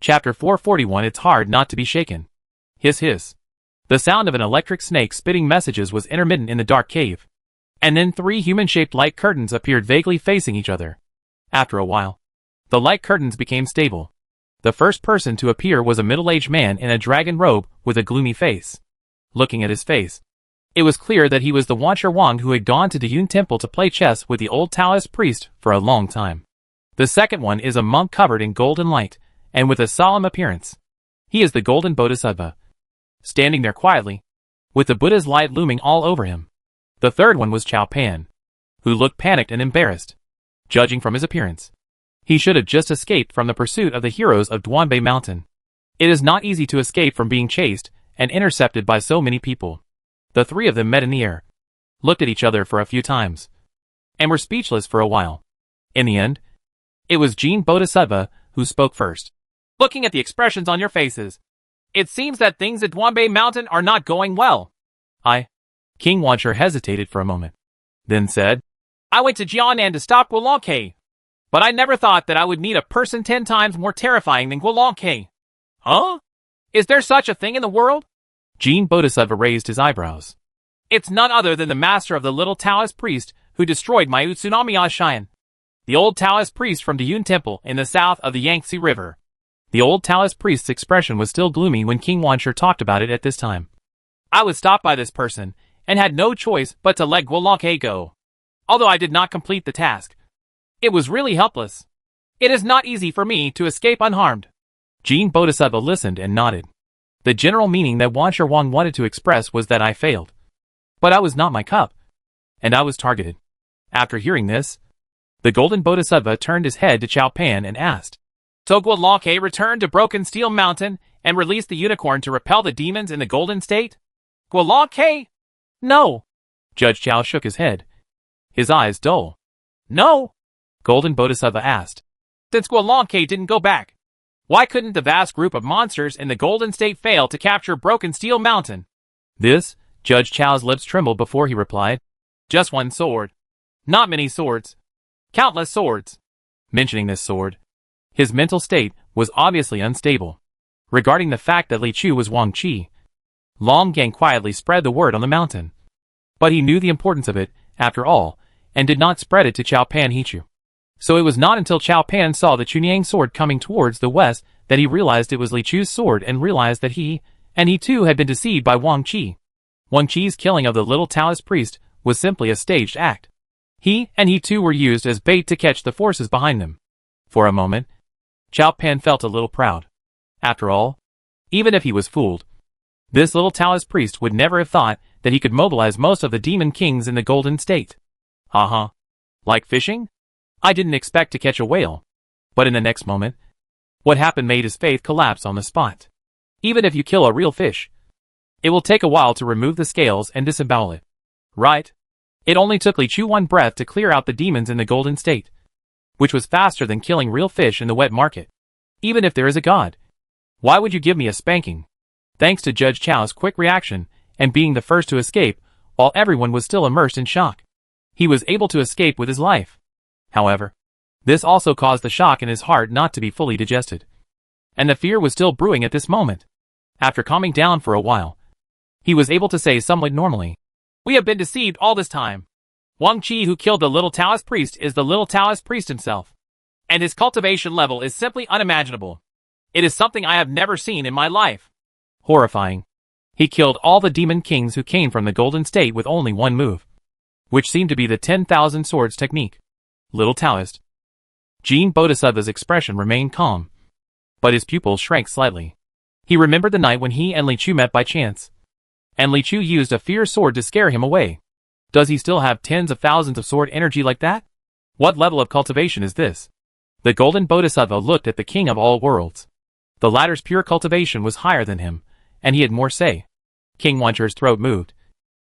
Chapter 441. It's hard not to be shaken. Hiss hiss. The sound of an electric snake spitting messages was intermittent in the dark cave. And then 3 human-shaped light curtains appeared vaguely facing each other. After a while, the light curtains became stable. The first person to appear was a middle-aged man in a dragon robe with a gloomy face. Looking at his face, it was clear that he was the Wancher Wang who had gone to the Yun Temple to play chess with the old Taoist priest for a long time. The second one is a monk covered in golden light, and with a solemn appearance. He is the Golden Bodhisattva, standing there quietly, with the Buddha's light looming all over him. The third one was Chao Pan, who looked panicked and embarrassed. Judging from his appearance, he should have just escaped from the pursuit of the heroes of Duanbei Mountain. It is not easy to escape from being chased and intercepted by so many people. The 3 of them met in the air, looked at each other for a few times, and were speechless for a while. In the end, it was Jean Bodhisattva who spoke first. Looking at the expressions on your faces, it seems that things at Duanbei Mountain are not going well. King Wancher hesitated for a moment, then said, I went to Jianan to stop Guolongke, but I never thought that I would meet a person 10 times more terrifying than Guolongke. Huh? Is there such a thing in the world? Jean Bodhisattva raised his eyebrows. It's none other than the master of the little Taoist priest who destroyed my Utsunami Ashian, the old Taoist priest from the Yun Temple in the south of the Yangtze River. The old Taoist priest's expression was still gloomy when King Wancher talked about it at this time. I was stopped by this person, and had no choice but to let Guolongke go. Although I did not complete the task, it was really helpless. It is not easy for me to escape unharmed. Jean Bodhisattva listened and nodded. The general meaning that Wancher Wang wanted to express was that I failed. But I was not my cup, and I was targeted. After hearing this, the Golden Bodhisattva turned his head to Chao Pan and asked, So Guolongke returned to Broken Steel Mountain and released the unicorn to repel the demons in the Golden State? Guolongke? No. Judge Chao shook his head, his eyes dull. No. Golden Bodhisattva asked, Since Guolongke didn't go back, why couldn't the vast group of monsters in the Golden State fail to capture Broken Steel Mountain? This, Judge Chao's lips trembled before he replied, Just one sword. Not many swords. Countless swords. Mentioning this sword, his mental state was obviously unstable. Regarding the fact that Li Chu was Wang Qi, Long Gang quietly spread the word on the mountain. But he knew the importance of it, after all, and did not spread it to Chao Pan Hichu. So it was not until Chao Pan saw the Chunyang sword coming towards the west that he realized it was Li Chu's sword and realized that he too had been deceived by Wang Qi. Wang Qi's killing of the little Taoist priest was simply a staged act. He too were used as bait to catch the forces behind them. For a moment, Chao Pan felt a little proud. After all, even if he was fooled, this little Taoist priest would never have thought that he could mobilize most of the demon kings in the Golden State. Like fishing? I didn't expect to catch a whale. But in the next moment, what happened made his faith collapse on the spot. Even if you kill a real fish, it will take a while to remove the scales and disembowel it. Right? It only took Li Chu one breath to clear out the demons in the Golden State, which was faster than killing real fish in the wet market. Even if there is a god, why would you give me a spanking? Thanks to Judge Chao's quick reaction and being the first to escape, while everyone was still immersed in shock, he was able to escape with his life. However, this also caused the shock in his heart not to be fully digested. And the fear was still brewing at this moment. After calming down for a while, he was able to say somewhat normally, We have been deceived all this time. Wang Qi who killed the little Taoist priest is the little Taoist priest himself. And his cultivation level is simply unimaginable. It is something I have never seen in my life. Horrifying. He killed all the demon kings who came from the Golden State with only one move, which seemed to be the 10,000 swords technique. Little Taoist. Jean Bodhisattva's expression remained calm, but his pupils shrank slightly. He remembered the night when he and Li Chu met by chance, and Li Chu used a fierce sword to scare him away. Does he still have tens of thousands of sword energy like that? What level of cultivation is this? The Golden Bodhisattva looked at the King of all worlds. The latter's pure cultivation was higher than him, and he had more say. King Wancher's throat moved,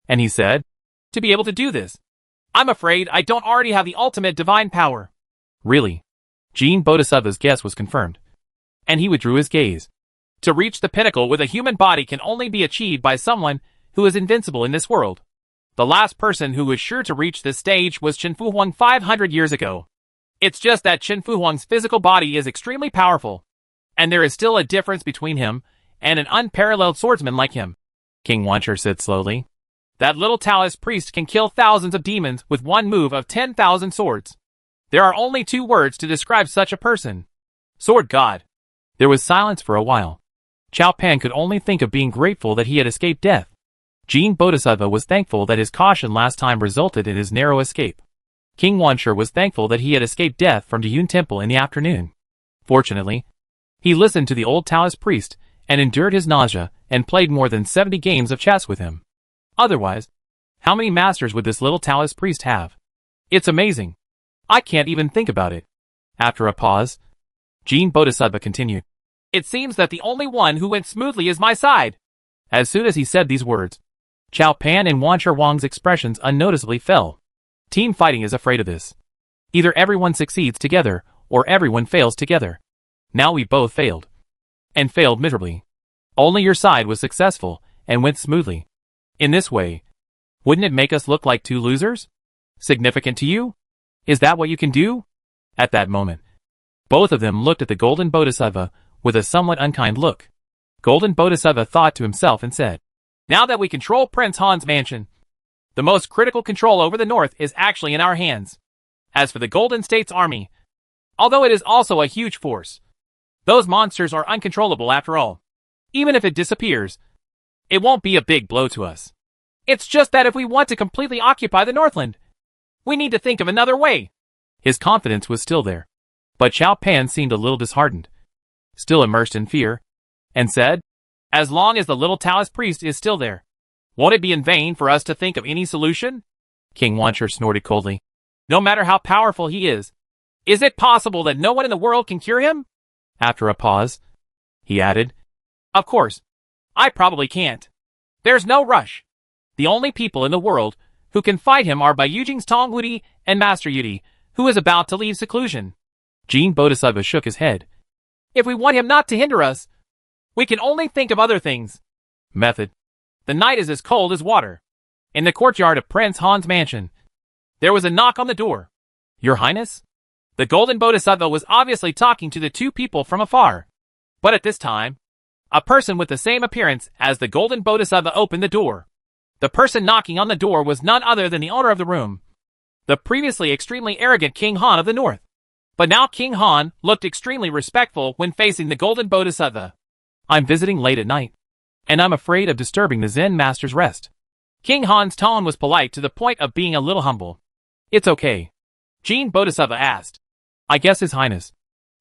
and he said, To be able to do this, I'm afraid I don't already have the ultimate divine power. Really? Jean Bodhisattva's guess was confirmed, and he withdrew his gaze. To reach the pinnacle with a human body can only be achieved by someone who is invincible in this world. The last person who was sure to reach this stage was Chen Fuhuang 500 years ago. It's just that Chen Fuhuang's physical body is extremely powerful. And there is still a difference between him and an unparalleled swordsman like him. King Wancher said slowly. That little Taoist priest can kill thousands of demons with one move of 10,000 swords. There are only 2 words to describe such a person. Sword God. There was silence for a while. Chao Pan could only think of being grateful that he had escaped death. Jean Bodhisattva was thankful that his caution last time resulted in his narrow escape. King Wancher was thankful that he had escaped death from Dayun Temple in the afternoon. Fortunately, he listened to the old Taoist priest and endured his nausea and played more than 70 games of chess with him. Otherwise, how many masters would this little Taoist priest have? It's amazing. I can't even think about it. After a pause, Jean Bodhisattva continued. It seems that the only one who went smoothly is my side. As soon as he said these words, Chao Pan and Wancher Wang's expressions unnoticeably fell. Team fighting is afraid of this. Either everyone succeeds together, or everyone fails together. Now we both failed. And failed miserably. Only your side was successful, and went smoothly. In this way, wouldn't it make us look like 2 losers? Significant to you? Is that what you can do? At that moment, both of them looked at the Golden Bodhisattva with a somewhat unkind look. Golden Bodhisattva thought to himself and said, Now that we control Prince Han's mansion, the most critical control over the north is actually in our hands. As for the Golden State's army, although it is also a huge force, those monsters are uncontrollable after all. Even if it disappears, it won't be a big blow to us. It's just that if we want to completely occupy the Northland, we need to think of another way. His confidence was still there. But Chao Pan seemed a little disheartened, still immersed in fear, and said, As long as the little Taoist priest is still there, won't it be in vain for us to think of any solution? King Wancher snorted coldly. No matter how powerful he is it possible that no one in the world can cure him? After a pause, he added, Of course, I probably can't. There's no rush. The only people in the world who can fight him are Baiyujing's Tong Wudi and Master Yudi, who is about to leave seclusion. Jean Bodhisattva shook his head. If we want him not to hinder us, we can only think of other things. Method. The night is as cold as water. In the courtyard of Prince Han's mansion, there was a knock on the door. Your Highness? The Golden Bodhisattva was obviously talking to the 2 people from afar. But at this time, a person with the same appearance as the Golden Bodhisattva opened the door. The person knocking on the door was none other than the owner of the room, the previously extremely arrogant King Han of the North. But now King Han looked extremely respectful when facing the Golden Bodhisattva. I'm visiting late at night, and I'm afraid of disturbing the Zen Master's rest. King Han's tone was polite to the point of being a little humble. It's okay, Jean Bodhisattva asked. I guess His Highness,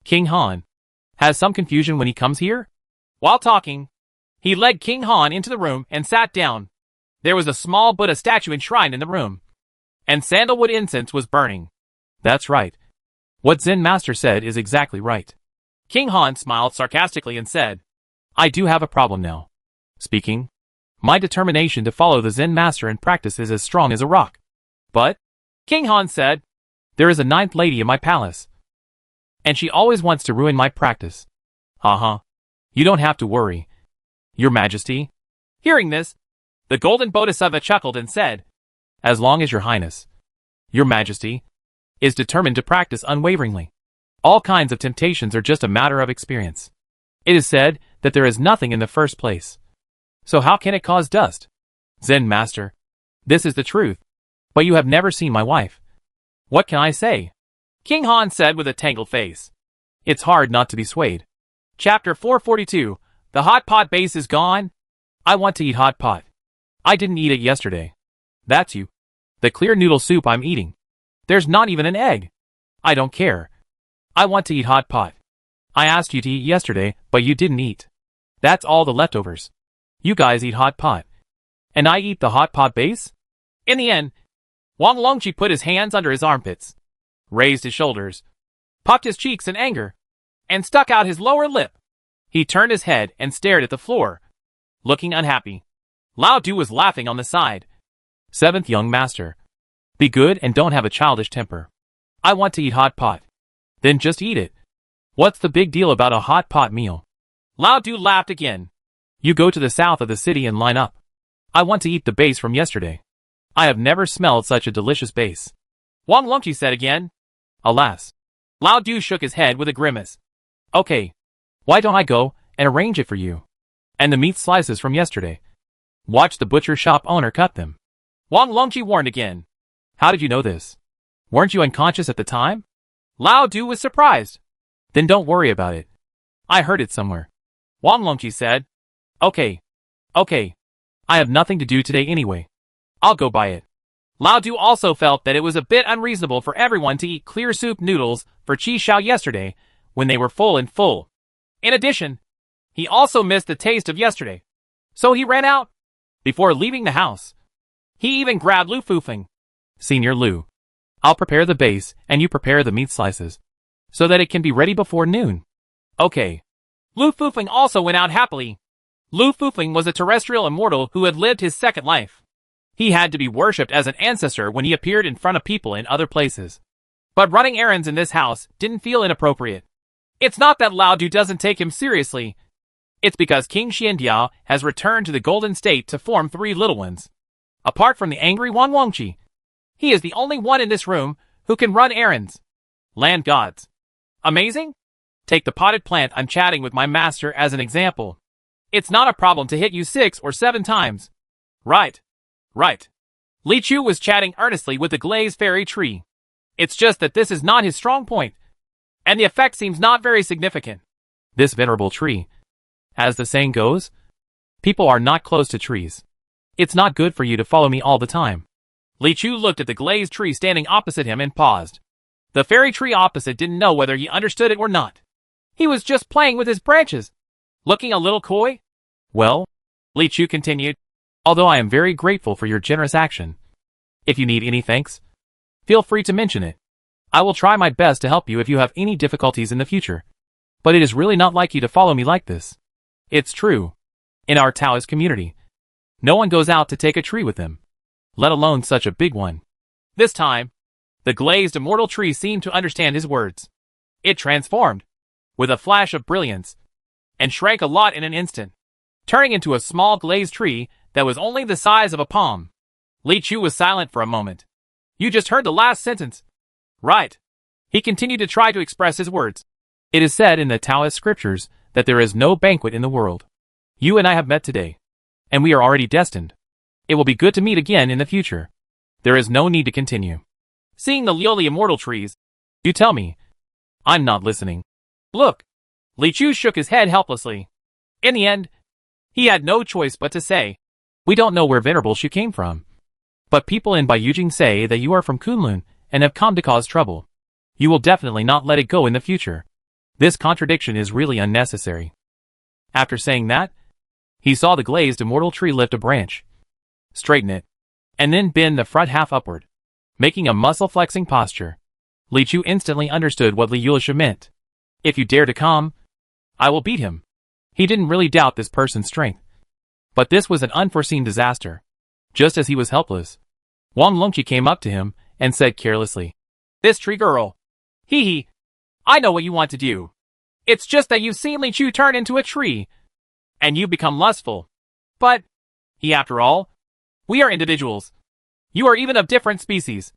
King Han, has some confusion when he comes here? While talking, he led King Han into the room and sat down. There was a small Buddha statue enshrined in the room, and sandalwood incense was burning. That's right. What Zen Master said is exactly right. King Han smiled sarcastically and said, I do have a problem now. Speaking, my determination to follow the Zen Master and practice is as strong as a rock. But, King Han said, there is a 9th lady in my palace, and she always wants to ruin my practice. You don't have to worry, Your Majesty. Hearing this, the Golden Bodhisattva chuckled and said, As long as Your Highness, Your Majesty, is determined to practice unwaveringly, all kinds of temptations are just a matter of experience. It is said that there is nothing in the first place. So how can it cause dust? Zen Master, this is the truth. But you have never seen my wife. What can I say? King Han said with a tangled face. It's hard not to be swayed. Chapter 442. The hot pot base is gone. I want to eat hot pot. I didn't eat it yesterday. That's you. The clear noodle soup I'm eating. There's not even an egg. I don't care. I want to eat hot pot. I asked you to eat yesterday, but you didn't eat. That's all the leftovers. You guys eat hot pot. And I eat the hot pot base? In the end, Wang Longqi put his hands under his armpits, raised his shoulders, puffed his cheeks in anger, and stuck out his lower lip. He turned his head and stared at the floor, looking unhappy. Lao Du was laughing on the side. 7th young master. Be good and don't have a childish temper. I want to eat hot pot. Then just eat it. What's the big deal about a hot pot meal? Lao Du laughed again. You go to the south of the city and line up. I want to eat the base from yesterday. I have never smelled such a delicious base. Wang Longqi said again. Alas. Lao Du shook his head with a grimace. Okay. Why don't I go and arrange it for you? And the meat slices from yesterday. Watch the butcher shop owner cut them. Wang Longqi warned again. How did you know this? Weren't you unconscious at the time? Lao Du was surprised. Then don't worry about it. I heard it somewhere. Wang Longqi said. Okay. I have nothing to do today anyway. I'll go buy it. Lao Du also felt that it was a bit unreasonable for everyone to eat clear soup noodles for Qi Xiao yesterday when they were full. In addition, he also missed the taste of yesterday. So he ran out. Before leaving the house, he even grabbed Lu Fufeng. Senior Lu, I'll prepare the base and you prepare the meat slices, so that it can be ready before noon. Okay. Lu Fufeng also went out happily. Lu Fufeng was a terrestrial immortal who had lived his second life. He had to be worshipped as an ancestor when he appeared in front of people in other places. But running errands in this house didn't feel inappropriate. It's not that Lao Du doesn't take him seriously. It's because King Xiandiao has returned to the Golden State to form 3 little ones. Apart from the angry Wang Longqi, he is the only one in this room who can run errands. Land gods. Amazing? Take the potted plant I'm chatting with my master as an example. It's not a problem to hit you 6 or 7 times. Right. Li Chu was chatting earnestly with the glazed fairy tree. It's just that this is not his strong point, and the effect seems not very significant. This venerable tree. As the saying goes, people are not close to trees. It's not good for you to follow me all the time. Li Chu looked at the glazed tree standing opposite him and paused. The fairy tree opposite didn't know whether he understood it or not. He was just playing with his branches, looking a little coy. Well, Li Chu continued, although I am very grateful for your generous action, if you need any thanks, feel free to mention it. I will try my best to help you if you have any difficulties in the future. But it is really not like you to follow me like this. It's true. In our Taoist community, no one goes out to take a tree with them, let alone such a big one. This time, the glazed immortal tree seemed to understand his words. It transformed, with a flash of brilliance, and shrank a lot in an instant, turning into a small glazed tree that was only the size of a palm. Li Chu was silent for a moment. You just heard the last sentence. Right. He continued to try to express his words. It is said in the Taoist scriptures that there is no banquet in the world. You and I have met today, and we are already destined. It will be good to meet again in the future. There is no need to continue. Seeing the Lioli immortal trees, you tell me. I'm not listening. Look. Li Chu shook his head helplessly. In the end, he had no choice but to say, we don't know where Venerable Shu came from. But people in Baiyujing say that you are from Kunlun and have come to cause trouble. You will definitely not let it go in the future. This contradiction is really unnecessary. After saying that, he saw the glazed immortal tree lift a branch, straighten it, and then bend the front half upward, making a muscle-flexing posture. Li Chu instantly understood what Li Yulisha meant. If you dare to come, I will beat him. He didn't really doubt this person's strength. But this was an unforeseen disaster. Just as he was helpless, Wang Longqi came up to him and said carelessly, this tree girl. Hee. I know what you want to do. It's just that you've seen Li Chu turn into a tree, and you become lustful. But, after all, we are individuals. You are even of different species.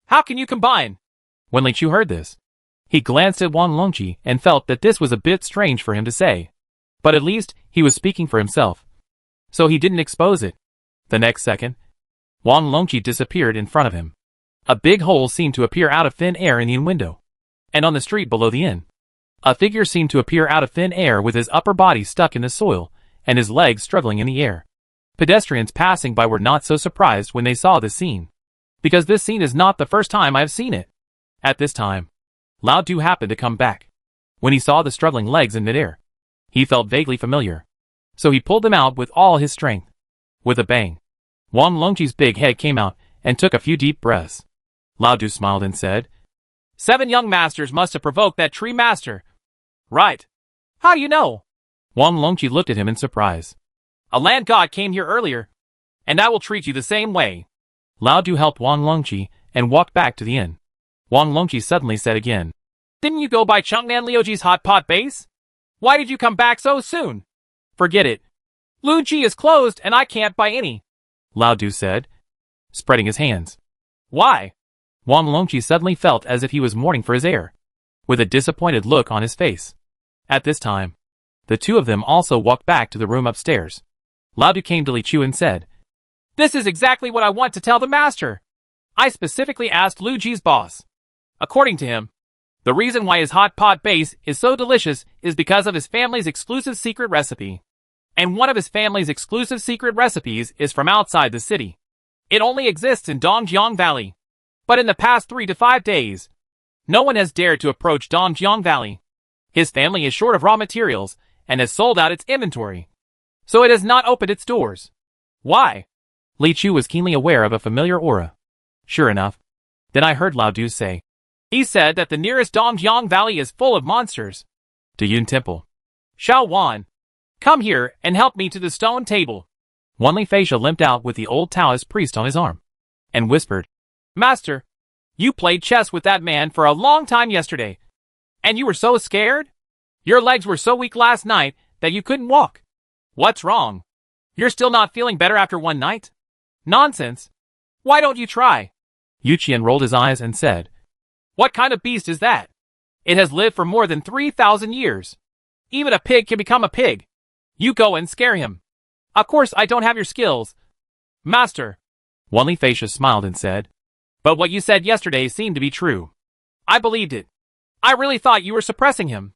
How can you combine? When Li Chu heard this, he glanced at Wang Longqi and felt that this was a bit strange for him to say. But at least he was speaking for himself, so he didn't expose it. The next second, Wang Longqi disappeared in front of him. A big hole seemed to appear out of thin air in the inn window, and on the street below the inn, a figure seemed to appear out of thin air with his upper body stuck in the soil and his legs struggling in the air. Pedestrians passing by were not so surprised when they saw this scene, because this scene is not the first time I have seen it. At this time, Lao Du happened to come back. When he saw the struggling legs in midair, he felt vaguely familiar, so he pulled them out with all his strength. With a bang, Wang Longqi's big head came out and took a few deep breaths. Lao Du smiled and said, 7 young masters must have provoked that tree master. Right. How do you know? Wang Longqi looked at him in surprise. A land god came here earlier, and I will treat you the same way. Lao Du helped Wang Longqi and walked back to the inn. Wang Longqi suddenly said again, didn't you go by Chengnan Liuji's hot pot base? Why did you come back so soon? Forget it. Luji is closed and I can't buy any. Lao Du said, spreading his hands. Why? Wang Longqi suddenly felt as if he was mourning for his heir, with a disappointed look on his face. At this time, The two of them also walked back to the room upstairs. Lao Du came to Li Chu and said, "This is exactly what I want to tell the master. I specifically asked Lu Ji's boss. According to him, the reason why his hot pot base is so delicious is because of his family's exclusive secret recipe. And one of his family's exclusive secret recipes is from outside the city. It only exists in Dongjiang Valley. But in the past 3 to 5 days, no one has dared to approach Dongjiang Valley. His family is short of raw materials and has sold out its inventory. So it has not opened its doors. Why?" Li Chu was keenly aware of a familiar aura. Sure enough. Then I heard Lao Du say, "He said that the nearest Dongjiang Valley is full of monsters." "To Yun Temple. "Xiao Wan, come here and help me to the stone table." Wanli Feisha limped out with the old Taoist priest on his arm, and whispered, "Master, you played chess with that man for a long time yesterday, and you were so scared? Your legs were so weak last night that you couldn't walk. What's wrong? You're still not feeling better after one night? Nonsense. Why don't you try?" Yu Qian rolled his eyes and said, "What kind of beast is that? It has lived for more than 3,000 years. Even a pig can become a pig. You go and scare him. Of course I don't have your skills, Master." Wanli Feisha smiled and said, "But what you said yesterday seemed to be true. I believed it. I really thought you were suppressing him.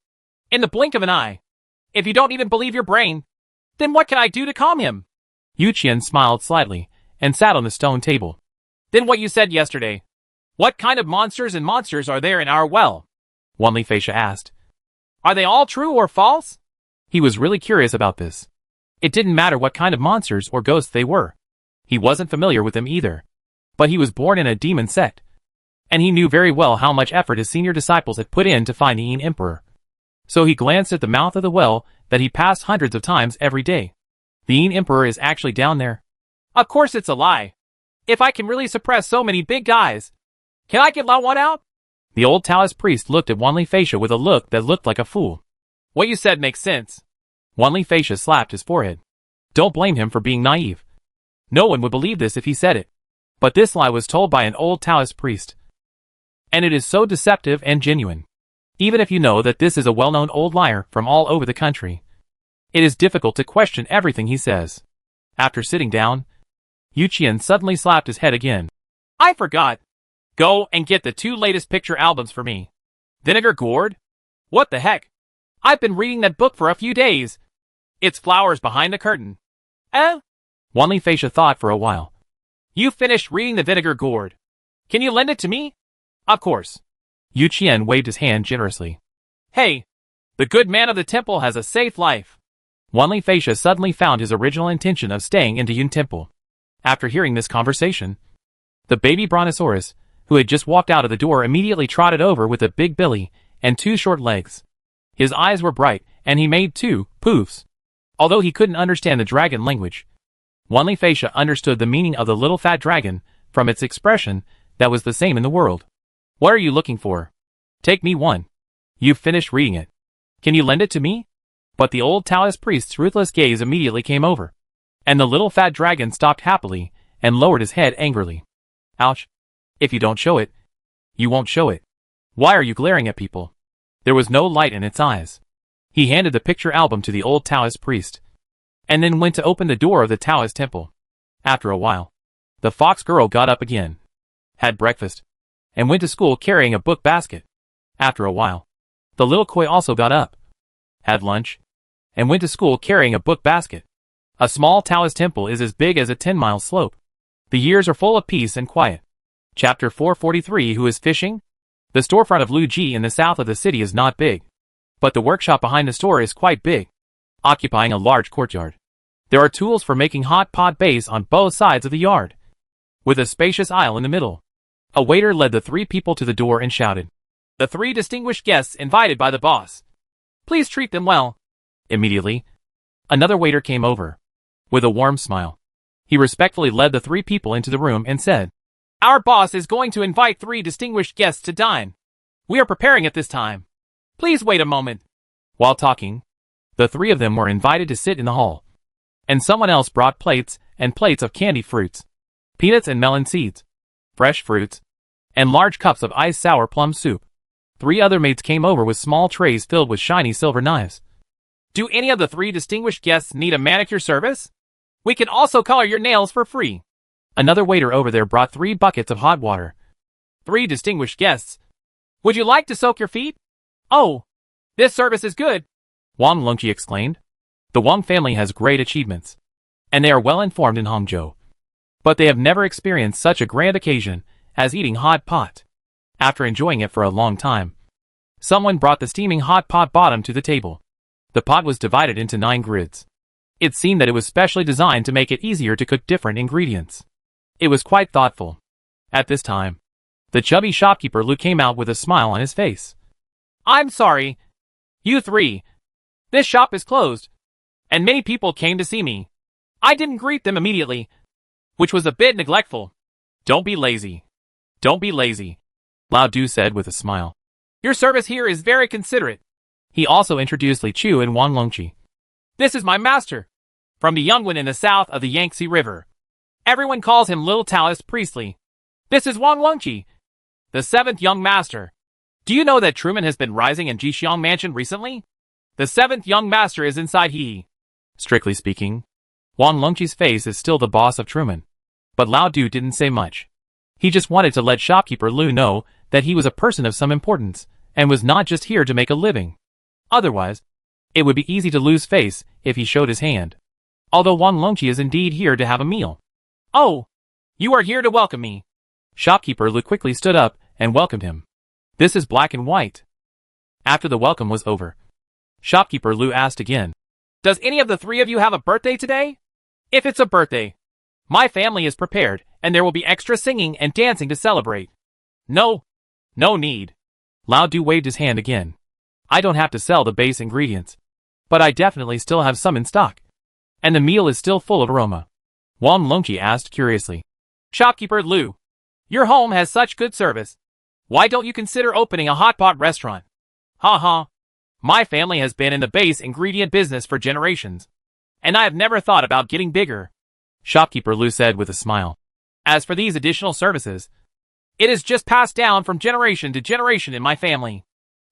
In the blink of an eye. If you don't even believe your brain, then what can I do to calm him?" Yu Qian smiled slightly and sat on the stone table. "Then what you said yesterday. What kind of monsters are there in our well?" Wanli Feisha asked. "Are they all true or false?" He was really curious about this. It didn't matter what kind of monsters or ghosts they were. He wasn't familiar with them either. But he was born in a demon sect. And he knew very well how much effort his senior disciples had put in to find the Yin Emperor. So he glanced at the mouth of the well that he passed hundreds of times every day. The Yin Emperor is actually down there. Of course it's a lie. If I can really suppress so many big guys, can I get Lao Wan out? The old Taoist priest looked at Wanli Feisha with a look that looked like a fool. What you said makes sense. Wanli Feisha slapped his forehead. Don't blame him for being naive. No one would believe this if he said it. But this lie was told by an old Taoist priest. And it is so deceptive and genuine. Even if you know that this is a well-known old liar from all over the country, it is difficult to question everything he says. After sitting down, Yu Qian suddenly slapped his head again. "I forgot. Go and get the 2 latest picture albums for me. Vinegar Gourd? What the heck? I've been reading that book for a few days. It's flowers behind the curtain." Wanli Feisha thought for a while. "You finished reading the Vinegar Gourd. Can you lend it to me?" "Of course." Yu Qian waved his hand generously. "Hey, the good man of the temple has a safe life." Wanli Feisha suddenly found his original intention of staying into Yun Temple. After hearing this conversation, the baby brontosaurus, who had just walked out of the door, immediately trotted over with a big belly and 2 short legs. His eyes were bright, and he made 2 poofs. Although he couldn't understand the dragon language, Wanli Feisha understood the meaning of the little fat dragon from its expression that was the same in the world. "What are you looking for? Take me one. You've finished reading it. Can you lend it to me?" But the old Taoist priest's ruthless gaze immediately came over, and the little fat dragon stopped happily and lowered his head angrily. "Ouch. If you don't show it, you won't show it. Why are you glaring at people?" There was no light in its eyes. He handed the picture album to the old Taoist priest, and then went to open the door of the Taoist temple. After a while, the fox girl got up again, had breakfast, and went to school carrying a book basket. After a while, the little koi also got up, had lunch, and went to school carrying a book basket. A small Taoist temple is as big as a 10-mile slope. The years are full of peace and quiet. Chapter 443. Who is fishing? The storefront of Lu Ji in the south of the city is not big, but the workshop behind the store is quite big, occupying a large courtyard. There are tools for making hot pot base on both sides of the yard, with a spacious aisle in the middle. A waiter led the 3 people to the door and shouted, "The 3 distinguished guests invited by the boss. Please treat them well." Immediately, another waiter came over. With a warm smile, he respectfully led the 3 people into the room and said, "Our boss is going to invite 3 distinguished guests to dine. We are preparing at this time. Please wait a moment." While talking, the 3 of them were invited to sit in the hall, and someone else brought plates and plates of candied fruits, peanuts and melon seeds, fresh fruits, and large cups of iced sour plum soup. 3 other maids came over with small trays filled with shiny silver knives. Do any of the 3 distinguished guests need a manicure service? We can also color your nails for free. Another waiter over there brought 3 buckets of hot water. 3 distinguished guests. Would you like to soak your feet? Oh, this service is good, Wang Longqi exclaimed. The Wang family has great achievements, and they are well informed in Hangzhou. But they have never experienced such a grand occasion as eating hot pot. After enjoying it for a long time, someone brought the steaming hot pot bottom to the table. The pot was divided into 9 grids. It seemed that it was specially designed to make it easier to cook different ingredients. It was quite thoughtful. At this time, the chubby shopkeeper Lu came out with a smile on his face. I'm sorry, you 3. This shop is closed, and many people came to see me. I didn't greet them immediately, which was a bit neglectful. Don't be lazy. Don't be lazy, Lao Du said with a smile. Your service here is very considerate. He also introduced Li Chu and Wang Longqi. This is my master, from the Yangwan in the south of the Yangtze River. Everyone calls him Little Taoist Priestley. This is Wang Longqi, the 7th young master. Do you know that Truman has been rising in Jixiang Mansion recently? The 7th young master is inside he. Strictly speaking, Wang Longqi's face is still the boss of Truman. But Lao Du didn't say much. He just wanted to let shopkeeper Lu know that he was a person of some importance, and was not just here to make a living. Otherwise, it would be easy to lose face if he showed his hand. Although Wang Longqi is indeed here to have a meal. Oh, you are here to welcome me. Shopkeeper Lu quickly stood up and welcomed him. This is black and white. After the welcome was over, shopkeeper Lu asked again. Does any of the 3 of you have a birthday today? If it's a birthday, my family is prepared, and there will be extra singing and dancing to celebrate. No need. Lao Du waved his hand again. I don't have to sell the base ingredients, but I definitely still have some in stock. And the meal is still full of aroma. Wang Longqi asked curiously. Shopkeeper Lu, your home has such good service. Why don't you consider opening a hot pot restaurant? Ha ha. My family has been in the base ingredient business for generations, and I have never thought about getting bigger. Shopkeeper Lu said with a smile. As for these additional services, it is just passed down from generation to generation in my family.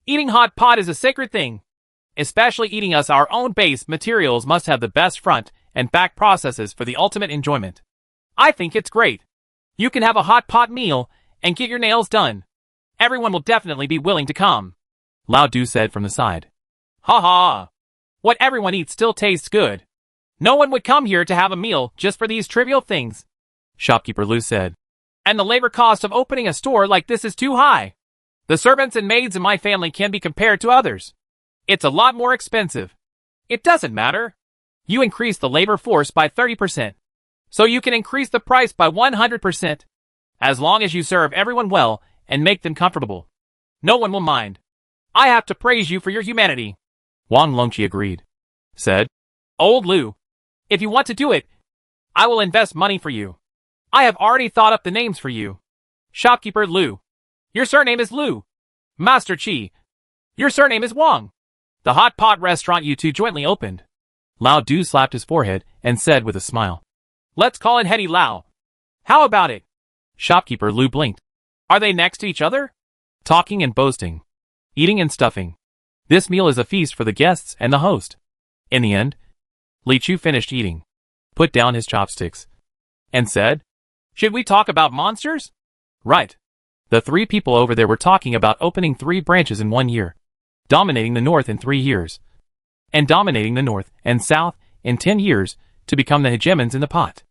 Eating hot pot is a sacred thing. Especially eating us our own base materials must have the best front and back processes for the ultimate enjoyment. I think it's great. You can have a hot pot meal and get your nails done. Everyone will definitely be willing to come. Lao Du said from the side. Ha ha. What everyone eats still tastes good. No one would come here to have a meal just for these trivial things. Shopkeeper Lu said. And the labor cost of opening a store like this is too high. The servants and maids in my family can be compared to others. It's a lot more expensive. It doesn't matter. You increase the labor force by 30%. So you can increase the price by 100%. As long as you serve everyone well and make them comfortable, no one will mind. I have to praise you for your humanity. Wang Longqi agreed. Said. Old Lu, if you want to do it, I will invest money for you. I have already thought up the names for you. Shopkeeper Lu. Your surname is Lu. Master Qi. Your surname is Wang. The hot pot restaurant you 2 jointly opened. Lao Du slapped his forehead and said with a smile. Let's call it Hetty Lao. How about it? Shopkeeper Lu blinked. Are they next to each other? Talking and boasting. Eating and stuffing. This meal is a feast for the guests and the host. In the end, Li Chu finished eating, put down his chopsticks, and said, Should we talk about monsters? Right. The 3 people over there were talking about opening 3 branches in 1 year, dominating the north in 3 years, and dominating the north and south in 10 years to become the hegemons in the pot.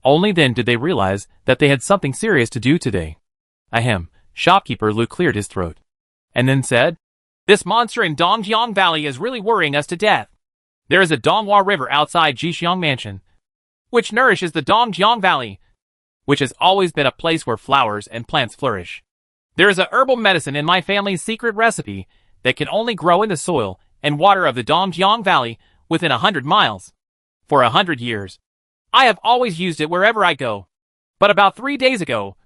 Only then did they realize that they had something serious to do today. Ahem. Shopkeeper Lu cleared his throat, and then said, This monster in Dongjiang Valley is really worrying us to death. There is a Donghua River outside Jixiang Mansion, which nourishes the Dongjiang Valley, which has always been a place where flowers and plants flourish. There is a herbal medicine in my family's secret recipe that can only grow in the soil and water of the Dongjiang Valley within 100 miles. For 100 years, I have always used it wherever I go. But about 3 days ago,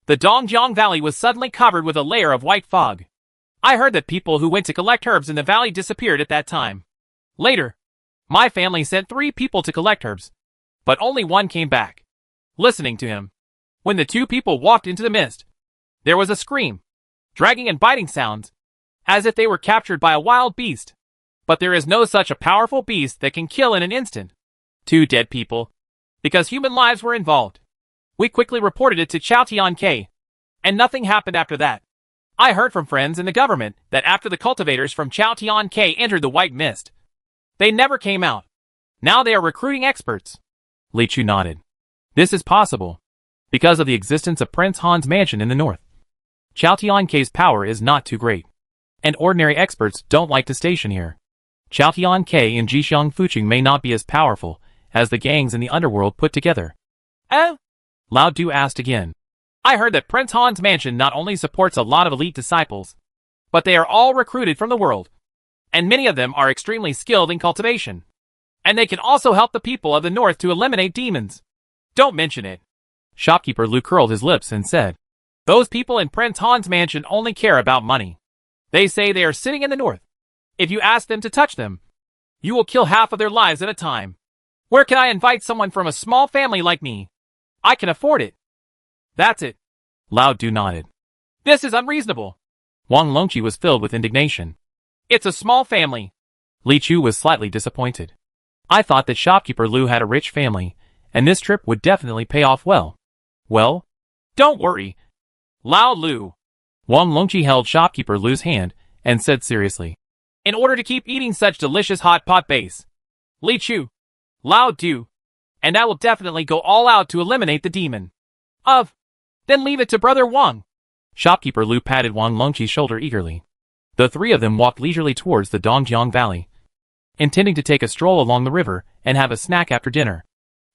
the Dongjiang Valley was suddenly covered with a layer of white fog. I heard that people who went to collect herbs in the valley disappeared at that time. Later, my family sent 3 people to collect herbs, but only 1 came back. Listening to him, when the 2 people walked into the mist, there was a scream, dragging and biting sounds, as if they were captured by a wild beast. But there is no such a powerful beast that can kill in an instant. 2 dead people. Because human lives were involved. We quickly reported it to Chao Tian-K. And nothing happened after that. I heard from friends in the government that after the cultivators from Chao Tian-K entered the White Mist, they never came out. Now they are recruiting experts. Li Chu nodded. This is possible. Because of the existence of Prince Han's mansion in the north. Chao Tian-K's power is not too great. And ordinary experts don't like to station here. Chao Tian-K and Jixiang Fuqing may not be as powerful as the gangs in the underworld put together. Oh? Lao Du asked again. I heard that Prince Han's mansion not only supports a lot of elite disciples, but they are all recruited from the world. And many of them are extremely skilled in cultivation. And they can also help the people of the north to eliminate demons. Don't mention it. Shopkeeper Lu curled his lips and said, Those people in Prince Han's mansion only care about money. They say they are sitting in the north. If you ask them to touch them, you will kill half of their lives at a time. Where can I invite someone from a small family like me? I can afford it. That's it. Lao Du nodded. This is unreasonable. Wang Longqi was filled with indignation. It's a small family. Li Chu was slightly disappointed. I thought that shopkeeper Lu had a rich family, and this trip would definitely pay off well. Well? Don't worry. Lao Lu. Wang Longqi held shopkeeper Lu's hand and said seriously. In order to keep eating such delicious hot pot base, Li Chu, Lao Du, and I will definitely go all out to eliminate the demon. Then leave it to Brother Wang. Shopkeeper Lu patted Wang Longqi's shoulder eagerly. The 3 of them walked leisurely towards the Dongjiang Valley, intending to take a stroll along the river and have a snack after dinner.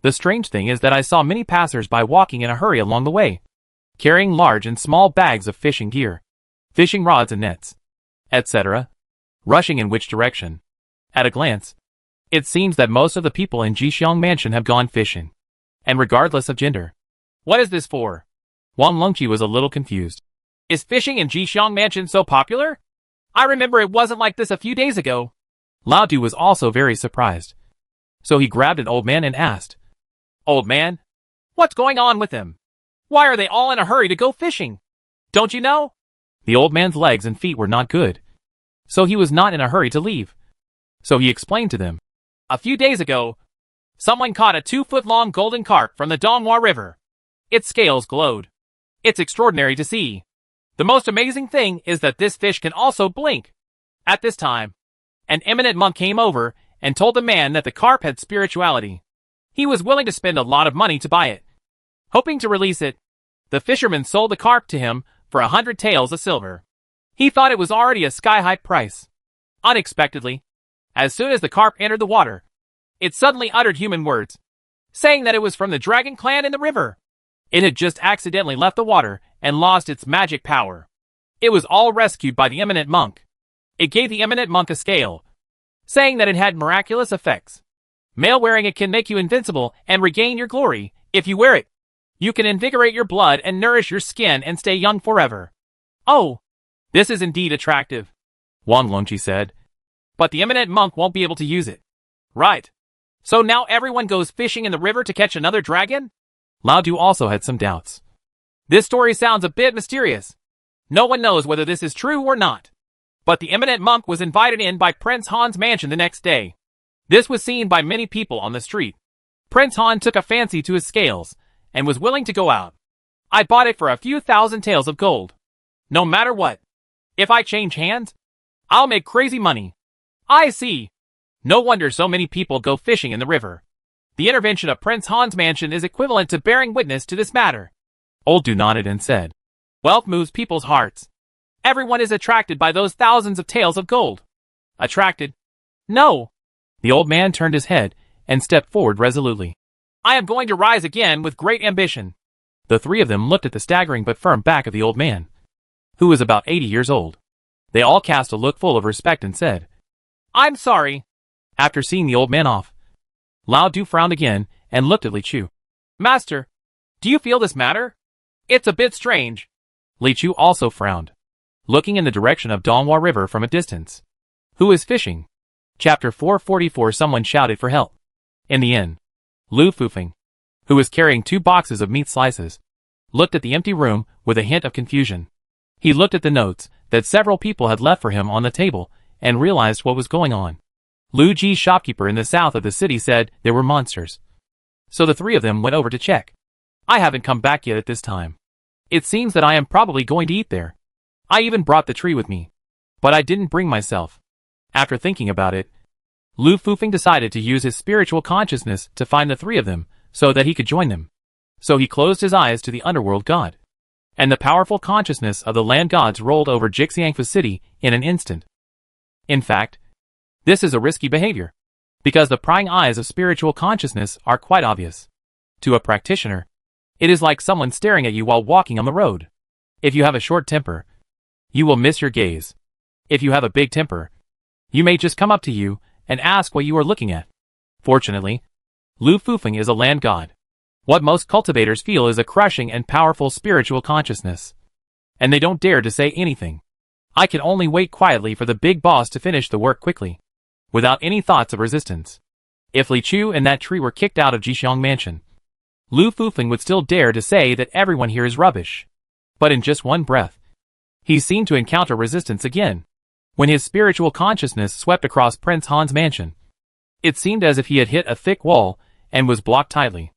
The strange thing is that I saw many passers-by walking in a hurry along the way, carrying large and small bags of fishing gear, fishing rods and nets, etc., rushing in which direction. At a glance, it seems that most of the people in Jixiang Mansion have gone fishing, and regardless of gender. What is this for? Wang Longqi was a little confused. Is fishing in Jixiang Mansion so popular? I remember it wasn't like this a few days ago. Lao Du was also very surprised. So he grabbed an old man and asked, Old man? What's going on with them? Why are they all in a hurry to go fishing? Don't you know? The old man's legs and feet were not good, so he was not in a hurry to leave. So he explained to them. A few days ago, someone caught a 2-foot-long golden carp from the Donghua River. Its scales glowed. It's extraordinary to see. The most amazing thing is that this fish can also blink. At this time, an eminent monk came over and told the man that the carp had spirituality. He was willing to spend a lot of money to buy it. Hoping to release it, the fisherman sold the carp to him for 100 taels of silver. He thought it was already a sky-high price. Unexpectedly, as soon as the carp entered the water, it suddenly uttered human words, saying that it was from the dragon clan in the river. It had just accidentally left the water and lost its magic power. It was all rescued by the eminent monk. It gave the eminent monk a scale, saying that it had miraculous effects. Male wearing it can make you invincible and regain your glory. If you wear it, you can invigorate your blood and nourish your skin and stay young forever. Oh, this is indeed attractive, Wang Longqi said. But the eminent monk won't be able to use it. Right. So now everyone goes fishing in the river to catch another dragon? Lao Du also had some doubts. This story sounds a bit mysterious. No one knows whether this is true or not. But the eminent monk was invited in by Prince Han's mansion the next day. This was seen by many people on the street. Prince Han took a fancy to his scales and was willing to go out. I bought it for a few thousand taels of gold. No matter what. If I change hands, I'll make crazy money. I see. No wonder so many people go fishing in the river. The intervention of Prince Han's mansion is equivalent to bearing witness to this matter. Old Du nodded and said, Wealth moves people's hearts. Everyone is attracted by those thousands of taels of gold. Attracted? No. The old man turned his head and stepped forward resolutely. I am going to rise again with great ambition. The 3 of them looked at the staggering but firm back of the old man, who was about 80 years old. They all cast a look full of respect and said, I'm sorry. After seeing the old man off, Lao Du frowned again and looked at Li Chu. Master, do you feel this matter? It's a bit strange. Li Chu also frowned, looking in the direction of Donghua River from a distance. Who is fishing? Chapter 444. Someone shouted for help. In the inn, Lu Fufeng, who was carrying 2 boxes of meat slices, looked at the empty room with a hint of confusion. He looked at the notes that several people had left for him on the table and realized what was going on. Lu Ji's shopkeeper in the south of the city said there were monsters. So the three of them went over to check. I haven't come back yet at this time. It seems that I am probably going to eat there. I even brought the tree with me. But I didn't bring myself. After thinking about it, Lu Fufeng decided to use his spiritual consciousness to find the three of them so that he could join them. So he closed his eyes to the underworld god. And the powerful consciousness of the land gods rolled over Jixiangfu city in an instant. In fact, this is a risky behavior, because the prying eyes of spiritual consciousness are quite obvious. To a practitioner, it is like someone staring at you while walking on the road. If you have a short temper, you will miss your gaze. If you have a big temper, you may just come up to you and ask what you are looking at. Fortunately, Lu Fufeng is a land god. What most cultivators feel is a crushing and powerful spiritual consciousness. And they don't dare to say anything. I can only wait quietly for the big boss to finish the work quickly, without any thoughts of resistance. If Li Chu and that tree were kicked out of Jixiang Mansion, Lu Fufeng would still dare to say that everyone here is rubbish. But in just one breath, he seemed to encounter resistance again. When his spiritual consciousness swept across Prince Han's mansion, it seemed as if he had hit a thick wall and was blocked tightly.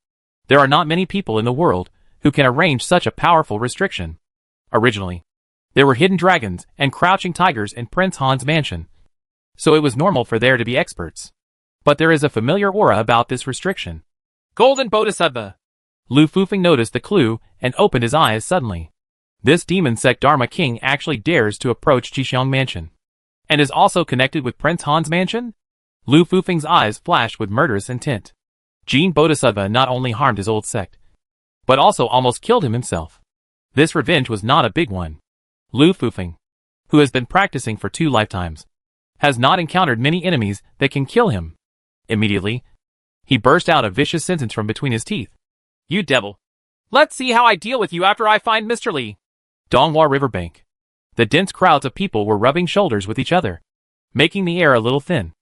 There are not many people in the world who can arrange such a powerful restriction. Originally, there were hidden dragons and crouching tigers in Prince Han's mansion, so it was normal for there to be experts. But there is a familiar aura about this restriction. Golden Bodhisattva. Lu Fufeng noticed the clue and opened his eyes suddenly. This demon sect Dharma King actually dares to approach Jixiang Mansion, and is also connected with Prince Han's mansion? Lu Fufeng's eyes flashed with murderous intent. Jin Bodhisattva not only harmed his old sect, but also almost killed him himself. This revenge was not a big one. Lu Fufeng, who has been practicing for 2 lifetimes, has not encountered many enemies that can kill him. Immediately, he burst out a vicious sentence from between his teeth. You devil. Let's see how I deal with you after I find Mr. Li. Donghua Riverbank. The dense crowds of people were rubbing shoulders with each other, making the air a little thin.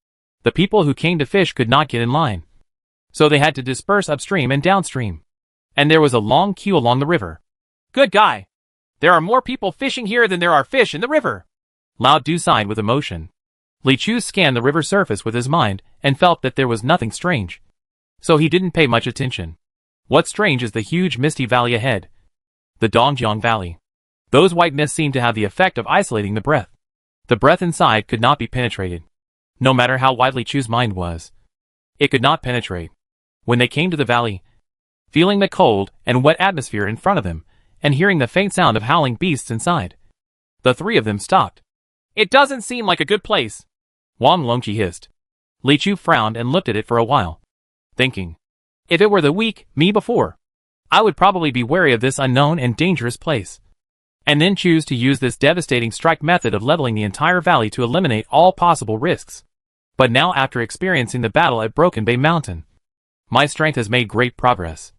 The people who came to fish could not get in line, so they had to disperse upstream and downstream. And there was a long queue along the river. Good guy. There are more people fishing here than there are fish in the river. Lao Du sighed with emotion. Li Chu scanned the river surface with his mind and felt that there was nothing strange. So he didn't pay much attention. What's strange is the huge misty valley ahead. The Dongjiang Valley. Those white mists seemed to have the effect of isolating the breath. The breath inside could not be penetrated. No matter how wide Li Chu's mind was, it could not penetrate. When they came to the valley, feeling the cold and wet atmosphere in front of them, and hearing the faint sound of howling beasts inside, the three of them stopped. It doesn't seem like a good place, Wang Longqi hissed. Li Chu frowned and looked at it for a while, thinking, if it were the weak me before, I would probably be wary of this unknown and dangerous place, and then choose to use this devastating strike method of leveling the entire valley to eliminate all possible risks. But now, after experiencing the battle at Broken Bay Mountain, my strength has made great progress.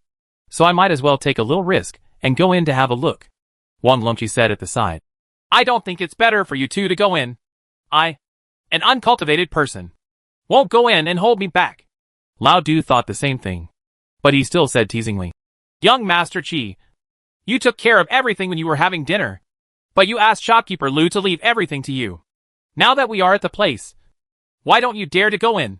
So I might as well take a little risk and go in to have a look, Wang Longqi said at the side. I don't think it's better for you two to go in. I, an uncultivated person, won't go in and hold me back. Lao Du thought the same thing, but he still said teasingly, Young Master Qi, you took care of everything when you were having dinner, but you asked shopkeeper Lu to leave everything to you. Now that we are at the place, why don't you dare to go in?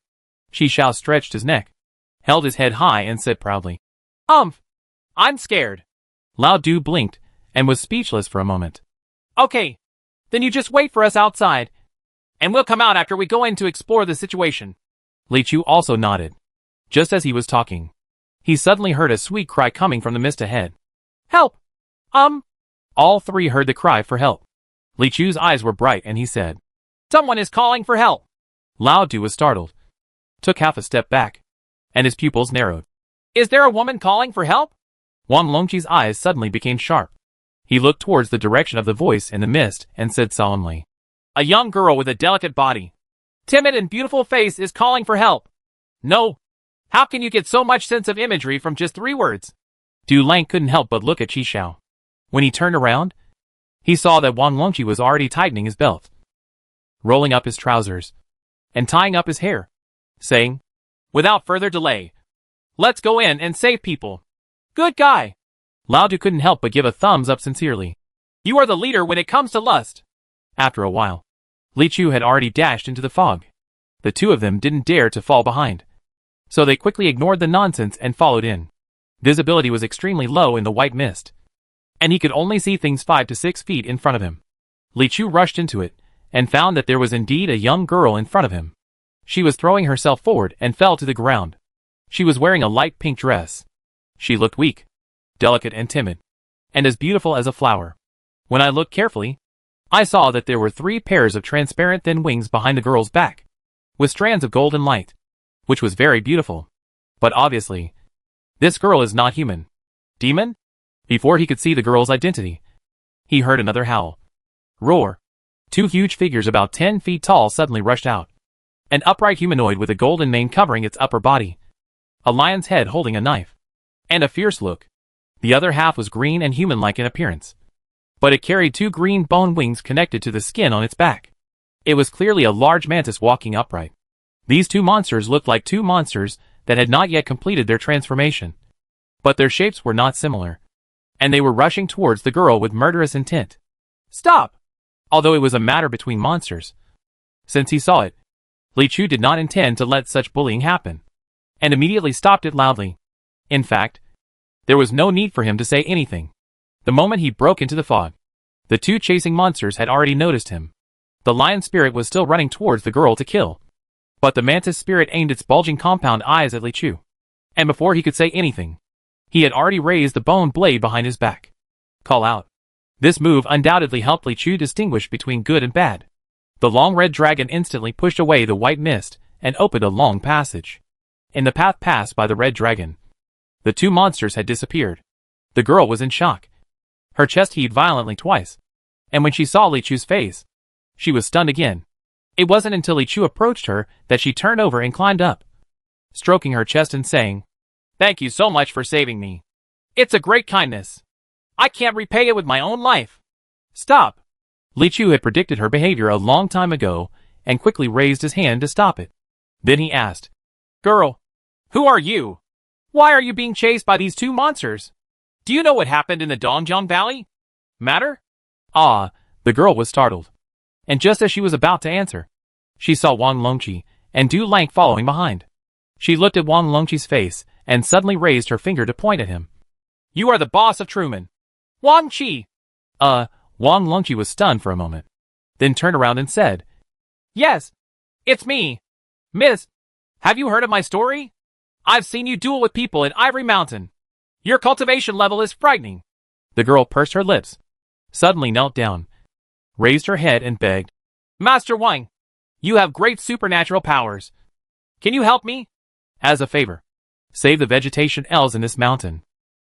Shi Shao stretched his neck, held his head high and said proudly, I'm scared. Lao Du blinked and was speechless for a moment. Okay, then you just wait for us outside, and we'll come out after we go in to explore the situation. Li Chu also nodded. Just as he was talking, he suddenly heard a sweet cry coming from the mist ahead. Help! All three heard the cry for help. Li Chu's eyes were bright and he said, Someone is calling for help. Lao Du was startled, took half a step back, and his pupils narrowed. Is there a woman calling for help? Wang Longqi's eyes suddenly became sharp. He looked towards the direction of the voice in the mist and said solemnly, A young girl with a delicate body, timid and beautiful face is calling for help. No. How can you get so much sense of imagery from just 3 words? Du Lang couldn't help but look at Qi Shao. When he turned around, he saw that Wang Longqi was already tightening his belt, rolling up his trousers, and tying up his hair, saying, Without further delay, let's go in and save people. Good guy. Lao Du couldn't help but give a thumbs up sincerely. You are the leader when it comes to lust. After a while, Li Chu had already dashed into the fog. The two of them didn't dare to fall behind. So they quickly ignored the nonsense and followed in. Visibility was extremely low in the white mist, and he could only see things 5 to 6 feet in front of him. Li Chu rushed into it, and found that there was indeed a young girl in front of him. She was throwing herself forward and fell to the ground. She was wearing a light pink dress. She looked weak, delicate and timid, and as beautiful as a flower. When I looked carefully, I saw that there were 3 pairs of transparent thin wings behind the girl's back, with strands of golden light, which was very beautiful. But obviously, this girl is not human. Demon? Before he could see the girl's identity, he heard another howl. Roar. 2 huge figures about 10 feet tall suddenly rushed out. An upright humanoid with a golden mane covering its upper body, a lion's head holding a knife, and a fierce look. The other half was green and human-like in appearance, but it carried 2 green bone wings connected to the skin on its back. It was clearly a large mantis walking upright. These 2 monsters looked like 2 monsters that had not yet completed their transformation, but their shapes were not similar, and they were rushing towards the girl with murderous intent. Stop! Although it was a matter between monsters. Since he saw it, Li Chu did not intend to let such bullying happen, and immediately stopped it loudly. In fact, there was no need for him to say anything. The moment he broke into the fog, the 2 chasing monsters had already noticed him. The lion spirit was still running towards the girl to kill, but the mantis spirit aimed its bulging compound eyes at Li Chu, and before he could say anything, he had already raised the bone blade behind his back. Call out. This move undoubtedly helped Li Chu distinguish between good and bad. The long red dragon instantly pushed away the white mist and opened a long passage. In the path passed by the red dragon, the 2 monsters had disappeared. The girl was in shock. Her chest heaved violently twice, and when she saw Li Chu's face, she was stunned again. It wasn't until Li Chu approached her that she turned over and climbed up, stroking her chest and saying, "Thank you so much for saving me. It's a great kindness. I can't repay it with my own life." Stop! Li Chu had predicted her behavior a long time ago and quickly raised his hand to stop it. Then he asked, "Girl, who are you? Why are you being chased by these 2 monsters? Do you know what happened in the Dongjiang Valley? Matter?" Ah, the girl was startled. And just as she was about to answer, she saw Wang Longqi and Du Lang following behind. She looked at Wang Longqi's face and suddenly raised her finger to point at him. "You are the boss of Truman. Wang Qi." Wang Longqi was stunned for a moment, then turned around and said, "Yes, it's me. Miss, have you heard of my story? I've seen you duel with people in Ivory Mountain. Your cultivation level is frightening." The girl pursed her lips, suddenly knelt down, raised her head and begged, "Master Wang, you have great supernatural powers. Can you help me? As a favor, save the vegetation elves in this mountain.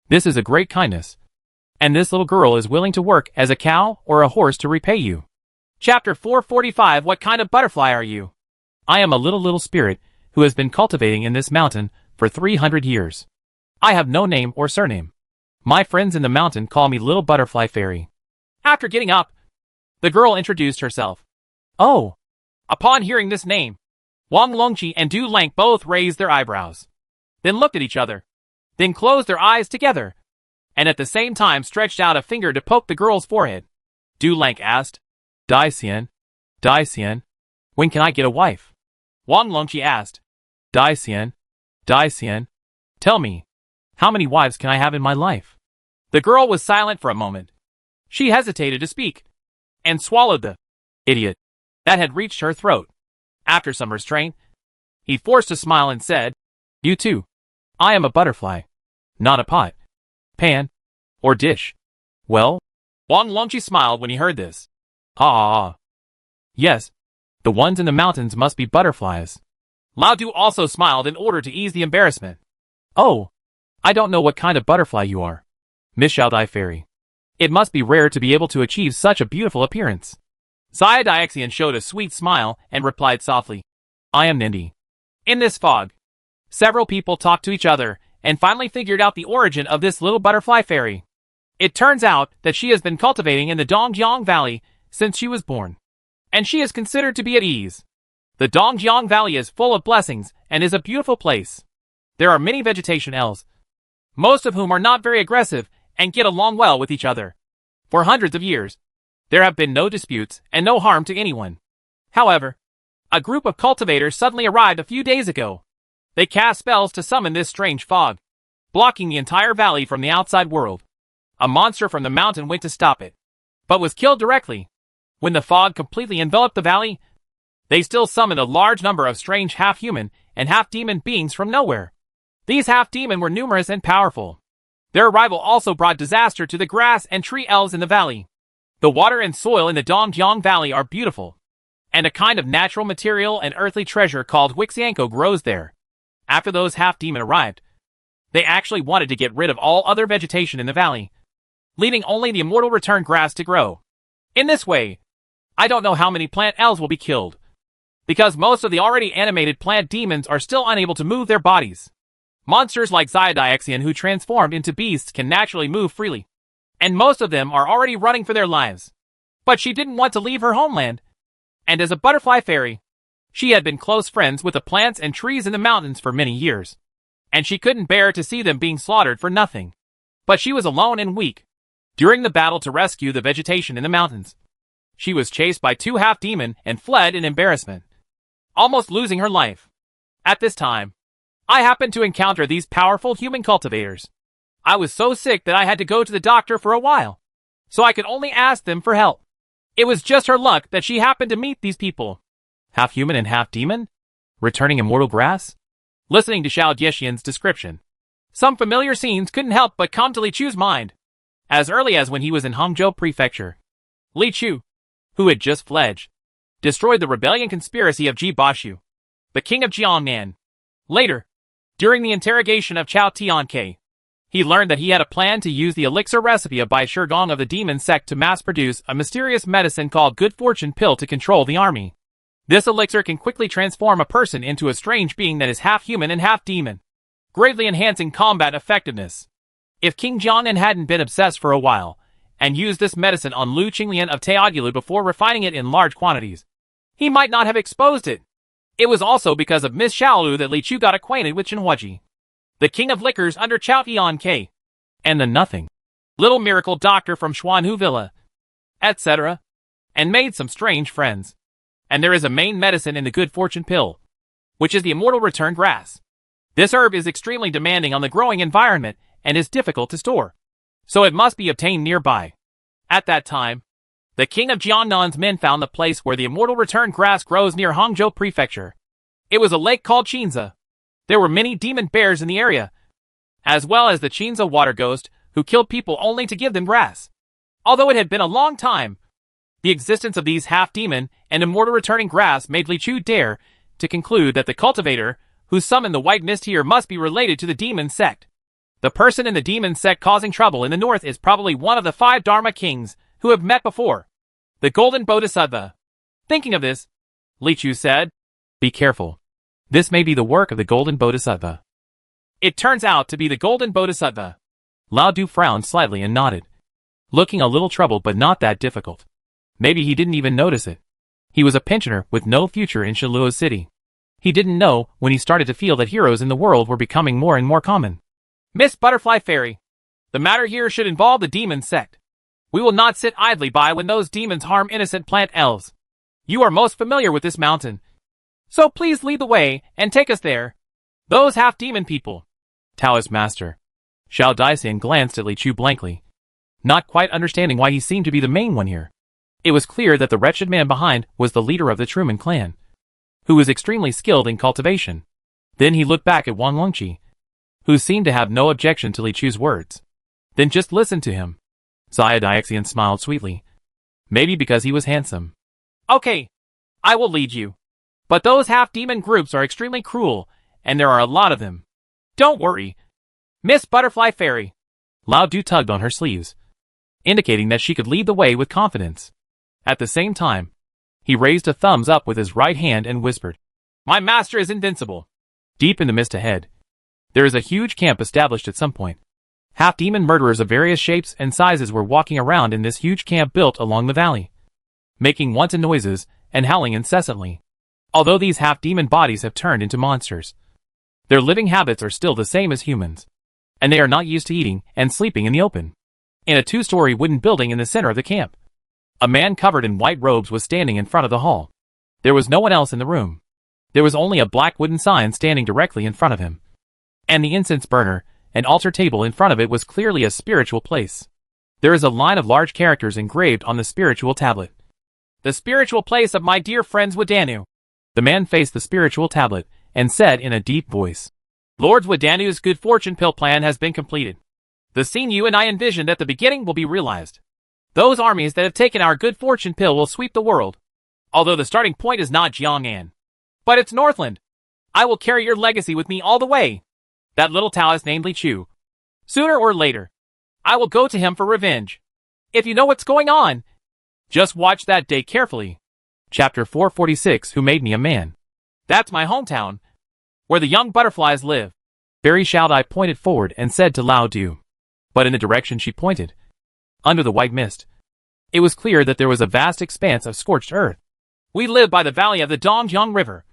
This is a great kindness, and this little girl is willing to work as a cow or a horse to repay you." Chapter 445. What kind of butterfly are you? I am a little spirit who has been cultivating in this mountain for 300 years. I have no name or surname. My friends in the mountain call me Little Butterfly Fairy. After getting up, the girl introduced herself. Oh! Upon hearing this name, Wang Longqi and Du Lang both raised their eyebrows, then looked at each other, then closed their eyes together, and at the same time stretched out a finger to poke the girl's forehead. Du Lang asked, Dai Xian, when can I get a wife?" Wang Longqi asked, Dai Xian, tell me, how many wives can I have in my life?" The girl was silent for a moment. She hesitated to speak, and swallowed the idiot that had reached her throat. After some restraint, he forced a smile and said, "You too. I am a butterfly, not a pot, pan, or dish." "Well?" Wang Longqi smiled when he heard this. Yes, the ones in the mountains must be butterflies." Lao Du also smiled in order to ease the embarrassment. "Oh, I don't know what kind of butterfly you are, Miss Xiaodai Fairy. It must be rare to be able to achieve such a beautiful appearance." Xia Daixian showed a sweet smile and replied softly, "I am Nindi." In this fog, several people talked to each other and finally figured out the origin of this little butterfly fairy. It turns out that she has been cultivating in the Dongjiang Valley since she was born, and she is considered to be at ease. The Dongjiang Valley is full of blessings and is a beautiful place. There are many vegetation elves, most of whom are not very aggressive and get along well with each other. For hundreds of years, there have been no disputes and no harm to anyone. However, a group of cultivators suddenly arrived a few days ago. They cast spells to summon this strange fog, blocking the entire valley from the outside world. A monster from the mountain went to stop it, but was killed directly. When the fog completely enveloped the valley, they still summoned a large number of strange half-human and half-demon beings from nowhere. These half-demon were numerous and powerful. Their arrival also brought disaster to the grass and tree elves in the valley. The water and soil in the Dongjiang Valley are beautiful, and a kind of natural material and earthly treasure called Wixianko grows there. After those half-demon arrived, they actually wanted to get rid of all other vegetation in the valley, leaving only the immortal return grass to grow. In this way, I don't know how many plant elves will be killed, because most of the already animated plant demons are still unable to move their bodies. Monsters like Xiaodaixian who transformed into beasts can naturally move freely, and most of them are already running for their lives. But she didn't want to leave her homeland, and as a butterfly fairy, she had been close friends with the plants and trees in the mountains for many years, and she couldn't bear to see them being slaughtered for nothing. But she was alone and weak. During the battle to rescue the vegetation in the mountains, she was chased by two half-demon and fled in embarrassment, almost losing her life. At this time, I happened to encounter these powerful human cultivators. I was so sick that I had to go to the doctor for a while, so I could only ask them for help. It was just her luck that she happened to meet these people. Half-human and half-demon? Returning immortal grass? Listening to Xiao Dieshian's description, some familiar scenes couldn't help but come to Li Chu's mind. As early as when he was in Hangzhou Prefecture, Li Chu, who had just fled, destroyed the rebellion conspiracy of Ji Bashu, the king of Jiangnan. Later, during the interrogation of Chao Tianke, he learned that he had a plan to use the elixir recipe of Bai Shigong of the demon sect to mass-produce a mysterious medicine called Good Fortune Pill to control the army. This elixir can quickly transform a person into a strange being that is half-human and half-demon, greatly enhancing combat effectiveness. If King Jiangnan hadn't been obsessed for a while, and used this medicine on Lu Qinglian of Taoyulu before refining it in large quantities, he might not have exposed it. It was also because of Miss Xiaolu that Li Chu got acquainted with Chenhuaji, the king of liquors under Chao Tianke, and the nothing little miracle doctor from Xuanhu Villa, etc., and made some strange friends. And there is a main medicine in the Good Fortune Pill, which is the immortal return grass. This herb is extremely demanding on the growing environment and is difficult to store, so it must be obtained nearby. At that time, the king of Jiannan's men found the place where the immortal return grass grows near Hangzhou Prefecture. It was a lake called Qinza. There were many demon bears in the area, as well as the Qinza water ghost, who killed people only to give them grass. Although it had been a long time, the existence of these half-demon and immortal returning grass made Li Chu dare to conclude that the cultivator who summoned the white mist here must be related to the demon sect. The person in the demon sect causing trouble in the north is probably one of the 5 Dharma kings who have met before, the Golden Bodhisattva. Thinking of this, Li Chu said, "Be careful. This may be the work of the Golden Bodhisattva." It turns out to be the Golden Bodhisattva. Lao Du frowned slightly and nodded, looking a little troubled but not that difficult. Maybe he didn't even notice it. He was a pensioner with no future in Shiluo City. He didn't know when he started to feel that heroes in the world were becoming more and more common. Miss Butterfly Fairy, the matter here should involve the demon sect. We will not sit idly by when those demons harm innocent plant elves. You are most familiar with this mountain, so please lead the way and take us there. Those half-demon people. Taoist Master. Xiao Daisian glanced at Li Chu blankly, not quite understanding why he seemed to be the main one here. It was clear that the wretched man behind was the leader of the Truman clan, who was extremely skilled in cultivation. Then he looked back at Wang Longqi, who seemed to have no objection to Li Chu's words. Then just listened to him. Xiaodaixian smiled sweetly, maybe because he was handsome. Okay, I will lead you. But those half-demon groups are extremely cruel, and there are a lot of them. Don't worry, Miss Butterfly Fairy. Lao Du tugged on her sleeves, indicating that she could lead the way with confidence. At the same time, he raised a thumbs up with his right hand and whispered, "My master is invincible." Deep in the mist ahead, there is a huge camp established at some point. Half-demon murderers of various shapes and sizes were walking around in this huge camp built along the valley, making wanton noises and howling incessantly. Although these half-demon bodies have turned into monsters, their living habits are still the same as humans, and they are not used to eating and sleeping in the open. In a 2-story wooden building in the center of the camp, a man covered in white robes was standing in front of the hall. There was no one else in the room. There was only a black wooden sign standing directly in front of him. And the incense burner, an altar table in front of it, was clearly a spiritual place. There is a line of large characters engraved on the spiritual tablet. The spiritual place of my dear friends Wadanu. The man faced the spiritual tablet and said in a deep voice, Lord Wadanu's good fortune pill plan has been completed. The scene you and I envisioned at the beginning will be realized. Those armies that have taken our good fortune pill will sweep the world. Although the starting point is not Jiang'an, but it's Northland. I will carry your legacy with me all the way. That little Taoist named Li Chu. Sooner or later, I will go to him for revenge. If you know what's going on, just watch that day carefully. Chapter 446, Who Made Me a Man? That's my hometown, where the young butterflies live. Very Shaodai pointed forward and said to Lao Du, but in the direction she pointed, under the white mist, it was clear that there was a vast expanse of scorched earth. We live by the valley of the Dongjiang River,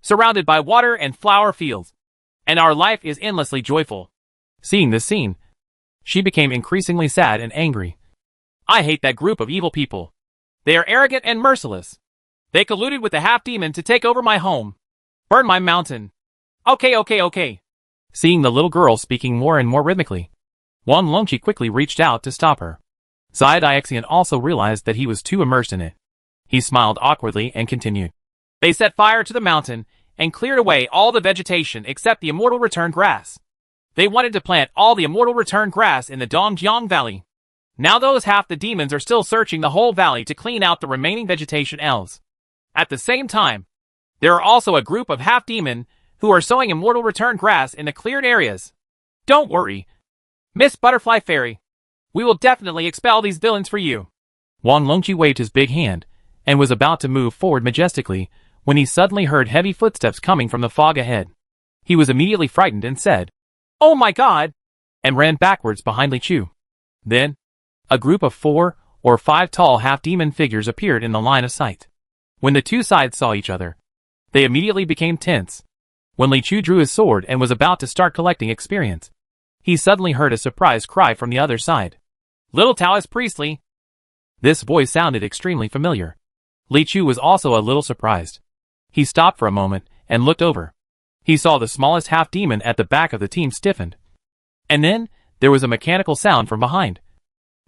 surrounded by water and flower fields, and our life is endlessly joyful. Seeing this scene, she became increasingly sad and angry. I hate that group of evil people. They are arrogant and merciless. They colluded with the half-demon to take over my home, burn my mountain. Okay. Seeing the little girl speaking more and more rhythmically, Wang Longqi quickly reached out to stop her. Xiaodaxian also realized that he was too immersed in it. He smiled awkwardly and continued. They set fire to the mountain and cleared away all the vegetation except the immortal return grass. They wanted to plant all the immortal return grass in the Dongjiang Valley. Now those half the demons are still searching the whole valley to clean out the remaining vegetation else. At the same time, there are also a group of half-demon who are sowing immortal return grass in the cleared areas. Don't worry, Miss Butterfly Fairy. We will definitely expel these villains for you. Wang Longqi waved his big hand and was about to move forward majestically when he suddenly heard heavy footsteps coming from the fog ahead. He was immediately frightened and said, Oh my God! And ran backwards behind Li Chu. Then, a group of 4 or 5 tall half-demon figures appeared in the line of sight. When the two sides saw each other, they immediately became tense. When Li Chu drew his sword and was about to start collecting experience, he suddenly heard a surprised cry from the other side. Little Taoist Priestley. This voice sounded extremely familiar. Li Chu was also a little surprised. He stopped for a moment and looked over. He saw the smallest half-demon at the back of the team stiffened. And then, there was a mechanical sound from behind.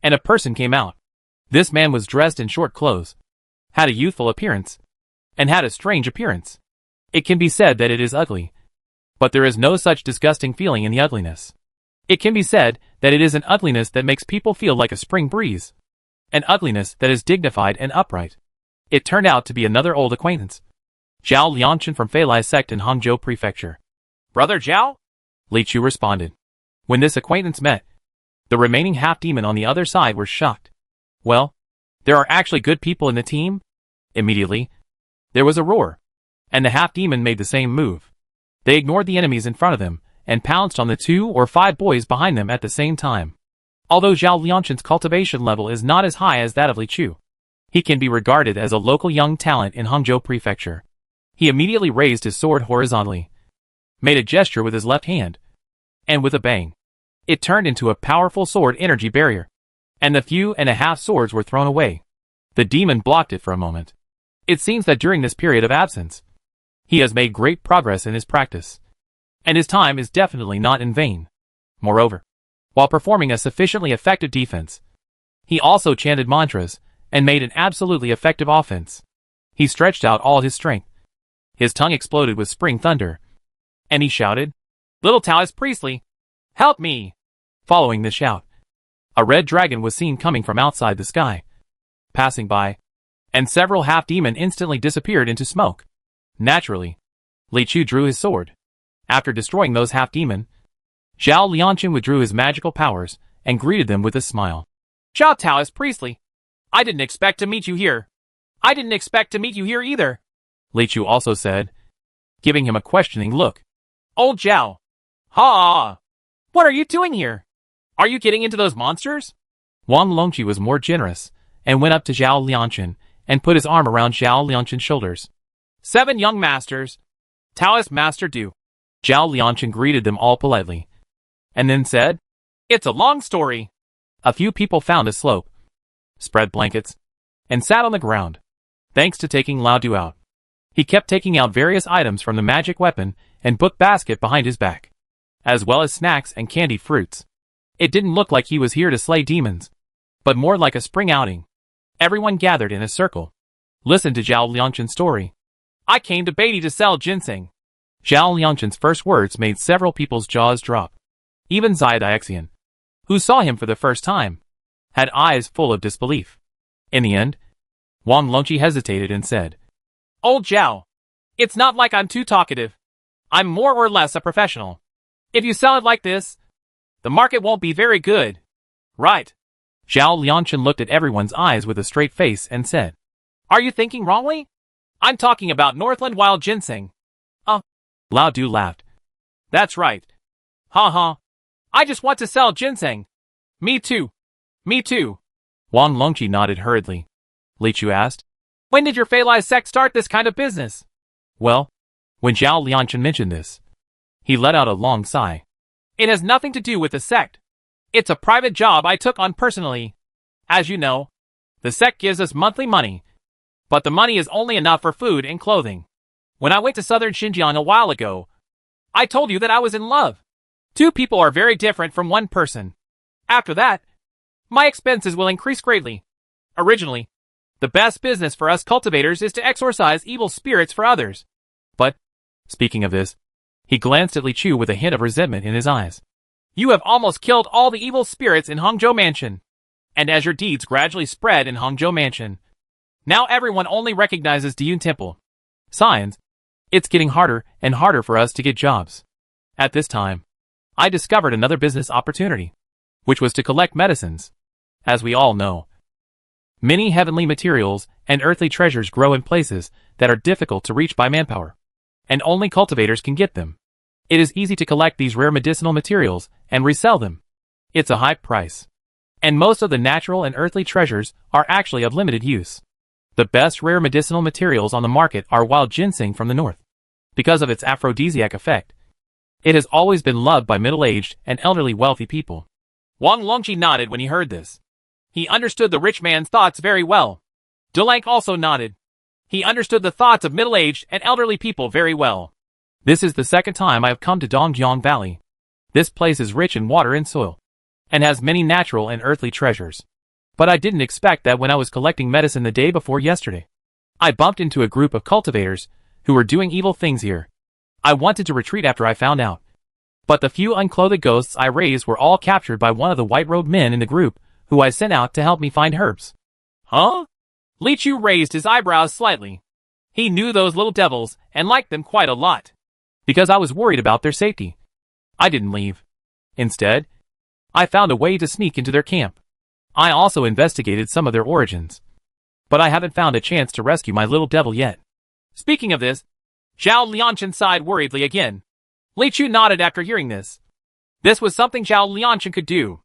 And a person came out. This man was dressed in short clothes, had a youthful appearance, and had a strange appearance. It can be said that it is ugly. But there is no such disgusting feeling in the ugliness. It can be said that it is an ugliness that makes people feel like a spring breeze. An ugliness that is dignified and upright. It turned out to be another old acquaintance. Zhao Liangchen from Feilai sect in Hangzhou Prefecture. Brother Zhao? Li Chu responded. When this acquaintance met, the remaining half-demon on the other side were shocked. Well, there are actually good people in the team? Immediately, there was a roar, and the half-demon made the same move. They ignored the enemies in front of them, and pounced on the 2 or 5 boys behind them at the same time. Although Zhao Liangchen's cultivation level is not as high as that of Li Chu, he can be regarded as a local young talent in Hangzhou Prefecture. He immediately raised his sword horizontally, made a gesture with his left hand, and with a bang, it turned into a powerful sword energy barrier, and the few and a half swords were thrown away. The demon blocked it for a moment. It seems that during this period of absence, he has made great progress in his practice, and his time is definitely not in vain. Moreover, while performing a sufficiently effective defense, he also chanted mantras and made an absolutely effective offense. He stretched out all his strength. His tongue exploded with spring thunder, and he shouted, Little Taoist Priestley, help me! Following this shout, a red dragon was seen coming from outside the sky, passing by, and several half-demon instantly disappeared into smoke. Naturally, Li Chu drew his sword. After destroying those half-demon, Zhao Liangchen withdrew his magical powers and greeted them with a smile. Zhao Taoist Priestley, I didn't expect to meet you here. I didn't expect to meet you here either. Li Chu also said, giving him a questioning look. Old Zhao. Ha! What are you doing here? Are you getting into those monsters? Wang Longqi was more generous and went up to Zhao Liangchen and put his arm around Zhao Liangchen's shoulders. 7 young masters. Taoist Master Du. Zhao Liangchen greeted them all politely, and then said, It's a long story. A few people found a slope, spread blankets, and sat on the ground, thanks to taking Lao Du out. He kept taking out various items from the magic weapon and book basket behind his back, as well as snacks and candy fruits. It didn't look like he was here to slay demons, but more like a spring outing. Everyone gathered in a circle. Listened to Zhao Liangchen's story. I came to Beatty to sell ginseng. Zhao Liangchen's first words made several people's jaws drop. Even Xiaodaxian, who saw him for the first time, had eyes full of disbelief. In the end, Wang Longqi hesitated and said, Old Zhao, it's not like I'm too talkative. I'm more or less a professional. If you sell it like this, the market won't be very good. Right? Zhao Liangchen looked at everyone's eyes with a straight face and said, Are you thinking wrongly? I'm talking about Northland wild ginseng. Lao Du laughed. That's right. Ha ha. I just want to sell ginseng. Me too. Me too. Wang Longqi nodded hurriedly. Li Chu asked, When did your Feilai sect start this kind of business? Well, when Zhao Liangchen mentioned this, he let out a long sigh. It has nothing to do with the sect. It's a private job I took on personally. As you know, the sect gives us monthly money, but the money is only enough for food and clothing. When I went to southern Xinjiang a while ago, I told you that I was in love. Two people are very different from one person. After that, my expenses will increase greatly. Originally, the best business for us cultivators is to exorcise evil spirits for others. But, speaking of this, he glanced at Li Chu with a hint of resentment in his eyes. You have almost killed all the evil spirits in Hangzhou Mansion. And as your deeds gradually spread in Hangzhou Mansion, now everyone only recognizes Diyun Temple. Signs, it's getting harder and harder for us to get jobs. At this time, I discovered another business opportunity, which was to collect medicines. As we all know, many heavenly materials and earthly treasures grow in places that are difficult to reach by manpower, and only cultivators can get them. It is easy to collect these rare medicinal materials and resell them. It's a high price, and most of the natural and earthly treasures are actually of limited use. The best rare medicinal materials on the market are wild ginseng from the north, because of its aphrodisiac effect. It has always been loved by middle-aged and elderly wealthy people. Wang Longqi nodded when he heard this. He understood the rich man's thoughts very well. Delank also nodded. He understood the thoughts of middle-aged and elderly people very well. This is the second time I have come to Dongjiang Valley. This place is rich in water and soil, and has many natural and earthly treasures. But I didn't expect that when I was collecting medicine the day before yesterday. I bumped into a group of cultivators who were doing evil things here. I wanted to retreat after I found out, but the few unclothed ghosts I raised were all captured by one of the white-robed men in the group, who I sent out to help me find herbs. Huh? Li Chu raised his eyebrows slightly. He knew those little devils and liked them quite a lot. Because I was worried about their safety, I didn't leave. Instead, I found a way to sneak into their camp. I also investigated some of their origins, but I haven't found a chance to rescue my little devil yet. Speaking of this, Zhao Liangchen sighed worriedly again. Li Chu nodded after hearing this. This was something Zhao Liangchen could do.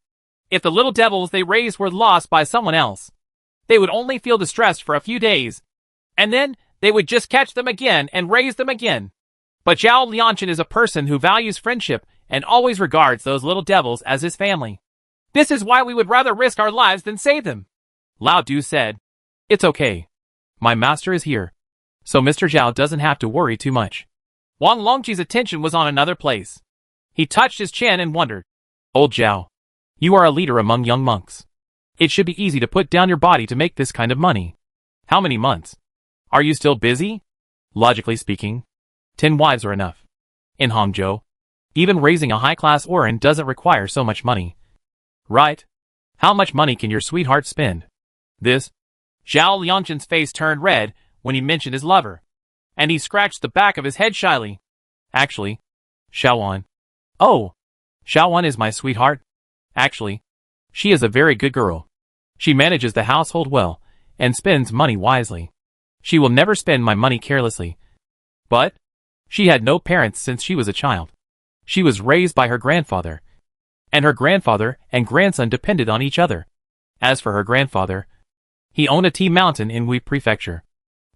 If the little devils they raised were lost by someone else, they would only feel distressed for a few days, and then they would just catch them again and raise them again. But Zhao Liangchen is a person who values friendship and always regards those little devils as his family. This is why we would rather risk our lives than save them. Lao Du said, It's okay. My master is here, so Mr. Zhao doesn't have to worry too much. Wang Longqi's attention was on another place. He touched his chin and wondered. Old Zhao, you are a leader among young monks. It should be easy to put down your body to make this kind of money. How many months? Are you still busy? Logically speaking, 10 wives are enough. In Hangzhou, even raising a high-class Orin doesn't require so much money. Right? How much money can your sweetheart spend? This? Zhao Liangchen's face turned red when he mentioned his lover, and he scratched the back of his head shyly. Actually, Xiaowan. Oh, Xiaowan is my sweetheart. Actually, she is a very good girl. She manages the household well, and spends money wisely. She will never spend my money carelessly. But, she had no parents since she was a child. She was raised by her grandfather, and her grandfather and grandson depended on each other. As for her grandfather, he owned a tea mountain in Hui Prefecture.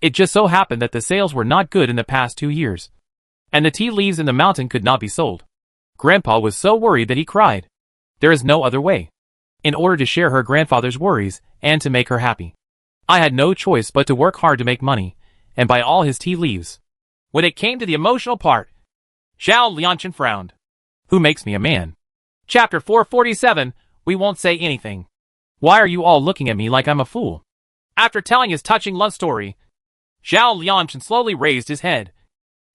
It just so happened that the sales were not good in the past 2 years, and the tea leaves in the mountain could not be sold. Grandpa was so worried that he cried. There is no other way. In order to share her grandfather's worries and to make her happy, I had no choice but to work hard to make money, and by all his tea leaves. When it came to the emotional part, Zhao Lianchen frowned. Who makes me a man? Chapter 447, we won't say anything. Why are you all looking at me like I'm a fool? After telling his touching love story, Zhao Lianchen slowly raised his head,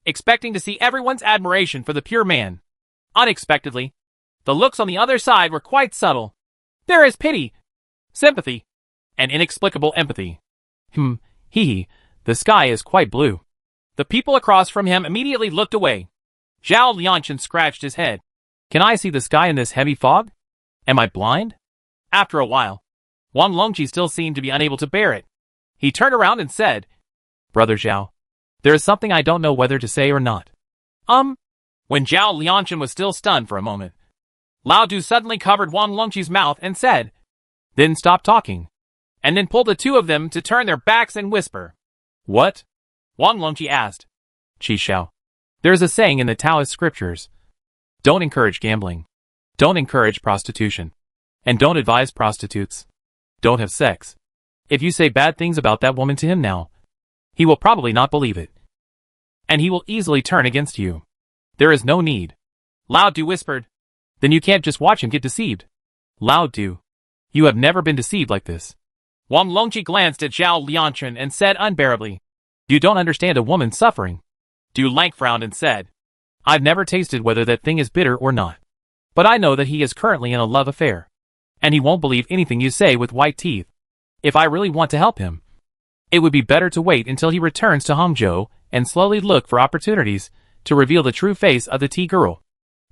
expecting to see everyone's admiration for the pure man. Unexpectedly, the looks on the other side were quite subtle. There is pity, sympathy, and inexplicable empathy. Hee, the sky is quite blue. The people across from him immediately looked away. Zhao Lianchen scratched his head. Can I see the sky in this heavy fog? Am I blind? After a while, Wang Longqi still seemed to be unable to bear it. He turned around and said, Brother Zhao, there is something I don't know whether to say or not. When Zhao Lianchen was still stunned for a moment, Lao Du suddenly covered Wang Longqi's mouth and said, Then stop talking. And then pulled the two of them to turn their backs and whisper. What? Wang Longqi asked. Qi Xiao. There is a saying in the Taoist scriptures. Don't encourage gambling. Don't encourage prostitution. And don't advise prostitutes. Don't have sex. If you say bad things about that woman to him now, he will probably not believe it. And he will easily turn against you. There is no need. Lao Du whispered. Then you can't just watch him get deceived. Lao Du, you have never been deceived like this. Wang Longqi glanced at Zhao Lianchen and said unbearably, You don't understand a woman's suffering. Du Lang frowned and said, I've never tasted whether that thing is bitter or not. But I know that he is currently in a love affair. And he won't believe anything you say with white teeth. If I really want to help him, it would be better to wait until he returns to Hangzhou and slowly look for opportunities to reveal the true face of the tea girl.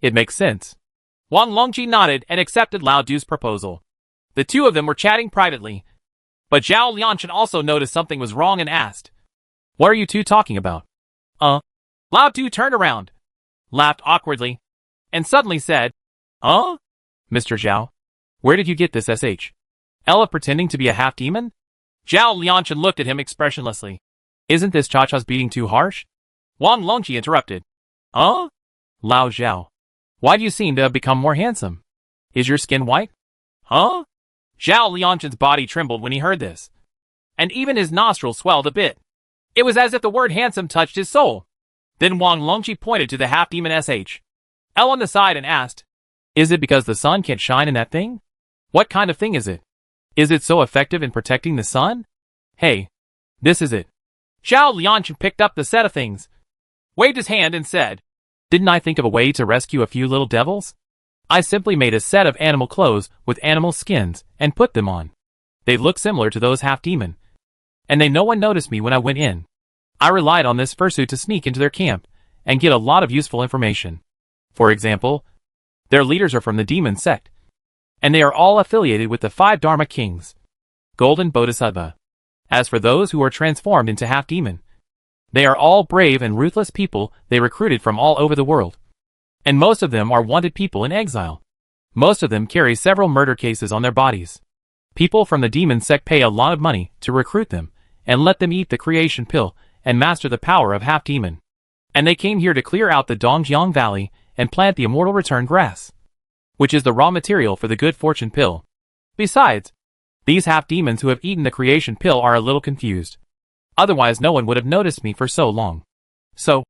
It makes sense. Wang Longqi nodded and accepted Lao Du's proposal. The two of them were chatting privately. But Zhao Lianchen also noticed something was wrong and asked, What are you two talking about? Lao Du turned around, laughed awkwardly, and suddenly said, Mr. Zhao, where did you get this sh? Ella pretending to be a half-demon? Zhao Lianchen looked at him expressionlessly. Isn't this Cha-Cha's beating too harsh? Wang Longqi interrupted. Lao Zhao, why do you seem to have become more handsome? Is your skin white? Zhao Lianchen's body trembled when he heard this, and even his nostrils swelled a bit. It was as if the word handsome touched his soul. Then Wang Longqi pointed to the half-demon sh. L on the side and asked, Is it because the sun can't shine in that thing? What kind of thing is it? Is it so effective in protecting the sun? Hey, this is it. Zhao Lianchen picked up the set of things, waved his hand and said, Didn't I think of a way to rescue a few little devils? I simply made a set of animal clothes with animal skins and put them on. They look similar to those half-demon. And no one noticed me when I went in. I relied on this fursuit to sneak into their camp and get a lot of useful information. For example, their leaders are from the demon sect, and they are all affiliated with the 5 Dharma kings, Golden Bodhisattva. As for those who are transformed into half-demon, they are all brave and ruthless people they recruited from all over the world. And most of them are wanted people in exile. Most of them carry several murder cases on their bodies. People from the demon sect pay a lot of money to recruit them and let them eat the creation pill and master the power of half-demon. And they came here to clear out the Dongjiang Valley and plant the immortal return grass, which is the raw material for the good fortune pill. Besides, these half-demons who have eaten the creation pill are a little confused. Otherwise no one would have noticed me for so long. So,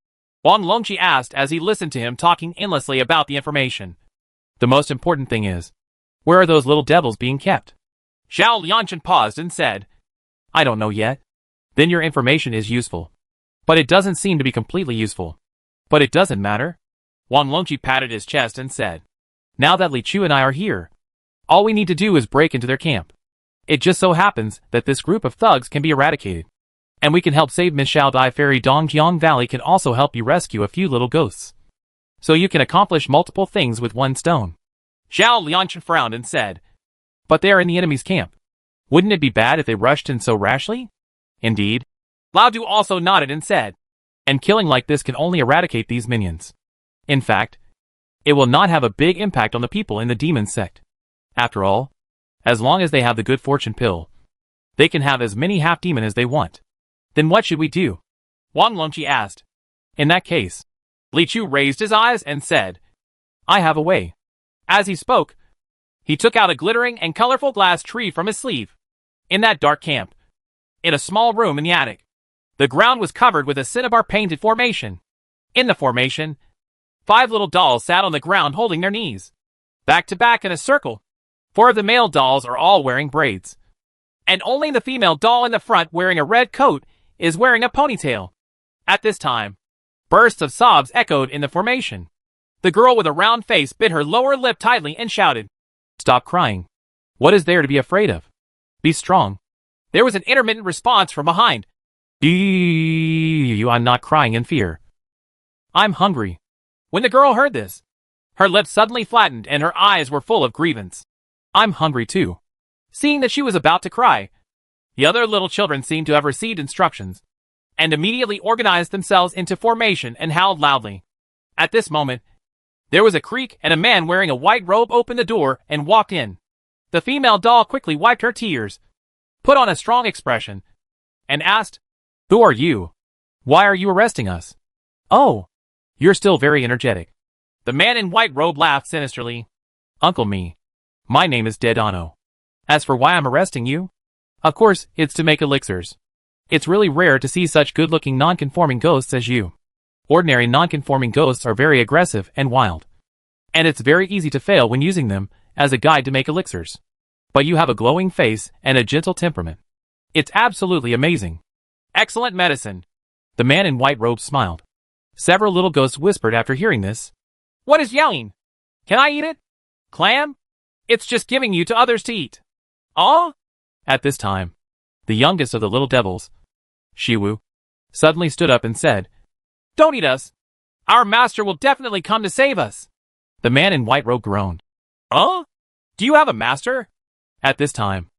Wang Longqi asked as he listened to him talking endlessly about the information. The most important thing is, where are those little devils being kept? Zhao Lianchen paused and said, I don't know yet. Then your information is useful. But it doesn't seem to be completely useful. But it doesn't matter. Wang Longqi patted his chest and said, Now that Li Chu and I are here, all we need to do is break into their camp. It just so happens that this group of thugs can be eradicated. And we can help save Miss Xiao Dai Fairy. Dongjiang Valley can also help you rescue a few little ghosts. So you can accomplish multiple things with one stone. Zhao Lianchen frowned and said, But they are in the enemy's camp. Wouldn't it be bad if they rushed in so rashly? Indeed. Lao Du also nodded and said, And killing like this can only eradicate these minions. In fact, it will not have a big impact on the people in the demon sect. After all, as long as they have the good fortune pill, they can have as many half-demon as they want. Then what should we do? Wang Longqi asked. In that case, Li Chu raised his eyes and said, I have a way. As he spoke, he took out a glittering and colorful glass tree from his sleeve. In that dark camp, in a small room in the attic, The ground was covered with a cinnabar-painted formation. In the formation, 5 little dolls sat on the ground holding their knees, back to back in a circle. 4 of the male dolls are all wearing braids, and only the female doll in the front wearing a red coat is wearing a ponytail. At this time, bursts of sobs echoed in the formation. The girl with a round face bit her lower lip tightly and shouted, "Stop crying. What is there to be afraid of? Be strong." There was an intermittent response from behind. I'm not crying in fear. I'm hungry. When the girl heard this, her lips suddenly flattened and her eyes were full of grievance. I'm hungry too. Seeing that she was about to cry, the other little children seemed to have received instructions, and immediately organized themselves into formation and howled loudly. At this moment, there was a creak and a man wearing a white robe opened the door and walked in. The female doll quickly wiped her tears, put on a strong expression, and asked, "Who are you? Why are you arresting us?" "Oh, you're still very energetic." The man in white robe laughed sinisterly. "Uncle me. My name is Dedano. As for why I'm arresting you, of course, it's to make elixirs. It's really rare to see such good-looking non-conforming ghosts as you. Ordinary non-conforming ghosts are very aggressive and wild, and it's very easy to fail when using them as a guide to make elixirs. But you have a glowing face and a gentle temperament. It's absolutely amazing." "Excellent medicine." The man in white robe smiled. Several little ghosts whispered after hearing this. "What is yelling? Can I eat it? Clam? It's just giving you to others to eat." "Oh?" At this time, the youngest of the little devils, Shiwu, suddenly stood up and said, "Don't eat us. Our master will definitely come to save us." The man in white robe groaned. "Oh? Do you have a master?" At this time,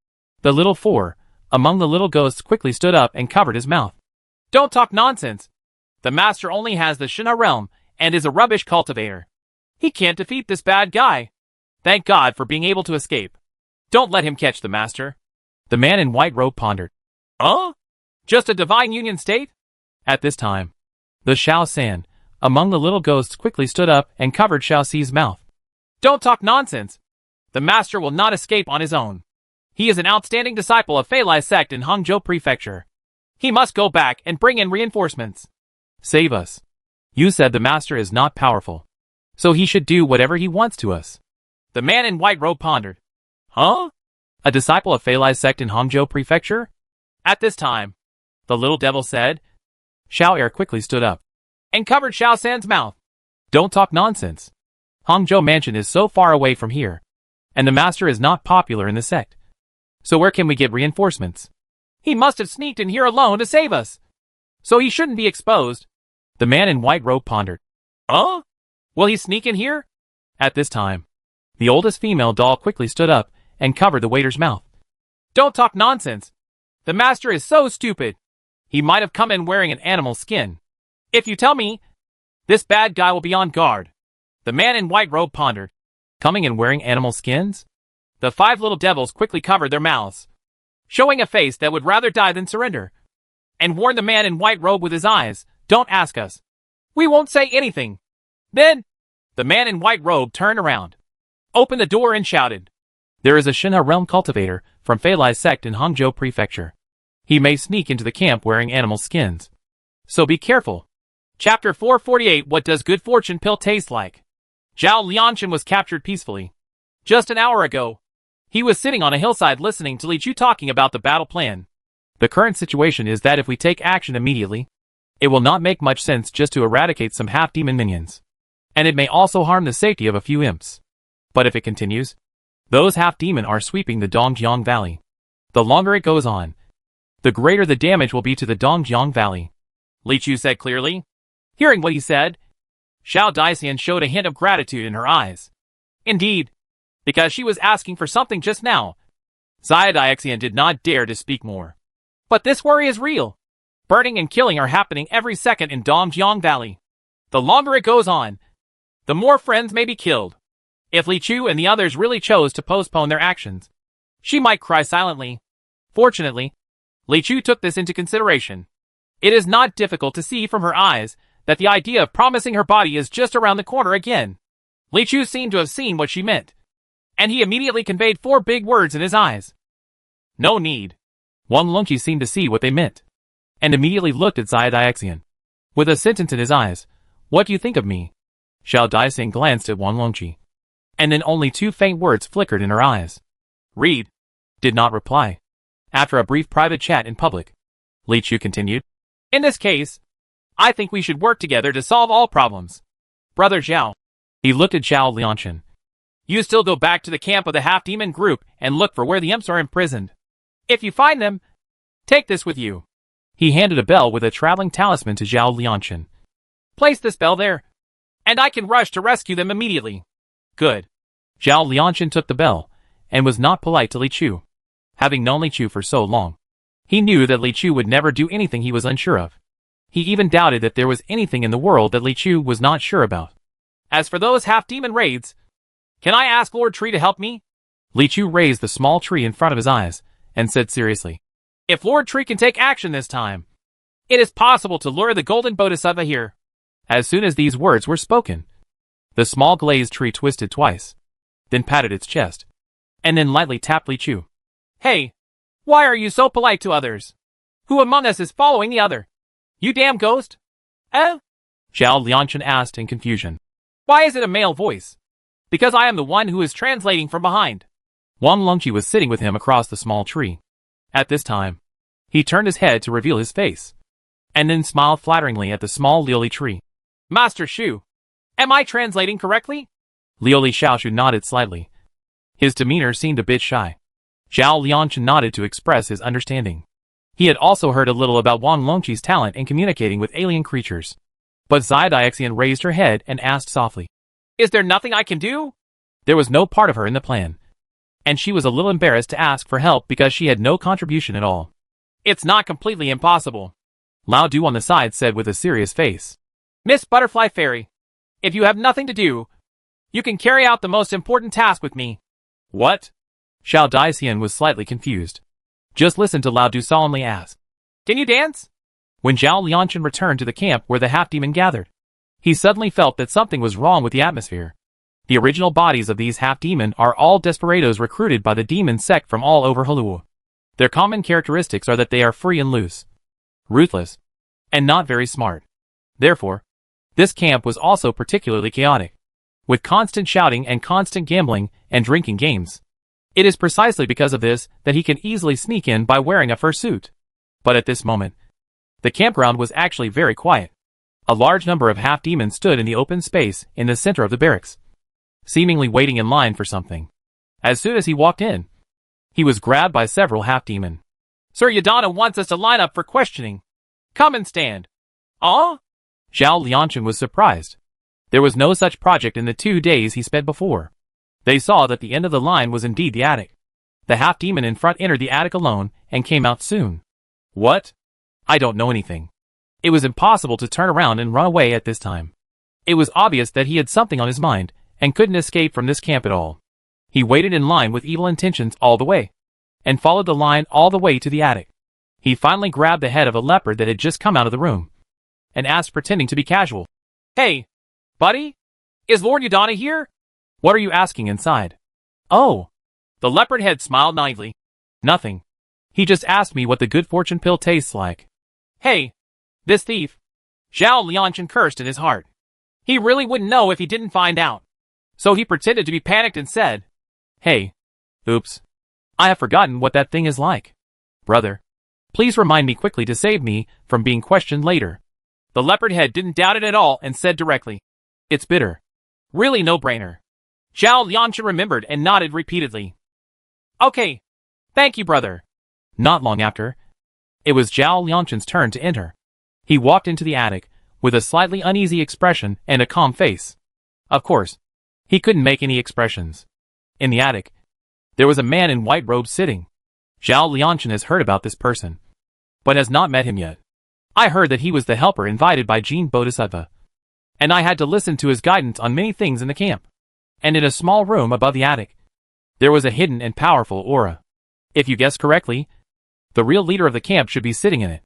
the little 4 among the little ghosts quickly stood up and covered his mouth. "Don't talk nonsense. The master only has the Shina realm and is a rubbish cultivator. He can't defeat this bad guy. Thank God for being able to escape. Don't let him catch the master." The man in white robe pondered. "Oh? Just a divine union state?" At this time, the Xiao San among the little ghosts quickly stood up and covered Xiao Si's mouth. "Don't talk nonsense. The master will not escape on his own. He is an outstanding disciple of Feilai sect in Hangzhou Prefecture. He must go back and bring in reinforcements." "Save us. You said the master is not powerful, so he should do whatever he wants to us." The man in white robe pondered. "Huh? A disciple of Feilai sect in Hangzhou Prefecture?" At this time, the little devil said. Xiao Er quickly stood up and covered Xiao San's mouth. "Don't talk nonsense. Hangzhou Mansion is so far away from here, and the master is not popular in the sect. So where can we get reinforcements?" "He must have sneaked in here alone to save us, so he shouldn't be exposed." The man in white robe pondered. "Oh? Will he sneak in here?" At this time, the oldest female doll quickly stood up and covered the waiter's mouth. "Don't talk nonsense. The master is so stupid. He might have come in wearing an animal skin. If you tell me, this bad guy will be on guard." The man in white robe pondered. "Coming in wearing animal skins?" The 5 little devils quickly covered their mouths, showing a face that would rather die than surrender, and warned the man in white robe with his eyes, "Don't ask us. We won't say anything." Then, the man in white robe turned around, opened the door and shouted, "There is a Shinha realm cultivator from Feilai sect in Hangzhou Prefecture. He may sneak into the camp wearing animal skins. So be careful." Chapter 448. What does good fortune pill taste like? Zhao Lianshan was captured peacefully. Just an hour ago, he was sitting on a hillside listening to Li Chu talking about the battle plan. The current situation is that if we take action immediately, it will not make much sense just to eradicate some half-demon minions. And it may also harm the safety of a few imps. But if it continues, those half-demon are sweeping the Dongjiang Valley. The longer it goes on, the greater the damage will be to the Dongjiang Valley," Li Chu said clearly. Hearing what he said, Xiao Daisian showed a hint of gratitude in her eyes. Indeed, because she was asking for something just now, Xia Daxian did not dare to speak more. But this worry is real. Burning and killing are happening every second in Dongjiang Valley. The longer it goes on, the more friends may be killed. If Li Chu and the others really chose to postpone their actions, she might cry silently. Fortunately, Li Chu took this into consideration. It is not difficult to see from her eyes that the idea of promising her body is just around the corner again. Li Chu seemed to have seen what she meant, and he immediately conveyed 4 big words in his eyes. "No need." Wang Longqi seemed to see what they meant. and immediately looked at Xiaodiaxian. With a sentence in his eyes, "What do you think of me?" Xiaodiaxian glanced at Wang Longqi, and then only two faint words flickered in her eyes. "Read." Did not reply. After a brief private chat in public, Li Chu continued, "In this case, I think we should work together to solve all problems. Brother Zhao." He looked at Zhao Lianshan. "You still go back to the camp of the half-demon group and look for where the imps are imprisoned. If you find them, take this with you." He handed a bell with a traveling talisman to Zhao Lianshan. "Place this bell there, and I can rush to rescue them immediately." "Good." Zhao Lianshan took the bell, and was not polite to Li Chu. Having known Li Chu for so long, he knew that Li Chu would never do anything he was unsure of. He even doubted that there was anything in the world that Li Chu was not sure about. "As for those half-demon raids, can I ask Lord Tree to help me?" Li Chu raised the small tree in front of his eyes, and said seriously, "If Lord Tree can take action this time, it is possible to lure the golden bodhisattva here." As soon as these words were spoken, the small glazed tree twisted twice, then patted its chest, and then lightly tapped Li Chu. "Hey, why are you so polite to others? Who among us is following the other? You damn ghost?" "Eh?" Zhao Lianshan asked in confusion. "Why is it a male voice?" "Because I am the one who is translating from behind." Wang Longqi was sitting with him across the small tree. At this time, he turned his head to reveal his face, and then smiled flatteringly at the small lily tree. "Master Shu, am I translating correctly?" Liuli Xiaoshu nodded slightly. His demeanor seemed a bit shy. Zhao Lianshan nodded to express his understanding. He had also heard a little about Wang Longqi's talent in communicating with alien creatures. But Xiaodiaxian raised her head and asked softly, "Is there nothing I can do?" There was no part of her in the plan, and she was a little embarrassed to ask for help because she had no contribution at all. "It's not completely impossible," Lao Du on the side said with a serious face. "Miss Butterfly Fairy, if you have nothing to do, you can carry out the most important task with me." "What?" Xiaodiaxian was slightly confused. Just listen to Lao Du solemnly ask, "Can you dance?" When Zhao Lianshan returned to the camp where the half-demon gathered, he suddenly felt that something was wrong with the atmosphere. The original bodies of these half-demon are all desperados recruited by the demon sect from all over Halua. Their common characteristics are that they are free and loose, ruthless, and not very smart. Therefore, this camp was also particularly chaotic, with constant shouting and constant gambling and drinking games. It is precisely because of this that he can easily sneak in by wearing a fursuit. But at this moment, the campground was actually very quiet. A large number of half-demons stood in the open space in the center of the barracks, seemingly waiting in line for something. As soon as he walked in, he was grabbed by several half-demon. "Sir Yadana wants us to line up for questioning. Come and stand." "Oh?" Zhao Lianshan was surprised. There was no such project in the 2 days he spent before. They saw that the end of the line was indeed the attic. The half-demon in front entered the attic alone and came out soon. "What?" "I don't know anything." It was impossible to turn around and run away at this time. It was obvious that he had something on his mind and couldn't escape from this camp at all. He waited in line with evil intentions all the way, and followed the line all the way to the attic. He finally grabbed the head of a leopard that had just come out of the room, and asked, pretending to be casual, "Hey, buddy, is Lord Yadana here?" "What are you asking inside?" "Oh." The leopard head smiled naively. "Nothing. He just asked me what the good fortune pill tastes like." "Hey, this thief." Zhao Lianshan cursed in his heart. He really wouldn't know if he didn't find out. So he pretended to be panicked and said, "Hey. Oops. I have forgotten what that thing is like. Brother, please remind me quickly to save me from being questioned later." The leopard head didn't doubt it at all and said directly, "It's bitter." "Really no-brainer." Zhao Lianshan remembered and nodded repeatedly. "Okay. Thank you, brother." Not long after, it was Zhao Lianshan's turn to enter. He walked into the attic with a slightly uneasy expression and a calm face. Of course, he couldn't make any expressions. In the attic, there was a man in white robes sitting. Zhao Lianshan has heard about this person, but has not met him yet. I heard that he was the helper invited by Jean Bodhisattva, and I had to listen to his guidance on many things in the camp. And in a small room above the attic, there was a hidden and powerful aura. If you guessed correctly, the real leader of the camp should be sitting in it.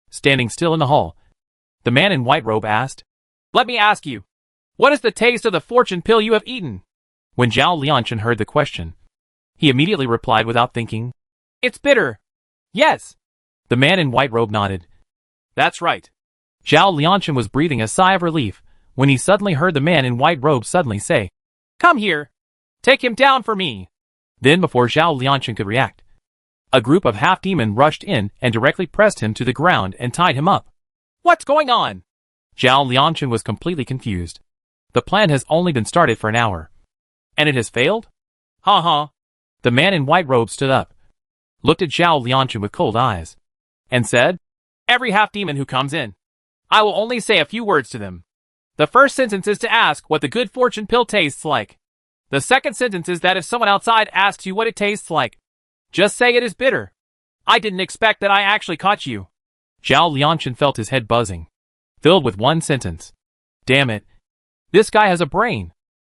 Standing still in the hall, the man in white robe asked, "Let me ask you, what is the taste of the fortune pill you have eaten?" When Zhao Lianshan heard the question, he immediately replied without thinking, "It's bitter." "Yes." The man in white robe nodded. That's right. Zhao Lianshan was breathing a sigh of relief when he suddenly heard the man in white robes suddenly say, Come here. Take him down for me. Then before Zhao Lianshan could react, a group of half-demon rushed in and directly pressed him to the ground and tied him up. What's going on? Zhao Lianshan was completely confused. The plan has only been started for an hour. And it has failed? Ha. The man in white robes stood up, looked at Zhao Lianshan with cold eyes, and said, Every half-demon who comes in, I will only say a few words to them. The first sentence is to ask what the good fortune pill tastes like. The second sentence is that if someone outside asks you what it tastes like, just say it is bitter. I didn't expect that I actually caught you. Zhao Lianshan felt his head buzzing, filled with one sentence. Damn it. This guy has a brain.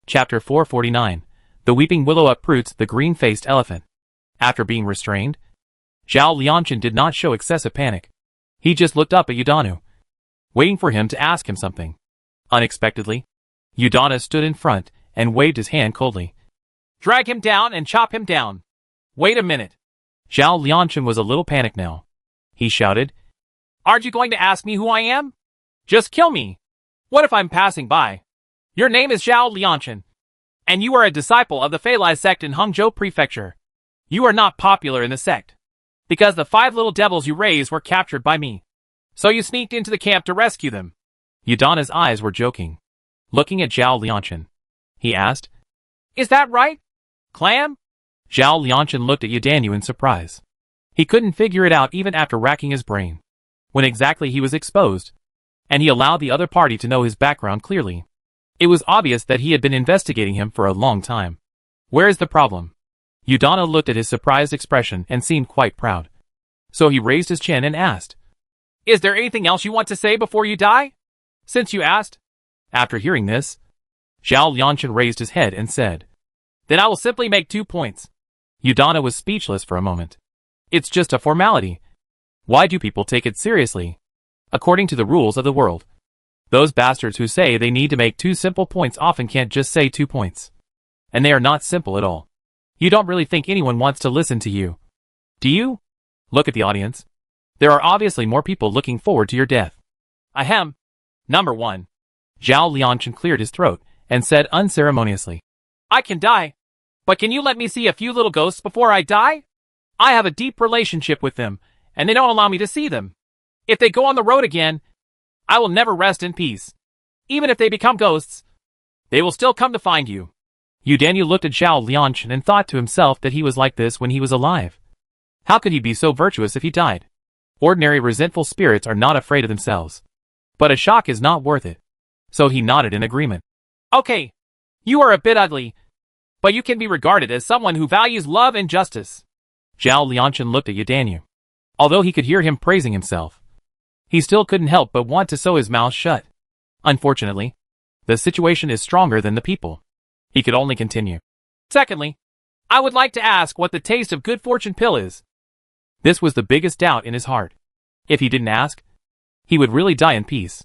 Chapter 449. The Weeping Willow uproots the green-faced elephant. After being restrained, Zhao Lianshan did not show excessive panic. He just looked up at Yudanu, waiting for him to ask him something. Unexpectedly, Udana stood in front and waved his hand coldly. Drag him down and chop him down. Wait a minute. Zhao Lianshan was a little panicked now. He shouted, Aren't you going to ask me who I am? Just kill me. What if I'm passing by? Your name is Zhao Lianshan, and you are a disciple of the Feilai sect in Hangzhou Prefecture. You are not popular in the sect, because the 5 little devils you raised were captured by me. So you sneaked into the camp to rescue them. Udana's eyes were joking. Looking at Zhao Lianshan, he asked, Is that right, Clam? Zhao Lianshan looked at Yudanu in surprise. He couldn't figure it out even after racking his brain. When exactly he was exposed, and he allowed the other party to know his background clearly. It was obvious that he had been investigating him for a long time. Where is the problem? Udana looked at his surprised expression and seemed quite proud. So he raised his chin and asked, Is there anything else you want to say before you die? Since you asked. After hearing this, Zhao Lianshan raised his head and said, Then I will simply make 2 points. Udana was speechless for a moment. It's just a formality. Why do people take it seriously? According to the rules of the world, those bastards who say they need to make 2 simple points often can't just say 2 points. And they are not simple at all. You don't really think anyone wants to listen to you, do you? Look at the audience. There are obviously more people looking forward to your death. Ahem. Number 1. Zhao Lianshan cleared his throat and said unceremoniously, I can die, but can you let me see a few little ghosts before I die? I have a deep relationship with them, and they don't allow me to see them. If they go on the road again, I will never rest in peace. Even if they become ghosts, they will still come to find you. Udanu looked at Zhao Lianshan and thought to himself that he was like this when he was alive. How could he be so virtuous if he died? Ordinary resentful spirits are not afraid of themselves. But a shock is not worth it. So he nodded in agreement. Okay, you are a bit ugly, but you can be regarded as someone who values love and justice. Zhao Lianshan looked at Udanu. Although he could hear him praising himself, he still couldn't help but want to sew his mouth shut. Unfortunately, the situation is stronger than the people. He could only continue. Secondly, I would like to ask what the taste of good fortune pill is. This was the biggest doubt in his heart. If he didn't ask, he would really die in peace.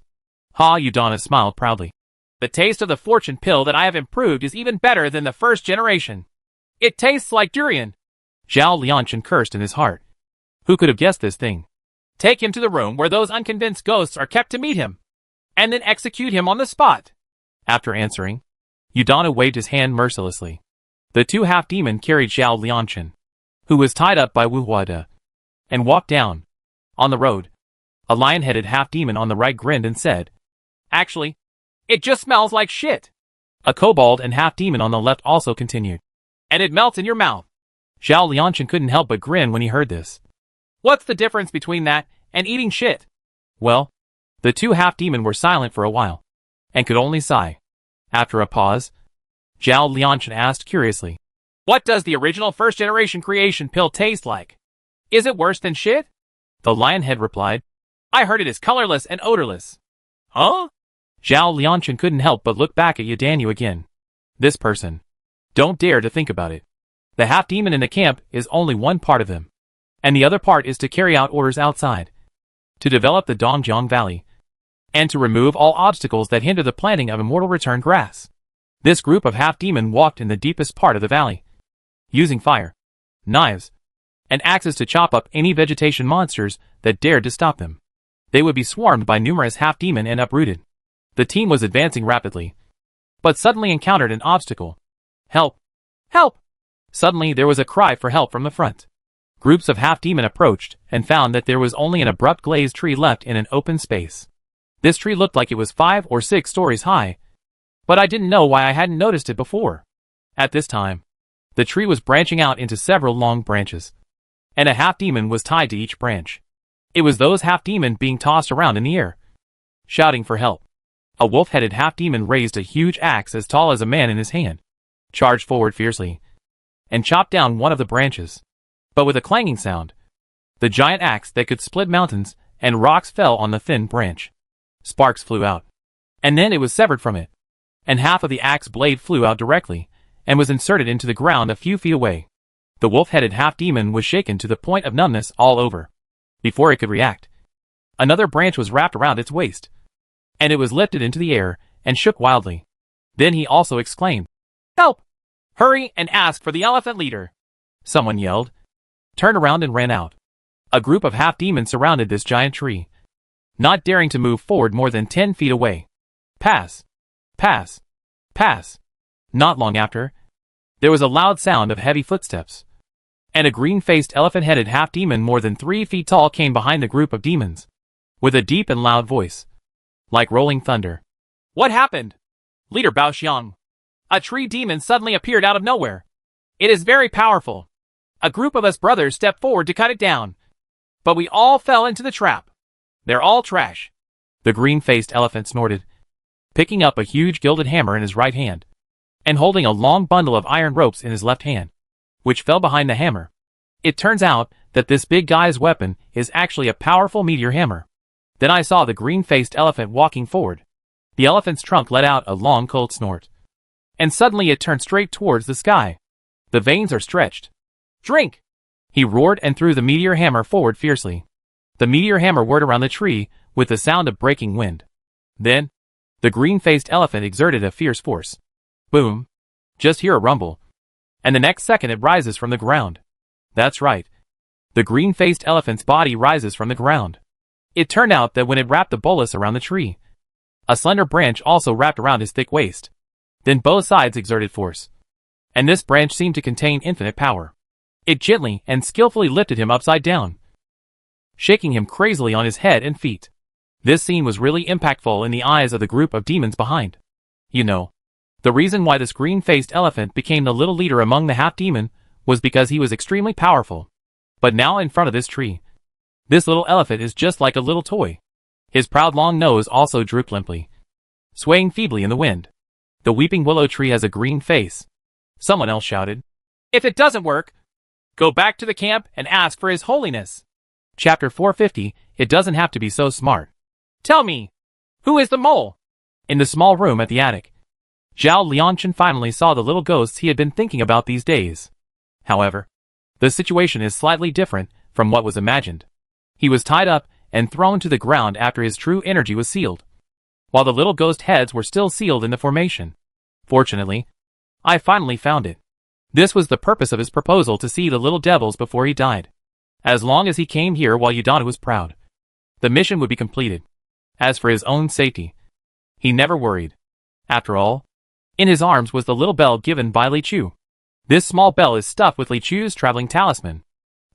Ha! Udana smiled proudly. The taste of the fortune pill that I have improved is even better than the first generation. It tastes like durian. Zhao Lianshan cursed in his heart. Who could have guessed this thing? Take him to the room where those unconvinced ghosts are kept to meet him, and then execute him on the spot. After answering, Udana waved his hand mercilessly. The 2 half-demon carried Zhao Lianshan, who was tied up by Wu Huada, and walked down. On the road, a lion-headed half-demon on the right grinned and said, Actually, it just smells like shit. A kobold and half-demon on the left also continued. And it melts in your mouth. Zhao Lianshan couldn't help but grin when he heard this. What's the difference between that and eating shit? Well, the 2 half-demon were silent for a while, and could only sigh. After a pause, Zhao Lianshan asked curiously, What does the original first-generation creation pill taste like? Is it worse than shit? The lionhead replied, I heard it is colorless and odorless. Huh? Zhao Lianshan couldn't help but look back at Yudanu again. This person. Don't dare to think about it. The half-demon in the camp is only one part of him. And the other part is to carry out orders outside, to develop the Dongjiang Valley, and to remove all obstacles that hinder the planting of immortal return grass. This group of half-demon walked in the deepest part of the valley, using fire, knives, and axes to chop up any vegetation monsters that dared to stop them. they would be swarmed by numerous half-demon and uprooted. The team was advancing rapidly, but suddenly encountered an obstacle. Help! Help! Suddenly there was a cry for help from the front. Groups of half-demon approached and found that there was only an abrupt glazed tree left in an open space. This tree looked like it was 5 or 6 stories high, but I didn't know why I hadn't noticed it before. At this time, the tree was branching out into several long branches, and a half-demon was tied to each branch. It was those half-demon being tossed around in the air, shouting for help. A wolf-headed half-demon raised a huge axe as tall as a man in his hand, charged forward fiercely, and chopped down one of the branches. But with a clanging sound, the giant axe that could split mountains and rocks fell on the thin branch. Sparks flew out, and then it was severed from it, and half of the axe blade flew out directly, and was inserted into the ground a few feet away. The wolf-headed half-demon was shaken to the point of numbness all over. Before it could react, another branch was wrapped around its waist, and it was lifted into the air and shook wildly. Then he also exclaimed, "Help! Hurry and ask for the elephant leader!" Someone yelled, turned around and ran out. A group of half-demons surrounded this giant tree, not daring to move forward more than 10 feet away. Pass! Pass! Pass! Not long after, there was a loud sound of heavy footsteps, and a green-faced elephant-headed half-demon more than 3 feet tall came behind the group of demons, with a deep and loud voice, like rolling thunder. What happened? Leader Baoxiang. A tree demon suddenly appeared out of nowhere. It is very powerful. A group of us brothers stepped forward to cut it down, but we all fell into the trap. They're all trash. The green-faced elephant snorted, picking up a huge gilded hammer in his right hand, and holding a long bundle of iron ropes in his left hand, which fell behind the hammer. It turns out that this big guy's weapon is actually a powerful meteor hammer. Then I saw the green-faced elephant walking forward. The elephant's trunk let out a long cold snort, and suddenly it turned straight towards the sky. The veins are stretched. Drink! He roared and threw the meteor hammer forward fiercely. The meteor hammer whirred around the tree with the sound of breaking wind. Then, the green-faced elephant exerted a fierce force. Boom! Just hear a rumble, and the next second it rises from the ground. That's right. The green-faced elephant's body rises from the ground. It turned out that when it wrapped the bolus around the tree, a slender branch also wrapped around his thick waist. Then both sides exerted force, and this branch seemed to contain infinite power. It gently and skillfully lifted him upside down, shaking him crazily on his head and feet. This scene was really impactful in the eyes of the group of demons behind. You know, the reason why this green-faced elephant became the little leader among the half-demon was because he was extremely powerful. But now in front of this tree, this little elephant is just like a little toy. His proud long nose also drooped limply, swaying feebly in the wind. The weeping willow tree has a green face. Someone else shouted, "If it doesn't work, go back to the camp and ask for His Holiness." Chapter 450, It Doesn't Have to Be So Smart. Tell me, who is the mole? In the small room at the attic, Zhao Lianchen finally saw the little ghosts he had been thinking about these days. However, the situation is slightly different from what was imagined. He was tied up and thrown to the ground after his true energy was sealed, while the little ghost heads were still sealed in the formation. Fortunately, I finally found it. This was the purpose of his proposal to see the little devils before he died. As long as he came here while Yudana was proud, the mission would be completed. As for his own safety, he never worried. After all, in his arms was the little bell given by Li Chu. This small bell is stuffed with Li Chu's traveling talisman.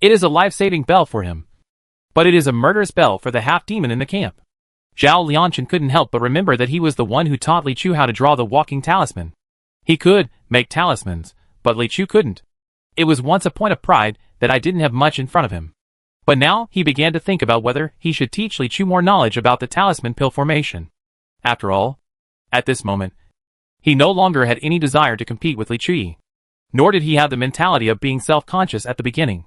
It is a life-saving bell for him, but it is a murderous bell for the half-demon in the camp. Zhao Lianchen couldn't help but remember that he was the one who taught Li Chu how to draw the walking talisman. He could make talismans, but Li Chu couldn't. It was once a point of pride that I didn't have much in front of him. But now he began to think about whether he should teach Li Chu more knowledge about the talisman pill formation. After all, at this moment, he no longer had any desire to compete with Li Chu, nor did he have the mentality of being self-conscious at the beginning,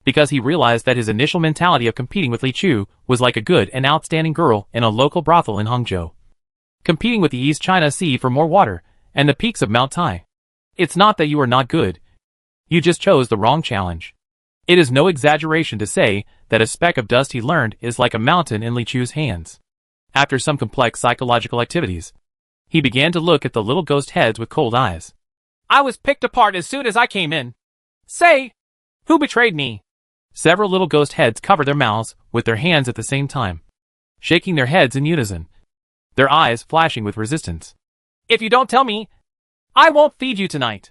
because he realized that his initial mentality of competing with Li Chu was like a good and outstanding girl in a local brothel in Hangzhou, competing with the East China Sea for more water and the peaks of Mount Tai. It's not that you are not good. You just chose the wrong challenge. It is no exaggeration to say that a speck of dust he learned is like a mountain in Li Chu's hands. After some complex psychological activities, he began to look at the little ghost heads with cold eyes. I was picked apart as soon as I came in. Say, who betrayed me? Several little ghost heads covered their mouths with their hands at the same time. shaking their heads in unison, their eyes flashing with resistance. If you don't tell me, I won't feed you tonight,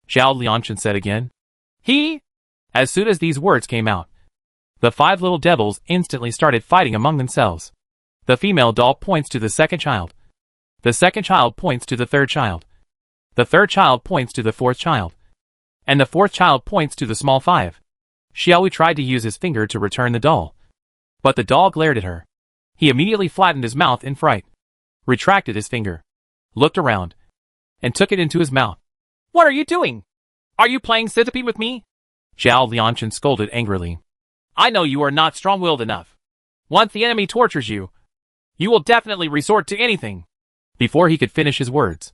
Zhao Lianshan said again. He? As soon as these words came out, the 5 little devils instantly started fighting among themselves. The female doll points to the second child. The second child points to the third child. The third child points to the fourth child. And the fourth child points to the small 5. Xiaowu tried to use his finger to return the doll, but the doll glared at her. He immediately flattened his mouth in fright, retracted his finger, looked around, and took it into his mouth. What are you doing? Are you playing centipede with me? Zhao Lianshan scolded angrily. I know you are not strong-willed enough. Once the enemy tortures you, you will definitely resort to anything. Before he could finish his words,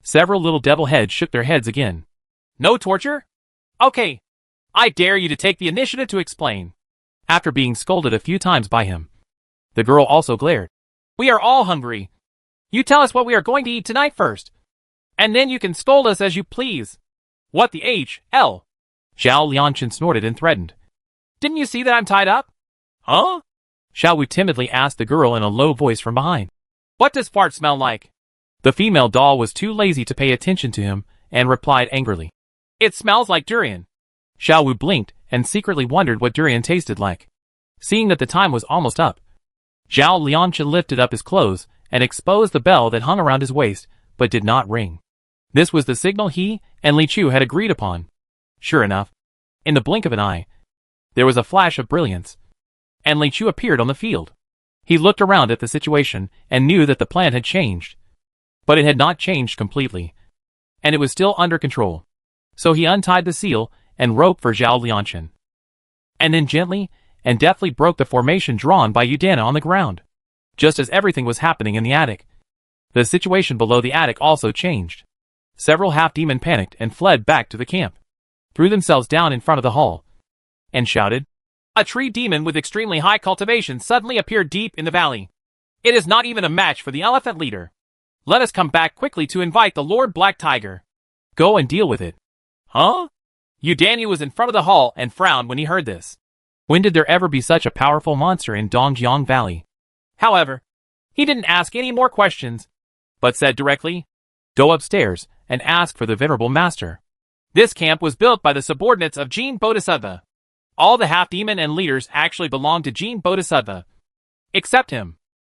several little devil heads shook their heads again. No torture? Okay. I dare you to take the initiative to explain. After being scolded a few times by him, the girl also glared. We are all hungry. You tell us what we are going to eat tonight first, and then you can scold us as you please. What the H.L.? Zhao Lianshan snorted and threatened. Didn't you see that I'm tied up? Huh? Xiaowu timidly asked the girl in a low voice from behind. What does fart smell like? The female doll was too lazy to pay attention to him and replied angrily. It smells like durian. Xiaowu blinked and secretly wondered what durian tasted like. Seeing that the time was almost up, Zhao Lianshan lifted up his clothes and exposed the bell that hung around his waist but did not ring. This was the signal he and Li Chu had agreed upon. Sure enough, in the blink of an eye, there was a flash of brilliance, and Li Chu appeared on the field. He looked around at the situation and knew that the plan had changed. But it had not changed completely, and it was still under control. So he untied the seal and rope for Zhao Lianshan, and then gently and deftly broke the formation drawn by Udana on the ground. Just as everything was happening in the attic, the situation below the attic also changed. Several half-demon panicked and fled back to the camp, threw themselves down in front of the hall, and shouted, A tree demon with extremely high cultivation suddenly appeared deep in the valley. It is not even a match for the elephant leader. Let us come back quickly to invite the Lord Black Tiger. Go and deal with it. Huh? Udanu was in front of the hall and frowned when he heard this. When did there ever be such a powerful monster in Dongjiang Valley? However, he didn't ask any more questions, but said directly, Go upstairs and ask for the venerable master. This camp was built by the subordinates of Jin Bodhisattva. All the half-demon and leaders actually belong to Jin Bodhisattva, except him.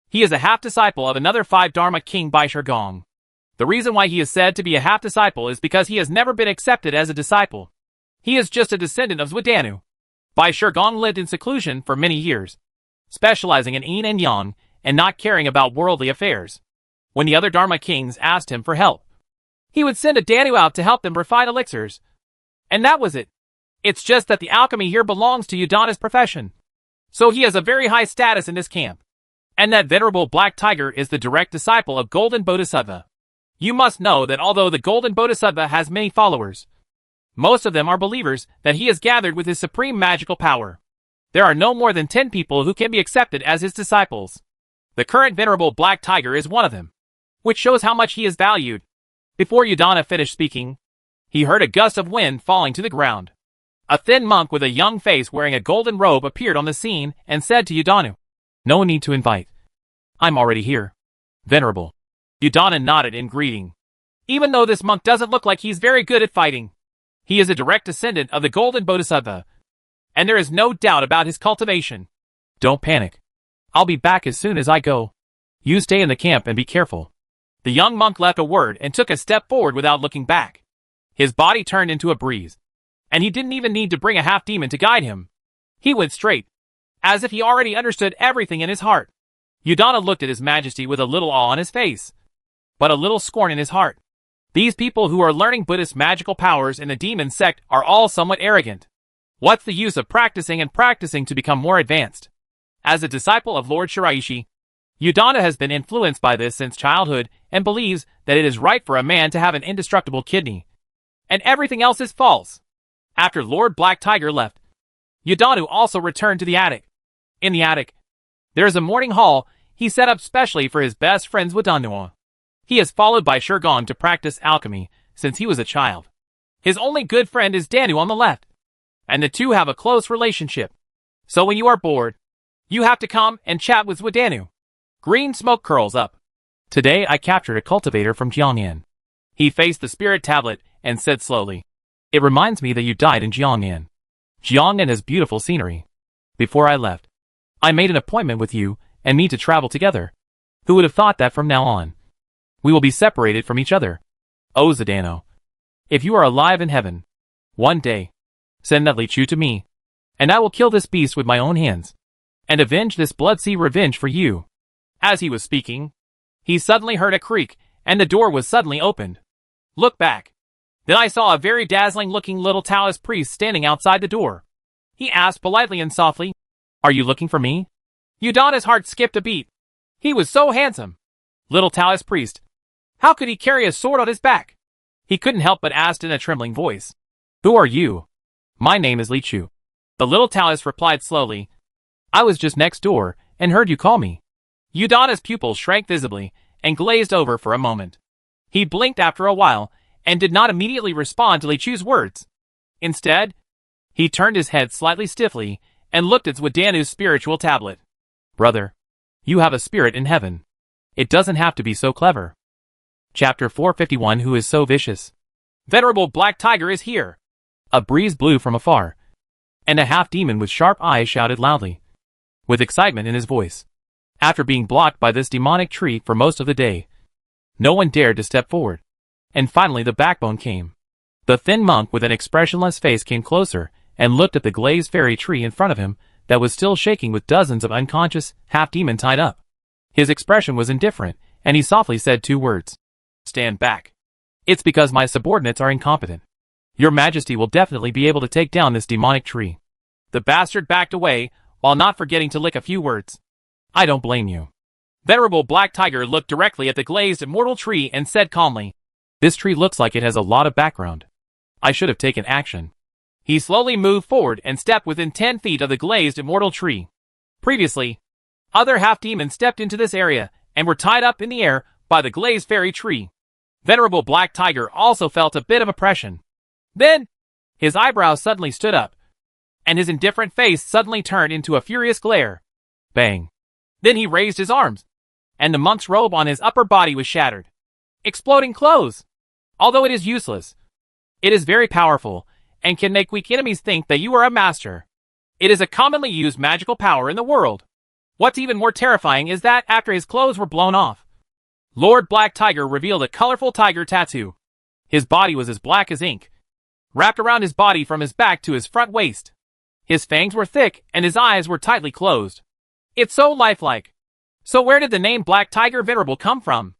He is a half-disciple of another 5 Dharma king Bai Shigong. The reason why he is said to be a half-disciple is because he has never been accepted as a disciple. He is just a descendant of Zwidanu. Bai Shigong lived in seclusion for many years, specializing in yin and yang and not caring about worldly affairs. When the other Dharma kings asked him for help, he would send a Danu out to help them refine elixirs. And that was it. It's just that the alchemy here belongs to Udana's profession. So he has a very high status in this camp. And that venerable Black Tiger is the direct disciple of Golden Bodhisattva. You must know that although the Golden Bodhisattva has many followers, most of them are believers that he has gathered with his supreme magical power. There are no more than 10 people who can be accepted as his disciples. The current venerable Black Tiger is one of them, which shows how much he is valued. Before Udana finished speaking, he heard a gust of wind falling to the ground. A thin monk with a young face wearing a golden robe appeared on the scene and said to Udanu, No need to invite. I'm already here. Venerable. Udana nodded in greeting. Even though this monk doesn't look like he's very good at fighting, he is a direct descendant of the Golden Bodhisattva, and there is no doubt about his cultivation. Don't panic. I'll be back as soon as I go. You stay in the camp and be careful. The young monk left a word and took a step forward without looking back. His body turned into a breeze, and he didn't even need to bring a half-demon to guide him. He went straight, as if he already understood everything in his heart. Udana looked at his majesty with a little awe on his face, but a little scorn in his heart. These people who are learning Buddhist magical powers in the demon sect are all somewhat arrogant. What's the use of practicing and practicing to become more advanced? As a disciple of Lord Shiraishi, Udana has been influenced by this since childhood and believes that it is right for a man to have an indestructible kidney. And everything else is false. After Lord Black Tiger left, Udanu also returned to the attic. In the attic, there is a morning hall he set up specially for his best friends Udanu. He is followed by Shirgon to practice alchemy since he was a child. His only good friend is Danu on the left, and the two have a close relationship. So when you are bored, You have to come and chat with Zwadanu. Green smoke curls up. Today I captured a cultivator from Jiangnan. He faced the spirit tablet and said slowly. It reminds me that you died in Jiangnan. Jiangnan has beautiful scenery. Before I left, I made an appointment with you and me to travel together. Who would have thought that from now on, we will be separated from each other? Oh Zwadanu, if you are alive in heaven, one day, send that Li Chu to me, and I will kill this beast with my own hands, and avenge this blood-sea revenge for you. As he was speaking, he suddenly heard a creak, and the door was suddenly opened. Look back. Then I saw a very dazzling-looking little Taoist priest standing outside the door. He asked politely and softly, Are you looking for me? Udana's heart skipped a beat. He was so handsome. Little Taoist priest. How could he carry a sword on his back? He couldn't help but ask in a trembling voice. Who are you? My name is Li Chu. The little Taoist replied slowly. I was just next door and heard you call me. Udana's pupils shrank visibly and glazed over for a moment. He blinked after a while and did not immediately respond to Li Chu's words. Instead, he turned his head slightly stiffly and looked at Zwadanu's spiritual tablet. Brother, you have a spirit in heaven. It doesn't have to be so clever. Chapter 451 Who is so vicious? Venerable Black Tiger is here. A breeze blew from afar, and a half-demon with sharp eyes shouted loudly, with excitement in his voice. After being blocked by this demonic tree for most of the day, no one dared to step forward. And finally the backbone came. The thin monk with an expressionless face came closer and looked at the glazed fairy tree in front of him that was still shaking with dozens of unconscious half-demon tied up. His expression was indifferent, and he softly said 2 words. Stand back. It's because my subordinates are incompetent. Your Majesty will definitely be able to take down this demonic tree. The bastard backed away, while not forgetting to lick a few words. I don't blame you. Venerable Black Tiger looked directly at the glazed immortal tree and said calmly, This tree looks like it has a lot of background. I should have taken action. He slowly moved forward and stepped within 10 feet of the glazed immortal tree. Previously, other half-demons stepped into this area and were tied up in the air by the glazed fairy tree. Venerable Black Tiger also felt a bit of oppression. Then, his eyebrows suddenly stood up, and his indifferent face suddenly turned into a furious glare. Bang. Then he raised his arms, and the monk's robe on his upper body was shattered. Exploding clothes! Although it is useless, it is very powerful, and can make weak enemies think that you are a master. It is a commonly used magical power in the world. What's even more terrifying is that after his clothes were blown off, Lord Black Tiger revealed a colorful tiger tattoo. His body was as black as ink, wrapped around his body from his back to his front waist. His fangs were thick and his eyes were tightly closed. It's so lifelike. So where did the name Black Tiger Venerable come from?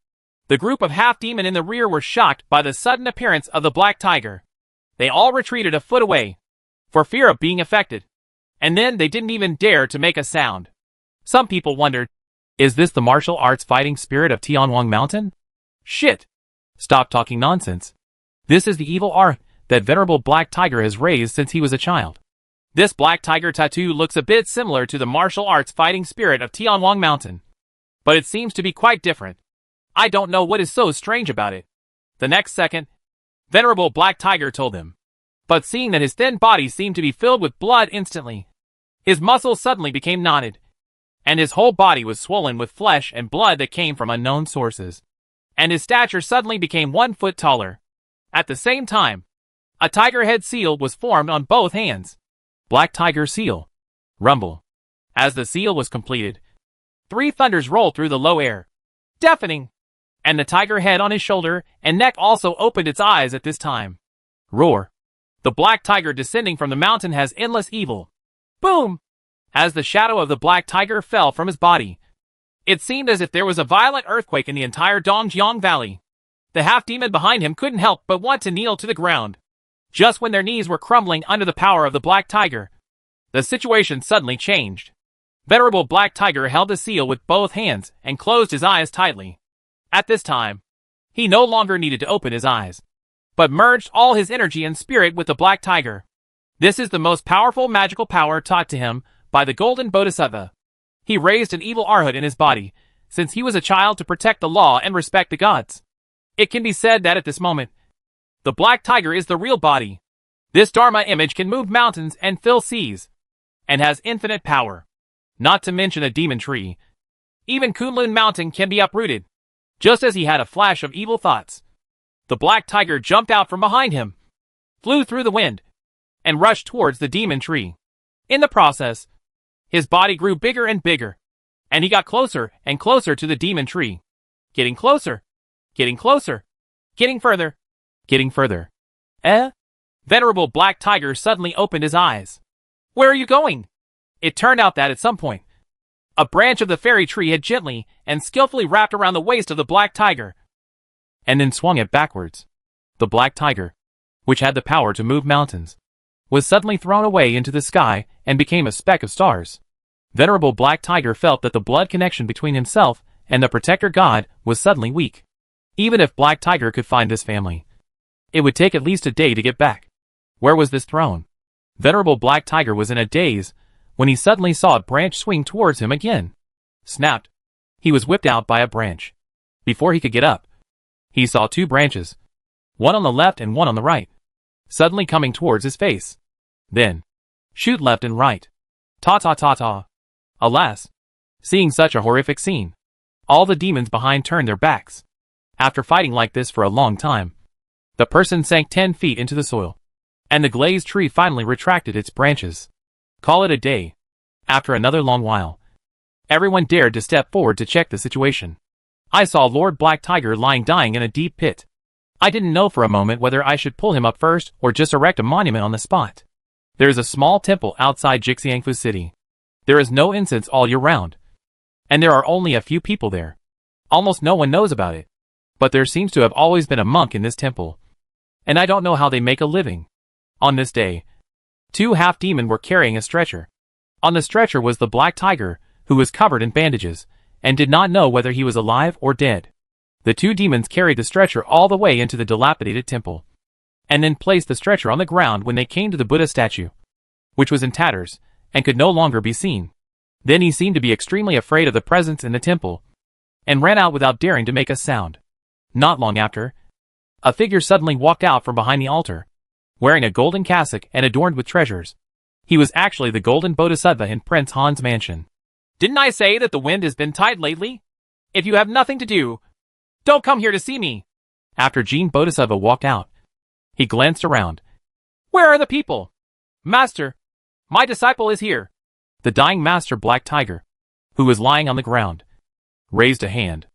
The group of half-demon in the rear were shocked by the sudden appearance of the Black Tiger. They all retreated a foot away, for fear of being affected. And then they didn't even dare to make a sound. Some people wondered, is this the martial arts fighting spirit of Tianwang Mountain? Shit! Stop talking nonsense. This is the evil art that Venerable Black Tiger has raised since he was a child. This Black Tiger tattoo looks a bit similar to the martial arts fighting spirit of Tianwang Mountain, but it seems to be quite different. I don't know what is so strange about it. The next second, Venerable Black Tiger told him. But seeing that his thin body seemed to be filled with blood instantly, his muscles suddenly became knotted, and his whole body was swollen with flesh and blood that came from unknown sources. And his stature suddenly became 1 foot taller. At the same time, a tiger head seal was formed on both hands. Black Tiger Seal. Rumble. As the seal was completed, 3 thunders rolled through the low air, deafening, and the tiger head on his shoulder and neck also opened its eyes at this time. Roar. The Black Tiger descending from the mountain has endless evil. Boom! As the shadow of the Black Tiger fell from his body, it seemed as if there was a violent earthquake in the entire Dongjiang Valley. The half-demon behind him couldn't help but want to kneel to the ground. Just when their knees were crumbling under the power of the Black Tiger, the situation suddenly changed. Venerable Black Tiger held the seal with both hands and closed his eyes tightly. At this time, he no longer needed to open his eyes, but merged all his energy and spirit with the Black Tiger. This is the most powerful magical power taught to him by the Golden Bodhisattva. He raised an evil arhat in his body, since he was a child, to protect the law and respect the gods. It can be said that at this moment, the Black Tiger is the real body. This Dharma image can move mountains and fill seas, and has infinite power. Not to mention a demon tree. Even Kunlun Mountain can be uprooted. Just as he had a flash of evil thoughts, the black tiger jumped out from behind him, flew through the wind, and rushed towards the demon tree. In the process, his body grew bigger and bigger, and he got closer and closer to the demon tree. Getting closer, getting closer, getting further, getting further. Venerable black tiger suddenly opened his eyes. Where are you going? It turned out that at some point, a branch of the fairy tree had gently and skillfully wrapped around the waist of the black tiger, and then swung it backwards. The black tiger, which had the power to move mountains, was suddenly thrown away into the sky and became a speck of stars. Venerable black tiger felt that the blood connection between himself and the protector god was suddenly weak. Even if black tiger could find this family, it would take at least a day to get back. Where was this throne? Venerable black tiger was in a daze when he suddenly saw a branch swing towards him again. Snapped. He was whipped out by a branch. Before he could get up, he saw two branches, one on the left and one on the right, suddenly coming towards his face. Then, shoot left and right. Ta-ta-ta-ta. Alas, seeing such a horrific scene, all the demons behind turned their backs. After fighting like this for a long time, the person sank 10 feet into the soil, and the glazed tree finally retracted its branches. Call it a day. After another long while, everyone dared to step forward to check the situation. I saw Lord Black Tiger lying dying in a deep pit. I didn't know for a moment whether I should pull him up first or just erect a monument on the spot. There is a small temple outside Jixiangfu City. There is no incense all year round, and there are only a few people there. Almost no one knows about it, but there seems to have always been a monk in this temple, and I don't know how they make a living. On this day, two half-demon were carrying a stretcher. On the stretcher was the black tiger, who was covered in bandages, and did not know whether he was alive or dead. The two demons carried the stretcher all the way into the dilapidated temple, and then placed the stretcher on the ground when they came to the Buddha statue, which was in tatters, and could no longer be seen. Then he seemed to be extremely afraid of the presence in the temple, and ran out without daring to make a sound. Not long after, a figure suddenly walked out from behind the altar, wearing a golden cassock and adorned with treasures. He was actually the golden bodhisattva in Prince Han's mansion. Didn't I say that the wind has been tight lately? If you have nothing to do, don't come here to see me. After Jean Bodhisattva walked out, he glanced around. Where are the people? Master, my disciple is here. The dying master Black Tiger, who was lying on the ground, raised a hand.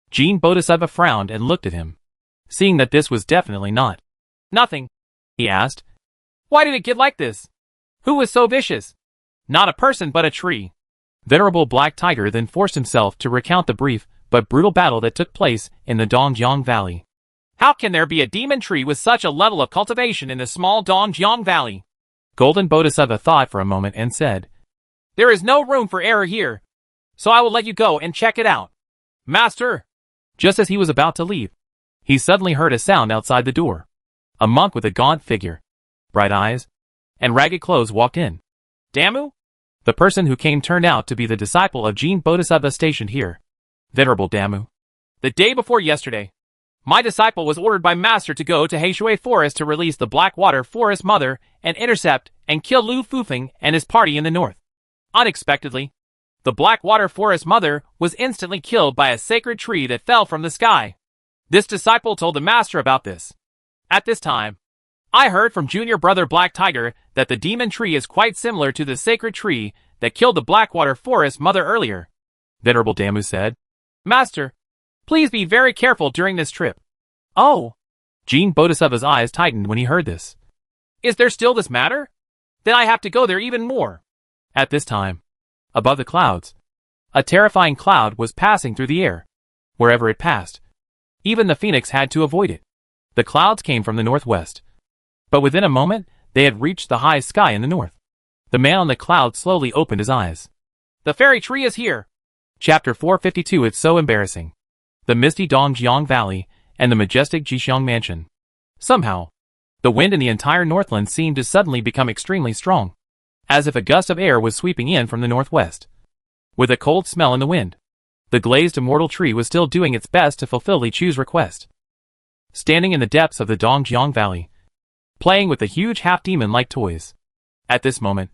Jean Bodhisattva frowned and looked at him. Seeing that this was definitely not nothing, he asked, why did it get like this? Who was so vicious? Not a person but a tree. Venerable Black Tiger then forced himself to recount the brief but brutal battle that took place in the Dongjiang Valley. How can there be a demon tree with such a level of cultivation in the small Dongjiang Valley? Golden Bodhisattva thought for a moment and said, there is no room for error here, so I will let you go and check it out. Master! Just as he was about to leave, he suddenly heard a sound outside the door. A monk with a gaunt figure, bright eyes, and ragged clothes walked in. Damu? The person who came turned out to be the disciple of Jean Bodhisattva stationed here. Venerable Damu. The day before yesterday, my disciple was ordered by Master to go to Heishui Forest to release the Blackwater Forest Mother and intercept and kill Lu Fufeng and his party in the north. Unexpectedly, the Blackwater Forest Mother was instantly killed by a sacred tree that fell from the sky. This disciple told the Master about this. At this time, I heard from junior brother Black Tiger that the demon tree is quite similar to the sacred tree that killed the Blackwater Forest Mother earlier. Venerable Damu said, Master, please be very careful during this trip. Oh! Jean Bodhisattva's eyes tightened when he heard this. Is there still this matter? Then I have to go there even more. At this time, above the clouds, a terrifying cloud was passing through the air. Wherever it passed, even the phoenix had to avoid it. The clouds came from the northwest, but within a moment, they had reached the high sky in the north. The man on the cloud slowly opened his eyes. The fairy tree is here. Chapter 452. It's so embarrassing. The misty Dongjiang Valley and the majestic Jixiang Mansion. Somehow, the wind in the entire Northland seemed to suddenly become extremely strong, as if a gust of air was sweeping in from the northwest. With a cold smell in the wind, the glazed immortal tree was still doing its best to fulfill Li Chu's request. Standing in the depths of the Dongjiang Valley, playing with the huge half-demon-like toys. At this moment,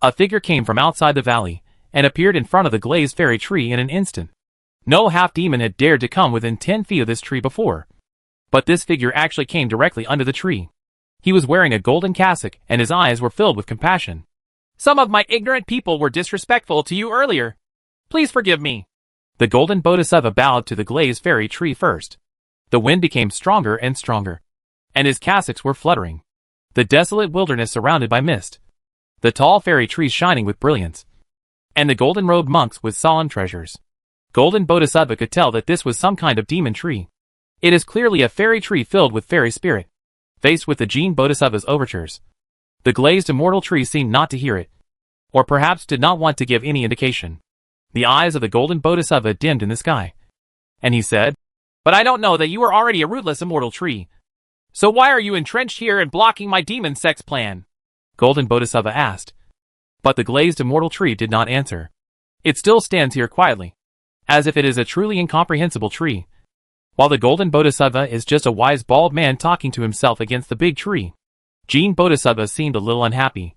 a figure came from outside the valley and appeared in front of the glazed fairy tree in an instant. No half-demon had dared to come within 10 feet of this tree before. But this figure actually came directly under the tree. He was wearing a golden cassock, and his eyes were filled with compassion. Some of my ignorant people were disrespectful to you earlier. Please forgive me. The golden bodhisattva bowed to the glazed fairy tree first. The wind became stronger and stronger, and his cassocks were fluttering. The desolate wilderness surrounded by mist. The tall fairy trees shining with brilliance, and the golden-robed monks with solemn treasures. Golden Bodhisattva could tell that this was some kind of demon tree. It is clearly a fairy tree filled with fairy spirit. Faced with the Jin Bodhisattva's overtures, the glazed immortal tree seemed not to hear it, or perhaps did not want to give any indication. The eyes of the golden Bodhisattva dimmed in the sky, and he said, "But I don't know that you are already a rootless immortal tree. So why are you entrenched here and blocking my demon sex plan?" Golden Bodhisattva asked. But the glazed immortal tree did not answer. It still stands here quietly, as if it is a truly incomprehensible tree, while the golden Bodhisattva is just a wise bald man talking to himself against the big tree. Jin Bodhisattva seemed a little unhappy,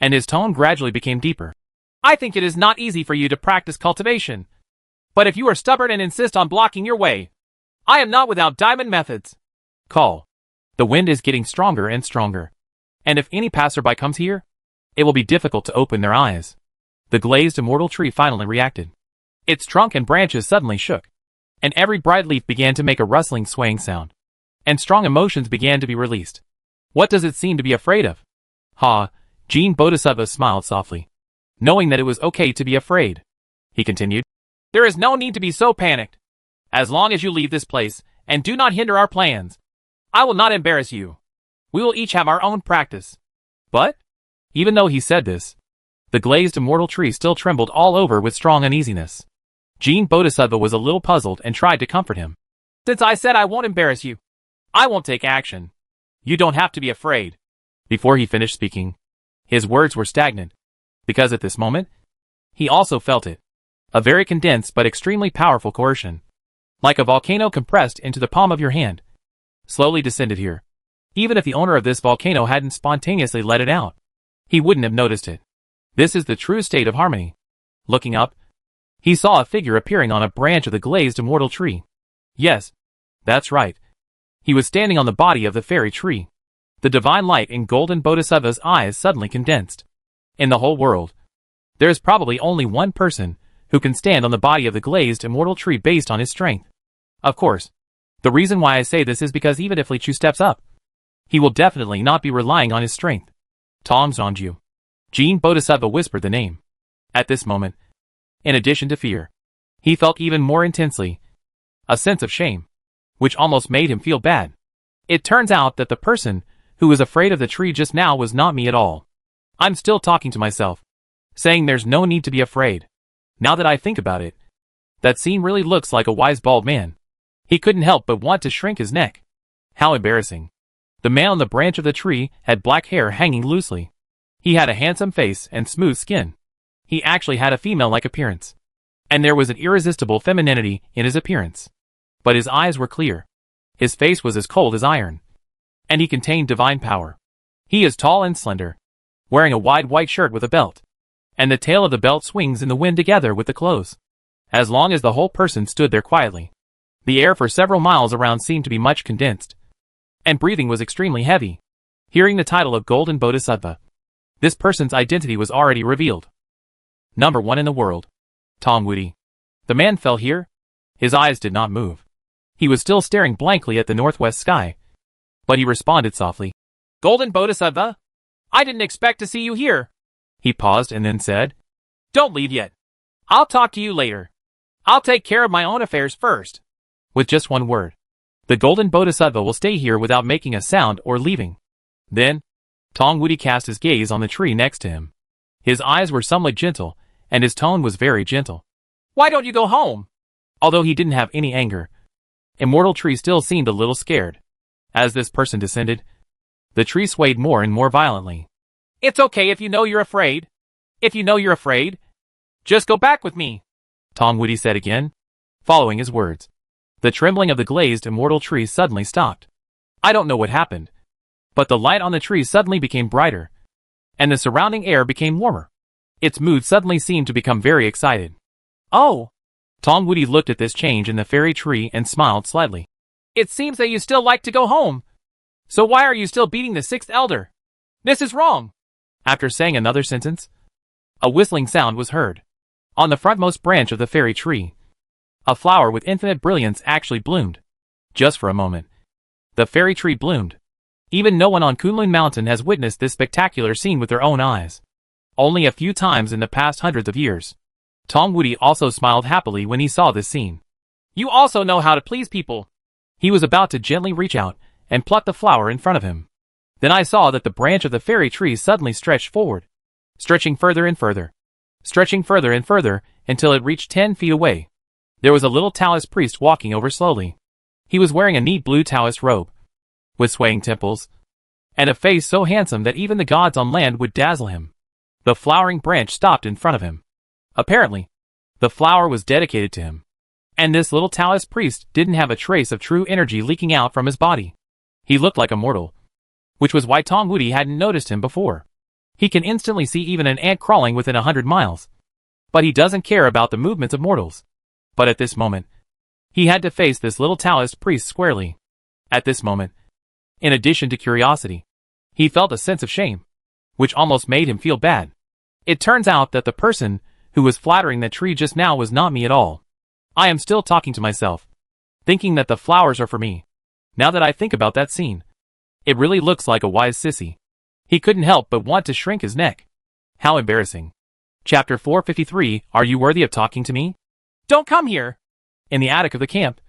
and his tone gradually became deeper. "I think it is not easy for you to practice cultivation. But if you are stubborn and insist on blocking your way, I am not without diamond methods." Call. The wind is getting stronger and stronger, and if any passerby comes here, it will be difficult to open their eyes. The glazed immortal tree finally reacted. Its trunk and branches suddenly shook, and every bright leaf began to make a rustling swaying sound, and strong emotions began to be released. What does it seem to be afraid of? Ha! Jin Bodhisattva smiled softly, knowing that it was okay to be afraid. He continued, "There is no need to be so panicked. As long as you leave this place, and do not hinder our plans, I will not embarrass you. We will each have our own practice." But, even though he said this, the glazed immortal tree still trembled all over with strong uneasiness. Jin Bodhisattva was a little puzzled and tried to comfort him. "Since I said I won't embarrass you, I won't take action. You don't have to be afraid." Before he finished speaking, his words were stagnant, because at this moment, he also felt it. A very condensed but extremely powerful coercion, like a volcano compressed into the palm of your hand, slowly descended here. Even if the owner of this volcano hadn't spontaneously let it out, he wouldn't have noticed it. This is the true state of harmony. Looking up, he saw a figure appearing on a branch of the glazed immortal tree. Yes, that's right. He was standing on the body of the fairy tree. The divine light in golden Bodhisattva's eyes suddenly condensed. In the whole world, there is probably only one person who can stand on the body of the glazed immortal tree based on his strength. Of course, the reason why I say this is because even if Li Chu steps up, he will definitely not be relying on his strength. Tong Zhongju. Jin Bodhisattva whispered the name. At this moment, in addition to fear, he felt even more intensely a sense of shame, which almost made him feel bad. It turns out that the person who was afraid of the tree just now was not me at all. I'm still talking to myself, saying there's no need to be afraid. Now that I think about it, that scene really looks like a wise bald man. He couldn't help but want to shrink his neck. How embarrassing. The man on the branch of the tree had black hair hanging loosely. He had a handsome face and smooth skin. He actually had a female-like appearance, and there was an irresistible femininity in his appearance. But his eyes were clear. His face was as cold as iron, and he contained divine power. He is tall and slender, wearing a wide white shirt with a belt, and the tail of the belt swings in the wind together with the clothes. As long as the whole person stood there quietly, the air for several miles around seemed to be much condensed, and breathing was extremely heavy. Hearing the title of Golden Bodhisattva, this person's identity was already revealed. Number 1 in the world. Tong Wudi. The man fell here. His eyes did not move. He was still staring blankly at the northwest sky, but he responded softly. "Golden Bodhisattva? I didn't expect to see you here." He paused and then said, "Don't leave yet. I'll talk to you later. I'll take care of my own affairs first." With just one word, the Golden Bodhisattva will stay here without making a sound or leaving. Then, Tong Wudi cast his gaze on the tree next to him. His eyes were somewhat gentle, and his tone was very gentle. "Why don't you go home?" Although he didn't have any anger, Immortal Tree still seemed a little scared. As this person descended, the tree swayed more and more violently. "It's okay if you know you're afraid. If you know you're afraid, just go back with me," Tong Wudi said again, following his words. The trembling of the glazed immortal tree suddenly stopped. I don't know what happened, but the light on the tree suddenly became brighter, and the surrounding air became warmer. Its mood suddenly seemed to become very excited. Oh, Tom Woody looked at this change in the fairy tree and smiled slightly. it seems that you still like to go home. So why are you still beating the sixth elder? This is wrong. After saying another sentence, a whistling sound was heard. On the frontmost branch of the fairy tree, a flower with infinite brilliance actually bloomed. Just for a moment, the fairy tree bloomed. Even no one on Kunlun Mountain has witnessed this spectacular scene with their own eyes. Only a few times in the past hundreds of years. Tom Woody also smiled happily when he saw this scene. You also know how to please people. He was about to gently reach out and pluck the flower in front of him. Then I saw that the branch of the fairy tree suddenly stretched forward, stretching further and further, stretching further and further until it reached 10 feet away. There was a little Taoist priest walking over slowly. He was wearing a neat blue Taoist robe, with swaying temples, and a face so handsome that even the gods on land would dazzle him. The flowering branch stopped in front of him. Apparently, the flower was dedicated to him. And this little Taoist priest didn't have a trace of true energy leaking out from his body. He looked like a mortal, which was why Tom Woody hadn't noticed him before. He can instantly see even an ant crawling within 100 miles. But he doesn't care about the movements of mortals. But at this moment, he had to face this little Taoist priest squarely. At this moment, in addition to curiosity, he felt a sense of shame, which almost made him feel bad. It turns out that the person who was flattering that tree just now was not me at all. I am still talking to myself, thinking that the flowers are for me. Now that I think about that scene, it really looks like a wise sissy. He couldn't help but want to shrink his neck. How embarrassing. Chapter 453, Are you worthy of talking to me? Don't come here. In the attic of the camp,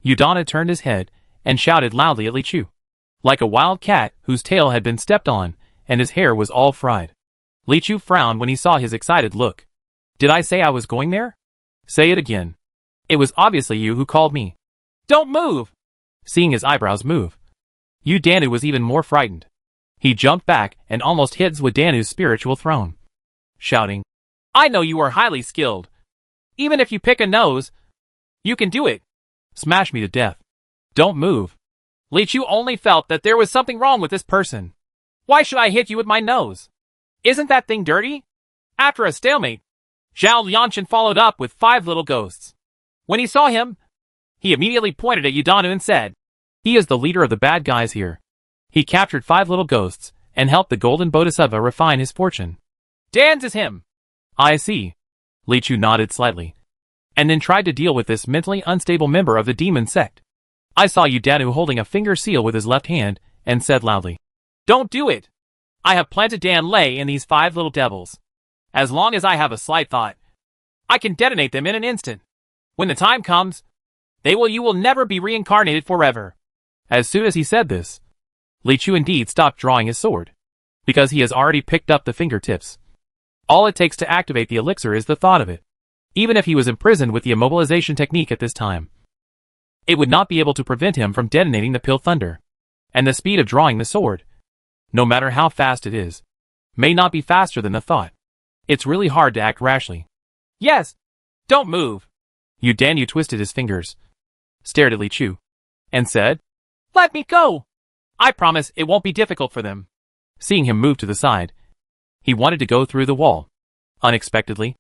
Udana turned his head and shouted loudly at Li Chu. Like a wild cat whose tail had been stepped on and his hair was all fried. Li Chu frowned when he saw his excited look. Did I say I was going there? Say it again. It was obviously you who called me. Don't move. Seeing his eyebrows move, Udanu was even more frightened. He jumped back and almost hit Udanu's spiritual throne, shouting, I know you are highly skilled. Even if you pick a nose, you can do it. Smash me to death. Don't move. Li Chu only felt that there was something wrong with this person. Why should I hit you with my nose? Isn't that thing dirty? After a stalemate, Zhao Lianshan followed up with 5 little ghosts. When he saw him, he immediately pointed at Udanu and said, He is the leader of the bad guys here. He captured 5 little ghosts and helped the golden bodhisattva refine his fortune. Dan's is him. I see. Li Chu nodded slightly, and then tried to deal with this mentally unstable member of the demon sect. I saw Udanu holding a finger seal with his left hand and said loudly, Don't do it. I have planted Dan Lei in these 5 little devils. As long as I have a slight thought, I can detonate them in an instant. When the time comes, you will never be reincarnated forever. As soon as he said this, Li Chu indeed stopped drawing his sword, because he has already picked up the fingertips. All it takes to activate the elixir is the thought of it. Even if he was imprisoned with the immobilization technique at this time, it would not be able to prevent him from detonating the pill thunder. And the speed of drawing the sword, no matter how fast it is, may not be faster than the thought. It's really hard to act rashly. Yes. Don't move. Udanu twisted his fingers, stared at Li Chu, and said, Let me go. I promise it won't be difficult for them. Seeing him move to the side, he wanted to go through the wall. Unexpectedly,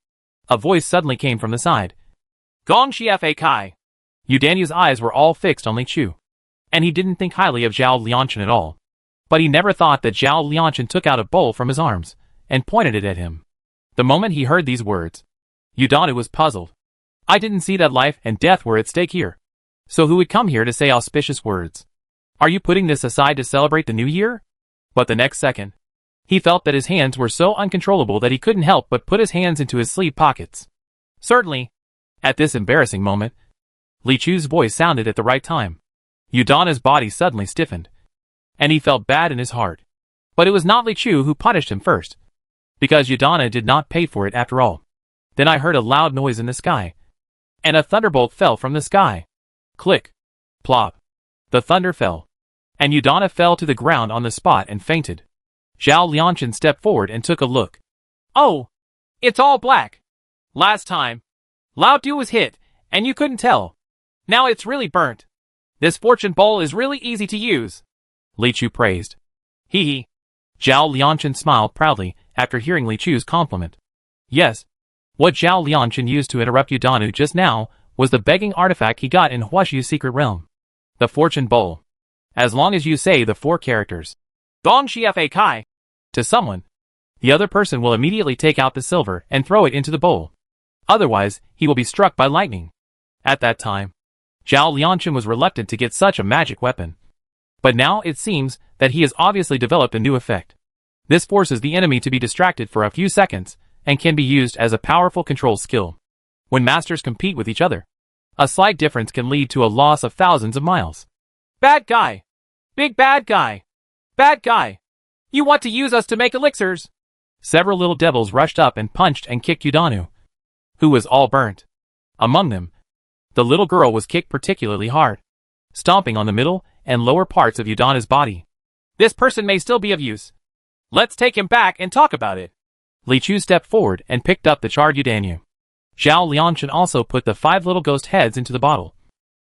a voice suddenly came from the side. Gong Xie Kai. Udanu's eyes were all fixed on Li Chu, and he didn't think highly of Zhao Lianshan at all. But he never thought that Zhao Lianshan took out a bowl from his arms and pointed it at him. The moment he heard these words, Udanu was puzzled. I didn't see that life and death were at stake here. So who would come here to say auspicious words? Are you putting this aside to celebrate the new year? But the next second, he felt that his hands were so uncontrollable that he couldn't help but put his hands into his sleeve pockets. Certainly, at this embarrassing moment, Li Chu's voice sounded at the right time. Udanu's body suddenly stiffened, and he felt bad in his heart. But it was not Li Chu who punished him first, because Udanu did not pay for it after all. Then I heard a loud noise in the sky, and a thunderbolt fell from the sky. Click. Plop. The thunder fell, and Udanu fell to the ground on the spot and fainted. Zhao Lianshan stepped forward and took a look. Oh, it's all black. Last time, Lao Du was hit, and you couldn't tell. Now it's really burnt. This fortune bowl is really easy to use. Li Chu praised. Hee hee. Zhao Lianshan smiled proudly after hearing Li Chu's compliment. Yes. What Zhao Lianchen used to interrupt Yudanu just now was the begging artifact he got in Huashu's secret realm. The fortune bowl. As long as you say the 4 characters, Dong Xiaofei Kai, to someone, the other person will immediately take out the silver and throw it into the bowl. Otherwise, he will be struck by lightning. At that time, Zhao Lianchen was reluctant to get such a magic weapon. But now it seems that he has obviously developed a new effect. This forces the enemy to be distracted for a few seconds and can be used as a powerful control skill. When masters compete with each other, a slight difference can lead to a loss of thousands of miles. Bad guy! Big bad guy! Bad guy! You want to use us to make elixirs? Several little devils rushed up and punched and kicked Yudanu, who was all burnt. Among them, the little girl was kicked particularly hard, stomping on the middle and lower parts of Yudanu's body. This person may still be of use. Let's take him back and talk about it. Li Chu stepped forward and picked up the charred Yudanu. Zhao Lianchen also put the 5 little ghost heads into the bottle,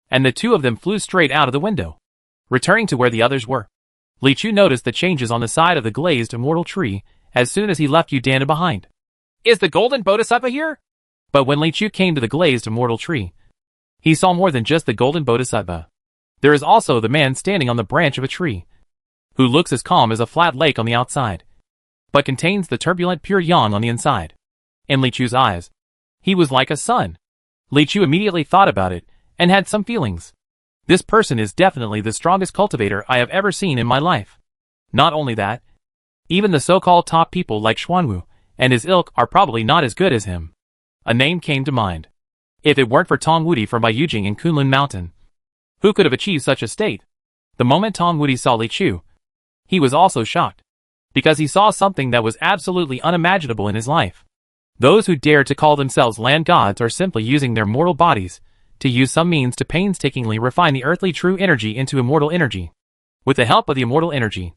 and the 2 of them flew straight out of the window, returning to where the others were. Li Chu noticed the changes on the side of the glazed immortal tree as soon as he left Yudanu behind. Is the golden bodhisattva here? But when Li Chu came to the glazed immortal tree, he saw more than just the golden bodhisattva. There is also the man standing on the branch of a tree, who looks as calm as a flat lake on the outside, but contains the turbulent pure yang on the inside. In Li Chu's eyes, he was like a sun. Li Chu immediately thought about it and had some feelings. This person is definitely the strongest cultivator I have ever seen in my life. Not only that, even the so-called top people like Xuanwu and his ilk are probably not as good as him. A name came to mind. If it weren't for Tong Wudi from Baiyujing in Kunlun Mountain, who could have achieved such a state? The moment Tong Wudi saw Li Chu, he was also shocked, because he saw something that was absolutely unimaginable in his life. Those who dare to call themselves land gods are simply using their mortal bodies to use some means to painstakingly refine the earthly true energy into immortal energy. With the help of the immortal energy,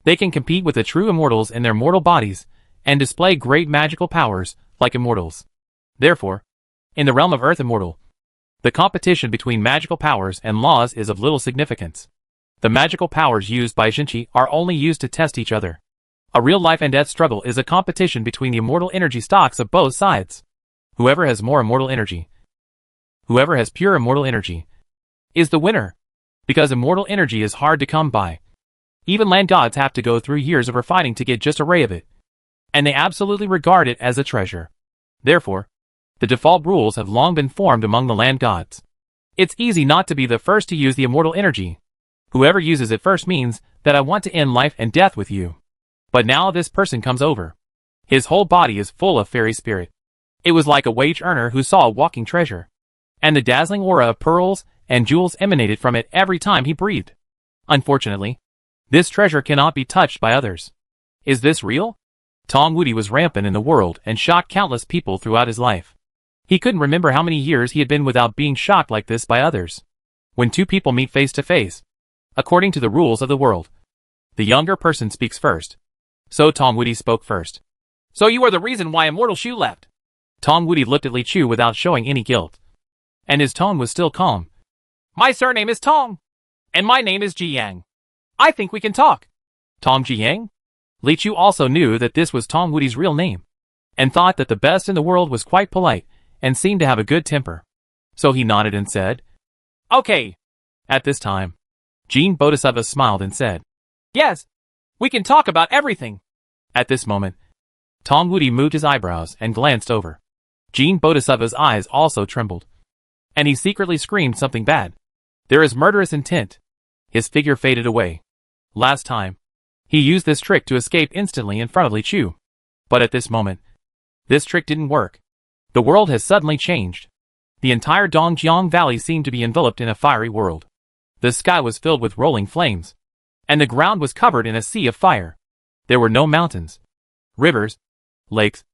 they can compete with the true immortals in their mortal bodies and display great magical powers like immortals. Therefore, in the realm of Earth Immortal, the competition between magical powers and laws is of little significance. The magical powers used by Xinqi are only used to test each other. A real life and death struggle is a competition between the immortal energy stocks of both sides. Whoever has more immortal energy, whoever has pure immortal energy, is the winner, because immortal energy is hard to come by. Even land gods have to go through years of refining to get just a ray of it, and they absolutely regard it as a treasure. Therefore, the default rules have long been formed among the land gods. It's easy not to be the first to use the immortal energy. Whoever uses it first means that I want to end life and death with you. But now this person comes over. His whole body is full of fairy spirit. It was like a wage earner who saw a walking treasure, and the dazzling aura of pearls and jewels emanated from it every time he breathed. Unfortunately, this treasure cannot be touched by others. Is this real? Tong Wudi was rampant in the world and shocked countless people throughout his life. He couldn't remember how many years he had been without being shocked like this by others. When 2 people meet face to face, according to the rules of the world, the younger person speaks first. So Tong Wudi spoke first. So you are the reason why Immortal Shu left. Tong Wudi looked at Li Chu without showing any guilt, and his tone was still calm. My surname is Tong, and my name is Jiyang. I think we can talk. Tong Jiyang? Li Chu also knew that this was Tong Wudi's real name, and thought that the best in the world was quite polite and seemed to have a good temper. So he nodded and said, Okay. At this time, Jin Bodhisattva smiled and said, Yes, we can talk about everything. At this moment, Tong Wudi moved his eyebrows and glanced over. Jin Bodhisattva's eyes also trembled, and he secretly screamed something bad. There is murderous intent. His figure faded away. Last time, he used this trick to escape instantly in front of Li Chu. But at this moment, this trick didn't work. The world has suddenly changed. The entire Dongjiang Valley seemed to be enveloped in a fiery world. The sky was filled with rolling flames, and the ground was covered in a sea of fire. There were no mountains, rivers, lakes,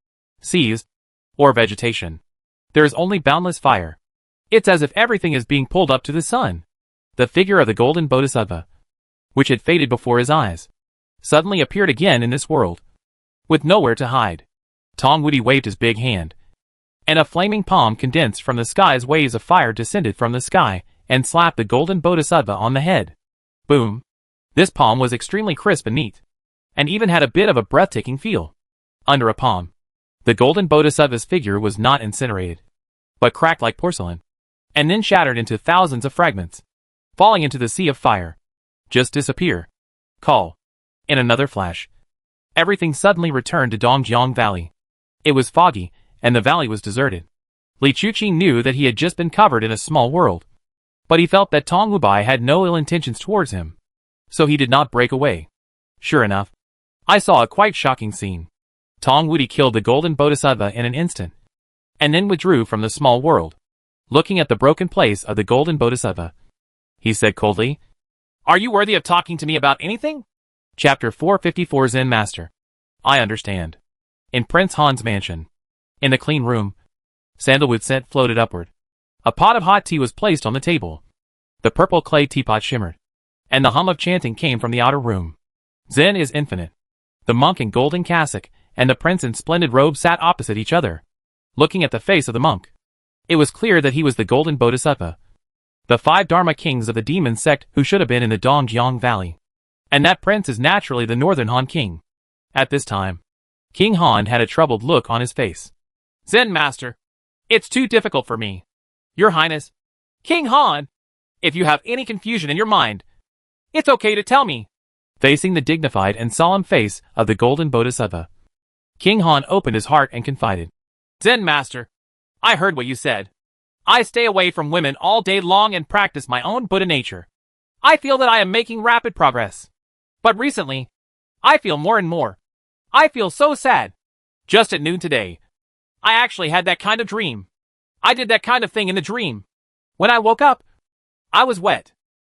seas, or vegetation. There is only boundless fire. It's as if everything is being pulled up to the sun. The figure of the golden bodhisattva, which had faded before his eyes, suddenly appeared again in this world, with nowhere to hide. Tong Wudi waved his big hand, and a flaming palm condensed from the sky's waves of fire descended from the sky and slapped the golden bodhisattva on the head. Boom! This palm was extremely crisp and neat, and even had a bit of a breathtaking feel. Under a palm, The golden bodhisattva's figure was not incinerated, but cracked like porcelain, and then shattered into thousands of fragments, falling into the sea of fire. Just disappear. Call. In another flash, everything suddenly returned to Dongjiang Valley. It was foggy, and the valley was deserted. Li Chuqi knew that he had just been covered in a small world, but he felt that Tong Wubai had no ill intentions towards him, so he did not break away. Sure enough, I saw a quite shocking scene. Tong Wubai killed the golden bodhisattva in an instant, and then withdrew from the small world, looking at the broken place of the golden bodhisattva. He said coldly, "Are you worthy of talking to me about anything?" Chapter 454 Zen Master. I understand. In Prince Han's mansion, in the clean room, sandalwood scent floated upward. A pot of hot tea was placed on the table. The purple clay teapot shimmered, and the hum of chanting came from the outer room. Zen is infinite. The monk in golden cassock and the prince in splendid robe sat opposite each other, looking at the face of the monk. It was clear that he was the golden bodhisattva, the 5 Dharma kings of the demon sect who should have been in the Dongjiang Valley. And that prince is naturally the northern Han king. At this time, King Han had a troubled look on his face. "Zen Master, it's too difficult for me. Your Highness, King Han, if you have any confusion in your mind, it's okay to tell me." Facing the dignified and solemn face of the golden bodhisattva, King Han opened his heart and confided. "Zen Master, I heard what you said. I stay away from women all day long and practice my own Buddha nature. I feel that I am making rapid progress. But recently, I feel more and more. I feel so sad. Just at noon today, I actually had that kind of dream. I did that kind of thing in the dream. When I woke up, I was wet,"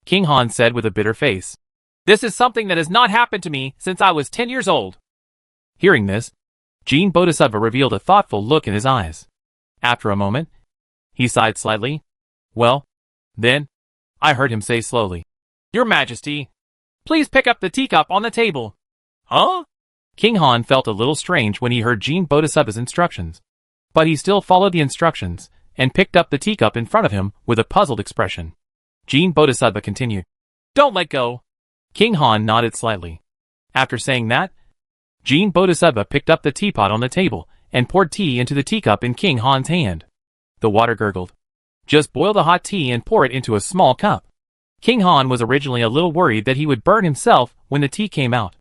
King Han said with a bitter face. "This is something that has not happened to me since I was 10 years old." Hearing this, Jin Bodhisattva revealed a thoughtful look in his eyes. After a moment, he sighed slightly. "Well, then," I heard him say slowly, "Your Majesty, please pick up the teacup on the table." "Huh?" King Han felt a little strange when he heard Jin Bodhisattva's instructions, but he still followed the instructions and picked up the teacup in front of him with a puzzled expression. Jin Bodhisattva continued, "Don't let go." King Han nodded slightly. After saying that, Jin Bodhisattva picked up the teapot on the table and poured tea into the teacup in King Han's hand. The water gurgled. Just boil the hot tea and pour it into a small cup. King Han was originally a little worried that he would burn himself when the tea came out.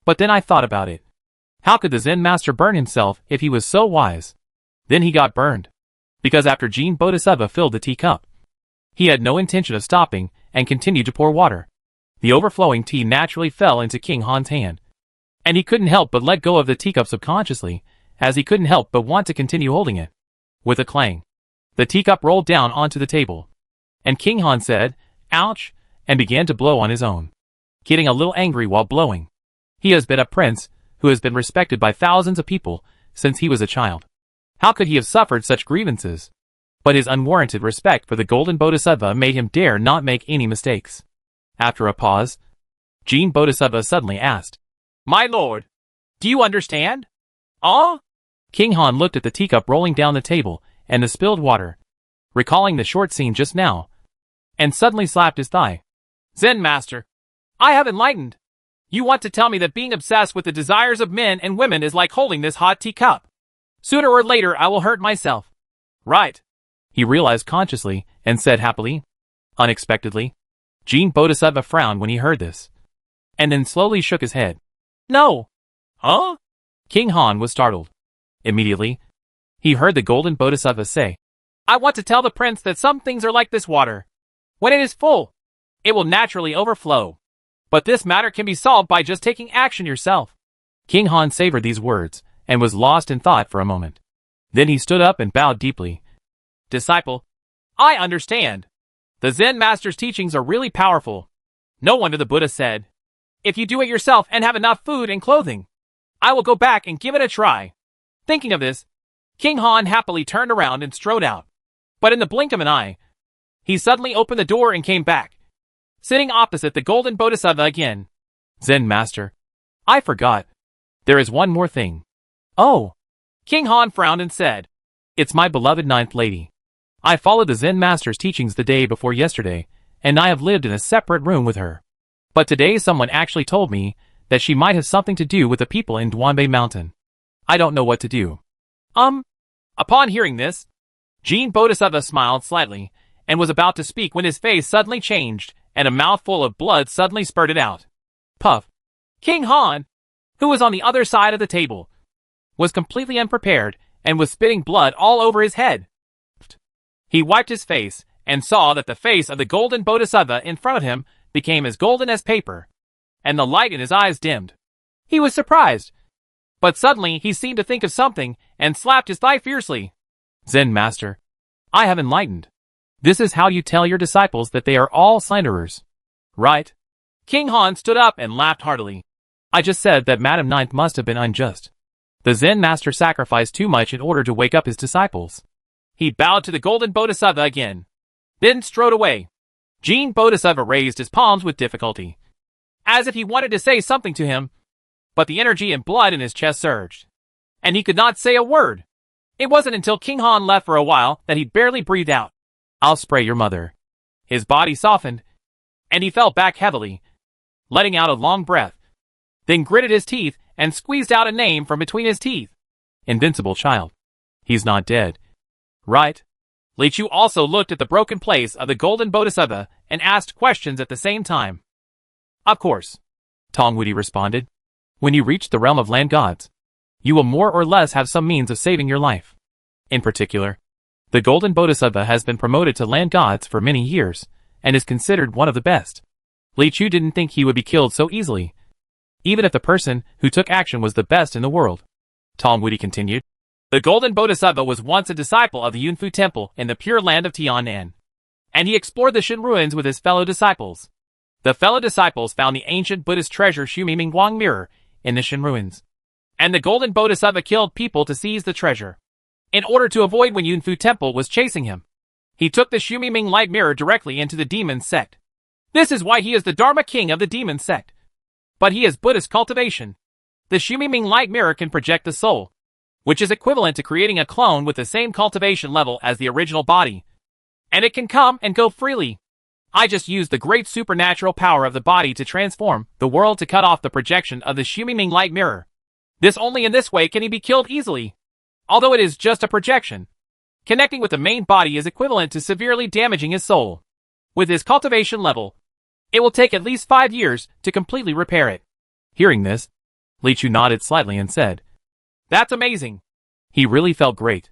But then I thought about it. How could the Zen master burn himself if he was so wise? Then he got burned. Because after Jin Bodhisattva filled the teacup, he had no intention of stopping and continued to pour water. The overflowing tea naturally fell into King Han's hand, and he couldn't help but let go of the teacup subconsciously, as he couldn't help but want to continue holding it. With a clang, the teacup rolled down onto the table, and King Han said, "Ouch," and began to blow on his own, getting a little angry while blowing. He has been a prince who has been respected by thousands of people since he was a child. How could he have suffered such grievances? But his unwarranted respect for the golden bodhisattva made him dare not make any mistakes. After a pause, Jin Bodhisattva suddenly asked, "My lord, do you understand?" King Han looked at the teacup rolling down the table and the spilled water, recalling the short scene just now, and suddenly slapped his thigh. "Zen Master, I have enlightened. You want to tell me that being obsessed with the desires of men and women is like holding this hot teacup. Sooner or later I will hurt myself. Right?" He realized consciously and said happily. Unexpectedly, Jin Bodhisattva frowned when he heard this, and then slowly shook his head. "No." King Han was startled. Immediately, he heard the golden bodhisattva say, "I want to tell the prince that some things are like this water. When it is full, it will naturally overflow. But this matter can be solved by just taking action yourself." King Han savored these words and was lost in thought for a moment. Then he stood up and bowed deeply. "Disciple, I understand. The Zen master's teachings are really powerful. No wonder the Buddha said, 'If you do it yourself and have enough food and clothing, I will go back and give it a try.'" Thinking of this, King Han happily turned around and strode out. But in the blink of an eye, he suddenly opened the door and came back, sitting opposite the golden bodhisattva again. "Zen master, I forgot. There is one more thing." "Oh." King Han frowned and said, "It's my beloved ninth lady. I followed the Zen master's teachings the day before yesterday, and I have lived in a separate room with her. But today someone actually told me that she might have something to do with the people in Duanbei Mountain. I don't know what to do. Upon hearing this, Jean Bodhisattva smiled slightly, and was about to speak when his face suddenly changed, and a mouthful of blood suddenly spurted out. Puff. King Han, who was on the other side of the table, was completely unprepared, and was spitting blood all over his head. He wiped his face, and saw that the face of the golden Bodhisattva in front of him became as golden as paper, and the light in his eyes dimmed. He was surprised, but suddenly he seemed to think of something, and slapped his thigh fiercely. Zen Master, I have enlightened. This is how you tell your disciples that they are all slanderers. Right? King Han stood up and laughed heartily. I just said that Madam Ninth must have been unjust. The Zen Master sacrificed too much in order to wake up his disciples. He bowed to the golden Bodhisattva again, then strode away. Jean Bodhisattva raised his palms with difficulty, as if he wanted to say something to him, but the energy and blood in his chest surged, and he could not say a word. It wasn't until King Han left for a while that he barely breathed out. I'll spray your mother. His body softened, and he fell back heavily, letting out a long breath, then gritted his teeth and squeezed out a name from between his teeth. Invincible child. He's not dead. Right? Li Chu also looked at the broken place of the golden Bodhisattva and asked questions at the same time. Of course, Tong Wudi responded. When you reach the realm of land gods, you will more or less have some means of saving your life. In particular, the golden Bodhisattva has been promoted to land gods for many years, and is considered one of the best. Li Chu didn't think he would be killed so easily, even if the person who took action was the best in the world. Tong Wudi continued. The golden Bodhisattva was once a disciple of the Yunfu Temple in the Pure Land of Tianan, and he explored the Shin ruins with his fellow disciples. The fellow disciples found the ancient Buddhist treasure Shumiming Wang Mirror in the Shin ruins, and the golden Bodhisattva killed people to seize the treasure, in order to avoid when Yunfu Temple was chasing him. He took the Shumiming Light Mirror directly into the demon sect. This is why he is the Dharma King of the demon sect. But he is Buddhist cultivation. The Shumiming Light Mirror can project the soul, which is equivalent to creating a clone with the same cultivation level as the original body. And it can come and go freely. I just used the great supernatural power of the body to transform the world to cut off the projection of the Shumiming Light Mirror. Only in this way can he be killed easily. Although it is just a projection, connecting with the main body is equivalent to severely damaging his soul. With his cultivation level, it will take at least 5 years to completely repair it. Hearing this, Li Chu nodded slightly and said, That's amazing. He really felt great.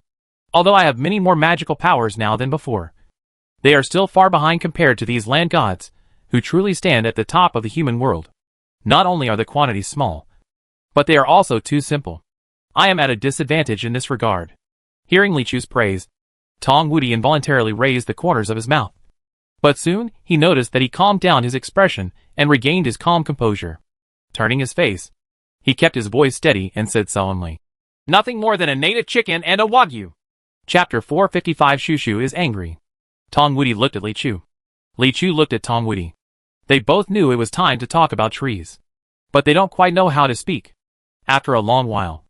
Although I have many more magical powers now than before, they are still far behind compared to these land gods, who truly stand at the top of the human world. Not only are the quantities small, but they are also too simple. I am at a disadvantage in this regard. Hearing Li Chu's praise, Tong Wudi involuntarily raised the corners of his mouth. But soon, he noticed that he calmed down his expression and regained his calm composure. Turning his face, he kept his voice steady and said solemnly, Nothing more than a native chicken and a wagyu. Chapter 455. Shushu is angry. Tong Wudi looked at Li Chu. Li Chu looked at Tong Wudi. They both knew it was time to talk about trees, but they don't quite know how to speak. After a long while,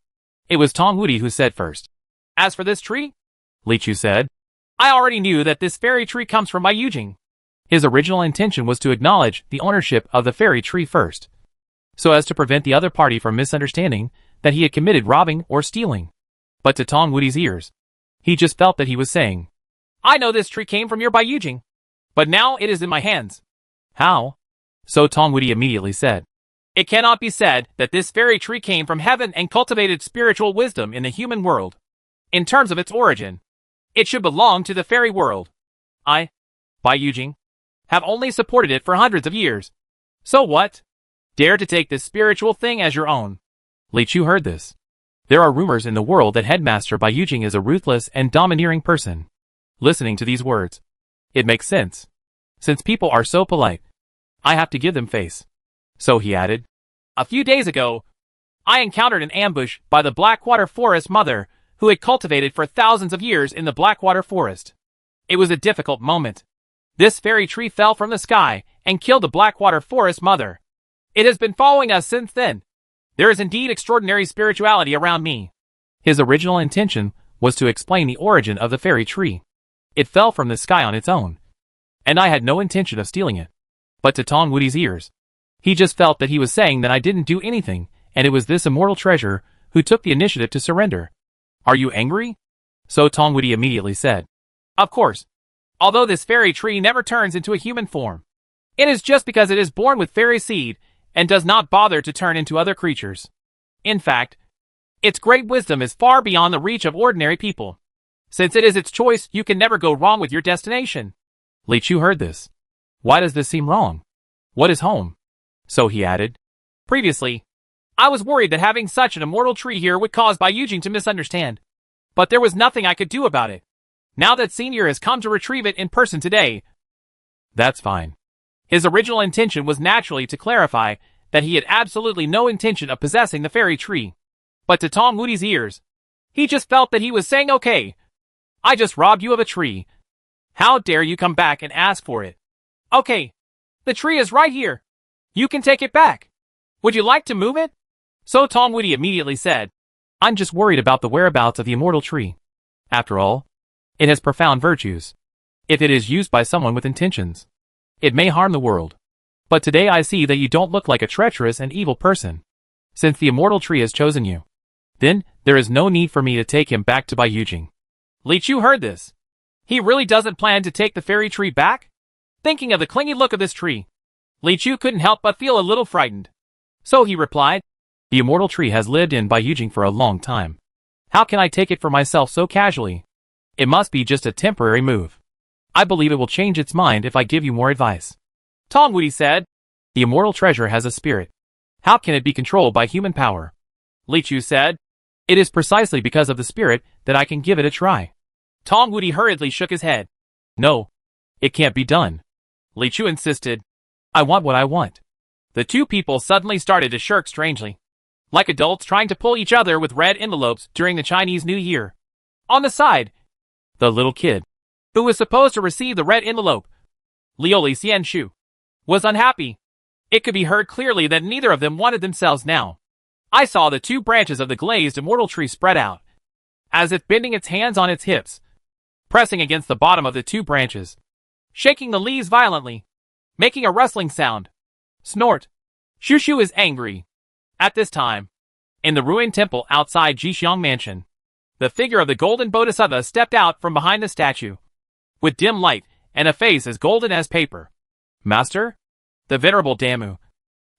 it was Tong Wudi who said first. As for this tree, Li Chu said, I already knew that this fairy tree comes from Bai Yujing. His original intention was to acknowledge the ownership of the fairy tree first, so as to prevent the other party from misunderstanding that he had committed robbing or stealing. But to Tong Wudi's ears, he just felt that he was saying, I know this tree came from your Bai Yujing, but now it is in my hands. How? So Tong Wudi immediately said, It cannot be said that this fairy tree came from heaven and cultivated spiritual wisdom in the human world. In terms of its origin, it should belong to the fairy world. I, Bai Yujing, have only supported it for hundreds of years. So what? Dare to take this spiritual thing as your own. Li Chu heard this. There are rumors in the world that Headmaster Bai Yujing is a ruthless and domineering person. Listening to these words, it makes sense. Since people are so polite, I have to give them face. So he added, A few days ago, I encountered an ambush by the Blackwater Forest Mother, who had cultivated for thousands of years in the Blackwater Forest. It was a difficult moment. This fairy tree fell from the sky and killed the Blackwater Forest Mother. It has been following us since then. There is indeed extraordinary spirituality around me. His original intention was to explain the origin of the fairy tree. It fell from the sky on its own, and I had no intention of stealing it. But to Tong Wudi's ears, he just felt that he was saying that I didn't do anything, and it was this immortal treasure who took the initiative to surrender. Are you angry? So Tongwudi immediately said. Of course. Although this fairy tree never turns into a human form. It is just because it is born with fairy seed and does not bother to turn into other creatures. In fact, its great wisdom is far beyond the reach of ordinary people. Since it is its choice, you can never go wrong with your destination. Li Chu heard this. Why does this seem wrong? What is home? So he added. Previously, I was worried that having such an immortal tree here would cause Bai Yujing to misunderstand. But there was nothing I could do about it. Now that Senior has come to retrieve it in person today. That's fine. His original intention was naturally to clarify that he had absolutely no intention of possessing the fairy tree. But to Tongwudi's ears, he just felt that he was saying, okay, I just robbed you of a tree. How dare you come back and ask for it? Okay, the tree is right here. You can take it back. Would you like to move it? So Tongwudi immediately said, I'm just worried about the whereabouts of the immortal tree. After all, it has profound virtues. If it is used by someone with intentions, it may harm the world. But today I see that you don't look like a treacherous and evil person. Since the immortal tree has chosen you, then there is no need for me to take him back to Bai Yujing. Li Chu heard this. He really doesn't plan to take the fairy tree back? Thinking of the clingy look of this tree, Li Chu couldn't help but feel a little frightened. So he replied, The immortal tree has lived in Bai Yujing for a long time. How can I take it for myself so casually? It must be just a temporary move. I believe it will change its mind if I give you more advice. Tongwudi said, The immortal treasure has a spirit. How can it be controlled by human power? Li Chu said, It is precisely because of the spirit that I can give it a try. Tongwudi hurriedly shook his head. No, it can't be done. Li Chu insisted. I want what I want. The two people suddenly started to shirk strangely, like adults trying to pull each other with red envelopes during the Chinese New Year. On the side, the little kid, who was supposed to receive the red envelope, Liuli Xianshu, was unhappy. It could be heard clearly that neither of them wanted themselves now. I saw the two branches of the glazed immortal tree spread out, as if bending its hands on its hips, pressing against the bottom of the two branches, shaking the leaves violently, making a rustling sound. Snort. Shushu is angry. At this time, in the ruined temple outside Jixiang Mansion, the figure of the golden bodhisattva stepped out from behind the statue, with dim light and a face as golden as paper. Master? The venerable Damu,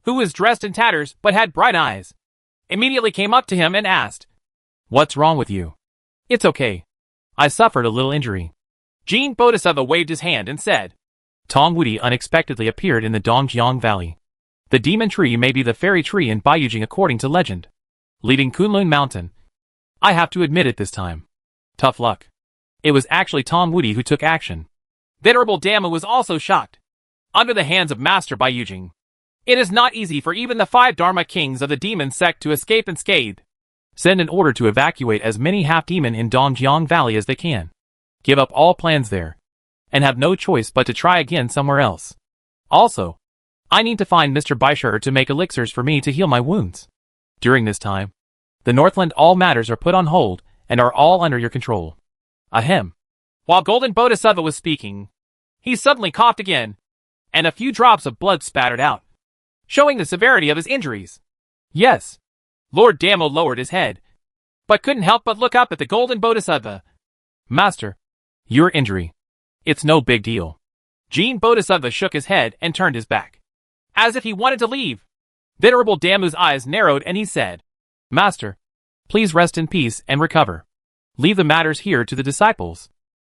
who was dressed in tatters but had bright eyes, immediately came up to him and asked, What's wrong with you? It's okay. I suffered a little injury. Jin Bodhisattva waved his hand and said, Tongwudi unexpectedly appeared in the Dongjiang Valley. The demon tree may be the fairy tree in Bai Yujing according to legend, leading Kunlun Mountain. I have to admit it this time. Tough luck. It was actually Tongwudi who took action. Venerable Damu was also shocked. Under the hands of Master Bai Yujing, it is not easy for even the 5 Dharma kings of the demon sect to escape unscathed. Send an order to evacuate as many half-demon in Dongjiang Valley as they can. Give up all plans there, and have no choice but to try again somewhere else. Also, I need to find Mr. Baishar to make elixirs for me to heal my wounds. During this time, the Northland all matters are put on hold and are all under your control. Ahem. While Golden Bodhisattva was speaking, he suddenly coughed again, and a few drops of blood spattered out, showing the severity of his injuries. Yes. Lord Damo lowered his head, but couldn't help but look up at the Golden Bodhisattva. Master, your injury. It's no big deal. Jin Bodhisattva shook his head and turned his back, as if he wanted to leave. Venerable Damu's eyes narrowed and he said, Master, please rest in peace and recover. Leave the matters here to the disciples.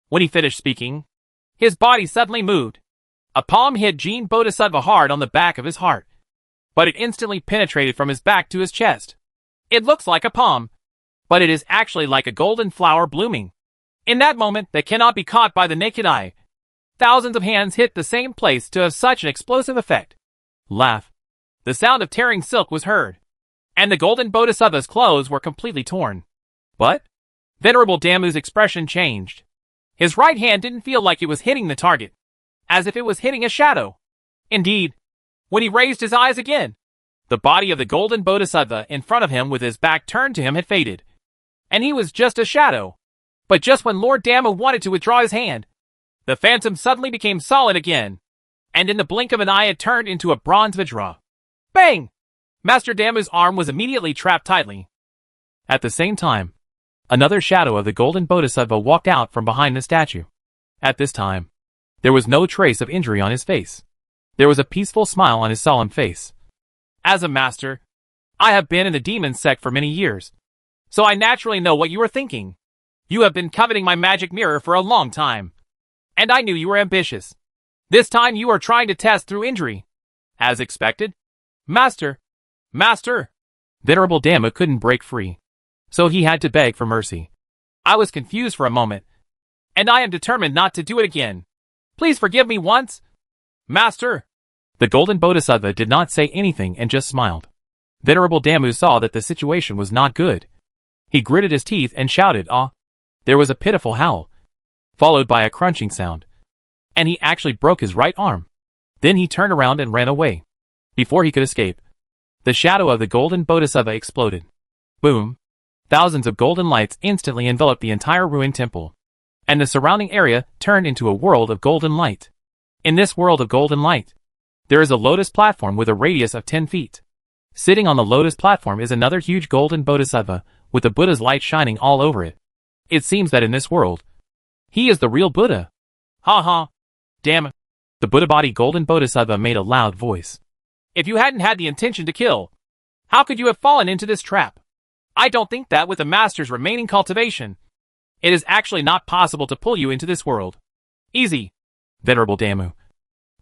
When he finished speaking, his body suddenly moved. A palm hit Jin Bodhisattva hard on the back of his heart, but it instantly penetrated from his back to his chest. It looks like a palm, but it is actually like a golden flower blooming. In that moment that cannot be caught by the naked eye, thousands of hands hit the same place to have such an explosive effect. Laugh. The sound of tearing silk was heard, and the Golden Bodhisattva's clothes were completely torn. But Venerable Damu's expression changed. His right hand didn't feel like it was hitting the target, as if it was hitting a shadow. Indeed, when he raised his eyes again, the body of the Golden Bodhisattva in front of him with his back turned to him had faded, and he was just a shadow. But just when Lord Damu wanted to withdraw his hand, the phantom suddenly became solid again, and in the blink of an eye it turned into a bronze Vajra. Bang! Master Damu's arm was immediately trapped tightly. At the same time, Another shadow of the golden bodhisattva walked out from behind the statue. At this time, there was no trace of injury on his face. There was a peaceful smile on his solemn face. As a master, I have been in the demon sect for many years, so I naturally know what you are thinking. You have been coveting my magic mirror for a long time, and I knew you were ambitious. This time you are trying to test through injury. As expected. Master! Master! Venerable Damu couldn't break free, so he had to beg for mercy. I was confused for a moment, and I am determined not to do it again. Please forgive me once. Master! The golden bodhisattva did not say anything and just smiled. Venerable Damu saw that the situation was not good. He gritted his teeth and shouted, "Ah!" There was a pitiful howl, followed by a crunching sound, and he actually broke his right arm. Then he turned around and ran away. Before he could escape, the shadow of the golden bodhisattva exploded. Boom! Thousands of golden lights instantly enveloped the entire ruined temple, and the surrounding area turned into a world of golden light. In this world of golden light, there is a lotus platform with a radius of 10 feet. Sitting on the lotus platform is another huge golden bodhisattva with the Buddha's light shining all over it. It seems that in this world, he is the real Buddha. Ha ha! Damn it! The Buddha body golden bodhisattva made a loud voice. If you hadn't had the intention to kill, how could you have fallen into this trap? I don't think that with the master's remaining cultivation, it is actually not possible to pull you into this world. Easy. Venerable Damu,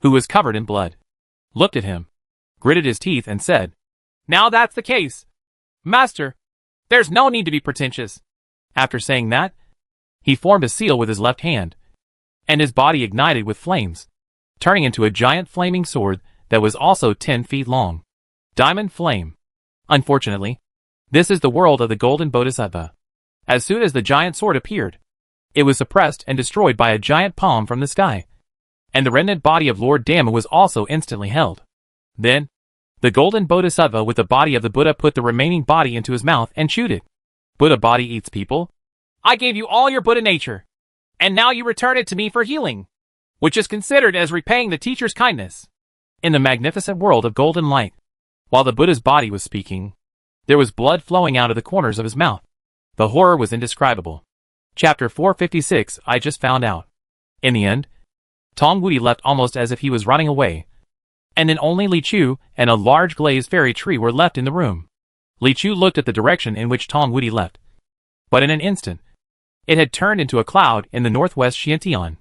who was covered in blood, looked at him, gritted his teeth and said, "Now that's the case, Master, there's no need to be pretentious." After saying that, he formed a seal with his left hand, and his body ignited with flames, turning into a giant flaming sword that was also 10 feet long. Diamond Flame. Unfortunately, this is the world of the golden bodhisattva. As soon as the giant sword appeared, it was suppressed and destroyed by a giant palm from the sky, and the remnant body of Lord Damu was also instantly held. Then, the golden bodhisattva with the body of the Buddha put the remaining body into his mouth and chewed it. Buddha body eats people? I gave you all your Buddha nature, and now you return it to me for healing, which is considered as repaying the teacher's kindness. In the magnificent world of golden light, while the Buddha's body was speaking, there was blood flowing out of the corners of his mouth. The horror was indescribable. Chapter 456. I just found out. In the end, Tong Wudi left almost as if he was running away, and then only Li Chu and a large glazed fairy tree were left in the room. Li Chu looked at the direction in which Tong Wudi left, but in an instant, it had turned into a cloud in the northwest Xiantian.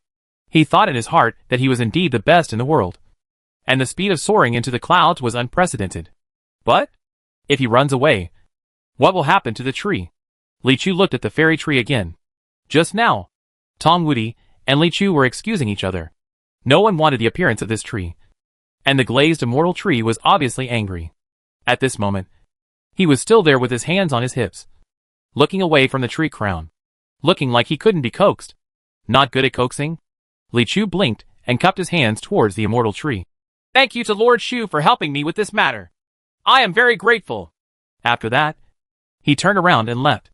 He thought in his heart that he was indeed the best in the world, and the speed of soaring into the clouds was unprecedented. But, if he runs away, what will happen to the tree? Li Chu looked at the fairy tree again. Just now, Tong Wudi and Li Chu were excusing each other. No one wanted the appearance of this tree, and the glazed immortal tree was obviously angry. At this moment, he was still there with his hands on his hips, looking away from the tree crown, looking like he couldn't be coaxed. Not good at coaxing? Li Chu blinked and cupped his hands towards the immortal tree. Thank you to Lord Shu for helping me with this matter. I am very grateful. After that, he turned around and left.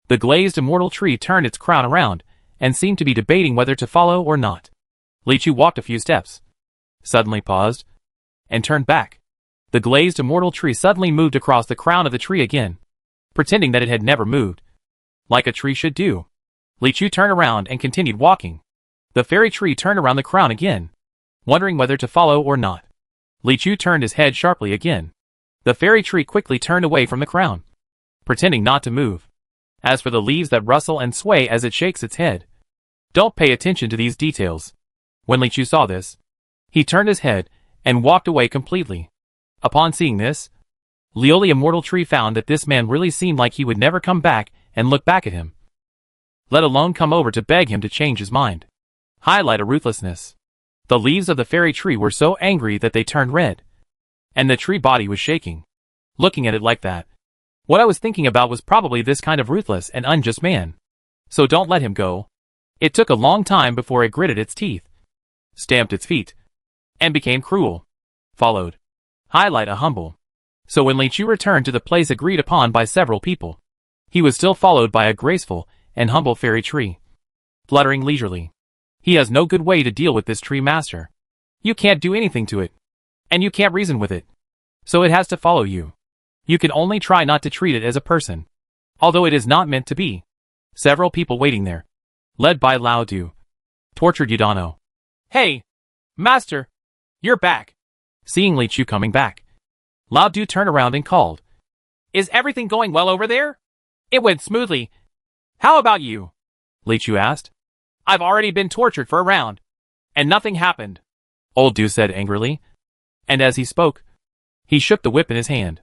The glazed immortal tree turned its crown around and seemed to be debating whether to follow or not. Li Chu walked a few steps, suddenly paused, and turned back. The glazed immortal tree suddenly moved across the crown of the tree again, pretending that it had never moved, like a tree should do. Li Chu turned around and continued walking. The fairy tree turned around the crown again, wondering whether to follow or not. Li Chu turned his head sharply again. The fairy tree quickly turned away from the crown, pretending not to move. As for the leaves that rustle and sway as it shakes its head, don't pay attention to these details. When Li Chu saw this, he turned his head and walked away completely. Upon seeing this, Lioli Immortal Tree found that this man really seemed like he would never come back and look back at him, let alone come over to beg him to change his mind. Highlight of ruthlessness. The leaves of the fairy tree were so angry that they turned red, and the tree body was shaking. Looking at it like that, what I was thinking about was probably this kind of ruthless and unjust man. So don't let him go. It took a long time before it gritted its teeth, stamped its feet, and became cruel. Followed. Highlight a humble. So when Li Chu returned to the place agreed upon by several people, he was still followed by a graceful and humble fairy tree, fluttering leisurely. He has no good way to deal with this tree master. You can't do anything to it, and you can't reason with it, so it has to follow you. You can only try not to treat it as a person, although it is not meant to be. Several people waiting there, led by Lao Du, tortured Yudano. Hey, master, you're back. Seeing Li Chu coming back, Lao Du turned around and called. Is everything going well over there? It went smoothly. How about you? Li Chu asked. I've already been tortured for a round, and nothing happened. Old Du said angrily, and as he spoke, he shook the whip in his hand.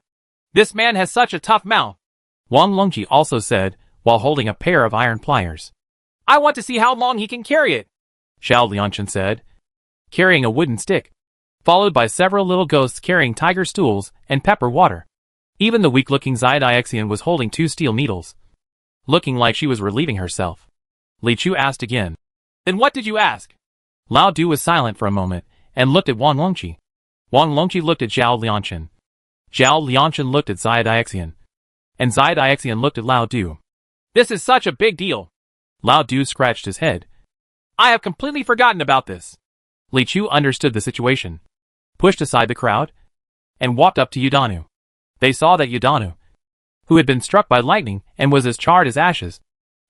This man has such a tough mouth. Wang Longji also said, while holding a pair of iron pliers. I want to see how long he can carry it. Xiao Lianchen said, carrying a wooden stick, followed by several little ghosts carrying tiger stools and pepper water. Even the weak-looking Xiaoxian was holding 2 steel needles, looking like she was relieving herself. Li Chu asked again. Then what did you ask? Lao Du was silent for a moment and looked at Wang Longqi. Wang Longqi looked at Xiao Lianchen. Xiao Lianchen looked at Xiaoxian. And Xiaoxian looked at Lao Du. This is such a big deal. Lao Du scratched his head. I have completely forgotten about this. Li Chu understood the situation, pushed aside the crowd, and walked up to Yudanu. They saw that Yudanu, who had been struck by lightning and was as charred as ashes,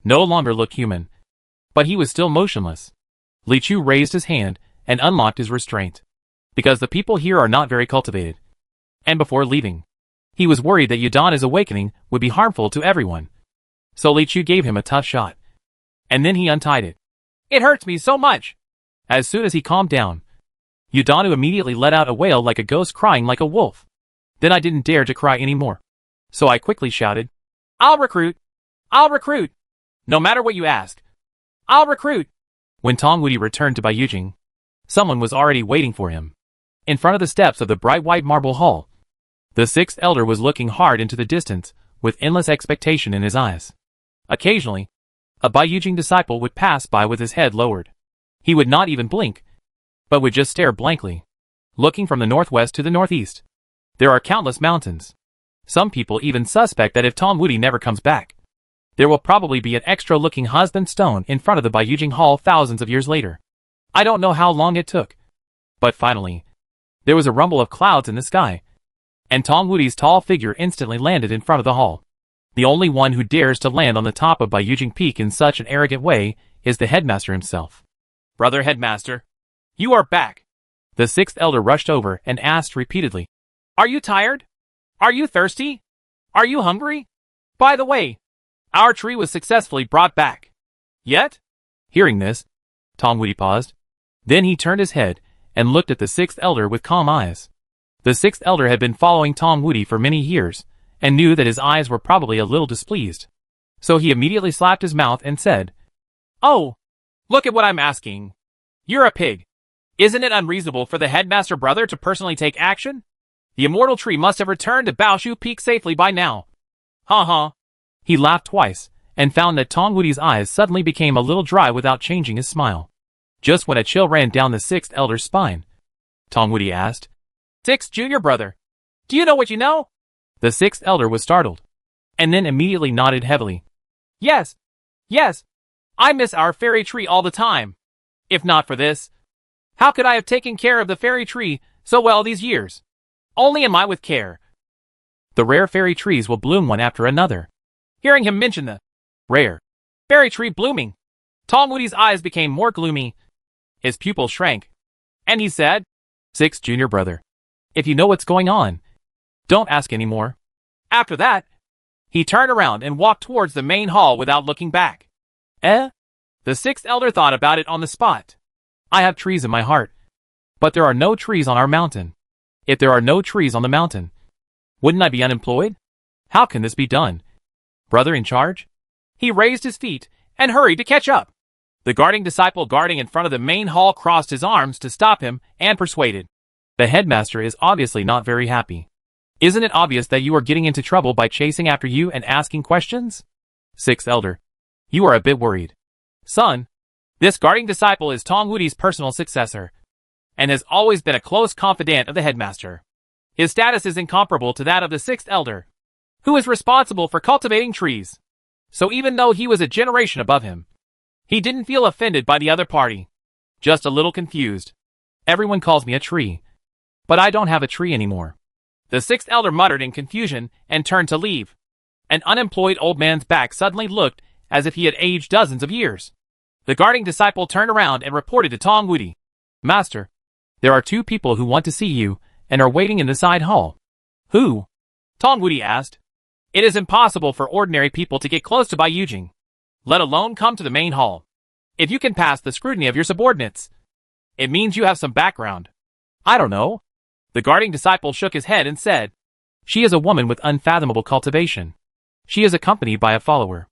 no longer looked human, but he was still motionless. Li Chu raised his hand and unlocked his restraint, because the people here are not very cultivated. And before leaving, he was worried that Yudanu's awakening would be harmful to everyone. So Li Chu gave him a tough shot, and then he untied it. It hurts me so much. As soon as he calmed down, Yudanu immediately let out a wail like a ghost crying like a wolf. Then I didn't dare to cry anymore. So I quickly shouted, I'll recruit. I'll recruit. No matter what you ask. I'll recruit. When Tong Wudi returned to Baiyujing, someone was already waiting for him. In front of the steps of the bright white marble hall, the 6th elder was looking hard into the distance with endless expectation in his eyes. Occasionally, a Baiyujing disciple would pass by with his head lowered. He would not even blink, but would just stare blankly, looking from the northwest to the northeast. There are countless mountains. Some people even suspect that if Tong Wudi never comes back, there will probably be an extra-looking husband stone in front of the Baiyujing Hall thousands of years later. I don't know how long it took, but finally, there was a rumble of clouds in the sky, and Tong Wudi's tall figure instantly landed in front of the hall. The only one who dares to land on the top of Baiyujing Peak in such an arrogant way is the headmaster himself. Brother headmaster, you are back. The 6th elder rushed over and asked repeatedly, Are you tired? Are you thirsty? Are you hungry? By the way, our tree was successfully brought back. Yet? Hearing this, Tong Wudi paused. Then he turned his head and looked at the 6th elder with calm eyes. The 6th elder had been following Tong Wudi for many years and knew that his eyes were probably a little displeased. So he immediately slapped his mouth and said, Oh, look at what I'm asking. You're a pig. Isn't it unreasonable for the headmaster brother to personally take action? The immortal tree must have returned to Baoshu Peak safely by now. Ha. He laughed twice and found that Tong Wudi's eyes suddenly became a little dry without changing his smile. Just when a chill ran down the 6th elder's spine, Tong Wudi asked, 6th junior brother, do you know what you know? The 6th elder was startled, and then immediately nodded heavily. Yes. I miss our fairy tree all the time. If not for this, how could I have taken care of the fairy tree so well these years? Only am I with care. The rare fairy trees will bloom one after another. Hearing him mention the rare fairy tree blooming, Tong Wudi's eyes became more gloomy. His pupils shrank, and he said, 6th junior brother, if you know what's going on, don't ask anymore. After that, he turned around and walked towards the main hall without looking back. The 6th elder thought about it on the spot. I have trees in my heart, but there are no trees on our mountain. If there are no trees on the mountain, wouldn't I be unemployed? How can this be done? Brother in charge? He raised his feet and hurried to catch up. The guarding disciple guarding in front of the main hall crossed his arms to stop him and persuaded. The headmaster is obviously not very happy. Isn't it obvious that you are getting into trouble by chasing after you and asking questions? 6th elder, you are a bit worried. Son, this guarding disciple is Tong Wudi's personal successor, and has always been a close confidant of the headmaster. His status is incomparable to that of the 6th elder, who is responsible for cultivating trees. So even though he was a generation above him, he didn't feel offended by the other party. Just a little confused. Everyone calls me a tree, but I don't have a tree anymore. The 6th elder muttered in confusion and turned to leave. An unemployed old man's back suddenly looked as if he had aged dozens of years. The guarding disciple turned around and reported to Tong Wudi. Master, there are 2 people who want to see you and are waiting in the side hall. Who? Tong Wudi asked. It is impossible for ordinary people to get close to Bai Yujing, let alone come to the main hall. If you can pass the scrutiny of your subordinates, it means you have some background. I don't know. The guarding disciple shook his head and said, She is a woman with unfathomable cultivation. She is accompanied by a follower.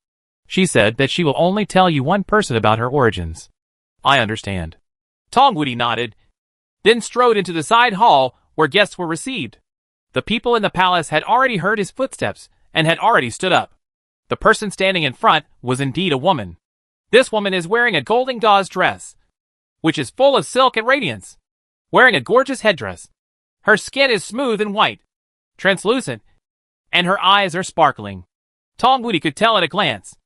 She said that she will only tell you one person about her origins. I understand. Tong Wudi nodded, then strode into the side hall where guests were received. The people in the palace had already heard his footsteps and had already stood up. The person standing in front was indeed a woman. This woman is wearing a golden gauze dress, which is full of silk and radiance, wearing a gorgeous headdress. Her skin is smooth and white, translucent, and her eyes are sparkling. Tong Wudi could tell at a glance.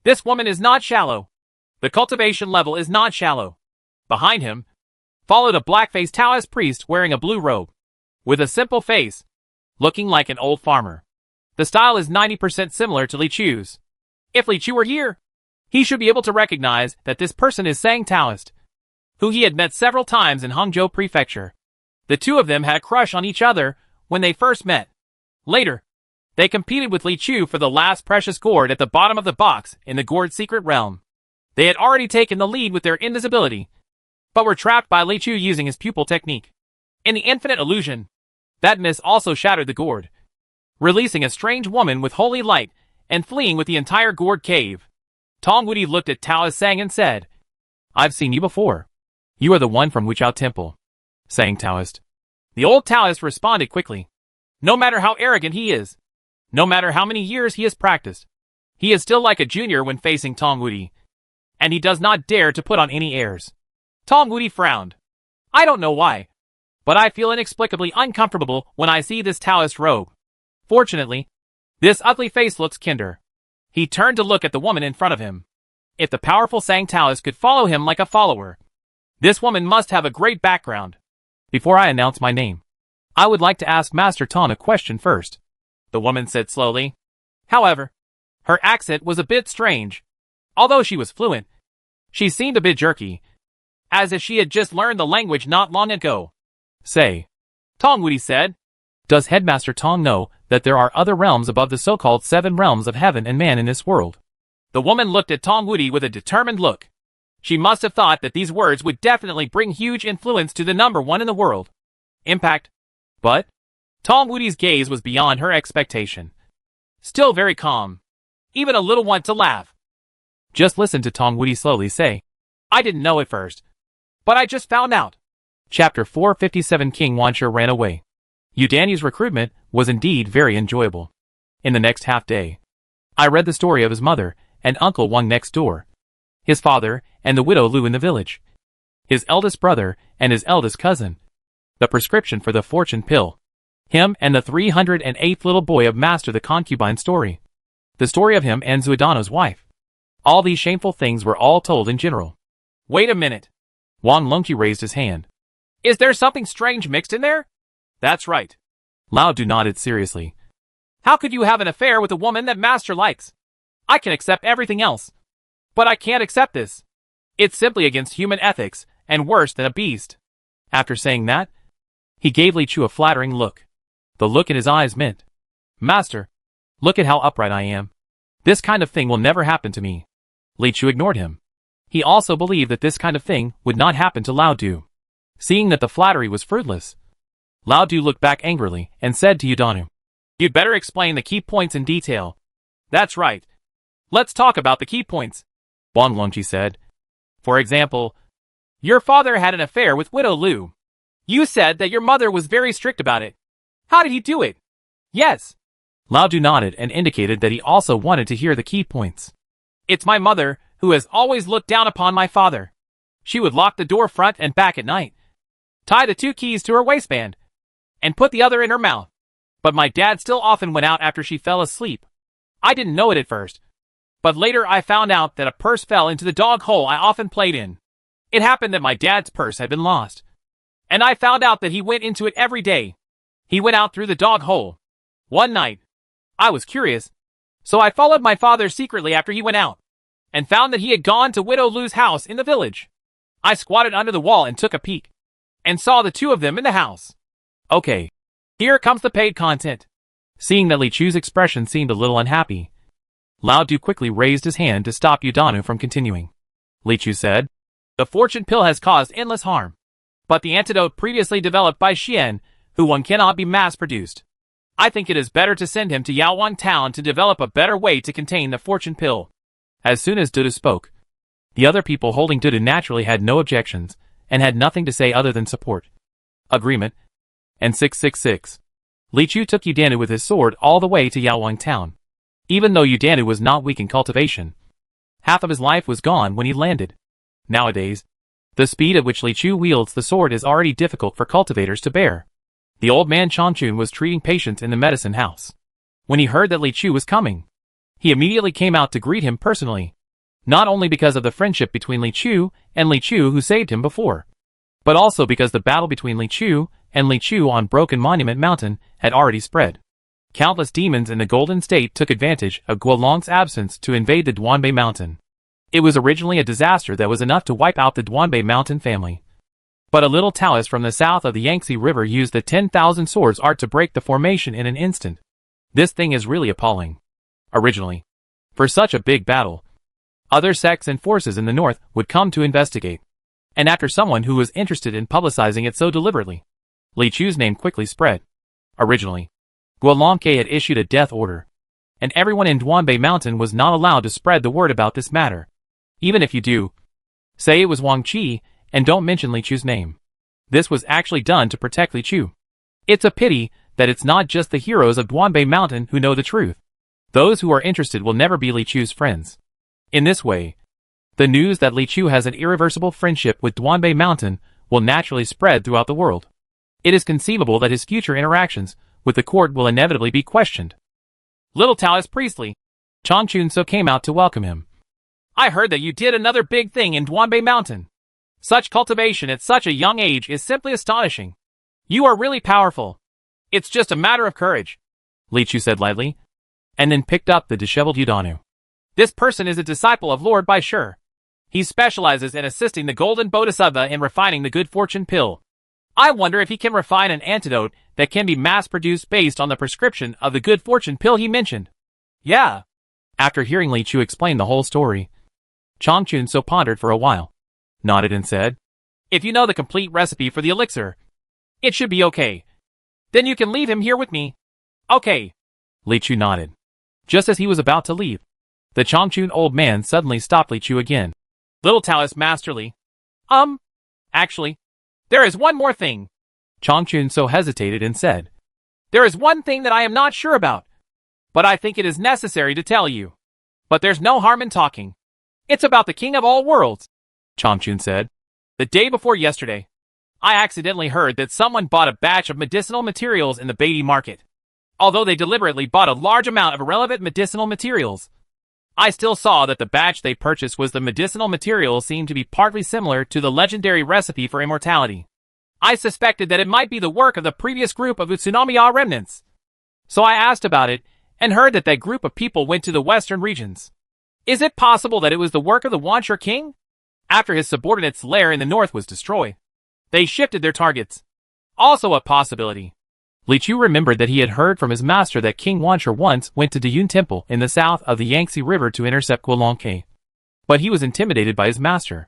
This woman is not shallow. The cultivation level is not shallow. Behind him followed a black-faced Taoist priest wearing a blue robe, with a simple face, looking like an old farmer. The style is 90% similar to Li Chu's. If Li Chu were here, he should be able to recognize that this person is Sang Taoist, who he had met several times in Hangzhou Prefecture. The 2 of them had a crush on each other when they first met. Later, they competed with Li Chu for the last precious gourd at the bottom of the box in the gourd secret realm. They had already taken the lead with their invisibility, but were trapped by Li Chu using his pupil technique. In the infinite illusion, that mist also shattered the gourd, releasing a strange woman with holy light and fleeing with the entire gourd cave. Tong Wudi looked at Taoist Sang and said, I've seen you before. You are the one from Wuchao Temple. Sang Taoist. The old Taoist responded quickly. No matter how arrogant he is, no matter how many years he has practiced, he is still like a junior when facing Tong Wudi, and he does not dare to put on any airs. Tong Wudi frowned. I don't know why, but I feel inexplicably uncomfortable when I see this Taoist robe. Fortunately, this ugly face looks kinder. He turned to look at the woman in front of him. If the powerful Sang Taoist could follow him like a follower, this woman must have a great background. Before I announce my name, I would like to ask Master Tong a question first, the woman said slowly. However, her accent was a bit strange. Although she was fluent, she seemed a bit jerky, as if she had just learned the language not long ago. Say, Tong Wudi said, does Headmaster Tong know that there are other realms above the so-called 7 realms of heaven and man in this world? The woman looked at Tong Wudi with a determined look. She must have thought that these words would definitely bring huge influence to the number 1 in the world. Impact. But Tong Wudi's gaze was beyond her expectation. Still very calm. Even a little want to laugh. Just listen to Tong Wudi slowly say, I didn't know at first, but I just found out. Chapter 457 King Wanshi ran away. Yu Danyu's recruitment was indeed very enjoyable. In the next half day, I read the story of his mother and Uncle Wang next door, his father and the widow Lu in the village, his eldest brother and his eldest cousin, the prescription for the fortune pill, him and the 308th little boy of Master the concubine story, the story of him and Zuidano's wife. All these shameful things were all told in general. Wait a minute. Wang Longqi raised his hand. Is there something strange mixed in there? That's right. Lao Du nodded seriously. How could you have an affair with a woman that Master likes? I can accept everything else, but I can't accept this. It's simply against human ethics, and worse than a beast. After saying that, he gave Li Chu a flattering look. The look in his eyes meant, Master, look at how upright I am. This kind of thing will never happen to me. Li Chu ignored him. He also believed that this kind of thing would not happen to Lao Du. Seeing that the flattery was fruitless, Lao Du looked back angrily and said to Yudanu, You'd better explain the key points in detail. That's right. Let's talk about the key points, Wang Longqi said. For example, your father had an affair with Widow Lu. You said that your mother was very strict about it. How did he do it? Yes. Lao Du nodded and indicated that he also wanted to hear the key points. It's my mother who has always looked down upon my father. She would lock the door front and back at night, tie the 2 keys to her waistband, and put the other in her mouth. But my dad still often went out after she fell asleep. I didn't know it at first, but later I found out that a purse fell into the dog hole I often played in. It happened that my dad's purse had been lost, and I found out that he went into it every day. He went out through the dog hole. One night, I was curious, so I followed my father secretly after he went out. and found that he had gone to Widow Lu's house in the village. I squatted under the wall and took a peek, and saw the two of them in the house. Okay. Here comes the paid content. Seeing that Li Chu's expression seemed a little unhappy, Lao Du quickly raised his hand to stop Yudanu from continuing. Li Chu said, The fortune pill has caused endless harm. But the antidote previously developed by Xian, who one cannot be mass-produced. I think it is better to send him to Yaowang Town to develop a better way to contain the fortune pill. As soon as Dudu spoke, the other people holding Dudu naturally had no objections, and had nothing to say other than support, agreement, and 666. Li Chu took Yudanu with his sword all the way to Yaowang Town. Even though Yudanu was not weak in cultivation, half of his life was gone when he landed. Nowadays, the speed at which Li Chu wields the sword is already difficult for cultivators to bear. The old man Changchun was treating patients in the medicine house. When he heard that Li Chu was coming, he immediately came out to greet him personally, not only because of the friendship between Li Chu and Li Chu who saved him before, but also because the battle between Li Chu and Li Chu on Broken Monument Mountain had already spread. Countless demons in the Golden State took advantage of Guolong's absence to invade the Duanbei Mountain. It was originally a disaster that was enough to wipe out the Duanbei Mountain family. But a little Taoist from the south of the Yangtze River used the 10,000 swords art to break the formation in an instant. This thing is really appalling. Originally, for such a big battle, other sects and forces in the north would come to investigate. And after someone who was interested in publicizing it so deliberately, Li Chu's name quickly spread. Originally, Guolongke had issued a death order, and everyone in Duanbei Mountain was not allowed to spread the word about this matter. Even if you do, say it was Wang Qi, and don't mention Li Chu's name. This was actually done to protect Li Chu. It's a pity that it's not just the heroes of Duanbei Mountain who know the truth. Those who are interested will never be Li Chu's friends. In this way, the news that Li Chu has an irreversible friendship with Duanbei Mountain will naturally spread throughout the world. It is conceivable that his future interactions with the court will inevitably be questioned. Little Taoist Priestly, Changchun so came out to welcome him. I heard that you did another big thing in Duanbei Mountain. Such cultivation at such a young age is simply astonishing. You are really powerful. It's just a matter of courage, Li Chu said lightly, and then picked up the disheveled Yudanu. This person is a disciple of Lord Bai Shi. He specializes in assisting the Golden Bodhisattva in refining the good fortune pill. I wonder if he can refine an antidote that can be mass-produced based on the prescription of the good fortune pill he mentioned. Yeah. After hearing Li Chu explain the whole story, Changchun so pondered for a while, nodded and said, If you know the complete recipe for the elixir, it should be okay. Then you can leave him here with me. Okay. Li Chu nodded. Just as he was about to leave, the Changchun old man suddenly stopped Li Chu again. Little Taoist Masterly. Actually, there is one more thing. Changchun so hesitated and said, There is one thing that I am not sure about, but I think it is necessary to tell you. But there's no harm in talking. It's about the King of all worlds, Changchun said. The day before yesterday, I accidentally heard that someone bought a batch of medicinal materials in the Beatty market. Although they deliberately bought a large amount of irrelevant medicinal materials, I still saw that the batch they purchased was the medicinal materials seemed to be partly similar to the legendary recipe for immortality. I suspected that it might be the work of the previous group of Utsunomiya remnants. So I asked about it, and heard that that group of people went to the western regions. Is it possible that it was the work of the Wanshur king? After his subordinate's lair in the north was destroyed, they shifted their targets. Also a possibility. Li Chu remembered that he had heard from his master that King Wanshur once went to Dayun Temple in the south of the Yangtze River to intercept Guolongke. But he was intimidated by his master.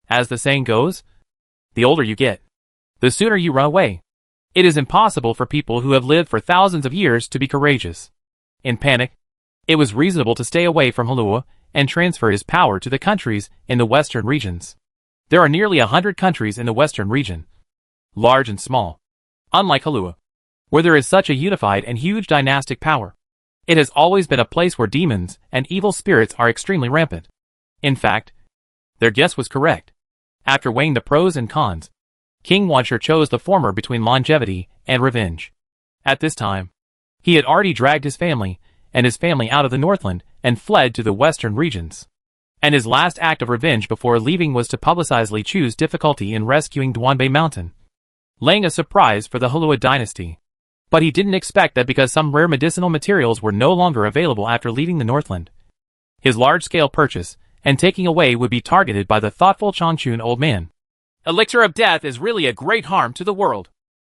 As the saying goes, the older you get, the sooner you run away. It is impossible for people who have lived for thousands of years to be courageous. In panic, it was reasonable to stay away from Halua and transfer his power to the countries in the western regions. There are nearly 100 countries in the western region, large and small. Unlike Halua, where there is such a unified and huge dynastic power, it has always been a place where demons and evil spirits are extremely rampant. In fact, their guess was correct. After weighing the pros and cons, King Wanshur chose the former between longevity and revenge. At this time, he had already dragged his family and his family out of the Northland and fled to the western regions. And his last act of revenge before leaving was to publicize Li Chu's difficulty in rescuing Duanbei Mountain, laying a surprise for the Halua dynasty. But he didn't expect that because some rare medicinal materials were no longer available after leaving the Northland, his large-scale purchase and taking away would be targeted by the thoughtful Changchun old man. Elixir of death is really a great harm to the world.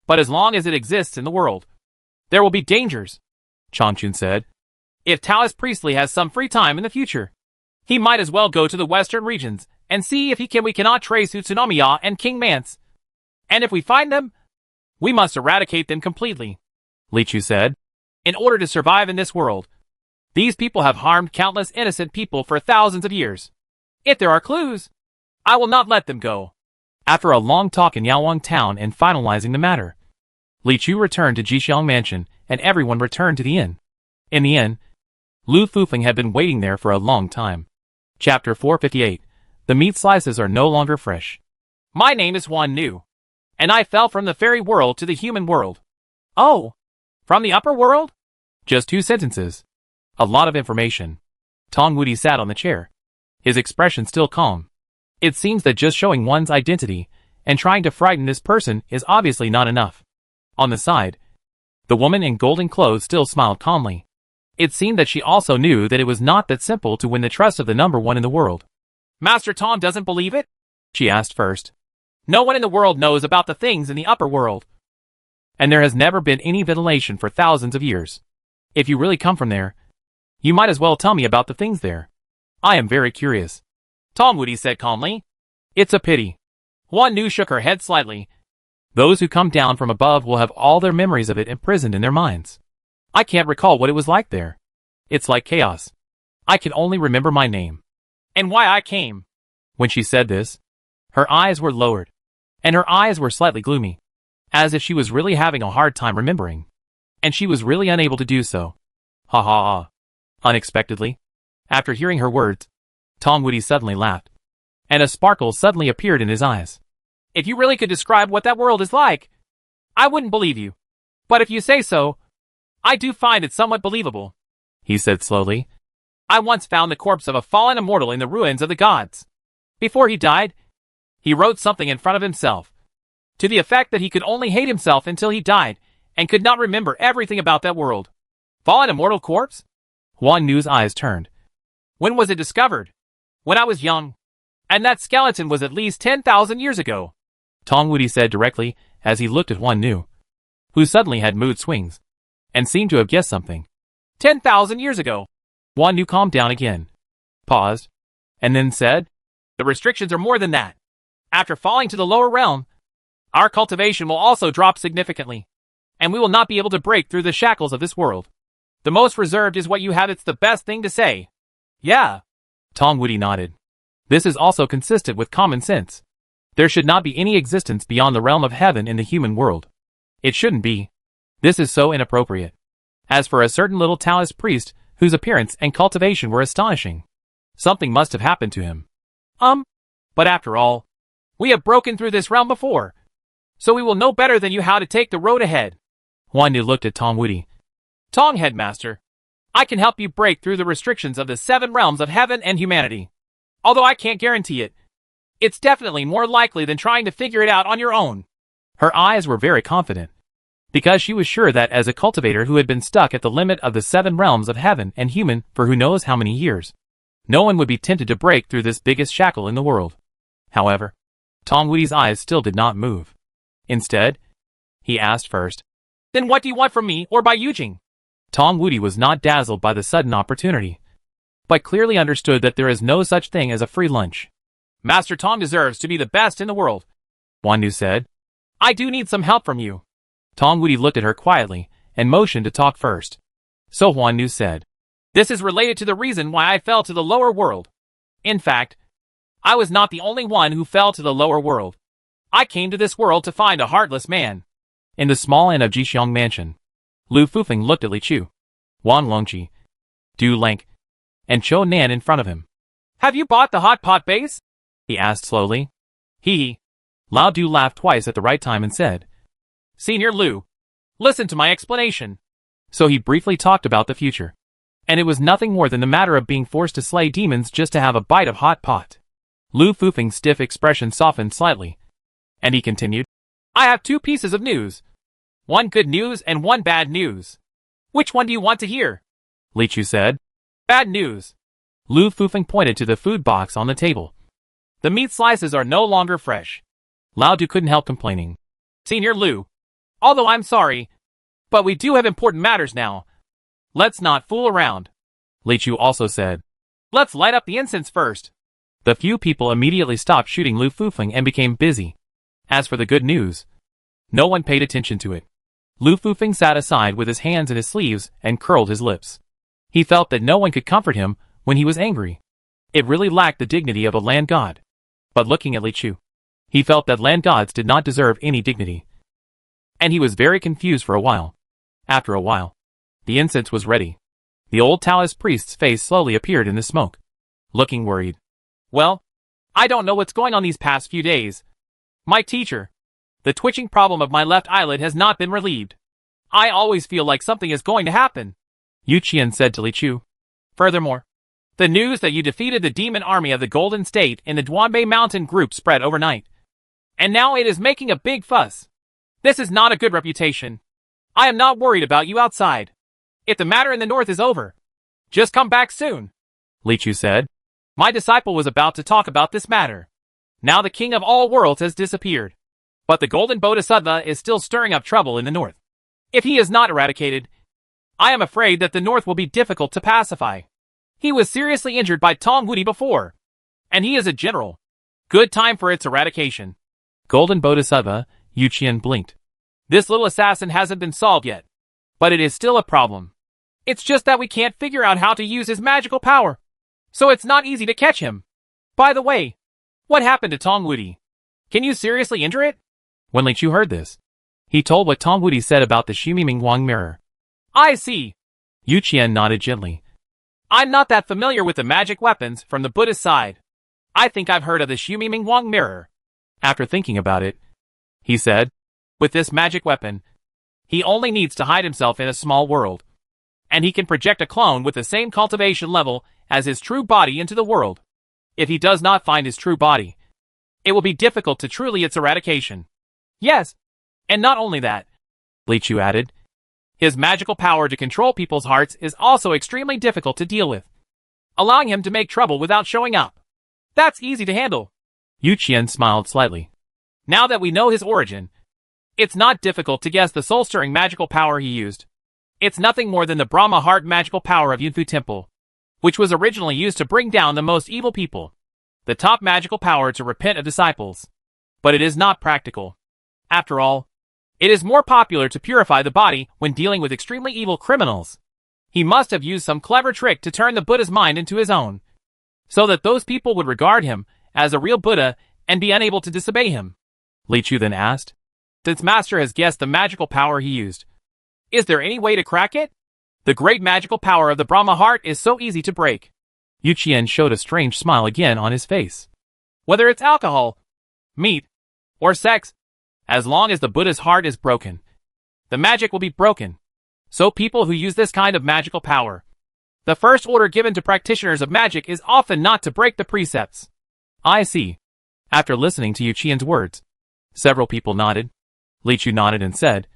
But as long as it exists in the world, there will be dangers, Changchun said. If Taoist Priestley has some free time in the future, he might as well go to the western regions and see if we cannot trace Utsunomiya and King Mance. And if we find them, we must eradicate them completely, Li Chu said. In order to survive in this world, these people have harmed countless innocent people for thousands of years. If there are clues, I will not let them go. After a long talk in Yaowang town and finalizing the matter, Li Chu returned to Jixiang Mansion, and everyone returned to the inn. In the inn, Lu Fufeng had been waiting there for a long time. Chapter 458. The meat slices are no longer fresh. My name is Huan Nu, and I fell from the fairy world to the human world. Oh, from the upper world? Just 2 sentences. A lot of information. Tong Wudi sat on the chair, his expression still calm. It seems that just showing one's identity and trying to frighten this person is obviously not enough. On the side, the woman in golden clothes still smiled calmly. It seemed that she also knew that it was not that simple to win the trust of the number one in the world. Master Tom doesn't believe it? She asked first. No one in the world knows about the things in the upper world. And there has never been any ventilation for thousands of years. If you really come from there, you might as well tell me about the things there. I am very curious. Tom Woody said calmly. It's a pity. Huan Nu shook her head slightly. Those who come down from above will have all their memories of it imprisoned in their minds. I can't recall what it was like there. It's like chaos. I can only remember my name. And why I came. When she said this, her eyes were lowered, and her eyes were slightly gloomy, as if she was really having a hard time remembering. And she was really unable to do so. Ha ha ha. Unexpectedly, after hearing her words, Tong Wudi suddenly laughed, and a sparkle suddenly appeared in his eyes. If you really could describe what that world is like, I wouldn't believe you. But if you say so, I do find it somewhat believable, he said slowly. I once found the corpse of a fallen immortal in the ruins of the gods. Before he died, he wrote something in front of himself, to the effect that he could only hate himself until he died, and could not remember everything about that world. Fallen immortal corpse? Huan Nu's eyes turned. When was it discovered? When I was young. And that skeleton was at least 10,000 years ago, Tong Wudi said directly as he looked at Huan Nu, who suddenly had mood swings, and seemed to have guessed something. 10,000 years ago. Huan Nu calmed down again, paused, and then said, The restrictions are more than that. After falling to the lower realm, our cultivation will also drop significantly, and we will not be able to break through the shackles of this world. The most reserved is what you have. It's the best thing to say. Yeah. Tong Wudi nodded. This is also consistent with common sense. There should not be any existence beyond the realm of heaven in the human world. It shouldn't be. This is so inappropriate. As for a certain little Taoist priest whose appearance and cultivation were astonishing, something must have happened to him. But after all, we have broken through this realm before, so we will know better than you how to take the road ahead. Huan Nu looked at Tong Wudi. Tong Headmaster, I can help you break through the restrictions of the 7 realms of heaven and humanity. Although I can't guarantee it, it's definitely more likely than trying to figure it out on your own. Her eyes were very confident, because she was sure that as a cultivator who had been stuck at the limit of the 7 realms of heaven and human for who knows how many years, no one would be tempted to break through this biggest shackle in the world. However, Tong Wudi's eyes still did not move. Instead, he asked first, Then what do you want from me or by Yujing? Tong Wudi was not dazzled by the sudden opportunity, but clearly understood that there is no such thing as a free lunch. Master Tong deserves to be the best in the world, Huan Nu said. I do need some help from you. Tong Wudi looked at her quietly and motioned to talk first. So Huan Nu said, This is related to the reason why I fell to the lower world. In fact, I was not the only one who fell to the lower world. I came to this world to find a heartless man. In the small inn of Jixiang Mansion, Lu Fufeng looked at Li Chu, Wan Longqi, Du Lank, and Chou Nan in front of him. Have you bought the hot pot base? He asked slowly. He. Lao Du laughed twice at the right time and said, Senior Lu, listen to my explanation. So he briefly talked about the future. And it was nothing more than the matter of being forced to slay demons just to have a bite of hot pot. Lu Fufeng's stiff expression softened slightly, and he continued, I have 2 pieces of news. 1 good news and 1 bad news. Which one do you want to hear? Li Chu said. Bad news. Lu Fufeng pointed to the food box on the table. The meat slices are no longer fresh. Lao Du couldn't help complaining. Senior Lu, although I'm sorry, but we do have important matters now. Let's not fool around. Li Chu also said. Let's light up the incense first. The few people immediately stopped shooting Lu Fufeng and became busy. As for the good news, no one paid attention to it. Lu Fufeng sat aside with his hands in his sleeves and curled his lips. He felt that no one could comfort him when he was angry. It really lacked the dignity of a land god. But looking at Li Chu, he felt that land gods did not deserve any dignity. And he was very confused for a while. After a while, the incense was ready. The old Taoist priest's face slowly appeared in the smoke, looking worried. Well, I don't know what's going on these past few days. My teacher, the twitching problem of my left eyelid has not been relieved. I always feel like something is going to happen, Yu Qian said to Li Chu. Furthermore, the news that you defeated the demon army of the Golden State in the Duanbei Mountain group spread overnight. And now it is making a big fuss. This is not a good reputation. I am not worried about you outside. If the matter in the north is over, just come back soon, Li Chu said. My disciple was about to talk about this matter. Now the king of all worlds has disappeared. But the golden Bodhisattva is still stirring up trouble in the north. If he is not eradicated, I am afraid that the north will be difficult to pacify. He was seriously injured by Tong Wudi before, and he is a general. Good time for its eradication. Golden Bodhisattva, Yu Qian blinked. This little assassin hasn't been solved yet, but it is still a problem. It's just that we can't figure out how to use his magical power, so it's not easy to catch him. By the way, what happened to Tong Wudi? Can you seriously injure it? When Li Chu heard this, he told what Tong Wudi said about the Xumiming Wang mirror. I see. Yu Qian nodded gently. I'm not that familiar with the magic weapons from the Buddhist side. I think I've heard of the Xumiming Wang mirror. After thinking about it, he said, with this magic weapon, he only needs to hide himself in a small world, and he can project a clone with the same cultivation level as his true body into the world. If he does not find his true body, it will be difficult to truly its eradication. Yes, and not only that, Li Chu added, his magical power to control people's hearts is also extremely difficult to deal with, allowing him to make trouble without showing up. That's easy to handle. Yu Qian smiled slightly. Now that we know his origin, it's not difficult to guess the soul-stirring magical power he used. It's nothing more than the Brahma heart magical power of Yunfu Temple, which was originally used to bring down the most evil people, the top magical power to repent of disciples. But it is not practical. After all, it is more popular to purify the body when dealing with extremely evil criminals. He must have used some clever trick to turn the Buddha's mind into his own, so that those people would regard him as a real Buddha and be unable to disobey him. Li Chu then asked, since Master has guessed the magical power he used, is there any way to crack it? The great magical power of the Brahma heart is so easy to break. Yu Qian showed a strange smile again on his face. Whether it's alcohol, meat, or sex, as long as the Buddha's heart is broken, the magic will be broken. So people who use this kind of magical power, the first order given to practitioners of magic is often not to break the precepts. I see. After listening to Yu Qian's words, several people nodded. Li Chu nodded and said,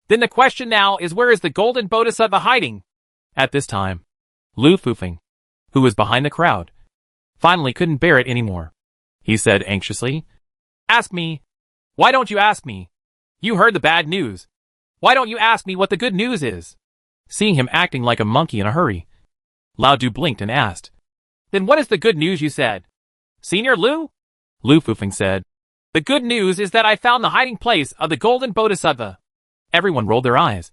then the question now is, where is the golden Bodhisattva hiding? At this time, Lu Fufeng, who was behind the crowd, finally couldn't bear it anymore. He said anxiously, ask me. Why don't you ask me? You heard the bad news. Why don't you ask me what the good news is? Seeing him acting like a monkey in a hurry, Lao Du blinked and asked, then what is the good news you said? Senior Lu? Lu Fufeng said, the good news is that I found the hiding place of the golden Bodhisattva. Everyone rolled their eyes.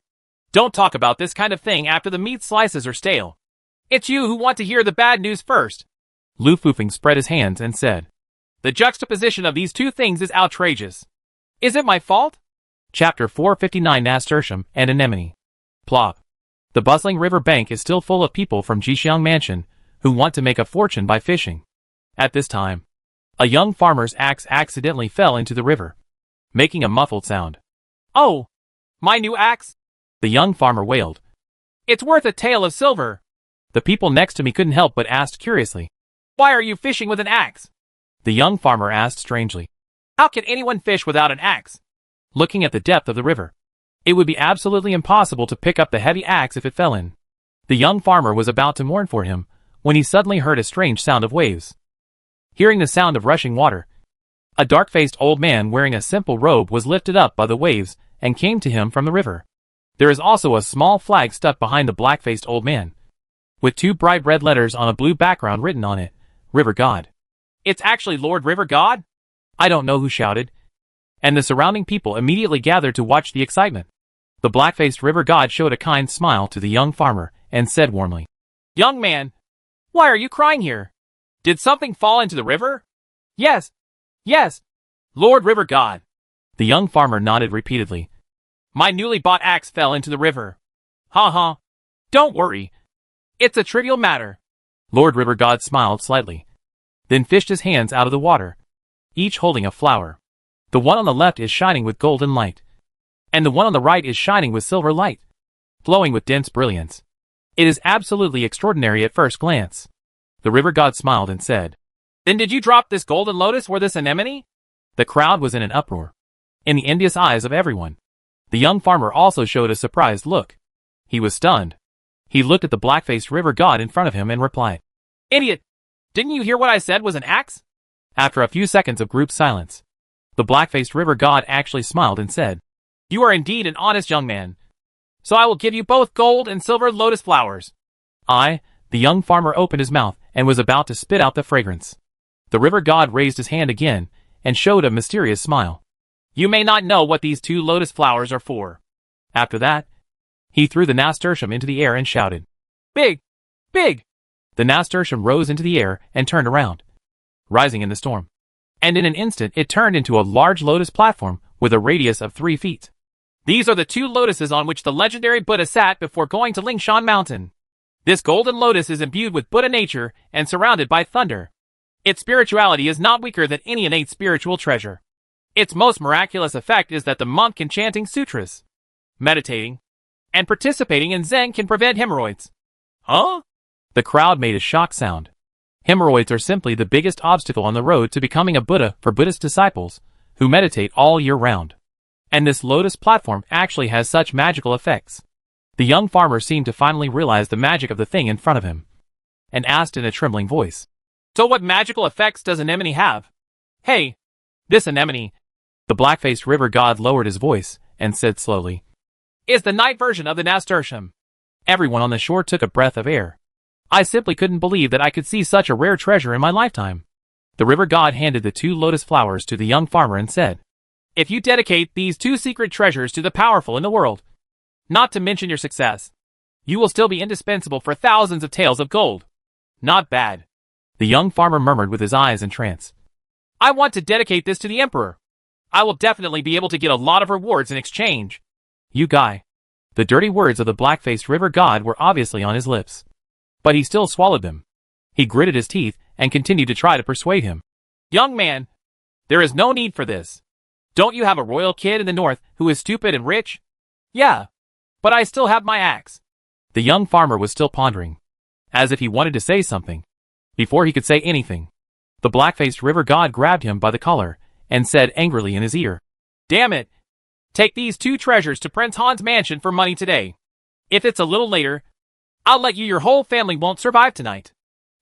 Don't talk about this kind of thing after the meat slices are stale. It's you who want to hear the bad news first. Lu Fufeng spread his hands and said, the juxtaposition of these two things is outrageous. Is it my fault? Chapter 459 Nasturtium and Anemone. Plop. The bustling river bank is still full of people from Jixiang Mansion who want to make a fortune by fishing. At this time, a young farmer's axe accidentally fell into the river, making a muffled sound. Oh, my new axe? The young farmer wailed. It's worth a tael of silver. The people next to me couldn't help but asked curiously, why are you fishing with an axe? The young farmer asked strangely. How can anyone fish without an axe? Looking at the depth of the river, it would be absolutely impossible to pick up the heavy axe if it fell in. The young farmer was about to mourn for him when he suddenly heard a strange sound of waves. Hearing the sound of rushing water, a dark-faced old man wearing a simple robe was lifted up by the waves and came to him from the river. There is also a small flag stuck behind the black-faced old man, with 2 bright red letters on a blue background written on it, River God. It's actually Lord River God? I don't know who shouted, and the surrounding people immediately gathered to watch the excitement. The black-faced river god showed a kind smile to the young farmer and said warmly, Young man, why are you crying here? Did something fall into the river? Yes, yes, Lord River God. The young farmer nodded repeatedly. My newly bought axe fell into the river. Ha ha. Don't worry. It's a trivial matter. Lord River God smiled slightly, then fished his hands out of the water, each holding a flower. The one on the left is shining with golden light, and the one on the right is shining with silver light, glowing with dense brilliance. It is absolutely extraordinary at first glance. The river god smiled and said, Then did you drop this golden lotus or this anemone? The crowd was in an uproar, in the envious eyes of everyone. The young farmer also showed a surprised look. He was stunned. He looked at the black-faced river god in front of him and replied, Idiot! Didn't you hear what I said was an axe? After a few seconds of group silence, the black-faced river god actually smiled and said, You are indeed an honest young man. So I will give you both gold and silver lotus flowers. The young farmer opened his mouth and was about to spit out the fragrance. The river god raised his hand again and showed a mysterious smile. You may not know what these 2 lotus flowers are for. After that, he threw the nasturtium into the air and shouted, Big! Big! The nasturtium rose into the air and turned around, rising in the storm. And in an instant it turned into a large lotus platform with a radius of 3 feet. These are the 2 lotuses on which the legendary Buddha sat before going to Lingshan Mountain. This golden lotus is imbued with Buddha nature and surrounded by thunder. Its spirituality is not weaker than any innate spiritual treasure. Its most miraculous effect is that the monk can chanting sutras, meditating, and participating in Zen can prevent hemorrhoids. Huh? The crowd made a shocked sound. Hemorrhoids are simply the biggest obstacle on the road to becoming a Buddha for Buddhist disciples who meditate all year round. And this lotus platform actually has such magical effects. The young farmer seemed to finally realize the magic of the thing in front of him, and asked in a trembling voice, So what magical effects does anemone have? Hey, this anemone, the black-faced river god lowered his voice and said slowly, is the night version of the nasturtium. Everyone on the shore took a breath of air. I simply couldn't believe that I could see such a rare treasure in my lifetime. The river god handed the 2 lotus flowers to the young farmer and said, If you dedicate these 2 secret treasures to the powerful in the world, not to mention your success, you will still be indispensable for thousands of taels of gold. Not bad. The young farmer murmured with his eyes in trance. I want to dedicate this to the emperor. I will definitely be able to get a lot of rewards in exchange. You guy. The dirty words of the black-faced river god were obviously on his lips, but he still swallowed them. He gritted his teeth and continued to try to persuade him. Young man, there is no need for this. Don't you have a royal kid in the north who is stupid and rich? Yeah, but I still have my axe. The young farmer was still pondering, as if he wanted to say something. Before he could say anything, the black-faced river god grabbed him by the collar and said angrily in his ear, Damn it! Take these 2 treasures to Prince Han's mansion for money today. If it's a little later, I'll let you. Your whole family won't survive tonight.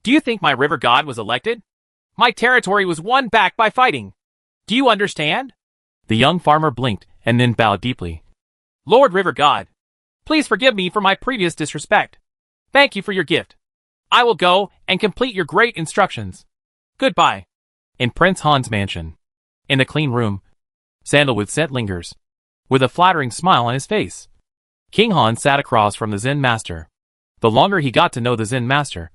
Do you think my river god was elected? My territory was won back by fighting. Do you understand? The young farmer blinked and then bowed deeply. Lord River God, please forgive me for my previous disrespect. Thank you for your gift. I will go and complete your great instructions. Goodbye. In Prince Han's mansion, in the clean room, sandalwood scent lingers, with a flattering smile on his face. King Han sat across from the Zen master. The longer he got to know the Zen master,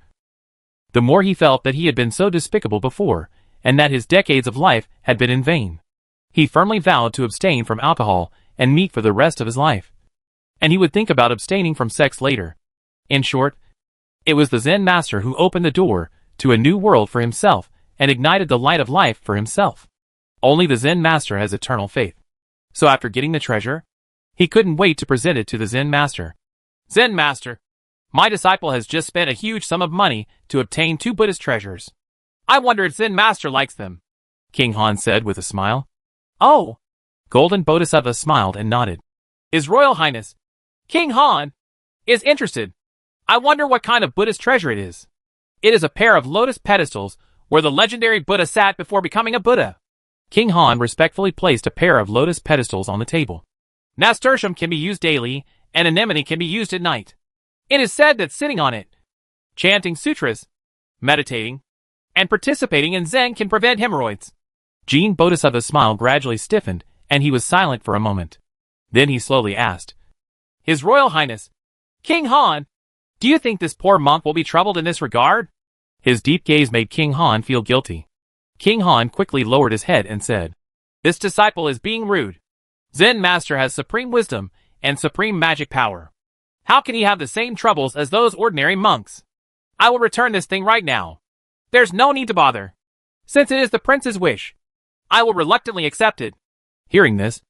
the more he felt that he had been so despicable before, and that his decades of life had been in vain. He firmly vowed to abstain from alcohol and meat for the rest of his life, and he would think about abstaining from sex later. In short, it was the Zen master who opened the door to a new world for himself and ignited the light of life for himself. Only the Zen master has eternal faith. So after getting the treasure, he couldn't wait to present it to the Zen master. Zen master, my disciple has just spent a huge sum of money to obtain 2 Buddhist treasures. I wonder if Zen master likes them. King Han said with a smile. Oh! Golden Bodhisattva smiled and nodded. His Royal Highness, King Han, is interested. I wonder what kind of Buddhist treasure it is. It is a pair of lotus pedestals where the legendary Buddha sat before becoming a Buddha. King Han respectfully placed a pair of lotus pedestals on the table. Nasturtium can be used daily, and anemone can be used at night. It is said that sitting on it, chanting sutras, meditating, and participating in Zen can prevent hemorrhoids. Jin Bodhisattva's smile gradually stiffened, and he was silent for a moment. Then he slowly asked, His Royal Highness, King Han, do you think this poor monk will be troubled in this regard? His deep gaze made King Han feel guilty. King Han quickly lowered his head and said, This disciple is being rude. Zen Master has supreme wisdom and supreme magic power. How can he have the same troubles as those ordinary monks? I will return this thing right now. There's no need to bother. Since it is the prince's wish, I will reluctantly accept it. Hearing this,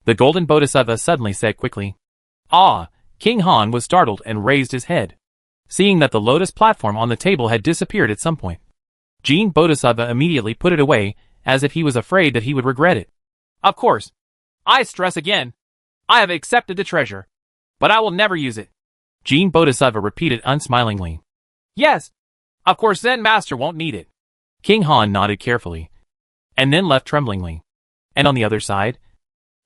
the Golden Bodhisattva suddenly said quickly, Ah! King Han was startled and raised his head, seeing that the lotus platform on the table had disappeared at some point. Jin Bodhisattva immediately put it away, as if he was afraid that he would regret it. Of course. I stress again. I have accepted the treasure, but I will never use it. Jin Bodhisattva repeated unsmilingly. Yes. Of course Zen Master won't need it. King Han nodded carefully, and then left tremblingly. And on the other side,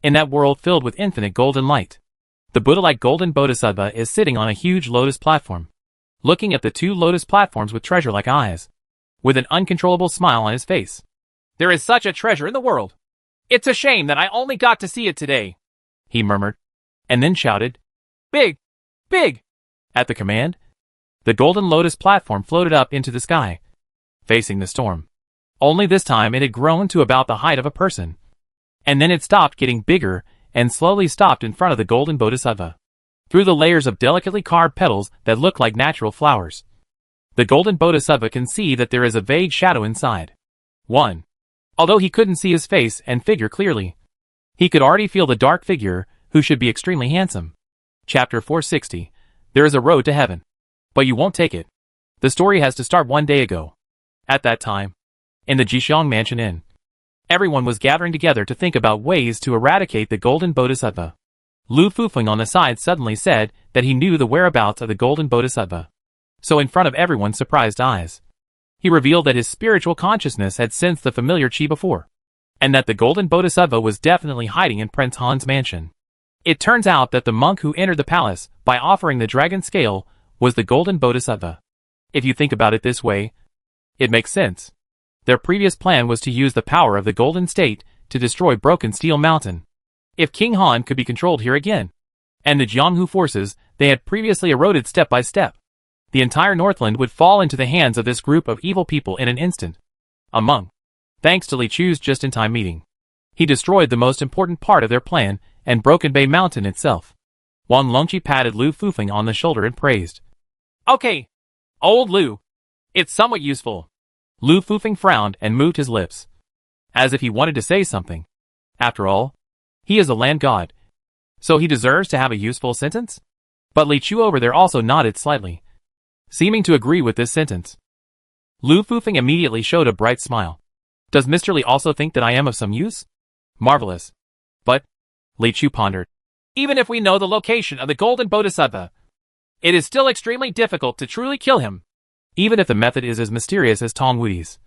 in that world filled with infinite golden light, the Buddha-like Golden Bodhisattva is sitting on a huge lotus platform, looking at the two lotus platforms with treasure-like eyes, with an uncontrollable smile on his face. There is such a treasure in the world. It's a shame that I only got to see it today, he murmured, and then shouted, Big! Big! At the command, the golden lotus platform floated up into the sky, facing the storm. Only this time it had grown to about the height of a person. And then it stopped getting bigger and slowly stopped in front of the Golden Bodhisattva. Through the layers of delicately carved petals that look like natural flowers, the Golden Bodhisattva can see that there is a vague shadow inside. 1. Although he couldn't see his face and figure clearly, he could already feel the dark figure, who should be extremely handsome. Chapter 460. There is a road to heaven. But you won't take it. The story has to start one day ago. At that time, in the Jixiang Mansion Inn, everyone was gathering together to think about ways to eradicate the Golden Bodhisattva. Lu Fufeng on the side suddenly said that he knew the whereabouts of the Golden Bodhisattva. So in front of everyone's surprised eyes, he revealed that his spiritual consciousness had sensed the familiar chi before, and that the Golden Bodhisattva was definitely hiding in Prince Han's mansion. It turns out that the monk who entered the palace by offering the dragon scale was the Golden Bodhisattva. If you think about it this way, it makes sense. Their previous plan was to use the power of the Golden State to destroy Broken Steel Mountain. If King Han could be controlled here again, and the Jianghu forces they had previously eroded step by step, the entire Northland would fall into the hands of this group of evil people in an instant. Among, thanks to Li Chu's just-in-time meeting, he destroyed the most important part of their plan and Broken Bay Mountain itself. Wang Longqi patted Lu Fufeng on the shoulder and praised. Okay, old Lu. It's somewhat useful. Lu Fufeng frowned and moved his lips, as if he wanted to say something. After all, he is a land god, so he deserves to have a useful sentence? But Li Chu over there also nodded slightly, seeming to agree with this sentence. Lu Fufeng immediately showed a bright smile. Does Mr. Li also think that I am of some use? Marvelous. But, Li Chu pondered, even if we know the location of the Golden Bodhisattva, it is still extremely difficult to truly kill him. Even if the method is as mysterious as Tong Wudi's.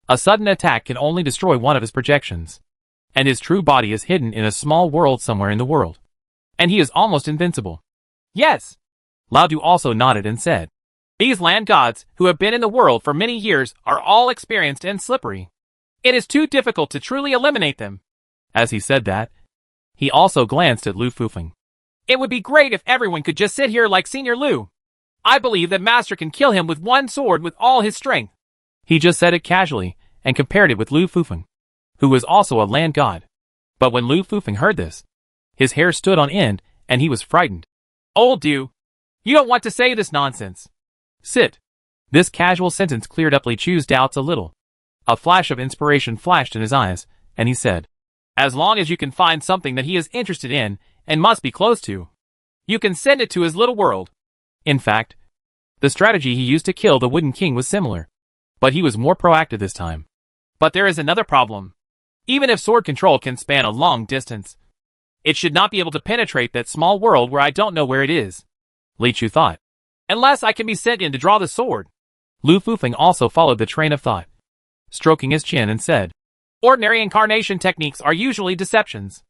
A sudden attack can only destroy one of his projections, and his true body is hidden in a small world somewhere in the world. And he is almost invincible. Yes. Lao Du also nodded and said, These land gods, who have been in the world for many years, are all experienced and slippery. It is too difficult to truly eliminate them. As he said that, he also glanced at Lu Fufeng. It would be great if everyone could just sit here like Senior Lu. I believe that Master can kill him with one sword with all his strength. He just said it casually, and compared it with Lu Fufeng, who was also a land god. But when Lu Fufeng heard this, his hair stood on end, and he was frightened. Old Du, you don't want to say this nonsense. Sit. This casual sentence cleared up Li Chu's doubts a little. A flash of inspiration flashed in his eyes, and he said, As long as you can find something that he is interested in, and must be close to, you can send it to his little world. In fact, the strategy he used to kill the Wooden King was similar, but he was more proactive this time. But there is another problem. Even if sword control can span a long distance, it should not be able to penetrate that small world where I don't know where it is. Li Chu thought. Unless I can be sent in to draw the sword. Lu Fufeng also followed the train of thought, stroking his chin and said, Ordinary incarnation techniques are usually deceptions.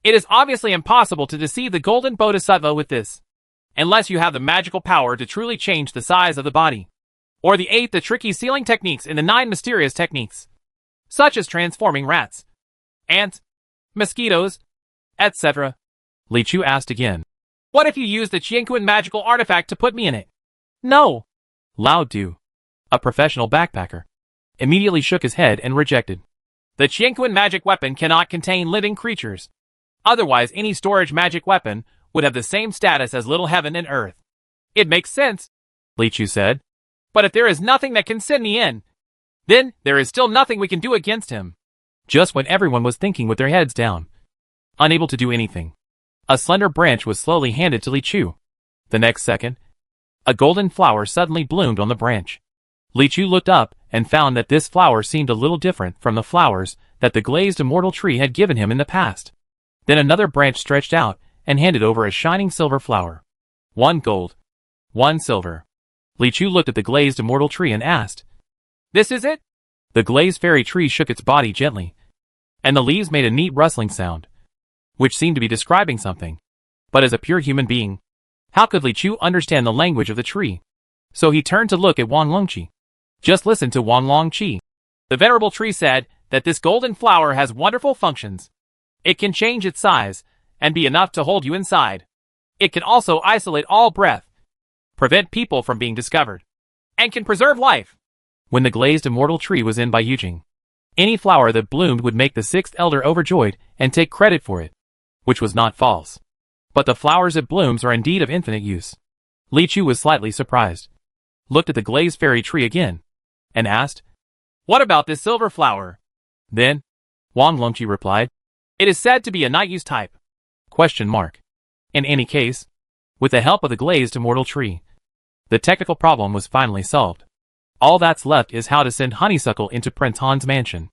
It is obviously impossible to deceive the golden bodhisattva with this, unless you have the magical power to truly change the size of the body, or the tricky sealing techniques in the 9 mysterious techniques, such as transforming rats, ants, mosquitoes, etc. Li Chu asked again. What if you use the Qianquan magical artifact to put me in it? No. Lao Du, a professional backpacker, immediately shook his head and rejected. The Qianquan magic weapon cannot contain living creatures. Otherwise, any storage magic weapon would have the same status as Little Heaven and Earth. It makes sense, Li Chu said. But if there is nothing that can send me in, then there is still nothing we can do against him. Just when everyone was thinking with their heads down, unable to do anything, a slender branch was slowly handed to Li Chu. The next second, a golden flower suddenly bloomed on the branch. Li Chu looked up and found that this flower seemed a little different from the flowers that the glazed immortal tree had given him in the past. Then another branch stretched out and handed over a shining silver flower. 1 gold, 1 silver. Li Chu looked at the glazed immortal tree and asked, This is it? The glazed fairy tree shook its body gently, and the leaves made a neat rustling sound, which seemed to be describing something. But as a pure human being, how could Li Chu understand the language of the tree? So he turned to look at Wang Longqi. Just listen to Wang Longqi. The venerable tree said that this golden flower has wonderful functions. It can change its size and be enough to hold you inside. It can also isolate all breath, prevent people from being discovered, and can preserve life. When the glazed immortal tree was in by Yujing, any flower that bloomed would make the 6th elder overjoyed and take credit for it, which was not false. But the flowers it blooms are indeed of infinite use. Li Chu was slightly surprised, looked at the glazed fairy tree again, and asked, What about this silver flower? Then, Wang Longqi replied, It is said to be a night use type. In any case, with the help of the glazed immortal tree, the technical problem was finally solved. All that's left is how to send Honeysuckle into Prince Han's mansion.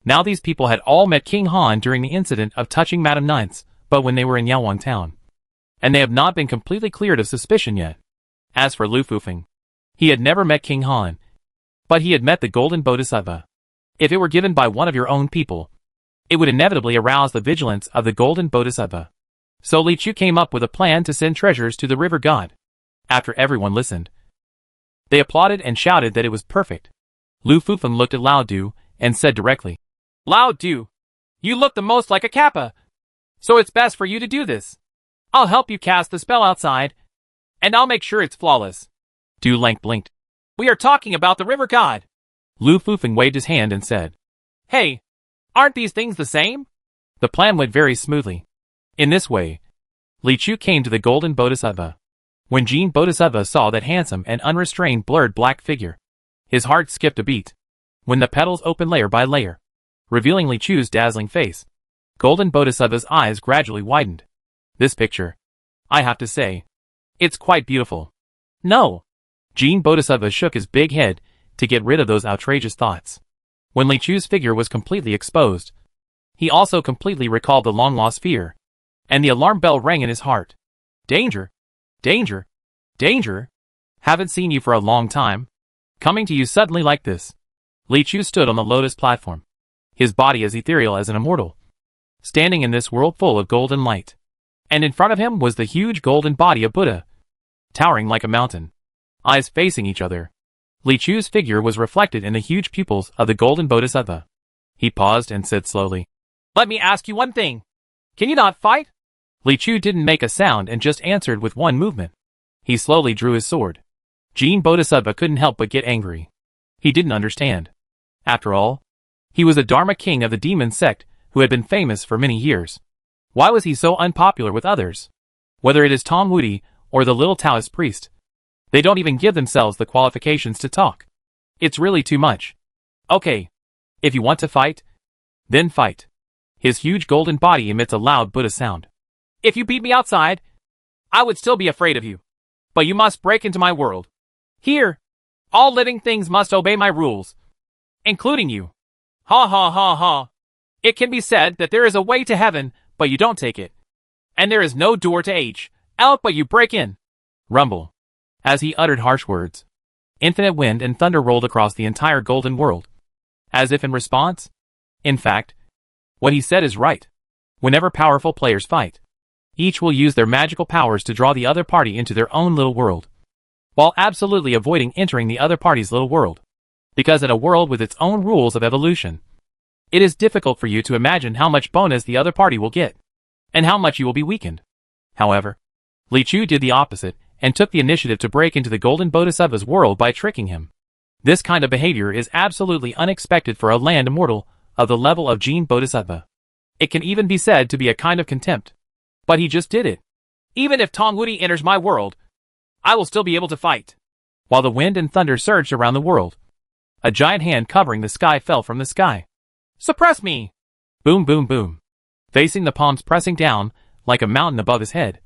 Now these people had all met King Han during the incident of touching Madame Ninth, but when they were in Yaowang town, and they have not been completely cleared of suspicion yet. As for Lu Fufeng, he had never met King Han, but he had met the Golden Bodhisattva. If it were given by one of your own people, it would inevitably arouse the vigilance of the Golden Bodhisattva. So Li Chu came up with a plan to send treasures to the river god. After everyone listened, they applauded and shouted that it was perfect. Lu Fufeng looked at Lao Du and said directly, Lao Du, you look the most like a kappa, so it's best for you to do this. I'll help you cast the spell outside, and I'll make sure it's flawless. Du Lang blinked. We are talking about the river god. Lu Fufeng waved his hand and said, Hey, aren't these things the same? The plan went very smoothly. In this way, Li Chu came to the Golden Bodhisattva. When Jean Bodhisattva saw that handsome and unrestrained blurred black figure, his heart skipped a beat. When the petals opened layer by layer, revealing Li Chu's dazzling face, Golden Bodhisattva's eyes gradually widened. This picture, I have to say, it's quite beautiful. No. Jean Bodhisattva shook his big head to get rid of those outrageous thoughts. When Li Chu's figure was completely exposed, he also completely recalled the long-lost fear, and the alarm bell rang in his heart. Danger! Danger! Danger! Haven't seen you for a long time. Coming to you suddenly like this. Li Chu stood on the lotus platform, his body as ethereal as an immortal, standing in this world full of golden light. And in front of him was the huge golden body of Buddha, towering like a mountain, eyes facing each other. Li Chu's figure was reflected in the huge pupils of the Golden Bodhisattva. He paused and said slowly, Let me ask you one thing. Can you not fight? Li Chu didn't make a sound and just answered with one movement. He slowly drew his sword. Jean Bodhisattva couldn't help but get angry. He didn't understand. After all, he was a Dharma king of the demon sect who had been famous for many years. Why was he so unpopular with others? Whether it is Tom Woody or the little Taoist priest, they don't even give themselves the qualifications to talk. It's really too much. Okay. If you want to fight, then fight. His huge golden body emits a loud Buddha sound. If you beat me outside, I would still be afraid of you. But you must break into my world. Here, all living things must obey my rules, including you. Ha ha ha ha. It can be said that there is a way to heaven, but you don't take it. And there is no door to H, L, but you break in. Rumble. As he uttered harsh words, Infinite wind and thunder rolled across the entire golden world. As if in response? In fact, what he said is right. Whenever powerful players fight, each will use their magical powers to draw the other party into their own little world, while absolutely avoiding entering the other party's little world. Because in a world with its own rules of evolution, it is difficult for you to imagine how much bonus the other party will get, and how much you will be weakened. However, Li Chu did the opposite, and took the initiative to break into the Golden Bodhisattva's world by tricking him. This kind of behavior is absolutely unexpected for a land immortal of the level of Jin Bodhisattva. It can even be said to be a kind of contempt. But he just did it. Even if Tong Wudi enters my world, I will still be able to fight. While the wind and thunder surged around the world, a giant hand covering the sky fell from the sky. Suppress me! Boom, boom, boom. Facing the palms pressing down, like a mountain above his head,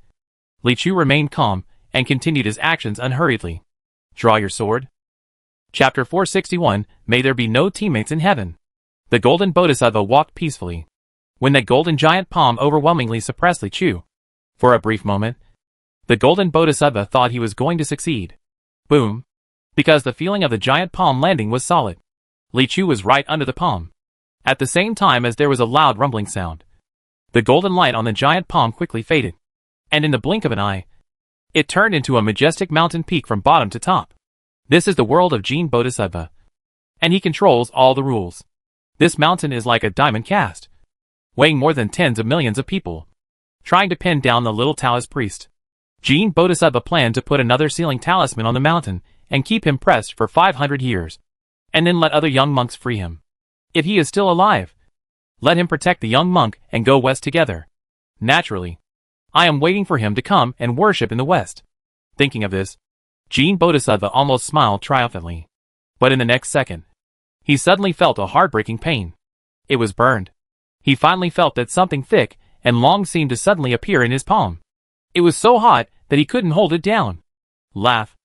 Li Chu remained calm, and continued his actions unhurriedly. Draw your sword. Chapter 461, May there be no teammates in heaven. The Golden Bodhisattva walked peacefully, when that golden giant palm overwhelmingly suppressed Li Chu. For a brief moment, the Golden Bodhisattva thought he was going to succeed. Boom. Because the feeling of the giant palm landing was solid. Li Chu was right under the palm. At the same time as there was a loud rumbling sound, the golden light on the giant palm quickly faded, and in the blink of an eye, it turned into a majestic mountain peak from bottom to top. This is the world of Jin Bodhisattva, and he controls all the rules. This mountain is like a diamond cast, weighing more than tens of millions of people, trying to pin down the little Taoist priest. Jin Bodhisattva planned to put another sealing talisman on the mountain and keep him pressed for 500 years, and then let other young monks free him. If he is still alive, let him protect the young monk and go west together. Naturally, I am waiting for him to come and worship in the west. Thinking of this, Jin Bodhisattva almost smiled triumphantly. But in the next second, he suddenly felt a heartbreaking pain. It was burned. He finally felt that something thick and long seemed to suddenly appear in his palm. It was so hot that he couldn't hold it down. Laugh.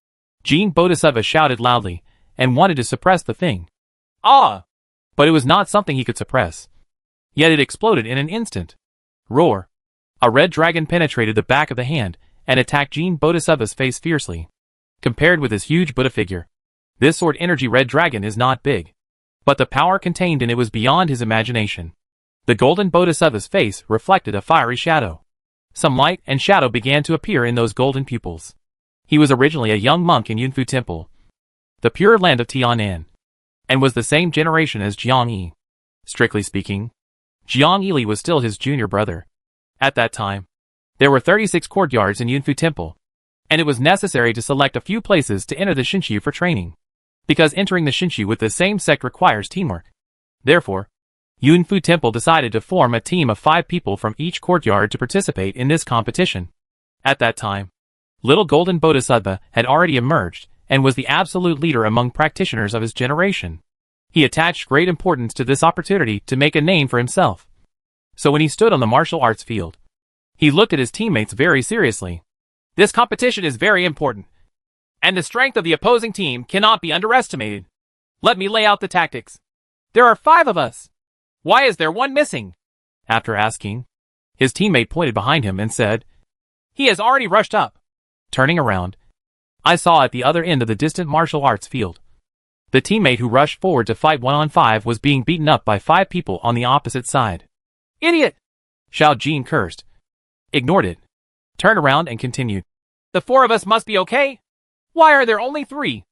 Jin Bodhisattva shouted loudly and wanted to suppress the thing. Ah! But it was not something he could suppress. Yet it exploded in an instant. Roar. A red dragon penetrated the back of the hand and attacked Jin Bodhisattva's face fiercely. Compared with his huge Buddha figure, this sword energy red dragon is not big. But the power contained in it was beyond his imagination. The golden Bodhisattva's face reflected a fiery shadow. Some light and shadow began to appear in those golden pupils. He was originally a young monk in Yunfu Temple, the pure land of Tianan, and was the same generation as Jiang Yi. Strictly speaking, Jiang Yi was still his junior brother. At that time, there were 36 courtyards in Yunfu Temple, and it was necessary to select a few places to enter the Shinshu for training, because entering the Shinshu with the same sect requires teamwork. Therefore, Yunfu Temple decided to form a team of 5 people from each courtyard to participate in this competition. At that time, Little Golden Bodhisattva had already emerged, and was the absolute leader among practitioners of his generation. He attached great importance to this opportunity to make a name for himself. So when he stood on the martial arts field, he looked at his teammates very seriously. This competition is very important, and the strength of the opposing team cannot be underestimated. Let me lay out the tactics. There are 5 of us. Why is there one missing? After asking, his teammate pointed behind him and said, he has already rushed up. Turning around, I saw at the other end of the distant martial arts field, the teammate who rushed forward to fight 1-on-5 was being beaten up by 5 people on the opposite side. Idiot! Xiao Jin cursed. Ignored it. Turned around and continued. The 4 of us must be okay? Why are there only 3?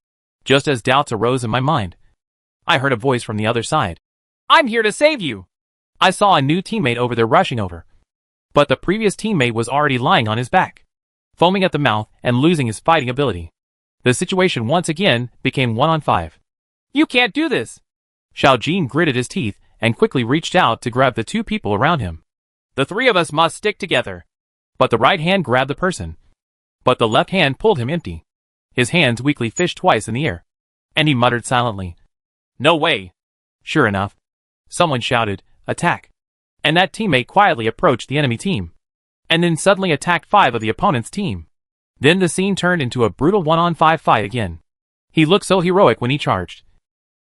Just as doubts arose in my mind, I heard a voice from the other side. I'm here to save you! I saw a new teammate over there rushing over, but the previous teammate was already lying on his back, foaming at the mouth and losing his fighting ability. The situation once again became 1-on-5. You can't do this! Xiao Jin gritted his teeth and quickly reached out to grab the 2 people around him. The 3 of us must stick together. But the right hand grabbed the person, but the left hand pulled him empty. His hands weakly fished twice in the air, and he muttered silently. No way! Sure enough, someone shouted, attack! And that teammate quietly approached the enemy team, and then suddenly attacked 5 of the opponent's team. Then the scene turned into a brutal 1-on-5 fight again. He looked so heroic when he charged,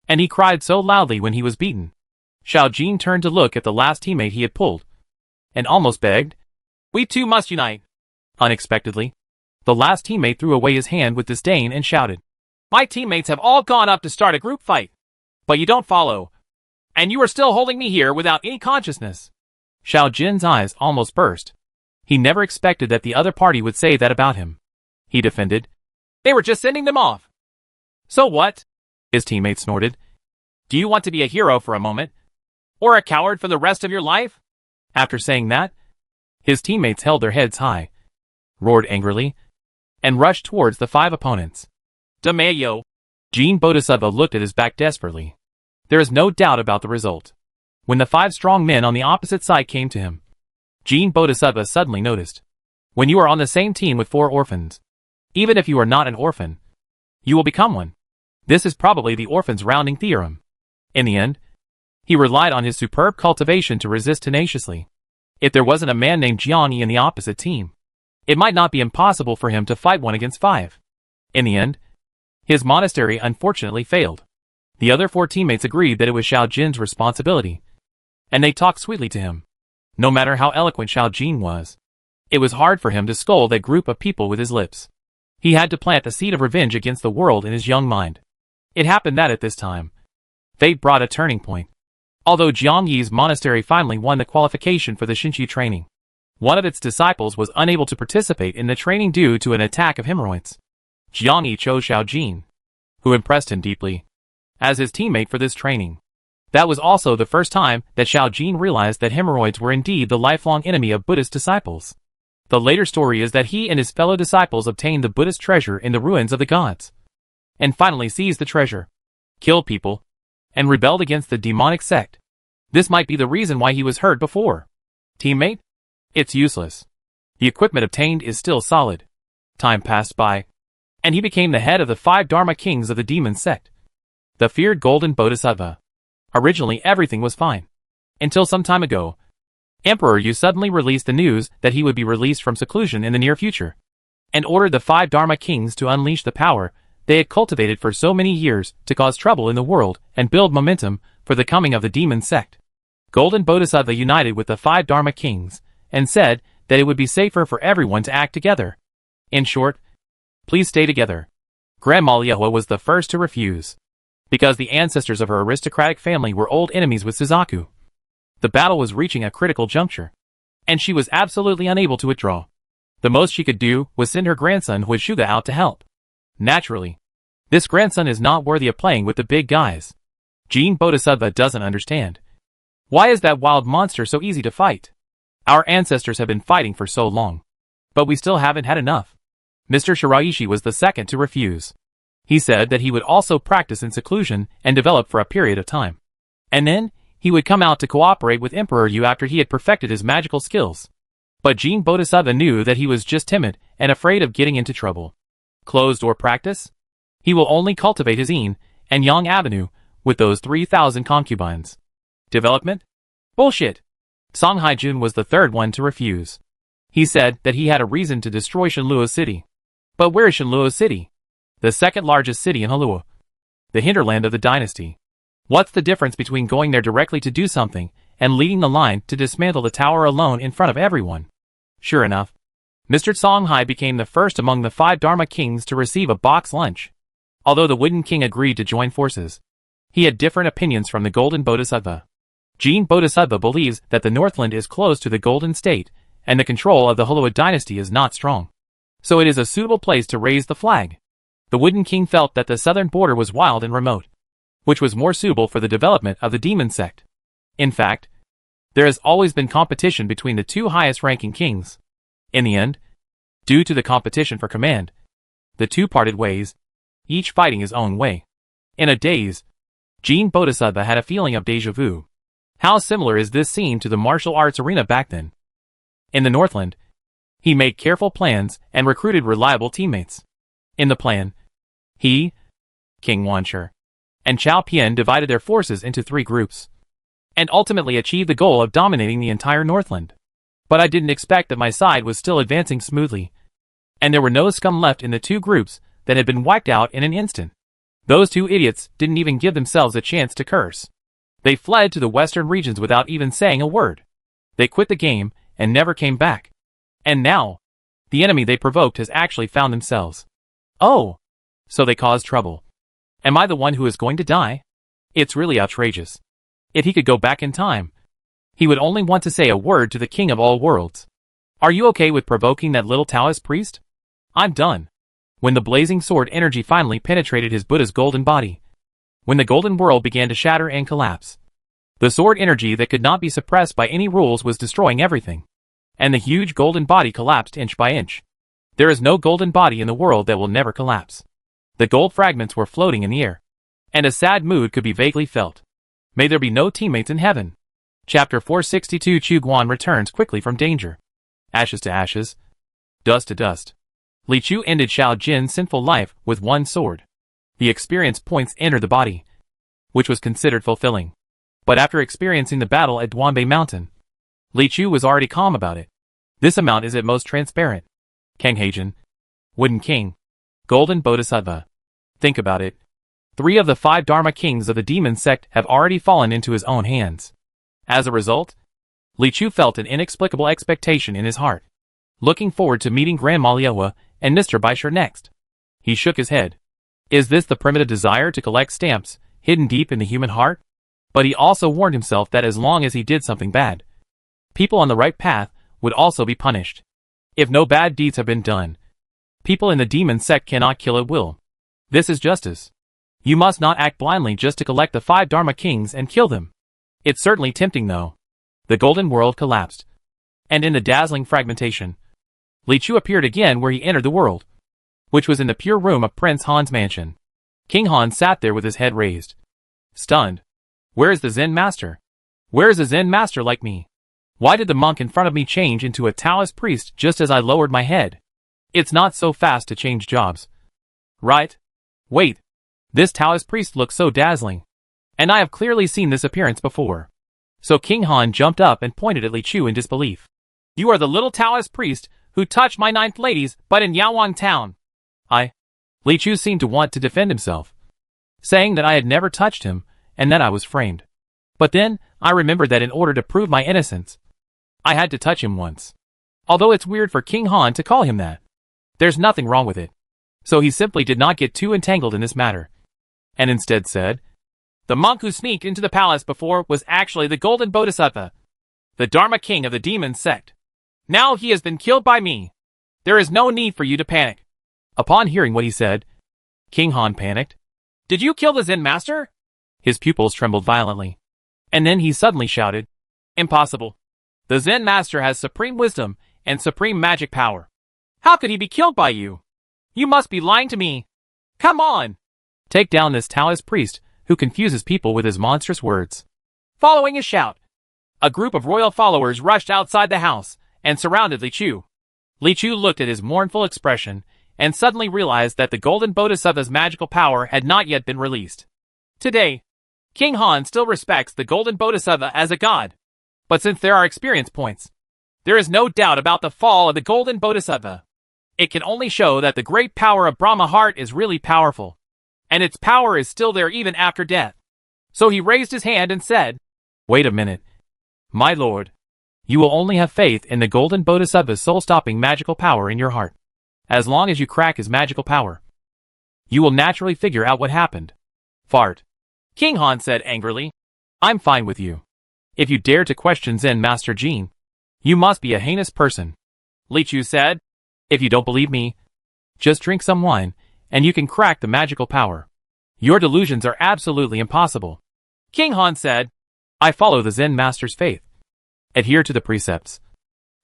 and he cried so loudly when he was beaten. Xiao Jin turned to look at the last teammate he had pulled, and almost begged, we 2 must unite. Unexpectedly, the last teammate threw away his hand with disdain and shouted, My teammates have all gone up to start a group fight. But you don't follow. And you are still holding me here without any consciousness. Xiao Jin's eyes almost burst. He never expected that the other party would say that about him. He defended. They were just sending them off. So what? His teammate snorted. Do you want to be a hero for a moment? Or a coward for the rest of your life? After saying that, his teammates held their heads high, roared angrily, and rushed towards the 5 opponents. DeMayo. Jean Bodhisattva looked at his back desperately. There is no doubt about the result. When the 5 strong men on the opposite side came to him, Jean Bodhisattva suddenly noticed. When you are on the same team with 4 orphans, even if you are not an orphan, you will become one. This is probably the orphan's rounding theorem. In the end, he relied on his superb cultivation to resist tenaciously. If there wasn't a man named Jiang Yi in the opposite team, it might not be impossible for him to fight 1 against 5. In the end, his monastery unfortunately failed. The other 4 teammates agreed that it was Xiao Jin's responsibility, and they talked sweetly to him. No matter how eloquent Xiao Jin was, it was hard for him to scold that group of people with his lips. He had to plant the seed of revenge against the world in his young mind. It happened that at this time, fate brought a turning point. Although Jiang Yi's monastery finally won the qualification for the Shinchi training, one of its disciples was unable to participate in the training due to an attack of hemorrhoids. Jiang Yi chose Xiao Jin, who impressed him deeply, as his teammate for this training. That was also the first time that Xiao Jin realized that hemorrhoids were indeed the lifelong enemy of Buddhist disciples. The later story is that he and his fellow disciples obtained the Buddhist treasure in the ruins of the gods, and finally seized the treasure, killed people, and rebelled against the demonic sect. This might be the reason why he was hurt before. Teammate? It's useless. The equipment obtained is still solid. Time passed by, and he became the head of the 5 Dharma kings of the demon sect, the feared Golden Bodhisattva. Originally everything was fine, until some time ago, Emperor Yu suddenly released the news that he would be released from seclusion in the near future, and ordered the 5 Dharma kings to unleash the power they had cultivated for so many years to cause trouble in the world and build momentum for the coming of the demon sect. Golden Bodhisattva united with the 5 Dharma kings, and said that it would be safer for everyone to act together. In short, please stay together. Grandma Liehua was the first to refuse, because the ancestors of her aristocratic family were old enemies with Suzaku. The battle was reaching a critical juncture, and she was absolutely unable to withdraw. The most she could do was send her grandson Huishuga out to help. Naturally, this grandson is not worthy of playing with the big guys. Jean Bodhisattva doesn't understand. Why is that wild monster so easy to fight? Our ancestors have been fighting for so long, but we still haven't had enough. Mr. Shiraishi was the second to refuse. He said that he would also practice in seclusion and develop for a period of time, and then he would come out to cooperate with Emperor Yu after he had perfected his magical skills. But Jean Bodhisattva knew that he was just timid and afraid of getting into trouble. Closed-door practice? He will only cultivate his yin and yang avenue with those 3,000 concubines. Development? Bullshit. Song Haijun was the third one to refuse. He said that he had a reason to destroy Shenluo City. But where is Shenluo City? The second largest city in Halua, the hinterland of the dynasty. What's the difference between going there directly to do something and leading the line to dismantle the tower alone in front of everyone? Sure enough, Mr. Songhai became the first among the 5 Dharma kings to receive a box lunch. Although the Wooden King agreed to join forces, he had different opinions from the Golden Bodhisattva. Jean Bodhisattva believes that the Northland is close to the Golden State, and the control of the Halua dynasty is not strong, so it is a suitable place to raise the flag. The Wooden King felt that the southern border was wild and remote, which was more suitable for the development of the demon sect. In fact, there has always been competition between the 2 highest-ranking kings. In the end, due to the competition for command, the 2 parted ways, each fighting his own way. In a daze, Jean Bodhisattva had a feeling of déjà vu. How similar is this scene to the martial arts arena back then? In the Northland, he made careful plans and recruited reliable teammates. In the plan, he, King Wanshi, and Chao Pian divided their forces into 3 groups, and ultimately achieved the goal of dominating the entire Northland. But I didn't expect that my side was still advancing smoothly, and there were no scum left in the 2 groups that had been wiped out in an instant. Those 2 idiots didn't even give themselves a chance to curse. They fled to the western regions without even saying a word. They quit the game and never came back. And now, the enemy they provoked has actually found themselves. Oh! So they cause trouble. Am I the one who is going to die? It's really outrageous. If he could go back in time, he would only want to say a word to the king of all worlds. Are you okay with provoking that little Taoist priest? I'm done. When the blazing sword energy finally penetrated his Buddha's golden body, when the golden world began to shatter and collapse, the sword energy that could not be suppressed by any rules was destroying everything, and the huge golden body collapsed inch by inch. There is no golden body in the world that will never collapse. The gold fragments were floating in the air, and a sad mood could be vaguely felt. May there be no teammates in heaven. Chapter 462. Chu Guan returns quickly from danger. Ashes to ashes, dust to dust. Li Chu ended Xiao Jin's sinful life with one sword. The experience points entered the body, which was considered fulfilling. But after experiencing the battle at Duanbei Mountain, Li Chu was already calm about it. This amount is at most transparent. Kang Heijin, Wooden King, Golden Bodhisattva. Think about it. 3 of the 5 Dharma kings of the demon sect have already fallen into his own hands. As a result, Li Chu felt an inexplicable expectation in his heart, looking forward to meeting Grandma Liuwa and Mr. Baisher next. He shook his head. Is this the primitive desire to collect stamps, hidden deep in the human heart? But he also warned himself that as long as he did something bad, people on the right path would also be punished. If no bad deeds have been done, people in the demon sect cannot kill at will. This is justice. You must not act blindly just to collect the 5 Dharma kings and kill them. It's certainly tempting though. The golden world collapsed, and in the dazzling fragmentation, Li Chu appeared again where he entered the world, which was in the pure room of Prince Han's mansion. King Han sat there with his head raised, stunned. Where is the Zen master? Where is a Zen master like me? Why did the monk in front of me change into a Taoist priest just as I lowered my head? It's not so fast to change jobs. Right? Wait. This Taoist priest looks so dazzling. And I have clearly seen this appearance before. So King Han jumped up and pointed at Li Chu in disbelief. You are the little Taoist priest who touched my 9th ladies but in Yaowang town. Li Chu seemed to want to defend himself, saying that I had never touched him and that I was framed. But then, I remembered that in order to prove my innocence, I had to touch him once. Although it's weird for King Han to call him that. There's nothing wrong with it. So he simply did not get too entangled in this matter, and instead said, the monk who sneaked into the palace before was actually the Golden Bodhisattva, the Dharma king of the demon sect. Now he has been killed by me. There is no need for you to panic. Upon hearing what he said, King Han panicked. Did you kill the Zen master? His pupils trembled violently. And then he suddenly shouted, impossible. The Zen master has supreme wisdom and supreme magic power. How could he be killed by you? You must be lying to me. Come on. Take down this Taoist priest who confuses people with his monstrous words. Following his shout, a group of royal followers rushed outside the house and surrounded Li Chu. Li Chu looked at his mournful expression and suddenly realized that the Golden Bodhisattva's magical power had not yet been released. Today, King Han still respects the Golden Bodhisattva as a god. But since there are experience points, there is no doubt about the fall of the Golden Bodhisattva. It can only show that the great power of Brahma heart is really powerful, and its power is still there even after death. So he raised his hand and said, wait a minute. My lord, you will only have faith in the Golden Bodhisattva's soul-stopping magical power in your heart. As long as you crack his magical power, you will naturally figure out what happened. Fart. King Han said angrily. I'm fine with you. If you dare to question Zen Master Jin, you must be a heinous person. Li Chu said. If you don't believe me, just drink some wine, and you can crack the magical power. Your delusions are absolutely impossible. King Han said, I follow the Zen Master's faith, adhere to the precepts,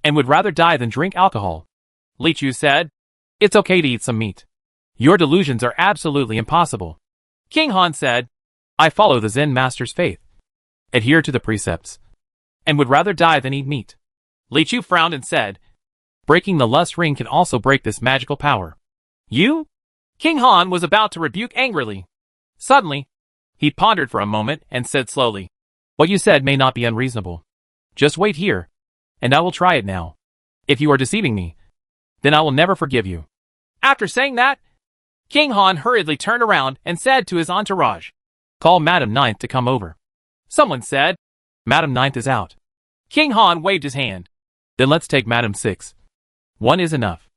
and would rather die than drink alcohol. Li Chu said, it's okay to eat some meat. Your delusions are absolutely impossible. King Han said, I follow the Zen Master's faith, adhere to the precepts, and would rather die than eat meat. Li Chu frowned and said, breaking the lust ring can also break this magical power. You? King Han was about to rebuke angrily. Suddenly, he pondered for a moment and said slowly, what you said may not be unreasonable. Just wait here, and I will try it now. If you are deceiving me, then I will never forgive you. After saying that, King Han hurriedly turned around and said to his entourage, call Madam Ninth to come over. Someone said, Madam Ninth is out. King Han waved his hand. Then let's take Madam Six. One is enough.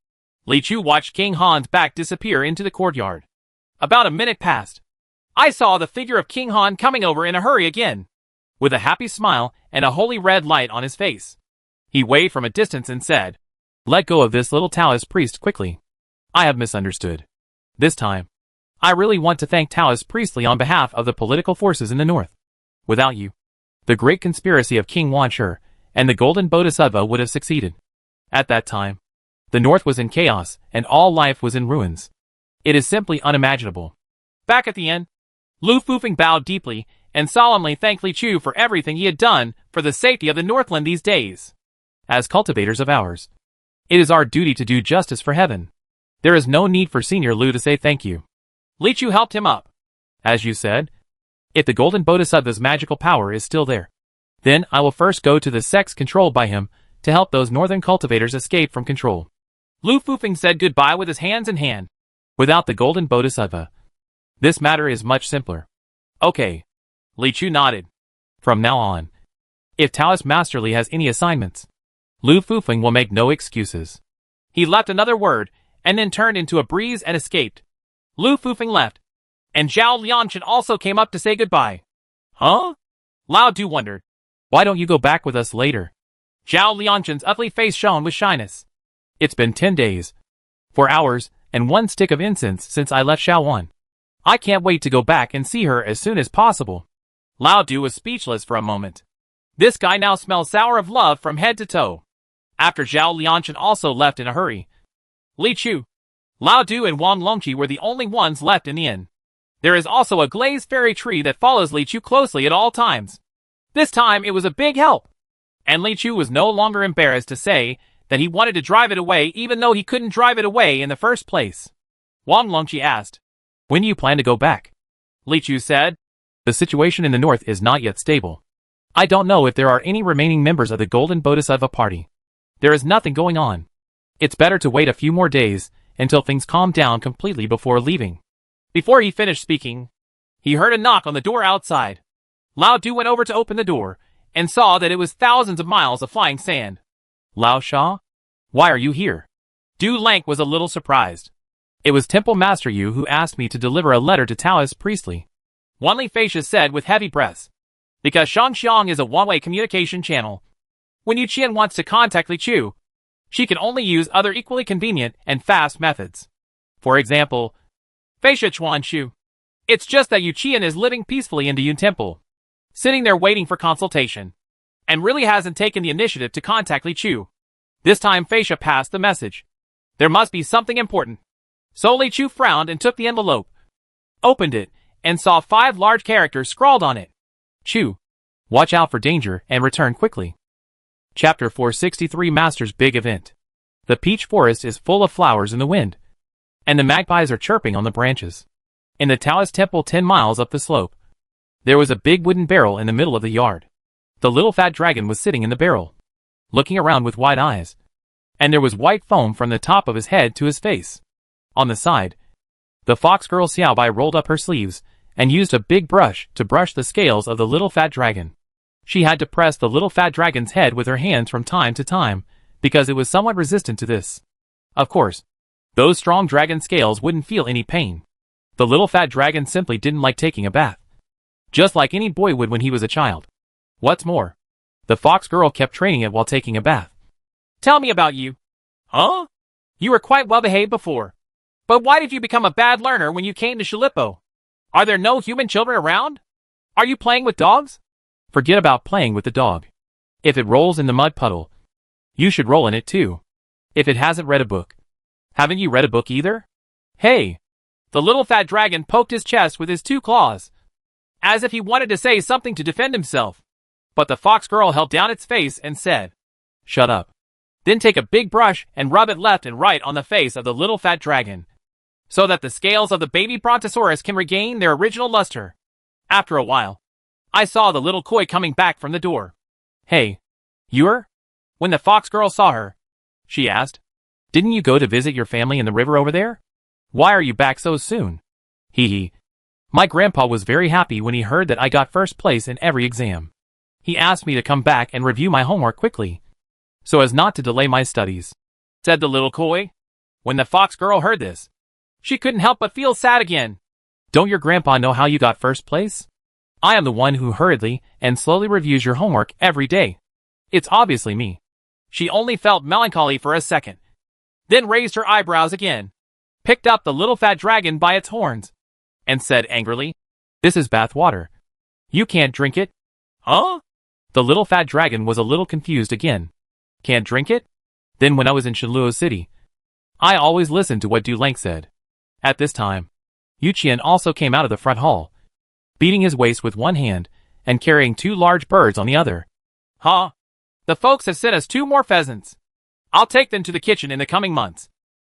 Li Chu watched King Han's back disappear into the courtyard. About a minute passed. I saw the figure of King Han coming over in a hurry again, with a happy smile and a holy red light on his face. He waved from a distance and said, "Let go of this little Taoist priest quickly. I have misunderstood. This time, I really want to thank Taoist priestly on behalf of the political forces in the north. Without you, the great conspiracy of King Wanshi and the Golden Bodhisattva would have succeeded. At that time, the north was in chaos and all life was in ruins. It is simply unimaginable." Back at the inn, Lu Fufeng bowed deeply and solemnly thanked Li Chu for everything he had done for the safety of the Northland these days. As cultivators of ours, it is our duty to do justice for heaven. There is no need for Senior Lu to say thank you. Li Chu helped him up. As you said, if the Golden Bodhisattva's magical power is still there, then I will first go to the sects controlled by him to help those northern cultivators escape from control. Lu Fufeng said goodbye with his hands in hand. Without the Golden Bodhisattva, this matter is much simpler. Okay. Li Chu nodded. From now on, if Taoist Masterly has any assignments, Lu Fufeng will make no excuses. He left another word, and then turned into a breeze and escaped. Lu Fufeng left, and Zhao Lianchen also came up to say goodbye. Huh? Lao Du wondered. Why don't you go back with us later? Zhao Lianchen's ugly face shone with shyness. It's been 10 days, 4 hours, and 1 stick of incense since I left Shaowan. I can't wait to go back and see her as soon as possible. Lao Du was speechless for a moment. This guy now smells sour of love from head to toe. After Zhao Lianchen also left in a hurry, Li Chu, Lao Du and Wang Longqi were the only ones left in the inn. There is also a glazed fairy tree that follows Li Chu closely at all times. This time it was a big help, and Li Chu was no longer embarrassed to say that he wanted to drive it away even though he couldn't drive it away in the first place. Wang Longqi asked, "When do you plan to go back?" Li Chu said, "The situation in the north is not yet stable. I don't know if there are any remaining members of the Golden Bodhisattva party. There is nothing going on. It's better to wait a few more days until things calm down completely before leaving." Before he finished speaking, he heard a knock on the door outside. Lao Du went over to open the door and saw that it was thousands of miles of flying sand. "Lao Sha? Why are you here?" Du Lank was a little surprised. "It was Temple Master Yu who asked me to deliver a letter to Taoist priestly," Wanli Facia said with heavy breaths. Because Shangxiang is a one-way communication channel. When Yu Qian wants to contact Li Chu, she can only use other equally convenient and fast methods. For example, Facia Chuan Shu. It's just that Yu Qian is living peacefully in the Yun Temple, sitting there waiting for consultation, and really hasn't taken the initiative to contact Li Chu. This time Facia passed the message. There must be something important. So Li Chu frowned and took the envelope, opened it, and saw 5 large characters scrawled on it. "Chu, watch out for danger and return quickly." Chapter 463 Master's Big Event. The peach forest is full of flowers in the wind, and the magpies are chirping on the branches. In the Taoist temple 10 miles up the slope, there was a big wooden barrel in the middle of the yard. The little fat dragon was sitting in the barrel, looking around with wide eyes, and there was white foam from the top of his head to his face. On the side, the fox girl Xiaobai rolled up her sleeves and used a big brush to brush the scales of the little fat dragon. She had to press the little fat dragon's head with her hands from time to time, because it was somewhat resistant to this. Of course, those strong dragon scales wouldn't feel any pain. The little fat dragon simply didn't like taking a bath, just like any boy would when he was a child. What's more, the fox girl kept training it while taking a bath. "Tell me about you." "Huh? You were quite well behaved before. But why did you become a bad learner when you came to Shilippo? Are there no human children around? Are you playing with dogs?" "Forget about playing with the dog. If it rolls in the mud puddle, you should roll in it too. If it hasn't read a book, haven't you read a book either? Hey!" The little fat dragon poked his chest with his 2 claws, as if he wanted to say something to defend himself. But the fox girl held down its face and said, "Shut up. Then take a big brush and rub it left and right on the face of the little fat dragon, so that the scales of the baby brontosaurus can regain their original luster." After a while, I saw the little koi coming back from the door. "Hey, you're?" When the fox girl saw her, she asked, "Didn't you go to visit your family in the river over there? Why are you back so soon?" Hee. My grandpa was very happy when he heard that I got first place in every exam. He asked me to come back and review my homework quickly, so as not to delay my studies," said the little koi. When the fox girl heard this, she couldn't help but feel sad again. Don't your grandpa know how you got first place? I am the one who hurriedly and slowly reviews your homework every day. It's obviously me. She only felt melancholy for a second, then raised her eyebrows again, picked up the little fat dragon by its horns, and said angrily, This is bath water. You can't drink it. Huh? The little fat dragon was a little confused again. Can't drink it? Then when I was in Shenluo City, I always listened to what Du Lang said. At this time, Yu Qian also came out of the front hall, beating his waist with one hand and carrying 2 large birds on the other. Huh? The folks have sent us 2 more pheasants. I'll take them to the kitchen in the coming months.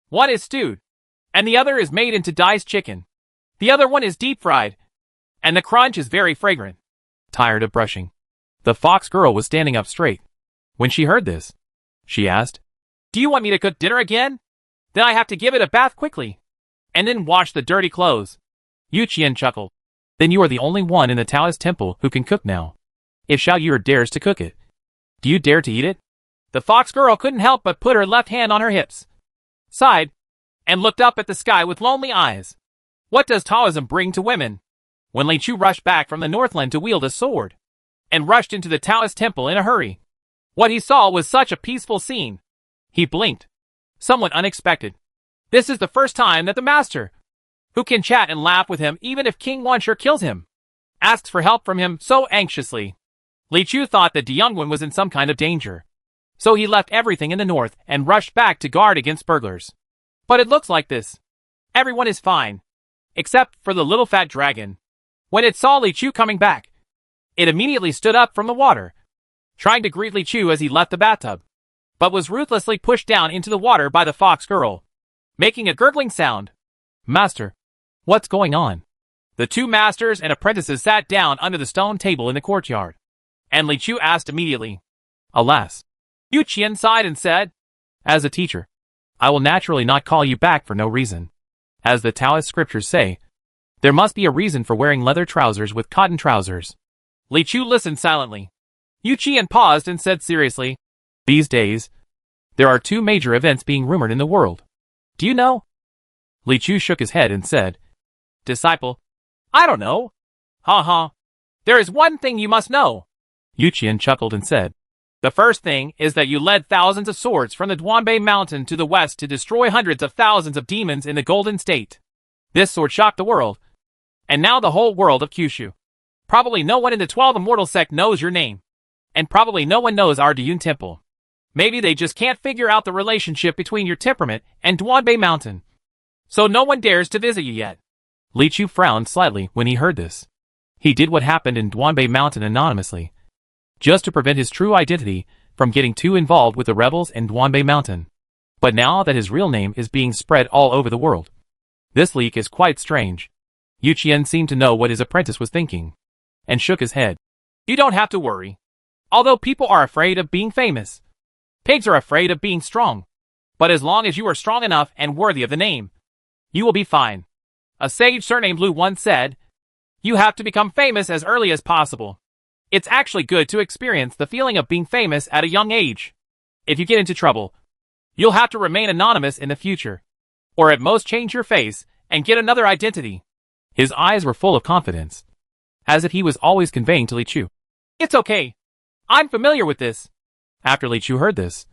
One is stewed, and the other is made into diced chicken. The other one is deep fried, and the crunch is very fragrant. Tired of brushing, the fox girl was standing up straight. When she heard this, she asked, Do you want me to cook dinner again? Then I have to give it a bath quickly, and then wash the dirty clothes. Yu Qian chuckled. Then you are the only one in the Taoist temple who can cook now. If Xiao Yu dares to cook it, do you dare to eat it? The fox girl couldn't help but put her left hand on her hips, sighed, and looked up at the sky with lonely eyes. What does Taoism bring to women? When Li Chu rushed back from the Northland to wield a sword, and rushed into the Taoist temple in a hurry, what he saw was such a peaceful scene. He blinked. Somewhat unexpected. This is the first time that the master, who can chat and laugh with him even if King Wanshur kills him, asks for help from him so anxiously. Li Chu thought that Yongwen was in some kind of danger, so he left everything in the north and rushed back to guard against burglars. But it looks like this. Everyone is fine, except for the little fat dragon. When it saw Li Chu coming back, it immediately stood up from the water, trying to greet Li Chu as he left the bathtub, but was ruthlessly pushed down into the water by the fox girl, making a gurgling sound. Master, what's going on? The 2 masters and apprentices sat down under the stone table in the courtyard, and Li Chu asked immediately. Alas. Yu Qian sighed and said, As a teacher, I will naturally not call you back for no reason. As the Taoist scriptures say, there must be a reason for wearing leather trousers with cotton trousers. Li Chu listened silently. Yu Qian paused and said seriously, These days, there are 2 major events being rumored in the world. Do you know? Li Chu shook his head and said, Disciple, I don't know. Ha ha. There is one thing you must know. Yu Qian chuckled and said, The first thing is that you led thousands of swords from the Duanbei mountain to the west to destroy hundreds of thousands of demons in the Golden State. This sword shocked the world, and now the whole world of Kyushu. Probably no one in the 12 Immortal sect knows your name, and probably no one knows our Diyun Temple. Maybe they just can't figure out the relationship between your temperament and Duanbei Mountain, so no one dares to visit you yet. Li Chu frowned slightly when he heard this. He did what happened in Duanbei Mountain anonymously, just to prevent his true identity from getting too involved with the rebels in Duanbei Mountain. But now that his real name is being spread all over the world, this leak is quite strange. Yu Qian seemed to know what his apprentice was thinking, and shook his head. You don't have to worry. Although people are afraid of being famous, pigs are afraid of being strong. But as long as you are strong enough and worthy of the name, you will be fine. A sage surnamed Lu once said, You have to become famous as early as possible. It's actually good to experience the feeling of being famous at a young age. If you get into trouble, you'll have to remain anonymous in the future, or at most change your face and get another identity. His eyes were full of confidence, as if he was always conveying to Li Chu. It's okay. I'm familiar with this. After Li Chu heard this,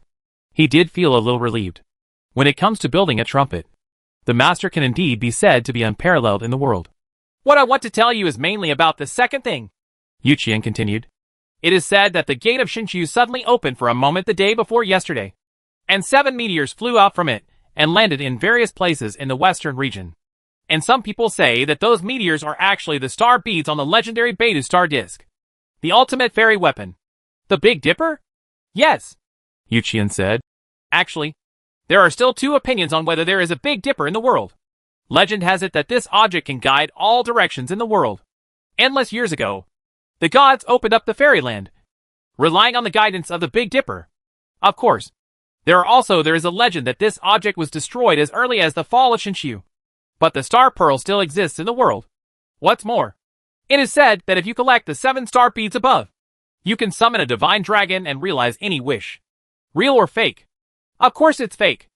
he did feel a little relieved. When it comes to building a trumpet, the master can indeed be said to be unparalleled in the world. What I want to tell you is mainly about the second thing. Yu Qian continued. It is said that the gate of Shinshu suddenly opened for a moment the day before yesterday, and 7 meteors flew out from it and landed in various places in the western region. And some people say that those meteors are actually the star beads on the legendary Beidou star disk, the ultimate fairy weapon. The Big Dipper? Yes, Yu Qian said. Actually, there are still 2 opinions on whether there is a Big Dipper in the world. Legend has it that this object can guide all directions in the world. Endless years ago, the gods opened up the fairyland, relying on the guidance of the Big Dipper. Of course, there is a legend that this object was destroyed as early as the fall of Shinshu. But the star pearl still exists in the world. What's more, it is said that if you collect the 7 star beads above, you can summon a divine dragon and realize any wish. Real or fake? Of course it's fake,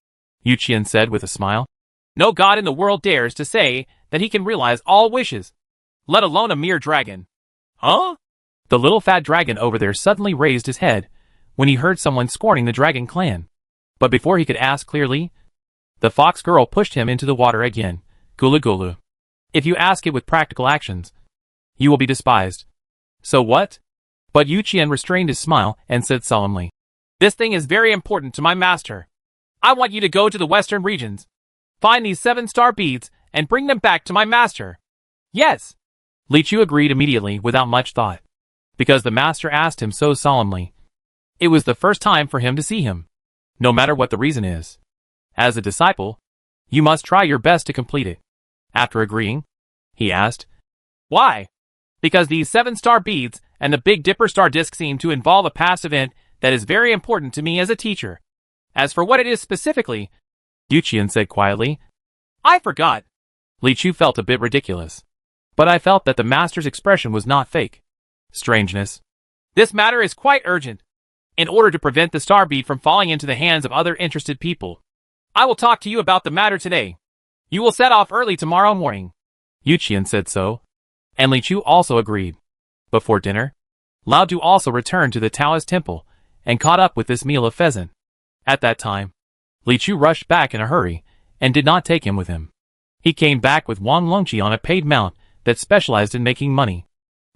Yu Qian said with a smile. No god in the world dares to say that he can realize all wishes, let alone a mere dragon. Huh? The little fat dragon over there suddenly raised his head when he heard someone scorning the dragon clan. But before he could ask clearly, the fox girl pushed him into the water again. Gulu gulu. If you ask it with practical actions, you will be despised. So what? But Yu Qian restrained his smile and said solemnly, This thing is very important to my master. I want you to go to the western regions, find these 7-star beads, and bring them back to my master. Yes. Li Chu agreed immediately without much thought, because the master asked him so solemnly. It was the first time for him to see him, no matter what the reason is. As a disciple, you must try your best to complete it. After agreeing, he asked, Why? Because these 7-star beads and the Big Dipper star disc seem to involve a past event that is very important to me as a teacher. As for what it is specifically, Yu Qian said quietly, I forgot. Li Chu felt a bit ridiculous, but I felt that the master's expression was not fake. Strangeness. This matter is quite urgent. In order to prevent the star bead from falling into the hands of other interested people, I will talk to you about the matter today. You will set off early tomorrow morning. Yu Qian said so, and Li Chu also agreed. Before dinner, Lao Du also returned to the Taoist temple and caught up with this meal of pheasant. At that time, Li Chu rushed back in a hurry and did not take him with him. He came back with Wang Longqi on a paid mount that specialized in making money.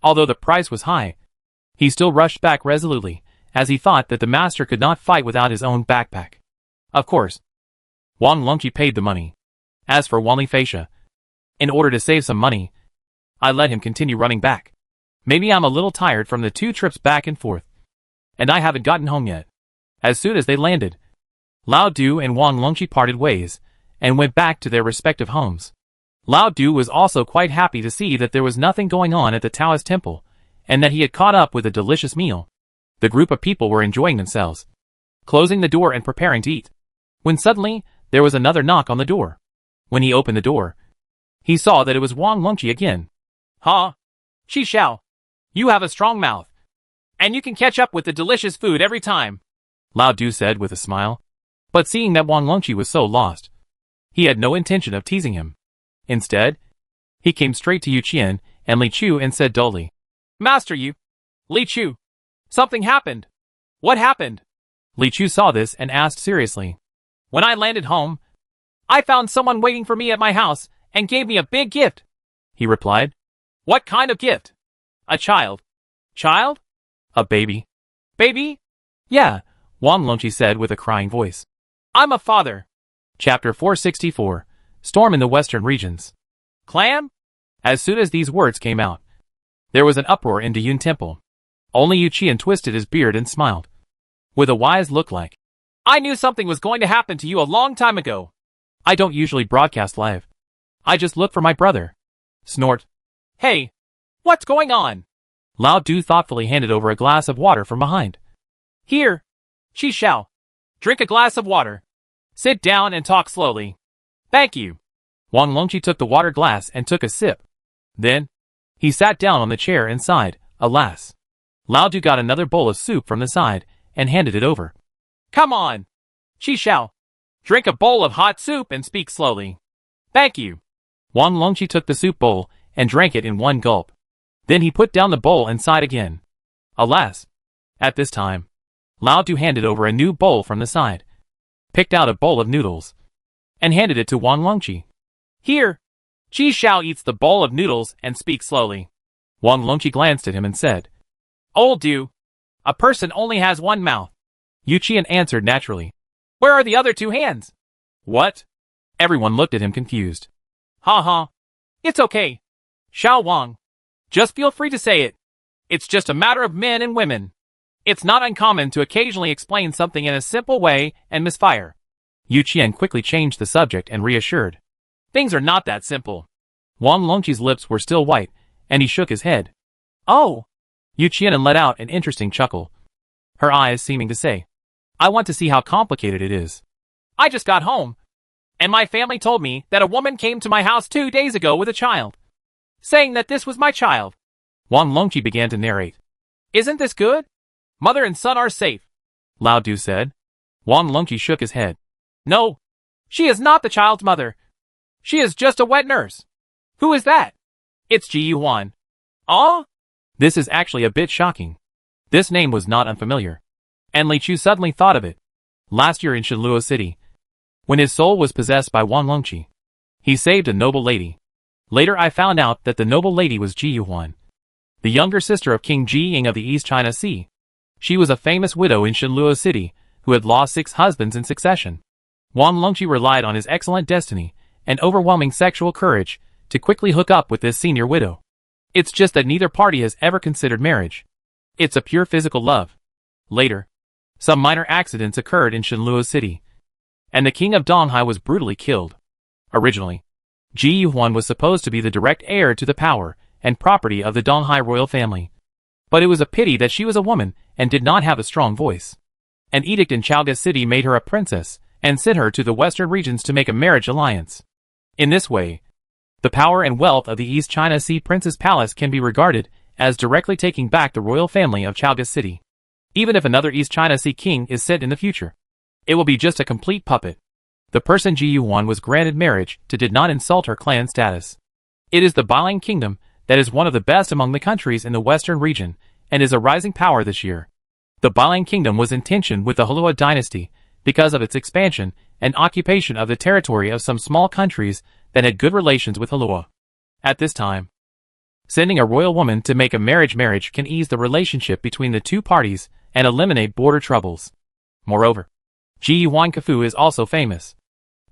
Although the price was high, he still rushed back resolutely, as he thought that the master could not fight without his own backpack. Of course, Wang Longqi paid the money. As for Wanli Facia, in order to save some money, I let him continue running back. Maybe I'm a little tired from the 2 trips back and forth, and I haven't gotten home yet. As soon as they landed, Lao Du and Wang Longqi parted ways and went back to their respective homes. Lao Du was also quite happy to see that there was nothing going on at the Taoist temple, and that he had caught up with a delicious meal. The group of people were enjoying themselves, closing the door and preparing to eat, when suddenly there was another knock on the door. When he opened the door, he saw that it was Wang Longqi again. Huh? Qi Xiao, you have a strong mouth, and you can catch up with the delicious food every time, Lao Du said with a smile. But seeing that Wang Longqi was so lost, he had no intention of teasing him. Instead, he came straight to Yu Qian and Li Chu and said dully, Master Yu, Li Chu, something happened. What happened? Li Chu saw this and asked seriously. When I landed home, I found someone waiting for me at my house and gave me a big gift, he replied. What kind of gift? A child. Child? A baby. Baby? Yeah, Wang Longqi said with a crying voice. I'm a father. Chapter 464, Storm in the Western Regions. Clam? As soon as these words came out, there was an uproar in Diyun Temple. Only Yu Qian twisted his beard and smiled, with a wise look like, I knew something was going to happen to you a long time ago. I don't usually broadcast live. I just look for my brother. Snort. Hey, what's going on? Lao Du thoughtfully handed over a glass of water from behind. Here, Qi Xiao, drink a glass of water. Sit down and talk slowly. Thank you. Wang Longqi took the water glass and took a sip. Then, he sat down on the chair and sighed, alas. Lao Du got another bowl of soup from the side and handed it over. Come on, Qi Xiao. Drink a bowl of hot soup and speak slowly. Thank you. Wang Longqi took the soup bowl and drank it in one gulp. Then he put down the bowl and sighed again. Alas. At this time, Lao Du handed over a new bowl from the side, picked out a bowl of noodles, and handed it to Wang Longqi. Here, Qi Xiao eats the bowl of noodles and speaks slowly. Wang Longqi glanced at him and said, Old Du, a person only has one mouth. Yu Qian answered naturally. Where are the other 2 hands? What? Everyone looked at him confused. Ha ha. It's okay. Xiao Wang. Just feel free to say it. It's just a matter of men and women. It's not uncommon to occasionally explain something in a simple way and misfire. Yu Qian quickly changed the subject and reassured. Things are not that simple. Wang Longqi's lips were still white, and he shook his head. Oh! Yu Qian let out an interesting chuckle, her eyes seeming to say, I want to see how complicated it is. I just got home, and my family told me that a woman came to my house 2 days ago with a child, saying that this was my child. Wang Longqi began to narrate. Isn't this good? Mother and son are safe, Lao Du said. Wang Longqi shook his head. No, she is not the child's mother. She is just a wet nurse. Who is that? It's Ji Yuan. Oh? This is actually a bit shocking. This name was not unfamiliar. And Li Chu suddenly thought of it. Last year in Shenluo City, when his soul was possessed by Wang Longqi, he saved a noble lady. Later I found out that the noble lady was Ji Yuan, the younger sister of King Ji Ying of the East China Sea. She was a famous widow in Shenluo City who had lost 6 husbands in succession. Wang Longqi relied on his excellent destiny and overwhelming sexual courage to quickly hook up with this senior widow. It's just that neither party has ever considered marriage. It's a pure physical love. Later, some minor accidents occurred in Shenluo City, and the king of Donghai was brutally killed. Originally, Ji Yuan was supposed to be the direct heir to the power and property of the Donghai royal family. But it was a pity that she was a woman and did not have a strong voice. An edict in Chaoga City made her a princess and sent her to the western regions to make a marriage alliance. In this way, the power and wealth of the East China Sea Prince's palace can be regarded as directly taking back the royal family of Chaoga City. Even if another East China Sea king is sent in the future, it will be just a complete puppet. The person Ji Yuan was granted marriage to did not insult her clan status. It is the Bailang Kingdom that is one of the best among the countries in the western region and is a rising power this year. The Bailang Kingdom was in tension with the Halua dynasty because of its expansion and occupation of the territory of some small countries that had good relations with Halua. At this time, sending a royal woman to make a marriage can ease the relationship between the two parties and eliminate border troubles. Moreover, Ji Yuan Kefu is also famous,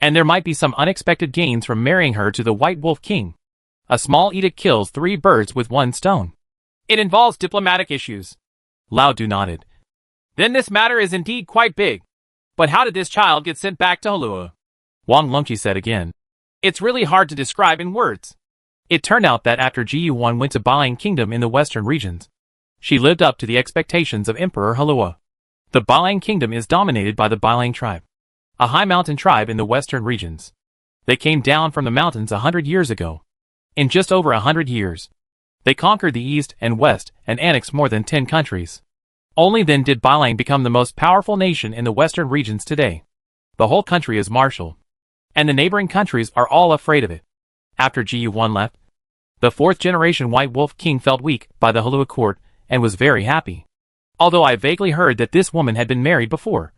and there might be some unexpected gains from marrying her to the White Wolf King. A small edict kills 3 birds with 1 stone. It involves diplomatic issues. Lao Du nodded. Then this matter is indeed quite big. But how did this child get sent back to Halua? Wang Longqi said again. It's really hard to describe in words. It turned out that after Ji Yuan went to Bailang Kingdom in the western regions, she lived up to the expectations of Emperor Halua. The Bailang Kingdom is dominated by the Bailang tribe, a high mountain tribe in the western regions. They came down from the mountains 100 years ago. In just over 100 years, they conquered the east and west and annexed more than 10 countries. Only then did Bailang become the most powerful nation in the western regions today. The whole country is martial, and the neighboring countries are all afraid of it. After Ji Yuan left, the 4th generation White Wolf King felt weak by the Halua court and was very happy. Although I vaguely heard that this woman had been married before.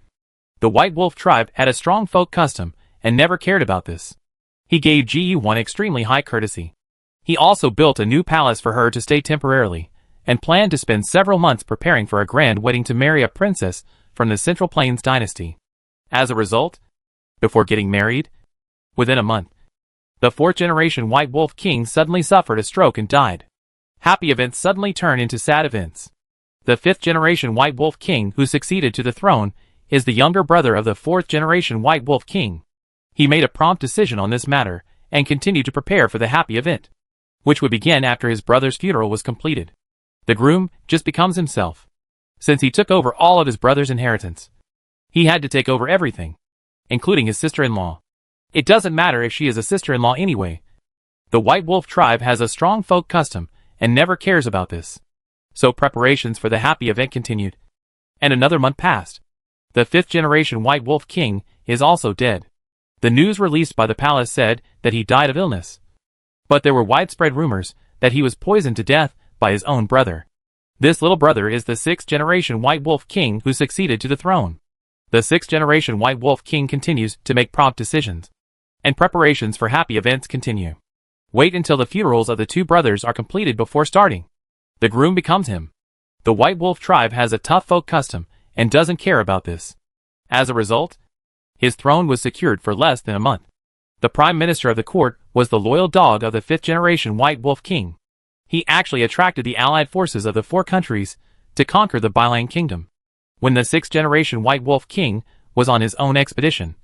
The White Wolf tribe had a strong folk custom and never cared about this. He gave Ji Yuan extremely high courtesy. He also built a new palace for her to stay temporarily, and planned to spend several months preparing for a grand wedding to marry a princess from the Central Plains dynasty. As a result, before getting married, within a month, the 4th generation White Wolf King suddenly suffered a stroke and died. Happy events suddenly turn into sad events. The 5th generation White Wolf King who succeeded to the throne is the younger brother of the 4th generation White Wolf King. He made a prompt decision on this matter and continued to prepare for the happy event, which would begin after his brother's funeral was completed. The groom just becomes himself. Since he took over all of his brother's inheritance, he had to take over everything, including his sister-in-law. It doesn't matter if she is a sister-in-law anyway. The White Wolf tribe has a strong folk custom and never cares about this. So preparations for the happy event continued. And another month passed. The 5th generation White Wolf King is also dead. The news released by the palace said that he died of illness. But there were widespread rumors that he was poisoned to death by his own brother. This little brother is the 6th generation White Wolf King who succeeded to the throne. The 6th generation White Wolf King continues to make prompt decisions, and preparations for happy events continue. Wait until the funerals of the 2 brothers are completed before starting. The groom becomes him. The White Wolf tribe has a tough folk custom and doesn't care about this. As a result, his throne was secured for less than a month. The prime minister of the court was the loyal dog of the 5th generation White Wolf King. He actually attracted the allied forces of the 4 countries to conquer the Bailang Kingdom. When the 6th generation White Wolf King was on his own expedition,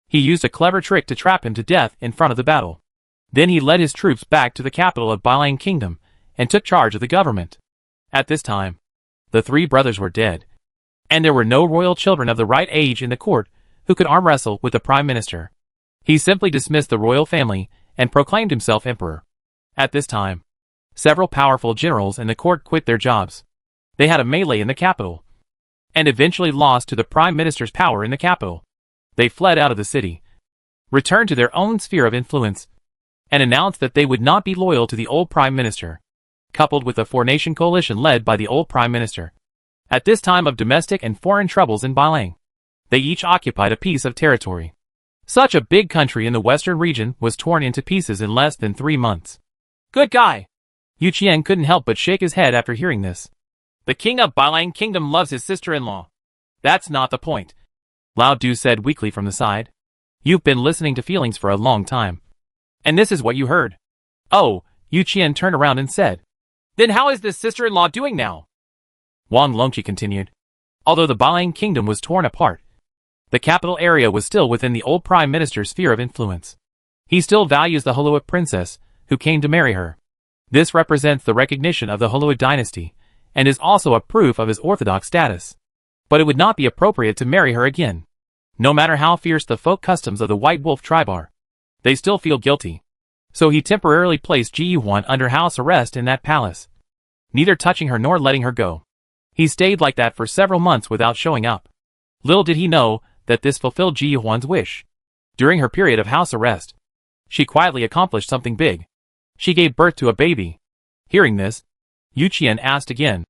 he used a clever trick to trap him to death in front of the battle. Then he led his troops back to the capital of Bailang Kingdom and took charge of the government. At this time, the 3 brothers were dead, and there were no royal children of the right age in the court who could arm wrestle with the prime minister. He simply dismissed the royal family and proclaimed himself emperor. At this time, several powerful generals in the court quit their jobs. They had a melee in the capital, and eventually lost to the prime minister's power in the capital. They fled out of the city. return to their own sphere of influence, and announce that they would not be loyal to the old Prime Minister, coupled with a four-nation coalition led by the old Prime Minister. At this time of domestic and foreign troubles in Bailang, they each occupied a piece of territory. Such a big country in the western region was torn into pieces in less than 3 months. Good guy. Yu Qian couldn't help but shake his head after hearing this. The king of Bailang Kingdom loves his sister-in-law. That's not the point. Lao Du said weakly from the side. You've been listening to feelings for a long time. And this is what you heard. Oh, Yu Qian turned around and said. Then how is this sister-in-law doing now? Wang Longqi continued. Although the Bailang Kingdom was torn apart, the capital area was still within the old Prime Minister's sphere of influence. He still values the Holuid princess, who came to marry her. This represents the recognition of the Holuid dynasty, and is also a proof of his orthodox status. But it would not be appropriate to marry her again. No matter how fierce the folk customs of the White Wolf tribe are, they still feel guilty. So he temporarily placed Ji Yuan under house arrest in that palace, neither touching her nor letting her go. He stayed like that for several months without showing up. Little did he know that this fulfilled Ji Yuan's wish. During her period of house arrest, she quietly accomplished something big. She gave birth to a baby. Hearing this, Yu Qian asked again.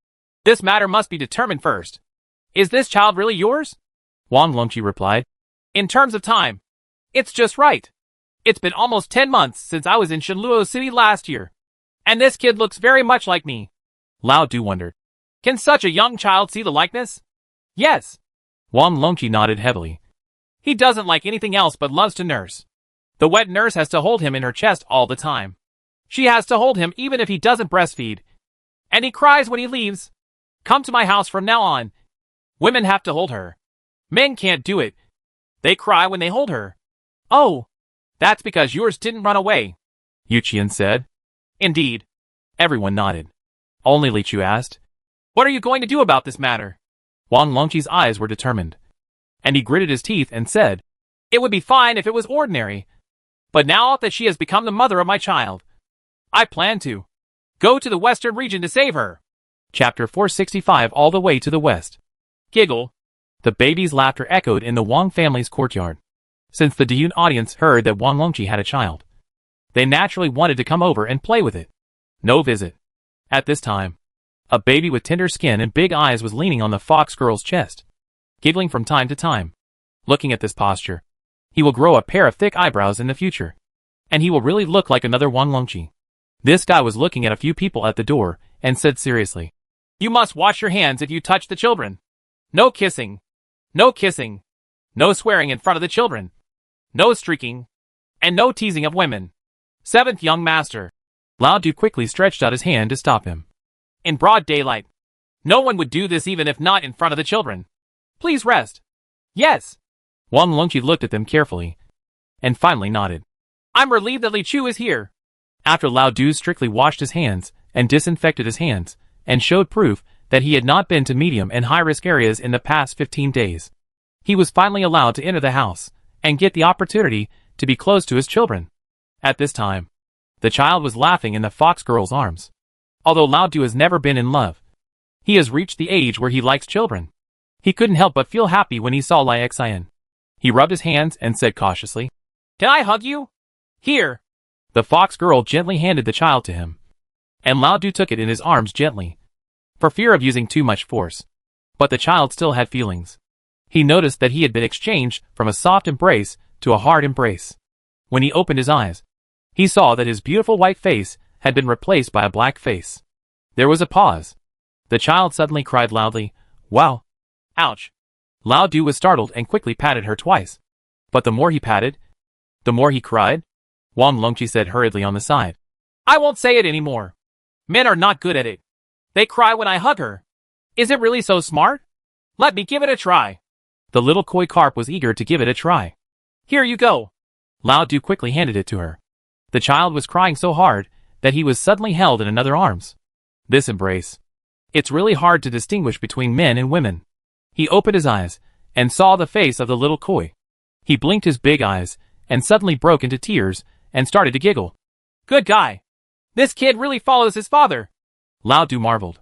This matter must be determined first. Is this child really yours? Wang Longqi replied. In terms of time, it's just right. It's been almost 10 months since I was in Shenluo City last year. And this kid looks very much like me. Lao Du wondered. Can such a young child see the likeness? Yes. Wang Longqi nodded heavily. He doesn't like anything else but loves to nurse. The wet nurse has to hold him in her chest all the time. She has to hold him even if he doesn't breastfeed. And he cries when he leaves. Come to my house from now on. Women have to hold her. Men can't do it. They cry when they hold her. Oh, that's because yours didn't run away, Yu Qian said. Indeed. Everyone nodded. Only Li Chu asked. What are you going to do about this matter? Wang Longqi's eyes were determined, and he gritted his teeth and said, It would be fine if it was ordinary. But now that she has become the mother of my child, I plan to go to the western region to save her. Chapter 465. All the way to the west. Giggle. The baby's laughter echoed in the Wang family's courtyard. Since the Diyun audience heard that Wang Longqi had a child, they naturally wanted to come over and play with it. No visit. At this time, a baby with tender skin and big eyes was leaning on the fox girl's chest, giggling from time to time. Looking at this posture, he will grow a pair of thick eyebrows in the future, and he will really look like another Wang Longqi. This guy was looking at a few people at the door and said seriously, You must wash your hands if you touch the children. No kissing. No kissing. No swearing in front of the children. No streaking. And no teasing of women. 7th young master. Lao Du quickly stretched out his hand to stop him. In broad daylight. No one would do this even if not in front of the children. Please rest. Yes. Wang Longqi looked at them carefully, and finally nodded. I'm relieved that Li Chu is here. After Lao Du strictly washed his hands and disinfected his hands, and showed proof that he had not been to medium and high-risk areas in the past 15 days, he was finally allowed to enter the house and get the opportunity to be close to his children. At this time, the child was laughing in the fox girl's arms. Although Lao Du has never been in love, he has reached the age where he likes children. He couldn't help but feel happy when he saw Lai Xian. He rubbed his hands and said cautiously, Can I hug you? Here. The fox girl gently handed the child to him, and Lao Du took it in his arms gently, for fear of using too much force. But the child still had feelings. He noticed that he had been exchanged from a soft embrace to a hard embrace. When he opened his eyes, he saw that his beautiful white face had been replaced by a black face. There was a pause. The child suddenly cried loudly, Wow! Ouch! Lao Du was startled and quickly patted her twice. But the more he patted, the more he cried. Wang Longqi said hurriedly on the side. I won't say it anymore. Men are not good at it. They cry when I hug her. Is it really so smart? Let me give it a try. The little koi carp was eager to give it a try. Here you go. Lao Du quickly handed it to her. The child was crying so hard that he was suddenly held in another arms. This embrace. It's really hard to distinguish between men and women. He opened his eyes and saw the face of the little koi. He blinked his big eyes and suddenly broke into tears and started to giggle. Good guy. This kid really follows his father. Lao Du marveled.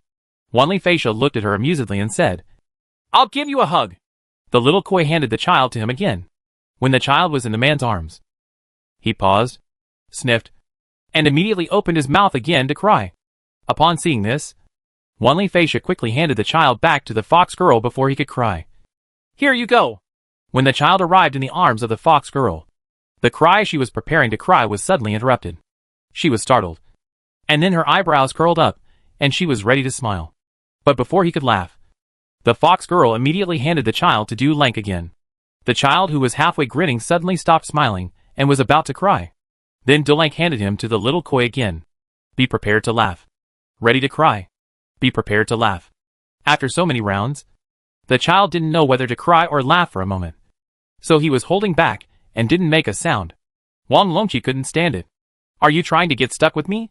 Wan Li Facial looked at her amusedly and said, I'll give you a hug. The little koi handed the child to him again. When the child was in the man's arms, He paused, sniffed, and immediately opened his mouth again to cry. Upon seeing this, Wanli Feisha quickly handed the child back to the fox girl before he could cry. Here you go. When the child arrived in the arms of the fox girl, the cry she was preparing to cry was suddenly interrupted. She was startled, and then her eyebrows curled up, and she was ready to smile. But before he could laugh, the fox girl immediately handed the child to Du Lank again. The child, who was halfway grinning, suddenly stopped smiling and was about to cry. Then Du Lank handed him to the little koi again. Be prepared to laugh. Ready to cry. Be prepared to laugh. After so many rounds, the child didn't know whether to cry or laugh for a moment. So he was holding back and didn't make a sound. Wang Longqi couldn't stand it. Are you trying to get stuck with me?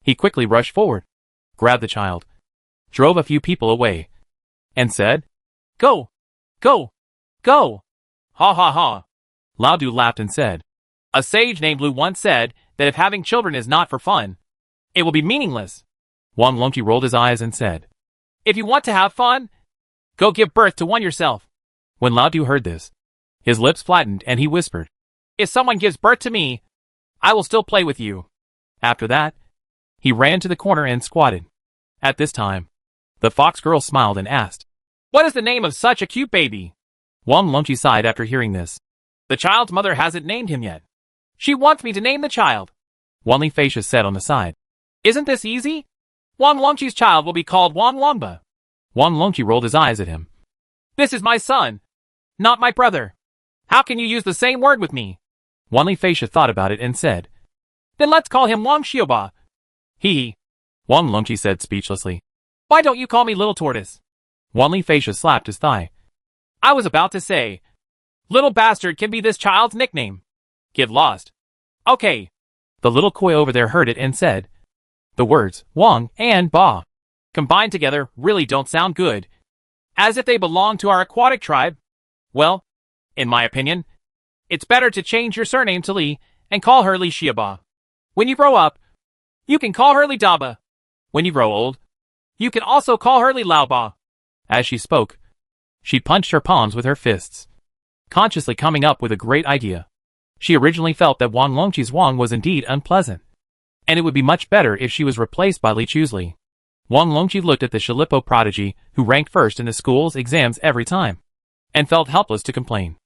He quickly rushed forward, grabbed the child, drove a few people away, and said, Go! Go! Go! Ha ha ha. Lao Du laughed and said, A sage named Lu once said that if having children is not for fun, it will be meaningless. Wang Longqi rolled his eyes and said, If you want to have fun, go give birth to one yourself. When Lao Du heard this, his lips flattened and he whispered, If someone gives birth to me, I will still play with you. After that, he ran to the corner and squatted. At this time, the fox girl smiled and asked, What is the name of such a cute baby? Wang Longqi sighed after hearing this. The child's mother hasn't named him yet. She wants me to name the child. Wanli Feisha said on the side. Isn't this easy? Wang Longqi's child will be called Wang Longba. Wang Longqi rolled his eyes at him. This is my son, not my brother. How can you use the same word with me? Wanli Feisha thought about it and said, Then let's call him Wang Xiaoba. He. Wang Longqi said speechlessly. Why don't you call me Little Tortoise? Wanli Feisha slapped his thigh. I was about to say, Little Bastard can be this child's nickname. Get lost. Okay. The little koi over there heard it and said, The words Wang and Ba combined together really don't sound good. As if they belong to our aquatic tribe. Well, in my opinion, it's better to change your surname to Li and call her Li Xiaoba. When you grow up, you can call her Li Daba. When you grow old, you can also call her Li Laoba. As she spoke, she punched her palms with her fists, consciously coming up with a great idea. She originally felt that Wang Longqi's Wang was indeed unpleasant, and it would be much better if she was replaced by Li Chu's Li. Wang Longqi looked at the Shilipo prodigy who ranked first in the school's exams every time, and felt helpless to complain.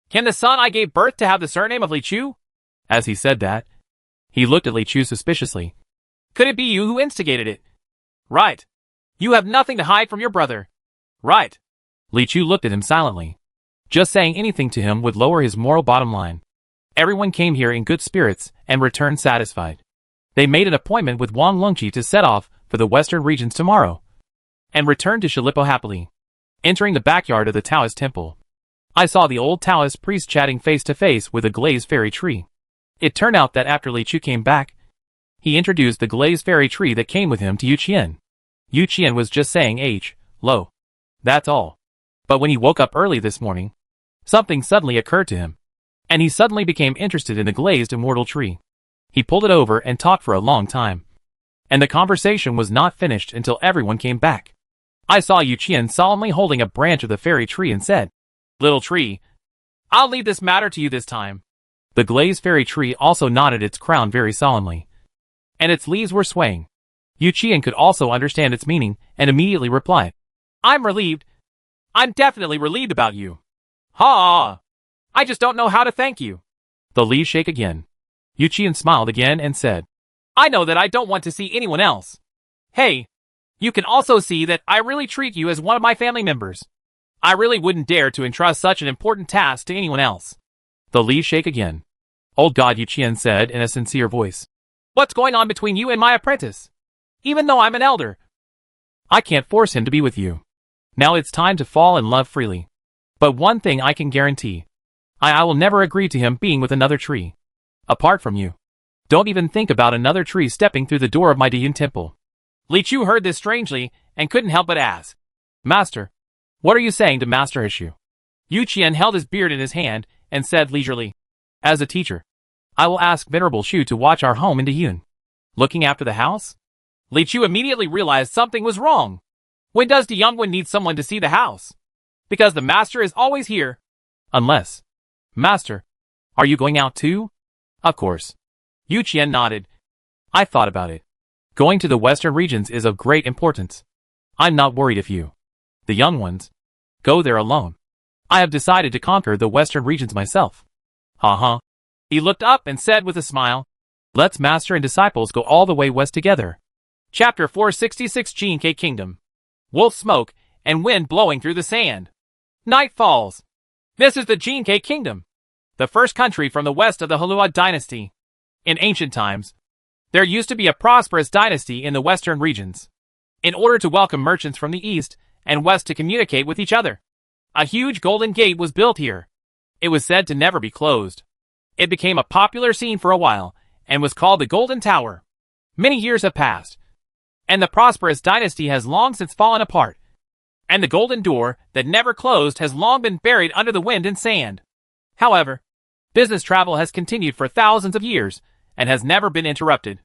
Can the son I gave birth to have the surname of Li Chu? As he said that, he looked at Li Chu suspiciously. Could it be you who instigated it? Right. You have nothing to hide from your brother. Right. Li Chu looked at him silently. Just saying anything to him would lower his moral bottom line. Everyone came here in good spirits and returned satisfied. They made an appointment with Wang Longqi to set off for the western regions tomorrow, and returned to Shilipo happily. Entering the backyard of the Taoist temple, I saw the old Taoist priest chatting face to face with a glazed fairy tree. It turned out that after Li Chu came back, he introduced the glazed fairy tree that came with him to Yu Qian. Yu Qian was just saying hello. That's all. But when he woke up early this morning, something suddenly occurred to him, and he suddenly became interested in the glazed immortal tree. He pulled it over and talked for a long time, and the conversation was not finished until everyone came back. I saw Yu Qian solemnly holding a branch of the fairy tree and said, Little tree, I'll leave this matter to you this time. The glazed fairy tree also nodded its crown very solemnly, and its leaves were swaying. Yu Qian could also understand its meaning and immediately replied, I'm relieved. I'm definitely relieved about you. Ha! I just don't know how to thank you. The leaves shake again. Yu Qian smiled again and said, I know that I don't want to see anyone else. Hey, you can also see that I really treat you as one of my family members. I really wouldn't dare to entrust such an important task to anyone else. The leaves shake again. Old God, Yu Qian said in a sincere voice. What's going on between you and my apprentice? Even though I'm an elder, I can't force him to be with you. Now it's time to fall in love freely. But one thing I can guarantee. I will never agree to him being with another tree. Apart from you. Don't even think about another tree stepping through the door of my Diyun temple. Li Chu heard this strangely and couldn't help but ask, Master, what are you saying to Master Hishu? Yu Qian held his beard in his hand and said leisurely, As a teacher, I will ask Venerable Shu to watch our home in Diyun. Looking after the house? Li Chu immediately realized something was wrong. When does the young one need someone to see the house? Because the master is always here. Unless, Master, are you going out too? Of course. Yu Qian nodded. I thought about it. Going to the western regions is of great importance. I'm not worried if you, the young ones, go there alone. I have decided to conquer the western regions myself. Ha. He looked up and said with a smile, let's master and disciples go all the way west together. Chapter 466 Jinke Kingdom. Wolf smoke and wind blowing through the sand. Night falls. This is the Jinke Kingdom, the first country from the west of the Halua dynasty. In ancient times, there used to be a prosperous dynasty in the western regions. In order to welcome merchants from the east and west to communicate with each other, a huge golden gate was built here. It was said to never be closed. It became a popular scene for a while and was called the Golden Tower. Many years have passed, and the prosperous dynasty has long since fallen apart, and the golden door that never closed has long been buried under the wind and sand. However, business travel has continued for thousands of years and has never been interrupted.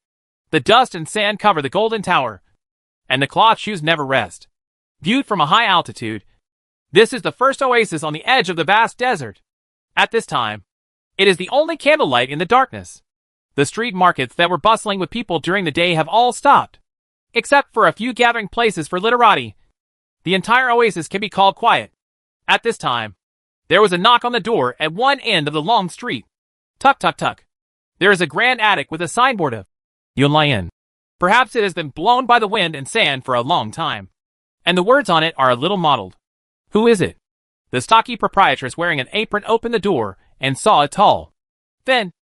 The dust and sand cover the Golden Tower, and the cloth shoes never rest. Viewed from a high altitude, this is the first oasis on the edge of the vast desert. At this time, it is the only candlelight in the darkness. The street markets that were bustling with people during the day have all stopped, except for a few gathering places for literati. The entire oasis can be called quiet. At this time, there was a knock on the door at one end of the long street. Tuck, tuck, tuck. There is a grand attic with a signboard of Yunlai. Perhaps it has been blown by the wind and sand for a long time, and the words on it are a little mottled. Who is it? The stocky proprietress wearing an apron opened the door and saw a tall, thin,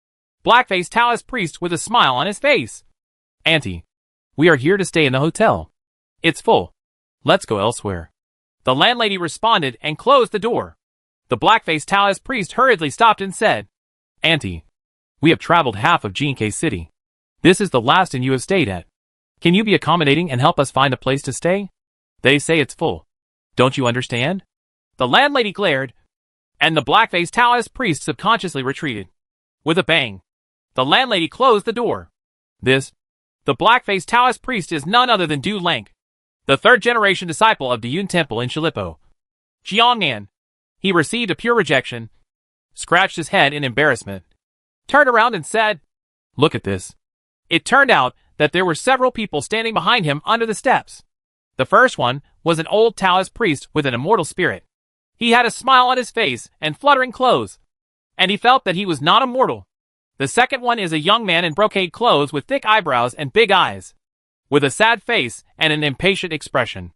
black-faced Taoist priest with a smile on his face. Auntie, we are here to stay in the hotel. It's full. Let's go elsewhere. The landlady responded and closed the door. The black-faced Taoist priest hurriedly stopped and said, Auntie, we have traveled half of Jinke City. This is the last inn you have stayed at. Can you be accommodating and help us find a place to stay? They say it's full. Don't you understand? The landlady glared, and the black-faced Taoist priest subconsciously retreated. With a bang, the landlady closed the door. The black-faced Taoist priest is none other than Du Lang, the third-generation disciple of Diyun Temple in Shilipo. Jiangnan. He received a pure rejection, scratched his head in embarrassment, turned around and said, Look at this. It turned out that there were several people standing behind him under the steps. The first one was an old Taoist priest with an immortal spirit. He had a smile on his face and fluttering clothes, and he felt that he was not immortal. The second one is a young man in brocade clothes with thick eyebrows and big eyes, with a sad face and an impatient expression.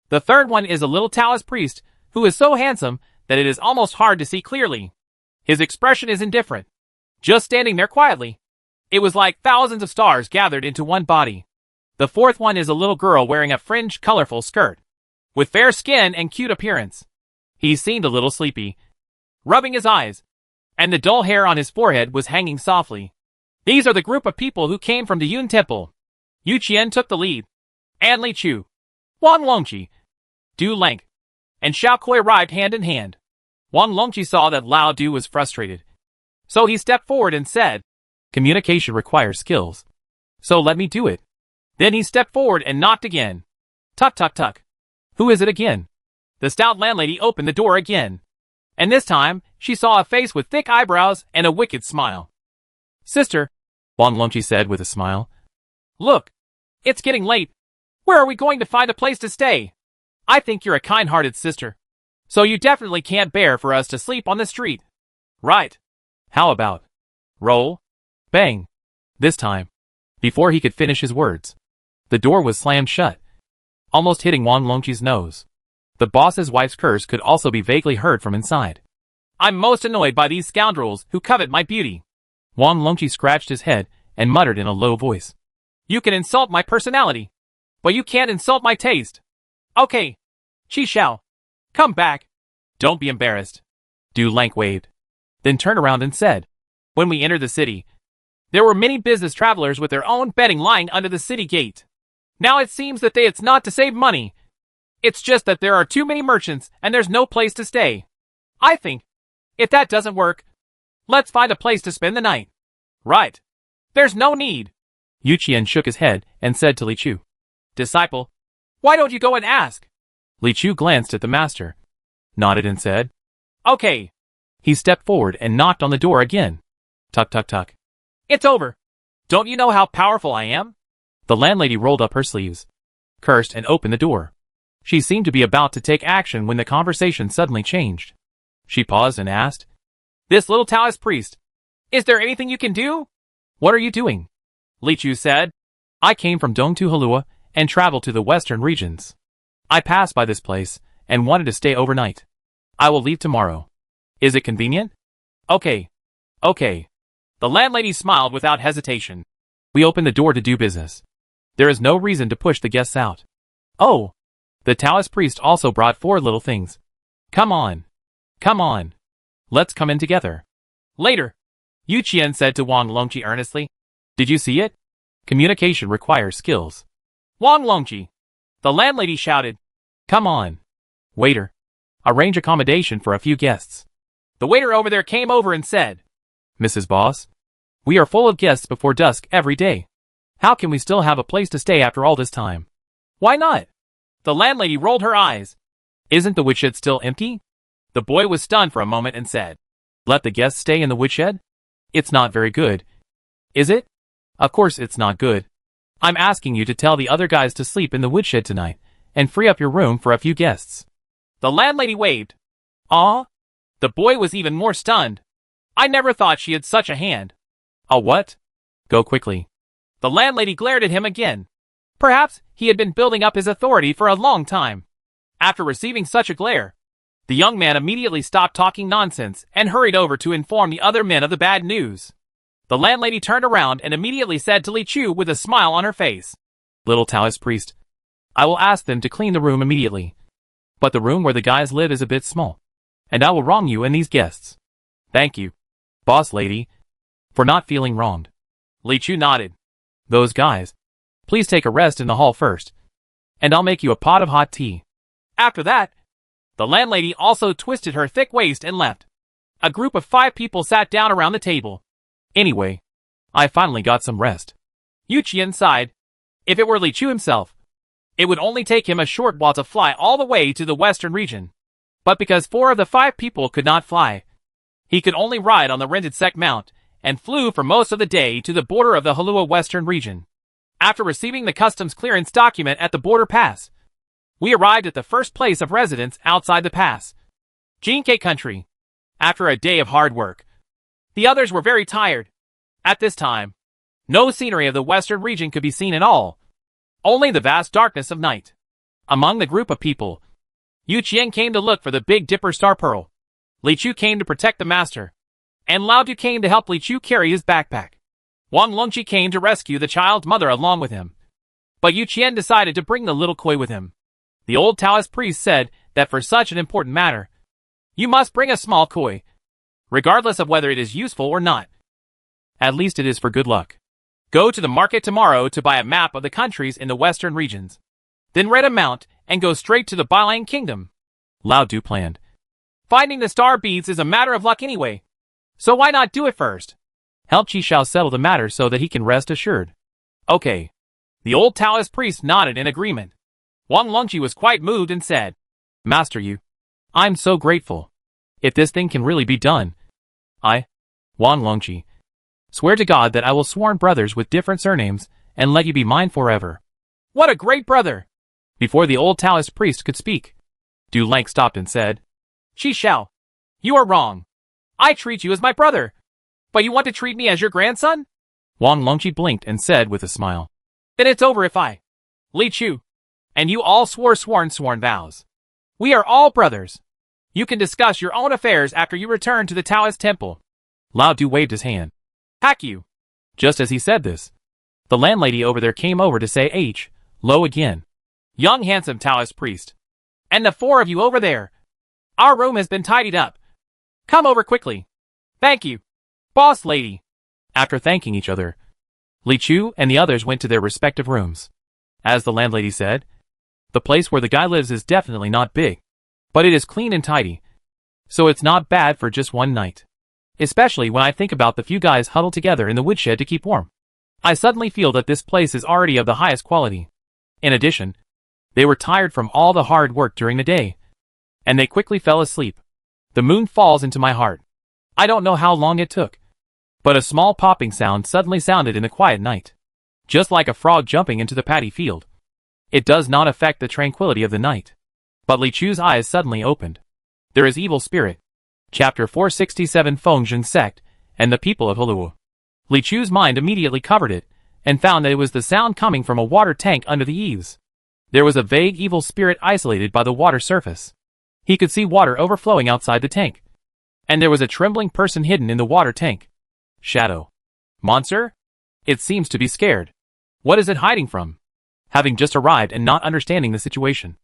The third one is a little Taoist priest who is so handsome that it is almost hard to see clearly. His expression is indifferent, just standing there quietly. It was like thousands of stars gathered into one body. The fourth one is a little girl wearing a fringed, colorful skirt, with fair skin and cute appearance. He seemed a little sleepy, rubbing his eyes, and the dull hair on his forehead was hanging softly. These are the group of people who came from the Yun Temple. Yu Qian took the lead, and Li Chu, Wang Longqi, Du Lang, and Xiao Kui arrived hand in hand. Wang Longqi saw that Lao Du was frustrated, so he stepped forward and said, Communication requires skills, so let me do it. Then he stepped forward and knocked again. Tuck, tuck, tuck. Who is it again? The stout landlady opened the door again, and this time she saw a face with thick eyebrows and a wicked smile. Sister, Wang Longqi said with a smile. Look, it's getting late. Where are we going to find a place to stay? I think you're a kind-hearted sister, so you definitely can't bear for us to sleep on the street. Right. How about roll? Bang. This time, before he could finish his words, the door was slammed shut, almost hitting Wang Longqi's nose. The boss's wife's curse could also be vaguely heard from inside. I'm most annoyed by these scoundrels who covet my beauty. Wang Longqi scratched his head and muttered in a low voice. You can insult my personality, but you can't insult my taste. Okay. Qi Xiao, come back. Don't be embarrassed. Du Lang waved, then turned around and said, When we entered the city, there were many business travelers with their own bedding lying under the city gate. Now it seems that it's not to save money. It's just that there are too many merchants and there's no place to stay. I think, if that doesn't work, let's find a place to spend the night. Right. There's no need. Yu Qian shook his head and said to Li Chu, Disciple, why don't you go and ask? Li Chu glanced at the master, nodded and said, Okay. He stepped forward and knocked on the door again. Tuck, tuck, tuck. It's over. Don't you know how powerful I am? The landlady rolled up her sleeves, cursed, and opened the door. She seemed to be about to take action when the conversation suddenly changed. She paused and asked, This little Taoist priest, is there anything you can do? "What are you doing?" Li Chu said. "I came from Dong to Halua and traveled to the western regions. I passed by this place and wanted to stay overnight. I will leave tomorrow. Is it convenient?" Okay. The landlady smiled without hesitation. We opened the door to do business. There is no reason to push the guests out. Oh! The Taoist priest also brought 4 little things. Come on. Let's come in together. Later, Yu Qian said to Wang Longqi earnestly. Did you see it? Communication requires skills. Wang Longqi. The landlady shouted. Come on. Waiter. Arrange accommodation for a few guests. The waiter over there came over and said, Mrs. Boss, we are full of guests before dusk every day. How can we still have a place to stay after all this time? Why not? The landlady rolled her eyes. Isn't the woodshed still empty? The boy was stunned for a moment and said, Let the guests stay in the woodshed? It's not very good. Is it? Of course it's not good. I'm asking you to tell the other guys to sleep in the woodshed tonight and free up your room for a few guests. The landlady waved. Ah? The boy was even more stunned. I never thought she had such a hand. A what? Go quickly. The landlady glared at him again. Perhaps he had been building up his authority for a long time. After receiving such a glare, the young man immediately stopped talking nonsense and hurried over to inform the other men of the bad news. The landlady turned around and immediately said to Li Chu with a smile on her face, Little Taoist priest, I will ask them to clean the room immediately. But the room where the guys live is a bit small, and I will wrong you and these guests. Thank you, boss lady, for not feeling wronged. Li Chu nodded. Those guys, please take a rest in the hall first, and I'll make you a pot of hot tea. After that, the landlady also twisted her thick waist and left. A group of 5 people sat down around the table. Anyway, I finally got some rest. Yu Qian sighed. If it were Li Chu himself, it would only take him a short while to fly all the way to the western region. But because 4 of the 5 people could not fly, he could only ride on the rented sek mount and flew for most of the day to the border of the Halua western region. After receiving the customs clearance document at the border pass, we arrived at the first place of residence outside the pass, Jinke country. After a day of hard work, the others were very tired. At this time, no scenery of the western region could be seen at all, only the vast darkness of night. Among the group of people, Yu Qian came to look for the Big Dipper Star Pearl. Li Chu came to protect the master, and Lao Du came to help Li Chu carry his backpack. Wang Longqi came to rescue the child's mother along with him. But Yu Qian decided to bring the little koi with him. The old Taoist priest said that for such an important matter, you must bring a small koi, regardless of whether it is useful or not. At least it is for good luck. Go to the market tomorrow to buy a map of the countries in the western regions. Then rent a mount and go straight to the Bailang kingdom. Lao Du planned. Finding the star beads is a matter of luck anyway, so why not do it first? Help Chi Shao settle the matter so that he can rest assured. Okay. The old Taoist priest nodded in agreement. Wang Longqi was quite moved and said, Master Yu, I'm so grateful. If this thing can really be done, I, Wang Longqi, swear to God that I will sworn brothers with different surnames and let you be mine forever. What a great brother! Before the old Taoist priest could speak, Du Lang stopped and said, Chi Shao, you are wrong. I treat you as my brother, but you want to treat me as your grandson? Wang Longqi blinked and said with a smile, Then it's over if I, Li Chu, and you all swore sworn vows. We are all brothers. You can discuss your own affairs after you return to the Taoist temple. Lao Du waved his hand. Hack you. Just as he said this, the landlady over there came over to say Lo again. Young handsome Taoist priest. And the 4 of you over there. Our room has been tidied up. Come over quickly. Thank you, boss lady. After thanking each other, Li Chu and the others went to their respective rooms. As the landlady said, the place where the guy lives is definitely not big, but it is clean and tidy, so it's not bad for just one night. Especially when I think about the few guys huddled together in the woodshed to keep warm. I suddenly feel that this place is already of the highest quality. In addition, they were tired from all the hard work during the day, and they quickly fell asleep. The moon falls into my heart. I don't know how long it took, But a small popping sound suddenly sounded in the quiet night. Just like a frog jumping into the paddy field. It does not affect the tranquility of the night. But Li Chu's eyes suddenly opened. There is evil spirit. Chapter 467 Fengzheng Sect, and the people of Hulua. Li Chu's mind immediately covered it, and found that it was the sound coming from a water tank under the eaves. There was a vague evil spirit isolated by the water surface. He could see water overflowing outside the tank. And there was a trembling person hidden in the water tank. Shadow. Monster? It seems to be scared. What is it hiding from? Having just arrived and not understanding the situation,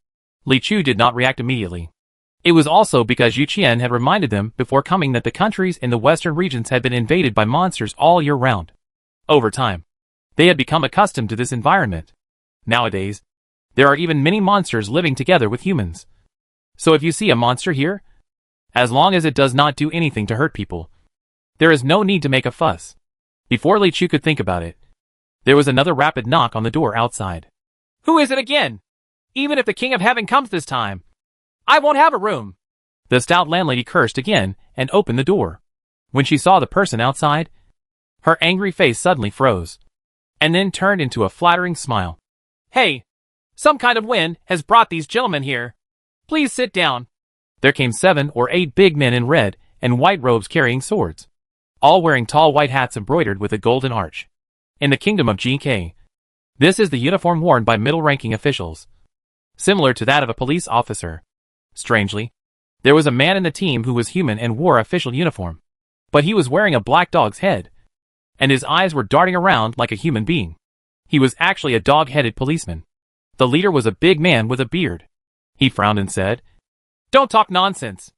Li Chu did not react immediately. It was also because Yu Qian had reminded them before coming that the countries in the western regions had been invaded by monsters all year round. Over time, they had become accustomed to this environment. Nowadays, there are even many monsters living together with humans. So if you see a monster here, as long as it does not do anything to hurt people, there is no need to make a fuss. Before Li Chu could think about it, there was another rapid knock on the door outside. Who is it again? Even if the King of Heaven comes this time, I won't have a room. The stout landlady cursed again and opened the door. When she saw the person outside, her angry face suddenly froze, and then turned into a flattering smile. Hey, some kind of wind has brought these gentlemen here. Please sit down. There came 7 or 8 big men in red and white robes carrying swords, all wearing tall white hats embroidered with a golden arch. In the kingdom of GK, this is the uniform worn by middle-ranking officials, similar to that of a police officer. Strangely, there was a man in the team who was human and wore official uniform, but he was wearing a black dog's head, and his eyes were darting around like a human being. He was actually a dog-headed policeman. The leader was a big man with a beard. He frowned and said, Don't talk nonsense.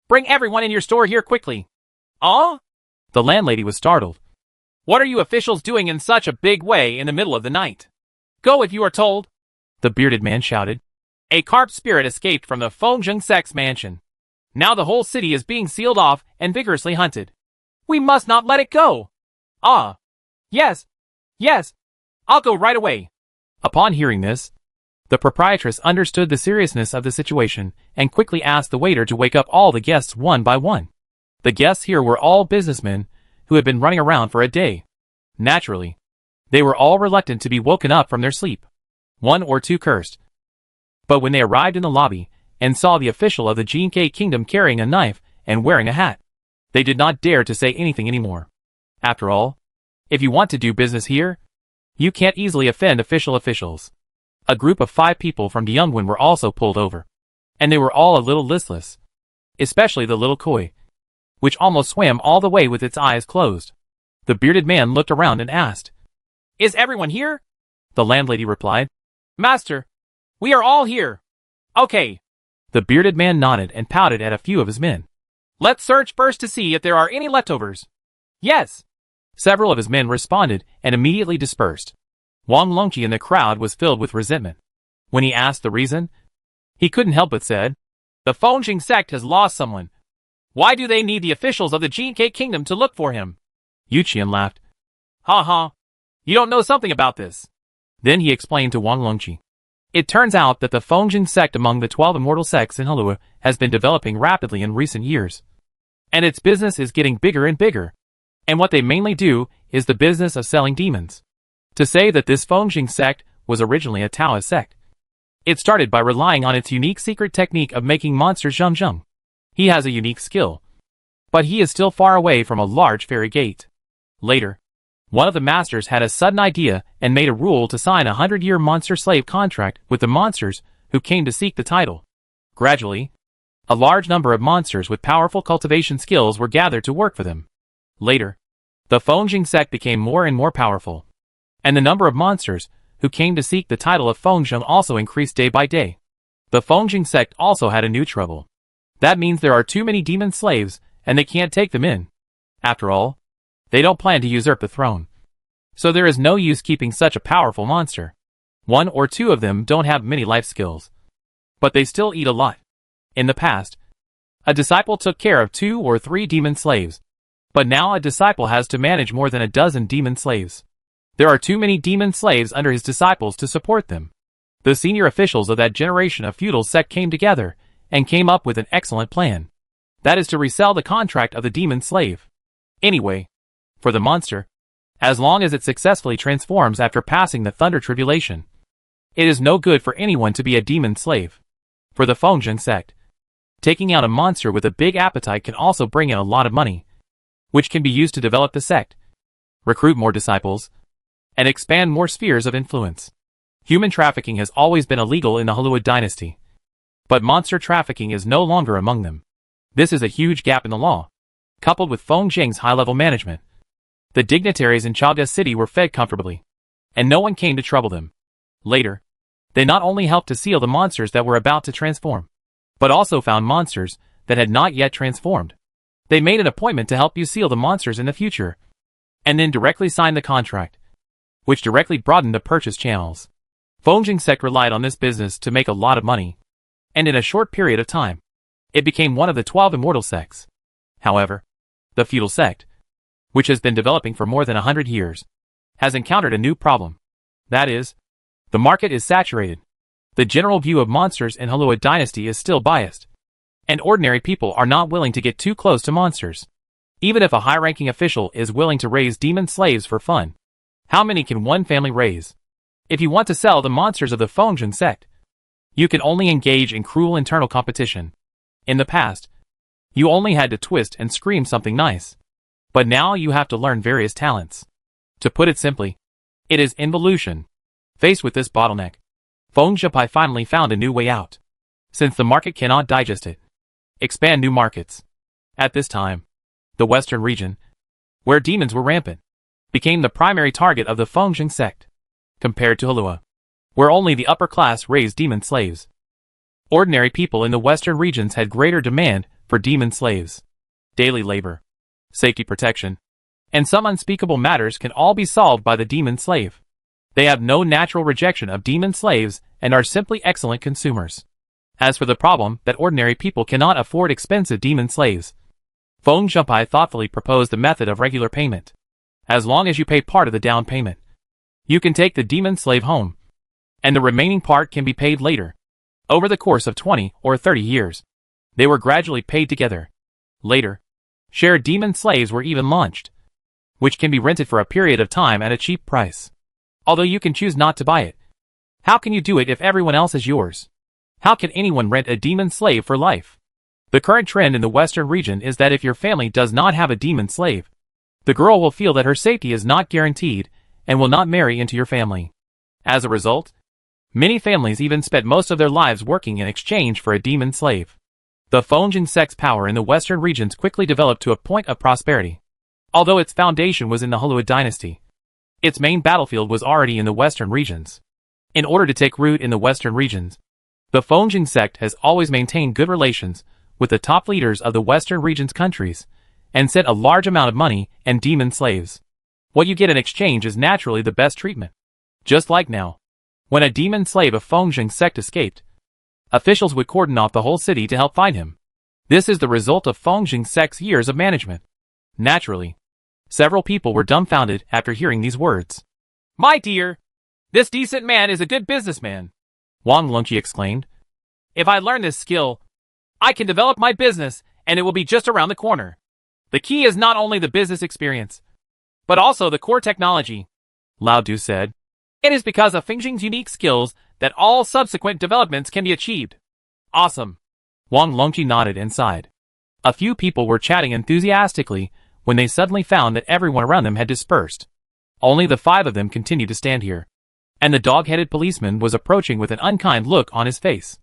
Bring everyone in your store here quickly. Oh? The landlady was startled. What are you officials doing in such a big way in the middle of the night? Go if you are told. The bearded man shouted. A carp spirit escaped from the Fengzheng Sect's mansion. Now the whole city is being sealed off and vigorously hunted. We must not let it go. Ah. Yes. Yes. I'll go right away. Upon hearing this, the proprietress understood the seriousness of the situation and quickly asked the waiter to wake up all the guests one by one. The guests here were all businessmen who had been running around for a day. Naturally, they were all reluctant to be woken up from their sleep. 1 or 2 cursed. But when they arrived in the lobby and saw the official of the GK kingdom carrying a knife and wearing a hat, they did not dare to say anything anymore. After all, if you want to do business here, you can't easily offend officials. A group of 5 people from Yongwen were also pulled over, and they were all a little listless, especially the little koi, which almost swam all the way with its eyes closed. The bearded man looked around and asked, Is everyone here? The landlady replied, Master, we are all here. Okay. The bearded man nodded and pouted at a few of his men. Let's search first to see if there are any leftovers. Yes. Several of his men responded and immediately dispersed. Wang Longqi in the crowd was filled with resentment. When he asked the reason, he couldn't help but said, The Fengzheng sect has lost someone. Why do they need the officials of the GK kingdom to look for him? Yu Qian laughed. Ha ha. You don't know something about this. Then he explained to Wang Longqi. It turns out that the Fengzheng sect among the 12 immortal sects in Hulua has been developing rapidly in recent years. And its business is getting bigger and bigger. And what they mainly do is the business of selling demons. To say that this Fengzheng sect was originally a Taoist sect. It started by relying on its unique secret technique of making monsters zheng. He has a unique skill. But he is still far away from a large fairy gate. Later, one of the masters had a sudden idea and made a rule to sign a 100-year monster slave contract with the monsters who came to seek the title. Gradually, a large number of monsters with powerful cultivation skills were gathered to work for them. Later, the Fengzheng sect became more and more powerful, and the number of monsters who came to seek the title of Fengzheng also increased day by day. The Fengzheng sect also had a new trouble. That means there are too many demon slaves, and they can't take them in. After all, they don't plan to usurp the throne. So there is no use keeping such a powerful monster. 1 or 2 of them don't have many life skills. But they still eat a lot. In the past, a disciple took care of 2 or 3 demon slaves. But now a disciple has to manage more than a dozen demon slaves. There are too many demon slaves under his disciples to support them. The senior officials of that generation of feudal sect came together and came up with an excellent plan. That is to resell the contract of the demon slave. Anyway, For the monster, as long as it successfully transforms after passing the thunder tribulation, it is no good for anyone to be a demon slave. For the Fengjing sect, taking out a monster with a big appetite can also bring in a lot of money, which can be used to develop the sect, recruit more disciples, and expand more spheres of influence. Human trafficking has always been illegal in the Hollywood dynasty, but monster trafficking is no longer among them. This is a huge gap in the law. Coupled with Fengjing's high-level management, the dignitaries in Chaga City were fed comfortably, and no one came to trouble them. Later, they not only helped to seal the monsters that were about to transform, but also found monsters that had not yet transformed. They made an appointment to help you seal the monsters in the future, and then directly signed the contract, which directly broadened the purchase channels. Fengjing sect relied on this business to make a lot of money, and in a short period of time, it became one of the 12 immortal sects. However, the feudal sect, which has been developing for more than 100 years, has encountered a new problem. That is, the market is saturated. The general view of monsters in Hollywood dynasty is still biased, and ordinary people are not willing to get too close to monsters. Even if a high-ranking official is willing to raise demon slaves for fun, how many can one family raise? If you want to sell the monsters of the Fengjing sect, you can only engage in cruel internal competition. In the past, you only had to twist and scream something nice. But now you have to learn various talents. To put it simply, it is involution. Faced with this bottleneck, Fengjing finally found a new way out. Since the market cannot digest it, expand new markets. At this time, the Western region, where demons were rampant, became the primary target of the Fengjing sect, compared to Halua, where only the upper class raised demon slaves. Ordinary people in the Western regions had greater demand for demon slaves. Daily labor, safety protection, and some unspeakable matters can all be solved by the demon slave. They have no natural rejection of demon slaves and are simply excellent consumers. As for the problem that ordinary people cannot afford expensive demon slaves, Fengjing thoughtfully proposed the method of regular payment. As long as you pay part of the down payment, you can take the demon slave home, and the remaining part can be paid later. Over the course of 20 or 30 years, they were gradually paid together. Later, shared demon slaves were even launched, which can be rented for a period of time at a cheap price. Although you can choose not to buy it. How can you do it if everyone else is yours? How can anyone rent a demon slave for life? The current trend in the Western region is that if your family does not have a demon slave, the girl will feel that her safety is not guaranteed and will not marry into your family. As a result, many families even spent most of their lives working in exchange for a demon slave. The Fengjing sect's power in the Western regions quickly developed to a point of prosperity. Although its foundation was in the Hollywood dynasty, its main battlefield was already in the Western regions. In order to take root in the Western regions, the Fengjing sect has always maintained good relations with the top leaders of the Western regions countries, and sent a large amount of money and demon slaves. What you get in exchange is naturally the best treatment. Just like now, when a demon slave of Fengjing sect escaped, officials would cordon off the whole city to help find him. This is the result of Fengjing sect's years of management. Naturally, several people were dumbfounded after hearing these words. My dear, this decent man is a good businessman, Wang Longqi exclaimed. If I learn this skill, I can develop my business and it will be just around the corner. The key is not only the business experience, but also the core technology, Lao Du said. It is because of Fengjing's unique skills that all subsequent developments can be achieved. Awesome. Wang Longqi nodded and sighed. A few people were chatting enthusiastically when they suddenly found that everyone around them had dispersed. Only the 5 of them continued to stand here, and the dog-headed policeman was approaching with an unkind look on his face.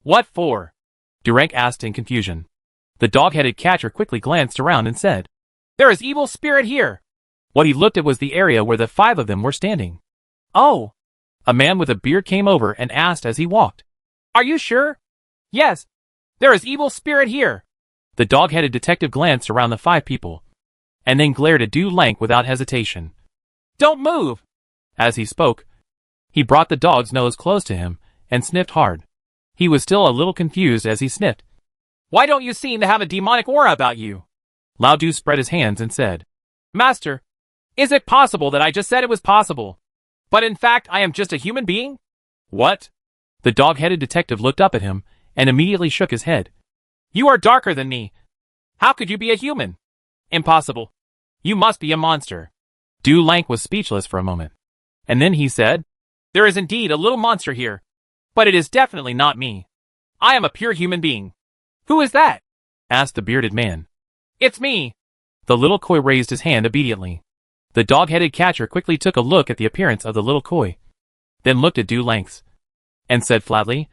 What for? Durek asked in confusion. The dog-headed catcher quickly glanced around and said, There is evil spirit here. What he looked at was the area where the 5 of them were standing. Oh! A man with a beard came over and asked as he walked. Are you sure? Yes. There is evil spirit here. The dog-headed detective glanced around the 5 people, and then glared at Du Lank without hesitation. Don't move! As he spoke, he brought the dog's nose close to him and sniffed hard. He was still a little confused as he sniffed. Why don't you seem to have a demonic aura about you? Lao Du spread his hands and said, Master, is it possible that I just said it was possible, but in fact I am just a human being? What? The dog-headed detective looked up at him and immediately shook his head. You are darker than me. How could you be a human? Impossible. You must be a monster. Du Lank was speechless for a moment. And then he said, There is indeed a little monster here. But it is definitely not me. I am a pure human being. Who is that? Asked the bearded man. It's me. The little koi raised his hand obediently. The dog-headed catcher quickly took a look at the appearance of the little koi, then looked at Du Lank's, and said flatly,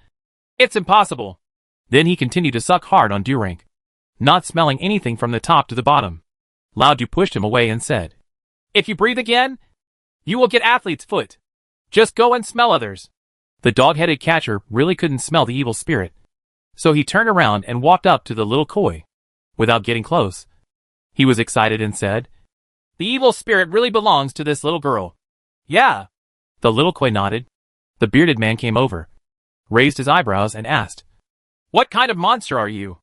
It's impossible. Then he continued to suck hard on Du Lank, not smelling anything from the top to the bottom. Lao Du pushed him away and said, If you breathe again, you will get athlete's foot. Just go and smell others. The dog-headed catcher really couldn't smell the evil spirit, so he turned around and walked up to the little koi. Without getting close, he was excited and said, The evil spirit really belongs to this little girl. Yeah. The little koi nodded. The bearded man came over, raised his eyebrows and asked, What kind of monster are you?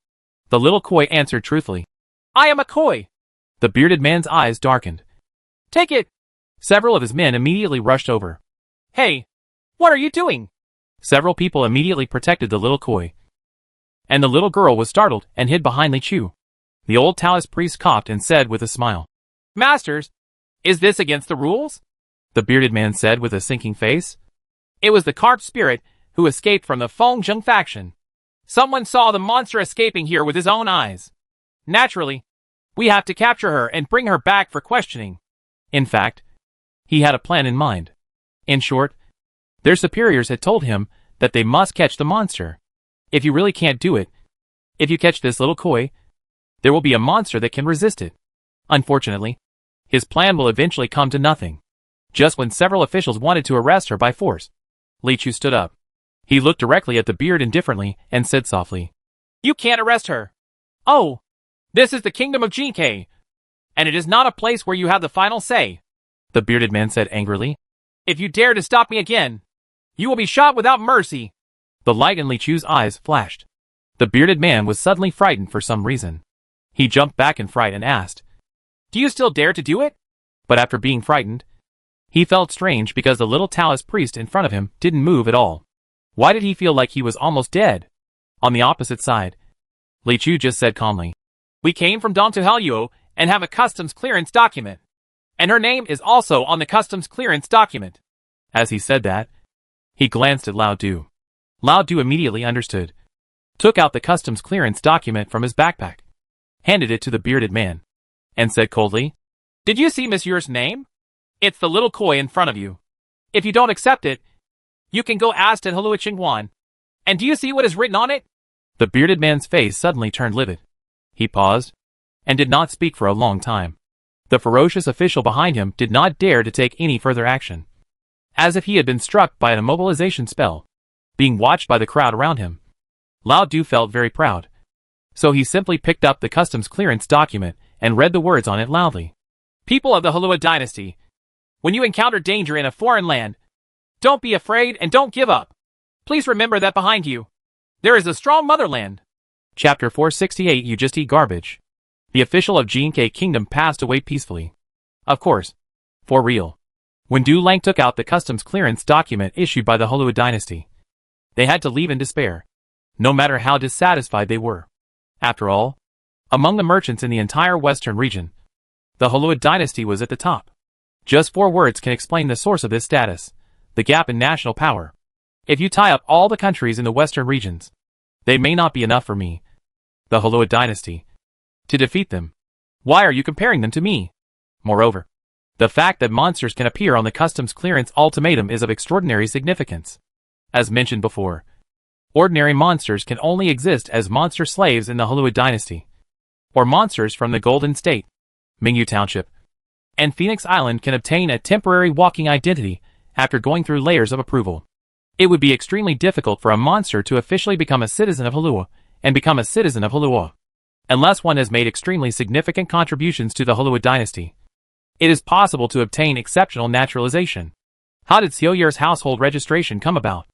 The little koi answered truthfully, I am a koi. The bearded man's eyes darkened. Take it. Several of his men immediately rushed over. Hey, what are you doing? Several people immediately protected the little koi, and the little girl was startled and hid behind Li Chu. The old Taoist priest coughed and said with a smile, Masters, is this against the rules? The bearded man said with a sinking face. It was the carp spirit who escaped from the Feng faction. Someone saw the monster escaping here with his own eyes. Naturally, we have to capture her and bring her back for questioning. In fact, he had a plan in mind. In short, their superiors had told him that they must catch the monster. If you really can't do it, if you catch this little koi, there will be a monster that can resist it. Unfortunately, his plan will eventually come to nothing. Just when several officials wanted to arrest her by force, Li Chu stood up. He looked directly at the beard indifferently and said softly, You can't arrest her. Oh, this is the kingdom of GK, and it is not a place where you have the final say. The bearded man said angrily. If you dare to stop me again, you will be shot without mercy. The light in Li Chu's eyes flashed. The bearded man was suddenly frightened for some reason. He jumped back in fright and asked, Do you still dare to do it? But after being frightened, he felt strange because the little Taoist priest in front of him didn't move at all. Why did he feel like he was almost dead? On the opposite side, Li Chu just said calmly, We came from Dong to Haluo and have a customs clearance document. And her name is also on the customs clearance document. As he said that, he glanced at Lao Du. Lao Du immediately understood, took out the customs clearance document from his backpack, handed it to the bearded man, and said coldly, Did you see Monsieur's name? It's the little koi in front of you. If you don't accept it, you can go ask at Halua Qinghuan. And do you see what is written on it? The bearded man's face suddenly turned livid. He paused, and did not speak for a long time. The ferocious official behind him did not dare to take any further action. As if he had been struck by an immobilization spell, being watched by the crowd around him. Lao Du felt very proud. So he simply picked up the customs clearance document and read the words on it loudly. People of the Halua dynasty, when you encounter danger in a foreign land, don't be afraid and don't give up. Please remember that behind you, there is a strong motherland. Chapter 468 You Just Eat Garbage. The official of GK Kingdom passed away peacefully. Of course. For real. When Du Lang took out the customs clearance document issued by the Halua dynasty, they had to leave in despair, no matter how dissatisfied they were. After all, among the merchants in the entire western region, the Halua dynasty was at the top. Just 4 words can explain the source of this status: the gap in national power. If you tie up all the countries in the western regions, they may not be enough for me, the Halua dynasty, to defeat them. Why are you comparing them to me? Moreover, the fact that monsters can appear on the customs clearance ultimatum is of extraordinary significance. As mentioned before, ordinary monsters can only exist as monster slaves in the Halua dynasty, or monsters from the Golden State, Mingyu Township, and Phoenix Island can obtain a temporary walking identity after going through layers of approval. It would be extremely difficult for a monster to officially become a citizen of Halua and become a citizen of Halua, unless one has made extremely significant contributions to the Halua dynasty. It is possible to obtain exceptional naturalization. How did Xiao Yer's household registration come about?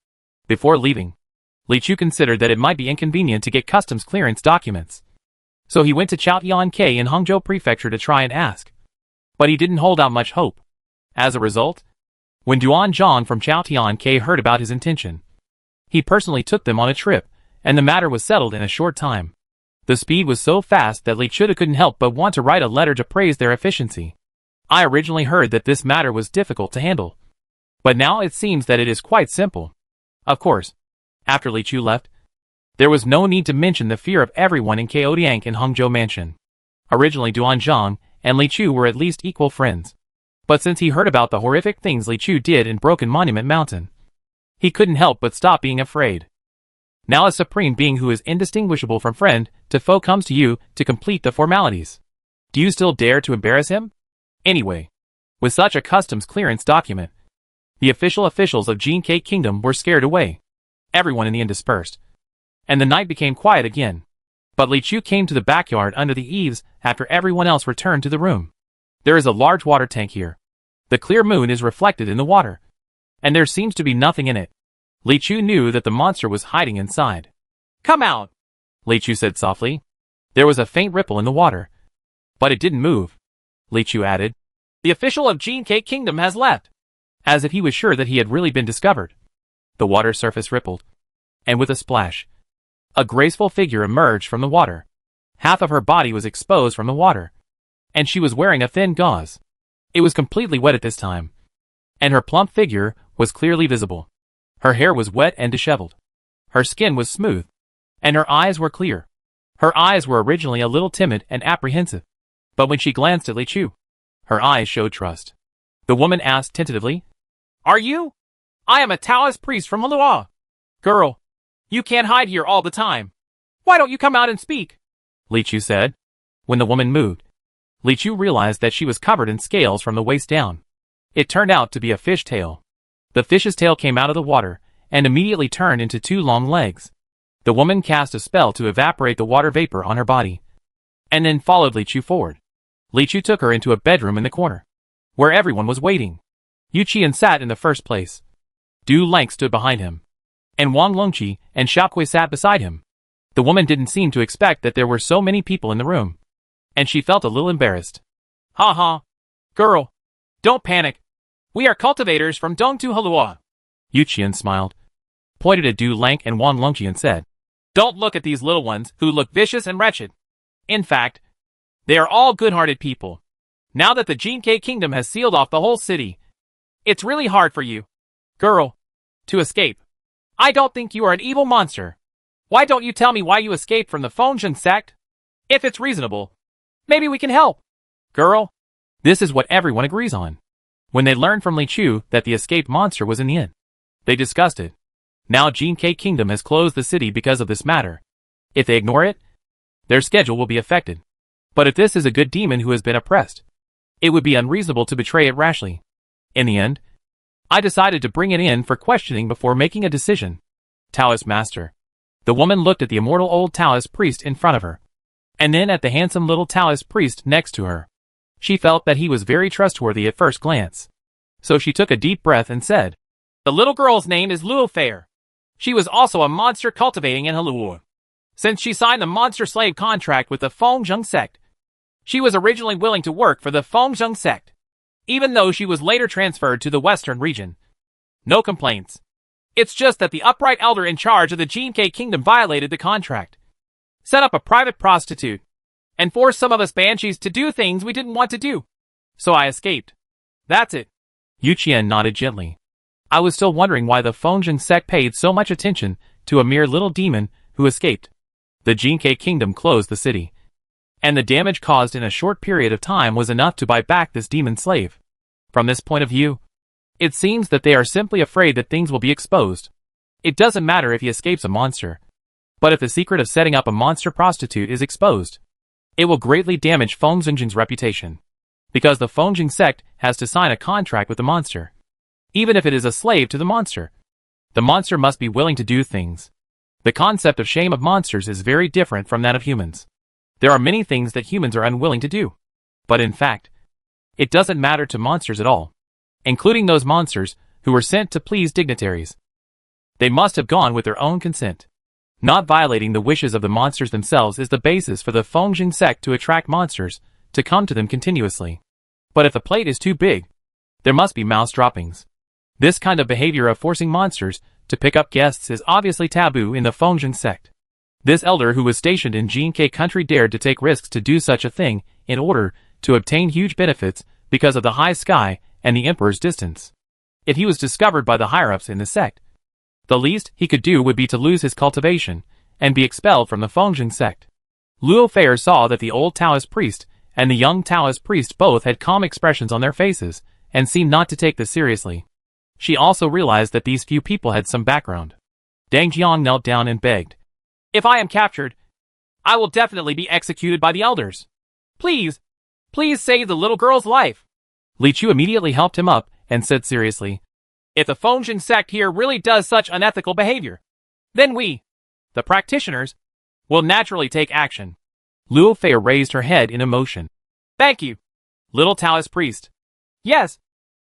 Before leaving, Li Chu considered that it might be inconvenient to get customs clearance documents. So he went to Chaotian-K in Hangzhou Prefecture to try and ask. But he didn't hold out much hope. As a result, when Duan Zhang from Chaotian-K heard about his intention, he personally took them on a trip, and the matter was settled in a short time. The speed was so fast that Li Chu couldn't help but want to write a letter to praise their efficiency. I originally heard that this matter was difficult to handle, but now it seems that it is quite simple. Of course, after Li Chu left, there was no need to mention the fear of everyone in Chaodiang and Hangzhou Mansion. Originally Duan Zhang and Li Chu were at least equal friends. But since he heard about the horrific things Li Chu did in Broken Monument Mountain, he couldn't help but stop being afraid. Now a supreme being who is indistinguishable from friend to foe comes to you to complete the formalities. Do you still dare to embarrass him? Anyway, with such a customs clearance document, the officials of Jinkai Kingdom were scared away. Everyone in the inn dispersed, and the night became quiet again. But Li Chu came to the backyard under the eaves after everyone else returned to the room. There is a large water tank here. The clear moon is reflected in the water, and there seems to be nothing in it. Li Chu knew that the monster was hiding inside. Come out, Li Chu said softly. There was a faint ripple in the water, but it didn't move. Li Chu added, the official of Jinkai Kingdom has left. As if he was sure that he had really been discovered. The water surface rippled, and with a splash, a graceful figure emerged from the water. Half of her body was exposed from the water, and she was wearing a thin gauze. It was completely wet at this time, and her plump figure was clearly visible. Her hair was wet and disheveled. Her skin was smooth, and her eyes were clear. Her eyes were originally a little timid and apprehensive, but when she glanced at Li Chu, her eyes showed trust. The woman asked tentatively, Are you? I am a Taoist priest from Halua. Girl, you can't hide here all the time. Why don't you come out and speak? Li Chu said. When the woman moved, Li Chu realized that she was covered in scales from the waist down. It turned out to be a fish tail. The fish's tail came out of the water and immediately turned into 2 long legs. The woman cast a spell to evaporate the water vapor on her body, and then followed Li Chu forward. Li Chu took her into a bedroom in the corner, where everyone was waiting. Yu Qian sat in the first place. Du Lang stood behind him, and Wang Longqi and Xiaokui sat beside him. The woman didn't seem to expect that there were so many people in the room, and she felt a little embarrassed. Ha ha. Girl, don't panic. We are cultivators from Dongtu Halua. Yu Qian smiled, pointed at Du Lang and Wang Longqi and said, Don't look at these little ones who look vicious and wretched. In fact, they are all good-hearted people. Now that the Jinkai Kingdom has sealed off the whole city, it's really hard for you, girl, to escape. I don't think you are an evil monster. Why don't you tell me why you escaped from the Fengzheng sect? If it's reasonable, maybe we can help. Girl, this is what everyone agrees on. When they learned from Li Chu that the escaped monster was in the inn, they discussed it. Now Jinkai Kingdom has closed the city because of this matter. If they ignore it, their schedule will be affected. But if this is a good demon who has been oppressed, it would be unreasonable to betray it rashly. In the end, I decided to bring it in for questioning before making a decision. Taoist Master. The woman looked at the immortal old Taoist priest in front of her, and then at the handsome little Taoist priest next to her. She felt that he was very trustworthy at first glance. So she took a deep breath and said, The little girl's name is Luo Fair. She was also a monster cultivating in Halua. Since she signed the monster slave contract with the Fengzheng sect, she was originally willing to work for the Fengzheng sect, even though she was later transferred to the western region. No complaints. It's just that the upright elder in charge of the Jinkai Kingdom violated the contract, set up a private prostitute, and forced some of us banshees to do things we didn't want to do. So I escaped. That's it. Yu Qian nodded gently. I was still wondering why the Fengzheng sect paid so much attention to a mere little demon who escaped. The Jinkai Kingdom closed the city, and the damage caused in a short period of time was enough to buy back this demon slave. From this point of view, it seems that they are simply afraid that things will be exposed. It doesn't matter if he escapes a monster, but if the secret of setting up a monster prostitute is exposed, it will greatly damage Fengzheng's reputation, because the Fengzheng sect has to sign a contract with the monster. Even if it is a slave to the monster must be willing to do things. The concept of shame of monsters is very different from that of humans. There are many things that humans are unwilling to do, but in fact, it doesn't matter to monsters at all, including those monsters who were sent to please dignitaries. They must have gone with their own consent. Not violating the wishes of the monsters themselves is the basis for the Fengzheng sect to attract monsters to come to them continuously. But if the plate is too big, there must be mouse droppings. This kind of behavior of forcing monsters to pick up guests is obviously taboo in the Fengzheng sect. This elder who was stationed in Jinke country dared to take risks to do such a thing in order to obtain huge benefits because of the high sky and the emperor's distance. If he was discovered by the higher-ups in the sect, the least he could do would be to lose his cultivation and be expelled from the Fengjing sect. Luo Fei saw that the old Taoist priest and the young Taoist priest both had calm expressions on their faces and seemed not to take this seriously. She also realized that these few people had some background. Dang Jiang knelt down and begged, "If I am captured, I will definitely be executed by the elders. Please, please save the little girl's life." Li Chu immediately helped him up and said seriously, "If the Fengjing sect here really does such unethical behavior, then we, the practitioners, will naturally take action." Luo Fei raised her head in emotion. "Thank you, little Taoist priest. Yes,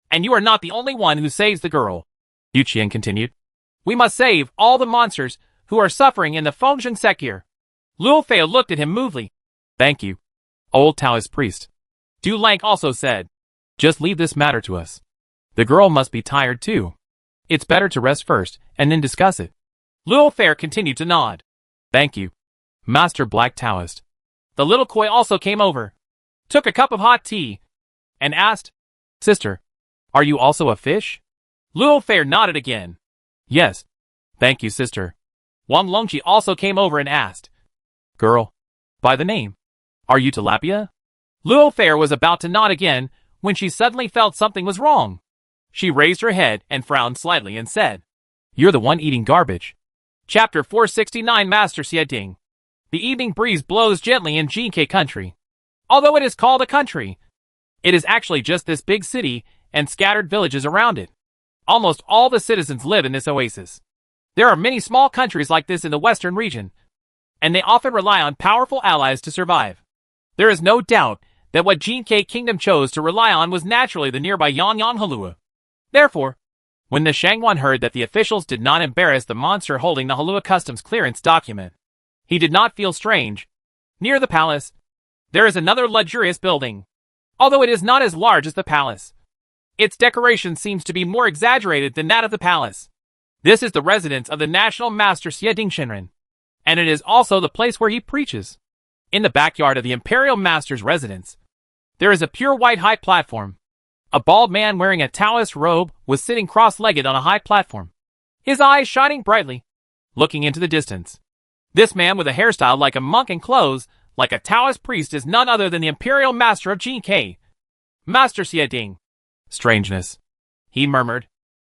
and you are not the only one who saves the girl," Yu Qian continued. "We must save all the monsters who are suffering in the Fengjing sect here." Luo Fei looked at him moodily. "Thank you, old Taoist priest." Du Lang also said, "Just leave this matter to us. The girl must be tired too. It's better to rest first and then discuss it." Luo Fei continued to nod. "Thank you, Master Black Taoist." The little koi also came over, took a cup of hot tea, and asked, "Sister, are you also a fish?" Luo Fei nodded again. "Yes. Thank you, sister." Wang Longqi also came over and asked, "Girl, by the name, are you tilapia?" Luo Fei was about to nod again when she suddenly felt something was wrong. She raised her head and frowned slightly and said, "You're the one eating garbage." Chapter 469 Master Xie Ding. The evening breeze blows gently in Jinke country. Although it is called a country, it is actually just this big city and scattered villages around it. Almost all the citizens live in this oasis. There are many small countries like this in the western region, and they often rely on powerful allies to survive. There is no doubt that what Jinke Kingdom chose to rely on was naturally the nearby Yangyang Halua. Therefore, when the Shangwan heard that the officials did not embarrass the monster holding the Halua customs clearance document, he did not feel strange. Near the palace, there is another luxurious building. Although it is not as large as the palace, its decoration seems to be more exaggerated than that of the palace. This is the residence of the National Master Xie Ding Shenren, and it is also the place where he preaches. In the backyard of the Imperial Master's residence, there is a pure white high platform. A bald man wearing a Taoist robe was sitting cross-legged on a high platform, his eyes shining brightly, looking into the distance. This man with a hairstyle like a monk and clothes like a Taoist priest is none other than the Imperial Master of Jinke, Master Xie Ding. "Strangeness," he murmured.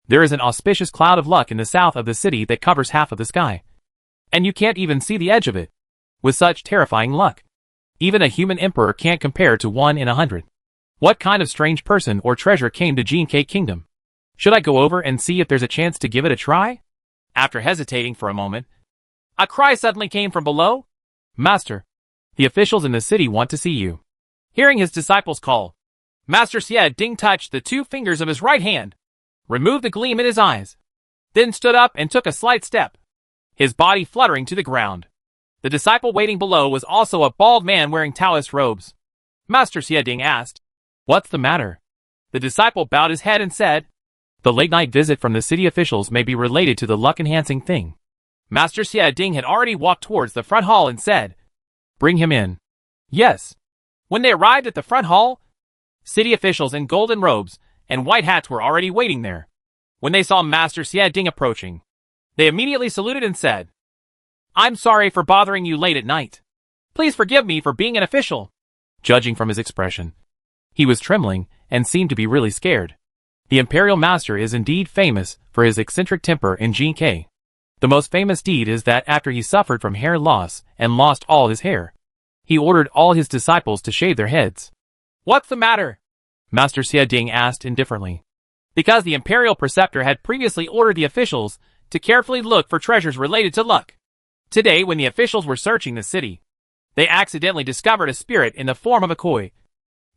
"There is an auspicious cloud of luck in the south of the city that covers half of the sky, and you can't even see the edge of it. With such terrifying luck, even a human emperor can't compare to 1 in 100. What kind of strange person or treasure came to Jinke Kingdom? Should I go over and see if there's a chance to give it a try?" After hesitating for a moment, a cry suddenly came from below. "Master, the officials in the city want to see you." Hearing his disciples call, Master Xie Ding touched the 2 fingers of his right hand, removed the gleam in his eyes, then stood up and took a slight step, his body fluttering to the ground. The disciple waiting below was also a bald man wearing Taoist robes. Master Xie Ding asked, "What's the matter?" The disciple bowed his head and said, "The late-night visit from the city officials may be related to the luck-enhancing thing." Master Xie Ding had already walked towards the front hall and said, "Bring him in." "Yes." When they arrived at the front hall, city officials in golden robes and white hats were already waiting there. When they saw Master Xie Ding approaching, they immediately saluted and said, "I'm sorry for bothering you late at night. Please forgive me for being an official." Judging from his expression, he was trembling and seemed to be really scared. The Imperial Master is indeed famous for his eccentric temper in Jinke. The most famous deed is that after he suffered from hair loss and lost all his hair, he ordered all his disciples to shave their heads. "What's the matter?" Master Xie Ding asked indifferently. Because the Imperial Preceptor had previously ordered the officials to carefully look for treasures related to luck. Today, when the officials were searching the city, they accidentally discovered a spirit in the form of a koi,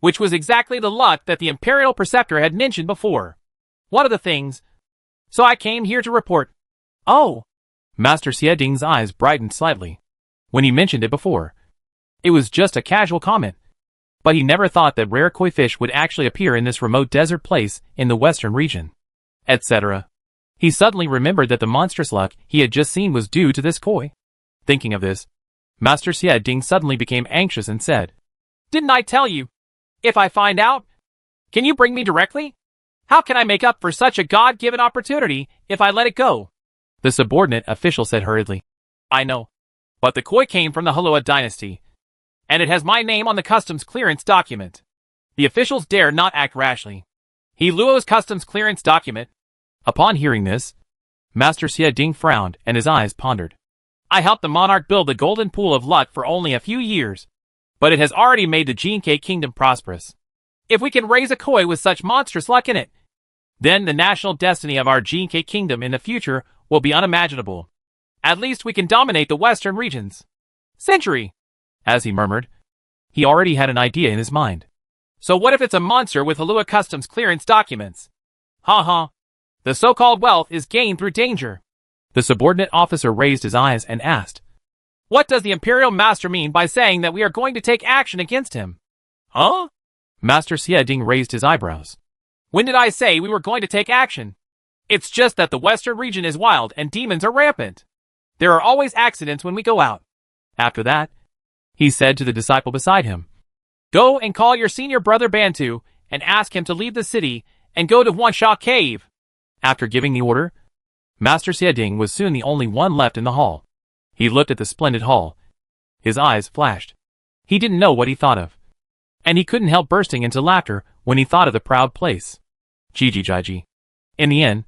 which was exactly the luck that the Imperial Preceptor had mentioned before. One of the things. So I came here to report. "Oh!" Master Xie Ding's eyes brightened slightly when he mentioned it before. It was just a casual comment, but he never thought that rare koi fish would actually appear in this remote desert place in the western region, etc. He suddenly remembered that the monstrous luck he had just seen was due to this koi. Thinking of this, Master Xie Ding suddenly became anxious and said, Didn't I tell you? If I find out, can you bring me directly? How can I make up for such a God-given opportunity if I let it go? The subordinate official said hurriedly, I know. But the koi came from the Halua dynasty, and it has my name on the customs clearance document. The officials dare not act rashly. He Luo's customs clearance document. Upon hearing this, Master Xie Ding frowned and his eyes pondered. I helped the monarch build the golden pool of luck for only a few years, but it has already made the Jinke kingdom prosperous. If we can raise a koi with such monstrous luck in it, then the national destiny of our Jinke kingdom in the future will be unimaginable. At least we can dominate the western regions. Century! As he murmured, he already had an idea in his mind. So what if it's a monster with Halua customs clearance documents? Ha ha. The so-called wealth is gained through danger. The subordinate officer raised his eyes and asked, What does the Imperial Master mean by saying that we are going to take action against him? Huh? Master Xie Ding raised his eyebrows. When did I say we were going to take action? It's just that the western region is wild and demons are rampant. There are always accidents when we go out. After that, he said to the disciple beside him, Go and call your senior brother Bantu and ask him to leave the city and go to Huansha Cave. After giving the order, Master Xie Ding was soon the only one left in the hall. He looked at the splendid hall. His eyes flashed. He didn't know what he thought of. And he couldn't help bursting into laughter when he thought of the proud place. Jiji. In the end,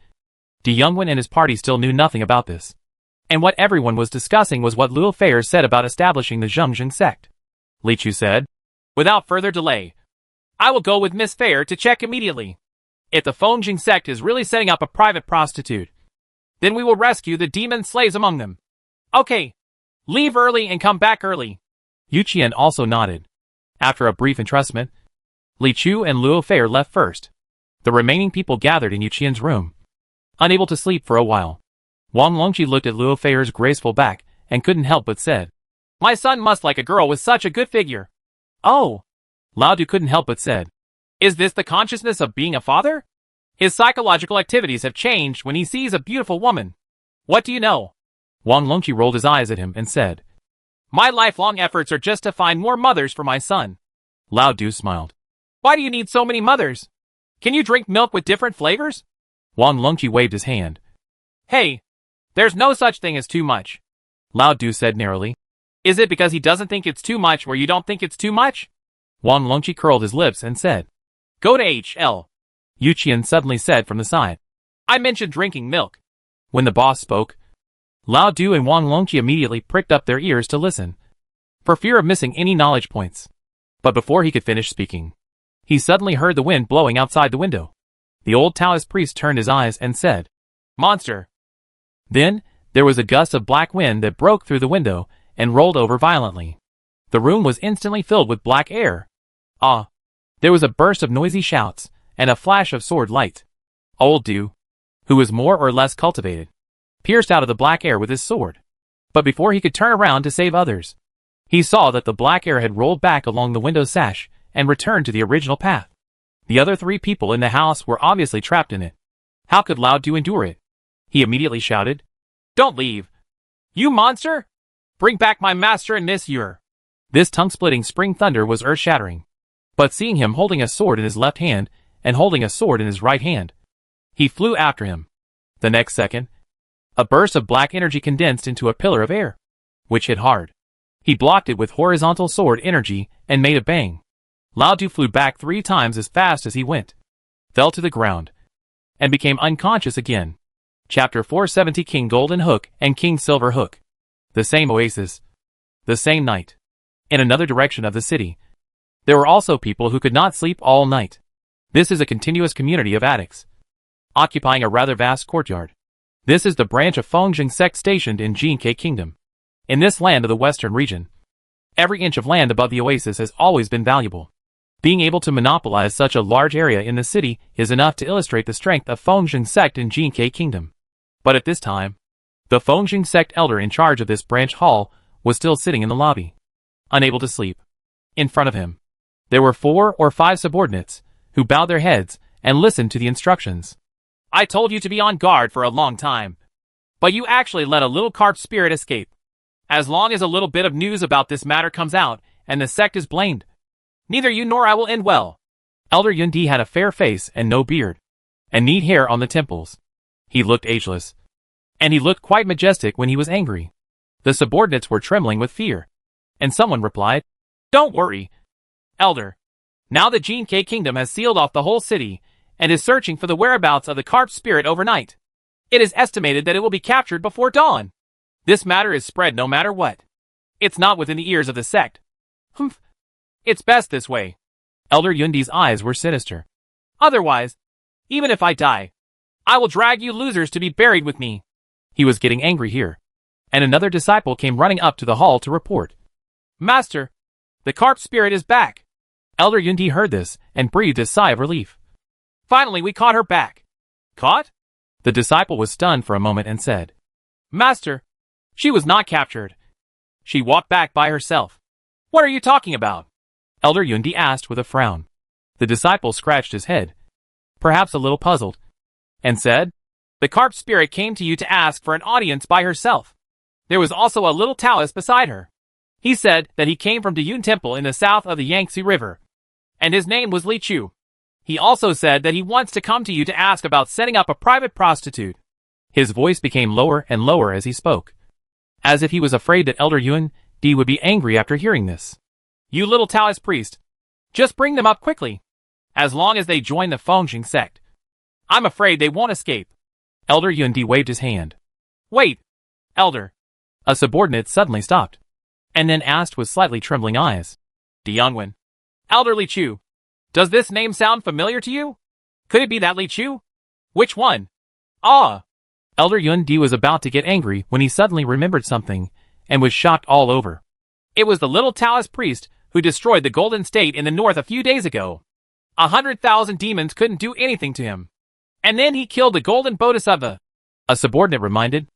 Di Yongwen and his party still knew nothing about this. And what everyone was discussing was what Luo Feier said about establishing the Zhongjing sect. Li Chu said, Without further delay, I will go with Miss Feier to check immediately. If the Fengjing sect is really setting up a private prostitute, then we will rescue the demon slaves among them. Okay, leave early and come back early. Yu Qian also nodded. After a brief entrustment, Li Chu and Luo Feier left first. The remaining people gathered in Yu Qian's room. Unable to sleep for a while, Wang Longqi looked at Luo Feier's graceful back and couldn't help but said, My son must like a girl with such a good figure. Oh, Lao Du couldn't help but said, Is this the consciousness of being a father? His psychological activities have changed when he sees a beautiful woman. What do you know? Wang Longqi rolled his eyes at him and said, My lifelong efforts are just to find more mothers for my son. Lao Du smiled. Why do you need so many mothers? Can you drink milk with different flavors? Wang Longqi waved his hand. Hey, there's no such thing as too much. Lao Du said narrowly. Is it because he doesn't think it's too much or you don't think it's too much? Wang Longqi curled his lips and said, Go to HL. Yu Qian suddenly said from the side. I mentioned drinking milk. When the boss spoke, Lao Du and Wang Longqi immediately pricked up their ears to listen, for fear of missing any knowledge points. But before he could finish speaking, he suddenly heard the wind blowing outside the window. The old Taoist priest turned his eyes and said, Monster. Then, there was a gust of black wind that broke through the window and rolled over violently. The room was instantly filled with black air. Ah! There was a burst of noisy shouts and a flash of sword light. Old Du, who was more or less cultivated, pierced out of the black air with his sword. But before he could turn around to save others, he saw that the black air had rolled back along the window sash and returned to the original path. The other three people in the house were obviously trapped in it. How could Lao Du endure it? He immediately shouted, Don't leave! You monster! Bring back my master and Miss Yer! This tongue-splitting spring thunder was earth-shattering. But seeing him holding a sword in his left hand and holding a sword in his right hand, he flew after him. The next second, a burst of black energy condensed into a pillar of air, which hit hard. He blocked it with horizontal sword energy and made a bang. Lao Du flew back 3 times as fast as he went, fell to the ground, and became unconscious again. Chapter 470 King Golden Hook and King Silver Hook. The same oasis. The same night. In another direction of the city, there were also people who could not sleep all night. This is a continuous community of addicts, occupying a rather vast courtyard. This is the branch of Fengjing sect stationed in Jinke Kingdom. In this land of the western region, every inch of land above the oasis has always been valuable. Being able to monopolize such a large area in the city is enough to illustrate the strength of Fengjing sect in Jinke Kingdom. But at this time, the Fengjing sect elder in charge of this branch hall was still sitting in the lobby, unable to sleep. In front of him, there were 4 or 5 subordinates who bowed their heads and listened to the instructions. I told you to be on guard for a long time, but you actually let a little carp spirit escape. As long as a little bit of news about this matter comes out, and the sect is blamed, neither you nor I will end well. Elder Yundi had a fair face and no beard, and neat hair on the temples. He looked ageless, and he looked quite majestic when he was angry. The subordinates were trembling with fear, and someone replied, "Don't worry, Elder. Now the Gene K Kingdom has sealed off the whole city, and is searching for the whereabouts of the carp spirit overnight. It is estimated that it will be captured before dawn. This matter is spread no matter what. It's not within the ears of the sect. Humph. It's best this way." Elder Yundi's eyes were sinister. "Otherwise, even if I die, I will drag you losers to be buried with me." He was getting angry here, and another disciple came running up to the hall to report. "Master, the carp spirit is back." Elder Yundi heard this and breathed a sigh of relief. "Finally we caught her back." "Caught?" The disciple was stunned for a moment and said, "Master, she was not captured. She walked back by herself." "What are you talking about?" Elder Yundi asked with a frown. The disciple scratched his head, perhaps a little puzzled, and said, "The carp spirit came to you to ask for an audience by herself. There was also a little Taoist beside her. He said that he came from Dayun Temple in the south of the Yangtze River, and his name was Li Chu. He also said that he wants to come to you to ask about setting up a private prostitute." His voice became lower and lower as he spoke, as if he was afraid that Elder Yundi would be angry after hearing this. "You little Taoist priest, just bring them up quickly. As long as they join the Fengxing sect, I'm afraid they won't escape." Elder Yundi waved his hand. "Wait, Elder." A subordinate suddenly stopped, and then asked with slightly trembling eyes, "Dianwen, Elder Li Chu, does this name sound familiar to you? Could it be that Li Chu? Which one?" "Ah." Elder Yundi was about to get angry when he suddenly remembered something, and was shocked all over. "It was the little Taoist priest who destroyed the Golden State in the north a few days ago. 100,000 demons couldn't do anything to him. And then he killed the Golden Bodhisattva." A subordinate reminded,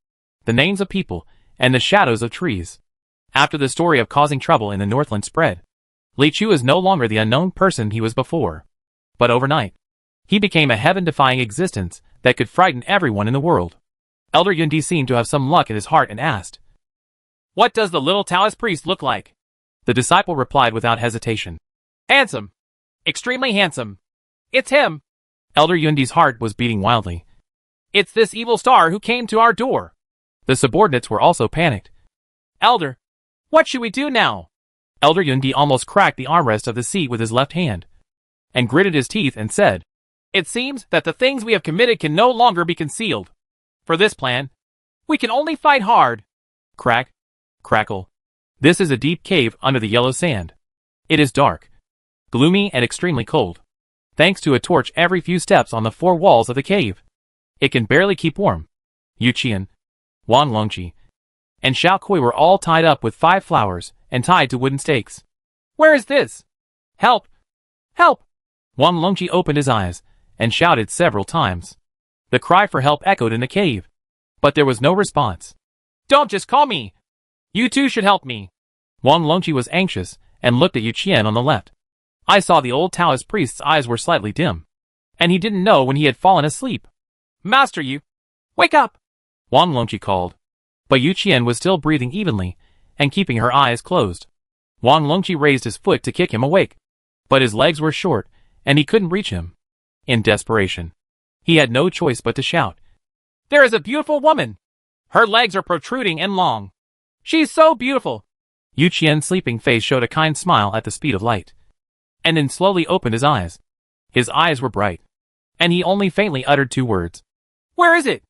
the names of people and the shadows of trees. After the story of causing trouble in the Northland spread, Li Chu is no longer the unknown person he was before. But overnight, he became a heaven-defying existence that could frighten everyone in the world. Elder Yundi seemed to have some luck in his heart and asked, "What does the little Taoist priest look like?" The disciple replied without hesitation, "Handsome. Extremely handsome. It's him." Elder Yundi's heart was beating wildly. "It's this evil star who came to our door." The subordinates were also panicked. "Elder, what should we do now?" Elder Yundi almost cracked the armrest of the seat with his left hand, and gritted his teeth and said, "It seems that the things we have committed can no longer be concealed. For this plan, we can only fight hard." Crack, crackle. This is a deep cave under the yellow sand. It is dark, gloomy and extremely cold, thanks to a torch every few steps on the four walls of the cave. It can barely keep warm. Yu Qian, Wang Longqi, and Xiao Kui were all tied up with 5 flowers and tied to wooden stakes. "Where is this? Help! Help!" Wang Longqi opened his eyes and shouted several times. The cry for help echoed in the cave, but there was no response. "Don't just call me! You too should help me!" Wang Longqi was anxious and looked at Yu Qian on the left. I saw the old Taoist priest's eyes were slightly dim, and he didn't know when he had fallen asleep. "Master Yu, wake up!" Wang Longqi called, but Yu Qian was still breathing evenly and keeping her eyes closed. Wang Longqi raised his foot to kick him awake, but his legs were short and he couldn't reach him. In desperation, he had no choice but to shout, "There is a beautiful woman! Her legs are protruding and long. She's so beautiful!" Yu Qian's sleeping face showed a kind smile at the speed of light, and then slowly opened his eyes. His eyes were bright, and he only faintly uttered 2 words. "Where is it?"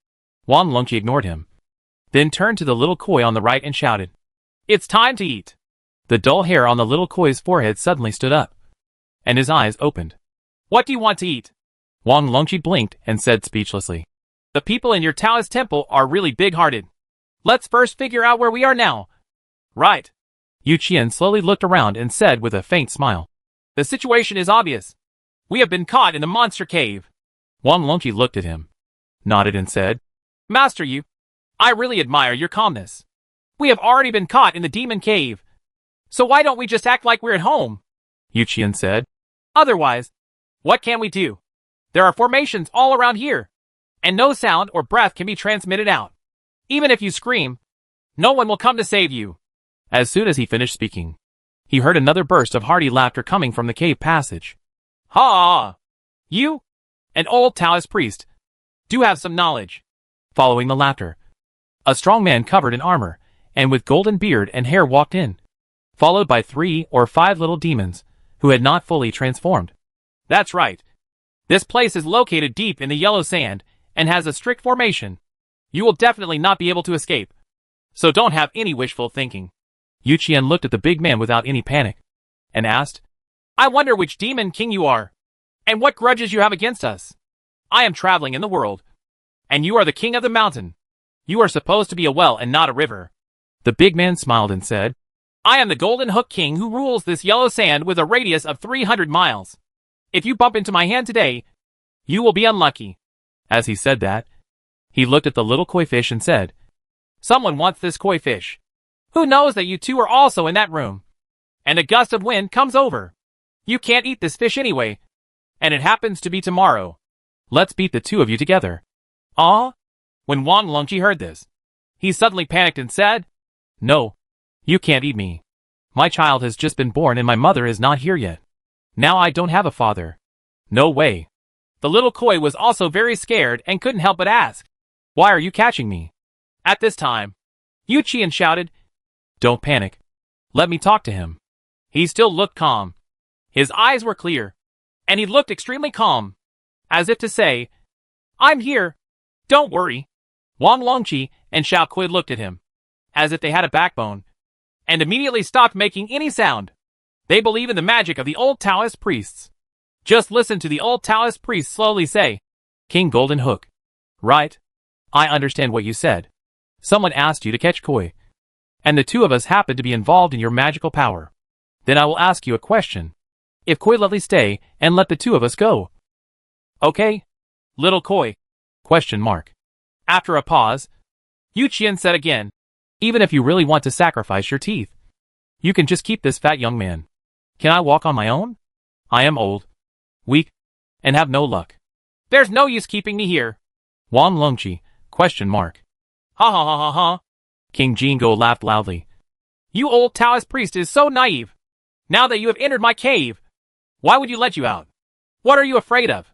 Wang Longqi ignored him, then turned to the little koi on the right and shouted, "It's time to eat." The dull hair on the little koi's forehead suddenly stood up, and his eyes opened. "What do you want to eat?" Wang Longqi blinked and said speechlessly, "The people in your Taoist temple are really big-hearted. Let's first figure out where we are now." "Right." Yu Qian slowly looked around and said with a faint smile, "The situation is obvious. We have been caught in the monster cave." Wang Longqi looked at him, nodded and said, "Master Yu, I really admire your calmness. We have already been caught in the demon cave. So why don't we just act like we're at home?" Yu Qian said. "Otherwise, what can we do? There are formations all around here, and no sound or breath can be transmitted out. Even if you scream, No one will come to save you. As soon as he finished speaking, he heard another burst of hearty laughter coming from the cave passage. Ha! You, an old Taoist priest, do have some knowledge. Following the laughter, a strong man covered in armor and with golden beard and hair walked in, followed by 3 or 5 little demons who had not fully transformed. That's right. This place is located deep in the yellow sand and has a strict formation. You will definitely not be able to escape. So don't have any wishful thinking. Yu Qian looked at the big man without any panic and asked, I wonder which demon king you are, and what grudges you have against us. I am traveling in the world, and you are the king of the mountain. You are supposed to be a well and not a river. The big man smiled and said, I am the Golden Hook King who rules this yellow sand with a radius of 300 miles. If you bump into my hand today, you will be unlucky. As he said that, he looked at the little koi fish and said, Someone wants this koi fish. Who knows that you two are also in that room? And a gust of wind comes over. You can't eat this fish anyway. And it happens to be tomorrow. Let's beat the 2 of you together. Ah? When Wang Longqi heard this, he suddenly panicked and said, No, you can't eat me. My child has just been born and my mother is not here yet. Now I don't have a father. No way. The little koi was also very scared and couldn't help but ask, Why are you catching me? At this time, Yu Qian shouted, Don't panic. Let me talk to him. He still looked calm. His eyes were clear, and he looked extremely calm, as if to say, I'm here. Don't worry. Wang Longqi and Xiao Kui looked at him, as if they had a backbone, and immediately stopped making any sound. They believe in the magic of the old Taoist priests. Just listen to the old Taoist priest slowly say, King Golden Hook. Right. I understand what you said. Someone asked you to catch koi, and the 2 of us happen to be involved in your magical power. Then I will ask you a question. If koi let me stay and let the 2 of us go. Okay, little koi. Question mark. After a pause, Yu Qian said again, Even if you really want to sacrifice your teeth, you can just keep this fat young man. Can I walk on my own? I am old, weak, and have no luck. There's no use keeping me here. Wang Longqi, question mark. Ha ha ha ha ha. King Jingo laughed loudly. You old Taoist priest is so naive. Now that you have entered my cave, why would you let you out? What are you afraid of?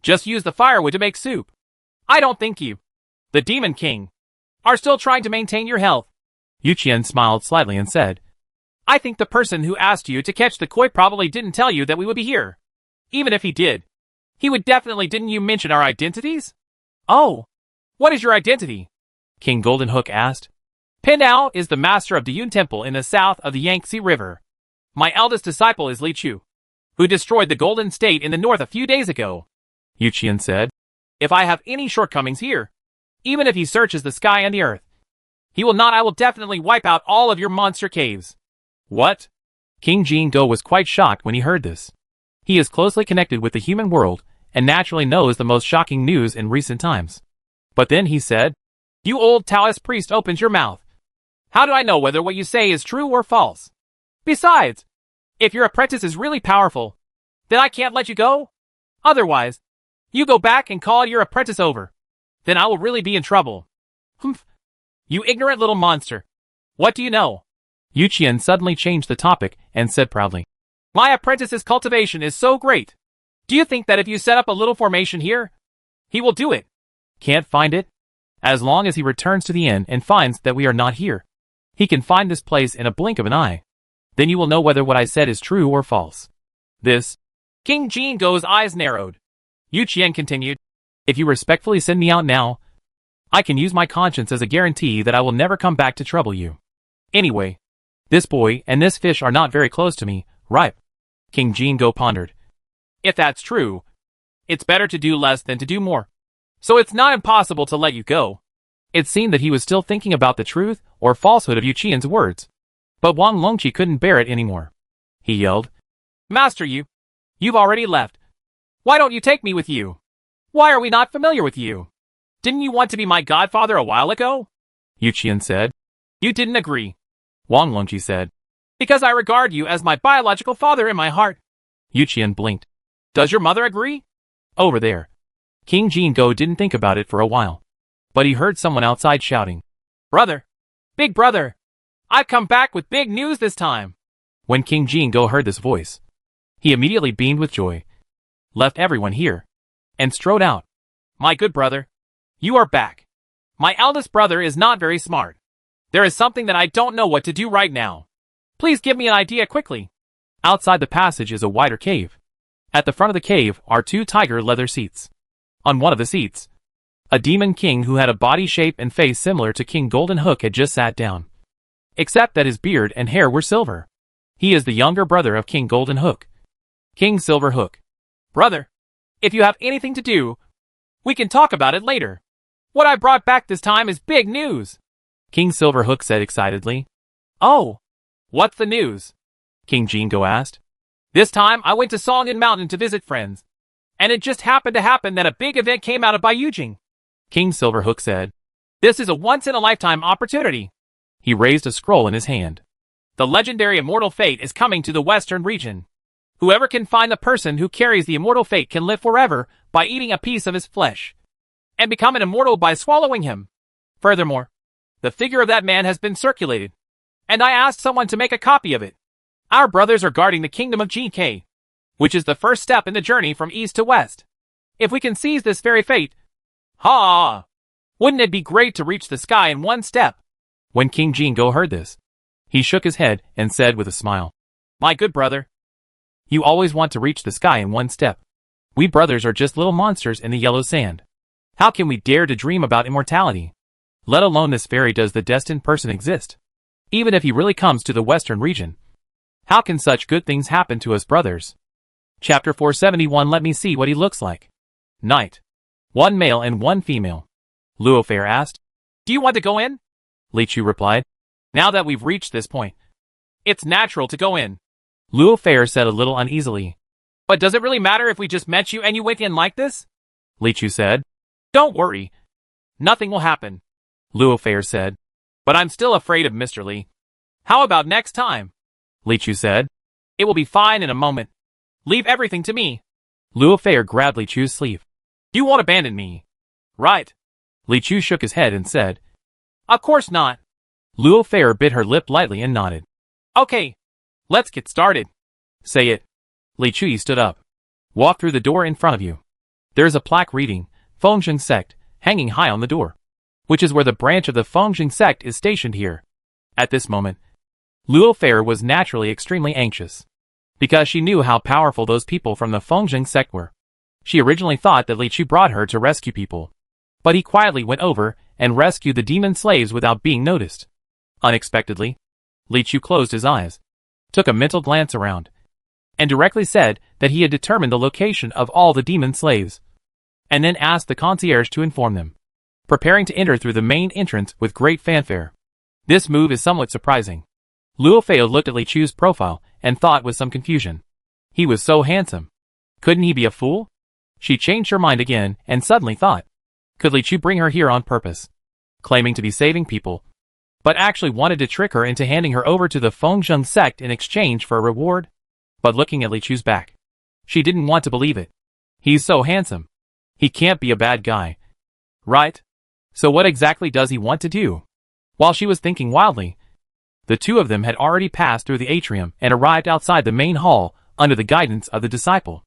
Just use the firewood to make soup. I don't think you, the Demon King, are still trying to maintain your health. Yu Qian smiled slightly and said, I think the person who asked you to catch the koi probably didn't tell you that we would be here. Even if he did, he would definitely didn't you mention our identities? Oh, what is your identity? King Golden Hook asked. Pinao is the master of the Yun Temple in the south of the Yangtze River. My eldest disciple is Li Chu, who destroyed the Golden State in the north a few days ago. Yu Qian said, If I have any shortcomings here, even if he searches the sky and the earth, he will not. I will definitely wipe out all of your monster caves. What? King Jingo was quite shocked when he heard this. He is closely connected with the human world and naturally knows the most shocking news in recent times. But then he said, You old Taoist priest opens your mouth. How do I know whether what you say is true or false? Besides, if your apprentice is really powerful, then I can't let you go. Otherwise, you go back and call your apprentice over. Then I will really be in trouble. Humph. You ignorant little monster. What do you know? Yu Qian suddenly changed the topic and said proudly, My apprentice's cultivation is so great. Do you think that if you set up a little formation here, he will do it? Can't find it? As long as he returns to the inn and finds that we are not here, he can find this place in a blink of an eye. Then you will know whether what I said is true or false. This. King Jingo's eyes narrowed. Yu Qian continued, If you respectfully send me out now, I can use my conscience as a guarantee that I will never come back to trouble you. Anyway, this boy and this fish are not very close to me, right? King Jingo pondered. If that's true, it's better to do less than to do more. So it's not impossible to let you go. It seemed that he was still thinking about the truth or falsehood of Yu Qian's words. But Wang Longqi couldn't bear it anymore. He yelled, Master you've already left. Why don't you take me with you? Why are we not familiar with you? Didn't you want to be my godfather a while ago? Yu Qian said. You didn't agree. Wang Longqi said. Because I regard you as my biological father in my heart. Yu Qian blinked. Does your mother agree? Over there. King Jingo didn't think about it for a while. But he heard someone outside shouting, Brother, Big brother! I've come back with big news this time. When King Jingo heard this voice, he immediately beamed with joy, left everyone here, and strode out. My good brother, you are back. My eldest brother is not very smart. There is something that I don't know what to do right now. Please give me an idea quickly. Outside the passage is a wider cave. At the front of the cave are 2 tiger leather seats. On one of the seats, a demon king who had a body shape and face similar to King Golden Hook had just sat down. Except that his beard and hair were silver. He is the younger brother of King Golden Hook, King Silver Hook. Brother, if you have anything to do, we can talk about it later. What I brought back this time is big news, King Silver Hook said excitedly. Oh, what's the news? King Jingo asked. This time I went to Songan Mountain to visit friends, and it just happened to happen that a big event came out of Baiyujing, King Silver Hook said. This is a once-in-a-lifetime opportunity. He raised a scroll in his hand. The legendary Immortal Fate is coming to the Western region. Whoever can find the person who carries the Immortal Fate can live forever by eating a piece of his flesh, and become an immortal by swallowing him. Furthermore, the figure of that man has been circulated, and I asked someone to make a copy of it. Our brothers are guarding the kingdom of GK, which is the first step in the journey from east to west. If we can seize this very fate, wouldn't it be great to reach the sky in one step? When King Jingo heard this, he shook his head and said with a smile, My good brother, you always want to reach the sky in one step. We brothers are just little monsters in the yellow sand. How can we dare to dream about immortality? Let alone this very does the destined person exist. Even if he really comes to the western region, how can such good things happen to us brothers? Chapter 471. Let me see what he looks like. Night. 1 male and 1 female. Luo Fair asked. Do you want to go in? Li Chu replied. Now that we've reached this point, it's natural to go in, Luo Fair said a little uneasily. But does it really matter if we just met you and you went in like this? Li Chu said. Don't worry. Nothing will happen, Luo Fair said. But I'm still afraid of Mr. Li. How about next time? Li Chu said. It will be fine in a moment. Leave everything to me. Luo Fair grabbed Li Chu's sleeve. You won't abandon me, right? Li Chu shook his head and said. Of course not. Luo Fair bit her lip lightly and nodded. Okay, let's get started. Say it. Li Chu stood up. Walk through the door in front of you. There is a plaque reading, Fengjing Sect, hanging high on the door, which is where the branch of the Fengjing Sect is stationed here. At this moment, Luo Fair was naturally extremely anxious, because she knew how powerful those people from the Fengjing Sect were. She originally thought that Li Chu brought her to rescue people, but he quietly went over and rescued the demon slaves without being noticed. Unexpectedly, Li Chu closed his eyes, took a mental glance around, and directly said that he had determined the location of all the demon slaves, and then asked the concierge to inform them, preparing to enter through the main entrance with great fanfare. This move is somewhat surprising. Luo Fei looked at Li Chu's profile and thought with some confusion. He was so handsome. Couldn't he be a fool? She changed her mind again and suddenly thought, could Li Chu bring her here on purpose, claiming to be saving people, but actually wanted to trick her into handing her over to the Fengjing Sect in exchange for a reward? But looking at Li Chu's back, she didn't want to believe it. He's so handsome. He can't be a bad guy, right? So what exactly does he want to do? While she was thinking wildly, the two of them had already passed through the atrium and arrived outside the main hall under the guidance of the disciple.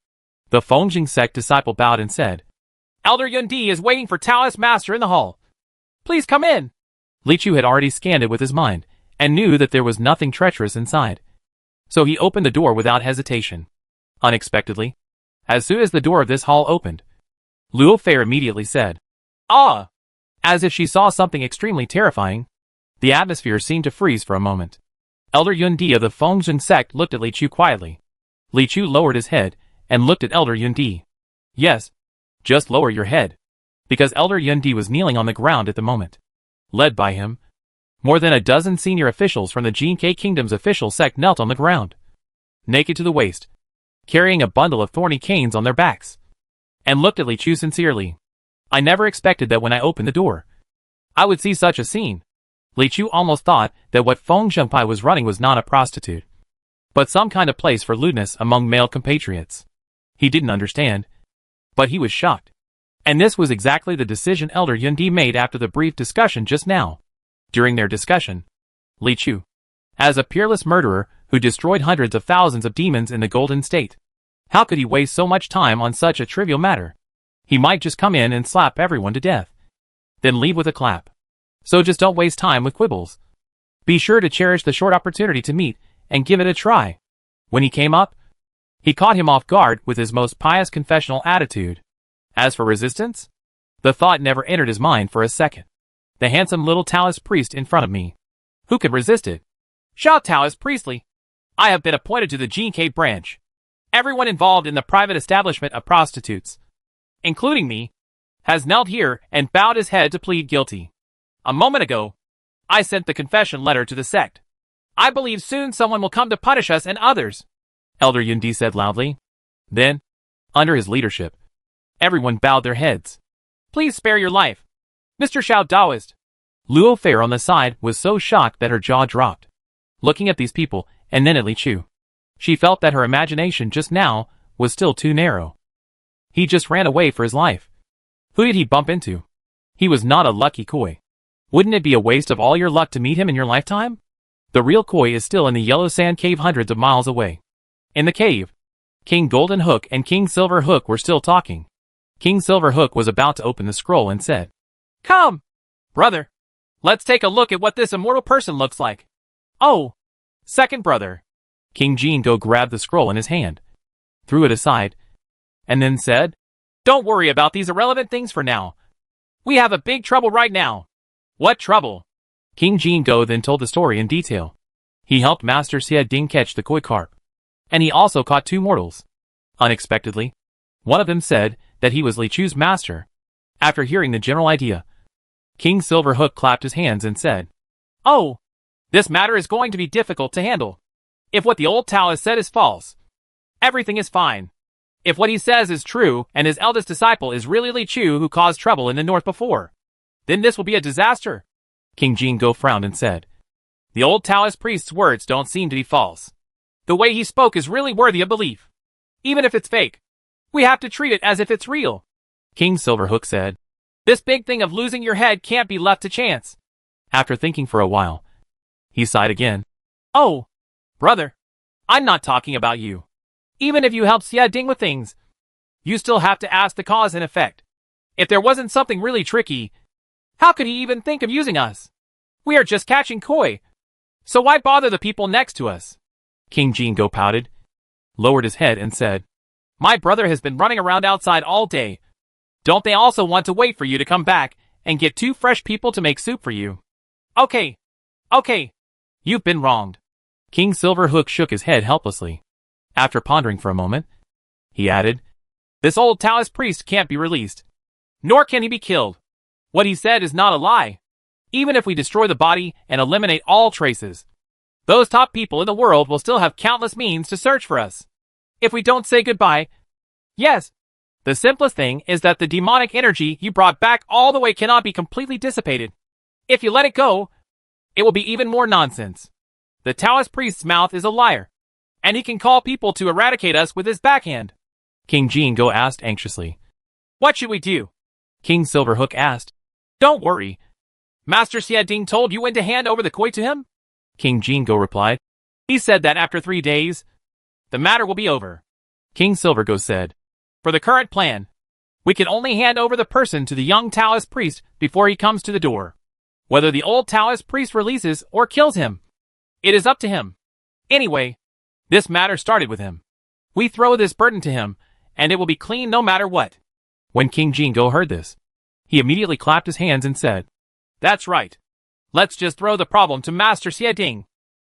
The Fengjing Sect disciple bowed and said, Elder Yundi is waiting for Taoist Master in the hall. Please come in. Li Chu had already scanned it with his mind and knew that there was nothing treacherous inside. So he opened the door without hesitation. Unexpectedly, as soon as the door of this hall opened, Luo Fair immediately said, Ah! As if she saw something extremely terrifying. The atmosphere seemed to freeze for a moment. Elder Yundi of the Fengjing Sect looked at Li Chu quietly. Li Chu lowered his head and looked at Elder Yundi. Yes, just lower your head, because Elder Yundi was kneeling on the ground at the moment. Led by him, more than a dozen senior officials from the GK Kingdom's official sect knelt on the ground, naked to the waist, carrying a bundle of thorny canes on their backs, and looked at Li Chu sincerely. I never expected that when I opened the door, I would see such a scene. Li Chu almost thought that what Feng Zhengpai was running was not a prostitute, but some kind of place for lewdness among male compatriots. He didn't understand, but he was shocked. And this was exactly the decision Elder Yundi made after the brief discussion just now. During their discussion, Li Chu, as a peerless murderer who destroyed hundreds of thousands of demons in the Golden State, how could he waste so much time on such a trivial matter? He might just come in and slap everyone to death, then leave with a clap. So just don't waste time with quibbles. Be sure to cherish the short opportunity to meet and give it a try. When he came up, he caught him off guard with his most pious confessional attitude. As for resistance, the thought never entered his mind for a second. The handsome little Taoist priest in front of me. Who could resist it? Shout Taoist Priestly. I have been appointed to the GK branch. Everyone involved in the private establishment of prostitutes, including me, has knelt here and bowed his head to plead guilty. A moment ago, I sent the confession letter to the sect. I believe soon someone will come to punish us and others, Elder Yundi said loudly. Then, under his leadership, everyone bowed their heads. Please spare your life, Mr. Xiao Daoist. Luo Fair on the side was so shocked that her jaw dropped, looking at these people and then at Li Chu. She felt that her imagination just now was still too narrow. He just ran away for his life. Who did he bump into? He was not a lucky koi. Wouldn't it be a waste of all your luck to meet him in your lifetime? The real koi is still in the Yellow Sand Cave hundreds of miles away. In the cave, King Golden Hook and King Silver Hook were still talking. King Silver Hook was about to open the scroll and said, "Come, brother. Let's take a look at what this immortal person looks like." "Oh, second brother." King Jingo grabbed the scroll in his hand, threw it aside, and then said, "Don't worry about these irrelevant things for now. We have a big trouble right now." "What trouble?" King Jingo then told the story in detail. He helped Master Xie Ding catch the koi carp, and he also caught 2 mortals. Unexpectedly, one of them said that he was Li Chu's master. After hearing the general idea, King Silver Hook clapped his hands and said, "Oh, this matter is going to be difficult to handle. If what the old Taoist said is false, everything is fine. If what he says is true and his eldest disciple is really Li Chu who caused trouble in the north before, then this will be a disaster." King Jingo frowned and said, "The old Taoist priest's words don't seem to be false. The way he spoke is really worthy of belief. Even if it's fake, we have to treat it as if it's real." King Silverhook said, "This big thing of losing your head can't be left to chance." After thinking for a while, he sighed again. "Oh, brother, I'm not talking about you. Even if you help Xie Ding with things, you still have to ask the cause and effect. If there wasn't something really tricky, how could he even think of using us? We are just catching koi. So why bother the people next to us?" King Jingo pouted, lowered his head and said, "My brother has been running around outside all day. Don't they also want to wait for you to come back and get 2 fresh people to make soup for you?" Okay, you've been wronged." King Silverhook shook his head helplessly. After pondering for a moment, he added, "This old Taoist priest can't be released. Nor can he be killed. What he said is not a lie. Even if we destroy the body and eliminate all traces, those top people in the world will still have countless means to search for us. If we don't say goodbye, yes, the simplest thing is that the demonic energy you brought back all the way cannot be completely dissipated. If you let it go, it will be even more nonsense. The Taoist priest's mouth is a liar, and he can call people to eradicate us with his backhand." King Jingo asked anxiously. "What should we do?" King Silverhook asked. "Don't worry. Master Xie Ding told you when to hand over the koi to him?" King Jingo replied. "He said that after 3 days, the matter will be over." King Silvergo said, "For the current plan, we can only hand over the person to the young Taoist priest before he comes to the door. Whether the old Taoist priest releases or kills him, it is up to him. Anyway, this matter started with him. We throw this burden to him, and it will be clean no matter what." When King Jingo heard this, he immediately clapped his hands and said, "That's right. Let's just throw the problem to Master Xie Ding.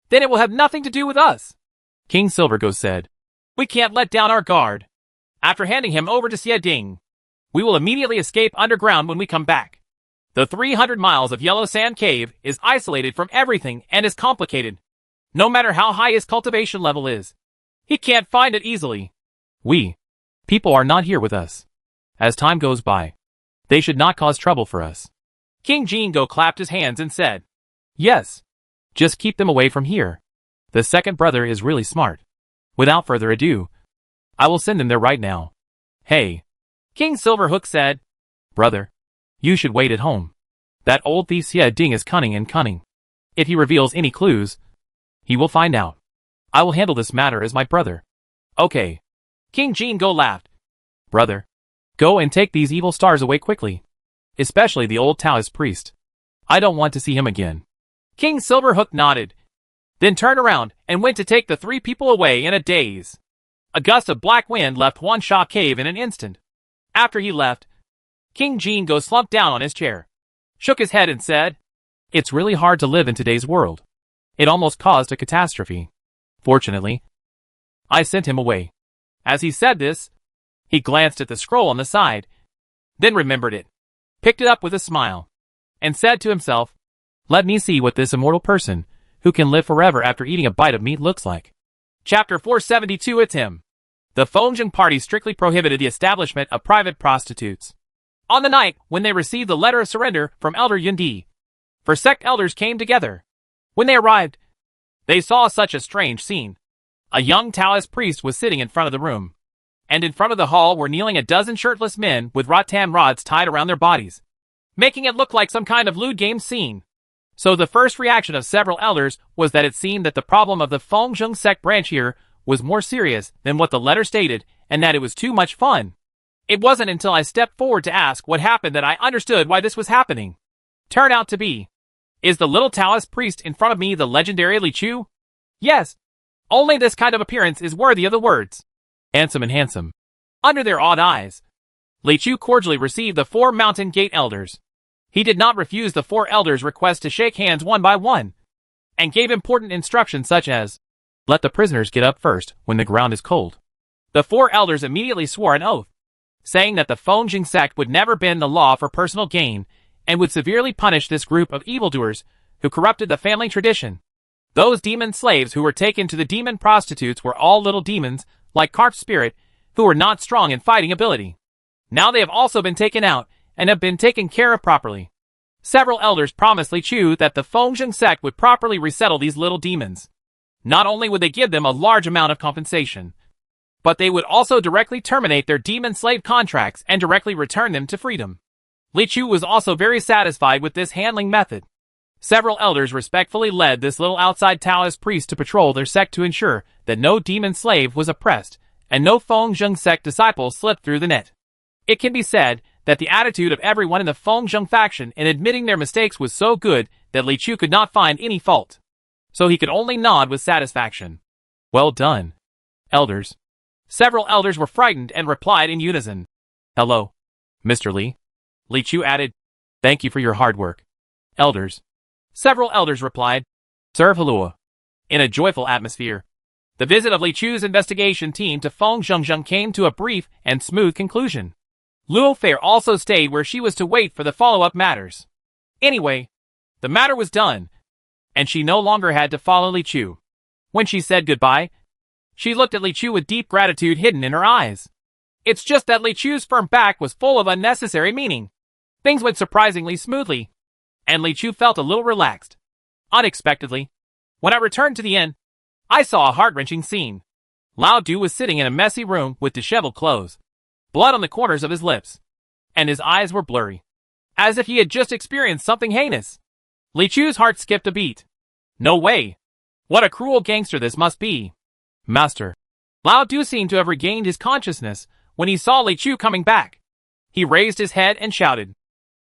Then it will have nothing to do with us." King Silvergo said, "We can't let down our guard. After handing him over to Xie Ding, we will immediately escape underground when we come back. The 300 miles of Yellow Sand Cave is isolated from everything and is complicated. No matter how high his cultivation level is, he can't find it easily. People are not here with us. As time goes by, they should not cause trouble for us." King Jingo clapped his hands and said, "Yes. Just keep them away from here. The second brother is really smart. Without further ado, I will send them there right now." "Hey," King Silverhook said, "Brother, you should wait at home. That old thief Xie Ding is cunning and cunning. If he reveals any clues, he will find out. I will handle this matter as my brother. Okay. King Jingo laughed. Brother, go and take these evil stars away quickly. Especially the old Taoist priest. I don't want to see him again. King Silverhook nodded, then turned around and went to take the 3 people away in a daze. A gust of black wind left Wansha Cave in an instant. After he left, King Jingo slumped down on his chair, shook his head and said, It's really hard to live in today's world. It almost caused a catastrophe. Fortunately, I sent him away. As he said this, he glanced at the scroll on the side, then remembered it, picked it up with a smile, and said to himself, Let me see what this immortal person, who can live forever after eating a bite of meat, looks like. Chapter 472. It's him. The Fengjing party strictly prohibited the establishment of private prostitutes. On the night when they received the letter of surrender from Elder Yundi, 4 sect elders came together. When they arrived, they saw such a strange scene. A young Taoist priest was sitting in front of the room, and in front of the hall were kneeling a dozen shirtless men with rattan rods tied around their bodies, making it look like some kind of lewd game scene. So the first reaction of several elders was that it seemed that the problem of the Fengjing sect branch here was more serious than what the letter stated, and that it was too much fun. It wasn't until I stepped forward to ask what happened that I understood why this was happening. Turned out to be, is the little Taoist priest in front of me the legendary Li Chu? Yes. Only this kind of appearance is worthy of the words handsome and handsome. Under their odd eyes, Li Chu cordially received the 4 Mountain Gate elders. He did not refuse the 4 elders' request to shake hands one by one, and gave important instructions such as, Let the prisoners get up first when the ground is cold. The 4 elders immediately swore an oath, saying that the Fengjing sect would never bend the law for personal gain, and would severely punish this group of evildoers who corrupted the family tradition. Those demon slaves who were taken to the demon prostitutes were all little demons, like Carp's spirit, who were not strong in fighting ability. Now they have also been taken out, and have been taken care of properly. Several elders promised Li Chu that the Fengjing sect would properly resettle these little demons. Not only would they give them a large amount of compensation, but they would also directly terminate their demon slave contracts and directly return them to freedom. Li Chu was also very satisfied with this handling method. Several elders respectfully led this little outside Taoist priest to patrol their sect to ensure that no demon slave was oppressed, and no Fengjing sect disciple slipped through the net. It can be said that the attitude of everyone in the Fengjing faction in admitting their mistakes was so good that Li Chu could not find any fault. So he could only nod with satisfaction. Well done, elders. Several elders were frightened and replied in unison. Hello, Mr. Li. Li Chu added, Thank you for your hard work. Elders. Several elders replied, Serve Halua. In a joyful atmosphere, the visit of Li Chu's investigation team to Fengjing came to a brief and smooth conclusion. Luo Fei also stayed where she was to wait for the follow-up matters. Anyway, the matter was done, and she no longer had to follow Li Chu. When she said goodbye, she looked at Li Chu with deep gratitude hidden in her eyes. It's just that Li Chu's firm back was full of unnecessary meaning. Things went surprisingly smoothly, and Li Chu felt a little relaxed. Unexpectedly, when I returned to the inn, I saw a heart-wrenching scene. Lao Du was sitting in a messy room with disheveled clothes, blood on the corners of his lips, and his eyes were blurry, as if he had just experienced something heinous. Li Chu's heart skipped a beat. No way! What a cruel gangster this must be! Master. Lao Du seemed to have regained his consciousness when he saw Li Chu coming back. He raised his head and shouted,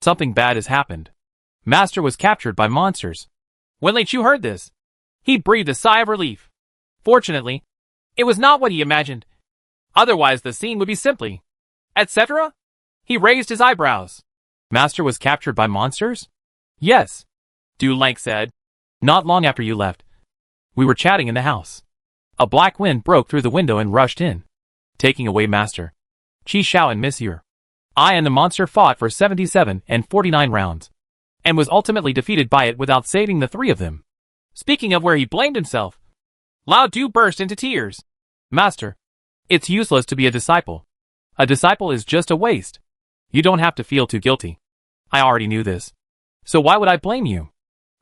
Something bad has happened. Master was captured by monsters. When Li Chu heard this, he breathed a sigh of relief. Fortunately, it was not what he imagined. Otherwise the scene would be simply, etc. He raised his eyebrows. Master was captured by monsters? Yes, Du Lang said. Not long after you left, we were chatting in the house. A black wind broke through the window and rushed in, taking away Master Qi Shao and Monsieur. I and the monster fought for 77 and 49 rounds, and was ultimately defeated by it without saving the 3 of them. Speaking of where he blamed himself, Lao Du burst into tears. Master, it's useless to be a disciple. A disciple is just a waste. You don't have to feel too guilty. I already knew this. So why would I blame you?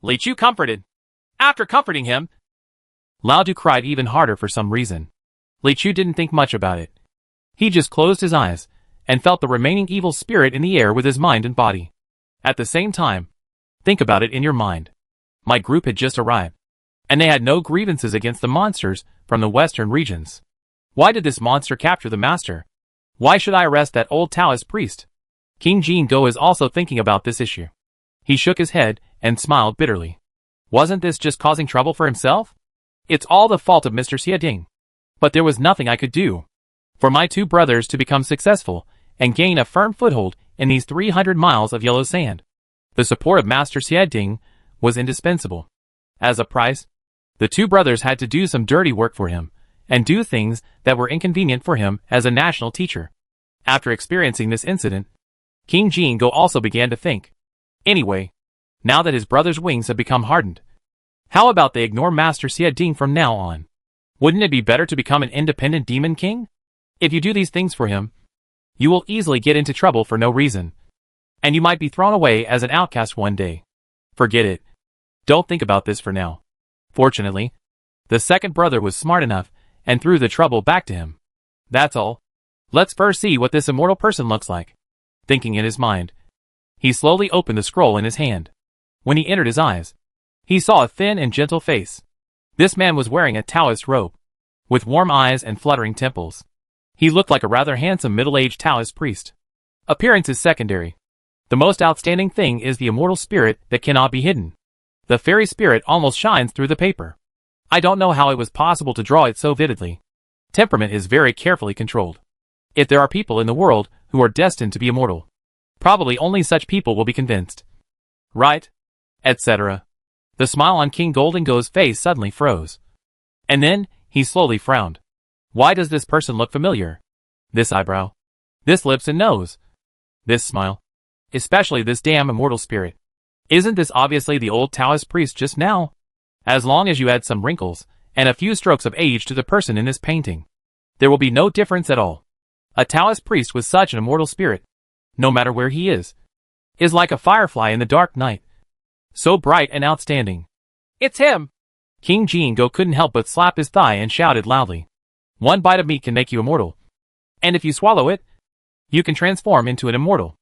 Li Chu comforted. After comforting him, Lao Du cried even harder for some reason. Li Chu didn't think much about it. He just closed his eyes and felt the remaining evil spirit in the air with his mind and body. At the same time, Think about it in your mind. My group had just arrived, and they had no grievances against the monsters from the western regions. Why did this monster capture the master? Why should I arrest that old Taoist priest? King Jingo is also thinking about this issue. He shook his head and smiled bitterly. Wasn't this just causing trouble for himself? It's all the fault of Mr. Xiading. But there was nothing I could do. For my two brothers to become successful and gain a firm foothold in these 300 miles of yellow sand, the support of Master Xiading was indispensable. As a price, the two brothers had to do some dirty work for him, and do things that were inconvenient for him as a national teacher. After experiencing this incident, King Jingo also began to think. Anyway, now that his brother's wings have become hardened, how about they ignore Master Xiading from now on? Wouldn't it be better to become an independent demon king? If you do these things for him, you will easily get into trouble for no reason, and you might be thrown away as an outcast one day. Forget it. Don't think about this for now. Fortunately, the second brother was smart enough and threw the trouble back to him. That's all. Let's first see what this immortal person looks like. Thinking in his mind, he slowly opened the scroll in his hand. When he entered his eyes, he saw a thin and gentle face. This man was wearing a Taoist robe, with warm eyes and fluttering temples. He looked like a rather handsome middle-aged Taoist priest. Appearance is secondary. The most outstanding thing is the immortal spirit that cannot be hidden. The fairy spirit almost shines through the paper. I don't know how it was possible to draw it so vividly. Temperament is very carefully controlled. If there are people in the world who are destined to be immortal, probably only such people will be convinced. Right? Etc. The smile on King Goldengo's face suddenly froze. And then, he slowly frowned. Why does this person look familiar? This eyebrow. This lips and nose. This smile. Especially this damn immortal spirit. Isn't this obviously the old Taoist priest just now? As long as you add some wrinkles and a few strokes of age to the person in this painting, there will be no difference at all. A Taoist priest with such an immortal spirit, no matter where he is like a firefly in the dark night. So bright and outstanding. It's him! King Jingo couldn't help but slap his thigh and shouted loudly. One bite of meat can make you immortal. And if you swallow it, you can transform into an immortal.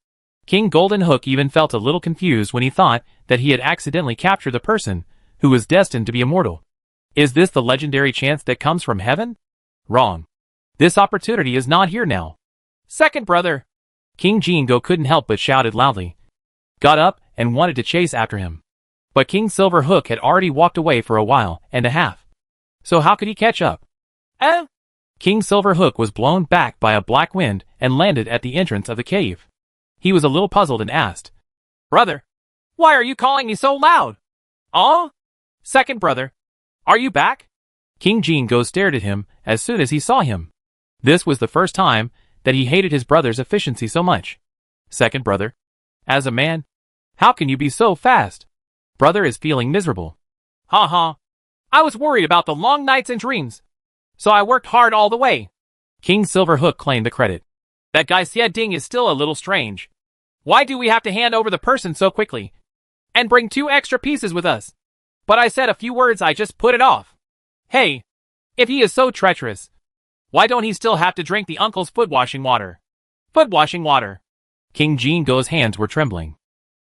King Golden Hook even felt a little confused when he thought that he had accidentally captured the person who was destined to be immortal. Is this the legendary chance that comes from heaven? Wrong. This opportunity is not here now. Second brother! King Jingo couldn't help but shouted loudly. Got up and wanted to chase after him. But King Silverhook had already walked away for a while and a half. So how could he catch up? King Silverhook was blown back by a black wind and landed at the entrance of the cave. He was a little puzzled and asked, Brother, why are you calling me so loud? Oh? Second brother, are you back? King Jingo stared at him as soon as he saw him. This was the first time that he hated his brother's efficiency so much. Second brother, as a man, how can you be so fast? Brother is feeling miserable. Ha ha. I was worried about the long nights and dreams, so I worked hard all the way. King Silverhook claimed the credit. That guy Xiading is still a little strange. Why do we have to hand over the person so quickly? And bring 2 extra pieces with us? But I said a few words, I just put it off. Hey, if he is so treacherous, why don't he still have to drink the uncle's foot washing water? Foot washing water. King Jingo's hands were trembling.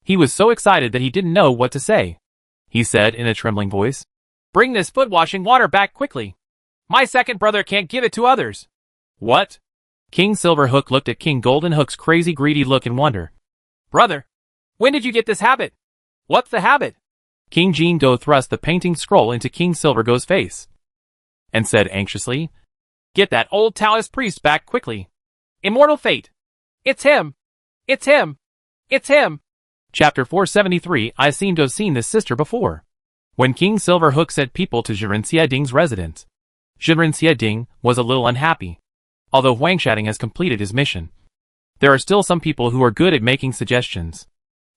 He was so excited that he didn't know what to say. He said in a trembling voice, Bring this foot washing water back quickly. My second brother can't give it to others. What? King Silverhook looked at King Goldenhook's crazy greedy look in wonder. Brother, when did you get this habit? What's the habit? King Jingo thrust the painting scroll into King Silvergo's face and said anxiously, Get that old Taoist priest back quickly. Immortal fate. It's him. It's him. It's him. Chapter 473. I seem to have seen this sister before. When King Silverhook sent people to Zhiren Xiading's residence, Zhiren Xiading was a little unhappy. Although Huang Shading has completed his mission, there are still some people who are good at making suggestions.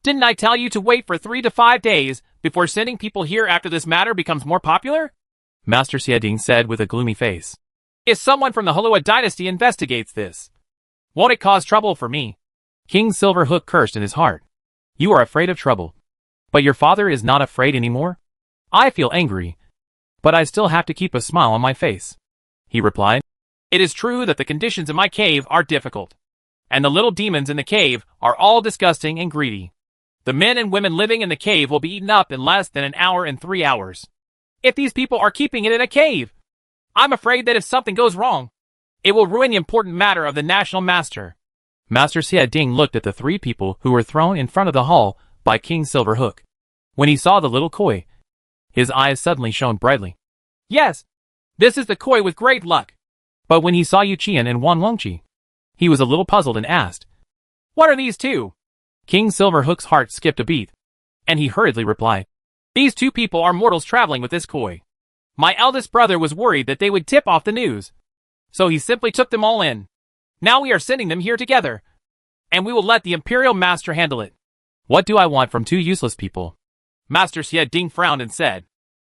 Didn't I tell you to wait for 3 to 5 days before sending people here after this matter becomes more popular? Master Xiading said with a gloomy face. If someone from the Hulua dynasty investigates this, won't it cause trouble for me? King Silverhook cursed in his heart. You are afraid of trouble. But your father is not afraid anymore? I feel angry, but I still have to keep a smile on my face. He replied. It is true that the conditions in my cave are difficult, and the little demons in the cave are all disgusting and greedy. The men and women living in the cave will be eaten up in less than an hour and 3 hours. If these people are keeping it in a cave, I'm afraid that if something goes wrong, it will ruin the important matter of the national master. Master Xie Ding looked at the 3 people who were thrown in front of the hall by King Silverhook. When he saw the little koi, his eyes suddenly shone brightly. Yes, this is the koi with great luck. But when he saw Yu Qian and Wang Longqi, he was a little puzzled and asked, "What are these two?" King Silverhook's heart skipped a beat, and he hurriedly replied, "These 2 people are mortals traveling with this koi. My eldest brother was worried that they would tip off the news, so he simply took them all in. Now we are sending them here together, and we will let the Imperial Master handle it." "What do I want from 2 useless people?" Master Xie Ding frowned and said,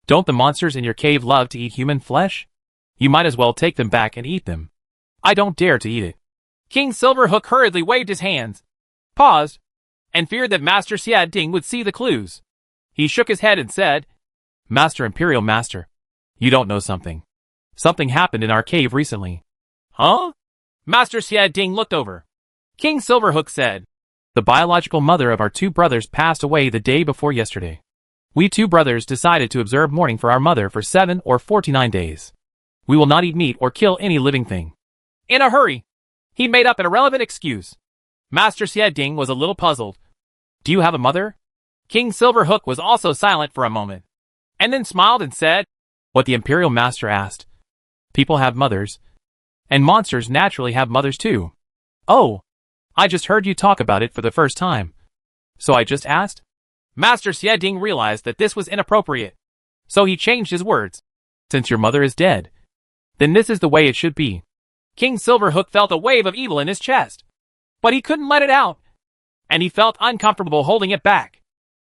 "Don't the monsters in your cave love to eat human flesh? You might as well take them back and eat them. I don't dare to eat it." King Silverhook hurriedly waved his hands, paused, and feared that Master Xie Ding would see the clues. He shook his head and said, "Master Imperial Master, you don't know something. Something happened in our cave recently." "Huh?" Master Xie Ding looked over. King Silverhook said, "The biological mother of our 2 brothers passed away the day before yesterday. We 2 brothers decided to observe mourning for our mother for 7 or 49 days. We will not eat meat or kill any living thing." In a hurry, he made up an irrelevant excuse. Master Xie Ding was a little puzzled. "Do you have a mother?" King Silverhook was also silent for a moment, and then smiled and said, "What the Imperial Master asked. People have mothers, and monsters naturally have mothers too." "Oh, I just heard you talk about it for the first time, so I just asked." Master Xie Ding realized that this was inappropriate, so he changed his words. "Since your mother is dead, then this is the way it should be." King Silverhook felt a wave of evil in his chest, but he couldn't let it out, and he felt uncomfortable holding it back.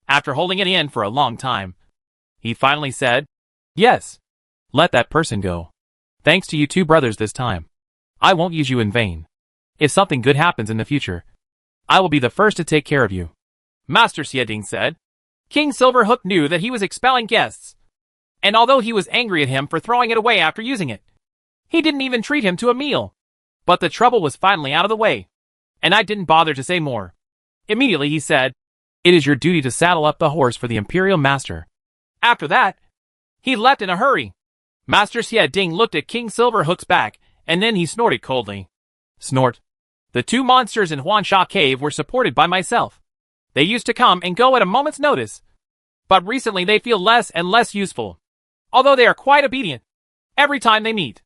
After holding it in for a long time, he finally said, "Yes, let that person go. Thanks to you 2 brothers this time. I won't use you in vain. If something good happens in the future, I will be the first to take care of you." Master Xie Ding said. King Silverhook knew that he was expelling guests, and although he was angry at him for throwing it away after using it, he didn't even treat him to a meal. But the trouble was finally out of the way, and I didn't bother to say more. Immediately he said, "It is your duty to saddle up the horse for the Imperial Master." After that, he left in a hurry. Master Xie Ding looked at King Silverhook's back, and then he snorted coldly. Snort. "The 2 monsters in Huansha Cave were supported by myself. They used to come and go at a moment's notice, but recently they feel less and less useful. Although they are quite obedient, every time they meet,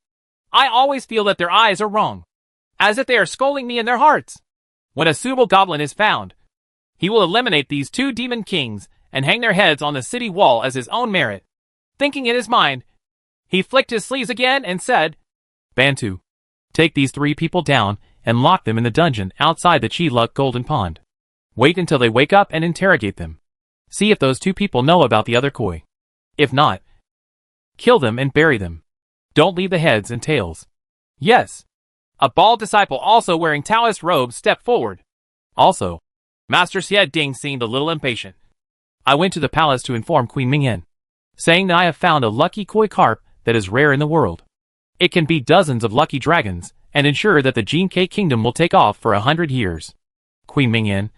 I always feel that their eyes are wrong, as if they are scolding me in their hearts. When a suitable goblin is found, he will eliminate these 2 demon kings and hang their heads on the city wall as his own merit." Thinking in his mind, he flicked his sleeves again and said, "Bantu, take these 3 people down and lock them in the dungeon outside the Chi-Luck Golden Pond. Wait until they wake up and interrogate them. See if those 2 people know about the other koi. If not, kill them and bury them. Don't leave the heads and tails." "Yes." A bald disciple also wearing Taoist robes stepped forward. "Also," Master Xie Ding seemed a little impatient, "I went to the palace to inform Queen Mingyan, saying that I have found a lucky koi carp that is rare in the world. It can beat dozens of lucky dragons and ensure that the Jinkai Kingdom will take off for 100 years. Queen Mingyan,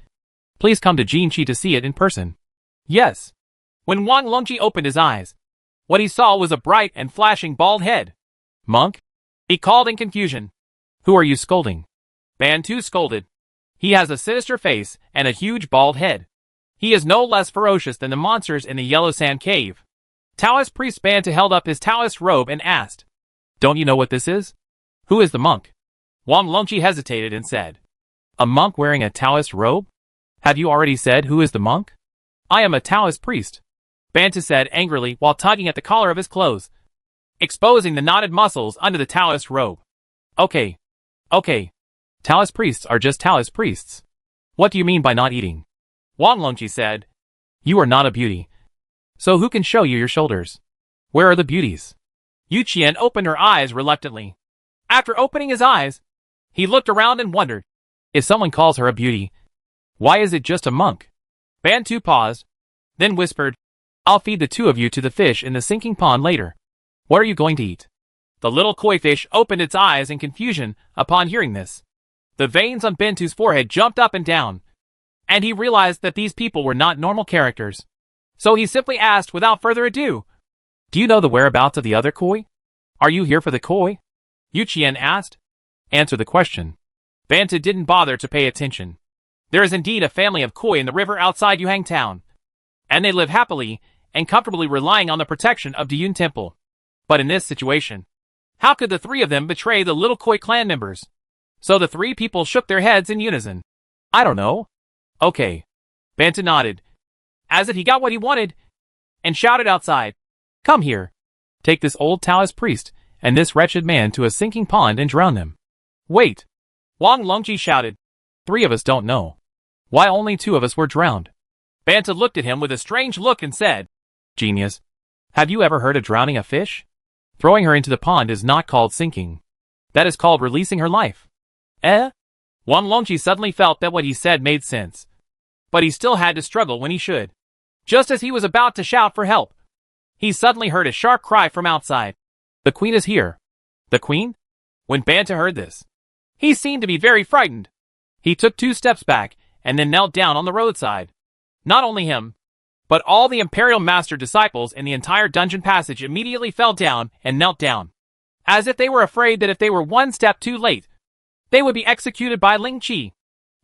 please come to Jinqi to see it in person." "Yes." When Wang Longqi opened his eyes, what he saw was a bright and flashing bald head. "Monk?" he called in confusion. "Who are you scolding?" Bantu scolded. "He has a sinister face and a huge bald head. He is no less ferocious than the monsters in the Yellow Sand Cave." Taoist priest Bantu held up his Taoist robe and asked, "Don't you know what this is? Who is the monk?" Wang Longqi hesitated and said, "A monk wearing a Taoist robe? Have you already said who is the monk?" "I am a Taoist priest," Bantu said angrily while tugging at the collar of his clothes, exposing the knotted muscles under the Taoist robe. Okay. Taoist priests are just Taoist priests. What do you mean by not eating?" Wang Longqi said, "You are not a beauty. So who can show you your shoulders? Where are the beauties?" Yu Qian opened her eyes reluctantly. After opening his eyes, he looked around and wondered, if someone calls her a beauty, why is it just a monk? Bantu paused, then whispered, "I'll feed the 2 of you to the fish in the sinking pond later. What are you going to eat?" The little koi fish opened its eyes in confusion upon hearing this. The veins on Bantu's forehead jumped up and down. and he realized that these people were not normal characters. So he simply asked without further ado, "Do you know the whereabouts of the other koi? Are you here for the koi?" Yu Qian asked. "Answer the question." Banta didn't bother to pay attention. There is indeed a family of koi in the river outside Yuhang town, and they live happily and comfortably relying on the protection of Diyun Temple. But in this situation, how could the three of them betray the little koi clan members? So the three people shook their heads in unison. "I don't know." "Okay." Banta nodded, as if he got what he wanted, and shouted outside, "Come here. Take this old Taoist priest and this wretched man to a sinking pond and drown them." "Wait!" Wang Longji shouted. "3 of us don't know. Why only 2 of us were drowned?" Banta looked at him with a strange look and said, "Genius. Have you ever heard of drowning a fish? Throwing her into the pond is not called sinking. That is called releasing her life." "Eh?" Wang Longji suddenly felt that what he said made sense. But he still had to struggle when he should. Just as he was about to shout for help, he suddenly heard a sharp cry from outside. "The queen is here." "The queen?" When Banta heard this, he seemed to be very frightened. He took 2 steps back and then knelt down on the roadside. Not only him, but all the Imperial Master disciples in the entire dungeon passage immediately fell down and knelt down, as if they were afraid that if they were 1 step too late, they would be executed by Ling Qi.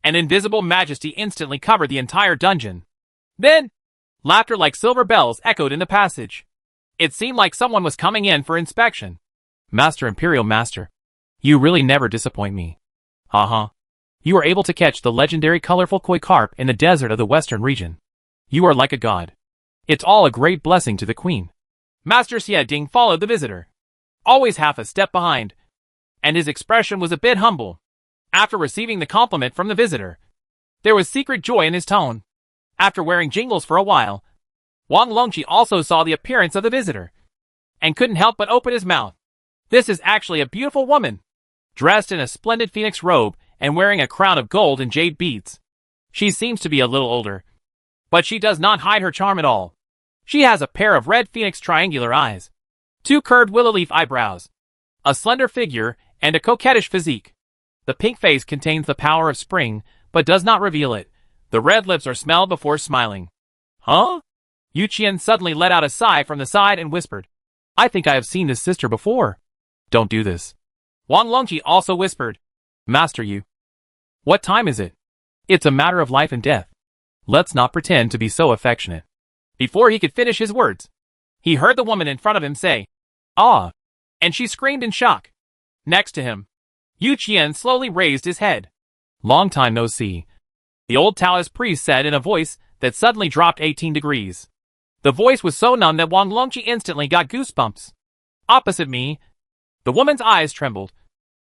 An invisible majesty instantly covered the entire dungeon. Then, laughter like silver bells echoed in the passage. It seemed like someone was coming in for inspection. "Master, Imperial Master, you really never disappoint me. You are able to catch the legendary colorful koi carp in the desert of the western region. You are like a god. It's all a great blessing to the queen." Master Xie Ding followed the visitor, always half a step behind, and his expression was a bit humble. After receiving the compliment from the visitor, there was secret joy in his tone. After wearing jingles for a while, Wang Longji also saw the appearance of the visitor, and couldn't help but open his mouth. This is actually a beautiful woman, dressed in a splendid phoenix robe and wearing a crown of gold and jade beads. She seems to be a little older, but she does not hide her charm at all. She has a pair of red phoenix triangular eyes, 2 curved willow leaf eyebrows, a slender figure, and a coquettish physique. The pink face contains the power of spring, but does not reveal it. The red lips are smelled before smiling. "Huh?" Yu Qian suddenly let out a sigh from the side and whispered, "I think I have seen this sister before." "Don't do this." Wang Longji also whispered, "Master Yu, what time is it? It's a matter of life and death. Let's not pretend to be so affectionate." Before he could finish his words, he heard the woman in front of him say, "Ah!" and she screamed in shock. Next to him, Yu Qian slowly raised his head. "Long time no see," the old Taoist priest said in a voice that suddenly dropped 18 degrees. The voice was so numb that Wang Longji instantly got goosebumps. Opposite me, the woman's eyes trembled,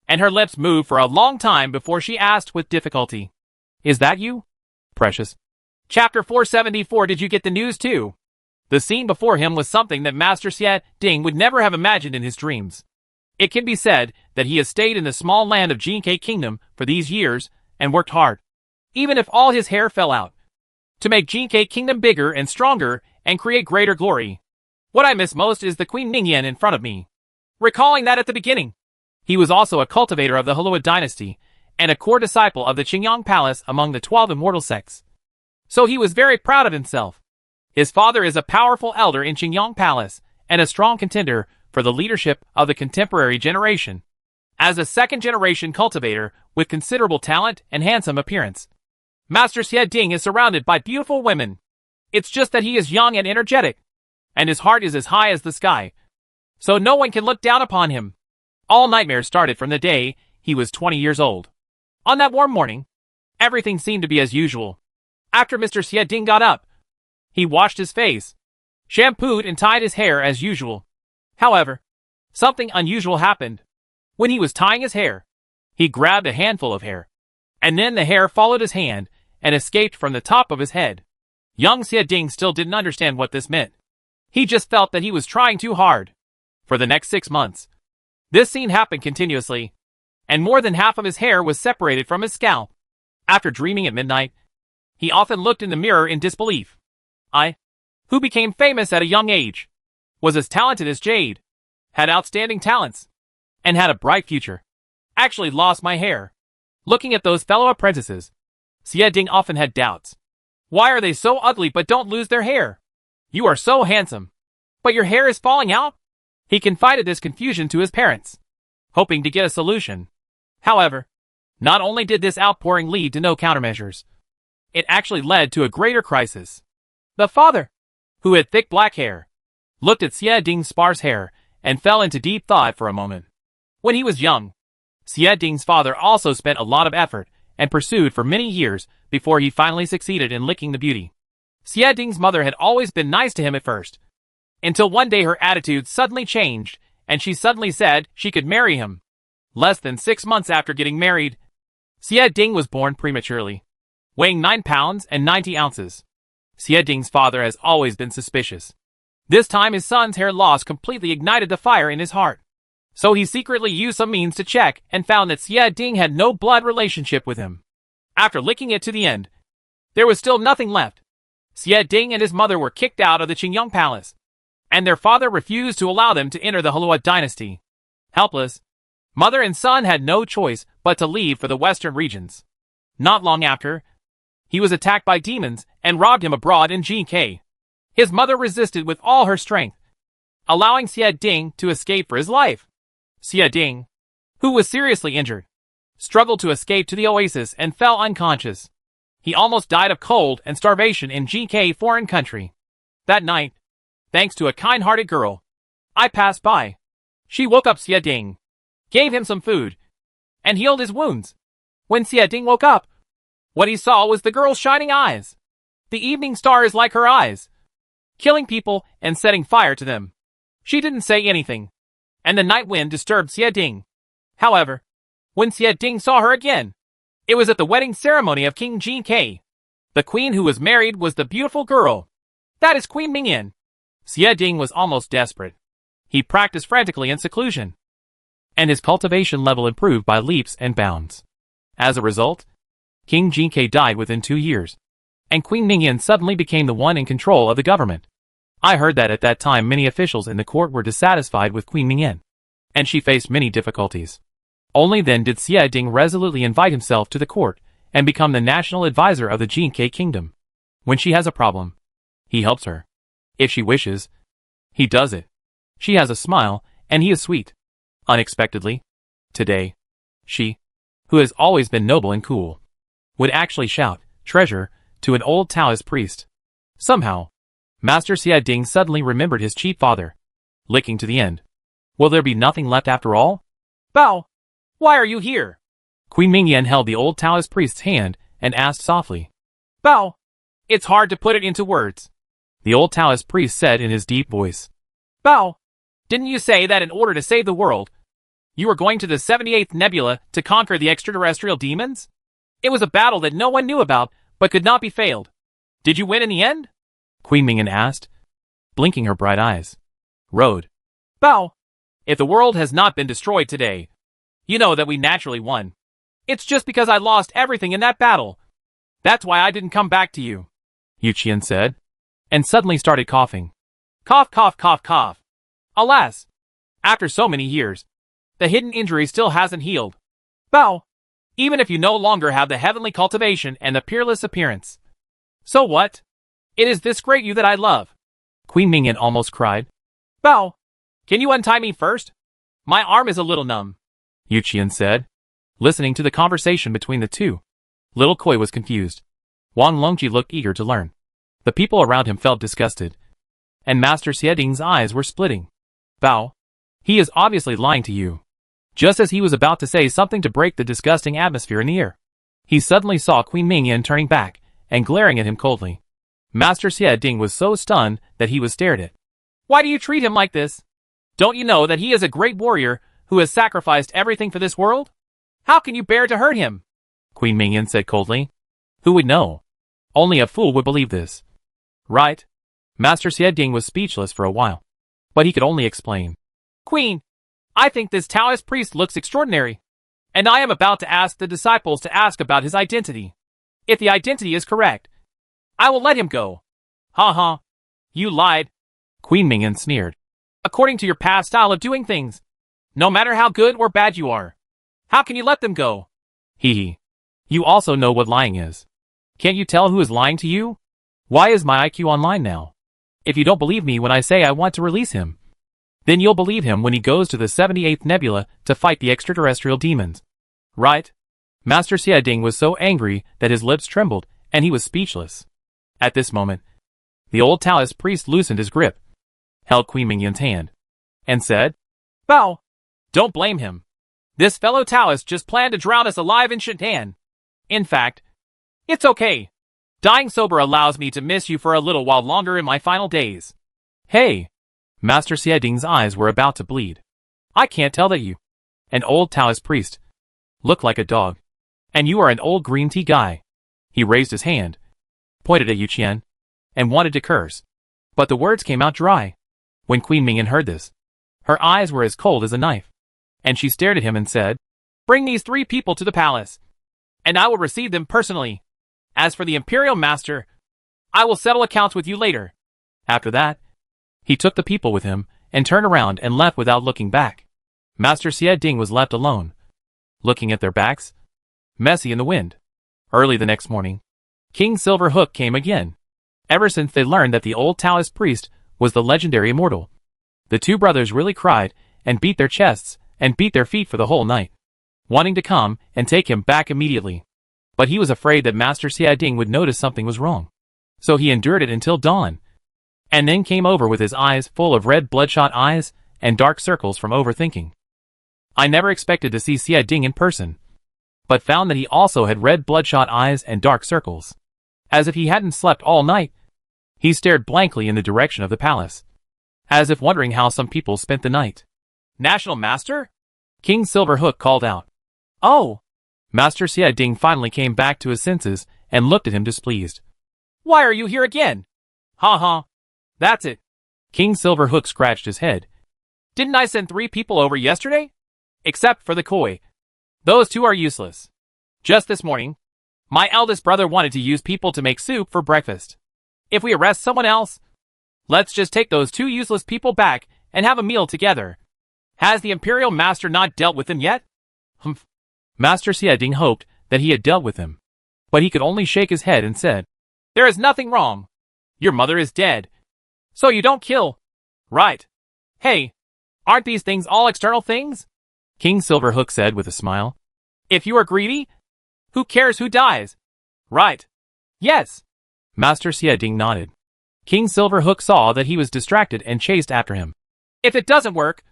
and her lips moved for a long time before she asked with difficulty, "Is that you, precious?" Chapter 474. Did you get the news too? The scene before him was something that Master Xie Ding would never have imagined in his dreams. It can be said that he has stayed in the small land of Jinke Kingdom for these years and worked hard, even if all his hair fell out, to make Jinke Kingdom bigger and stronger and create greater glory. What I miss most is the Queen Ningyan in front of me. Recalling that at the beginning, he was also a cultivator of the Heluo dynasty and a core disciple of the Qingyang Palace among the 12 immortal sects. So he was very proud of himself. His father is a powerful elder in Qingyang Palace and a strong contender for the leadership of the contemporary generation. As a second-generation cultivator with considerable talent and handsome appearance, Master Xie Ding is surrounded by beautiful women. It's just that he is young and energetic, and his heart is as high as the sky, so no one can look down upon him. All nightmares started from the day he was 20 years old. On that warm morning, everything seemed to be as usual. After Mr. Xie Ding got up, he washed his face, shampooed and tied his hair as usual. However, something unusual happened. When he was tying his hair, he grabbed a handful of hair, and then the hair followed his hand and escaped from the top of his head. Young Xie Ding still didn't understand what this meant. He just felt that he was trying too hard. For the next 6 months, this scene happened continuously, and more than half of his hair was separated from his scalp. After dreaming at midnight, he often looked in the mirror in disbelief. I, who became famous at a young age, was as talented as Jade, had outstanding talents, and had a bright future, actually lost my hair. Looking at those fellow apprentices, Xie Ding often had doubts. Why are they so ugly but don't lose their hair? You are so handsome. But your hair is falling out? He confided this confusion to his parents, hoping to get a solution. However, not only did this outpouring lead to no countermeasures, it actually led to a greater crisis. The father, who had thick black hair, looked at Xie Ding's sparse hair and fell into deep thought for a moment. When he was young, Xie Ding's father also spent a lot of effort and pursued for many years before he finally succeeded in licking the beauty. Xie Ding's mother had always been nice to him at first, until one day her attitude suddenly changed and she suddenly said she could marry him. Less than 6 months after getting married, Xie Ding was born prematurely, weighing 9 pounds and 90 ounces. Xie Ding's father has always been suspicious. This time his son's hair loss completely ignited the fire in his heart. So he secretly used some means to check and found that Xie Ding had no blood relationship with him. After licking it to the end, there was still nothing left. Xie Ding and his mother were kicked out of the Qingyang palace, and their father refused to allow them to enter the Halua dynasty. Helpless, mother and son had no choice but to leave for the western regions. Not long after, he was attacked by demons and robbed him abroad in GK. His mother resisted with all her strength, allowing Xie Ding to escape for his life. Xie Ding, who was seriously injured, struggled to escape to the oasis and fell unconscious. He almost died of cold and starvation in GK foreign country. That night, thanks to a kind-hearted girl I passed by, she woke up Xie Ding, gave him some food, and healed his wounds. When Xie Ding woke up, what he saw was the girl's shining eyes. The evening star is like her eyes, killing people and setting fire to them. She didn't say anything, and the night wind disturbed Xie Ding. However, when Xie Ding saw her again, it was at the wedding ceremony of King GK. The queen who was married was the beautiful girl. That is Queen Mingyan. Xie Ding was almost desperate. He practiced frantically in seclusion, and his cultivation level improved by leaps and bounds. As a result, King GK died within 2 years, and Queen Mingyan suddenly became the one in control of the government. I heard that at that time many officials in the court were dissatisfied with Queen Mingyan, and she faced many difficulties. Only then did Xie Ding resolutely invite himself to the court and become the national advisor of the GK kingdom. When she has a problem, he helps her. If she wishes, he does it. She has a smile, and he is sweet. Unexpectedly, today, she, who has always been noble and cool, would actually shout, "Treasure," to an old Taoist priest. Somehow, Master Xie Ding suddenly remembered his cheap father, licking to the end. Will there be nothing left after all? Bao, why are you here? Queen Mingyan held the old Taoist priest's hand and asked softly. Bao, it's hard to put it into words, the old Taoist priest said in his deep voice. Bao, didn't you say that in order to save the world, you were going to the 78th Nebula to conquer the extraterrestrial demons? It was a battle that no one knew about, but could not be failed. Did you win in the end? Queen Mingyan asked, blinking her bright eyes. Road. Bao, if the world has not been destroyed today, you know that we naturally won. It's just because I lost everything in that battle. That's why I didn't come back to you, Yu Qian said, and suddenly started coughing. Cough, cough, cough, cough. Alas, after so many years, the hidden injury still hasn't healed. Bao, even if you no longer have the heavenly cultivation and the peerless appearance. So what? It is this great you that I love. Queen Mingyan almost cried. Bao, can you untie me first? My arm is a little numb, Yu Qian said, listening to the conversation between the two. Little Koi was confused. Wang Longji looked eager to learn. The people around him felt disgusted, and Master Xie Ding's eyes were splitting. Bao, he is obviously lying to you. Just as he was about to say something to break the disgusting atmosphere in the air, he suddenly saw Queen Mingyan turning back and glaring at him coldly. Master Xie Ding was so stunned that he was stared at. Why do you treat him like this? Don't you know that he is a great warrior who has sacrificed everything for this world? How can you bear to hurt him? Queen Mingyan said coldly. Who would know? Only a fool would believe this. Right? Master Xie Ding was speechless for a while, but he could only explain. Queen, I think this Taoist priest looks extraordinary, and I am about to ask the disciples to ask about his identity. If the identity is correct, I will let him go. Ha ha. You lied. Queen Mingyan sneered. According to your past style of doing things, no matter how good or bad you are, how can you let them go? Hee hee. You also know what lying is. Can't you tell who is lying to you? Why is my IQ online now? If you don't believe me when I say I want to release him, then you'll believe him when he goes to the 78th Nebula to fight the extraterrestrial demons. Right? Master Xiaoding was so angry that his lips trembled, and he was speechless. At this moment, the old Taoist priest loosened his grip, held Queen Mingyun's hand, and said, Bao! Don't blame him. This fellow Taoist just planned to drown us alive in Shantan. In fact, it's okay. Dying sober allows me to miss you for a little while longer in my final days. Hey! Master Xiaoding's eyes were about to bleed. I can't tell that you, an old Taoist priest, look like a dog. And you are an old green tea guy. He raised his hand, pointed at Yu Qian, and wanted to curse. But the words came out dry. When Queen Mingyun heard this, her eyes were as cold as a knife, and she stared at him and said, Bring these 3 people to the palace, and I will receive them personally. As for the Imperial Master, I will settle accounts with you later. After that, he took the people with him and turned around and left without looking back. Master Xiaoding was left alone, looking at their backs, messy in the wind. Early the next morning, King Silverhook came again. Ever since they learned that the old Taoist priest was the legendary immortal, the 2 brothers really cried and beat their chests and beat their feet for the whole night, wanting to come and take him back immediately. But he was afraid that Master Xiaoding would notice something was wrong. So he endured it until dawn, and then came over with his eyes full of red bloodshot eyes and dark circles from overthinking. I never expected to see Xiaoding in person, but found that he also had red bloodshot eyes and dark circles. As if he hadn't slept all night, he stared blankly in the direction of the palace, as if wondering how some people spent the night. National Master? King Silverhook called out. Oh! Master Xiaoding finally came back to his senses and looked at him displeased. Why are you here again? Ha ha. That's it. King Silverhook scratched his head. Didn't I send 3 people over yesterday? Except for the koi. Those 2 are useless. Just this morning, my eldest brother wanted to use people to make soup for breakfast. If we arrest someone else, let's just take those 2 useless people back and have a meal together. Has the Imperial Master not dealt with them yet? Humph. Master Xiaoding hoped that he had dealt with him, but he could only shake his head and said, There is nothing wrong. Your mother is dead. So you don't kill. Right. Hey, aren't these things all external things? King Silverhook said with a smile. If you are greedy, who cares who dies? Right. Yes. Master Xiaoding nodded. King Silverhook saw that he was distracted and chased after him. If it doesn't work,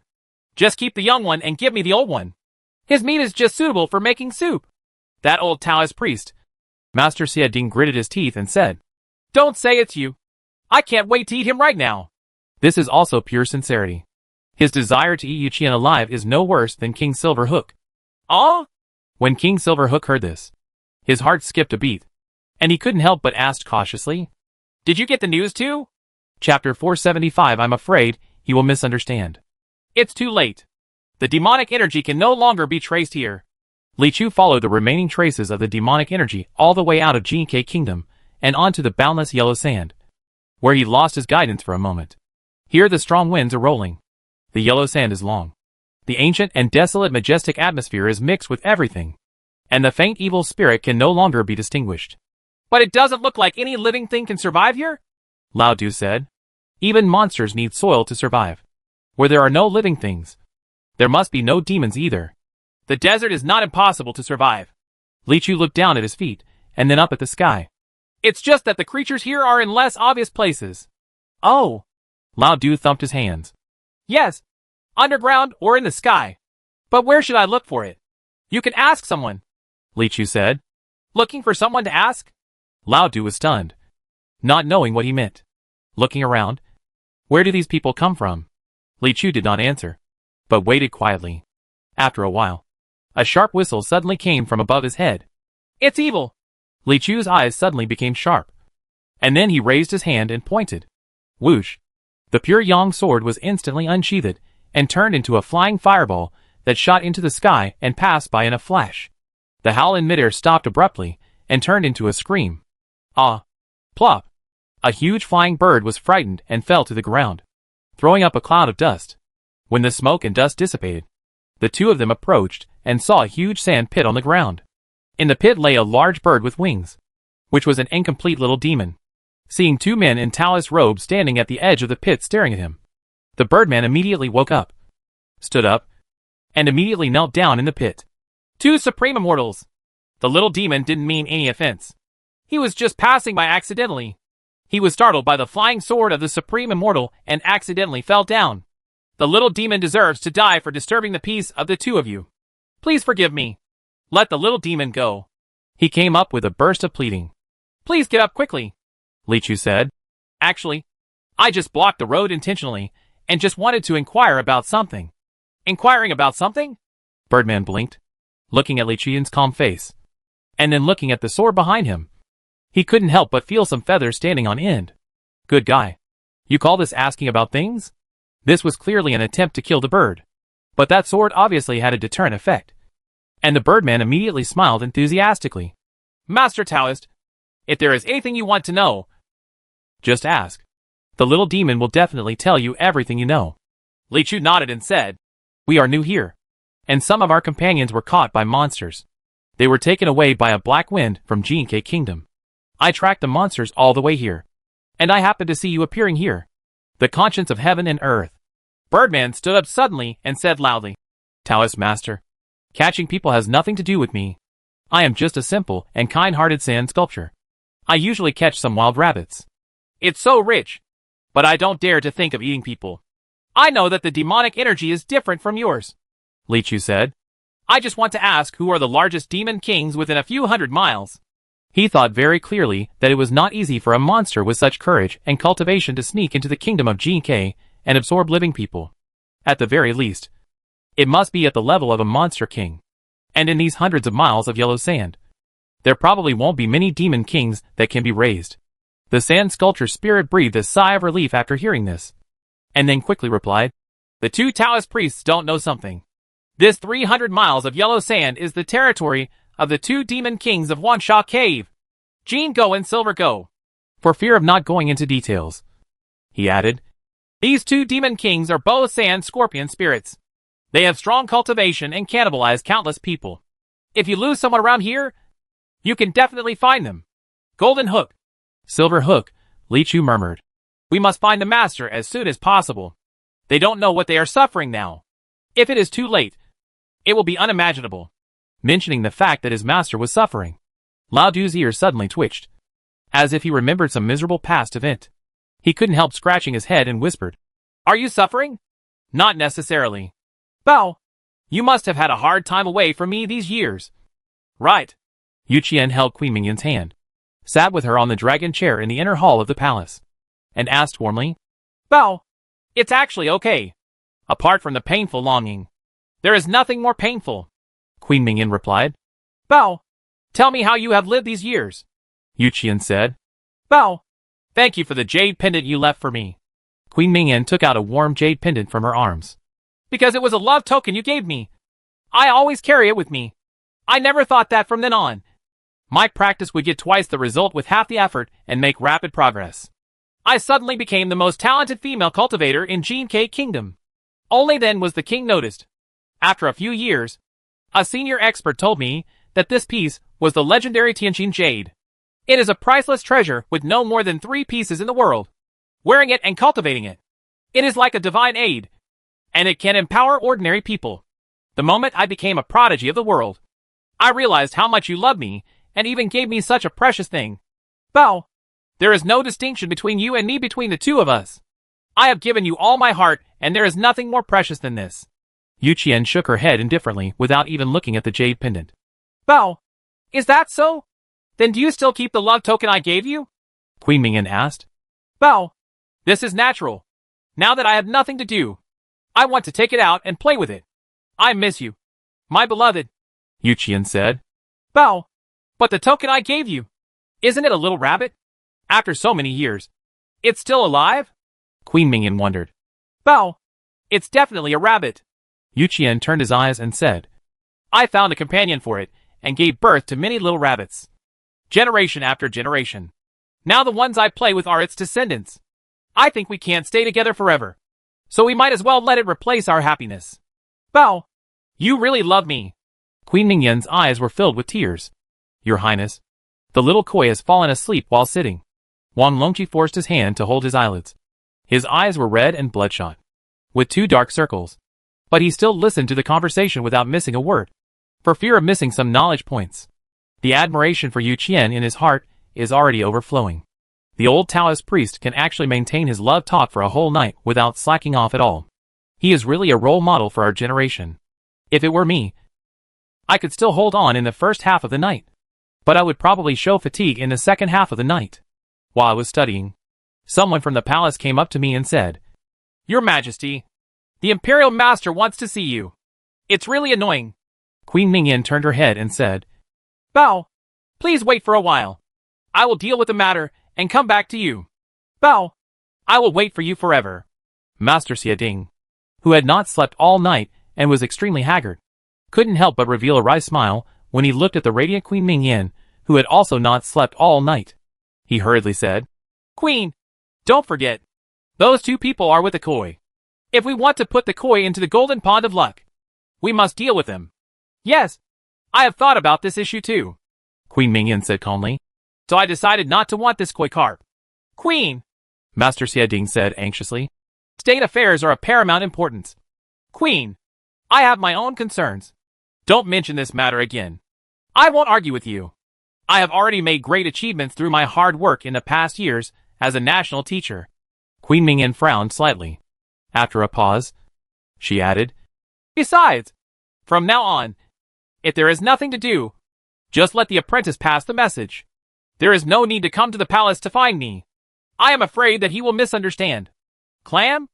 just keep the young one and give me the old one. His meat is just suitable for making soup. That old Taoist priest. Master Xiaoding gritted his teeth and said, Don't say it's you. I can't wait to eat him right now. This is also pure sincerity. His desire to eat Yu Qian alive is no worse than King Silverhook. Ah? When King Silverhook heard this, his heart skipped a beat, and he couldn't help but ask cautiously, Did you get the news too? Chapter 475. I'm afraid he will misunderstand. It's too late. The demonic energy can no longer be traced here. Li Chu followed the remaining traces of the demonic energy all the way out of GK Kingdom and onto the boundless yellow sand, where he lost his guidance for a moment. Here the strong winds are rolling. The yellow sand is long. The ancient and desolate majestic atmosphere is mixed with everything, and the faint evil spirit can no longer be distinguished. But it doesn't look like any living thing can survive here? Lao Du said. Even monsters need soil to survive. Where there are no living things, there must be no demons either. The desert is not impossible to survive. Li Chu looked down at his feet, and then up at the sky. It's just that the creatures here are in less obvious places. Oh. Lao Du thumped his hands. Yes. Underground or in the sky. But where should I look for it? You can ask someone. Li Chu said. Looking for someone to ask? Lao Du was stunned, not knowing what he meant. Looking around. Where do these people come from? Li Chu did not answer, but waited quietly. After a while, a sharp whistle suddenly came from above his head. It's evil! Li Chu's eyes suddenly became sharp. And then he raised his hand and pointed. Whoosh! The pure yang sword was instantly unsheathed and turned into a flying fireball that shot into the sky and passed by in a flash. The howl in midair stopped abruptly and turned into a scream. Ah! Plop! A huge flying bird was frightened and fell to the ground, throwing up a cloud of dust. When the smoke and dust dissipated, the 2 of them approached and saw a huge sand pit on the ground. In the pit lay a large bird with wings, which was an incomplete little demon. Seeing two men in Taoist robes standing at the edge of the pit staring at him, the Birdman immediately woke up, stood up, and immediately knelt down in the pit. Two supreme immortals. The little demon didn't mean any offense. He was just passing by accidentally. He was startled by the flying sword of the supreme immortal and accidentally fell down. The little demon deserves to die for disturbing the peace of the two of you. Please forgive me. Let the little demon go. He came up with a burst of pleading. Please get up quickly, Li Chu said. Actually, I just blocked the road intentionally and just wanted to inquire about something. Inquiring about something? Birdman blinked, looking at Li Chu's calm face, and then looking at the sword behind him. He couldn't help but feel some feathers standing on end. Good guy. You call this asking about things? This was clearly an attempt to kill the bird. But that sword obviously had a deterrent effect. And the Birdman immediately smiled enthusiastically. Master Taoist, if there is anything you want to know, just ask. The little demon will definitely tell you everything you know. Li Chu nodded and said, We are new here, and some of our companions were caught by monsters. They were taken away by a black wind from Jinke Kingdom. I tracked the monsters all the way here, and I happened to see you appearing here. The conscience of heaven and earth. Birdman stood up suddenly and said loudly, Taoist master, catching people has nothing to do with me. I am just a simple and kind-hearted sand sculptor. I usually catch some wild rabbits. It's so rich, but I don't dare to think of eating people. I know that the demonic energy is different from yours, Li Chu said. I just want to ask who are the largest demon kings within a few hundred miles. He thought very clearly that it was not easy for a monster with such courage and cultivation to sneak into the kingdom of Jinke and absorb living people. At the very least, it must be at the level of a monster king. And in these hundreds of miles of yellow sand, there probably won't be many demon kings that can be raised. The sand sculpture spirit breathed a sigh of relief after hearing this, and then quickly replied, The two Taoist priests don't know something. This 300 miles of yellow sand is the territory of the two demon kings of Wansha Cave, Jean Go and Silver Go. For fear of not going into details, he added, These two demon kings are both sand scorpion spirits. They have strong cultivation and cannibalize countless people. If you lose someone around here, you can definitely find them. Golden Hook. Silver Hook, Li Chu murmured. We must find the master as soon as possible. They don't know what they are suffering now. If it is too late, it will be unimaginable. Mentioning the fact that his master was suffering, Lao Du's ears suddenly twitched, as if he remembered some miserable past event. He couldn't help scratching his head and whispered, Are you suffering? Not necessarily. Bao, you must have had a hard time away from me these years. Right. Yu Qian held Queen Mingyin's hand, sat with her on the dragon chair in the inner hall of the palace, and asked warmly, Bao, it's actually okay. Apart from the painful longing, there is nothing more painful. Queen Mingyin replied. Bao, tell me how you have lived these years. Yu Qian said. Bao, thank you for the jade pendant you left for me. Queen Mingyin took out a warm jade pendant from her arms. Because it was a love token you gave me. I always carry it with me. I never thought that from then on. My practice would get twice the result with half the effort and make rapid progress. I suddenly became the most talented female cultivator in Jinke Kingdom. Only then was the king noticed. After a few years, a senior expert told me that this piece was the legendary Tianqin jade. It is a priceless treasure with no more than 3 pieces in the world. Wearing it and cultivating it, it is like a divine aid, and it can empower ordinary people. The moment I became a prodigy of the world, I realized how much you love me and even gave me such a precious thing. Bao, there is no distinction between you and me between the two of us. I have given you all my heart, and there is nothing more precious than this. Yu Qian shook her head indifferently without even looking at the jade pendant. Bao, is that so? Then do you still keep the love token I gave you? Queen Mingyin asked. Bao, this is natural. Now that I have nothing to do, I want to take it out and play with it. I miss you, my beloved, Yu Qian said. Bao, but the token I gave you, isn't it a little rabbit? After so many years, it's still alive? Queen Mingyin wondered. Bao, it's definitely a rabbit. Yu Qian turned his eyes and said, I found a companion for it and gave birth to many little rabbits. Generation after generation. Now the ones I play with are its descendants. I think we can't stay together forever, so we might as well let it replace our happiness. Bao, you really love me. Queen Mingyin's eyes were filled with tears. Your Highness, The little koi has fallen asleep while sitting. Wang Longqi forced his hand to hold his eyelids. His eyes were red and bloodshot, with 2 dark circles. But he still listened to the conversation without missing a word, for fear of missing some knowledge points. The admiration for Yu Qian in his heart is already overflowing. The old Taoist priest can actually maintain his love talk for a whole night without slacking off at all. He is really a role model for our generation. If it were me, I could still hold on in the first half of the night, but I would probably show fatigue in the second half of the night. While I was studying, someone from the palace came up to me and said, "Your Majesty, the Imperial Master wants to see you. It's really annoying." Queen Mingyan turned her head and said, "Bao, please wait for a while. I will deal with the matter and come back to you. Bao, I will wait for you forever." Master Xie, who had not slept all night and was extremely haggard, couldn't help but reveal a wry smile when he looked at the radiant Queen Mingyan, who had also not slept all night. He hurriedly said, "Queen, don't forget. Those 2 people are with the koi. If we want to put the koi into the golden pond of luck, we must deal with them." "Yes, I have thought about this issue too," Queen Mingyan said calmly. "So I decided not to want this koi carp." "Queen," Master Xie said anxiously, "state affairs are of paramount importance. Queen, I have my own concerns. Don't mention this matter again. I won't argue with you. I have already made great achievements through my hard work in the past years as a national teacher." Queen Mingyan frowned slightly. After a pause, she added, "Besides, from now on, if there is nothing to do, just let the apprentice pass the message. There is no need to come to the palace to find me. I am afraid that he will misunderstand." "Clam?"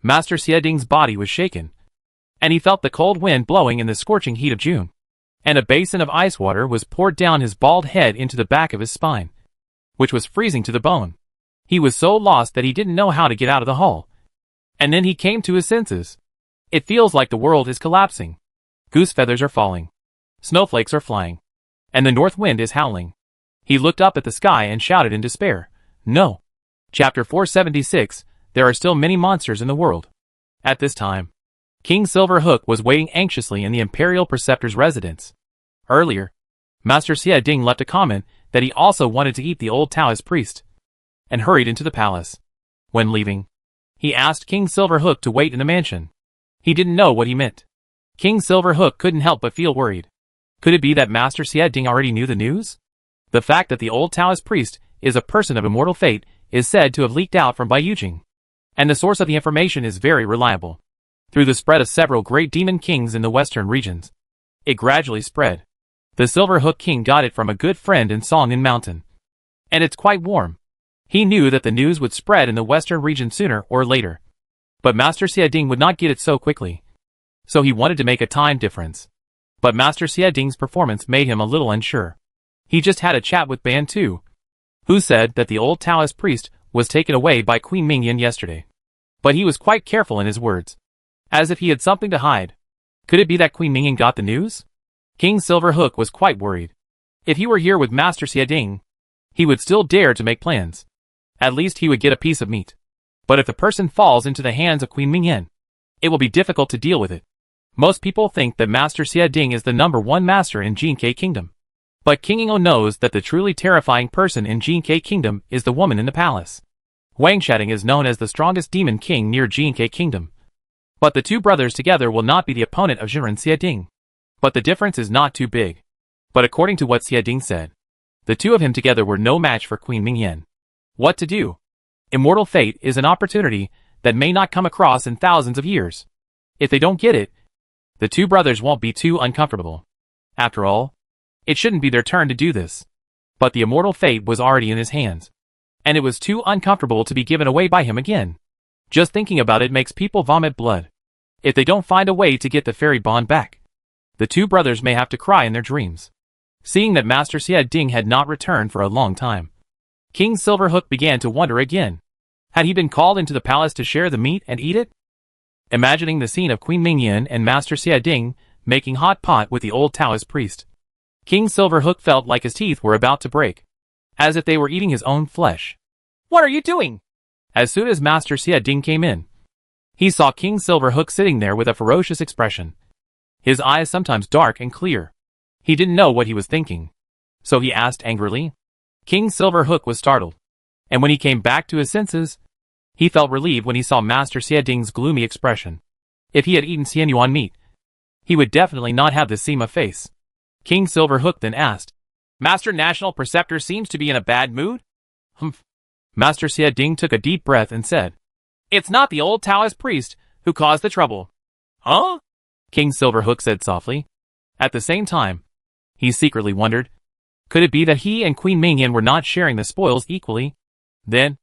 Master Xie body was shaken, and he felt the cold wind blowing in the scorching heat of June, and a basin of ice water was poured down his bald head into the back of his spine, which was freezing to the bone. He was so lost that he didn't know how to get out of the hall. And then he came to his senses. It feels like the world is collapsing. Goose feathers are falling. Snowflakes are flying. And the north wind is howling. He looked up at the sky and shouted in despair, "No." Chapter 476, There are still many monsters in the world. At this time, King Silverhook was waiting anxiously in the Imperial Preceptor's residence. Earlier, Master Xie left a comment that he also wanted to eat the old Taoist priest, and hurried into the palace. When leaving, he asked King Silverhook to wait in the mansion. He didn't know what he meant. King Silverhook couldn't help but feel worried. Could it be that Master Xie already knew the news? The fact that the old Taoist priest is a person of immortal fate is said to have leaked out from Bai Yujing, and the source of the information is very reliable. Through the spread of several great demon kings in the western regions, it gradually spread. The Silverhook King got it from a good friend in Songin Mountain, and it's quite warm. He knew that the news would spread in the western region sooner or later, but Master Xie would not get it so quickly, so he wanted to make a time difference. But Master Xie performance made him a little unsure. He just had a chat with Ban Tu, who said that the old Taoist priest was taken away by Queen Mingyan yesterday. But he was quite careful in his words, as if he had something to hide. Could it be that Queen Mingyan got the news? King Silverhook was quite worried. If he were here with Master Xie, he would still dare to make plans. At least he would get a piece of meat. But if the person falls into the hands of Queen Mingyan, it will be difficult to deal with it. Most people think that Master Xie is the #1 master in Jinke Kingdom. But King Ingo knows that the truly terrifying person in Jinke Kingdom is the woman in the palace. Wang Shating is known as the strongest demon king near Jinke Kingdom. But the 2 brothers together will not be the opponent of Jiren Xie. But the difference is not too big. But according to what Xie said, the 2 of him together were no match for Queen Mingyan. What to do? Immortal fate is an opportunity that may not come across in thousands of years. If they don't get it, the 2 brothers won't be too uncomfortable. After all, it shouldn't be their turn to do this. But the immortal fate was already in his hands, and it was too uncomfortable to be given away by him again. Just thinking about it makes people vomit blood. If they don't find a way to get the fairy bond back, the 2 brothers may have to cry in their dreams. Seeing that Master Xie had not returned for a long time, King Silverhook began to wonder again. Had he been called into the palace to share the meat and eat it? Imagining the scene of Queen Mingyan and Master Xie making hot pot with the old Taoist priest, King Silverhook felt like his teeth were about to break, as if they were eating his own flesh. "What are you doing?" As soon as Master Xie came in, he saw King Silverhook sitting there with a ferocious expression, his eyes sometimes dark and clear. He didn't know what he was thinking, so he asked angrily, King Silverhook was startled, and when he came back to his senses, he felt relieved when he saw Master Xieding's gloomy expression. If he had eaten Xianyuan meat, he would definitely not have this Sima face. King Silverhook then asked, Master National Preceptor seems to be in a bad mood? Humph. Master Xieding took a deep breath and said, It's not the old Taoist priest who caused the trouble. Huh? King Silverhook said softly. At the same time, he secretly wondered, could it be that he and Queen Mingyan were not sharing the spoils equally? Then,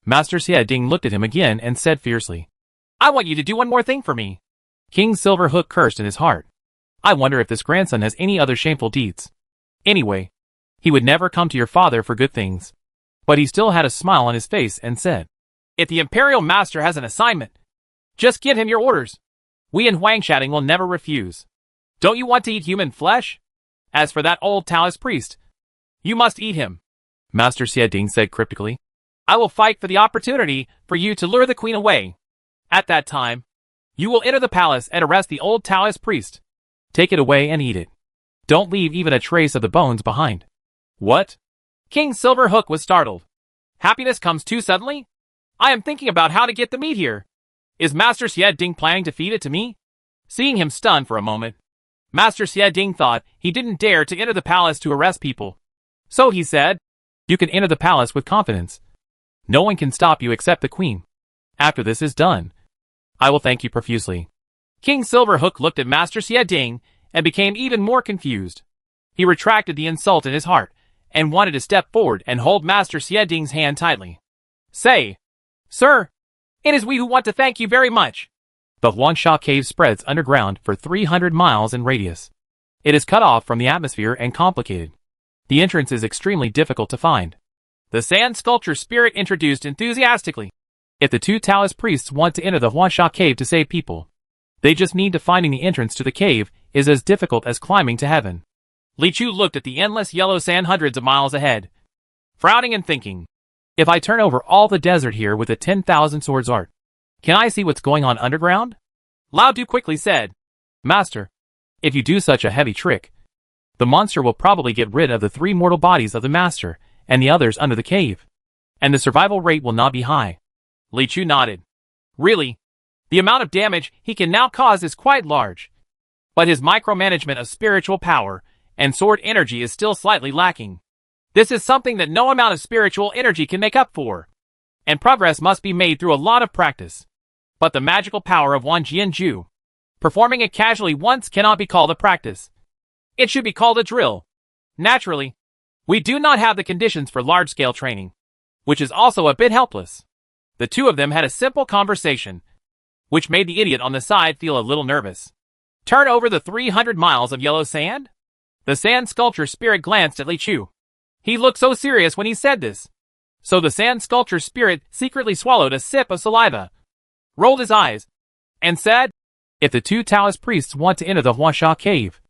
Master Xieding looked at him again and said fiercely, I want you to do one more thing for me. King Silverhook cursed in his heart. I wonder if this grandson has any other shameful deeds. Anyway, he would never come to your father for good things. But he still had a smile on his face and said, If the Imperial Master has an assignment, just give him your orders. We in Huangshating will never refuse. Don't you want to eat human flesh? As for that old Taoist priest, you must eat him. Master Xieding said cryptically. I will fight for the opportunity for you to lure the queen away. At that time, you will enter the palace and arrest the old Taoist priest. Take it away and eat it. Don't leave even a trace of the bones behind. What? King Silverhook was startled. Happiness comes too suddenly? I am thinking about how to get the meat here. Is Master Xieding planning to feed it to me? Seeing him stunned for a moment, Master Xieding thought he didn't dare to enter the palace to arrest people. So he said, You can enter the palace with confidence. No one can stop you except the queen. After this is done, I will thank you profusely. King Silverhook looked at Master Xieding and became even more confused. He retracted the insult in his heart and wanted to step forward and hold Master Xieding's hand tightly. Say, Sir, it is we who want to thank you very much. The Huangsha Cave spreads underground for 300 miles in radius. It is cut off from the atmosphere and complicated. The entrance is extremely difficult to find. The sand sculpture spirit introduced enthusiastically. If the two Taoist priests want to enter the Huangsha Cave to save people, they just need to finding the entrance to the cave is as difficult as climbing to heaven. Li Chu looked at the endless yellow sand hundreds of miles ahead, frowning and thinking. If I turn over all the desert here with a 10,000 swords art, can I see what's going on underground? Lao Du quickly said, Master, if you do such a heavy trick, the monster will probably get rid of the 3 mortal bodies of the master and the others under the cave, and the survival rate will not be high. Li Chu nodded. Really? The amount of damage he can now cause is quite large. But his micromanagement of spiritual power and sword energy is still slightly lacking. This is something that no amount of spiritual energy can make up for. And progress must be made through a lot of practice. But the magical power of Wan Jianju, performing it casually once cannot be called a practice. It should be called a drill. Naturally, we do not have the conditions for large-scale training, which is also a bit helpless. The two of them had a simple conversation, which made the idiot on the side feel a little nervous. Turn over the 300 miles of yellow sand? The sand sculpture spirit glanced at Li Chu. He looked so serious when he said this. So the sand sculpture spirit secretly swallowed a sip of saliva, rolled his eyes, and said, If the two Taoist priests want to enter the Huangsha Cave,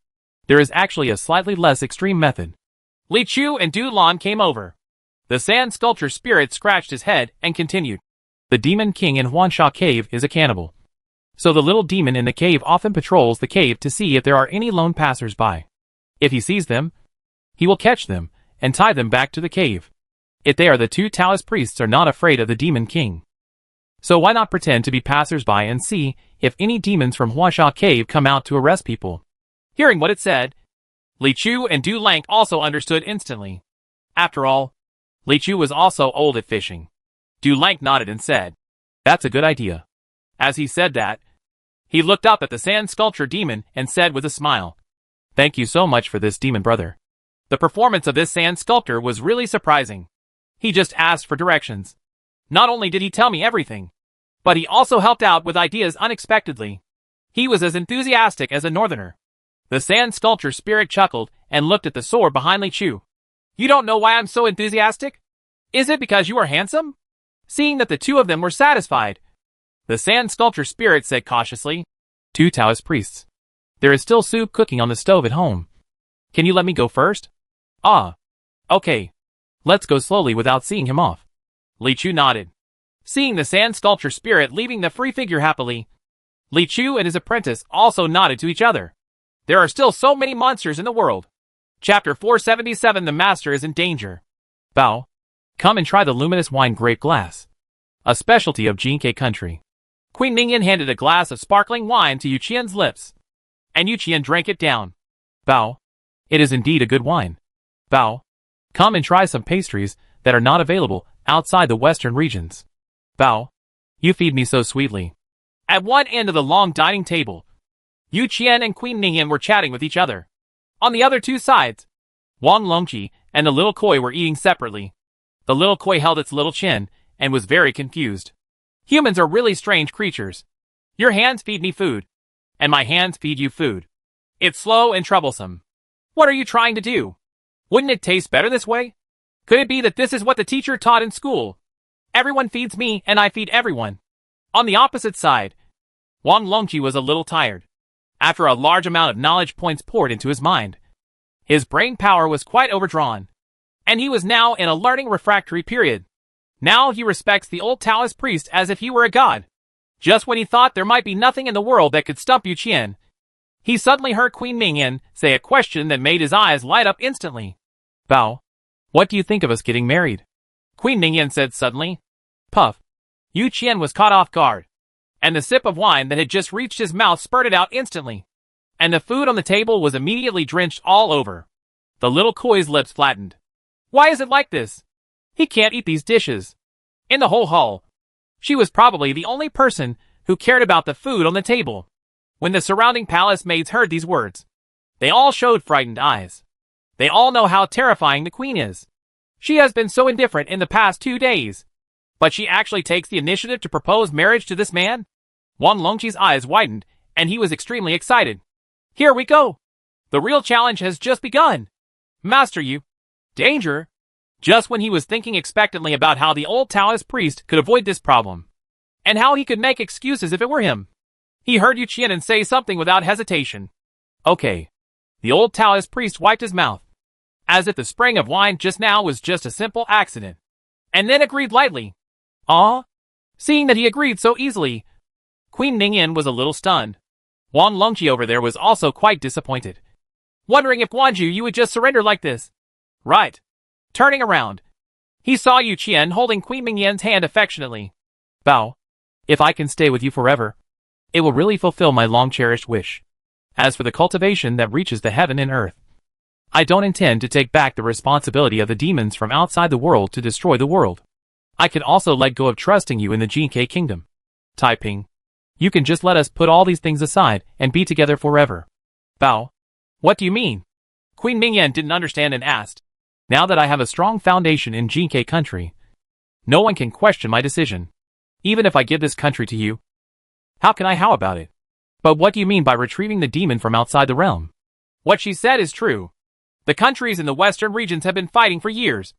there is actually a slightly less extreme method. Li Chu and Du Lan came over. The sand sculpture spirit scratched his head and continued. The demon king in Huangsha Cave is a cannibal. So the little demon in the cave often patrols the cave to see if there are any lone passers-by. If he sees them, he will catch them and tie them back to the cave. If they are the two Taoist priests are not afraid of the demon king. So why not pretend to be passers-by and see if any demons from Huangsha Cave come out to arrest people? Hearing what it said, Li Chu and Du Lang also understood instantly. After all, Li Chu was also old at fishing. Du Lang nodded and said, That's a good idea. As he said that, he looked up at the sand sculpture demon and said with a smile, Thank you so much for this, demon brother. The performance of this sand sculptor was really surprising. He just asked for directions. Not only did he tell me everything, but he also helped out with ideas unexpectedly. He was as enthusiastic as a northerner. The sand sculpture spirit chuckled and looked at the sword behind Li Chu. You don't know why I'm so enthusiastic? Is it because you are handsome? Seeing that the two of them were satisfied, the sand sculpture spirit said cautiously, Two Taoist priests. There is still soup cooking on the stove at home. Can you let me go first? Ah. Okay. Let's go slowly without seeing him off. Li Chu nodded. Seeing the sand sculpture spirit leaving the free figure happily, Li Chu and his apprentice also nodded to each other. There are still so many monsters in the world. Chapter 477 The Master is in danger. Bao, come and try the luminous wine grape glass, a specialty of Jinke country. Queen Mingyan handed a glass of sparkling wine to Yu Qian's lips, and Yu Qian drank it down. Bao, it is indeed a good wine. Bao, come and try some pastries that are not available outside the western regions. Bao, you feed me so sweetly. At one end of the long dining table, Yu Qian and Queen Mingyan were chatting with each other. On the other two sides, Wang Longqi and the little koi were eating separately. The little koi held its little chin and was very confused. Humans are really strange creatures. Your hands feed me food, and my hands feed you food. It's slow and troublesome. What are you trying to do? Wouldn't it taste better this way? Could it be that this is what the teacher taught in school? Everyone feeds me and I feed everyone. On the opposite side, Wang Longqi was a little tired. After a large amount of knowledge points poured into his mind, his brain power was quite overdrawn, and he was now in a learning refractory period. Now he respects the old Taoist priest as if he were a god. Just when he thought there might be nothing in the world that could stump Yu Qian, he suddenly heard Queen Mingyan say a question that made his eyes light up instantly. Bao, what do you think of us getting married? Queen Mingyan said suddenly. Puff. Yu Qian was caught off guard, and the sip of wine that had just reached his mouth spurted out instantly, and the food on the table was immediately drenched all over. The little koi's lips flattened. Why is it like this? He can't eat these dishes. In the whole hall, she was probably the only person who cared about the food on the table. When the surrounding palace maids heard these words, they all showed frightened eyes. They all know how terrifying the queen is. She has been so indifferent in the past 2 days. But she actually takes the initiative to propose marriage to this man? Wang Longqi's eyes widened, and he was extremely excited. Here we go! The real challenge has just begun! Master Yu! Danger! Just when he was thinking expectantly about how the old Taoist priest could avoid this problem, and how he could make excuses if it were him, he heard Yu Qian say something without hesitation. Okay. The old Taoist priest wiped his mouth, as if the spraying of wine just now was just a simple accident, and then agreed lightly. Ah? Seeing that he agreed so easily, Queen Mingyan was a little stunned. Wang Longqi over there was also quite disappointed, wondering if Guanju you would just surrender like this. Right. Turning around, he saw Yu Qian holding Queen Mingyan's hand affectionately. Bao, if I can stay with you forever, it will really fulfill my long-cherished wish. As for the cultivation that reaches the heaven and earth, I don't intend to take back the responsibility of the demons from outside the world to destroy the world. I can also let go of trusting you in the Jinke kingdom. Taiping, you can just let us put all these things aside and be together forever. Bao, what do you mean? Queen Mingyan didn't understand and asked. Now that I have a strong foundation in Jinke country, no one can question my decision. Even if I give this country to you, how can I how about it? But what do you mean by retrieving the demon from outside the realm? What she said is true. The countries in the western regions have been fighting for years,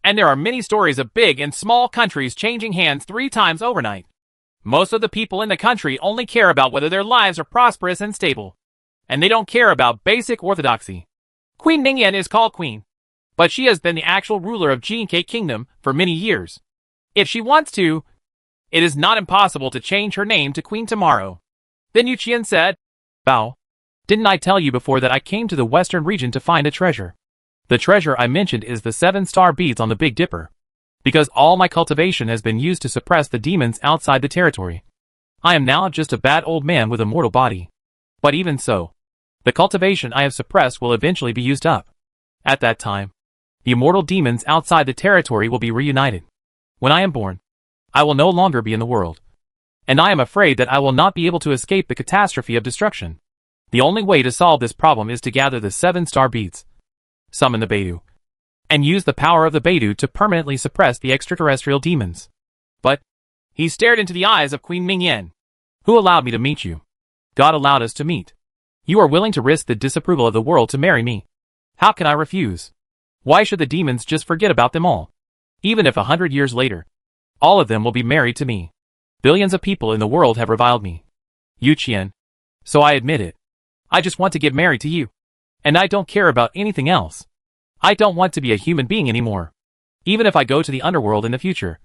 and there are many stories of big and small countries changing hands 3 times overnight. Most of the people in the country only care about whether their lives are prosperous and stable, and they don't care about basic orthodoxy. Queen Mingyan is called queen, but she has been the actual ruler of Jinke Kingdom for many years. If she wants to, it is not impossible to change her name to Queen tomorrow. Then Yu Qian said, Bao, didn't I tell you before that I came to the western region to find a treasure? The treasure I mentioned is the 7-star beads on the Big Dipper. Because all my cultivation has been used to suppress the demons outside the territory, I am now just a bad old man with a mortal body. But even so, the cultivation I have suppressed will eventually be used up. At that time, the immortal demons outside the territory will be reunited. When I am born, I will no longer be in the world. And I am afraid that I will not be able to escape the catastrophe of destruction. The only way to solve this problem is to gather the 7-star beads, summon the Beidou, and use the power of the Beidou to permanently suppress the extraterrestrial demons. But he stared into the eyes of Queen Mingyan. Who allowed me to meet you? God allowed us to meet. You are willing to risk the disapproval of the world to marry me. How can I refuse? Why should the demons just forget about them all? Even if 100 years later, all of them will be married to me. Billions of people in the world have reviled me, Yu Qian. So I admit it. I just want to get married to you. And I don't care about anything else. I don't want to be a human being anymore. Even if I go to the underworld in the future,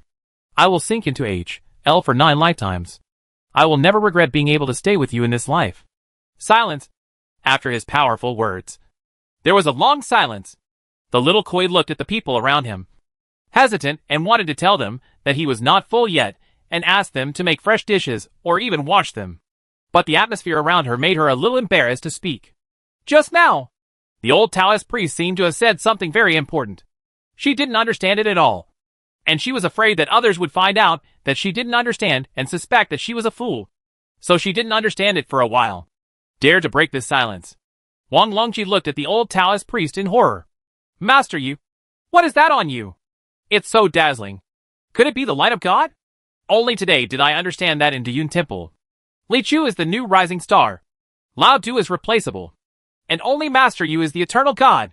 I will sink into H.L. for 9 lifetimes. I will never regret being able to stay with you in this life. Silence. After his powerful words, there was a long silence. The little koi looked at the people around him, hesitant and wanted to tell them that he was not full yet and asked them to make fresh dishes or even wash them. But the atmosphere around her made her a little embarrassed to speak. Just now, the old Taoist priest seemed to have said something very important. She didn't understand it at all, and she was afraid that others would find out that she didn't understand and suspect that she was a fool. So she didn't understand it for a while. Dare to break this silence. Wang Longji looked at the old Taoist priest in horror. Master Yu, what is that on you? It's so dazzling. Could it be the light of God? Only today did I understand that in Dayun Temple. Li Chu is the new rising star. Lao Du is replaceable. And only Master Yu is the eternal God.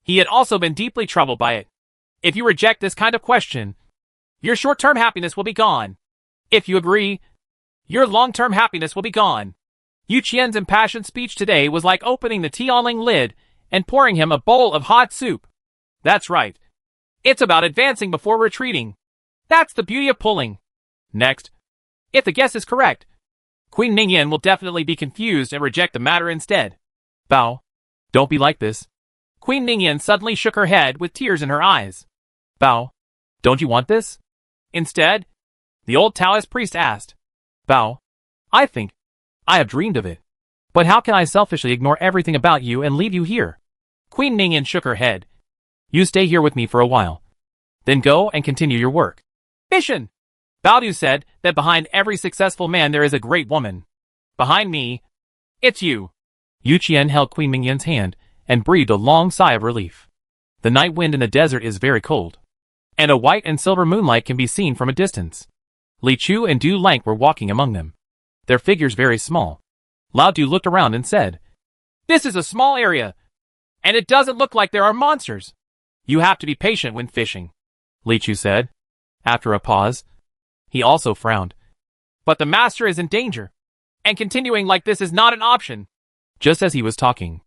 He had also been deeply troubled by it. If you reject this kind of question, your short-term happiness will be gone. If you agree, your long-term happiness will be gone. Yu Qian's impassioned speech today was like opening the Tianling lid and pouring him a bowl of hot soup. That's right. It's about advancing before retreating. That's the beauty of pulling. Next, if the guess is correct, Queen Ningyan will definitely be confused and reject the matter instead. Bao, don't be like this. Queen Ningyan suddenly shook her head with tears in her eyes. Bao, don't you want this? Instead, the old Taoist priest asked. Bao, I think I have dreamed of it. But how can I selfishly ignore everything about you and leave you here? Queen Ningyan shook her head. You stay here with me for a while. Then go and continue your work. Mission! Baodu said that behind every successful man there is a great woman. Behind me, it's you. Yu Qian held Queen Ningyan's hand and breathed a long sigh of relief. The night wind in the desert is very cold, and a white and silver moonlight can be seen from a distance. Li Chu and Du Lank were walking among them, their figures very small. Lao Du looked around and said, This is a small area, and it doesn't look like there are monsters. You have to be patient when fishing, Li Chu said. After a pause, he also frowned. But the master is in danger, and continuing like this is not an option. Just as he was talking,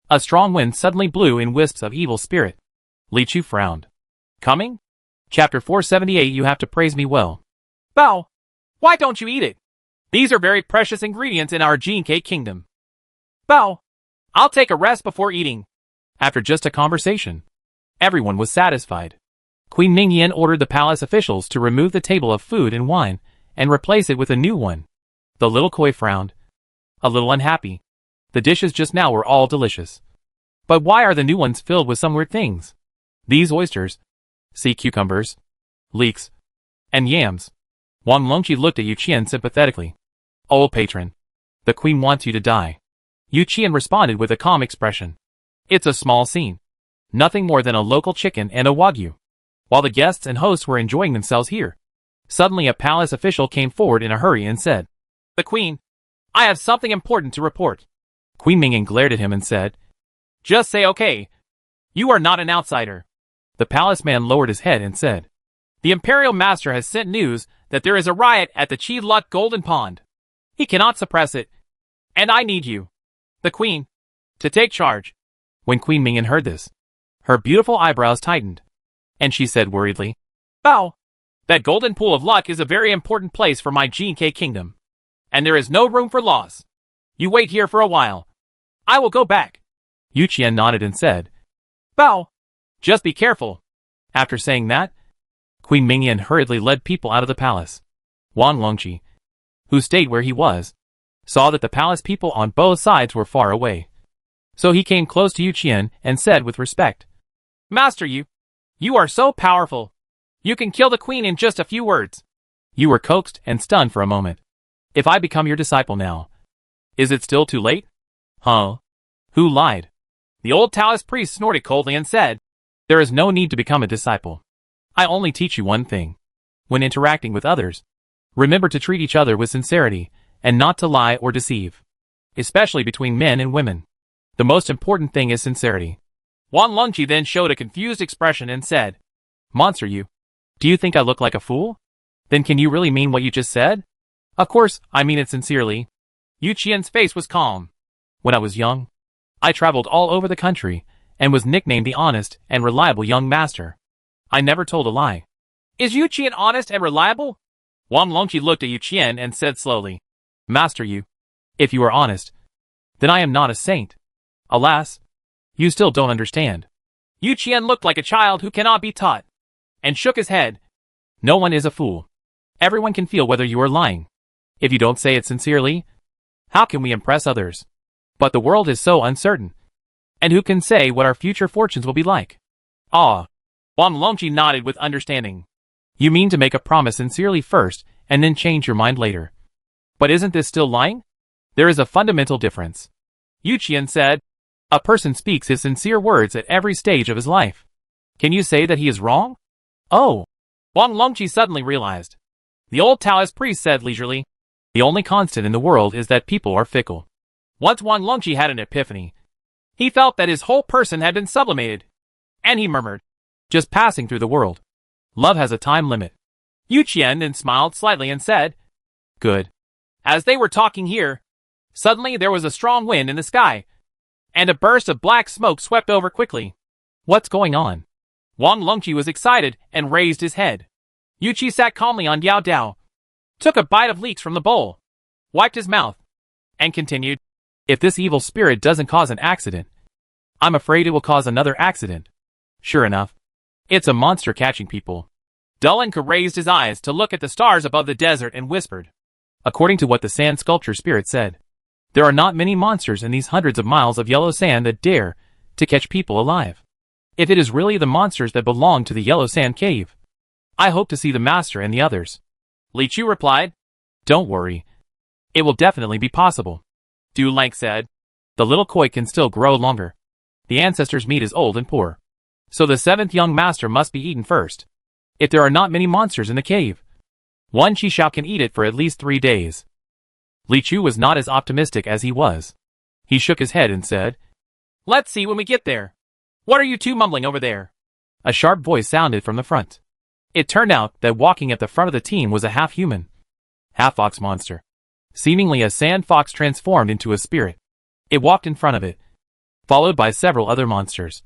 a strong wind suddenly blew in wisps of evil spirit. Li Chu frowned. Coming? Chapter 478. You have to praise me well. Bao, why don't you eat it? These are very precious ingredients in our Jinke kingdom. Bao, I'll take a rest before eating. After just a conversation, everyone was satisfied. Queen Ningyan ordered the palace officials to remove the table of food and wine and replace it with a new one. The little koi frowned, a little unhappy. The dishes just now were all delicious. But why are the new ones filled with some weird things? These oysters, sea cucumbers, leeks, and yams. Wang Longqi looked at Yu Qian sympathetically. Oh patron, the queen wants you to die. Yu Qian responded with a calm expression. It's a small scene. Nothing more than a local chicken and a wagyu. While the guests and hosts were enjoying themselves here, suddenly a palace official came forward in a hurry and said, The queen, I have something important to report. Queen Ningyan glared at him and said, Just say okay. You are not an outsider. The palace man lowered his head and said, The imperial master has sent news that there is a riot at the Chi Lut Golden Pond. He cannot suppress it, and I need you, the queen, to take charge. When Queen Ningyan heard this, her beautiful eyebrows tightened, and she said worriedly, Bao, that golden pool of luck is a very important place for my Jinke kingdom, and there is no room for loss. You wait here for a while. I will go back. Yu Qian nodded and said, Bao, just be careful. After saying that, Queen Ningyan hurriedly led people out of the palace. Wang Longqi, who stayed where he was, saw that the palace people on both sides were far away. So he came close to Yu Qian and said with respect, Master Yu, you are so powerful. You can kill the queen in just a few words. You were coaxed and stunned for a moment. If I become your disciple now, is it still too late? Huh? Who lied? The old Taoist priest snorted coldly and said, There is no need to become a disciple. I only teach you one thing. When interacting with others, remember to treat each other with sincerity and not to lie or deceive. Especially between men and women. The most important thing is sincerity. Wang Longqi then showed a confused expression and said, Monster you. Do you think I look like a fool? Then can you really mean what you just said? Of course, I mean it sincerely. Yu Qian's face was calm. When I was young, I traveled all over the country and was nicknamed the honest and reliable young master. I never told a lie. Is Yu Qian honest and reliable? Wang Longqi looked at Yu Qian and said slowly, Master Yu, if you are honest, then I am not a saint. Alas, you still don't understand. Yu Qian looked like a child who cannot be taught. and shook his head. No one is a fool. Everyone can feel whether you are lying. If you don't say it sincerely, how can we impress others? But the world is so uncertain. And who can say what our future fortunes will be like? Ah. Wang Longqi nodded with understanding. You mean to make a promise sincerely first, and then change your mind later. But isn't this still lying? There is a fundamental difference. Yu Qian said. A person speaks his sincere words at every stage of his life. Can you say that he is wrong? Oh. Wang Longqi suddenly realized. The old Taoist priest said leisurely. The only constant in the world is that people are fickle. Once Wang Longqi had an epiphany. He felt that his whole person had been sublimated. And he murmured. Just passing through the world. Love has a time limit. Yu Qian then smiled slightly and said. Good. As they were talking here, suddenly there was a strong wind in the sky, and a burst of black smoke swept over quickly. What's going on? Wang Longqi was excited and raised his head. Yu Qi sat calmly on Yao Dao, took a bite of leeks from the bowl, wiped his mouth, and continued. If this evil spirit doesn't cause an accident, I'm afraid it will cause another accident. Sure enough, it's a monster catching people. Dulanka raised his eyes to look at the stars above the desert and whispered. According to what the sand sculpture spirit said, there are not many monsters in these hundreds of miles of yellow sand that dare to catch people alive. If it is really the monsters that belong to the yellow sand cave, I hope to see the master and the others. Li Chu replied. Don't worry. It will definitely be possible. Du Lang said. The little koi can still grow longer. The ancestors' meat is old and poor. So the seventh young master must be eaten first. If there are not many monsters in the cave, one Qishao can eat it for at least 3 days. Li Chu was not as optimistic as he was. He shook his head and said, Let's see when we get there. What are you two mumbling over there? A sharp voice sounded from the front. It turned out that walking at the front of the team was a half-human, half-fox monster. Seemingly a sand fox transformed into a spirit. It walked in front of it, followed by several other monsters,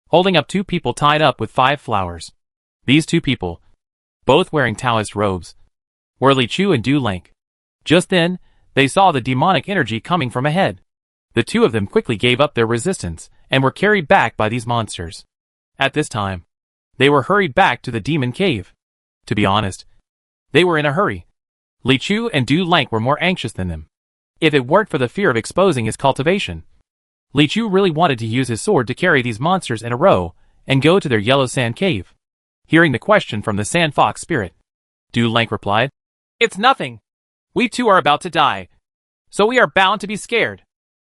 holding up 2 people tied up with 5 flowers. These 2 people, both wearing Taoist robes, were Li Chu and Du Lang. Just then, they saw the demonic energy coming from ahead. The 2 of them quickly gave up their resistance and were carried back by these monsters. At this time, they were hurried back to the demon cave. To be honest, they were in a hurry. Li Chu and Du Lang were more anxious than them. If it weren't for the fear of exposing his cultivation, Li Chu really wanted to use his sword to carry these monsters in a row and go to their yellow sand cave. Hearing the question from the sand fox spirit, Du Lang replied, It's nothing. We too are about to die, so we are bound to be scared.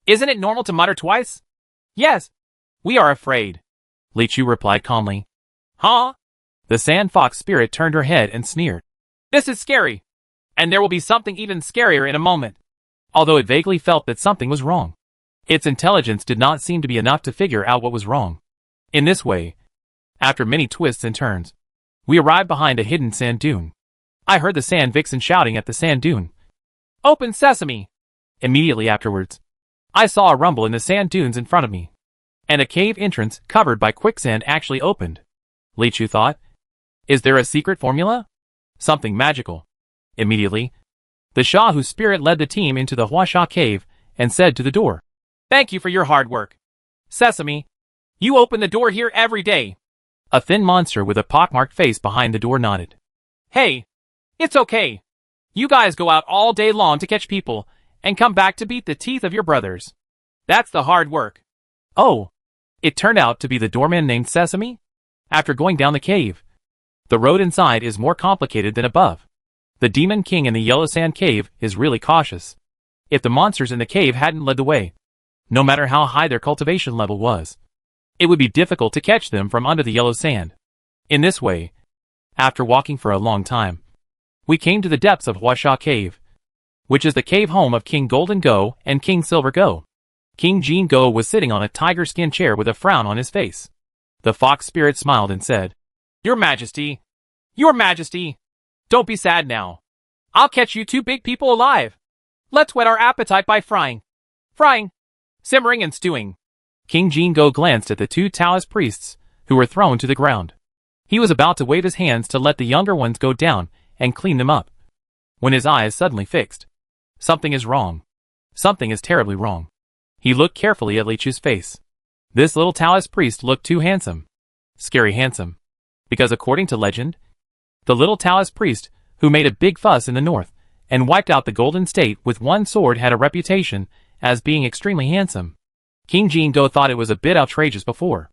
Isn't it normal to mutter twice? Yes, we are afraid. Li Chu replied calmly. Huh? The sand fox spirit turned her head and sneered. This is scary. And there will be something even scarier in a moment. Although it vaguely felt that something was wrong, its intelligence did not seem to be enough to figure out what was wrong. In this way, after many twists and turns, we arrived behind a hidden sand dune. I heard the sand vixen shouting at the sand dune. Open sesame! Immediately afterwards, I saw a rumble in the sand dunes in front of me, and a cave entrance covered by quicksand actually opened. Li Chu thought, is there a secret formula? Something magical. Immediately, the Shah whose spirit led the team into the Huasha cave and said to the door, Thank you for your hard work. Sesame, you open the door here every day. A thin monster with a pockmarked face behind the door nodded. Hey, it's okay. You guys go out all day long to catch people and come back to beat the teeth of your brothers. That's the hard work. Oh, it turned out to be the doorman named Sesame? After going down the cave, the road inside is more complicated than above. The Demon King in the Yellow Sand Cave is really cautious. If the monsters in the cave hadn't led the way, no matter how high their cultivation level was, it would be difficult to catch them from under the yellow sand. In this way, after walking for a long time, we came to the depths of Huasha Cave, which is the cave home of King Golden Go and King Silver Go. King Jean Go was sitting on a tiger skin chair with a frown on his face. The fox spirit smiled and said, Your Majesty, don't be sad now. I'll catch you 2 big people alive. Let's whet our appetite by frying, simmering and stewing. King Jean Go glanced at the 2 Taoist priests, who were thrown to the ground. He was about to wave his hands to let the younger ones go down and clean them up, when his eyes suddenly fixed. Something is wrong. Something is terribly wrong. He looked carefully at Li Chu's face. This little Taoist priest looked too handsome. Scary handsome. Because according to legend, the little Taoist priest, who made a big fuss in the north, and wiped out the Golden State with one sword, had a reputation as being extremely handsome. King Jingo thought it was a bit outrageous before.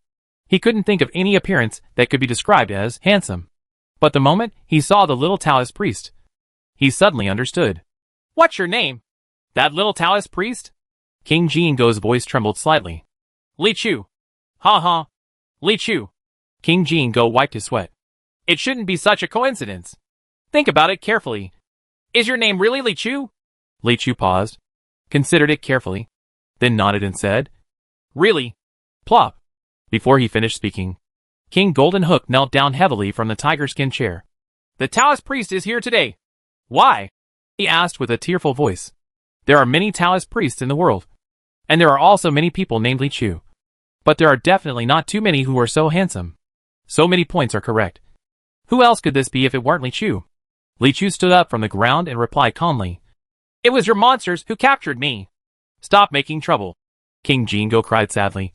He couldn't think of any appearance that could be described as handsome. But the moment he saw the little Taoist priest, he suddenly understood. What's your name? That little Taoist priest? King Jingo's voice trembled slightly. Li Chu. Ha ha. Li Chu. King Jingo wiped his sweat. It shouldn't be such a coincidence. Think about it carefully. Is your name really Li Chu? Li Chu paused, considered it carefully, then nodded and said, Really? Plop. Before he finished speaking, King Golden Hook knelt down heavily from the tiger skin chair. The Taoist priest is here today. Why? He asked with a tearful voice. There are many Taoist priests in the world, and there are also many people named Li Chu. But there are definitely not too many who are so handsome. So many points are correct. Who else could this be if it weren't Li Chu? Li Chu stood up from the ground and replied calmly. It was your monsters who captured me. Stop making trouble, King Jingo cried sadly.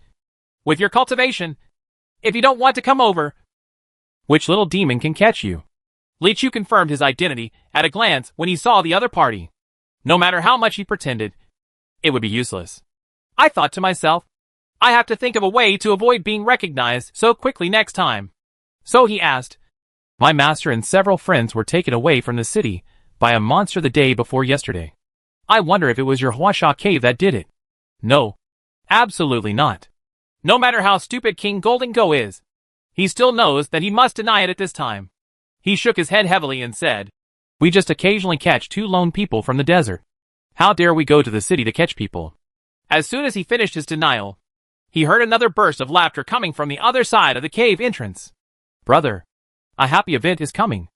With your cultivation, if you don't want to come over. Which little demon can catch you? Li Chu confirmed his identity at a glance when he saw the other party. No matter how much he pretended, it would be useless. I thought to myself, I have to think of a way to avoid being recognized so quickly next time. So he asked, My master and several friends were taken away from the city by a monster the day before yesterday. I wonder if it was your Huasha cave that did it. No, absolutely not. No matter how stupid King Golden Go is, he still knows that he must deny it at this time. He shook his head heavily and said, We just occasionally catch 2 lone people from the desert. How dare we go to the city to catch people? As soon as he finished his denial, he heard another burst of laughter coming from the other side of the cave entrance. Brother, a happy event is coming.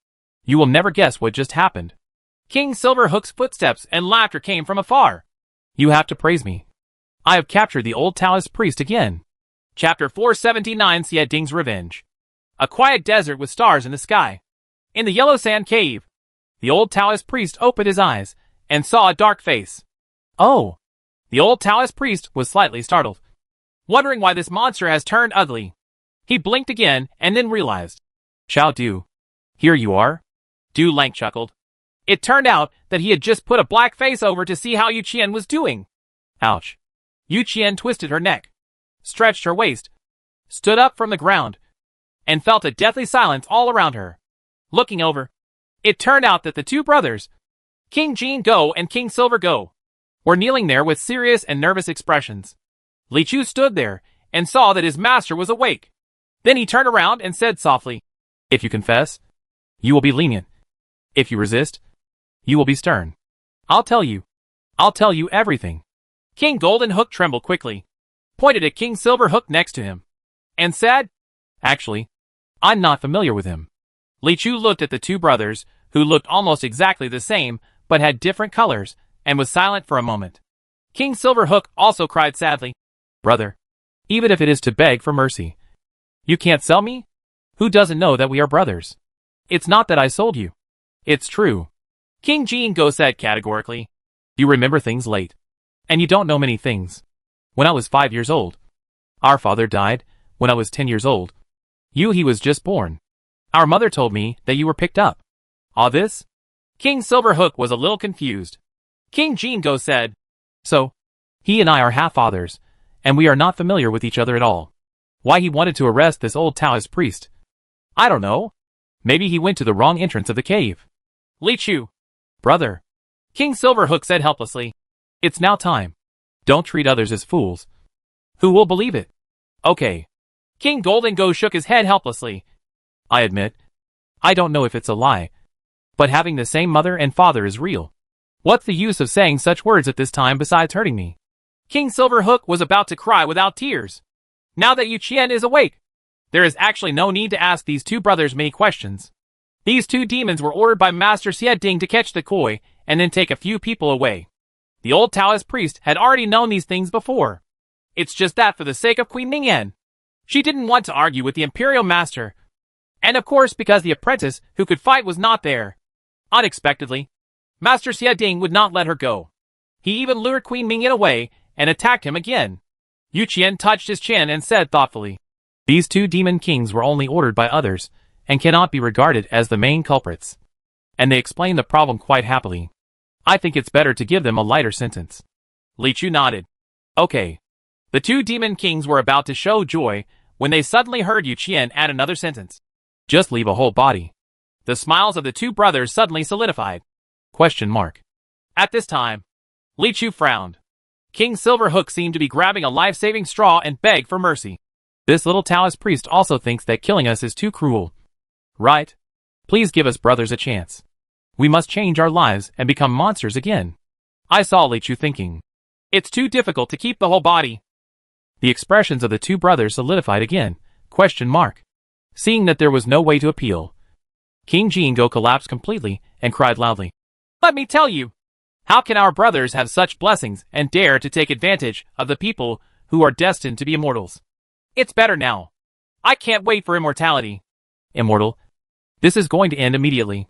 You will never guess what just happened. King Silverhook's footsteps and laughter came from afar. You have to praise me. I have captured the old Taoist priest again. Chapter 479, Xie Ding's Revenge. A quiet desert with stars in the sky. In the yellow sand cave, the old Taoist priest opened his eyes and saw a dark face. Oh! The old Taoist priest was slightly startled, wondering why this monster has turned ugly. He blinked again and then realized. Xiao Du. Here you are? Du Lang chuckled. It turned out that he had just put a black face over to see how Yu Qian was doing. Ouch. Yu Qian twisted her neck, stretched her waist, stood up from the ground, and felt a deathly silence all around her. Looking over, it turned out that the 2 brothers, King Jin Go and King Silver Go, were kneeling there with serious and nervous expressions. Li Chu stood there and saw that his master was awake. Then he turned around and said softly, If you confess, you will be lenient. If you resist, you will be stern. I'll tell you everything. King Golden Hook trembled quickly, pointed at King Silver Hook next to him, and said, Actually, I'm not familiar with him. Li Chu looked at the 2 brothers, who looked almost exactly the same, but had different colors, and was silent for a moment. King Silver Hook also cried sadly, Brother, even if it is to beg for mercy, you can't sell me? Who doesn't know that we are brothers? It's not that I sold you. It's true. King Jin Go said categorically. You remember things late. And you don't know many things. When I was 5 years old, our father died. When I was 10 years old, he was just born. Our mother told me that you were picked up. All this? King Silver Hook was a little confused. King Jin Go said, So, he and I are half-fathers, and we are not familiar with each other at all. Why he wanted to arrest this old Taoist priest? I don't know. Maybe he went to the wrong entrance of the cave. Li Chu. Brother. King Silver Hook said helplessly. It's now time. Don't treat others as fools. Who will believe it? Okay. King Golden Go shook his head helplessly. I admit, I don't know if it's a lie, but having the same mother and father is real. What's the use of saying such words at this time besides hurting me? King Silver Hook was about to cry without tears. Now that Yu Qian is awake, there is actually no need to ask these 2 brothers many questions. These 2 demons were ordered by Master Xie Ding to catch the koi and then take a few people away. The old Taoist priest had already known these things before. It's just that for the sake of Queen Mingyan, she didn't want to argue with the Imperial Master. And of course because the apprentice who could fight was not there. Unexpectedly, Master Xie Ding would not let her go. He even lured Queen Mingyan away and attacked him again. Yu Qian touched his chin and said thoughtfully, These 2 demon kings were only ordered by others, and cannot be regarded as the main culprits. And they explain the problem quite happily. I think it's better to give them a lighter sentence. Li Chu nodded. Okay. The two demon kings were about to show joy when they suddenly heard Yu Qian add another sentence. Just leave a whole body. The smiles of the two brothers suddenly solidified. Question mark. At this time, Li Chu frowned. King Silverhook seemed to be grabbing a life-saving straw and begged for mercy. This little Taoist priest also thinks that killing us is too cruel. Right? Please give us brothers a chance. We must change our lives and become monsters again. I saw Li Chu thinking. It's too difficult to keep the whole body. The expressions of the two brothers solidified again. Question mark. Seeing that there was no way to appeal, King Jingo collapsed completely and cried loudly. Let me tell you. How can our brothers have such blessings and dare to take advantage of the people who are destined to be immortals? It's better now. I can't wait for immortality. Immortal? This is going to end immediately.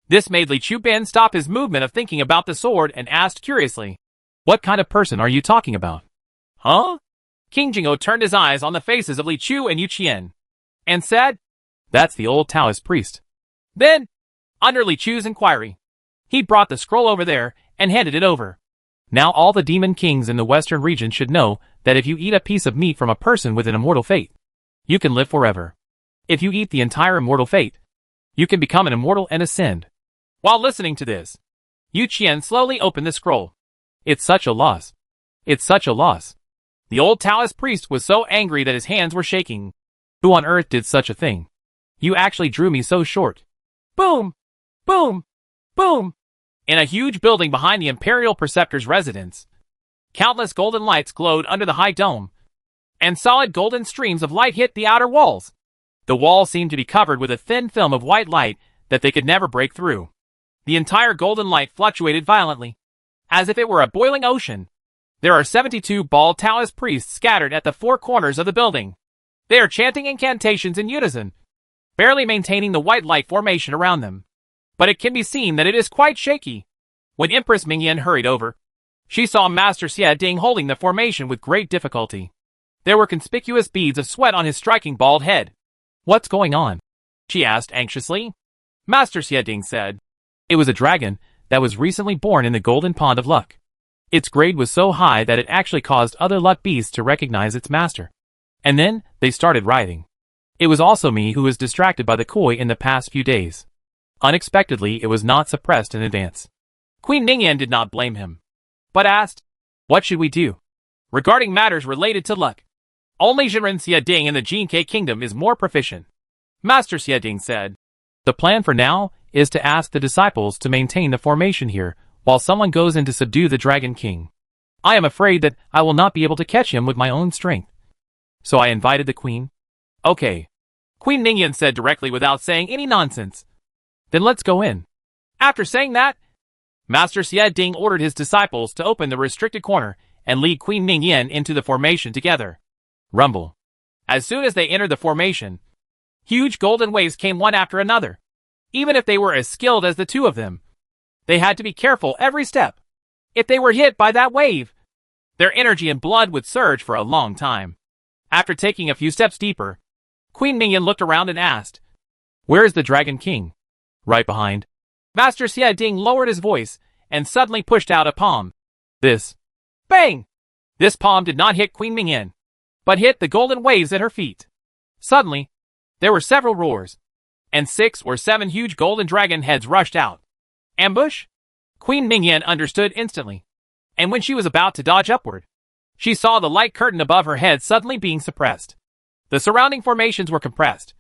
This made Li Chu Ben stop his movement of thinking about the sword and asked curiously. What kind of person are you talking about? Huh? King Jingo turned his eyes on the faces of Li Chu and Yu Qian, and said, That's the old Taoist priest. Then, under Li Chu's inquiry, he brought the scroll over there and handed it over. Now all the demon kings in the western region should know that if you eat a piece of meat from a person with an immortal fate, you can live forever. If you eat the entire immortal fate, you can become an immortal and ascend. While listening to this, Yu Qian slowly opened the scroll. It's such a loss. It's such a loss. The old Taoist priest was so angry that his hands were shaking. Who on earth did such a thing? You actually drew me so short. Boom! Boom! Boom! In a huge building behind the Imperial Preceptor's residence, countless golden lights glowed under the high dome, and solid golden streams of light hit the outer walls. The walls seemed to be covered with a thin film of white light that they could never break through. The entire golden light fluctuated violently, as if it were a boiling ocean. There are 72 bald Taoist priests scattered at the four corners of the building. They are chanting incantations in unison, barely maintaining the white light formation around them. But it can be seen that it is quite shaky. When Empress Mingyan hurried over, she saw Master Xie Ding holding the formation with great difficulty. There were conspicuous beads of sweat on his striking bald head. What's going on? She asked anxiously. Master Xie Ding said, It was a dragon that was recently born in the Golden Pond of Luck. Its grade was so high that it actually caused other luck beasts to recognize its master. And then, they started rioting. It was also me who was distracted by the koi in the past few days. Unexpectedly, it was not suppressed in advance. Queen Ningyan did not blame him, but asked, What should we do? Regarding matters related to luck, only Jinren Xie Ding in the Jinke Kingdom is more proficient. Master Xie Ding said, The plan for now is to ask the disciples to maintain the formation here while someone goes in to subdue the Dragon King. I am afraid that I will not be able to catch him with my own strength. So I invited the queen. Okay. Queen Ningyan said directly without saying any nonsense. Then let's go in. After saying that, Master Xie Ding ordered his disciples to open the restricted corner and lead Queen Ningyan into the formation together. Rumble. As soon as they entered the formation, huge golden waves came one after another. Even if they were as skilled as the two of them, they had to be careful every step. If they were hit by that wave, their energy and blood would surge for a long time. After taking a few steps deeper, Queen Ningyan looked around and asked, Where is the Dragon King? Right behind. Master Xie Ding lowered his voice and suddenly pushed out a palm. This. Bang! This palm did not hit Queen Ningyan, but hit the golden waves at her feet. Suddenly, there were several roars, and 6 or 7 huge golden dragon heads rushed out. Ambush? Queen Ningyan understood instantly, and when she was about to dodge upward, she saw the light curtain above her head suddenly being suppressed. The surrounding formations were compressed,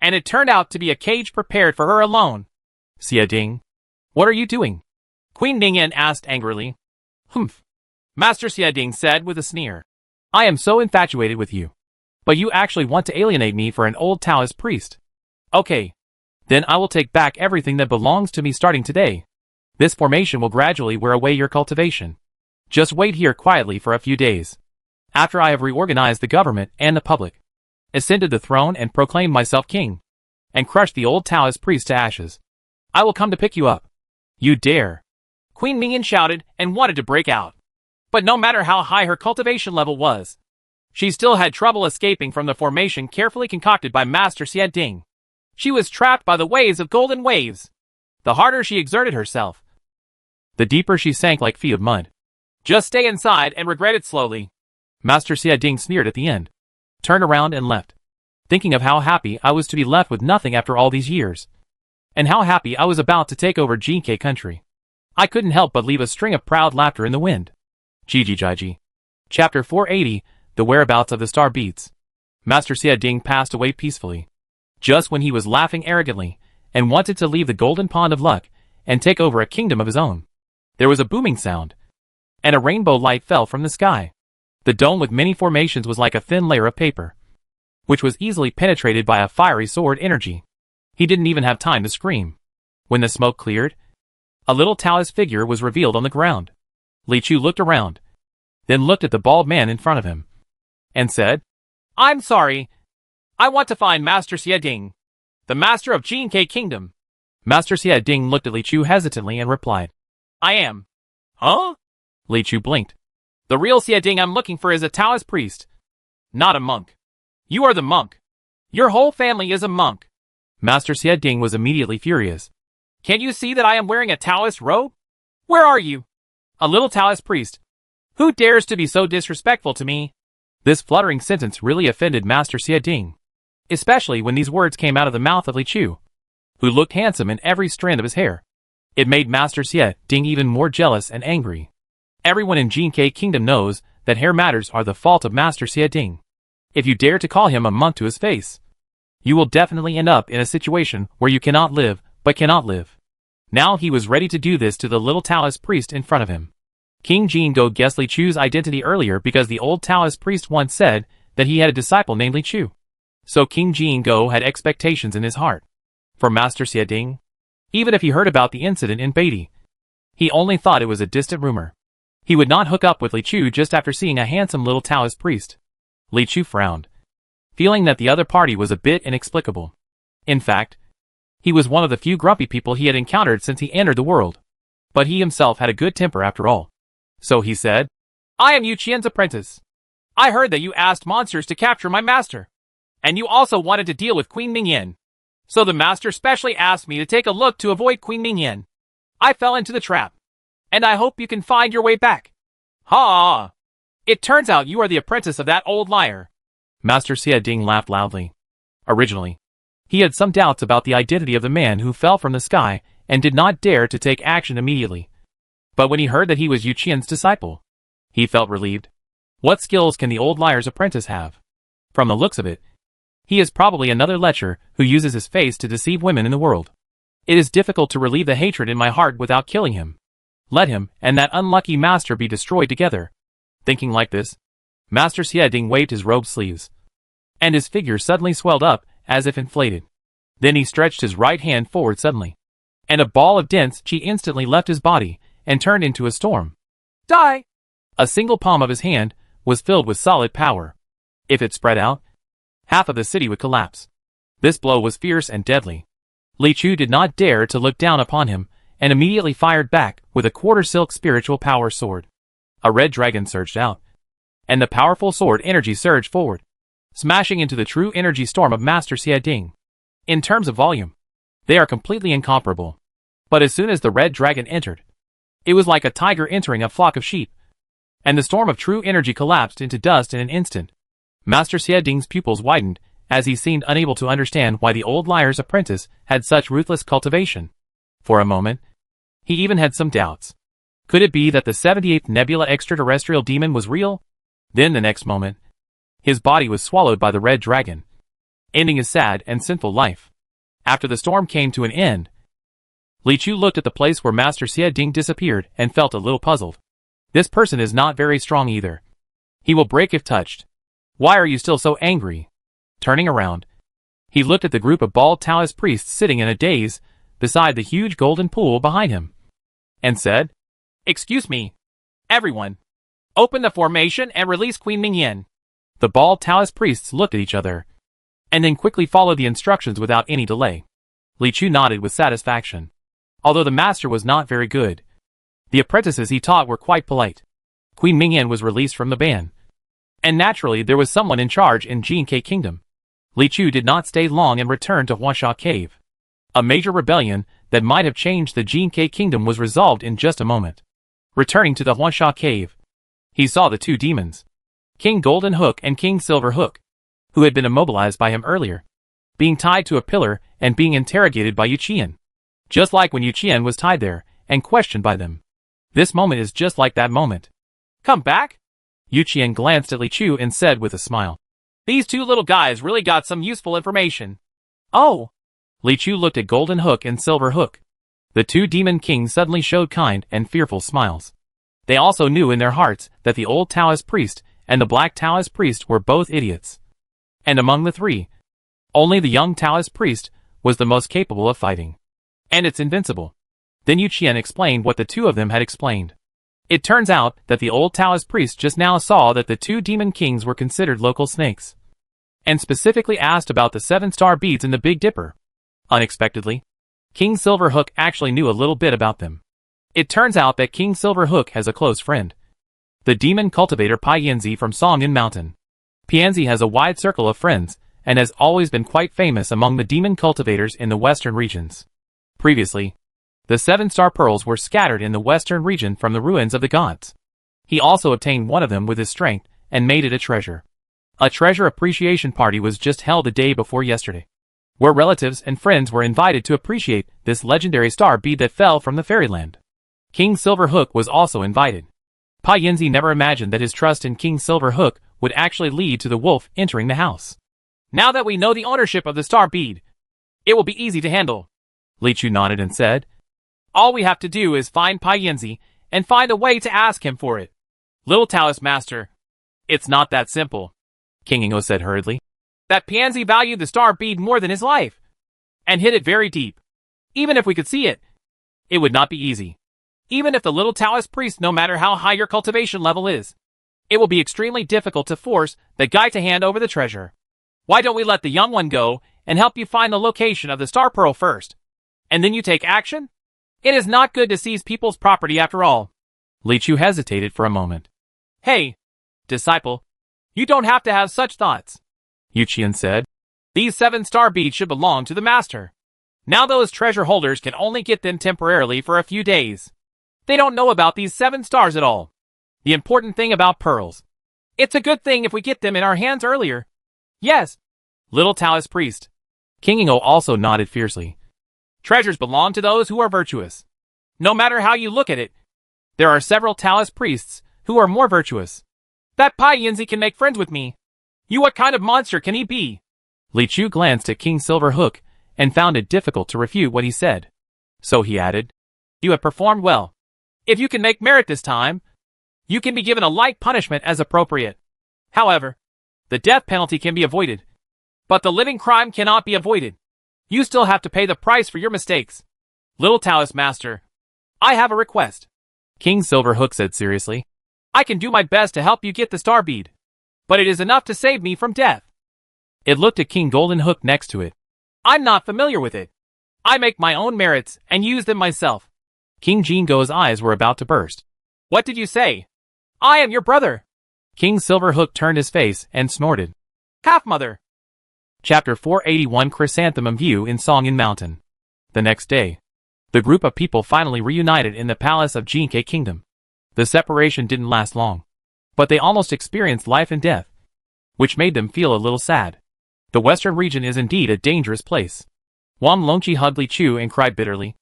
and it turned out to be a cage prepared for her alone. Xie Ding, what are you doing? Queen Ningyan asked angrily. Humph. Master Xie Ding said with a sneer. I am so infatuated with you. But you actually want to alienate me for an old Taoist priest. Okay. Then I will take back everything that belongs to me starting today. This formation will gradually wear away your cultivation. Just wait here quietly for a few days. After I have reorganized the government and the public, ascended the throne and proclaimed myself king, and crushed the old Taoist priest to ashes, I will come to pick you up. You dare. Queen Mingyan shouted and wanted to break out. But no matter how high her cultivation level was, she still had trouble escaping from the formation carefully concocted by Master Xie Ding. She was trapped by the waves of golden waves. The harder she exerted herself, the deeper she sank like feet of mud. Just stay inside and regret it slowly. Master Xia Ding sneered at the end, turned around and left, thinking of how happy I was to be left with nothing after all these years, and how happy I was about to take over Jinke country. I couldn't help but leave a string of proud laughter in the wind. Jiji. Chapter 480, The Whereabouts of the Star Beats. Master Xia Ding passed away peacefully. Just when he was laughing arrogantly, and wanted to leave the golden pond of luck, and take over a kingdom of his own, there was a booming sound, and a rainbow light fell from the sky. The dome with many formations was like a thin layer of paper, which was easily penetrated by a fiery sword energy. He didn't even have time to scream. When the smoke cleared, a little Taoist figure was revealed on the ground. Li Chu looked around, then looked at the bald man in front of him, and said, I'm sorry. I want to find Master Xia Ding, the master of Jinke Kingdom. Master Xia Ding looked at Li Chu hesitantly and replied, I am. Huh? Li Chu blinked. The real Xia Ding I'm looking for is a Taoist priest, not a monk. You are the monk. Your whole family is a monk. Master Xia Ding was immediately furious. Can't you see that I am wearing a Taoist robe? Where are you? A little Taoist priest. Who dares to be so disrespectful to me? This fluttering sentence really offended Master Xia Ding, especially when these words came out of the mouth of Li Chu, who looked handsome in every strand of his hair. It made Master Xia Ding even more jealous and angry. Everyone in Jinke Kingdom knows that hair matters are the fault of Master Xia Ding. If you dare to call him a monk to his face, you will definitely end up in a situation where you cannot live, but cannot live. Now he was ready to do this to the little Taoist priest in front of him. King Jingo guessed Li Chu's identity earlier because the old Taoist priest once said that he had a disciple named Li Chu. So King Jingo had expectations in his heart for Master Xia Ding. Even if he heard about the incident in Beatty, he only thought it was a distant rumor. He would not hook up with Li Chu just after seeing a handsome little Taoist priest. Li Chu frowned, feeling that the other party was a bit inexplicable. In fact, he was one of the few grumpy people he had encountered since he entered the world. But he himself had a good temper after all. So he said, I am Yu Qian's apprentice. I heard that you asked monsters to capture my master. And you also wanted to deal with Queen Mingyan. So the master specially asked me to take a look to avoid Queen Mingyan. I fell into the trap. And I hope you can find your way back. Ha! It turns out you are the apprentice of that old liar. Master Xia Ding laughed loudly. Originally, he had some doubts about the identity of the man who fell from the sky and did not dare to take action immediately. But when he heard that he was Yu Qian's disciple, he felt relieved. What skills can the old liar's apprentice have? From the looks of it, he is probably another lecher who uses his face to deceive women in the world. It is difficult to relieve the hatred in my heart without killing him. Let him and that unlucky master be destroyed together. Thinking like this, Master Xia Ding waved his robe sleeves, and his figure suddenly swelled up as if inflated. Then he stretched his right hand forward suddenly, and a ball of dense chi instantly left his body and turned into a storm. Die! A single palm of his hand was filled with solid power. If it spread out, half of the city would collapse. This blow was fierce and deadly. Li Chu did not dare to look down upon him, and immediately fired back with a quarter-silk spiritual power sword. A red dragon surged out, and the powerful sword energy surged forward, smashing into the true energy storm of Master Xia Ding. In terms of volume, they are completely incomparable. But as soon as the red dragon entered, it was like a tiger entering a flock of sheep, and the storm of true energy collapsed into dust in an instant. Master Xia Ding's pupils widened as he seemed unable to understand why the old liar's apprentice had such ruthless cultivation. For a moment, he even had some doubts. Could it be that the 78th Nebula extraterrestrial demon was real? Then the next moment, his body was swallowed by the red dragon, ending his sad and sinful life. After the storm came to an end, Li Chu looked at the place where Master Xia Ding disappeared and felt a little puzzled. This person is not very strong either. He will break if touched. Why are you still so angry? Turning around, he looked at the group of bald Taoist priests sitting in a daze beside the huge golden pool behind him, and said, Excuse me. Everyone, open the formation and release Queen Mingyan. The bald Taoist priests looked at each other, and then quickly followed the instructions without any delay. Li Chu nodded with satisfaction. Although the master was not very good, the apprentices he taught were quite polite. Queen Mingyan was released from the ban, and naturally there was someone in charge in Jinke Kingdom. Li Chu did not stay long and returned to Huasha Cave. A major rebellion that might have changed the Jinke kingdom was resolved in just a moment. Returning to the Huasha Cave, he saw the two demons, King Golden Hook and King Silver Hook, who had been immobilized by him earlier, being tied to a pillar and being interrogated by Yuqian. Just like when Yuqian was tied there and questioned by them. This moment is just like that moment. Come back? Yuqian glanced at Li Chu and said with a smile. These two little guys really got some useful information. Oh! Li Chu looked at Golden Hook and Silver Hook. The two demon kings suddenly showed kind and fearful smiles. They also knew in their hearts that the old Taoist priest and the black Taoist priest were both idiots. And among the three, only the young Taoist priest was the most capable of fighting. And it's invincible. Then Yuqian explained what the two of them had explained. It turns out that the old Taoist priest just now saw that the two demon kings were considered local snakes, and specifically asked about the 7-star beads in the Big Dipper. Unexpectedly, King Silver Hook actually knew a little bit about them. It turns out that King Silver Hook has a close friend, the demon cultivator Pianzi from Songin Mountain. Pianzi has a wide circle of friends, and has always been quite famous among the demon cultivators in the western regions. Previously, the 7-star pearls were scattered in the western region from the ruins of the gods. He also obtained one of them with his strength, and made it a treasure. A treasure appreciation party was just held the day before yesterday, where relatives and friends were invited to appreciate this legendary star bead that fell from the fairyland. King Silver Hook was also invited. Pa Yinzi never imagined that his trust in King Silver Hook would actually lead to the wolf entering the house. Now that we know the ownership of the star bead, it will be easy to handle. Li Chu nodded and said, all we have to do is find Pa Yinzi and find a way to ask him for it. Little Taoist Master, it's not that simple, King Ingo said hurriedly. That Pianzi valued the star bead more than his life, and hid it very deep. Even if we could see it, it would not be easy. Even if the little Taoist priest, no matter how high your cultivation level is, it will be extremely difficult to force the guy to hand over the treasure. Why don't we let the young one go and help you find the location of the star pearl first, and then you take action? It is not good to seize people's property after all. Li Chu hesitated for a moment. Hey, disciple, you don't have to have such thoughts, Yuqian said. These 7-star beads should belong to the master. Now those treasure holders can only get them temporarily for a few days. They don't know about these 7 stars at all. The important thing about pearls. It's a good thing if we get them in our hands earlier. Yes, little Taoist priest. King Ingo also nodded fiercely. Treasures belong to those who are virtuous. No matter how you look at it, there are several Taoist priests who are more virtuous. That Pa Yinzi can make friends with me. What kind of monster can he be? Li Chu glanced at King Silver Hook and found it difficult to refute what he said. So he added, you have performed well. If you can make merit this time, you can be given a light punishment as appropriate. However, the death penalty can be avoided, but the living crime cannot be avoided. You still have to pay the price for your mistakes. Little Taoist Master, I have a request. King Silver Hook said seriously. I can do my best to help you get the star bead, but it is enough to save me from death. It looked at King Golden Hook next to it. I'm not familiar with it. I make my own merits and use them myself. King Jingo's eyes were about to burst. What did you say? I am your brother. King Silver Hook turned his face and snorted. Half-mother. Chapter 481 Chrysanthemum View in Songin Mountain. The next day, the group of people finally reunited in the palace of Jinke Kingdom. The separation didn't last long, but they almost experienced life and death, which made them feel a little sad. The western region is indeed a dangerous place. Wang Longqi hugged Li Chu and cried bitterly,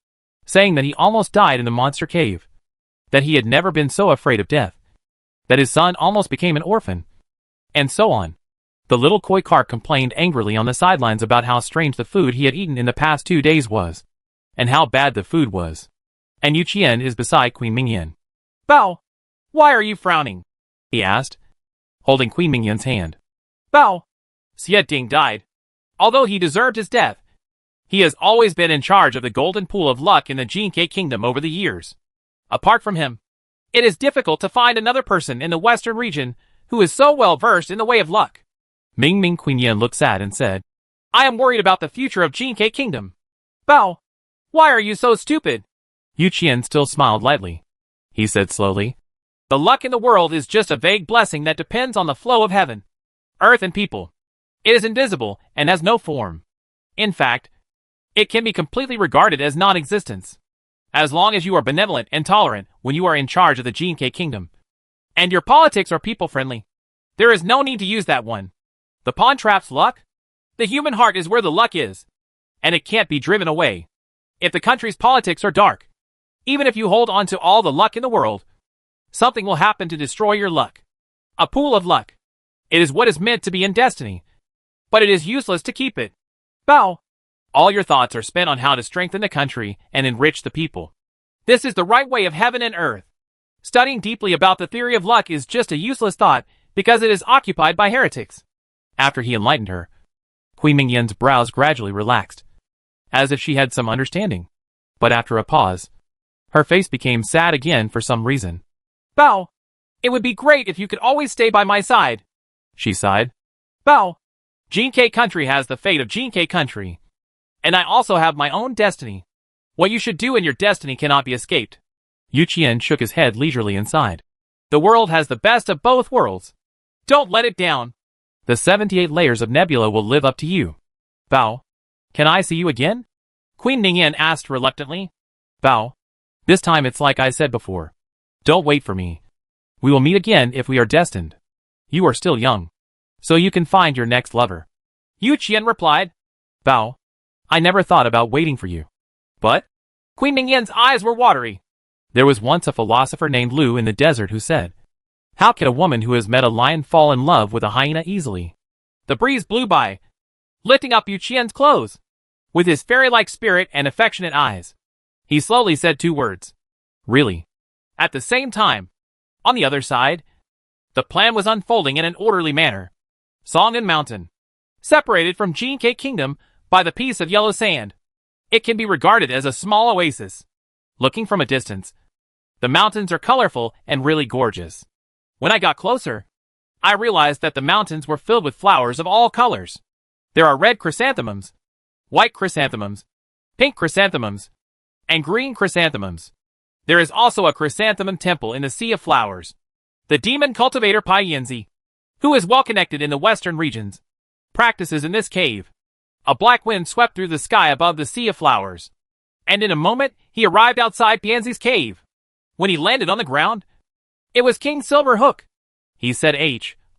saying that he almost died in the monster cave, that he had never been so afraid of death, that his son almost became an orphan, and so on. The little koi carp complained angrily on the sidelines about how strange the food he had eaten in the past 2 days was, and how bad the food was. And Yu Qian is beside Queen Mingyan. Bao, why are you frowning? He asked, holding Queen Mingyan's hand. Bao, Xie Ding died. Although he deserved his death, he has always been in charge of the golden pool of luck in the Jinke Kingdom over the years. Apart from him, it is difficult to find another person in the western region who is so well versed in the way of luck. Ming Queen Yin looked sad and said, I am worried about the future of Jinke Kingdom. Bao, why are you so stupid? Yu Qian still smiled lightly. He said slowly, the luck in the world is just a vague blessing that depends on the flow of heaven, earth and people. It is invisible and has no form. In fact, it can be completely regarded as non-existence. As long as you are benevolent and tolerant when you are in charge of the Jinke Kingdom, and your politics are people-friendly, there is no need to use that one. The pawn trap's luck? The human heart is where the luck is, and it can't be driven away. If the country's politics are dark, even if you hold on to all the luck in the world, something will happen to destroy your luck. A pool of luck. It is what is meant to be in destiny, but it is useless to keep it. Bow. All your thoughts are spent on how to strengthen the country and enrich the people. This is the right way of heaven and earth. Studying deeply about the theory of luck is just a useless thought because it is occupied by heretics. After he enlightened her, Queen Mingyan's brows gradually relaxed, as if she had some understanding. But after a pause, her face became sad again for some reason. Bow. It would be great if you could always stay by my side, she sighed. Bow. Jinke country has the fate of Jinke country, and I also have my own destiny. What you should do in your destiny cannot be escaped. Yu Qian shook his head leisurely and sighed. The world has the best of both worlds. Don't let it down. The 78 layers of nebula will live up to you. Bao. Can I see you again? Queen Ningyan asked reluctantly. Bao. This time it's like I said before. Don't wait for me. We will meet again if we are destined. You are still young, so you can find your next lover. Yu Qian replied. Bao. I never thought about waiting for you. But? Queen Ningyan's eyes were watery. There was once a philosopher named Lu in the desert who said, how can a woman who has met a lion fall in love with a hyena easily? The breeze blew by, lifting up Yu Qian's clothes. With his fairy-like spirit and affectionate eyes, he slowly said 2 words. Really? At the same time, on the other side, the plan was unfolding in an orderly manner. Songnan Mountain, separated from Jinke Kingdom by the piece of yellow sand. It can be regarded as a small oasis. Looking from a distance, the mountains are colorful and really gorgeous. When I got closer, I realized that the mountains were filled with flowers of all colors. There are red chrysanthemums, white chrysanthemums, pink chrysanthemums, and green chrysanthemums. There is also a chrysanthemum temple in the Sea of Flowers. The demon cultivator Pai Yanzi, who is well connected in the western regions, practices in this cave. A black wind swept through the sky above the Sea of Flowers, and in a moment he arrived outside Pianzi's cave. When he landed on the ground, it was King Silverhook. He said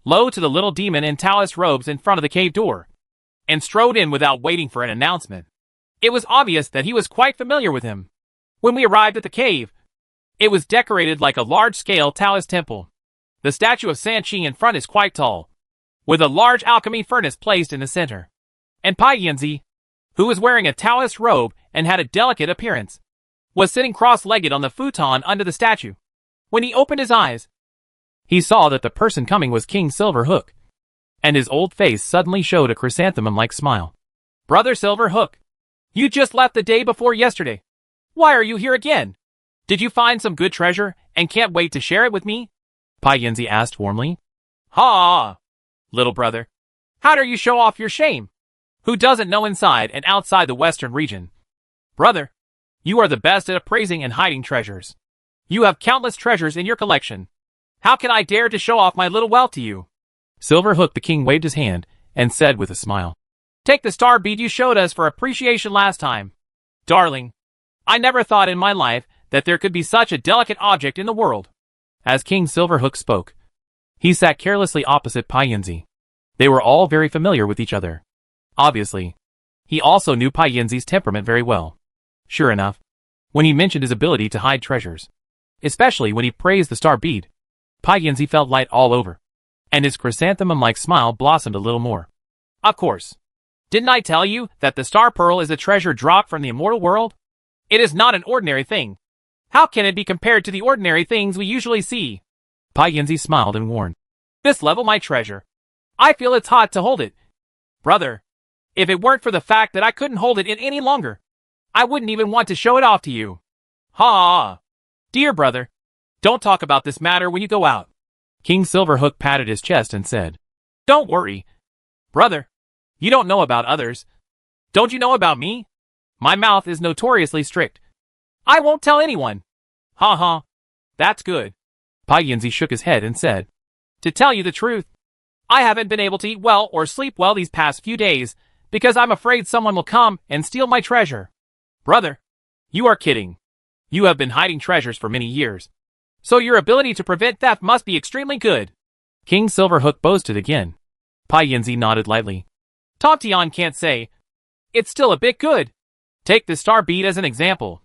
low to the little demon in Taoist robes in front of the cave door, and strode in without waiting for an announcement. It was obvious that he was quite familiar with him. When we arrived at the cave, it was decorated like a large-scale Taoist temple. The statue of Sanqi in front is quite tall, with a large alchemy furnace placed in the center. And Pai Yanzi, who was wearing a Taoist robe and had a delicate appearance, was sitting cross-legged on the futon under the statue. When he opened his eyes, he saw that the person coming was King Silverhook, and his old face suddenly showed a chrysanthemum-like smile. Brother Silverhook, you just left the day before yesterday. Why are you here again? Did you find some good treasure and can't wait to share it with me? Pai Yanzi asked warmly. Ha! Little brother, how dare you show off your shame? Who doesn't know inside and outside the western region? Brother, you are the best at appraising and hiding treasures. You have countless treasures in your collection. How can I dare to show off my little wealth to you? Silverhook the king waved his hand and said with a smile, take the star bead you showed us for appreciation last time. Darling, I never thought in my life that there could be such a delicate object in the world. As King Silverhook spoke, he sat carelessly opposite Pai Yanzi. They were all very familiar with each other. Obviously, he also knew Pai Yanzi's temperament very well. Sure enough, when he mentioned his ability to hide treasures, especially when he praised the star bead, Pai Yanzi felt light all over, and his chrysanthemum-like smile blossomed a little more. Of course. Didn't I tell you that the star pearl is a treasure dropped from the immortal world? It is not an ordinary thing. How can it be compared to the ordinary things we usually see? Pai Yanzi smiled and warned. This level my treasure. I feel it's hot to hold it. Brother, if it weren't for the fact that I couldn't hold it in any longer, I wouldn't even want to show it off to you. Ha! Dear brother, don't talk about this matter when you go out. King Silverhook patted his chest and said, don't worry. Brother, you don't know about others. Don't you know about me? My mouth is notoriously strict. I won't tell anyone. Ha ha. That's good. Pai Yanzi shook his head and said, to tell you the truth, I haven't been able to eat well or sleep well these past few days because I'm afraid someone will come and steal my treasure. Brother, you are kidding. You have been hiding treasures for many years, so your ability to prevent theft must be extremely good. King Silverhook boasted again. Pai Yinzi nodded lightly. Tom Tian can't say. It's still a bit good. Take the star bead as an example.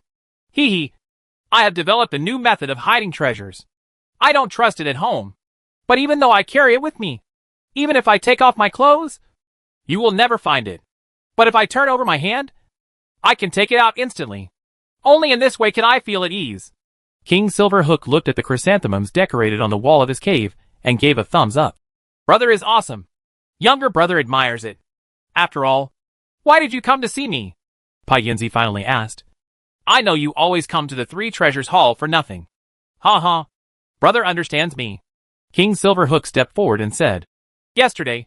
Hee hee. I have developed a new method of hiding treasures. I don't trust it at home. But even though I carry it with me, even if I take off my clothes, you will never find it. But if I turn over my hand, I can take it out instantly. Only in this way can I feel at ease. King Silverhook looked at the chrysanthemums decorated on the wall of his cave and gave a thumbs up. Brother is awesome. Younger brother admires it. After all, why did you come to see me? Pai Yinzi finally asked. I know you always come to the Three Treasures Hall for nothing. Ha ha. Brother understands me. King Silverhook stepped forward and said, Yesterday,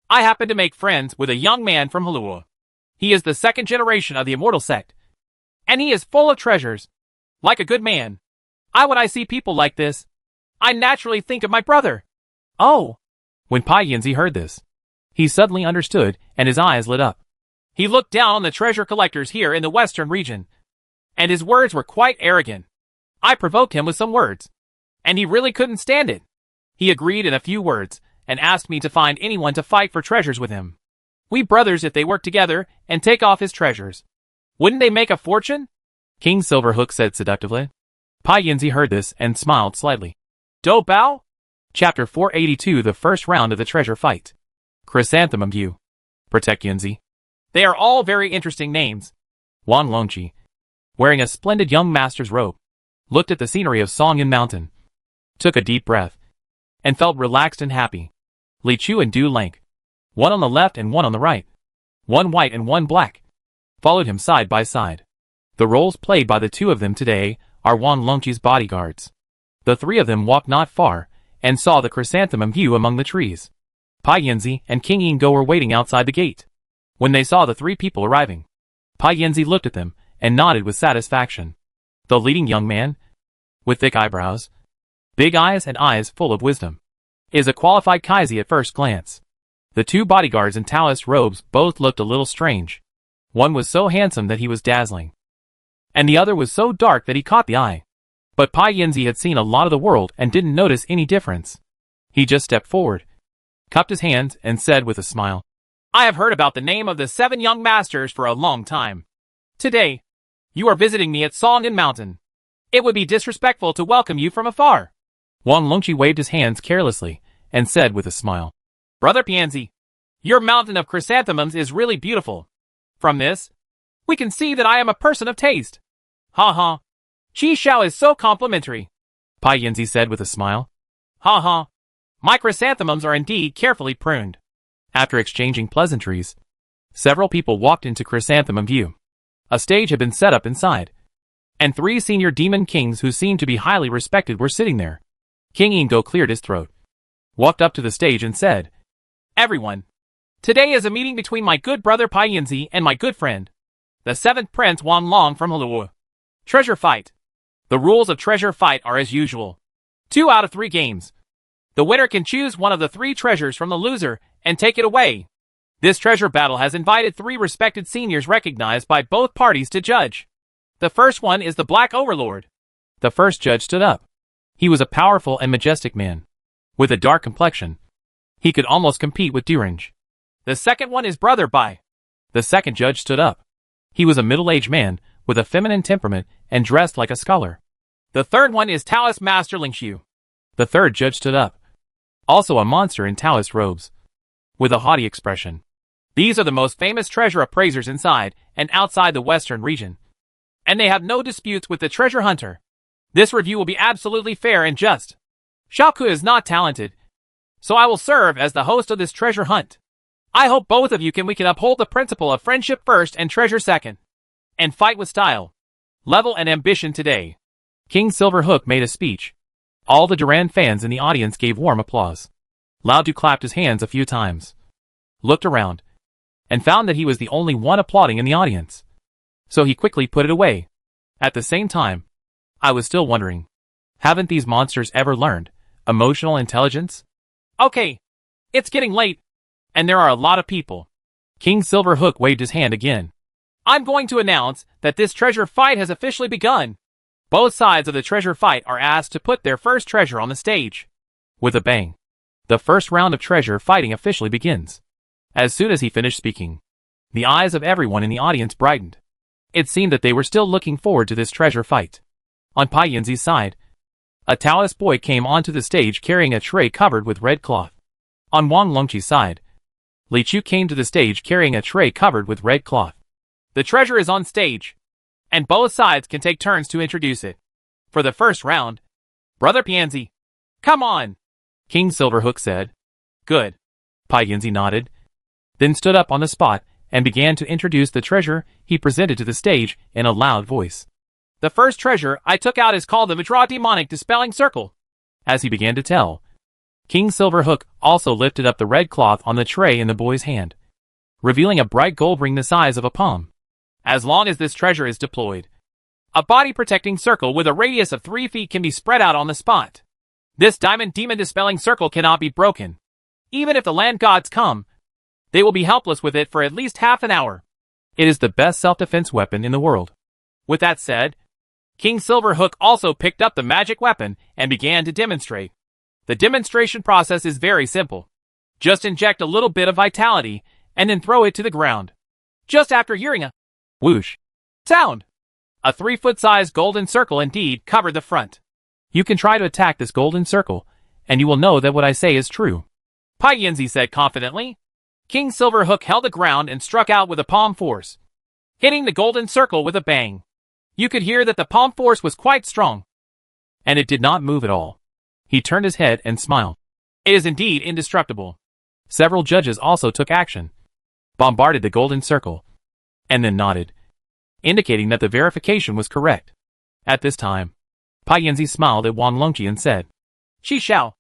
I happened to make friends with a young man from Halua. He is the second generation of the Immortal Sect, and he is full of treasures. Like a good man, when I see people like this, I naturally think of my brother. Oh! When Pai Yinzi heard this, he suddenly understood and his eyes lit up. He looked down on the treasure collectors here in the western region, and his words were quite arrogant. I provoked him with some words, and he really couldn't stand it. He agreed in a few words and asked me to find anyone to fight for treasures with him. We brothers if they work together and take off his treasures. Wouldn't they make a fortune? King Silverhook said seductively. Pai Yinzi heard this and smiled slightly. Do Bao? Chapter 482 The first round of the treasure fight. Chrysanthemum View. Protect Yinzi. They are all very interesting names. Wan Longqi, wearing a splendid young master's robe, looked at the scenery of Songyan Mountain, took a deep breath, and felt relaxed and happy. Li Chu and Du Lank, one on the left and one on the right, one white and one black, followed him side by side. The roles played by the two of them today are Wan Longqi's bodyguards. The three of them walked not far and saw the chrysanthemum view among the trees. Pai Yinzi and King Yingo were waiting outside the gate. When they saw the three people arriving, Pai Yinzi looked at them and nodded with satisfaction. The leading young man, with thick eyebrows, big eyes and eyes full of wisdom, is a qualified Kaizi at first glance. The two bodyguards in Taoist robes both looked a little strange. One was so handsome that he was dazzling, and the other was so dark that he caught the eye. But Pai Yinzi had seen a lot of the world and didn't notice any difference. He just stepped forward, cupped his hands, and said with a smile, I have heard about the name of the 7 young masters for a long time. Today, you are visiting me at Songyan Mountain. It would be disrespectful to welcome you from afar. Wan Longqi waved his hands carelessly and said with a smile, Brother Pianzi, your mountain of chrysanthemums is really beautiful. From this, we can see that I am a person of taste. Ha ha. Qi Xiao is so complimentary. Pai Yinzi said with a smile. Ha ha. My chrysanthemums are indeed carefully pruned. After exchanging pleasantries, several people walked into Chrysanthemum View. A stage had been set up inside, and 3 senior demon kings who seemed to be highly respected were sitting there. King Yingo cleared his throat, walked up to the stage and said, Everyone, today is a meeting between my good brother Pai Yinzi and my good friend, the 7th Prince Wan Long from Halua. Treasure fight. The rules of treasure fight are as usual. 2 out of 3 games. The winner can choose one of the 3 treasures from the loser and take it away. This treasure battle has invited 3 respected seniors recognized by both parties to judge. The first one is the Black Overlord. The first judge stood up. He was a powerful and majestic man, with a dark complexion. He could almost compete with Durange. The second one is Brother Bai. The second judge stood up. He was a middle-aged man, with a feminine temperament and dressed like a scholar. The third one is Taoist Master Lingxiu. The third judge stood up. Also a monster in Taoist robes, with a haughty expression. These are the most famous treasure appraisers inside and outside the western region, and they have no disputes with the treasure hunter. This review will be absolutely fair and just. Shaoku is not talented, so I will serve as the host of this treasure hunt. I hope both of you we can uphold the principle of friendship first and treasure second, and fight with style, level and ambition today. King Silverhook made a speech. All the Duran fans in the audience gave warm applause. Lao Du clapped his hands a few times, looked around, and found that he was the only one applauding in the audience. So he quickly put it away. At the same time, I was still wondering, haven't these monsters ever learned emotional intelligence? Okay, It's getting late, and there are a lot of people. King Silverhook waved his hand again. I'm going to announce that this treasure fight has officially begun. Both sides of the treasure fight are asked to put their first treasure on the stage. With a bang, the first round of treasure fighting officially begins. As soon as he finished speaking, the eyes of everyone in the audience brightened. It seemed that they were still looking forward to this treasure fight. On Pai Yinzi's side, a Taoist boy came onto the stage carrying a tray covered with red cloth. On Wang Longqi's side, Li Chu came to the stage carrying a tray covered with red cloth. The treasure is on stage, and both sides can take turns to introduce it. For the first round, Brother Pianzi, come on, King Silverhook said. Good. Pai Yinzi nodded, then stood up on the spot and began to introduce the treasure he presented to the stage in a loud voice. The first treasure I took out is called the Vajra Demonic Dispelling Circle. As he began to tell, King Silverhook also lifted up the red cloth on the tray in the boy's hand, revealing a bright gold ring the size of a palm. As long as this treasure is deployed, a body-protecting circle with a radius of 3 feet can be spread out on the spot. This diamond demon dispelling circle cannot be broken. Even if the land gods come, they will be helpless with it for at least half an hour. It is the best self-defense weapon in the world. With that said, King Silverhook also picked up the magic weapon and began to demonstrate. The demonstration process is very simple. Just inject a little bit of vitality and then throw it to the ground. Just after hearing a whoosh sound, a 3-foot-sized golden circle indeed covered the front. You can try to attack this golden circle, and you will know that what I say is true, Pai Yinzi said confidently. King Silverhook held the ground and struck out with a palm force, hitting the golden circle with a bang. You could hear that the palm force was quite strong, and it did not move at all. He turned his head and smiled. It is indeed indestructible. Several judges also took action, bombarded the golden circle, and then nodded, indicating that the verification was correct. At this time, Pai Yinzi smiled at Wang Longqi and said, Qi Xiao,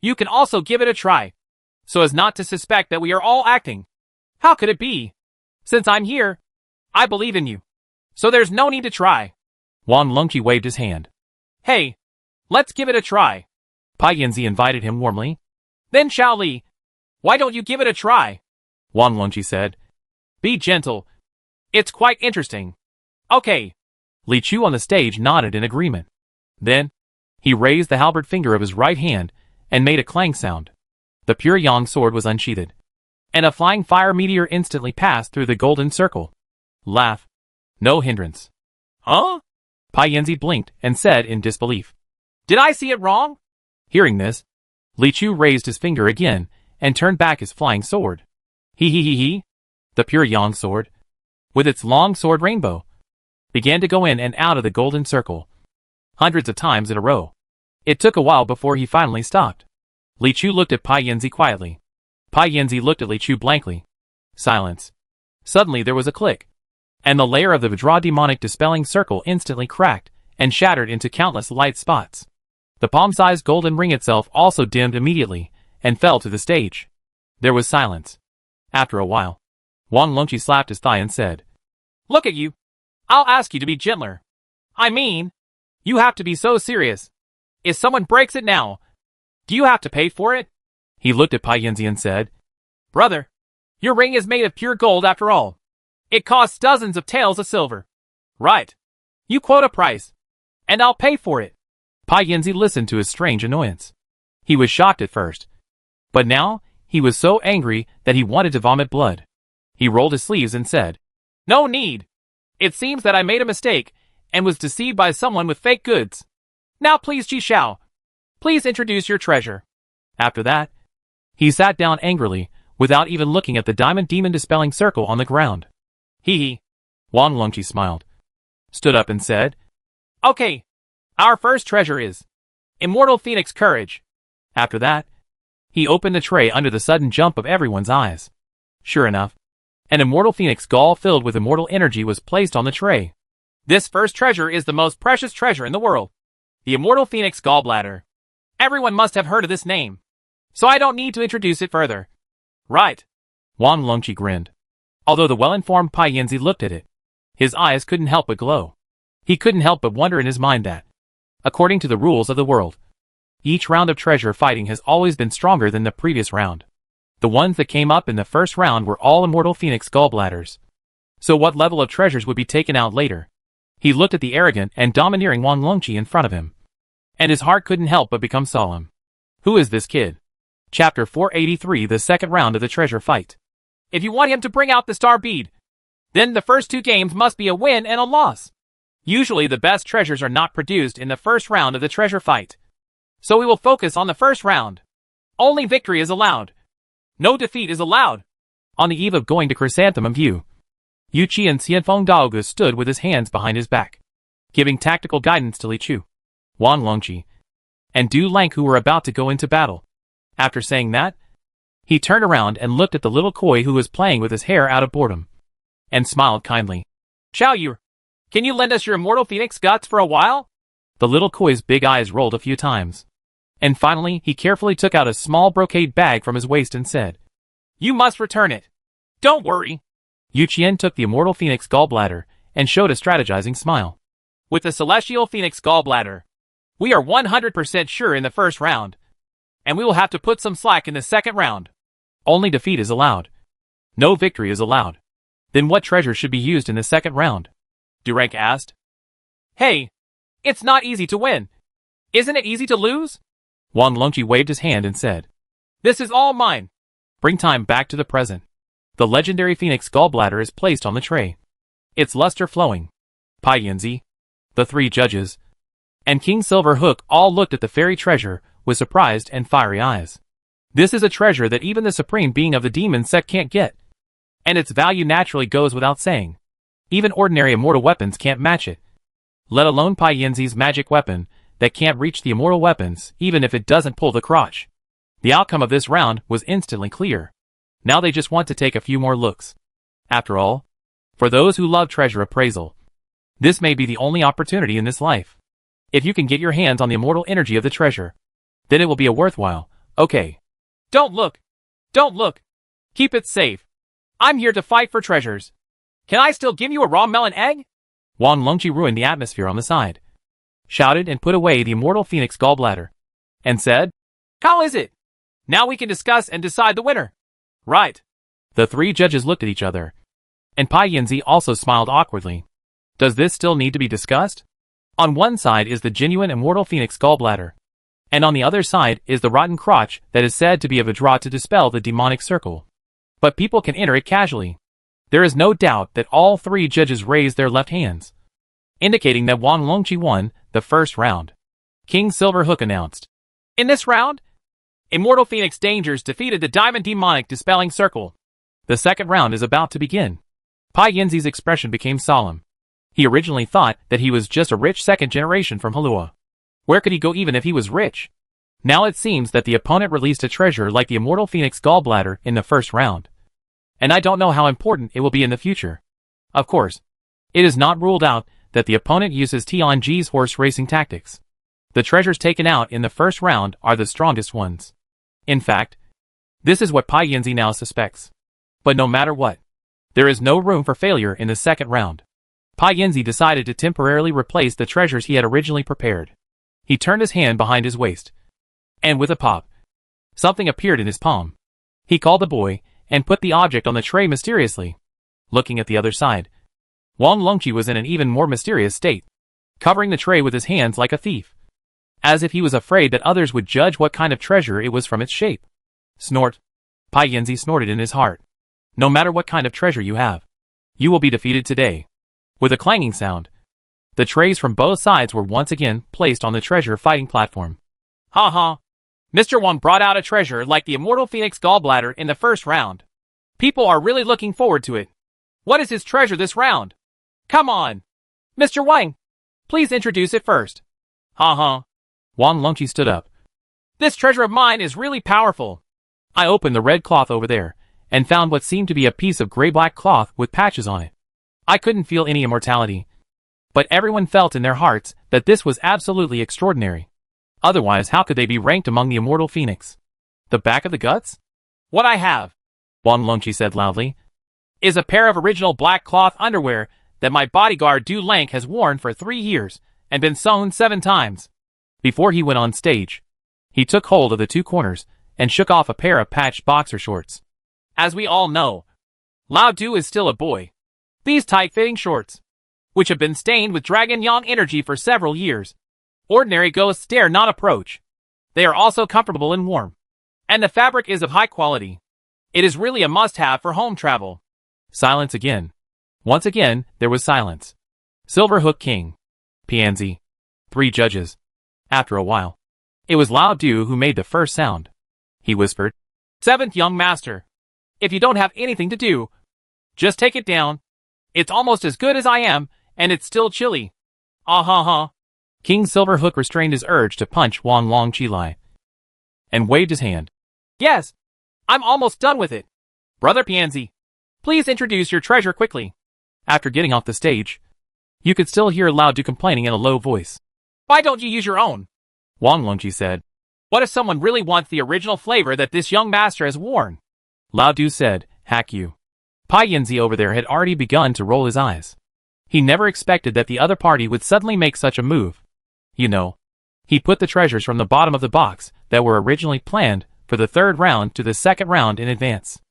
you can also give it a try, so as not to suspect that we are all acting. How could it be? Since I'm here, I believe in you, so there's no need to try. Wang Longqi waved his hand. Hey, let's give it a try. Pai Yinzi invited him warmly. Then Xiao Li, why don't you give it a try? Wang Longqi said. Be gentle. It's quite interesting. Okay. Li Chu on the stage nodded in agreement. Then, he raised the halberd finger of his right hand and made a clang sound. The pure yang sword was unsheathed, and a flying fire meteor instantly passed through the golden circle. Laugh. No hindrance. Huh? Pai Yinzi blinked and said in disbelief. Did I see it wrong? Hearing this, Li Chu raised his finger again and turned back his flying sword. He. The pure yang sword, with its long sword rainbow, began to go in and out of the golden circle, hundreds of times in a row. It took a while before he finally stopped. Li Chu looked at Pai Yinzi quietly. Pai Yinzi looked at Li Chu blankly. Silence. Suddenly there was a click, and the layer of the Vajra demonic dispelling circle instantly cracked and shattered into countless light spots. The palm-sized golden ring itself also dimmed immediately and fell to the stage. There was silence. After a while, Wang Longqi slapped his thigh and said, Look at you. I'll ask you to be gentler. I mean, you have to be so serious. If someone breaks it now, do you have to pay for it? He looked at Pai Yinzi and said, Brother, your ring is made of pure gold after all. It costs dozens of taels of silver. Right. You quote a price, and I'll pay for it. Pai Yinzi listened to his strange annoyance. He was shocked at first, but now he was so angry that he wanted to vomit blood. He rolled his sleeves and said, No need. It seems that I made a mistake and was deceived by someone with fake goods. Now please, Qi Xiao, please introduce your treasure. After that, he sat down angrily without even looking at the diamond demon dispelling circle on the ground. He. Wang Longqi smiled, stood up and said, Okay, our first treasure is Immortal Phoenix Courage. After that, he opened the tray under the sudden jump of everyone's eyes. Sure enough, an immortal phoenix gall filled with immortal energy was placed on the tray. This first treasure is the most precious treasure in the world. The Immortal Phoenix Gallbladder. Everyone must have heard of this name, so I don't need to introduce it further. Right. Wang Longqi grinned. Although the well-informed Pai Yinzi looked at it, his eyes couldn't help but glow. He couldn't help but wonder in his mind that, according to the rules of the world, each round of treasure fighting has always been stronger than the previous round. The ones that came up in the first round were all immortal phoenix gallbladders. So what level of treasures would be taken out later? He looked at the arrogant and domineering Wang Longqi in front of him, and his heart couldn't help but become solemn. Who is this kid? Chapter 483, the second round of the treasure fight. If you want him to bring out the star bead, then the first 2 games must be a win and a loss. Usually the best treasures are not produced in the first round of the treasure fight. So we will focus on the first round. Only victory is allowed. No defeat is allowed. On the eve of going to Chrysanthemum View, Yu Qi and Xianfeng Daoge stood with his hands behind his back, giving tactical guidance to Li Chu, Wang Longqi, and Du Lang, who were about to go into battle. After saying that, he turned around and looked at the little koi who was playing with his hair out of boredom, and smiled kindly. Xiao Yu, can you lend us your immortal phoenix guts for a while? The little koi's big eyes rolled a few times, and finally he carefully took out a small brocade bag from his waist and said, You must return it. Don't worry. Yu Qian took the immortal phoenix gallbladder and showed a strategizing smile. With the celestial phoenix gallbladder, we are 100% sure in the first round, and we will have to put some slack in the second round. Only defeat is allowed. No victory is allowed. Then what treasure should be used in the second round? Durek asked. Hey, it's not easy to win. Isn't it easy to lose? Wang Longqi waved his hand and said, This is all mine. Bring time back to the present. The legendary phoenix gallbladder is placed on the tray, its luster flowing. Pai Yanzi, the 3 judges, and King Silverhook all looked at the fairy treasure with surprised and fiery eyes. This is a treasure that even the supreme being of the demon sect can't get, and its value naturally goes without saying. Even ordinary immortal weapons can't match it, let alone Pai Yanzi's magic weapon that can't reach the immortal weapons even if it doesn't pull the crotch. The outcome of this round was instantly clear. Now they just want to take a few more looks. After all, for those who love treasure appraisal, this may be the only opportunity in this life. If you can get your hands on the immortal energy of the treasure, then it will be a worthwhile. Okay. Don't look. Don't look. Keep it safe. I'm here to fight for treasures. Can I still give you a raw melon egg? Wang Longqi ruined the atmosphere on the side, shouted and put away the immortal phoenix gallbladder, and said, How is it? Now we can discuss and decide the winner. Right. The 3 judges looked at each other, and Pai Yanzi also smiled awkwardly. Does this still need to be discussed? On one side is the genuine immortal phoenix gallbladder, and on the other side is the rotten crotch that is said to be of a draw to dispel the demonic circle. But people can enter it casually. There is no doubt that all 3 judges raised their left hands, indicating that Wang Longqi won the first round. King Silverhook announced, In this round, Immortal Phoenix Dangers defeated the Diamond Demonic Dispelling Circle. The second round is about to begin. Pai Yanzi's expression became solemn. He originally thought that he was just a rich second generation from Halua. Where could he go even if he was rich? Now it seems that the opponent released a treasure like the Immortal Phoenix Gallbladder in the first round. And I don't know how important it will be in the future. Of course, it is not ruled out that the opponent uses Tianji's horse racing tactics. The treasures taken out in the first round are the strongest ones. In fact, this is what Pai Yanzi now suspects. But no matter what, there is no room for failure in the second round. Pai Yanzi decided to temporarily replace the treasures he had originally prepared. He turned his hand behind his waist, and with a pop, something appeared in his palm. He called the boy and put the object on the tray mysteriously. Looking at the other side, Wang Longqi was in an even more mysterious state, covering the tray with his hands like a thief, as if he was afraid that others would judge what kind of treasure it was from its shape. Snort. Pai Yanzi snorted in his heart. No matter what kind of treasure you have, you will be defeated today. With a clanging sound, the trays from both sides were once again placed on the treasure fighting platform. Ha ha. Mr. Wang brought out a treasure like the Immortal Phoenix Gallbladder in the first round. People are really looking forward to it. What is his treasure this round? Come on. Mr. Wang, please introduce it first. Ha ha. Wang Longqi stood up. This treasure of mine is really powerful. I opened the red cloth over there, and found what seemed to be a piece of gray-black cloth with patches on it. I couldn't feel any immortality, but everyone felt in their hearts that this was absolutely extraordinary. Otherwise, how could they be ranked among the immortal phoenix? The back of the guts? What I have, Wang Longqi said loudly, is a pair of original black cloth underwear that my bodyguard Du Lang has worn for 3 years and been sewn 7 times. Before he went on stage, he took hold of the 2 corners and shook off a pair of patched boxer shorts. As we all know, Lao Du is still a boy. These tight-fitting shorts, which have been stained with Dragon Yang energy for several years, ordinary ghosts dare not approach. They are also comfortable and warm. And the fabric is of high quality. It is really a must-have for home travel. Silence again. Once again, there was silence. Silverhook King. Pianzi. 3 judges. After a while, it was Lao Du who made the first sound. He whispered, "Seventh young master, if you don't have anything to do, just take it down. It's almost as good as I am, and it's still chilly. Ah-ha-ha." King Silverhook restrained his urge to punch Wang Long Qilai and waved his hand. "Yes, I'm almost done with it. Brother Pianzi, please introduce your treasure quickly." After getting off the stage, you could still hear Lao Du complaining in a low voice. "Why don't you use your own?" Wang Longqi said. "What if someone really wants the original flavor that this young master has worn?" Lao Du said, "Hack you." Pai Yinzi over there had already begun to roll his eyes. He never expected that the other party would suddenly make such a move. You know, he put the treasures from the bottom of the box that were originally planned for the 3rd round to the 2nd round in advance.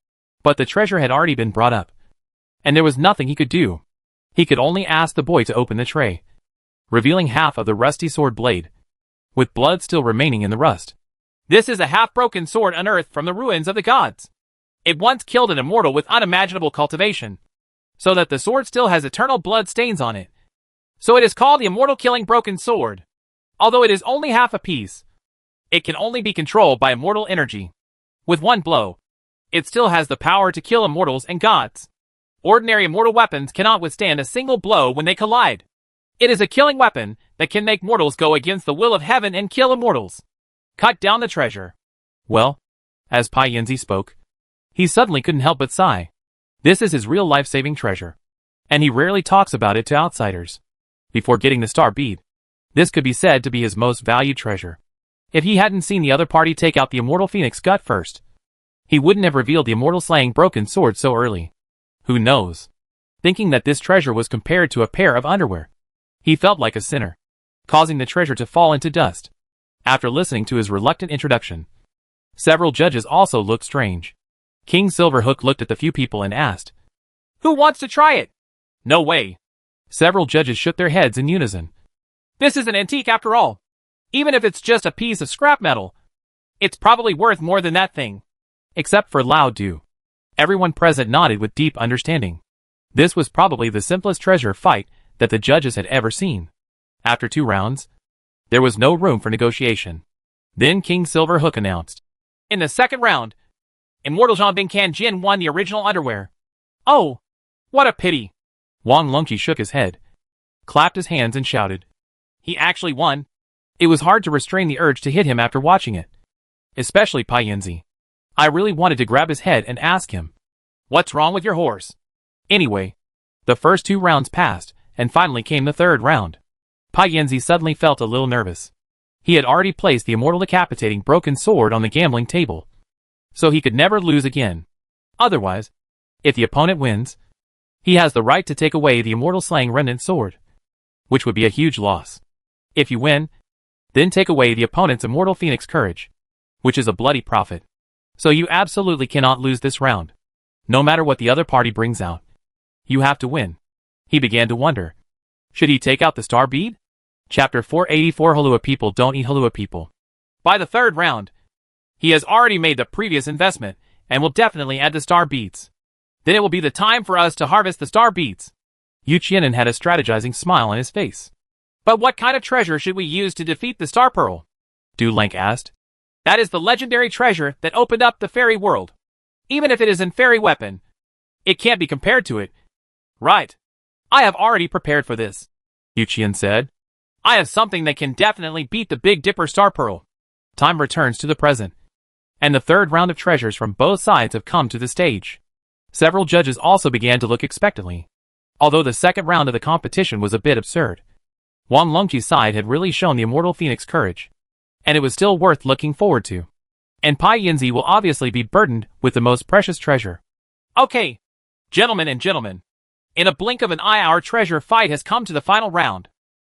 But the treasure had already been brought up, and there was nothing he could do. He could only ask the boy to open the tray, revealing half of the rusty sword blade, with blood still remaining in the rust. "This is a half-broken sword unearthed from the ruins of the gods. It once killed an immortal with unimaginable cultivation, so that the sword still has eternal blood stains on it. So it is called the immortal-killing broken sword. Although it is only half a piece, it can only be controlled by immortal energy. With one blow, it still has the power to kill immortals and gods. Ordinary immortal weapons cannot withstand a single blow when they collide. It is a killing weapon that can make mortals go against the will of heaven and kill immortals. Cut down the treasure." Well, as Pai Yinzi spoke, he suddenly couldn't help but sigh. This is his real life-saving treasure, and he rarely talks about it to outsiders. Before getting the star bead, this could be said to be his most valued treasure. If he hadn't seen the other party take out the immortal phoenix gut first, he wouldn't have revealed the immortal slaying broken sword so early. Who knows? Thinking that this treasure was compared to a pair of underwear, he felt like a sinner, causing the treasure to fall into dust. After listening to his reluctant introduction, several judges also looked strange. King Silverhook looked at the few people and asked, "Who wants to try it?" "No way." Several judges shook their heads in unison. "This is an antique after all. Even if it's just a piece of scrap metal, it's probably worth more than that thing." Except for Lao Du. Everyone present nodded with deep understanding. This was probably the simplest treasure fight that the judges had ever seen. After 2 rounds, there was no room for negotiation. Then King Silverhook announced, "In the 2nd round, Immortal Zhangbing Can Jin won the original underwear." "Oh, what a pity." Wang Longqi shook his head, clapped his hands and shouted, "He actually won." It was hard to restrain the urge to hit him after watching it. Especially Pai Yinzi. I really wanted to grab his head and ask him, "What's wrong with your horse?" Anyway, the first 2 rounds passed, and finally came the 3rd round. Pai Yinzi suddenly felt a little nervous. He had already placed the immortal decapitating broken sword on the gambling table, so he could never lose again. Otherwise, if the opponent wins, he has the right to take away the immortal slaying remnant sword, which would be a huge loss. If you win, then take away the opponent's immortal phoenix courage, which is a bloody profit. So you absolutely cannot lose this round. No matter what the other party brings out, you have to win. He began to wonder, should he take out the star bead? Chapter 484 Halua people don't eat Halua people. By the 3rd round, he has already made the previous investment and will definitely add the star beads. Then it will be the time for us to harvest the star beads. Yu Qianan had a strategizing smile on his face. But what kind of treasure should we use to defeat the star pearl? Du Lank asked. That is the legendary treasure that opened up the fairy world. Even if it is a fairy weapon, it can't be compared to it. Right. I have already prepared for this, Yu Qian said. I have something that can definitely beat the Big Dipper star pearl. Time returns to the present, and the 3rd round of treasures from both sides have come to the stage. Several judges also began to look expectantly. Although the 2nd round of the competition was a bit absurd, Wang Longqi's side had really shown the immortal phoenix courage, and it was still worth looking forward to. And Pai Yinzi will obviously be burdened with the most precious treasure. Okay, gentlemen and gentlemen, in a blink of an eye our treasure fight has come to the final round.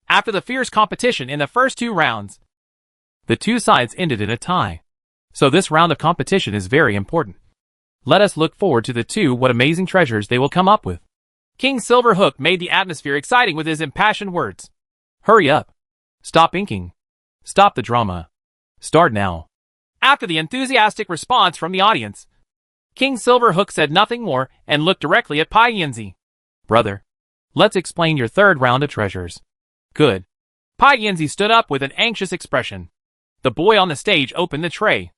After the fierce competition in the first 2 rounds, the 2 sides ended in a tie. So this round of competition is very important. Let us look forward to the two what amazing treasures they will come up with. King Silverhook made the atmosphere exciting with his impassioned words. Hurry up. Stop inking. Stop the drama. Start now. After the enthusiastic response from the audience, King Silverhook said nothing more and looked directly at Pai Yinzi. Brother, let's explain your third round of treasures. Good. Pai Yinzi stood up with an anxious expression. The boy on the stage opened the tray.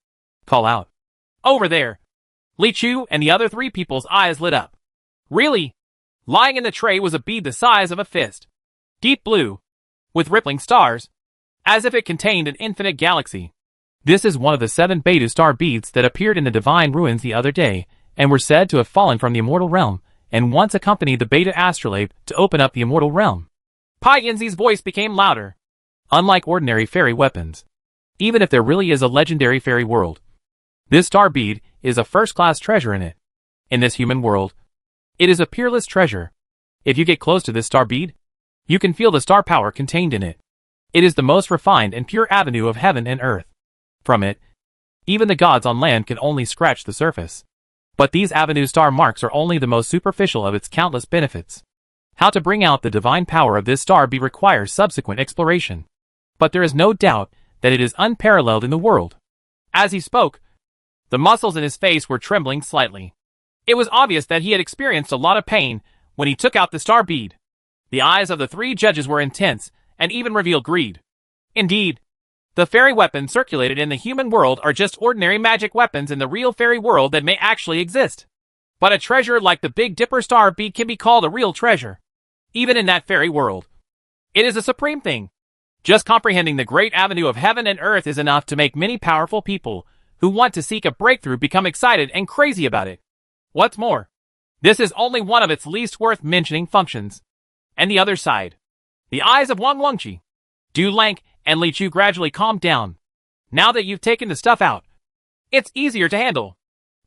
Call out. Over there. Li Chu and the other three people's eyes lit up. Really? Lying in the tray was a bead the size of a fist. Deep blue. With rippling stars. As if it contained an infinite galaxy. This is one of the 7 Beta star beads that appeared in the divine ruins the other day, and were said to have fallen from the immortal realm, and once accompanied the Beta astrolabe to open up the immortal realm. Pai Yinzi's voice became louder. Unlike ordinary fairy weapons, even if there really is a legendary fairy world, this star bead is a first-class treasure in it. In this human world, it is a peerless treasure. If you get close to this star bead, you can feel the star power contained in it. It is the most refined and pure avenue of heaven and earth. From it, even the gods on land can only scratch the surface. But these avenue star marks are only the most superficial of its countless benefits. How to bring out the divine power of this star bead requires subsequent exploration. But there is no doubt that it is unparalleled in the world. As he spoke, the muscles in his face were trembling slightly. It was obvious that he had experienced a lot of pain when he took out the star bead. The eyes of the 3 judges were intense and even revealed greed. Indeed, the fairy weapons circulated in the human world are just ordinary magic weapons in the real fairy world that may actually exist. But a treasure like the Big Dipper star bead can be called a real treasure. Even in that fairy world. It is a supreme thing. Just comprehending the great avenue of heaven and earth is enough to make many powerful people who want to seek a breakthrough become excited and crazy about it. What's more, this is only one of its least worth mentioning functions. And the other side. The eyes of Wang Longqi, Du Lank, and Li Chu gradually calmed down. Now that you've taken the stuff out, it's easier to handle.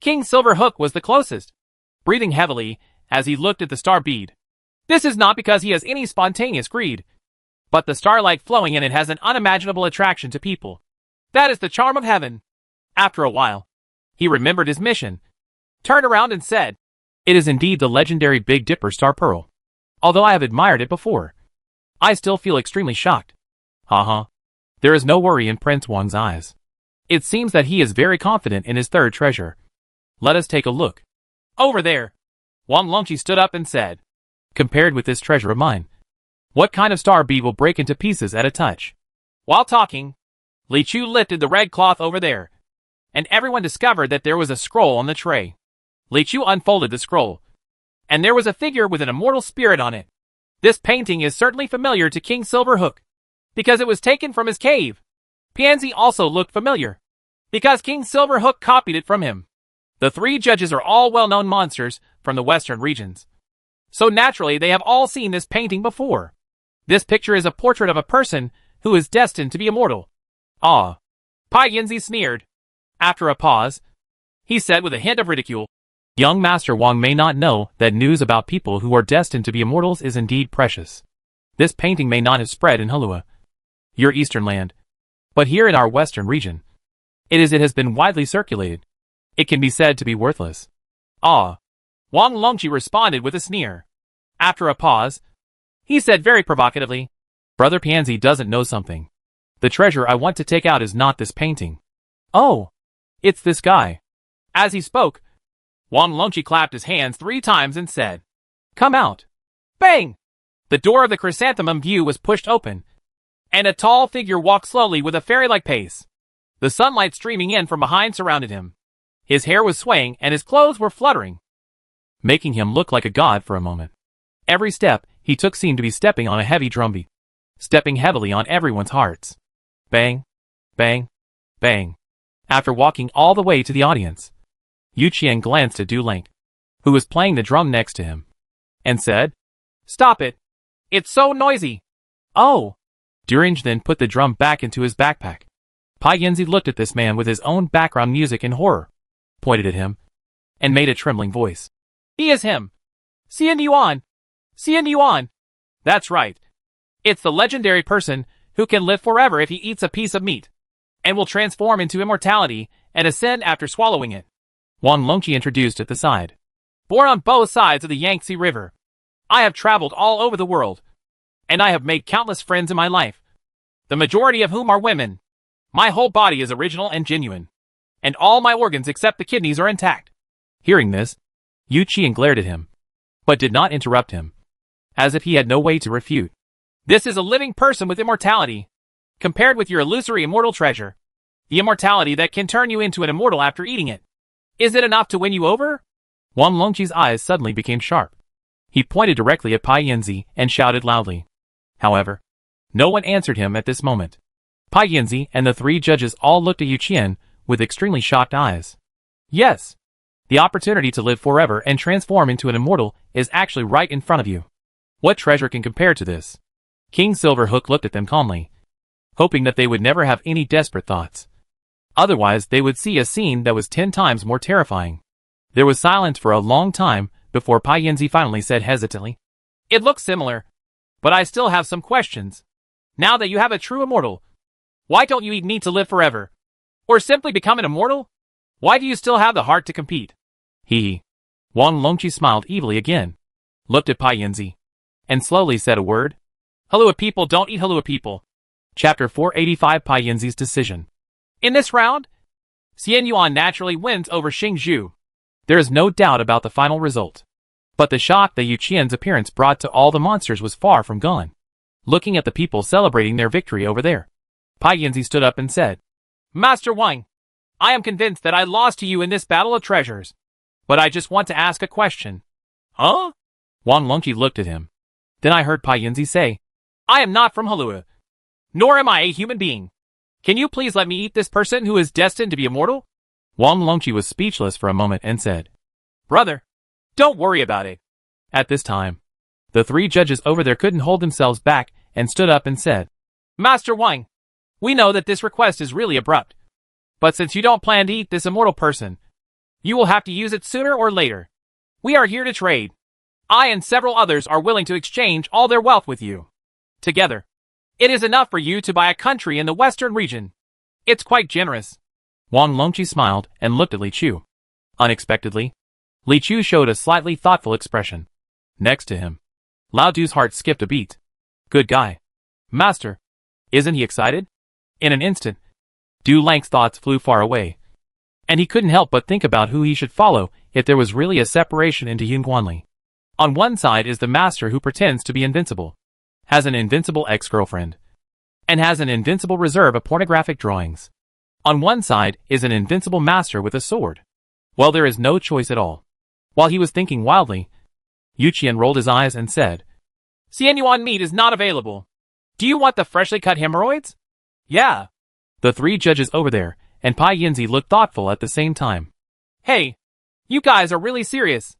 King Silverhook was the closest, breathing heavily as he looked at the star bead. This is not because he has any spontaneous greed, but the starlight flowing in it has an unimaginable attraction to people. That is the charm of heaven. After a while, he remembered his mission, turned around and said, "It is indeed the legendary Big Dipper star pearl. Although I have admired it before, I still feel extremely shocked." Haha. There is no worry in Prince Wang's eyes. It seems that he is very confident in his third treasure. Let us take a look. Over there. Wang Longqi stood up and said, "Compared with this treasure of mine, what kind of star bead will break into pieces at a touch?" While talking, Li Chu lifted the red cloth over there, and everyone discovered that there was a scroll on the tray. Li Chu unfolded the scroll, and there was a figure with an immortal spirit on it. This painting is certainly familiar to King Silverhook, because it was taken from his cave. Pianzi also looked familiar, because King Silverhook copied it from him. The 3 judges are all well-known monsters from the western regions. So naturally they have all seen this painting before. This picture is a portrait of a person who is destined to be immortal. Ah. Pai Yinzi sneered. After a pause, he said with a hint of ridicule, "Young Master Wang may not know that news about people who are destined to be immortals is indeed precious. This painting may not have spread in Hulua, your eastern land, but here in our western region, it has been widely circulated. It can be said to be worthless." Ah. Wang Longqi responded with a sneer. After a pause, he said very provocatively, "Brother Pianzi doesn't know something. The treasure I want to take out is not this painting. Oh, it's this guy." As he spoke, Wang Longqi clapped his hands 3 times and said, "Come out." Bang! The door of the chrysanthemum view was pushed open, and a tall figure walked slowly with a fairy-like pace. The sunlight streaming in from behind surrounded him. His hair was swaying and his clothes were fluttering, making him look like a god for a moment. Every step he took seemed to be stepping on a heavy drumbeat, stepping heavily on everyone's hearts. Bang, bang, bang. After walking all the way to the audience, Yu Qian glanced at Du Lank, who was playing the drum next to him, and said, "Stop it. It's so noisy." "Oh." Duringe then put the drum back into his backpack. Pai Yinzi looked at this man with his own background music in horror, pointed at him, and made a trembling voice. "He is him. Xian Yuan. Xian Yuan. That's right. It's the legendary person who can live forever if he eats a piece of meat, and will transform into immortality and ascend after swallowing it. Wang Longqi introduced at the side. Born on both sides of the Yangtze River, I have traveled all over the world, and I have made countless friends in my life, the majority of whom are women. My whole body is original and genuine, and all my organs except the kidneys are intact. Hearing this, Yu Qian glared at him, but did not interrupt him, as if he had no way to refute. This is a living person with immortality, compared with your illusory immortal treasure, the immortality that can turn you into an immortal after eating it. Is it enough to win you over? Wang Longqi's eyes suddenly became sharp. He pointed directly at Pai Yanzi and shouted loudly. However, no one answered him at this moment. Pai Yanzi and the three judges all looked at Yu Qian with extremely shocked eyes. Yes, the opportunity to live forever and transform into an immortal is actually right in front of you. What treasure can compare to this? King Silverhook looked at them calmly, hoping that they would never have any desperate thoughts. Otherwise, they would see a scene that was 10 times more terrifying. There was silence for a long time before Pai Yanzi finally said hesitantly, It looks similar, but I still have some questions. Now that you have a true immortal, why don't you eat meat to live forever? Or simply become an immortal? Why do you still have the heart to compete? He. Wang Longqi smiled evilly again, looked at Pai Yanzi, and slowly said a word. Halua people don't eat Halua people. Chapter 485 Pai Yanzi's decision. In this round, Xian Yuan naturally wins over Xing Zhu. There is no doubt about the final result. But the shock that Yu Qian's appearance brought to all the monsters was far from gone. Looking at the people celebrating their victory over there, Pai Yanzi stood up and said, Master Wang, I am convinced that I lost to you in this battle of treasures. But I just want to ask a question. Huh? Wang Longqi looked at him. Then I heard Pai Yanzi say, I am not from Halua, nor am I a human being. Can you please let me eat this person who is destined to be immortal? Wang Longqi was speechless for a moment and said, Brother, don't worry about it. At this time, the three judges over there couldn't hold themselves back and stood up and said, Master Wang, we know that this request is really abrupt. But since you don't plan to eat this immortal person, you will have to use it sooner or later. We are here to trade. I and several others are willing to exchange all their wealth with you. Together, it is enough for you to buy a country in the western region. It's quite generous. Wang Longqi smiled and looked at Li Chu. Unexpectedly, Li Chu showed a slightly thoughtful expression. Next to him, Lao Du's heart skipped a beat. Good guy. Master. Isn't he excited? In an instant, Du Lang's thoughts flew far away, and he couldn't help but think about who he should follow if there was really a separation into Yun Guanli. On one side is the master who pretends to be invincible, has an invincible ex-girlfriend, and has an invincible reserve of pornographic drawings. On one side is an invincible master with a sword. Well, there is no choice at all. While he was thinking wildly, Yu Qian rolled his eyes and said, Xian Yuan meat is not available. Do you want the freshly cut hemorrhoids? Yeah. The three judges over there and Pai Yanzi looked thoughtful at the same time. Hey, you guys are really serious.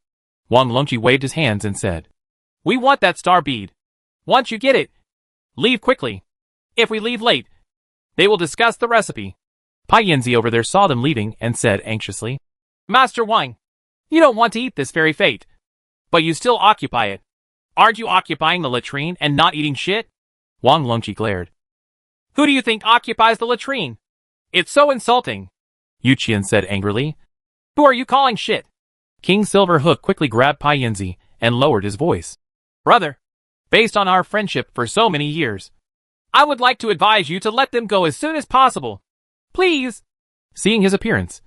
Wang Longqi waved his hands and said, We want that star bead. Once you get it, leave quickly. If we leave late, they will discuss the recipe. Pai Yanzi over there saw them leaving and said anxiously, Master Wang, you don't want to eat this fairy fate, but you still occupy it. Aren't you occupying the latrine and not eating shit? Wang Longqi glared. Who do you think occupies the latrine? It's so insulting. Yu Qian said angrily. Who are you calling shit? King Silverhook quickly grabbed Pai Yanzi and lowered his voice. Brother, based on our friendship for so many years, I would like to advise you to let them go as soon as possible. Please. Seeing his appearance,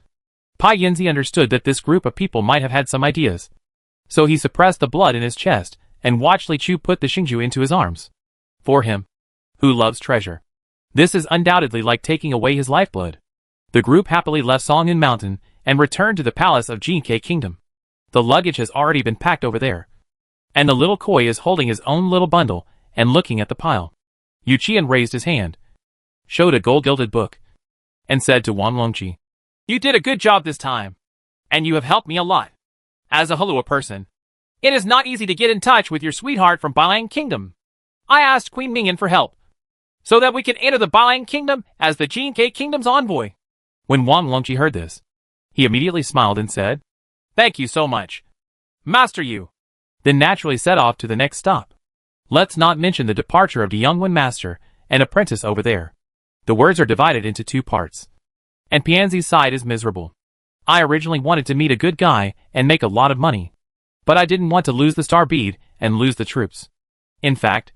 Pai Yanzi understood that this group of people might have had some ideas. So he suppressed the blood in his chest and watched Li Chu put the Xingju into his arms. For him, who loves treasure, this is undoubtedly like taking away his lifeblood. The group happily left Songyun Mountain and returned to the palace of Jinke Kingdom. The luggage has already been packed over there, and the little koi is holding his own little bundle and looking at the pile. Yu Qian raised his hand, showed a gold-gilded book, and said to Wang Longqi, You did a good job this time, and you have helped me a lot. As a Halua person, it is not easy to get in touch with your sweetheart from Balang Kingdom. I asked Queen Mingyan for help, so that we can enter the Balang Kingdom as the Jinke Kingdom's envoy. When Wang Longqi heard this, he immediately smiled and said, Thank you so much, Master Yu. Then naturally set off to the next stop. Let's not mention the departure of the Yongwen Master and apprentice over there. The words are divided into two parts. And Pianzi's side is miserable. I originally wanted to meet a good guy and make a lot of money. But I didn't want to lose the star bead and lose the troops. In fact,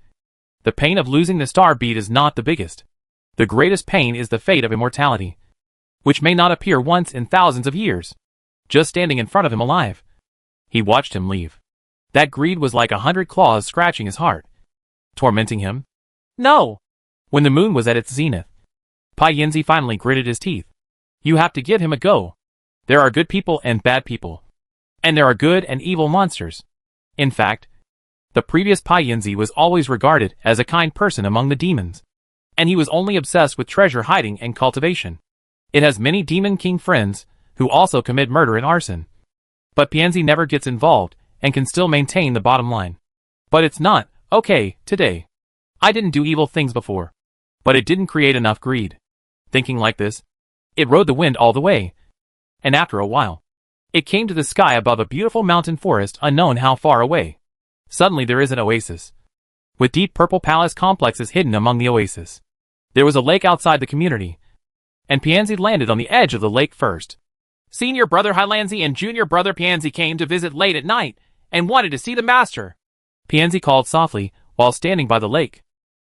the pain of losing the star bead is not the biggest. The greatest pain is the fate of immortality, which may not appear once in thousands of years. Just standing in front of him alive. He watched him leave. That greed was like 100 claws scratching his heart, tormenting him. No! When the moon was at its zenith, Pianzi finally gritted his teeth. You have to give him a go. There are good people and bad people. And there are good and evil monsters. In fact, the previous Pianzi was always regarded as a kind person among the demons. And he was only obsessed with treasure hiding and cultivation. It has many demon king friends who also commit murder and arson. But Pianzi never gets involved and can still maintain the bottom line. But it's not okay today. I didn't do evil things before. But it didn't create enough greed. Thinking like this, it rode the wind all the way. And after a while, it came to the sky above a beautiful mountain forest unknown how far away. Suddenly there is an oasis, with deep purple palace complexes hidden among the oasis. There was a lake outside the community, and Pianzi landed on the edge of the lake first. Senior brother Hylanzi and junior brother Pianzi came to visit late at night and wanted to see the master. Pianzi called softly while standing by the lake.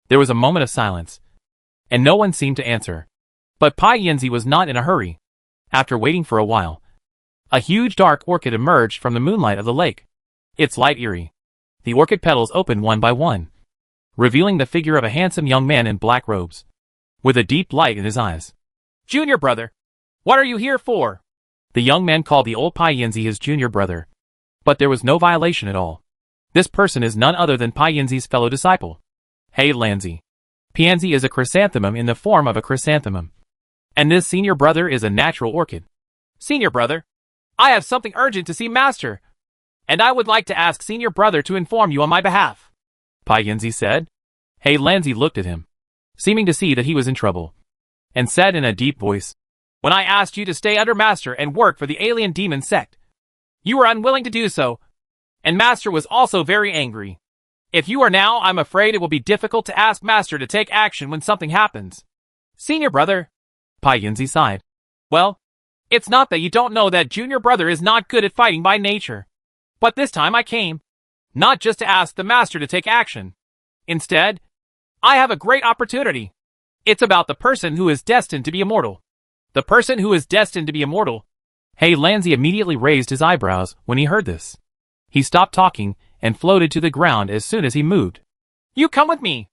There was a moment of silence, and no one seemed to answer. But Pianzi was not in a hurry. After waiting for a while, a huge dark orchid emerged from the moonlight of the lake. Its light eerie. The orchid petals opened one by one, revealing the figure of a handsome young man in black robes, with a deep light in his eyes. Junior brother, what are you here for? The young man called the old Pianzi his junior brother. But there was no violation at all. This person is none other than Pianzi's fellow disciple. Hey Lanzi. Pianzi is a chrysanthemum in the form of a chrysanthemum. And this senior brother is a natural orchid. Senior brother, I have something urgent to see master. And I would like to ask senior brother to inform you on my behalf. Pianzi said. Hey Lanzi looked at him, seeming to see that he was in trouble, and said in a deep voice, when I asked you to stay under master and work for the alien demon sect, you were unwilling to do so, and master was also very angry. If you are now, I'm afraid it will be difficult to ask master to take action when something happens. Senior brother, Pianzi sighed. Well, it's not that you don't know that junior brother is not good at fighting by nature. But this time I came, not just to ask the master to take action. Instead, I have a great opportunity. It's about the person who is destined to be immortal. The person who is destined to be immortal. Hey Lanzi immediately raised his eyebrows when he heard this. He stopped talking and floated to the ground as soon as he moved. You come with me.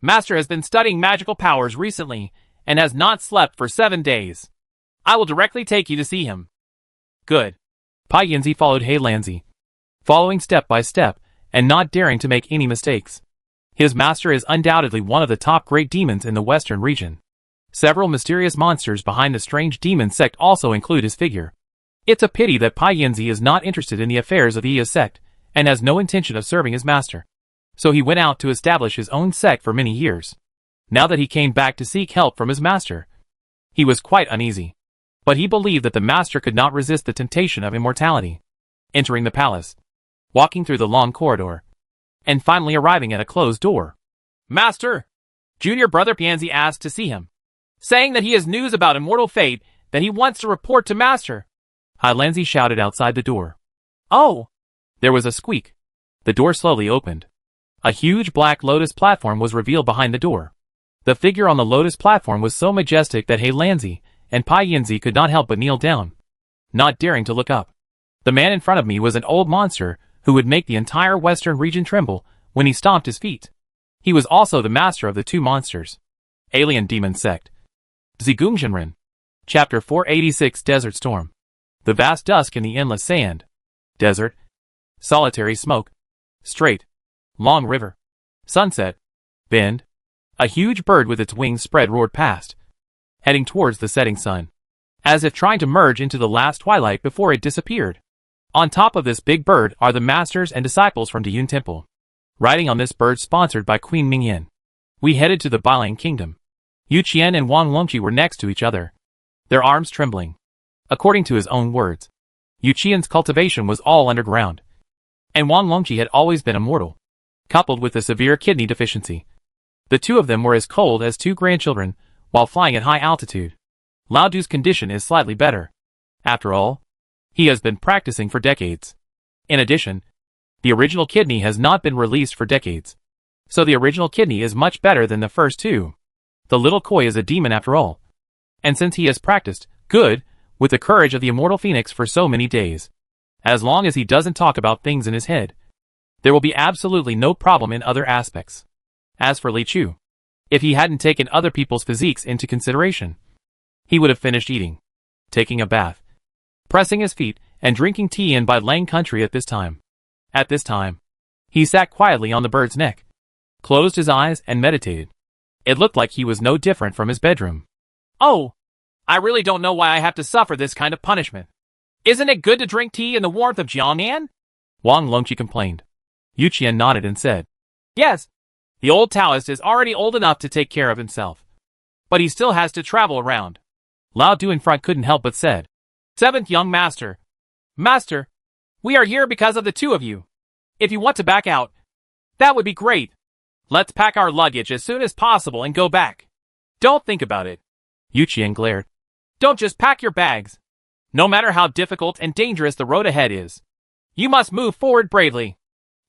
Master has been studying magical powers recently and has not slept for 7 days. I will directly take you to see him. Good. Pianzi followed Hey Lanzi, following step by step and not daring to make any mistakes. His master is undoubtedly one of the top great demons in the western region. Several mysterious monsters behind the strange demon sect also include his figure. It's a pity that Pianzi is not interested in the affairs of the Iya sect and has no intention of serving his master. So he went out to establish his own sect for many years. Now that he came back to seek help from his master, he was quite uneasy. But he believed that the master could not resist the temptation of immortality. Entering the palace, walking through the long corridor, and finally arriving at a closed door. Master! Junior brother Pianzi asked to see him, saying that he has news about immortal fate that he wants to report to master. Hylanzi shouted outside the door. Oh! There was a squeak. The door slowly opened. A huge black lotus platform was revealed behind the door. The figure on the lotus platform was so majestic that Hylanzi and Pianzi could not help but kneel down, not daring to look up. The man in front of me was an old monster who would make the entire western region tremble when he stomped his feet. He was also the master of the two monsters. Alien Demon Sect. Zigungshenren. Chapter 486 Desert Storm. The vast dusk in the endless sand. Desert. Solitary smoke. Straight. Long river. Sunset. Bend. A huge bird with its wings spread roared past, heading towards the setting sun, as if trying to merge into the last twilight before it disappeared. On top of this big bird are the masters and disciples from Diyun Temple. Riding on this bird sponsored by Queen Mingyan, we headed to the Bailang Kingdom. Yu Qian and Wang Longqi were next to each other, their arms trembling. According to his own words, Yu Qian's cultivation was all underground, and Wang Longqi had always been immortal, coupled with a severe kidney deficiency. The two of them were as cold as two grandchildren while flying at high altitude. Lao Du's condition is slightly better. After all, he has been practicing for decades. In addition, the original kidney has not been released for decades. So the original kidney is much better than the first two. The little koi is a demon after all. And since he has practiced, good, with the courage of the immortal phoenix for so many days, as long as he doesn't talk about things in his head, there will be absolutely no problem in other aspects. As for Li Chu, if he hadn't taken other people's physiques into consideration, he would have finished eating, taking a bath, pressing his feet, and drinking tea in Bai Lang country at this time. At this time, he sat quietly on the bird's neck, closed his eyes and meditated. It looked like he was no different from his bedroom. Oh, I really don't know why I have to suffer this kind of punishment. Isn't it good to drink tea in the warmth of Jiangnan? Wang Longqi complained. Yu Qian nodded and said, Yes, the old Taoist is already old enough to take care of himself. But he still has to travel around. Lao Du in front couldn't help but said, Seventh young master. Master, we are here because of the two of you. If you want to back out, that would be great. Let's pack our luggage as soon as possible and go back. Don't think about it. Yu Qian glared. Don't just pack your bags. No matter how difficult and dangerous the road ahead is, you must move forward bravely.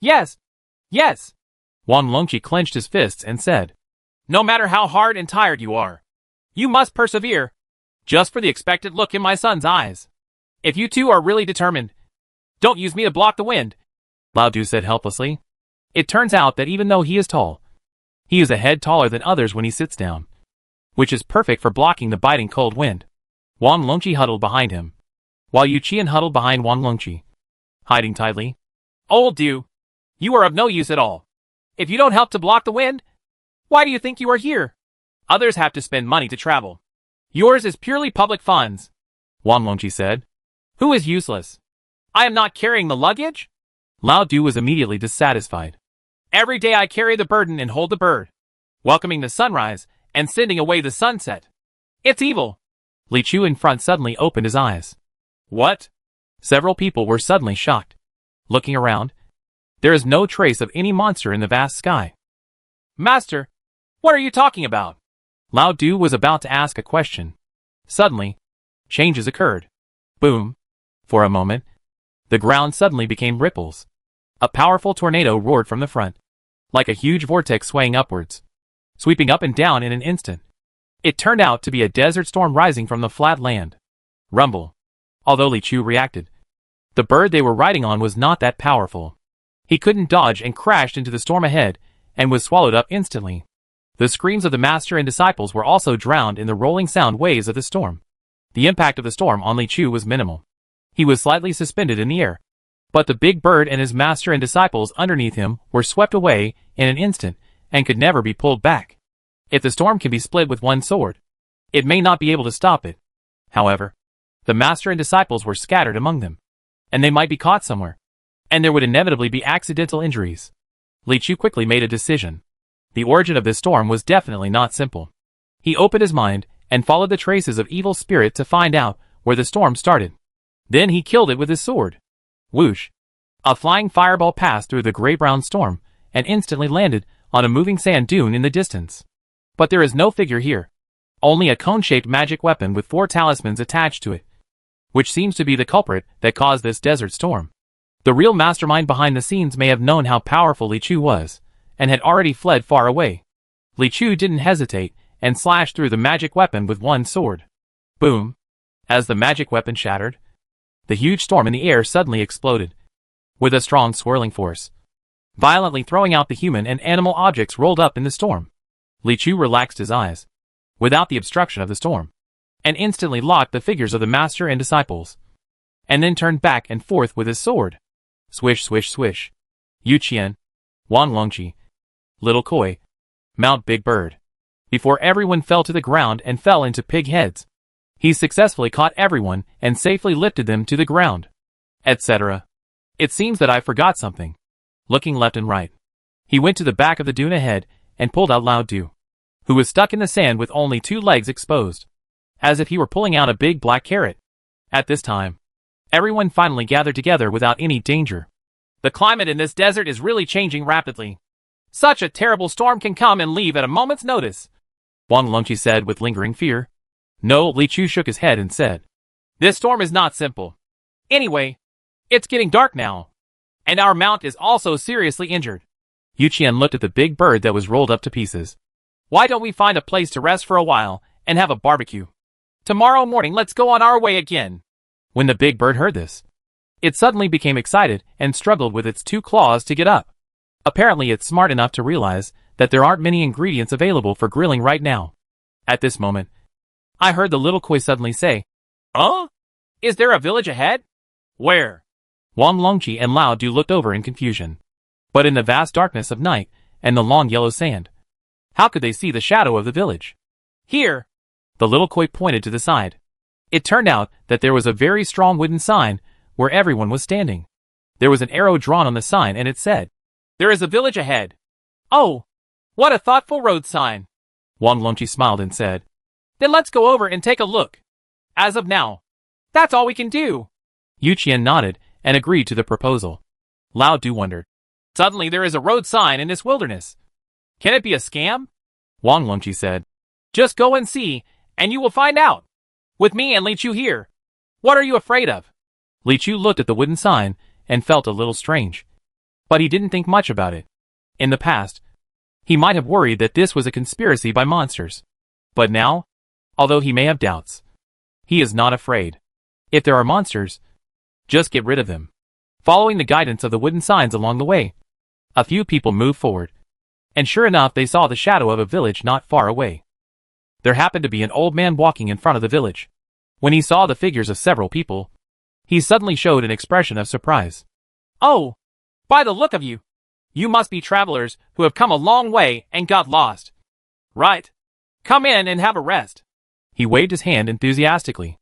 Yes. Yes. Wang Longqi clenched his fists and said, No matter how hard and tired you are, you must persevere. Just for the expectant look in my son's eyes. If you two are really determined, don't use me to block the wind. Lao Du said helplessly. It turns out that even though he is tall, he is a head taller than others when he sits down, which is perfect for blocking the biting cold wind. Wang Longqi huddled behind him, while Yu Qian huddled behind Wang Longqi, hiding tightly. Old Du, you are of no use at all. If you don't help to block the wind, why do you think you are here? Others have to spend money to travel. Yours is purely public funds. Wang Longqi said. Who is useless? I am not carrying the luggage? Lao Du was immediately dissatisfied. Every day I carry the burden and hold the bird, welcoming the sunrise and sending away the sunset. It's evil. Li Chu in front suddenly opened his eyes. What? Several people were suddenly shocked. Looking around, there is no trace of any monster in the vast sky. Master, what are you talking about? Lao Du was about to ask a question. Suddenly, changes occurred. Boom. For a moment, the ground suddenly became ripples. A powerful tornado roared from the front, like a huge vortex swaying upwards, sweeping up and down in an instant. It turned out to be a desert storm rising from the flat land. Rumble. Although Li Chu reacted, the bird they were riding on was not that powerful. He couldn't dodge and crashed into the storm ahead, and was swallowed up instantly. The screams of the master and disciples were also drowned in the rolling sound waves of the storm. The impact of the storm on Li Chu was minimal. He was slightly suspended in the air, but the big bird and his master and disciples underneath him were swept away in an instant and could never be pulled back. If the storm can be split with one sword, it may not be able to stop it. However, the master and disciples were scattered among them, and they might be caught somewhere, and there would inevitably be accidental injuries. Li Chu quickly made a decision. The origin of this storm was definitely not simple. He opened his mind and followed the traces of evil spirit to find out where the storm started. Then he killed it with his sword. Whoosh! A flying fireball passed through the gray-brown storm and instantly landed on a moving sand dune in the distance. But there is no figure here. Only a cone-shaped magic weapon with 4 talismans attached to it, which seems to be the culprit that caused this desert storm. The real mastermind behind the scenes may have known how powerful Li Chu was, and had already fled far away. Li Chu didn't hesitate and slashed through the magic weapon with one sword. Boom! As the magic weapon shattered, the huge storm in the air suddenly exploded, with a strong swirling force, violently throwing out the human and animal objects rolled up in the storm. Li Chu relaxed his eyes, without the obstruction of the storm, and instantly locked the figures of the master and disciples, and then turned back and forth with his sword. Swish, swish, swish. Yu Qian, Wang Longqi, Little Koi, Mount Big Bird. Before everyone fell to the ground and fell into pig heads, he successfully caught everyone and safely lifted them to the ground, etc. It seems that I forgot something. Looking left and right, he went to the back of the dune ahead and pulled out Lao Du, who was stuck in the sand with only 2 legs exposed, as if he were pulling out a big black carrot. At this time, everyone finally gathered together without any danger. The climate in this desert is really changing rapidly. Such a terrible storm can come and leave at a moment's notice, Wang Longqi said with lingering fear. No, Li Chu shook his head and said. This storm is not simple. Anyway, it's getting dark now. And our mount is also seriously injured. Yu Qian looked at the big bird that was rolled up to pieces. Why don't we find a place to rest for a while and have a barbecue? Tomorrow morning let's go on our way again. When the big bird heard this, it suddenly became excited and struggled with its 2 claws to get up. Apparently it's smart enough to realize that there aren't many ingredients available for grilling right now. At this moment, I heard the little koi suddenly say, Is there a village ahead? Where? Wang Longqi and Lao Du looked over in confusion. But in the vast darkness of night and the long yellow sand, how could they see the shadow of the village? Here. The little koi pointed to the side. It turned out that there was a very strong wooden sign where everyone was standing. There was an arrow drawn on the sign and it said, There is a village ahead. Oh, what a thoughtful road sign. Wang Longqi smiled and said, Then let's go over and take a look. As of now, that's all we can do. Yu Qian nodded and agreed to the proposal. Lao Du wondered. Suddenly there is a road sign in this wilderness. Can it be a scam? Wang Longqi said. Just go and see, and you will find out. With me and Li Chu here. What are you afraid of? Li Chu looked at the wooden sign and felt a little strange. But he didn't think much about it. In the past, he might have worried that this was a conspiracy by monsters. But now, although he may have doubts, he is not afraid. If there are monsters, just get rid of them. Following the guidance of the wooden signs along the way, a few people moved forward. And sure enough they saw the shadow of a village not far away. There happened to be an old man walking in front of the village. When he saw the figures of several people, he suddenly showed an expression of surprise. Oh, by the look of you, you must be travelers who have come a long way and got lost. Right. Come in and have a rest. He waved his hand enthusiastically.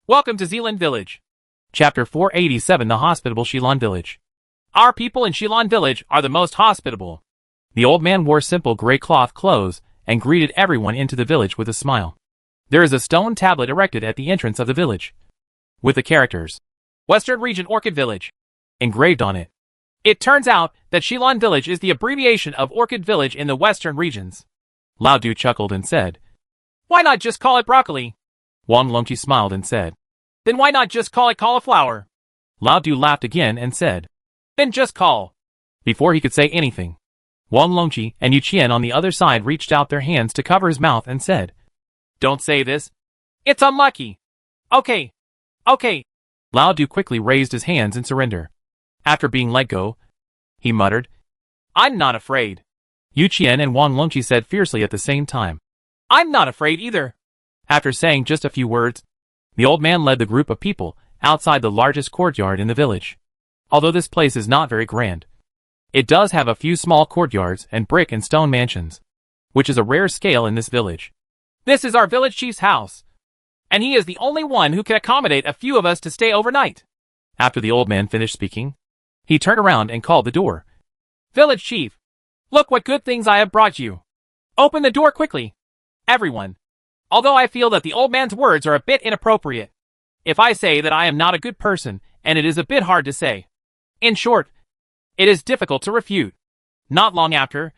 Welcome to Zealand Village. Chapter 487 The Hospitable Shilan Village. Our people in Shilan Village are the most hospitable. The old man wore simple gray cloth clothes and greeted everyone into the village with a smile. There is a stone tablet erected at the entrance of the village, with the characters, Western Region Orchid Village, engraved on it. It turns out that Shilan Village is the abbreviation of Orchid Village in the Western regions. Lao Du chuckled and said, Why not just call it broccoli? Wang Longqi smiled and said, Then why not just call it cauliflower? Lao Du laughed again and said, Then just call. Before he could say anything, Wang Longqi and Yu Qian on the other side reached out their hands to cover his mouth and said, Don't say this. It's unlucky. Okay. Lao Du quickly raised his hands in surrender. After being let go, he muttered, I'm not afraid. Yu Qian and Wang Longqi said fiercely at the same time, I'm not afraid either. After saying just a few words, the old man led the group of people outside the largest courtyard in the village. Although this place is not very grand, it does have a few small courtyards and brick and stone mansions, which is a rare scale in this village. This is our village chief's house, and he is the only one who can accommodate a few of us to stay overnight. After the old man finished speaking, he turned around and called the door. Village chief, look what good things I have brought you. Open the door quickly. Everyone. Although I feel that the old man's words are a bit inappropriate, if I say that I am not a good person, and it is a bit hard to say. In short, it is difficult to refute. Not long after,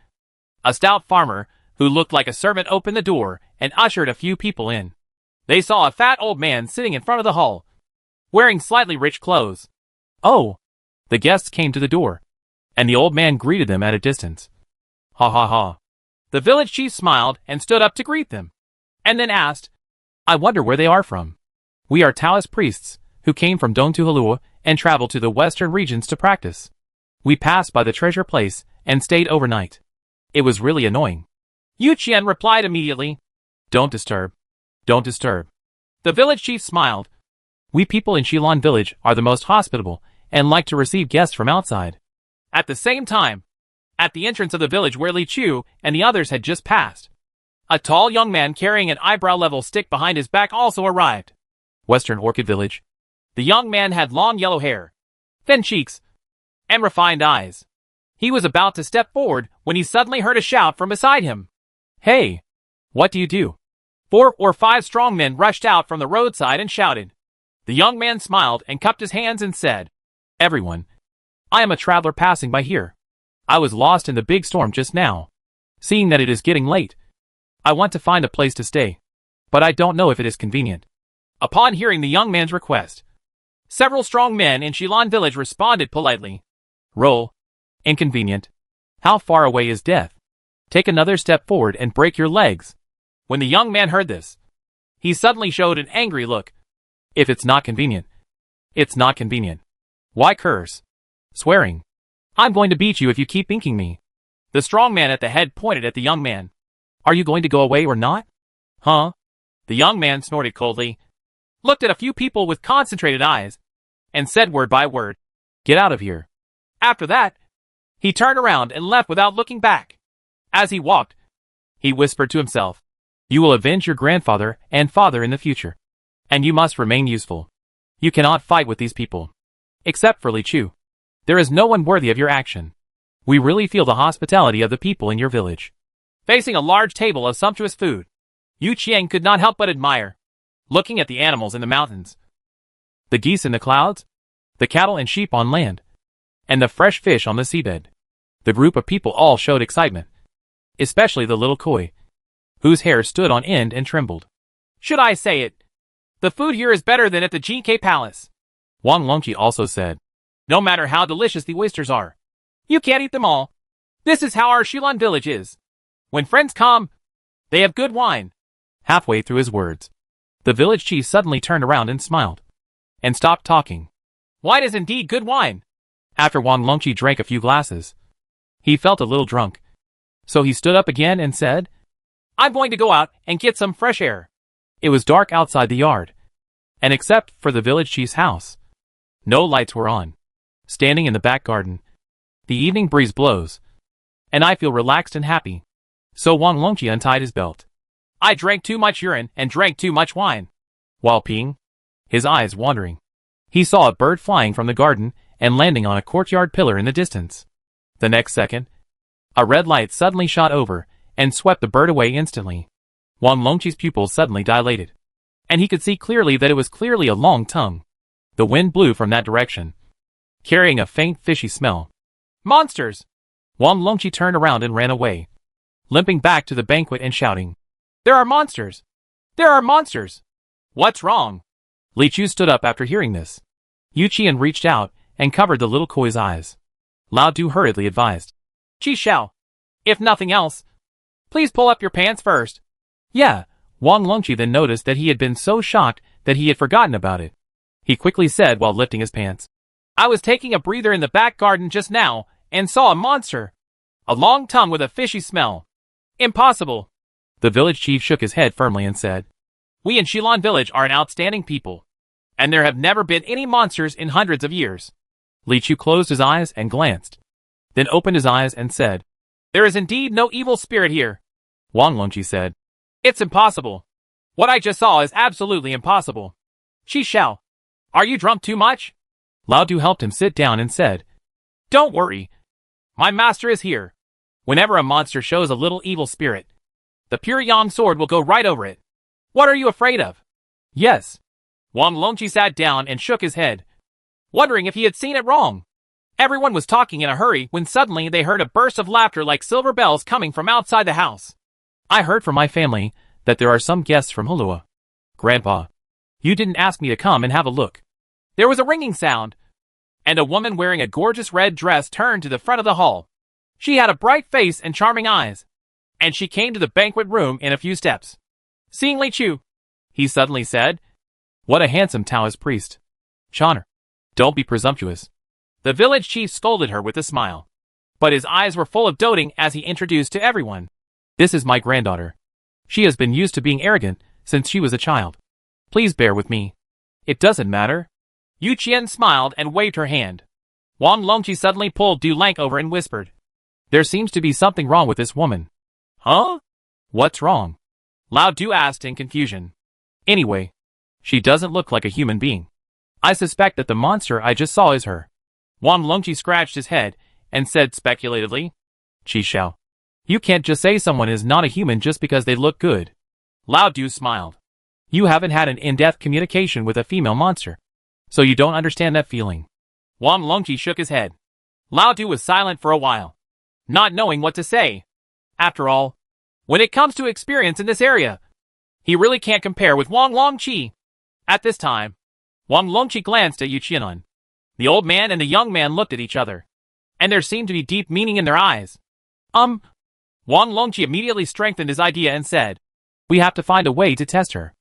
a stout farmer, who looked like a servant, opened the door and ushered a few people in. They saw a fat old man sitting in front of the hall, wearing slightly rich clothes. Oh! The guests came to the door, and the old man greeted them at a distance. Ha ha ha. The village chief smiled and stood up to greet them, and then asked, I wonder where they are from. We are Taoist priests, who came from Dongtuhalua and traveled to the western regions to practice. We passed by the treasure place and stayed overnight. It was really annoying. Yu Qian replied immediately, Don't disturb. Don't disturb. The village chief smiled. We people in Shilan village are the most hospitable and like to receive guests from outside. At the same time, at the entrance of the village where Li Chu and the others had just passed, a tall young man carrying an eyebrow-level stick behind his back also arrived. Western Orchid Village. The young man had long yellow hair, thin cheeks, and refined eyes. He was about to step forward when he suddenly heard a shout from beside him. Hey! What do you do? 4 or 5 strong men rushed out from the roadside and shouted. The young man smiled and cupped his hands and said, Everyone, I am a traveler passing by here. I was lost in the big storm just now. Seeing that it is getting late, I want to find a place to stay. but I don't know if it is convenient. Upon hearing the young man's request, several strong men in Shilan village responded politely. Roll. Inconvenient. How far away is death? Take another step forward and break your legs. When the young man heard this, he suddenly showed an angry look. If it's not convenient, it's not convenient. Why curse? Swearing. I'm going to beat you if you keep inking me. The strong man at the head pointed at the young man. Are you going to go away or not? Huh? The young man snorted coldly, looked at a few people with concentrated eyes, and said word by word, Get out of here. After that, he turned around and left without looking back. As he walked, he whispered to himself, You will avenge your grandfather and father in the future. And you must remain useful. You cannot fight with these people. Except for Li Chu. There is no one worthy of your action. We really feel the hospitality of the people in your village. Facing a large table of sumptuous food, Yu Qiang could not help but admire, looking at the animals in the mountains, the geese in the clouds, the cattle and sheep on land, and the fresh fish on the seabed. The group of people all showed excitement, especially the little koi, whose hair stood on end and trembled. Should I say it? The food here is better than at the GK Palace. Wang Longqi also said. No matter how delicious the oysters are, you can't eat them all. This is how our Shilan village is. When friends come, they have good wine. Halfway through his words, the village chief suddenly turned around and smiled, and stopped talking. Wine is indeed good wine. After Wang Longqi drank a few glasses, he felt a little drunk. So he stood up again and said, I'm going to go out and get some fresh air. It was dark outside the yard, and except for the village chief's house, no lights were on. Standing in the back garden, the evening breeze blows, and I feel relaxed and happy. So Wang Longqi untied his belt. I drank too much urine and drank too much wine. While peeing, his eyes wandering, he saw a bird flying from the garden and landing on a courtyard pillar in the distance. The next second, a red light suddenly shot over and swept the bird away instantly. Wang Longqi's pupils suddenly dilated, and he could see clearly that it was clearly a long tongue. The wind blew from that direction, carrying a faint fishy smell. Monsters! Wang Longqi turned around and ran away, limping back to the banquet and shouting, There are monsters! There are monsters! What's wrong? Li Chu stood up after hearing this. Yu Qian reached out and covered the little koi's eyes. Lao Du hurriedly advised, Qi Xiao, if nothing else, please pull up your pants first. Yeah, Wang Longqi then noticed that he had been so shocked that he had forgotten about it. He quickly said while lifting his pants, I was taking a breather in the back garden just now and saw a monster. A long tongue with a fishy smell. Impossible. The village chief shook his head firmly and said, We in Shilan village are an outstanding people, and there have never been any monsters in hundreds of years. Li Chu closed his eyes and glanced, then opened his eyes and said, There is indeed no evil spirit here. Wang Longqi said, It's impossible. What I just saw is absolutely impossible. Qi Xiao, are you drunk too much? Lao Du helped him sit down and said, Don't worry. My master is here. Whenever a monster shows a little evil spirit, the pure yang sword will go right over it. What are you afraid of? Yes. Wang Longqi sat down and shook his head, wondering if he had seen it wrong. Everyone was talking in a hurry when suddenly they heard a burst of laughter like silver bells coming from outside the house. I heard from my family that there are some guests from Hulua. Grandpa, you didn't ask me to come and have a look. There was a ringing sound, and a woman wearing a gorgeous red dress turned to the front of the hall. She had a bright face and charming eyes, and she came to the banquet room in a few steps. Seeing Li Chu, he suddenly said, What a handsome Taoist priest. Choner, don't be presumptuous. The village chief scolded her with a smile, but his eyes were full of doting as he introduced to everyone. This is my granddaughter. She has been used to being arrogant since she was a child. Please bear with me. It doesn't matter. Yu Qian smiled and waved her hand. Wang Longqi suddenly pulled Du Lang over and whispered, There seems to be something wrong with this woman. Huh? What's wrong? Lao Du asked in confusion. Anyway, she doesn't look like a human being. I suspect that the monster I just saw is her. Wang Longqi scratched his head and said speculatively, Qi Xiao, you can't just say someone is not a human just because they look good. Lao Du smiled. You haven't had an in-depth communication with a female monster, so you don't understand that feeling. Wang Longqi shook his head. Lao Du was silent for a while, not knowing what to say. After all, when it comes to experience in this area, He really can't compare with Wang Longqi. At this time, Wang Longqi glanced at Yu Qianlun. The old man and the young man looked at each other, and there seemed to be deep meaning in their eyes. Wang Longqi immediately strengthened his idea and said, "We have to find a way to test her."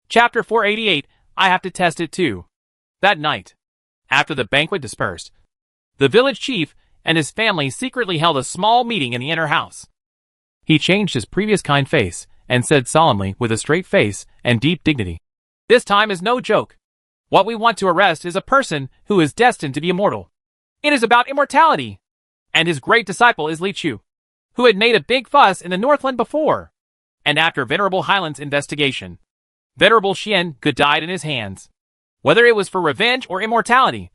Chapter 488, I have to test it too. That night, after the banquet dispersed, the village chief and his family secretly held a small meeting in the inner house. He changed his previous kind face and said solemnly with a straight face and deep dignity, "This time is no joke. What we want to arrest is a person who is destined to be immortal. It is about immortality. And his great disciple is Li Chu, who had made a big fuss in the Northland before. And after Venerable Highland's investigation, Venerable Xian Ge died in his hands. Whether it was for revenge or immortality,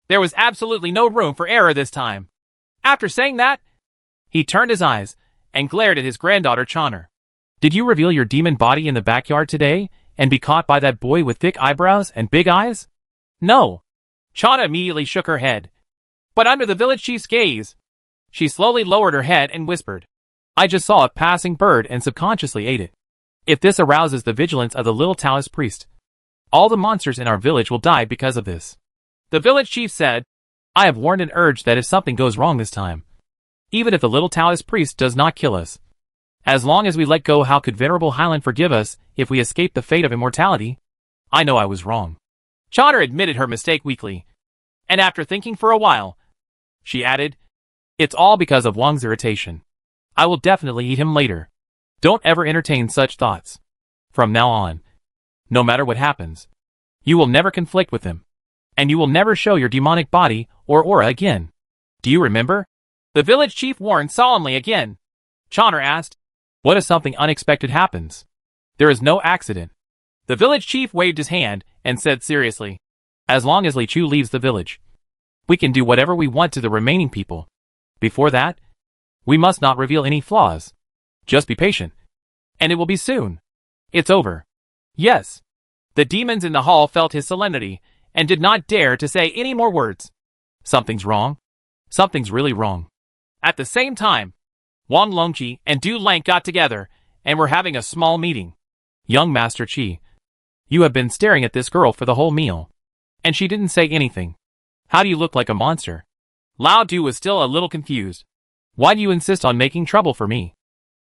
there was absolutely no room for error this time." After saying that, he turned his eyes and glared at his granddaughter Chana. "Did you reveal your demon body in the backyard today and be caught by that boy with thick eyebrows and big eyes?" "No." Chana immediately shook her head. But under the village chief's gaze, she slowly lowered her head and whispered, "I just saw a passing bird and subconsciously ate it. If this arouses the vigilance of the little Taoist priest, all the monsters in our village will die because of this." The village chief said, "I have warned and urged that if something goes wrong this time, even if the little Taoist priest does not kill us, as long as we let go, how could Venerable Highland forgive us if we escape the fate of immortality? I know I was wrong." Chana admitted her mistake weakly, and after thinking for a while, she added, "It's all because of Wang's irritation. I will definitely eat him later. Don't ever entertain such thoughts. From now on, no matter what happens, you will never conflict with him, and you will never show your demonic body or aura again. Do you remember?" The village chief warned solemnly again. Chana asked, "What if something unexpected happens?" "There is no accident." The village chief waved his hand and said seriously, "As long as Li Chu leaves the village, we can do whatever we want to the remaining people. Before that, we must not reveal any flaws. Just be patient, and it will be soon. It's over." "Yes." The demons in the hall felt his solemnity and did not dare to say any more words. "Something's wrong. Something's really wrong." At the same time, Wang Longqi and Du Lang got together and were having a small meeting. "Young Master Qi, you have been staring at this girl for the whole meal, and she didn't say anything. How do you look like a monster?" Lao Du was still a little confused. "Why do you insist on making trouble for me?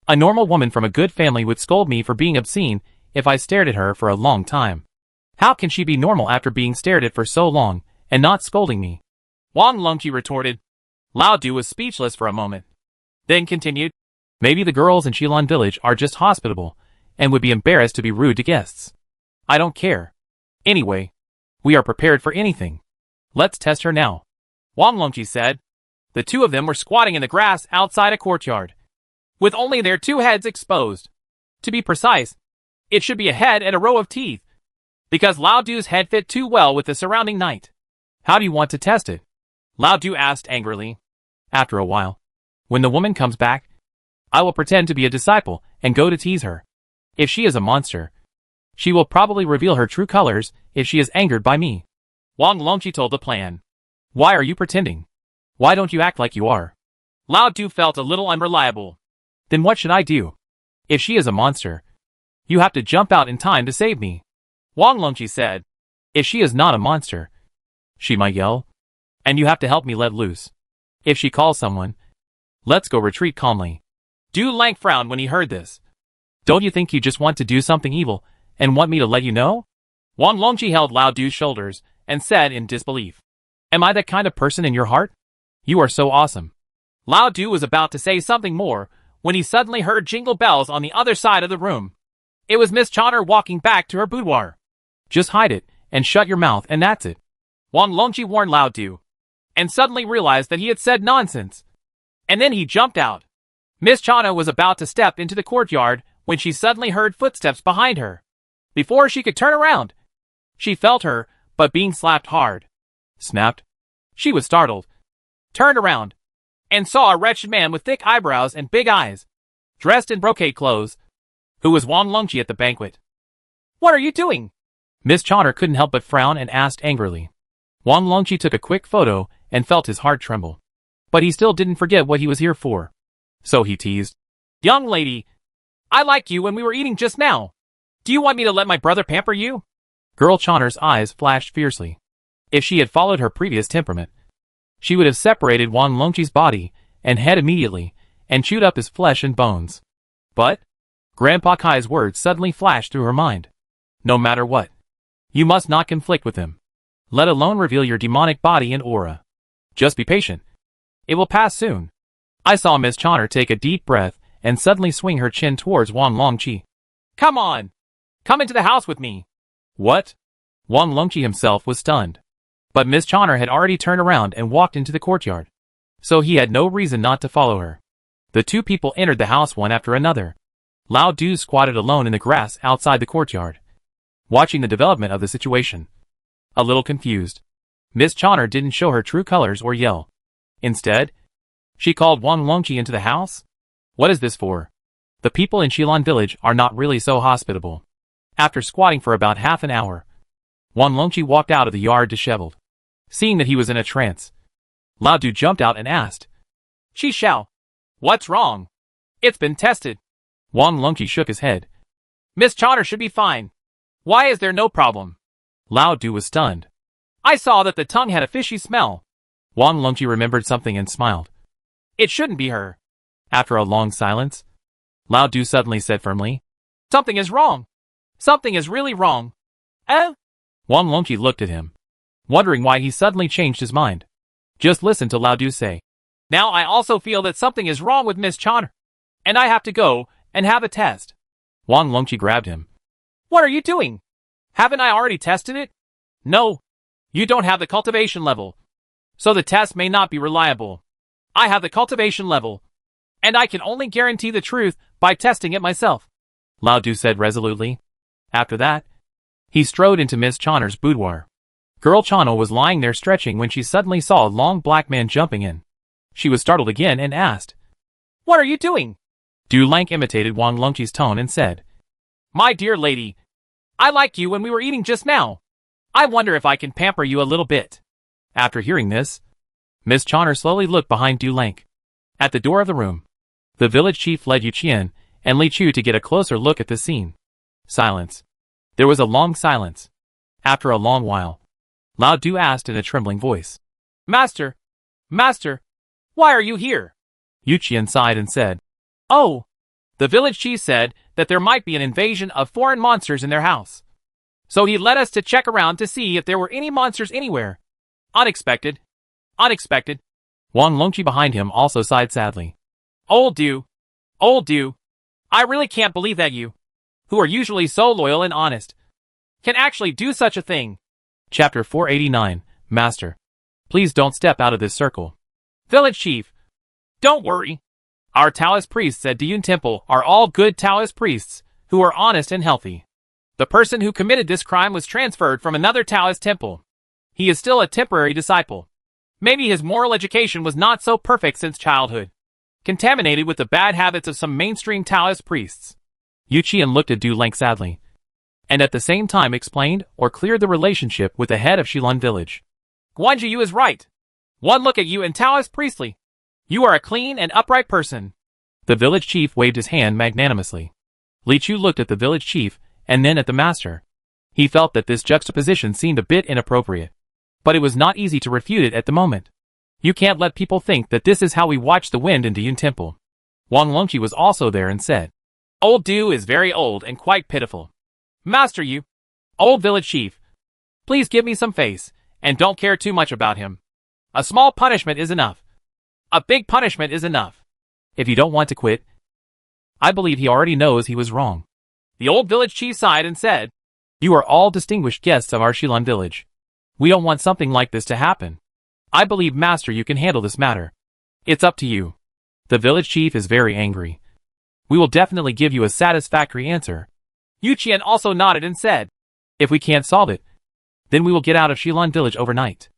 A normal woman from a good family would scold me for being obscene if I stared at her for a long time. How can she be normal after being stared at for so long and not scolding me?" Wang Longqi retorted. Lao Du was speechless for a moment, then continued, "Maybe the girls in Qilan village are just hospitable and would be embarrassed to be rude to guests. I don't care. Anyway, we are prepared for anything. Let's test her now," Wang Longqi said. The two of them were squatting in the grass outside a courtyard, with only their two heads exposed. To be precise, it should be a head and a row of teeth, because Lao Du's head fit too well with the surrounding night. "How do you want to test it?" Lao Du asked angrily. "After a while, when the woman comes back, I will pretend to be a disciple and go to tease her. If she is a monster, she will probably reveal her true colors if she is angered by me." Wang Longqi told the plan. "Why are you pretending? Why don't you act like you are?" Lao Du felt a little unreliable. "Then what should I do? If she is a monster, you have to jump out in time to save me," Wang Longqi said. "If she is not a monster, she might yell, and you have to help me let loose. If she calls someone, let's go retreat calmly." Du Lang frowned when he heard this. "Don't you think you just want to do something evil and want me to let you know?" Wang Longqi held Lao Du's shoulders and said in disbelief, "Am I that kind of person in your heart? You are so awesome." Lao Du was about to say something more when he suddenly heard jingle bells on the other side of the room. It was Miss Chana walking back to her boudoir. "Just hide it and shut your mouth and that's it," Wang Longqi warned Lao Du, and suddenly realized that he had said nonsense. And then he jumped out. Miss Chana was about to step into the courtyard when she suddenly heard footsteps behind her. Before she could turn around, she felt her butt being slapped hard. Snapped. She was startled, turned around, and saw a wretched man with thick eyebrows and big eyes, dressed in brocade clothes, who was Wang Longqi at the banquet. "What are you doing?" Miss Chana couldn't help but frown and asked angrily. Wang Longqi took a quick photo and felt his heart tremble. But he still didn't forget what he was here for. So he teased, "Young lady, I liked you when we were eating just now. Do you want me to let my brother pamper you? Girl Chonner's eyes flashed fiercely. If she had followed her previous temperament, she would have separated Wan Longqi's body and head immediately and chewed up his flesh and bones. But Grandpa Kai's words suddenly flashed through her mind. No matter what, you must not conflict with him, let alone reveal your demonic body and aura. Just be patient. It will pass soon. I saw Miss Chonner take a deep breath and suddenly swing her chin towards Wan Longqi. Come on! Come into the house with me! What? Wan Longqi himself was stunned. But Miss Chonner had already turned around and walked into the courtyard, so he had no reason not to follow her. The two people entered the house one after another. Lao Du squatted alone in the grass outside the courtyard, watching the development of the situation. A little confused, Miss Chonner didn't show her true colors or yell. Instead, she called Wan Longqi into the house? What is this for? The people in Shilan village are not really so hospitable. After squatting for about half an hour, Wan Longqi walked out of the yard disheveled. Seeing that he was in a trance, Lao Du jumped out and asked, Shi Xiao, what's wrong? It's been tested. Wan Longqi shook his head. Miss Chonner should be fine. Why is there no problem? Lao Du was stunned. I saw that the tongue had a fishy smell. Wan Longqi remembered something and smiled. It shouldn't be her. After a long silence, Lao Du suddenly said firmly, Something is wrong. Something is really wrong. Eh? Wan Longqi looked at him, wondering why he suddenly changed his mind. Just listen to Lao Du say, Now I also feel that something is wrong with Miss Chonner, and I have to go and have a test. Wan Longqi grabbed him. What are you doing? Haven't I already tested it? No. You don't have the cultivation level, so the test may not be reliable. I have the cultivation level, and I can only guarantee the truth by testing it myself, Lao Du said resolutely. After that, he strode into Miss Chonner's boudoir. Girl Chonner was lying there stretching when she suddenly saw a long black man jumping in. She was startled again and asked, What are you doing? Du Lank imitated Wan Longqi's tone and said, My dear lady, I liked you when we were eating just now. I wonder if I can pamper you a little bit. After hearing this, Miss Chonner slowly looked behind Du Lank. At the door of the room, the village chief led Yu Qian and Li Chu to get a closer look at the scene. Silence. There was a long silence. After a long while, Lao Du asked in a trembling voice, Master, why are you here? Yu Qian sighed and said, Oh, the village chief said that there might be an invasion of foreign monsters in their house. So he led us to check around to see if there were any monsters anywhere. Unexpected. Wan Longqi behind him also sighed sadly. Old Du, I really can't believe that you, who are usually so loyal and honest, can actually do such a thing. Chapter 489, Master. Please don't step out of this circle. Village chief, don't worry. Our Taoist priests at Diyun Temple are all good Taoist priests who are honest and healthy. The person who committed this crime was transferred from another Taoist temple. He is still a temporary disciple. Maybe his moral education was not so perfect since childhood, contaminated with the bad habits of some mainstream Taoist priests. Yu Qian looked at Du Lank sadly, and at the same time explained or cleared the relationship with the head of Shilan village. Guanji Yu is right. One look at you in Taoist priestly. You are a clean and upright person. The village chief waved his hand magnanimously. Li Chu looked at the village chief and then at the master. He felt that this juxtaposition seemed a bit inappropriate, but it was not easy to refute it at the moment. You can't let people think that this is how we watch the wind in Diyun Temple. Wan Longqi was also there and said, Old Du is very old and quite pitiful. Master Yu, old village chief, please give me some face, and don't care too much about him. A small punishment is enough. A big punishment is enough. If you don't want to quit, I believe he already knows he was wrong. The old village chief sighed and said, You are all distinguished guests of our Shilan village. We don't want something like this to happen. I believe, Master, you can handle this matter. It's up to you. The village chief is very angry. We will definitely give you a satisfactory answer. Yu Qian also nodded and said, If we can't solve it, then we will get out of Shilan village overnight.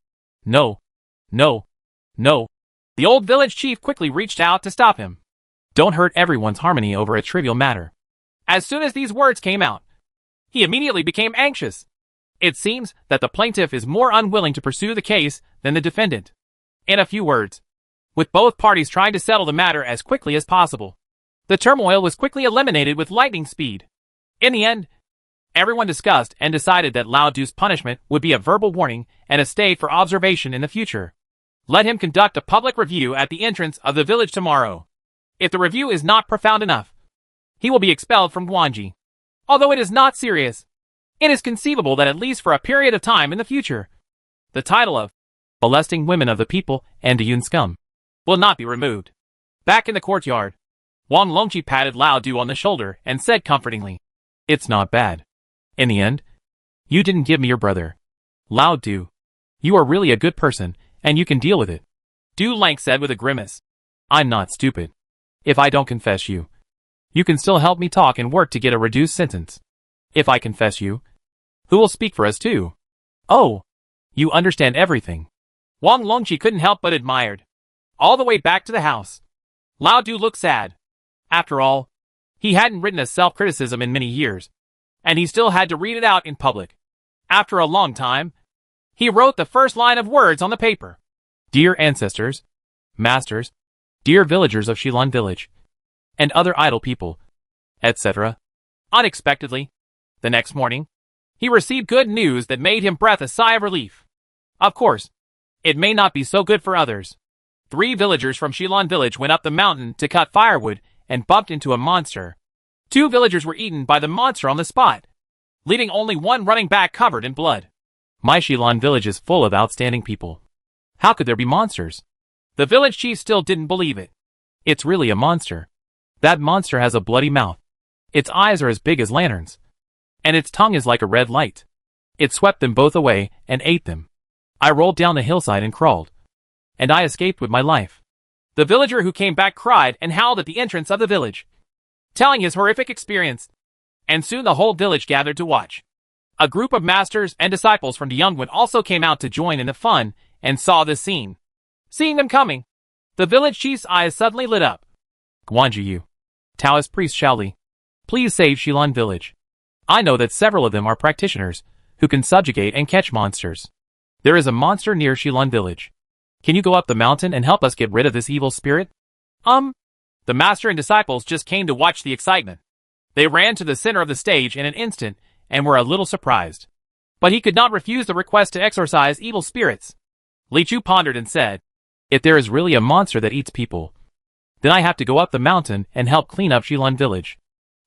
No. The old village chief quickly reached out to stop him. Don't hurt everyone's harmony over a trivial matter. As soon as these words came out, he immediately became anxious. It seems that the plaintiff is more unwilling to pursue the case than the defendant. In a few words, with both parties trying to settle the matter as quickly as possible, the turmoil was quickly eliminated with lightning speed. In the end, Everyone discussed and decided that Lao Du's punishment would be a verbal warning and a stay for observation in the future. Let him conduct a public review at the entrance of the village tomorrow. If the review is not profound enough, he will be expelled from Guanji. Although it is not serious, it is conceivable that at least for a period of time in the future, the title of molesting women of the people and Diyun scum will not be removed. Back in the courtyard, Wang Longqi patted Lao Du on the shoulder and said comfortingly, "It's not bad. In the end, you didn't give me your brother. Lao Du, you are really a good person, and you can deal with it." Du Lang said with a grimace, "I'm not stupid. If I don't confess you, you can still help me talk and work to get a reduced sentence. If I confess you, who will speak for us too? Oh, you understand everything." Wang Longqi couldn't help but admired. All the way back to the house, Lao Du looked sad. After all, he hadn't written a self-criticism in many years, and he still had to read it out in public. After a long time, he wrote the first line of words on the paper. "Dear ancestors, masters, dear villagers of Shilan village, and other idle people, etc." Unexpectedly, the next morning, he received good news that made him breathe a sigh of relief. Of course, it may not be so good for others. 3 villagers from Shilan village went up the mountain to cut firewood and bumped into a monster. 2 villagers were eaten by the monster on the spot, leaving only one running back covered in blood. My Shilan village is full of outstanding people. How could there be monsters? The village chief still didn't believe it. It's really a monster. That monster has a bloody mouth. Its eyes are as big as lanterns, and its tongue is like a red light. It swept them both away and ate them. I rolled down the hillside and crawled, and I escaped with my life. The villager who came back cried and howled at the entrance of the village, telling his horrific experience, and soon the whole village gathered to watch. A group of masters and disciples from Diyungwen also came out to join in the fun and saw this scene. Seeing them coming, the village chief's eyes suddenly lit up. "Guanji, Taoist priest Shaoli, please save Shilan village. I know that several of them are practitioners who can subjugate and catch monsters. There is a monster near Shilan village. Can you go up the mountain and help us get rid of this evil spirit?" The master and disciples just came to watch the excitement. They ran to the center of the stage in an instant and were a little surprised. But he could not refuse the request to exorcise evil spirits. Li Chu pondered and said, "If there is really a monster that eats people, then I have to go up the mountain and help clean up Shilan village."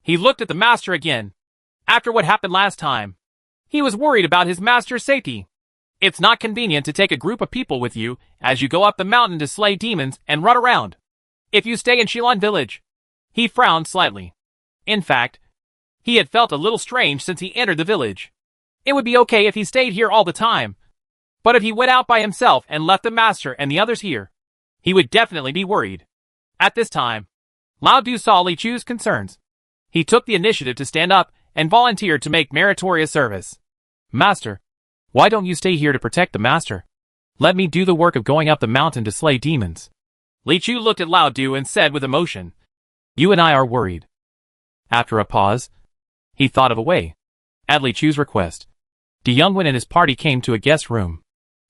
He looked at the master again. After what happened last time, he was worried about his master's safety. It's not convenient to take a group of people with you as you go up the mountain to slay demons and run around. If you stay in Shilan village, he frowned slightly. In fact, he had felt a little strange since he entered the village. It would be okay if he stayed here all the time, but if he went out by himself and left the master and the others here, he would definitely be worried. At this time, Lao Du saw Li Chu's concerns. He took the initiative to stand up and volunteered to make meritorious service. "Master, why don't you stay here to protect the master? Let me do the work of going up the mountain to slay demons." Li Chu looked at Lao Du and said with emotion, "You and I are worried." After a pause, he thought of a way. At Li Chu's request, Diyungwen and his party came to a guest room.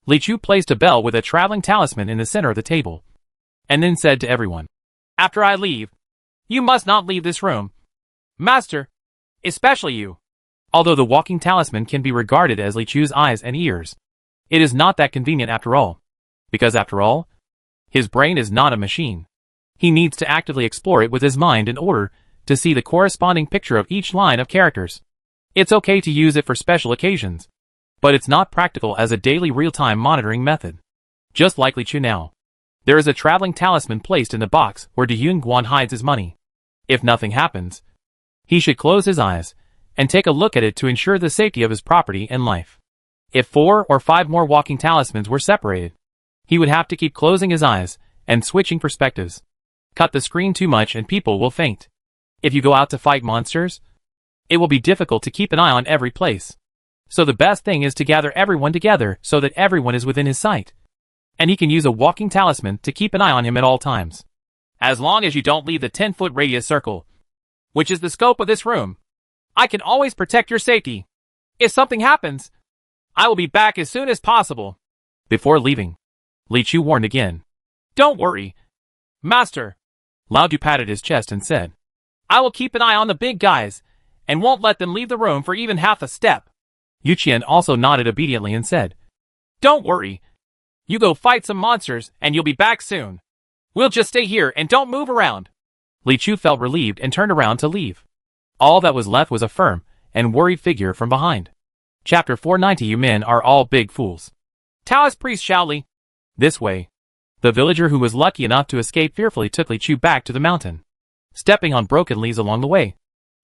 Li Chu placed a bell with a traveling talisman in the center of the table, and then said to everyone, "After I leave, you must not leave this room. Master, especially you." Although the walking talisman can be regarded as Li Chu's eyes and ears, it is not that convenient after all. Because after all, his brain is not a machine. He needs to actively explore it with his mind in order to see the corresponding picture of each line of characters. It's okay to use it for special occasions, but it's not practical as a daily real-time monitoring method. Just like Li Chu now, there is a traveling talisman placed in the box where Diyun Guan hides his money. If nothing happens, he should close his eyes and take a look at it to ensure the safety of his property and life. If 4 or 5 more walking talismans were separated, he would have to keep closing his eyes and switching perspectives. Cut the screen too much and people will faint. If you go out to fight monsters, it will be difficult to keep an eye on every place. So the best thing is to gather everyone together so that everyone is within his sight. And he can use a walking talisman to keep an eye on him at all times. As long as you don't leave the 10-foot radius circle, which is the scope of this room, I can always protect your safety. If something happens, I will be back as soon as possible." Before leaving, Li Chu warned again. "Don't worry, Master." Lao Du patted his chest and said, "I will keep an eye on the big guys, and won't let them leave the room for even half a step. Yuqian also nodded obediently and said, Don't worry. You go fight some monsters and you'll be back soon. We'll just stay here and don't move around. Li Chu felt relieved and turned around to leave. All that was left was a firm and worried figure from behind. Chapter 490. You men are all big fools. Taoist priest Shaoli. This way. The villager who was lucky enough to escape fearfully took Li Chu back to the mountain, stepping on broken leaves along the way.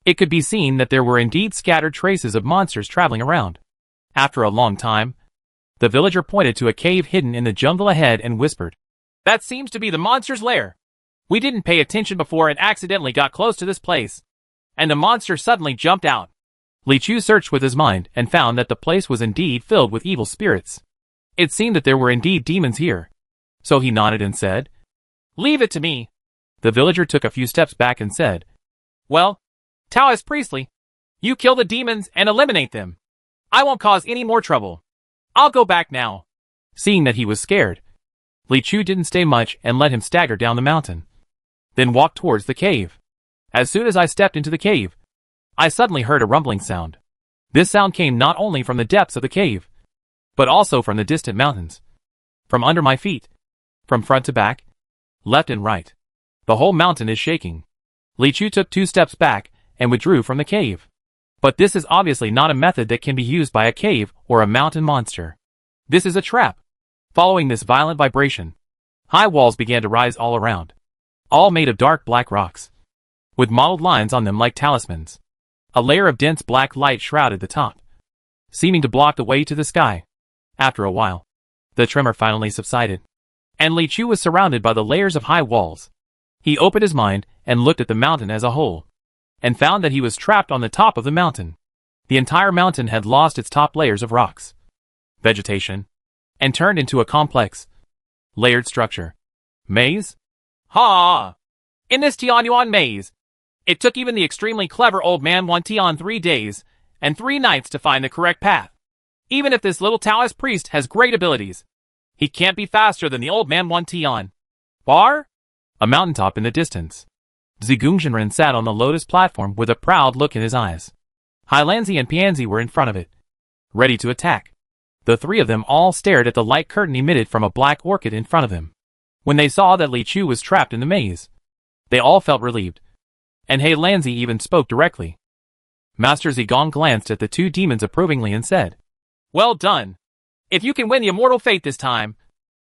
It could be seen that there were indeed scattered traces of monsters traveling around. After a long time, the villager pointed to a cave hidden in the jungle ahead and whispered, That seems to be the monster's lair. We didn't pay attention before and accidentally got close to this place. And the monster suddenly jumped out. Li Chu searched with his mind and found that the place was indeed filled with evil spirits. It seemed that there were indeed demons here. So he nodded and said, Leave it to me. The villager took a few steps back and said, Well, Taoist priestly, you kill the demons and eliminate them. I won't cause any more trouble. I'll go back now. Seeing that he was scared, Li Chu didn't stay much and let him stagger down the mountain, then walked towards the cave. As soon as I stepped into the cave, I suddenly heard a rumbling sound. This sound came not only from the depths of the cave, but also from the distant mountains. From under my feet, from front to back, left and right. The whole mountain is shaking. Li Chu took 2 steps back and withdrew from the cave. But this is obviously not a method that can be used by a cave or a mountain monster. This is a trap. Following this violent vibration, high walls began to rise all around, all made of dark black rocks, with mottled lines on them like talismans. A layer of dense black light shrouded the top, seeming to block the way to the sky. After a while, the tremor finally subsided, and Li Chu was surrounded by the layers of high walls. He opened his mind and looked at the mountain as a whole, and found that he was trapped on the top of the mountain. The entire mountain had lost its top layers of rocks, vegetation, and turned into a complex, layered structure. Maze? Ha! In this Tianyuan maze, it took even the extremely clever old man Wan Tian 3 days and 3 nights to find the correct path. Even if this little Taoist priest has great abilities, he can't be faster than the old man Wan Tian. Bar? A mountaintop in the distance. Zigongzhenren sat on the lotus platform with a proud look in his eyes. Hailanzi and Pianzi were in front of it, ready to attack. The 3 of them all stared at the light curtain emitted from a black orchid in front of them. When they saw that Li Chu was trapped in the maze, they all felt relieved, and Hailanzi even spoke directly. Master Zigong glanced at the 2 demons approvingly and said, Well done. If you can win the immortal fate this time,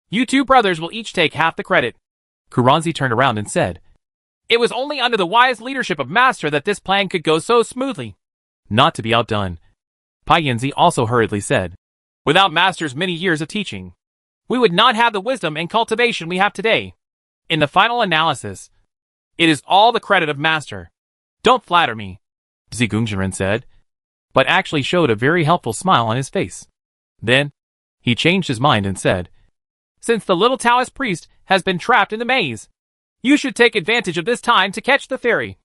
you 2 brothers will each take half the credit. Kuranzi turned around and said, It was only under the wise leadership of Master that this plan could go so smoothly. Not to be outdone, Pianzi also hurriedly said, Without Master's many years of teaching, we would not have the wisdom and cultivation we have today. In the final analysis, it is all the credit of Master. Don't flatter me, Zigongzhenren said, but actually showed a very helpful smile on his face. Then, he changed his mind and said, Since the little Taoist priest has been trapped in the maze, you should take advantage of this time to catch the fairy,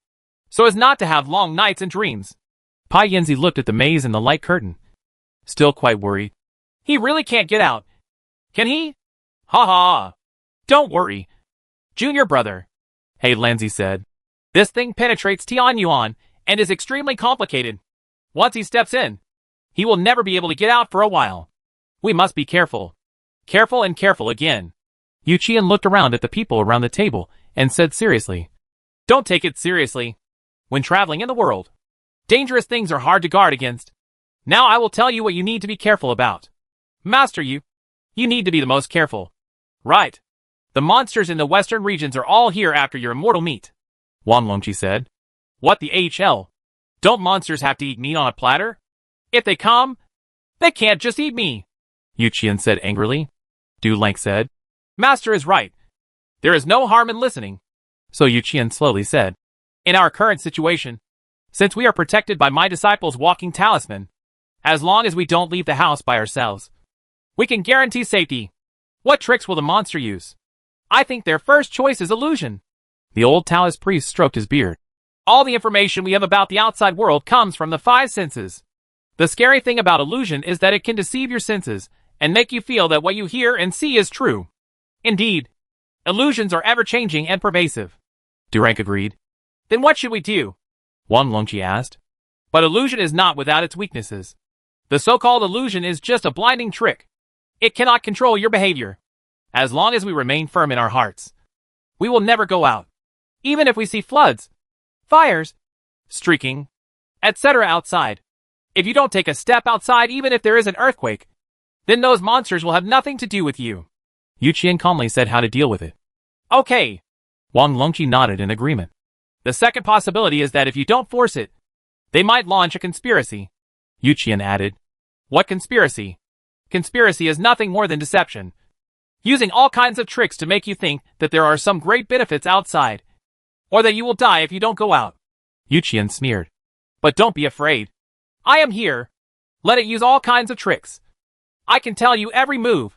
so as not to have long nights and dreams. Pianzi looked at the maze and the light curtain, still quite worried. He really can't get out, can he? Ha ha. Don't worry, junior brother, Hailanzi said. This thing penetrates Tianyuan and is extremely complicated. Once he steps in, he will never be able to get out for a while. We must be careful. Careful and careful again. Yuqian looked around at the people around the table and said seriously, Don't take it seriously. When traveling in the world, dangerous things are hard to guard against. Now I will tell you what you need to be careful about. Master, you need to be the most careful. Right. The monsters in the western regions are all here after your immortal meat. Wan Longqi said. What the HL? Don't monsters have to eat meat on a platter? If they come, they can't just eat me. Yuqian said angrily. Du Lang said. Master is right. There is no harm in listening. So Yuqian slowly said. In our current situation, since we are protected by my disciple's walking talisman, as long as we don't leave the house by ourselves, we can guarantee safety. What tricks will the monster use? I think their first choice is illusion. The old Taoist priest stroked his beard. All the information we have about the outside world comes from the 5 senses. The scary thing about illusion is that it can deceive your senses and make you feel that what you hear and see is true. Indeed, illusions are ever-changing and pervasive. Du Rank agreed. Then what should we do? Wan Longqi asked. But illusion is not without its weaknesses. The so-called illusion is just a blinding trick. It cannot control your behavior. As long as we remain firm in our hearts, we will never go out. Even if we see floods, fires, streaking, etc. outside. If you don't take a step outside even if there is an earthquake, then those monsters will have nothing to do with you. Yu Qian calmly said how to deal with it. Okay. Wang Longqi nodded in agreement. The second possibility is that if you don't force it, they might launch a conspiracy. Yu Qian added. What conspiracy? Conspiracy is nothing more than deception. Using all kinds of tricks to make you think that there are some great benefits outside, or that you will die if you don't go out. Yu Qian sneered. But don't be afraid. I am here. Let it use all kinds of tricks. I can tell you every move.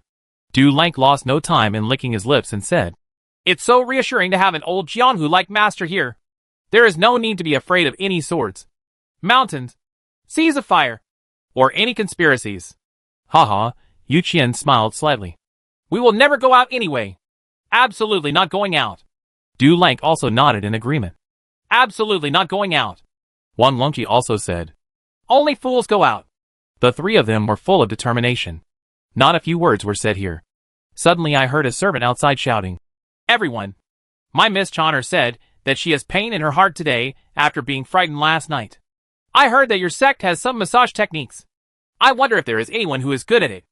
Du Lank lost no time in licking his lips and said, It's so reassuring to have an old Jianhu-like master here. There is no need to be afraid of any swords, mountains, seas of fire, or any conspiracies. Haha, Yu Qian smiled slightly. We will never go out anyway. Absolutely not going out. Du Lank also nodded in agreement. Absolutely not going out. Wang Longqi also said. Only fools go out. The three of them were full of determination. Not a few words were said here. Suddenly I heard a servant outside shouting. Everyone. My Miss Chonner said that she has pain in her heart today after being frightened last night. I heard that your sect has some massage techniques. I wonder if there is anyone who is good at it.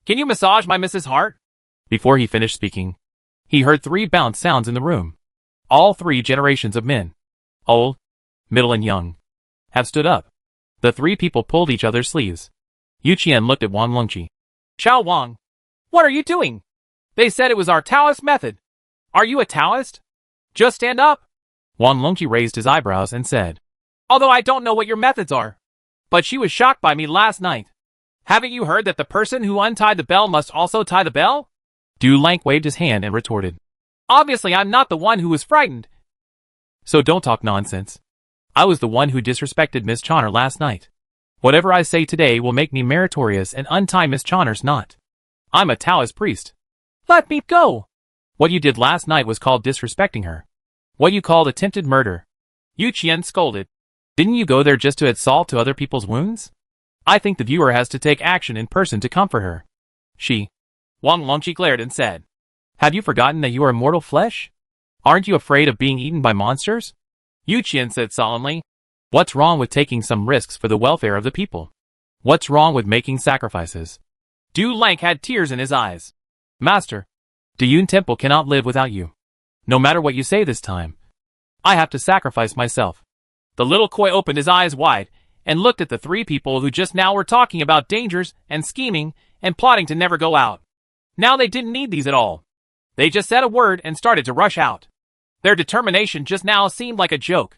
Can you massage my Mrs. Heart? Before he finished speaking, he heard three bounce sounds in the room. All three generations of men, old, middle and young, have stood up. The three people pulled each other's sleeves. Yu Qian looked at Wang Longqi. Xiao Wang, what are you doing? They said it was our Taoist method. Are you a Taoist? Just stand up. Wang Longqi raised his eyebrows and said, Although I don't know what your methods are, but she was shocked by me last night. Haven't you heard that the person who untied the bell must also tie the bell? Du Lank waved his hand and retorted. Obviously I'm not the one who was frightened. So don't talk nonsense. I was the one who disrespected Miss Chonner last night. Whatever I say today will make me meritorious and untie Miss Chonner's knot. I'm a Taoist priest. Let me go. What you did last night was called disrespecting her. What you called attempted murder. Yu Qian scolded. Didn't you go there just to add salt to other people's wounds? I think the viewer has to take action in person to comfort her. Wang Longqi glared and said, Have you forgotten that you are mortal flesh? Aren't you afraid of being eaten by monsters? Yu Qian said solemnly, What's wrong with taking some risks for the welfare of the people? What's wrong with making sacrifices? Du Lank had tears in his eyes. Master, Diyun Temple cannot live without you. No matter what you say this time, I have to sacrifice myself. The little koi opened his eyes wide and looked at the three people who just now were talking about dangers and scheming and plotting to never go out. Now they didn't need these at all. They just said a word and started to rush out. Their determination just now seemed like a joke.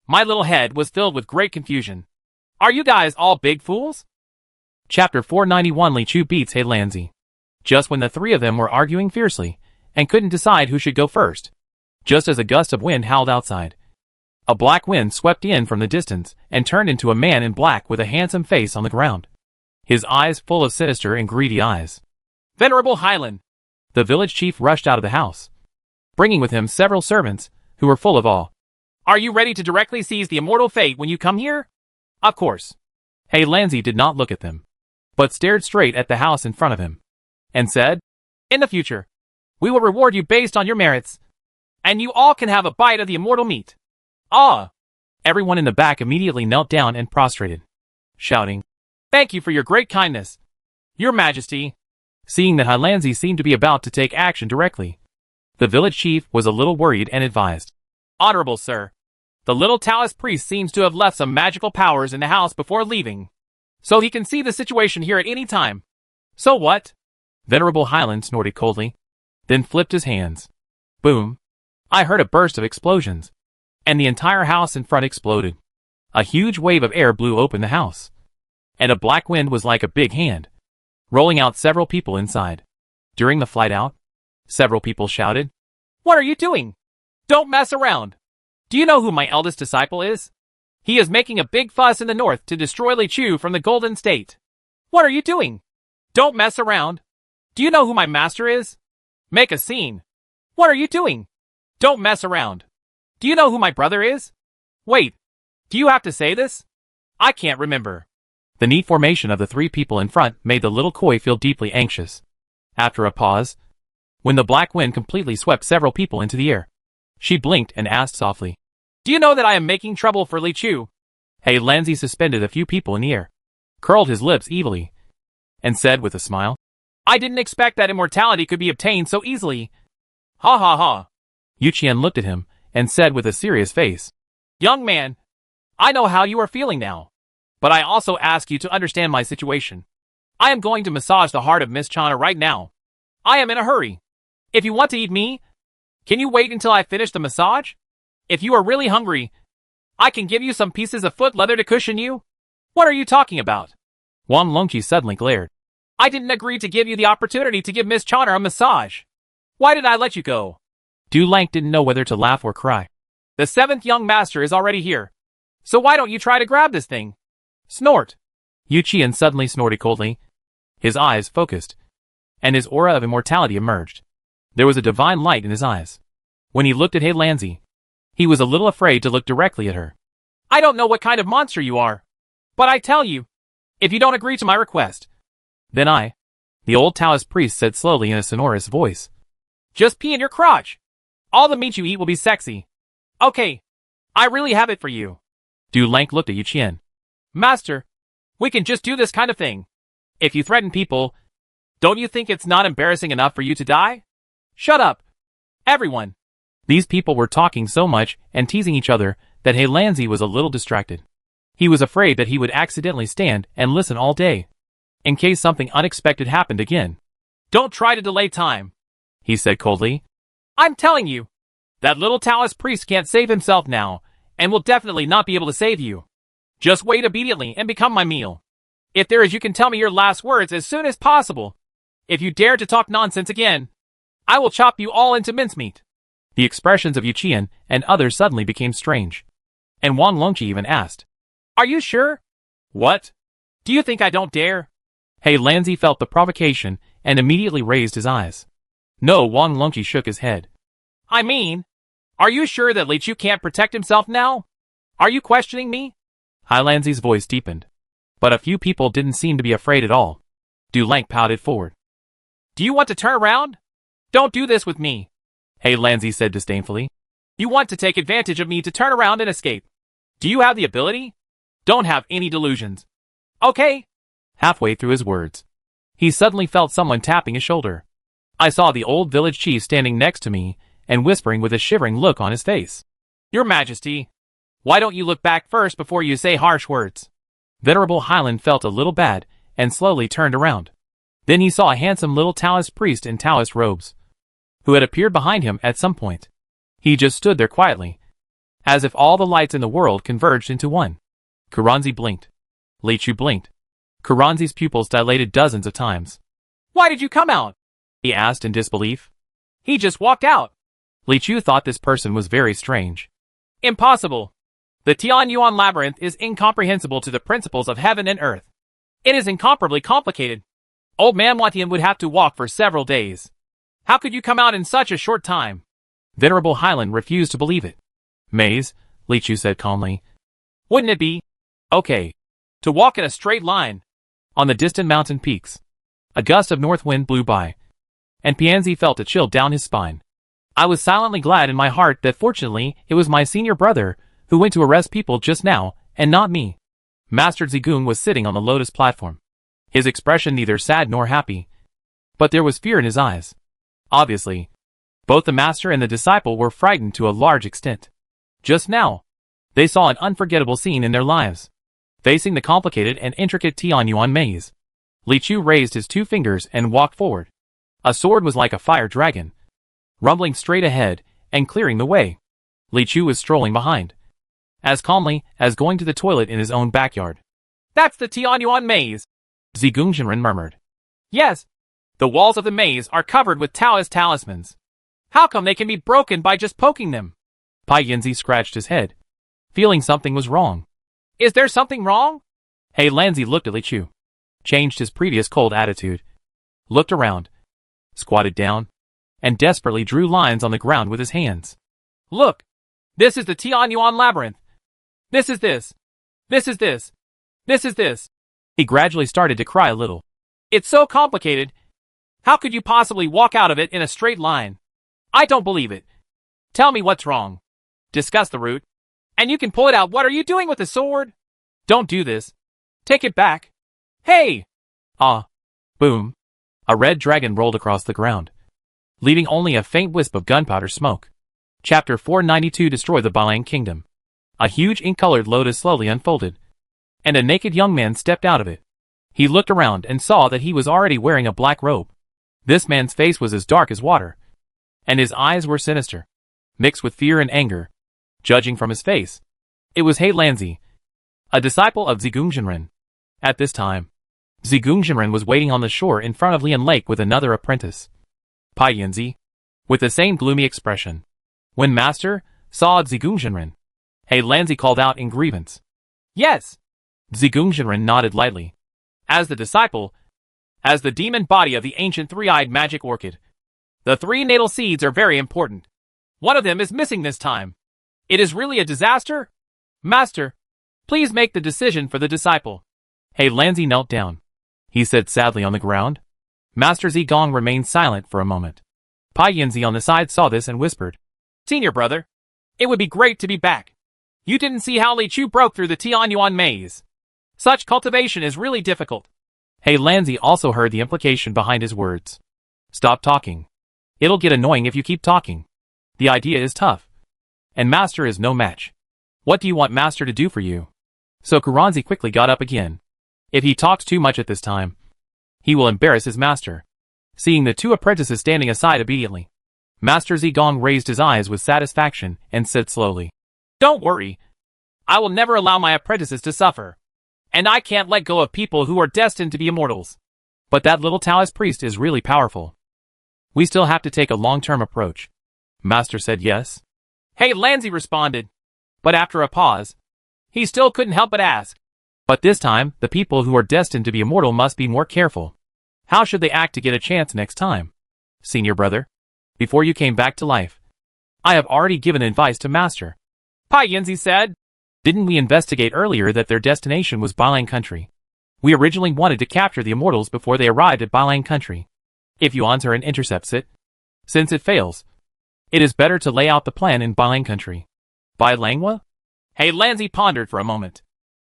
My little head was filled with great confusion. Are you guys all big fools? Chapter 491 Li Chu beats He Lanzi. Just when the three of them were arguing fiercely and couldn't decide who should go first, just as a gust of wind howled outside, a black wind swept in from the distance and turned into a man in black with a handsome face on the ground. His eyes full of sinister and greedy eyes. Venerable Highland! The village chief rushed out of the house, bringing with him several servants who were full of awe. Are you ready to directly seize the immortal fate when you come here? Of course. He Lanzi did not look at them, but stared straight at the house in front of him, and said, In the future, we will reward you based on your merits, and you all can have a bite of the immortal meat. Ah! Everyone in the back immediately knelt down and prostrated, shouting, Thank you for your great kindness, Your Majesty. Seeing that He Lanzi seemed to be about to take action directly, the village chief was a little worried and advised, Honorable sir, the little Taoist priest seems to have left some magical powers in the house before leaving, so he can see the situation here at any time. So what? Venerable Highland snorted coldly, then flipped his hands. Boom! I heard a burst of explosions, and the entire house in front exploded. A huge wave of air blew open the house, and a black wind was like a big hand, rolling out several people inside. During the flight out, several people shouted, What are you doing? Don't mess around. Do you know who my eldest disciple is? He is making a big fuss in the north to destroy Li Chu from the Golden State. What are you doing? Don't mess around. Do you know who my master is? Make a scene. What are you doing? Don't mess around. Do you know who my brother is? Wait, do you have to say this? I can't remember. The neat formation of the three people in front made the little koi feel deeply anxious. After a pause, when the black wind completely swept several people into the air, she blinked and asked softly, Do you know that I am making trouble for Li Chu? Hey Lanzi suspended a few people in the air, curled his lips evilly, and said with a smile, I didn't expect that immortality could be obtained so easily. Ha ha ha. Yuqian looked at him and said with a serious face, Young man, I know how you are feeling now. But I also ask you to understand my situation. I am going to massage the heart of Miss Chana right now. I am in a hurry. If you want to eat me, can you wait until I finish the massage? If you are really hungry, I can give you some pieces of foot leather to cushion you. What are you talking about? Wang Longqi suddenly glared. I didn't agree to give you the opportunity to give Miss Chana a massage. Why did I let you go? Du Lang didn't know whether to laugh or cry. The seventh young master is already here. So why don't you try to grab this thing? Snort. Yuqian suddenly snorted coldly. His eyes focused, and his aura of immortality emerged. There was a divine light in his eyes. When he looked at He Lanzi, he was a little afraid to look directly at her. I don't know what kind of monster you are, but I tell you, if you don't agree to my request, then the old Taoist priest said slowly in a sonorous voice, just pee in your crotch. All the meat you eat will be sexy. Okay, I really have it for you. Du Lang looked at Yuqian. Master, we can just do this kind of thing. If you threaten people, don't you think it's not embarrassing enough for you to die? Shut up, everyone. These people were talking so much and teasing each other that He Lanzi was a little distracted. He was afraid that he would accidentally stand and listen all day, in case something unexpected happened again. Don't try to delay time, he said coldly. I'm telling you, that little Taoist priest can't save himself now, and will definitely not be able to save you. Just wait obediently and become my meal. If there is, you can tell me your last words as soon as possible. If you dare to talk nonsense again, I will chop you all into mincemeat. The expressions of Yuqian and others suddenly became strange. And Wang Longqi even asked, Are you sure? What? Do you think I don't dare? He Lanzi felt the provocation and immediately raised his eyes. No, Wang Longqi shook his head. I mean, are you sure that Li Chu can't protect himself now? Are you questioning me? He Lanzi's voice deepened. But a few people didn't seem to be afraid at all. Du Lang pouted forward. Do you want to turn around? Don't do this with me, He Lanzi said disdainfully. You want to take advantage of me to turn around and escape. Do you have the ability? Don't have any delusions. Okay. Halfway through his words, he suddenly felt someone tapping his shoulder. I saw the old village chief standing next to me and whispering with a shivering look on his face. Your Majesty, why don't you look back first before you say harsh words? Venerable Highland felt a little bad and slowly turned around. Then he saw a handsome little Taoist priest in Taoist robes, who had appeared behind him at some point. He just stood there quietly, as if all the lights in the world converged into one. Kuranzi blinked. Li Chu blinked. Kuranzi's pupils dilated dozens of times. Why did you come out? He asked in disbelief. He just walked out. Li Chu thought this person was very strange. Impossible. The Tianyuan labyrinth is incomprehensible to the principles of heaven and earth. It is incomparably complicated. Old man Watian would have to walk for several days. How could you come out in such a short time? Venerable Highland refused to believe it. Maze, Li Chu said calmly. Wouldn't it be? Okay. To walk in a straight line. On the distant mountain peaks, a gust of north wind blew by, and Pianzi felt a chill down his spine. I was silently glad in my heart that fortunately it was my senior brother who went to arrest people just now, and not me. Master Zigung was sitting on the lotus platform. His expression neither sad nor happy, but there was fear in his eyes. Obviously, both the master and the disciple were frightened to a large extent. Just now, they saw an unforgettable scene in their lives. Facing the complicated and intricate Tianyuan maze, Li Chu raised his two fingers and walked forward. A sword was like a fire dragon, rumbling straight ahead and clearing the way. Li Chu was strolling behind, as calmly as going to the toilet in his own backyard. That's the Tianyuan maze, Zigung Jinren murmured. Yes. The walls of the maze are covered with Taoist talismans. How come they can be broken by just poking them? Pai Yinzi scratched his head, feeling something was wrong. Is there something wrong? He Lanzi looked at Li Chu, changed his previous cold attitude, looked around, squatted down, and desperately drew lines on the ground with his hands. Look! This is the Tianyuan labyrinth. This is this. This is this. This is this. He gradually started to cry a little. It's so complicated. How could you possibly walk out of it in a straight line? I don't believe it. Tell me what's wrong. Discuss the root. And you can pull it out. What are you doing with the sword? Don't do this. Take it back. Hey! Ah. Boom. A red dragon rolled across the ground, leaving only a faint wisp of gunpowder smoke. Chapter 492 Destroy the Balang Kingdom. A huge ink-colored lotus slowly unfolded, and a naked young man stepped out of it. He looked around and saw that he was already wearing a black robe. This man's face was as dark as water, and his eyes were sinister, mixed with fear and anger. Judging from his face, it was He Lanzi, a disciple of Zhigung Jinren. At this time, Zhigung Jinren was waiting on the shore in front of Lian Lake with another apprentice, Pai Yanzi, with the same gloomy expression. When Master saw Zhigung Jinren, He Lanzi called out in grievance. Yes. Zhigung Jinren nodded lightly. As the disciple, as the demon body of the ancient three-eyed magic orchid, the three natal seeds are very important. One of them is missing this time. It is really a disaster? Master, please make the decision for the disciple. He Lanzi knelt down. He said sadly on the ground. Master Zigong remained silent for a moment. Pai Yanzi on the side saw this and whispered. Senior brother, it would be great to be back. You didn't see how Li Chu broke through the Tianyuan maze. Such cultivation is really difficult. He Lanzi also heard the implication behind his words. Stop talking. It'll get annoying if you keep talking. The idea is tough, and Master is no match. What do you want Master to do for you? So Kuranzi quickly got up again. If he talks too much at this time, he will embarrass his master. Seeing the two apprentices standing aside obediently, Master Zigong raised his eyes with satisfaction and said slowly, Don't worry. I will never allow my apprentices to suffer. And I can't let go of people who are destined to be immortals. But that little Taoist priest is really powerful. We still have to take a long-term approach. Master said yes. He Lanzi responded. But after a pause, he still couldn't help but ask. But this time, the people who are destined to be immortal must be more careful. How should they act to get a chance next time? Senior brother, before you came back to life, I have already given advice to Master. Pai Yanzi said. Didn't we investigate earlier that their destination was Balang Country? We originally wanted to capture the immortals before they arrived at Balang Country. If Yuan Turan intercepts it, since it fails, it is better to lay out the plan in Balang Country. Bilangwa? He Lanzi pondered for a moment.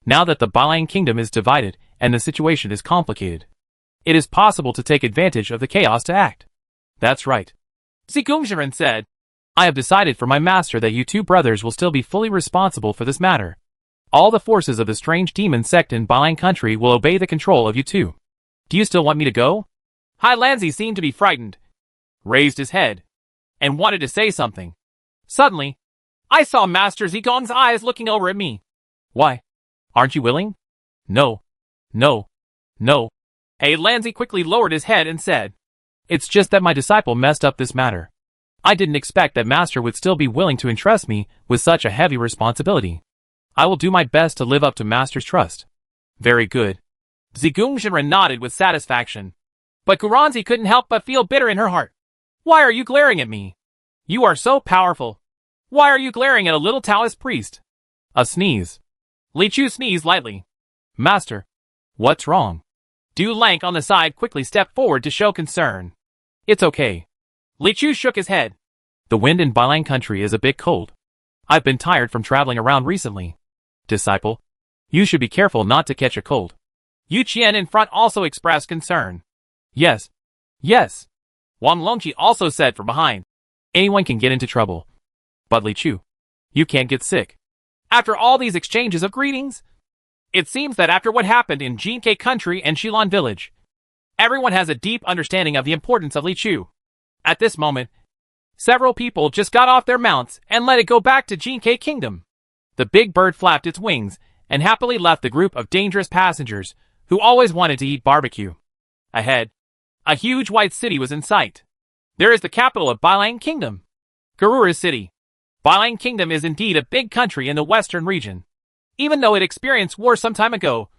Now that the Balang Kingdom is divided and the situation is complicated, it is possible to take advantage of the chaos to act. That's right. Zhigung Jinren said. I have decided for my master that you two brothers will still be fully responsible for this matter. All the forces of the strange demon sect in Balang Country will obey the control of you two. Do you still want me to go? He Lanzi seemed to be frightened, raised his head, and wanted to say something. Suddenly, I saw Master Zigong's eyes looking over at me. Why? Aren't you willing? No. No. No. He Lanzi quickly lowered his head and said, It's just that my disciple messed up this matter. I didn't expect that Master would still be willing to entrust me with such a heavy responsibility. I will do my best to live up to Master's trust. Very good. Zhigung Jinren nodded with satisfaction. But Kuranzi couldn't help but feel bitter in her heart. Why are you glaring at me? You are so powerful. Why are you glaring at a little Taoist priest? A sneeze. Li Chu sneezed lightly. Master, what's wrong? Du Lank on the side quickly stepped forward to show concern. It's okay. Li Chu shook his head. The wind in Balang Country is a bit cold. I've been tired from traveling around recently. Disciple, you should be careful not to catch a cold. Yu Qian in front also expressed concern. Yes. Yes. Wang Longqi also said from behind. Anyone can get into trouble. But Li Chu, you can't get sick. After all these exchanges of greetings, it seems that after what happened in Jinke Country and Shilan Village, everyone has a deep understanding of the importance of Li Chu. At this moment, several people just got off their mounts and let it go back to Jinke Kingdom. The big bird flapped its wings and happily left the group of dangerous passengers who always wanted to eat barbecue. Ahead, a huge white city was in sight. There is the capital of Balang Kingdom, Garura City. Balang Kingdom is indeed a big country in the western region. Even though it experienced war some time ago,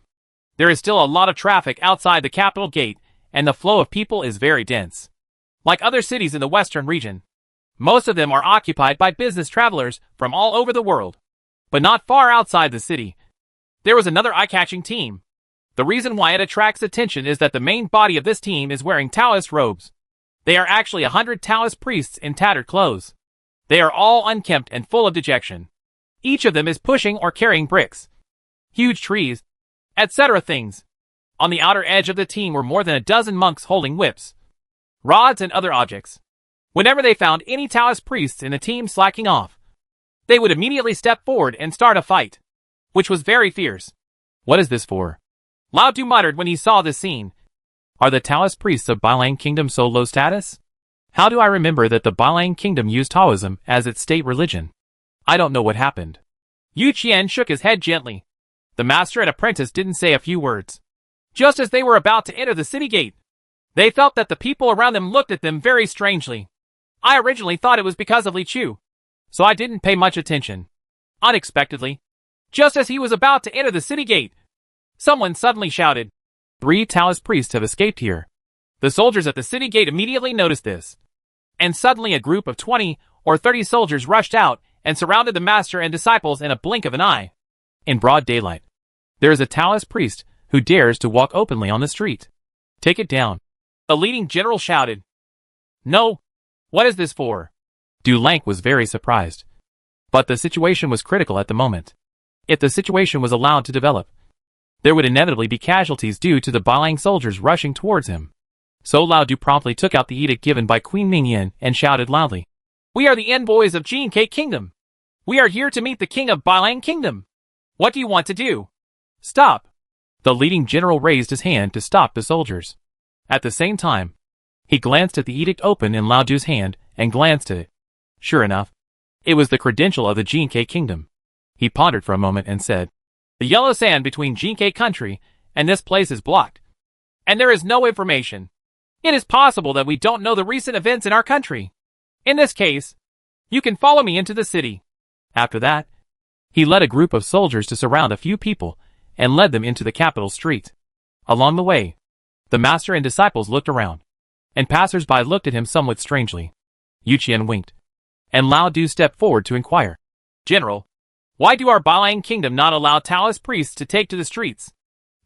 there is still a lot of traffic outside the capital gate and the flow of people is very dense. Like other cities in the western region, most of them are occupied by business travelers from all over the world. But not far outside the city, There was another eye-catching team. The reason why it attracts attention is that the main body of this team is wearing Taoist robes. They are actually 100 Taoist priests in tattered clothes. They are all unkempt and full of dejection. Each of them is pushing or carrying bricks, huge trees, etc. things. On the outer edge of the team were more than a dozen monks holding whips, rods, and other objects. Whenever they found any Taoist priests in the team slacking off, they would immediately step forward and start a fight, which was very fierce. What is this for? Lao Du muttered when he saw this scene. Are the Taoist priests of Bailang Kingdom so low status? How do I remember that the Bailang Kingdom used Taoism as its state religion? I don't know what happened. Yu Qian shook his head gently. The master and apprentice didn't say a few words. Just as they were about to enter the city gate, they felt that the people around them looked at them very strangely. I originally thought it was because of Li Chu, so I didn't pay much attention. Unexpectedly, just as he was about to enter the city gate, someone suddenly shouted, "3 Taoist priests have escaped here." The soldiers at the city gate immediately noticed this, and suddenly a group of 20 or 30 soldiers rushed out and surrounded the master and disciples in a blink of an eye. In broad daylight, there is a Taoist priest who dares to walk openly on the street. Take it down. A leading general shouted. No. What is this for? Du Lank was very surprised. But the situation was critical at the moment. If the situation was allowed to develop, there would inevitably be casualties due to the Bailang soldiers rushing towards him. So Lao Du promptly took out the edict given by Queen Mingyan and shouted loudly, "We are the envoys of Jinke Kingdom. We are here to meet the king of Bailang Kingdom. What do you want to do? Stop." The leading general raised his hand to stop the soldiers. At the same time, he glanced at the edict open in Lao Du's hand and glanced at it. Sure enough, it was the credential of the Jinke Kingdom. He pondered for a moment and said, "The yellow sand between Jinke country and this place is blocked, and there is no information. It is possible that we don't know the recent events in our country. In this case, you can follow me into the city." After that, he led a group of soldiers to surround a few people and led them into the capital street. Along the way, the master and disciples looked around, and passers-by looked at him somewhat strangely. Yu Qian winked, and Lao Du stepped forward to inquire, "General, why do our Bailang Kingdom not allow Taoist priests to take to the streets?"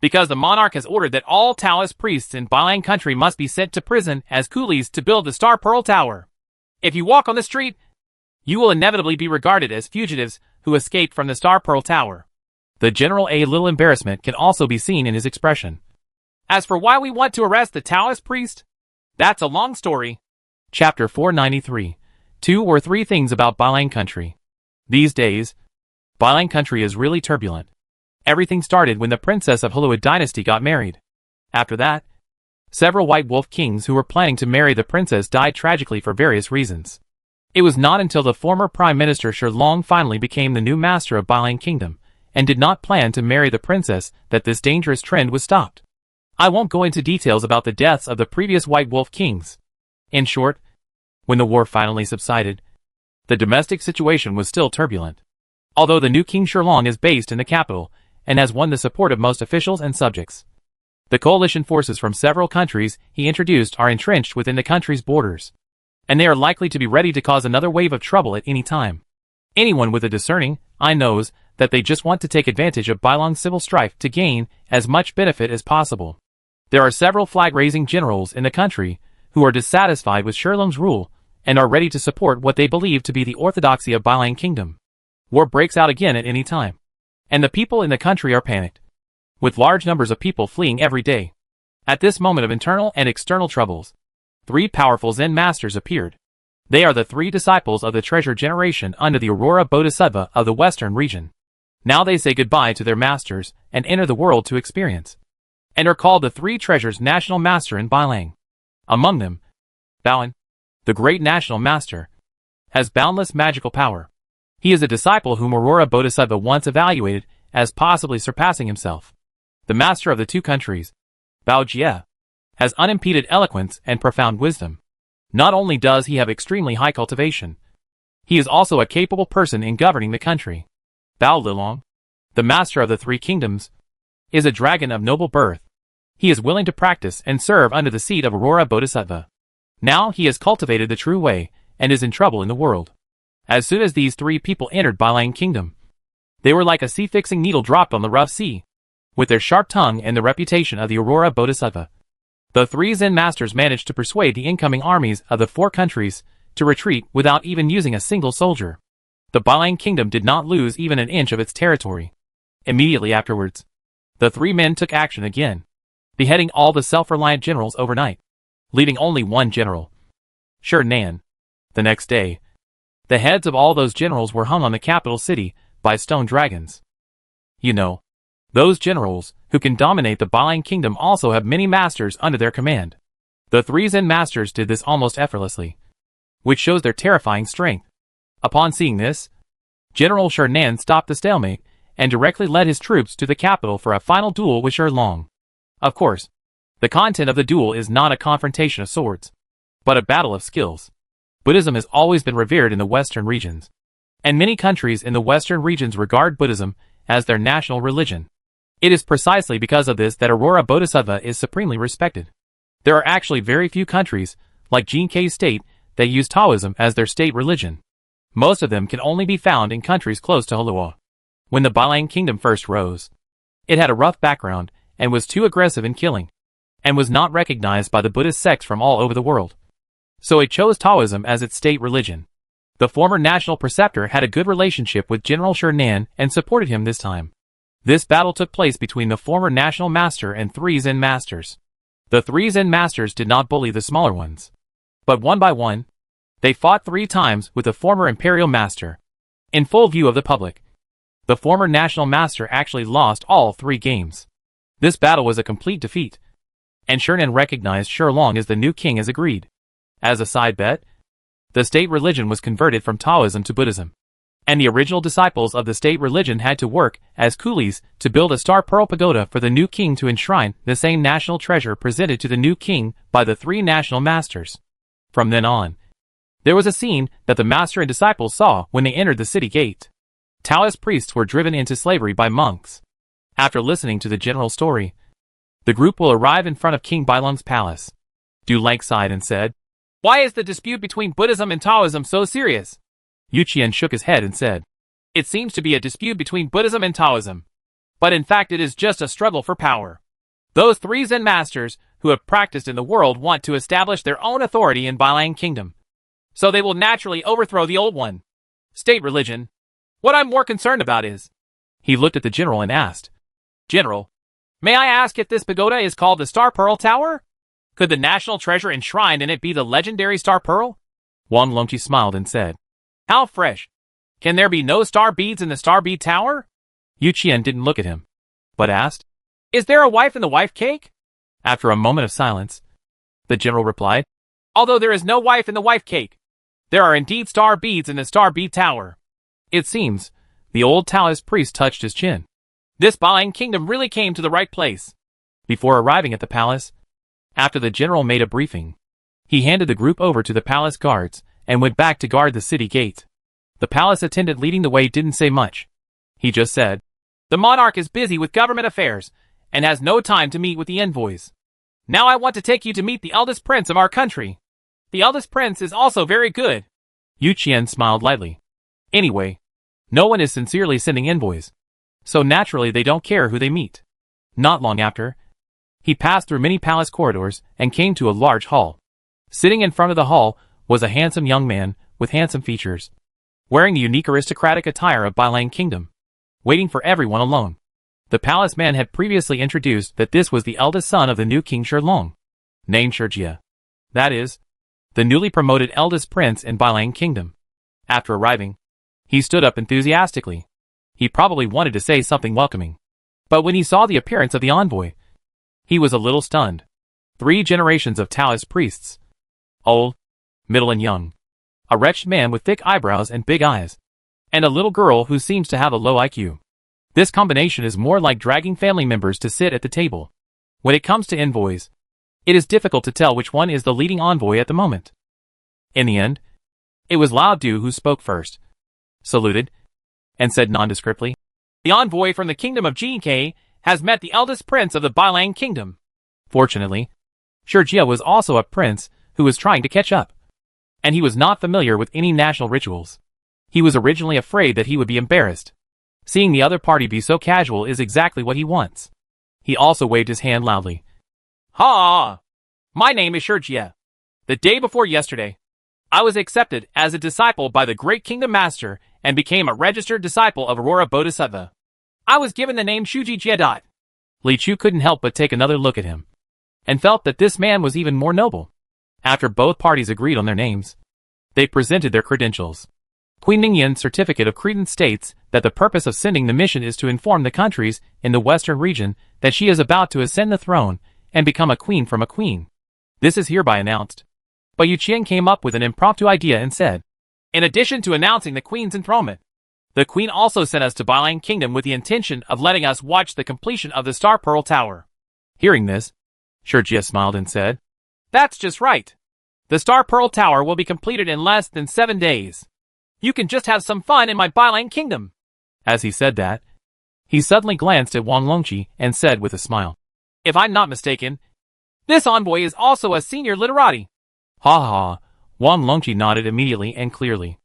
"Because the monarch has ordered that all Taoist priests in Bailang country must be sent to prison as coolies to build the Star Pearl Tower. If you walk on the street, you will inevitably be regarded as fugitives who escaped from the Star Pearl Tower." The general a little embarrassment can also be seen in his expression. "As for why we want to arrest the Taoist priest, that's a long story." Chapter 493. 2 or 3 things about Bailang country. These days, Bailang country is really turbulent. Everything started when the princess of Hulua dynasty got married. After that, several White Wolf kings who were planning to marry the princess died tragically for various reasons. It was not until the former Prime Minister Shi Long finally became the new master of Bailang Kingdom, and did not plan to marry the princess, that this dangerous trend was stopped. I won't go into details about the deaths of the previous White Wolf kings. In short, when the war finally subsided, the domestic situation was still turbulent. Although the new King Shi Long is based in the capital, and has won the support of most officials and subjects, the coalition forces from several countries he introduced are entrenched within the country's borders, and they are likely to be ready to cause another wave of trouble at any time. Anyone with a discerning eye knows that they just want to take advantage of Bailang's civil strife to gain as much benefit as possible. There are several flag-raising generals in the country who are dissatisfied with Shi Long's rule and are ready to support what they believe to be the orthodoxy of Bailang Kingdom. War breaks out again at any time, and the people in the country are panicked, with large numbers of people fleeing every day. At this moment of internal and external troubles, 3 powerful Zen masters appeared. They are the 3 disciples of the treasure generation under the Aurora Bodhisattva of the Western region. Now they say goodbye to their masters and enter the world to experience, and are called the 3 treasures national master in Bailang. Among them, Baoan, the great national master, has boundless magical power. He is a disciple whom Aurora Bodhisattva once evaluated as possibly surpassing himself. The master of the 2 countries, Bao Jie, has unimpeded eloquence and profound wisdom. Not only does he have extremely high cultivation, he is also a capable person in governing the country. Bao Lilong, the master of the 3 kingdoms, is a dragon of noble birth. He is willing to practice and serve under the seat of Aurora Bodhisattva. Now he has cultivated the true way and is in trouble in the world. As soon as these 3 people entered Bailang Kingdom, They were like a sea-fixing needle dropped on the rough sea. With their sharp tongue and the reputation of the Aurora Bodhisattva, the three Zen masters managed to persuade the incoming armies of the four countries to retreat without even using a single soldier. The Balang Kingdom did not lose even an inch of its territory. Immediately afterwards, the three men took action again, beheading all the self-reliant generals overnight, leaving only one general, Nan. The next day, the heads of all those generals were hung on the capital city by stone dragons. You know, those generals who can dominate the Balang Kingdom also have many masters under their command. The three Zen masters did this almost effortlessly, which shows their terrifying strength. Upon seeing this, General Nan stopped the stalemate and directly led his troops to the capital for a final duel with Long. Of course, the content of the duel is not a confrontation of swords, but a battle of skills. Buddhism has always been revered in the Western regions, and many countries in the Western regions regard Buddhism as their national religion. It is precisely because of this that Aurora Bodhisattva is supremely respected. There are actually very few countries, like Jinkei's state, that use Taoism as their state religion. Most of them can only be found in countries close to Halua. When the Balang Kingdom first rose, it had a rough background and was too aggressive in killing, and was not recognized by the Buddhist sects from all over the world. So it chose Taoism as its state religion. The former national preceptor had a good relationship with General Nan and supported him this time. This battle took place between the former national master and three Zen masters. The three Zen masters did not bully the smaller ones, but one by one, they fought 3 times with the former imperial master, in full view of the public. The former national master actually lost all 3 games. This battle was a complete defeat, and Nan recognized Long as the new king as agreed. As a side bet, the state religion was converted from Taoism to Buddhism, and the original disciples of the state religion had to work as coolies to build a star pearl pagoda for the new king to enshrine the same national treasure presented to the new king by the 3 national masters. From then on, there was a scene that the master and disciples saw when they entered the city gate. Taoist priests were driven into slavery by monks. After listening to the general story, the group will arrive in front of King Bailong's palace. Du Lang sighed and said, "Why is the dispute between Buddhism and Taoism so serious?" Yu Qian shook his head and said, "It seems to be a dispute between Buddhism and Taoism. But in fact it is just a struggle for power. Those 3 Zen masters who have practiced in the world want to establish their own authority in Balang Kingdom. So they will naturally overthrow the old one. State religion. What I'm more concerned about is..." He looked at the general and asked, "General, may I ask if this pagoda is called the Star Pearl Tower? Could the national treasure enshrined in it be the legendary Star Pearl?" Wang Longqi smiled and said, "How fresh. Can there be no star beads in the Star Bead Tower?" Yu Qian didn't look at him, but asked, "Is there a wife in the wife cake?" After a moment of silence, the general replied, "Although there is no wife in the wife cake, there are indeed star beads in the Star Bead Tower." It seems, the old Taoist priest touched his chin. This Balang Kingdom really came to the right place. Before arriving at the palace, after the general made a briefing, he handed the group over to the palace guards and went back to guard the city gate. The palace attendant leading the way didn't say much. He just said, "The monarch is busy with government affairs and has no time to meet with the envoys. Now I want to take you to meet the eldest prince of our country. The eldest prince is also very good." Yu Qian smiled lightly. Anyway, no one is sincerely sending envoys, so naturally they don't care who they meet. Not long after, he passed through many palace corridors and came to a large hall. Sitting in front of the hall was a handsome young man with handsome features, wearing the unique aristocratic attire of Balang Kingdom, waiting for everyone alone. The palace man had previously introduced that this was the eldest son of the new King Long, named Shijia. That is, the newly promoted eldest prince in Balang Kingdom. After arriving, he stood up enthusiastically. He probably wanted to say something welcoming, but when he saw the appearance of the envoy, he was a little stunned. 3 generations of Taoist priests, old, middle and young, a wretched man with thick eyebrows and big eyes, and a little girl who seems to have a low IQ. This combination is more like dragging family members to sit at the table. When it comes to envoys, it is difficult to tell which one is the leading envoy at the moment. In the end, it was Lao Du who spoke first, saluted, and said nondescriptly, "The envoy from the kingdom of Jinkei has met the eldest prince of the Balang Kingdom." Fortunately, Shijia was also a prince who was trying to catch up, and he was not familiar with any national rituals. He was originally afraid that he would be embarrassed, Seeing the other party be so casual is exactly what he wants. He also waved his hand loudly. Ha! My name is Shurjia. The day before yesterday, I was accepted as a disciple by the Great Kingdom Master and became a registered disciple of Aurora Bodhisattva. I was given the name Shuji Jia. Li Chu couldn't help but take another look at him, and felt that this man was even more noble. After both parties agreed on their names, they presented their credentials. Queen Ningyan's certificate of credence states that the purpose of sending the mission is to inform the countries in the western region that she is about to ascend the throne and become a queen from a queen. This is hereby announced. But Yu Qian came up with an impromptu idea and said, in addition to announcing the queen's enthronement, the queen also sent us to Bailang Kingdom with the intention of letting us watch the completion of the Star Pearl Tower. Hearing this, Shurjia smiled and said, That's just right. The Star Pearl Tower will be completed in less than 7 days. You can just have some fun in my Bailang Kingdom. As he said that, he suddenly glanced at Wang Longqi and said with a smile, If I'm not mistaken, this envoy is also a senior literati. Ha ha, Wang Longqi nodded immediately and clearly.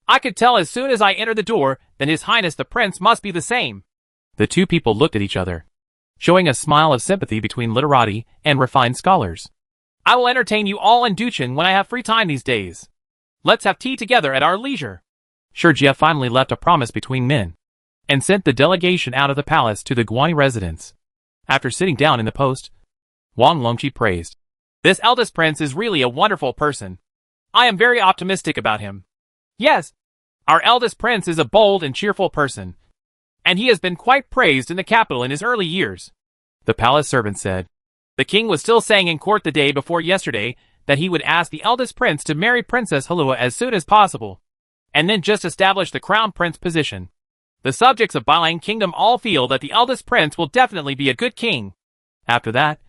I could tell as soon as I entered the door that His Highness the Prince must be the same. The two people looked at each other, showing a smile of sympathy between literati and refined scholars. I will entertain you all in Duchen when I have free time these days. Let's have tea together at our leisure. Shurjia finally left a promise between men, and sent the delegation out of the palace to the Guani residence. After sitting down in the post, Wang Longqi praised. This eldest prince is really a wonderful person. I am very optimistic about him. Yes, our eldest prince is a bold and cheerful person, and he has been quite praised in the capital in his early years. The palace servant said. The king was still saying in court the day before yesterday that he would ask the eldest prince to marry Princess Halua as soon as possible, and then just establish the crown prince position. The subjects of Bailang Kingdom all feel that the eldest prince will definitely be a good king. After that,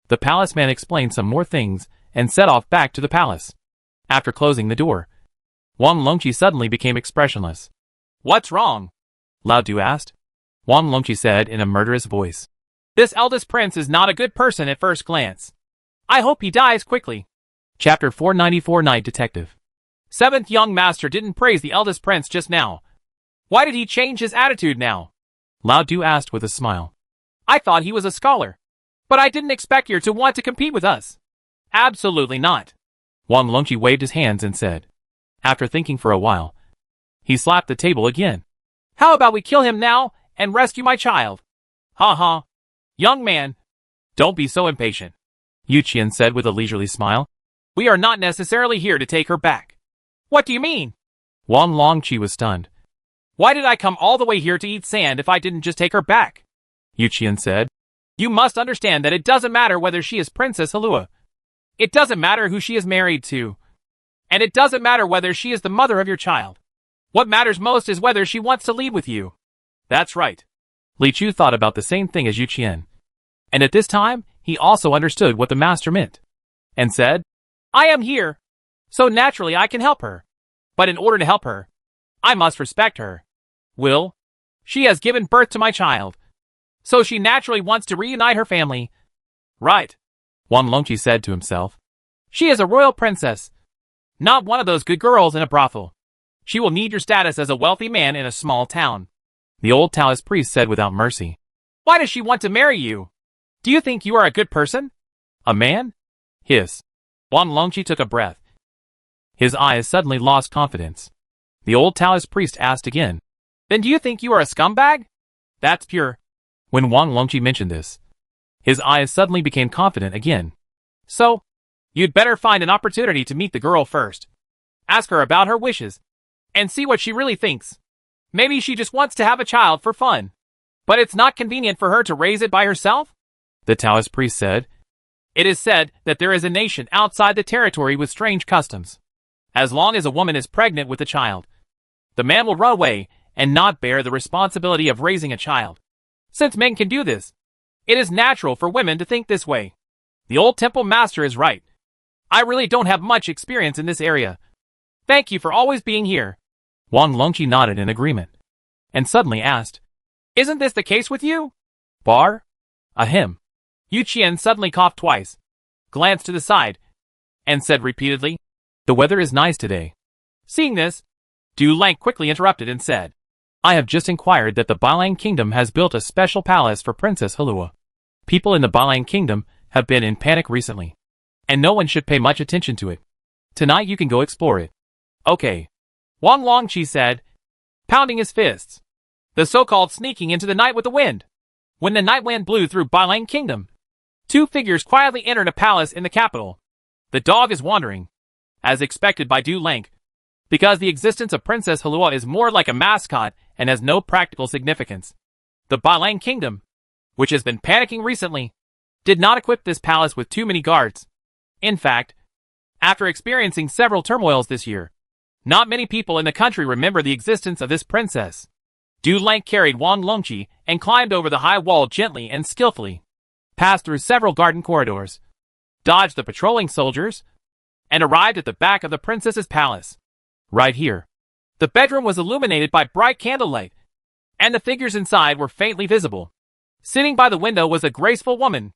the palace man explained some more things and set off back to the palace. After closing the door, Wang Longqi suddenly became expressionless. What's wrong? Lao Du asked. Wang Longqi said in a murderous voice. This eldest prince is not a good person at first glance. I hope he dies quickly. Chapter 494 Night Detective. Seventh young master didn't praise the eldest prince just now. Why did he change his attitude now? Lao Du asked with a smile. I thought he was a scholar, but I didn't expect you to want to compete with us. Absolutely not. Wang Longqi waved his hands and said. After thinking for a while, he slapped the table again. How about we kill him now and rescue my child? Ha ha. Young man, don't be so impatient, Yu Qian said with a leisurely smile. We are not necessarily here to take her back. What do you mean? Wang Longqi was stunned. Why did I come all the way here to eat sand if I didn't just take her back? Yu Qian said. You must understand that it doesn't matter whether she is Princess Halua. It doesn't matter who she is married to. And it doesn't matter whether she is the mother of your child. What matters most is whether she wants to leave with you. That's right. Li Chu thought about the same thing as Yu Qian. And at this time, he also understood what the master meant. And said, I am here, so naturally I can help her. But in order to help her, I must respect her. Will, she has given birth to my child, so she naturally wants to reunite her family. Right, Wang Longqi said to himself. She is a royal princess, not one of those good girls in a brothel. She will need your status as a wealthy man in a small town. The old Taoist priest said without mercy. Why does she want to marry you? Do you think you are a good person? A man? Hiss. Wang Longqi took a breath. His eyes suddenly lost confidence. The old Taoist priest asked again. Then do you think you are a scumbag? That's pure. When Wang Longqi mentioned this, his eyes suddenly became confident again. So, you'd better find an opportunity to meet the girl first. Ask her about her wishes, and see what she really thinks. Maybe she just wants to have a child for fun. But it's not convenient for her to raise it by herself? The Taoist priest said. It is said that there is a nation outside the territory with strange customs. As long as a woman is pregnant with a child, the man will run away and not bear the responsibility of raising a child. Since men can do this, it is natural for women to think this way. The old temple master is right. I really don't have much experience in this area. Thank you for always being here. Wang Longqi nodded in agreement, and suddenly asked, Isn't this the case with you? Bar? Ahem. Yu Qian suddenly coughed twice, glanced to the side, and said repeatedly, The weather is nice today. Seeing this, Du Lang quickly interrupted and said, I have just inquired that the Bailang Kingdom has built a special palace for Princess Halua. People in the Bailang Kingdom have been in panic recently, and no one should pay much attention to it. Tonight you can go explore it. Okay. Wang Longqi said, pounding his fists. The so-called sneaking into the night with the wind. When the night wind blew through Bailang Kingdom, two figures quietly entered a palace in the capital. The dog is wandering, as expected by Du Lang, because the existence of Princess Halua is more like a mascot and has no practical significance. The Bailang Kingdom, which has been panicking recently, did not equip this palace with too many guards. In fact, after experiencing several turmoils this year, not many people in the country remember the existence of this princess. Du Lang carried Wang Longqi and climbed over the high wall gently and skillfully, passed through several garden corridors, dodged the patrolling soldiers, and arrived at the back of the princess's palace. Right here, the bedroom was illuminated by bright candlelight, and the figures inside were faintly visible. Sitting by the window was a graceful woman.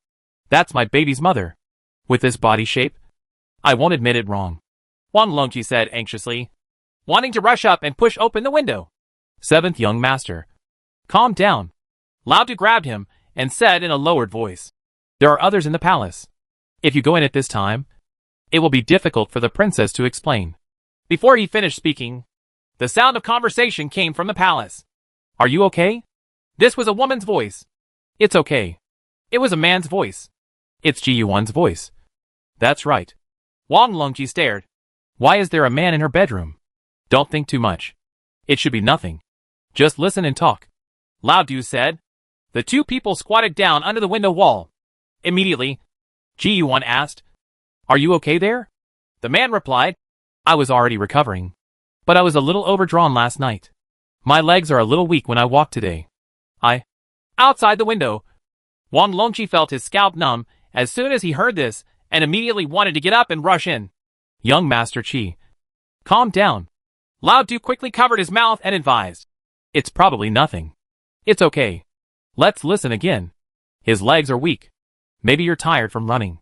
That's my baby's mother. With this body shape, I won't admit it wrong, Wang Longqi said anxiously, wanting to rush up and push open the window. Seventh young master, calm down. Lao Du grabbed him and said in a lowered voice, there are others in the palace. If you go in at this time, it will be difficult for the princess to explain. Before he finished speaking, the sound of conversation came from the palace. Are you okay? This was a woman's voice. It's okay. It was a man's voice. It's Ji Yuan's voice. That's right. Wang Longqi stared. Why is there a man in her bedroom? Don't think too much. It should be nothing. Just listen and talk, Lao Du said. The two people squatted down under the window wall. Immediately, Ji Yuan asked, are you okay there? The man replied, I was already recovering, but I was a little overdrawn last night. My legs are a little weak when I walk today. Outside the window, Wang Longqi felt his scalp numb as soon as he heard this and immediately wanted to get up and rush in. Young Master Qi, calm down. Lao Du quickly covered his mouth and advised, it's probably nothing. It's okay. Let's listen again. His legs are weak. Maybe you're tired from running.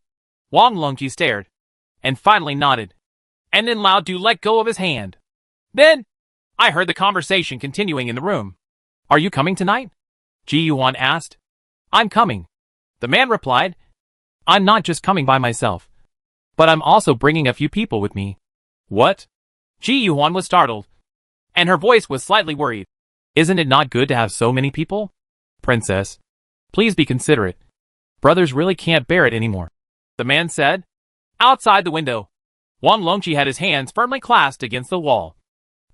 Wang Longqi stared, and finally nodded. And then Lao Du let go of his hand. Then, I heard the conversation continuing in the room. Are you coming tonight? Ji Yuan asked. I'm coming, the man replied. I'm not just coming by myself, but I'm also bringing a few people with me. What? Ji Yuan was startled, and her voice was slightly worried. Isn't it not good to have so many people? Princess, please be considerate. Brothers really can't bear it anymore, the man said. Outside the window, Wang Longqi had his hands firmly clasped against the wall.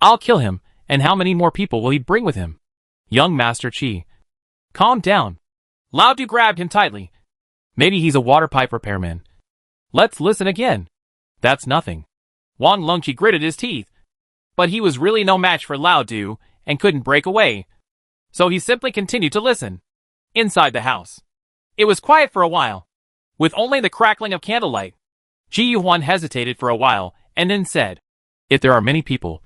I'll kill him, and how many more people will he bring with him? Young Master Qi, calm down. Lao Du grabbed him tightly. Maybe he's a water pipe repairman. Let's listen again. That's nothing. Wang Longqi gritted his teeth. But he was really no match for Lao Du and couldn't break away. So he simply continued to listen. Inside the house, it was quiet for a while, with only the crackling of candlelight. Ji Yuan hesitated for a while and then said, if there are many people,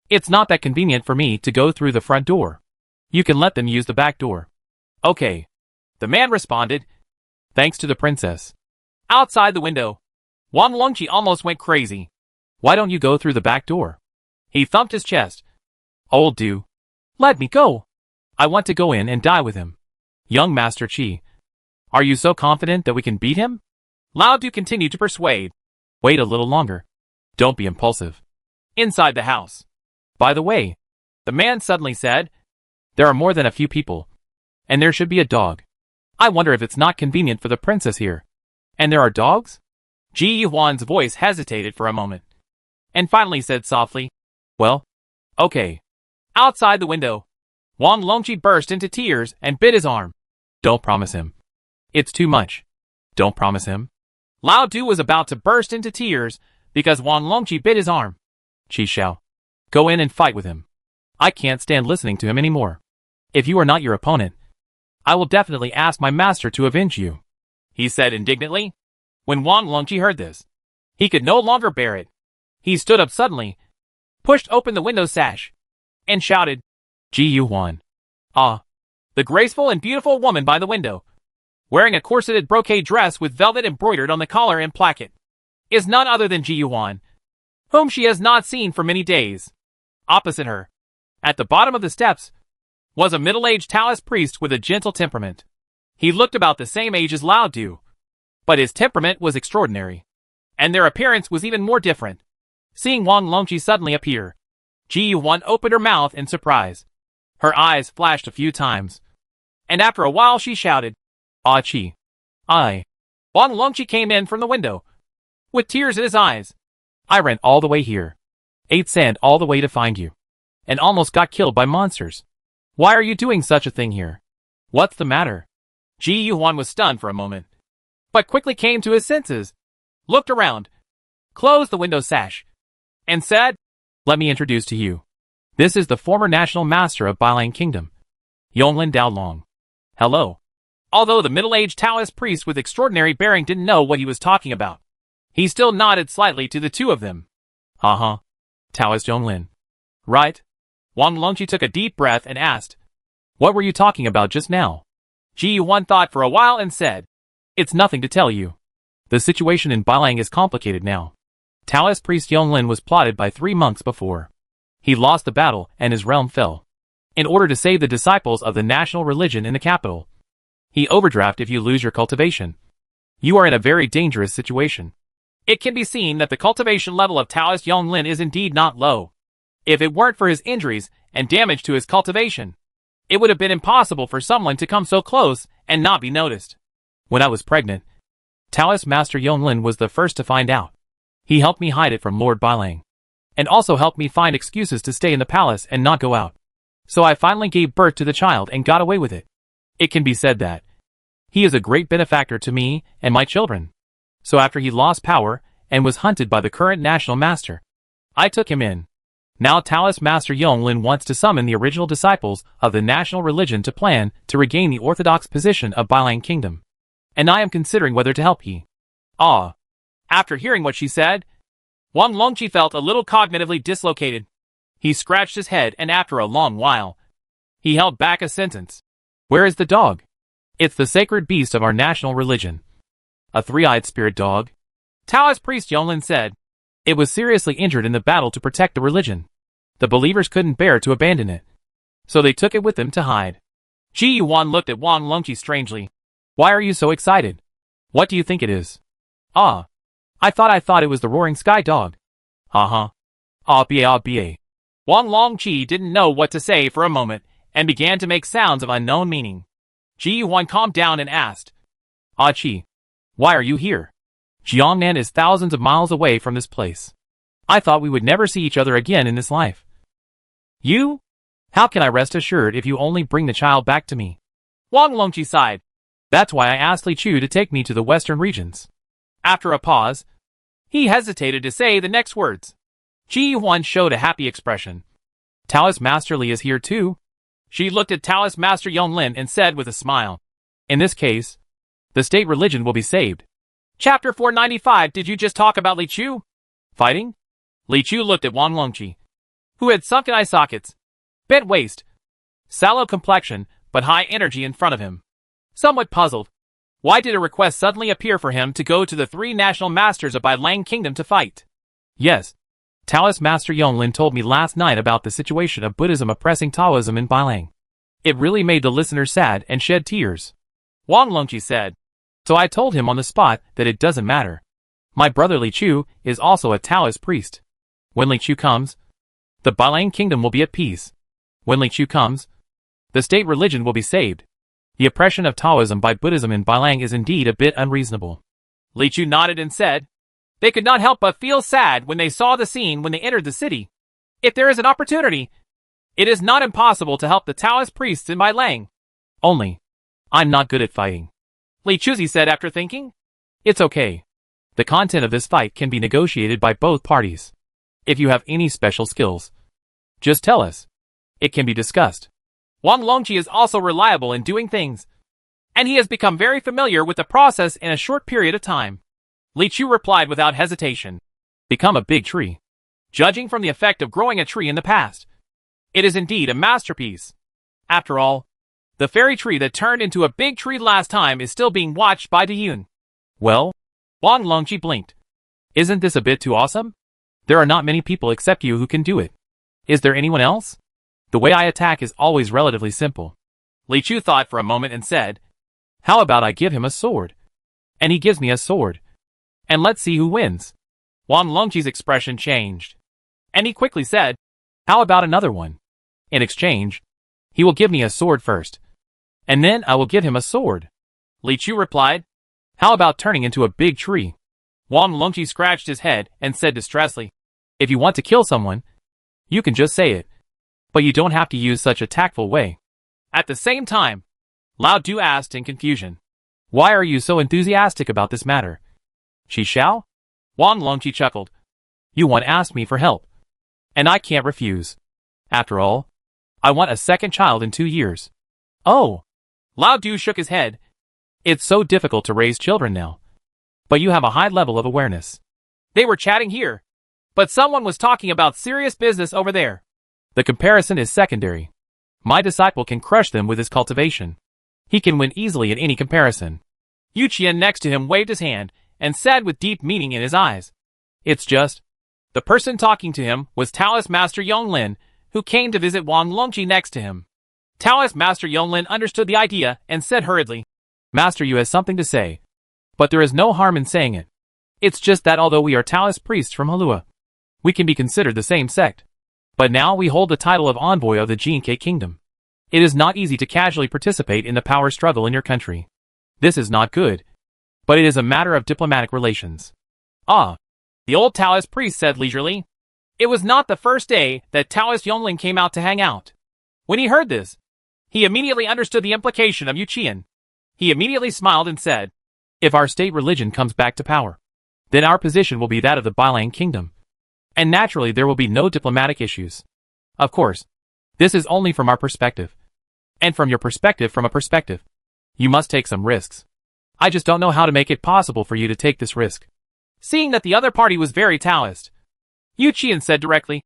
it's not that convenient for me to go through the front door. You can let them use the back door. Okay, the man responded. Thanks to the princess. Outside the window, Wang Longqi almost went crazy. Why don't you go through the back door? He thumped his chest. Old Du, let me go. I want to go in and die with him. Young Master Qi, are you so confident that we can beat him? Lao Du continued to persuade. Wait a little longer. Don't be impulsive. Inside the house. By the way, the man suddenly said, there are more than a few people, and there should be a dog. I wonder if it's not convenient for the princess here. And there are dogs? Ji Yuan's voice hesitated for a moment, and finally said softly, well, okay. Outside the window, Wang Longqi burst into tears and bit his arm. Don't promise him. It's too much. Don't promise him. Lao Du was about to burst into tears because Wang Longqi bit his arm. Qi Xiao, go in and fight with him. I can't stand listening to him anymore. If you are not your opponent, I will definitely ask my master to avenge you, he said indignantly. When Wang Longqi heard this, he could no longer bear it. He stood up suddenly, pushed open the window sash, and shouted, Ji Yuan. Ah! The graceful and beautiful woman by the window, wearing a corseted brocade dress with velvet embroidered on the collar and placket, is none other than Ji Yuan, whom she has not seen for many days. Opposite her, At the bottom of the steps was a middle-aged Taoist priest with a gentle temperament. He looked about the same age as Lao Du, but his temperament was extraordinary, and their appearance was even more different. Seeing Wang Longqi suddenly appear, Ji Yuan opened her mouth in surprise. Her eyes flashed a few times, and after a while she shouted, "Ah Qi! I." Wang Longqi came in from the window, with tears in his eyes. "I ran all the way here, ate sand all the way to find you, and almost got killed by monsters. Why are you doing such a thing here? What's the matter?" Ji Yuan was stunned for a moment, but quickly came to his senses, looked around, closed the window sash, and said, "Let me introduce to you. This is the former national master of Bailang Kingdom, Yonglin Daolong. Hello." Although the middle-aged Taoist priest with extraordinary bearing didn't know what he was talking about, he still nodded slightly to the two of them. "Uh-huh. Taoist Yonglin. Right?" Wang Longqi took a deep breath and asked, "What were you talking about just now?" Ji Yuan thought for a while and said, "It's nothing to tell you. The situation in Bailang is complicated now. Taoist priest Yonglin was plotted by 3 monks before. He lost the battle and his realm fell. In order to save the disciples of the national religion in the capital, he overdraft if you lose your cultivation. You are in a very dangerous situation. It can be seen that the cultivation level of Taoist Yonglin is indeed not low. If it weren't for his injuries and damage to his cultivation, it would have been impossible for someone to come so close and not be noticed. When I was pregnant, Taoist Master Yonglin was the first to find out. He helped me hide it from Lord Bailang, and also helped me find excuses to stay in the palace and not go out. So I finally gave birth to the child and got away with it. It can be said that he is a great benefactor to me and my children. So after he lost power and was hunted by the current national master, I took him in. Now Taoist Master Yonglin wants to summon the original disciples of the national religion to plan to regain the orthodox position of Bailang Kingdom, and I am considering whether to help he." "Ah." After hearing what she said, Wang Longqi felt a little cognitively dislocated. He scratched his head and after a long while, he held back a sentence. "Where is the dog?" "It's the sacred beast of our national religion. A 3-eyed spirit dog," Taoist priest Yonglin said. "It was seriously injured in the battle to protect the religion. The believers couldn't bear to abandon it, so they took it with them to hide." Ji Yuan looked at Wang Longqi strangely. "Why are you so excited? What do you think it is?" "Ah. I thought it was the roaring sky dog." "Uh-huh. Ah ba. Wang Longqi didn't know what to say for a moment and began to make sounds of unknown meaning. Ji Yuan calmed down and asked, "Ah Qi, why are you here? Jiangnan is thousands of miles away from this place. I thought we would never see each other again in this life. You? How can I rest assured if you only bring the child back to me?" Wang Longqi sighed. "That's why I asked Li Chu to take me to the western regions." After a pause, he hesitated to say the next words. Ji Yuan showed a happy expression. "Taoist Master Li is here too?" She looked at Taoist Master Yonglin and said with a smile, "In this case, the state religion will be saved." Chapter 495. Did you just talk about Li Chu? Fighting? Li Chu looked at Wang Longqi, who had sunken eye sockets, bent waist, sallow complexion, but high energy in front of him. Somewhat puzzled, why did a request suddenly appear for him to go to the 3 national masters of Bailang Kingdom to fight? "Yes. Taoist Master Yonglin told me last night about the situation of Buddhism oppressing Taoism in Bailang. It really made the listeners sad and shed tears," Wang Longqi said. "So I told him on the spot that it doesn't matter. My brother Li Chu is also a Taoist priest. When Li Chu comes, the Bailang Kingdom will be at peace. When Li Chu comes, the state religion will be saved. The oppression of Taoism by Buddhism in Bailang is indeed a bit unreasonable." Li Chu nodded and said, "They could not help but feel sad when they saw the scene when they entered the city. If there is an opportunity, it is not impossible to help the Taoist priests in Bailang. Only, I'm not good at fighting." Li Chuzi said after thinking. "It's okay. The content of this fight can be negotiated by both parties. If you have any special skills, just tell us. It can be discussed." Wang Longqi is also reliable in doing things, and he has become very familiar with the process in a short period of time. Li Chu replied without hesitation. "Become a big tree. Judging from the effect of growing a tree in the past, it is indeed a masterpiece. After all, the fairy tree that turned into a big tree last time is still being watched by Diyun." "Well?" Wang Longqi blinked. "Isn't this a bit too awesome? There are not many people except you who can do it. Is there anyone else?" The way I attack is always relatively simple. Li Chu thought for a moment and said, How about I give him a sword? And he gives me a sword. And let's see who wins. Wang Longqi's expression changed. And he quickly said, How about another one? In exchange, he will give me a sword first. And then I will give him a sword. Li Chu replied, How about turning into a big tree? Wang Longqi scratched his head and said distressfully, If you want to kill someone, you can just say it. But you don't have to use such a tactful way. At the same time, Lao Du asked in confusion, Why are you so enthusiastic about this matter? She shall? Wang Longqi chuckled. You want to ask me for help. And I can't refuse. After all, I want a second child in 2 years. Oh! Lao Du shook his head. It's so difficult to raise children now. But you have a high level of awareness. They were chatting here, but someone was talking about serious business over there. The comparison is secondary. My disciple can crush them with his cultivation. He can win easily in any comparison. Yu Qian next to him waved his hand and said with deep meaning in his eyes, It's just. The person talking to him was Taoist Master Yonglin, who came to visit Wang Longqi next to him. Taoist Master Yonglin understood the idea and said hurriedly, Master Yu has something to say. But there is no harm in saying it. It's just that although we are Taoist priests from Halua, we can be considered the same sect. But now we hold the title of envoy of the Jinke Kingdom. It is not easy to casually participate in the power struggle in your country. This is not good. But it is a matter of diplomatic relations. Ah, the old Taoist priest said leisurely. It was not the first day that Taoist Yonglin came out to hang out. When he heard this, he immediately understood the implication of Yu Qian. He immediately smiled and said, If our state religion comes back to power, then our position will be that of the Bailang Kingdom. And naturally there will be no diplomatic issues. Of course, this is only from our perspective. And from your perspective from a perspective. You must take some risks. I just don't know how to make it possible for you to take this risk. Seeing that the other party was very Taoist, Yu Qian said directly,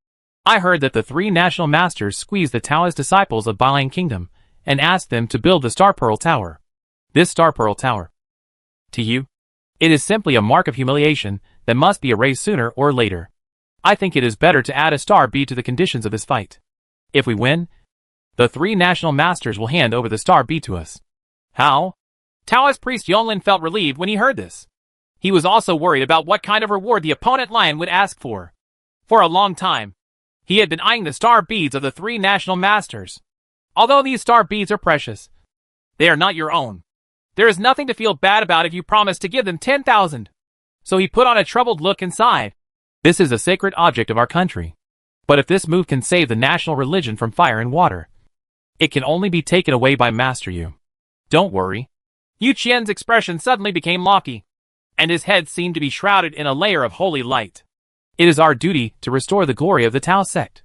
I heard that the 3 national masters squeezed the Taoist disciples of Bailang Kingdom and asked them to build the Star Pearl Tower. This Star Pearl Tower. To you, it is simply a mark of humiliation that must be erased sooner or later. I think it is better to add a star bead to the conditions of this fight. If we win, the 3 national masters will hand over the star bead to us. How? Taoist priest Yonglin felt relieved when he heard this. He was also worried about what kind of reward the opponent lion would ask for. For a long time, he had been eyeing the star beads of the 3 national masters. Although these star beads are precious, they are not your own. There is nothing to feel bad about if you promise to give them 10,000. So he put on a troubled look and sighed. This is a sacred object of our country. But if this move can save the national religion from fire and water, it can only be taken away by Master Yu. Don't worry. Yu Qian's expression suddenly became lofty, and his head seemed to be shrouded in a layer of holy light. It is our duty to restore the glory of the Tao sect.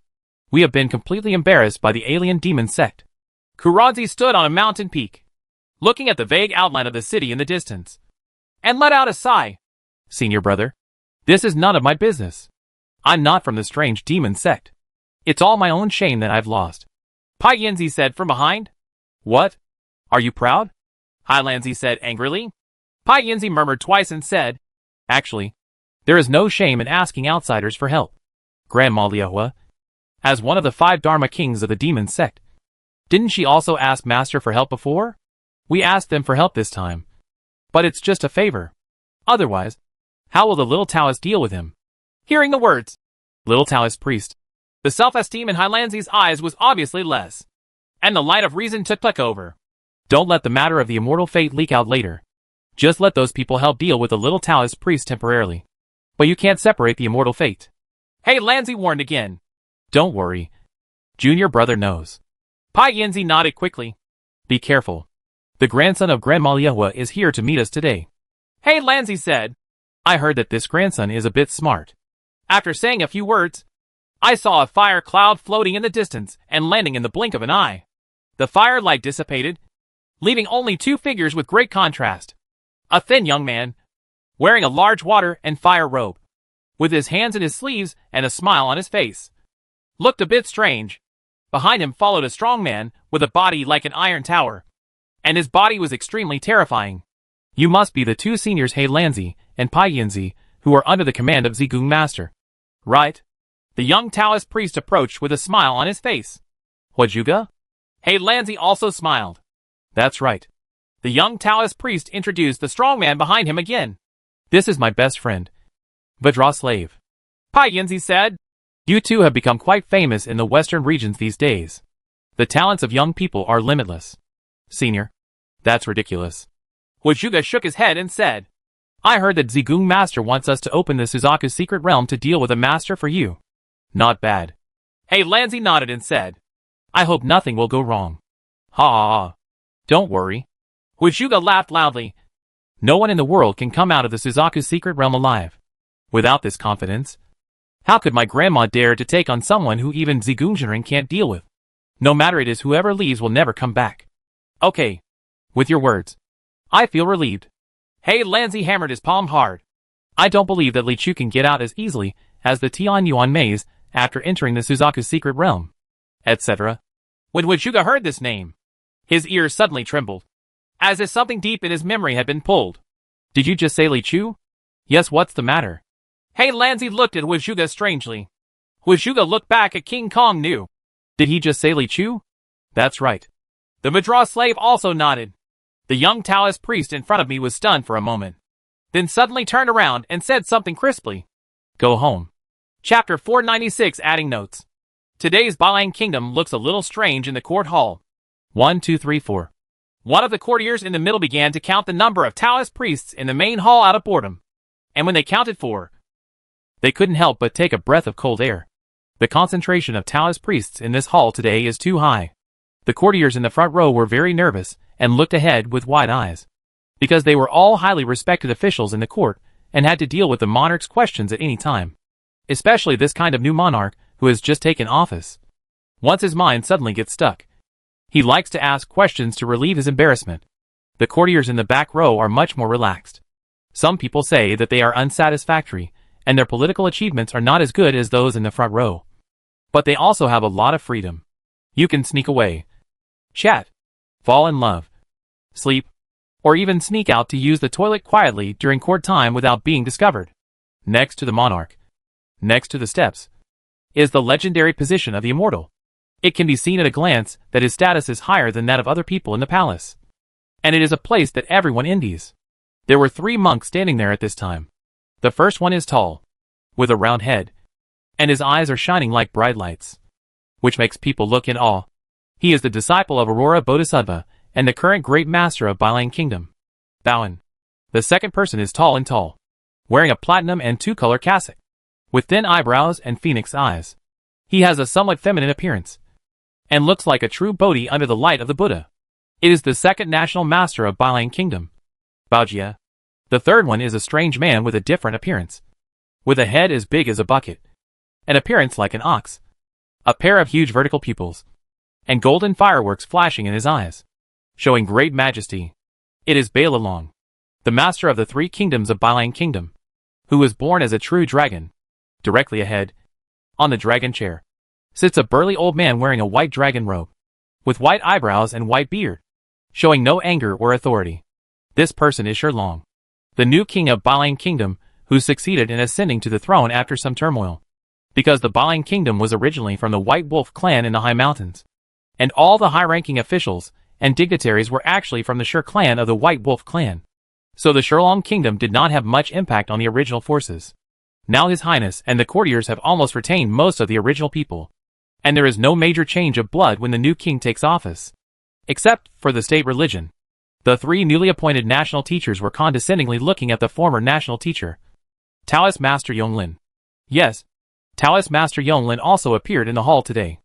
We have been completely embarrassed by the alien demon sect. Kuranzi stood on a mountain peak, looking at the vague outline of the city in the distance, and let out a sigh. Senior brother, this is none of my business. I'm not from the strange demon sect. It's all my own shame that I've lost. Pai Yinzi said from behind. What? Are you proud? Hai Lanzi said angrily. Pai Yinzi murmured twice and said, Actually, there is no shame in asking outsiders for help. Grandma Liahua, as one of the 5 Dharma kings of the demon sect, didn't she also ask Master for help before? We asked them for help this time. But it's just a favor. Otherwise, how will the little Taoist deal with him? Hearing the words, little Taoist priest, the self-esteem in Hai Lanzi's eyes was obviously less, and the light of reason took over. Don't let the matter of the immortal fate leak out later. Just let those people help deal with the little Taoist priest temporarily. But you can't separate the immortal fate. Hai Lanzi warned again. Don't worry. Junior brother knows. Pai Yinzi nodded quickly. Be careful. The grandson of Grandma Liahua is here to meet us today. Hai Lanzi said. I heard that this grandson is a bit smart. After saying a few words, I saw a fire cloud floating in the distance and landing in the blink of an eye. The firelight dissipated, leaving only 2 figures with great contrast. A thin young man, wearing a large water and fire robe, with his hands in his sleeves and a smile on his face, looked a bit strange. Behind him followed a strong man with a body like an iron tower, and his body was extremely terrifying. You must be the 2 seniors Hai Lanzi and Pai Yinzi, who are under the command of Zigung Master. Right. The young Taoist priest approached with a smile on his face. Huajuga? Hey Lanzi also smiled. That's right. The young Taoist priest introduced the strong man behind him again. This is my best friend, Vadra Slave. Pai Yinzi said. You two have become quite famous in the western regions these days. The talents of young people are limitless. Senior. That's ridiculous. Huajuga shook his head and said, I heard that Zigung Master wants us to open the Suzaku's secret realm to deal with a master for you. Not bad. Hey Lanzi nodded and said, I hope nothing will go wrong. Ha ha ha. Don't worry. Huajuga laughed loudly. No one in the world can come out of the Suzaku's secret realm alive. Without this confidence, how could my grandma dare to take on someone who even Zigung can't deal with? No matter it is, whoever leaves will never come back. Okay. With your words, I feel relieved. Hey Lanzi hammered his palm hard. I don't believe that Li Chu can get out as easily as the Tian Yuan maze after entering the Suzaku's secret realm, etc. When Huajuga heard this name, his ears suddenly trembled, as if something deep in his memory had been pulled. Did you just say Li Chu? Yes, what's the matter? Hey Lanzi looked at Huajuga strangely. Huajuga looked back at King Kong Nu. Did he just say Li Chu? That's right. The Madras slave also nodded. The young Taoist priest in front of me was stunned for a moment, then suddenly turned around and said something crisply. Go home. Chapter 496 adding notes. Today's Balang Kingdom looks a little strange in the court hall. 1, 2, 3, 4. One of the courtiers in the middle began to count the number of Taoist priests in the main hall out of boredom. And when they counted 4, they couldn't help but take a breath of cold air. The concentration of Taoist priests in this hall today is too high. The courtiers in the front row were very nervous and looked ahead with wide eyes, because they were all highly respected officials in the court and had to deal with the monarch's questions at any time. Especially this kind of new monarch who has just taken office. Once his mind suddenly gets stuck, he likes to ask questions to relieve his embarrassment. The courtiers in the back row are much more relaxed. Some people say that they are unsatisfactory and their political achievements are not as good as those in the front row. But they also have a lot of freedom. You can sneak away, chat, fall in love, sleep, or even sneak out to use the toilet quietly during court time without being discovered. Next to the monarch, next to the steps, is the legendary position of the immortal. It can be seen at a glance that his status is higher than that of other people in the palace. And it is a place that everyone envies. There were 3 monks standing there at this time. The first one is tall, with a round head, and his eyes are shining like bright lights, which makes people look in awe. He is the disciple of Aurora Bodhisattva and the current great master of Balang Kingdom, Bowen. The second person is tall and tall, wearing a platinum and 2-color cassock, with thin eyebrows and phoenix eyes. He has a somewhat feminine appearance, and looks like a true Bodhi under the light of the Buddha. It is the second national master of Balang Kingdom, Baojia. The third one is a strange man with a different appearance, with a head as big as a bucket, an appearance like an ox, a pair of huge vertical pupils, and golden fireworks flashing in his eyes, showing great majesty. It is Bailalong, the master of the 3 kingdoms of Balang Kingdom, who was born as a true dragon. Directly ahead, on the dragon chair, sits a burly old man wearing a white dragon robe, with white eyebrows and white beard, showing no anger or authority. This person is Shirlong, the new king of Balang Kingdom, who succeeded in ascending to the throne after some turmoil, because the Balang Kingdom was originally from the White Wolf clan in the High Mountains, and all the high-ranking officials and dignitaries were actually from the Shir clan of the White Wolf clan. So the Shirlong Kingdom did not have much impact on the original forces. Now His Highness and the courtiers have almost retained most of the original people, and there is no major change of blood when the new king takes office, except for the state religion. The 3 newly appointed national teachers were condescendingly looking at the former national teacher, Taoist Master Yonglin. Yes, Taoist Master Yonglin also appeared in the hall today.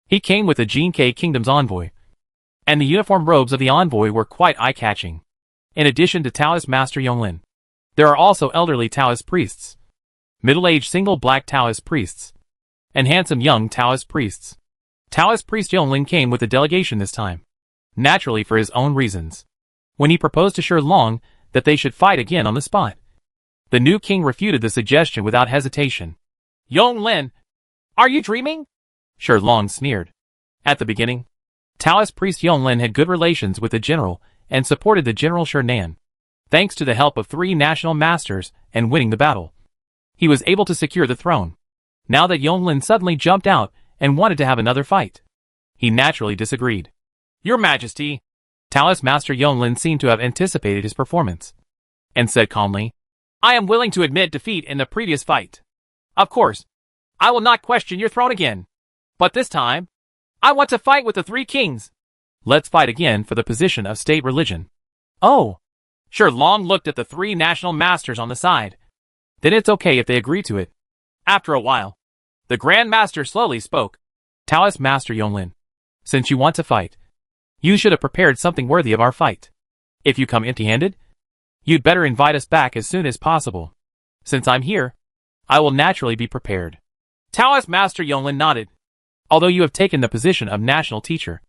He came with the Jin K Kingdom's envoy, and the uniform robes of the envoy were quite eye-catching. In addition to Taoist Master Yonglin, there are also elderly Taoist priests, middle-aged single black Taoist priests, and handsome young Taoist priests. Taoist priest Yonglin came with a delegation this time, naturally for his own reasons. When he proposed to Shirlong that they should fight again on the spot, the new king refuted the suggestion without hesitation. Yonglin, are you dreaming? Shirlong sneered. At the beginning, Taoist priest Yonglin had good relations with the general and supported the general Shirnan. Thanks to the help of 3 national masters and winning the battle, he was able to secure the throne. Now that Yonglin suddenly jumped out and wanted to have another fight, He naturally disagreed. Your Majesty, Taoist Master Yonglin seemed to have anticipated his performance, and said calmly, I am willing to admit defeat in the previous fight. Of course, I will not question your throne again. But this time, I want to fight with the three kings. Let's fight again for the position of state religion. Oh. Sure Long looked at the three national masters on the side. Then it's okay if they agree to it. After a while, the Grand Master slowly spoke. Taoist Master Yonglin, since you want to fight, you should have prepared something worthy of our fight. If you come empty-handed, you'd better invite us back as soon as possible. Since I'm here, I will naturally be prepared. Taoist Master Yonglin nodded. Although you have taken the position of national teacher,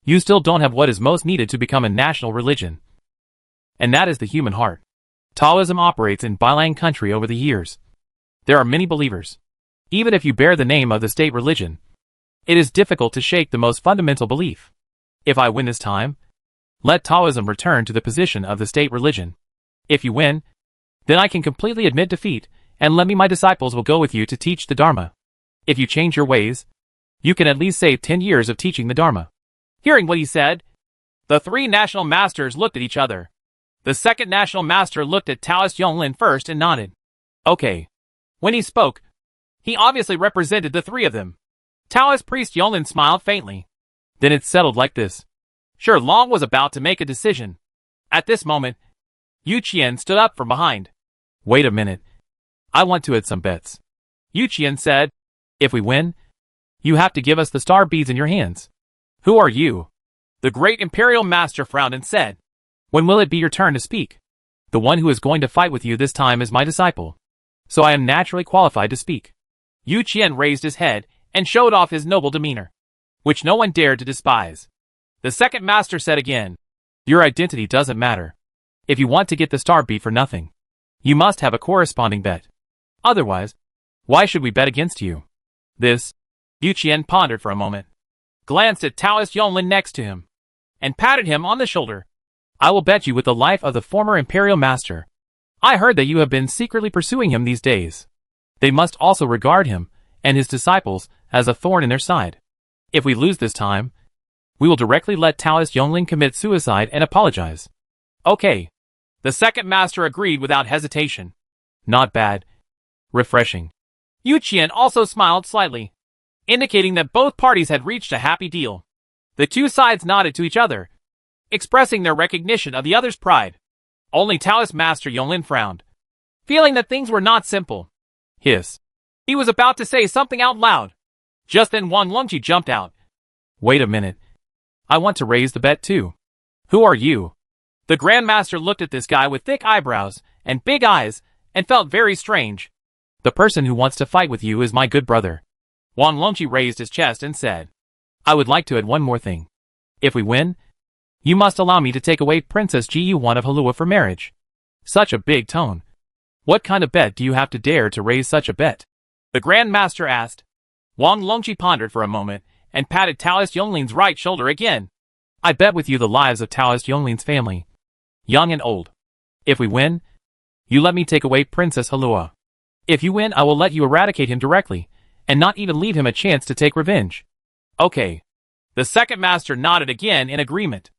you still don't have what is most needed to become a national religion. And that is the human heart. Taoism operates in Bailang country over the years. There are many believers. Even if you bear the name of the state religion, it is difficult to shake the most fundamental belief. If I win this time, let Taoism return to the position of the state religion. If you win, then I can completely admit defeat, and let me my disciples will go with you to teach the Dharma. If you change your ways, you can at least save 10 years of teaching the Dharma. Hearing what he said, the three national masters looked at each other. The second national master looked at Taoist Yonglin first and nodded. Okay. When he spoke, he obviously represented the three of them. Taoist priest Yonglin smiled faintly. Then it's settled like this. Sure Long was about to make a decision. At this moment, Yu Qian stood up from behind. Wait a minute. I want to add some bets. Yu Qian said, if we win, you have to give us the star beads in your hands. Who are you? The great imperial master frowned and said, when will it be your turn to speak? The one who is going to fight with you this time is my disciple, so I am naturally qualified to speak. Yu Qian raised his head and showed off his noble demeanor, which no one dared to despise. The second master said again, your identity doesn't matter. If you want to get the star beat for nothing, you must have a corresponding bet. Otherwise, why should we bet against you? This, Yu Qian pondered for a moment, glanced at Taoist Yonglin next to him, and patted him on the shoulder. I will bet you with the life of the former imperial master. I heard that you have been secretly pursuing him these days. They must also regard him and his disciples as a thorn in their side. If we lose this time, we will directly let Taoist Yonglin commit suicide and apologize. Okay. The second master agreed without hesitation. Not bad. Refreshing. Yu Qian also smiled slightly, indicating that both parties had reached a happy deal. The two sides nodded to each other, expressing their recognition of the other's pride. Only Taoist Master Yonglin frowned, feeling that things were not simple. Hiss. He was about to say something out loud. Just then Wang Longqi jumped out. Wait a minute. I want to raise the bet too. Who are you? The Grand Master looked at this guy with thick eyebrows and big eyes and felt very strange. The person who wants to fight with you is my good brother. Wang Longqi raised his chest and said, I would like to add one more thing. If we win, you must allow me to take away Princess Gu1 of Halua for marriage. Such a big tone. What kind of bet do you have to dare to raise such a bet? The Grand Master asked. Wang Longqi pondered for a moment and patted Taoist Yonglin's right shoulder again. I bet with you the lives of Taoist Yonglin's family, young and old. If we win, you let me take away Princess Halua. If you win, I will let you eradicate him directly, and not even leave him a chance to take revenge. Okay. The second master nodded again in agreement.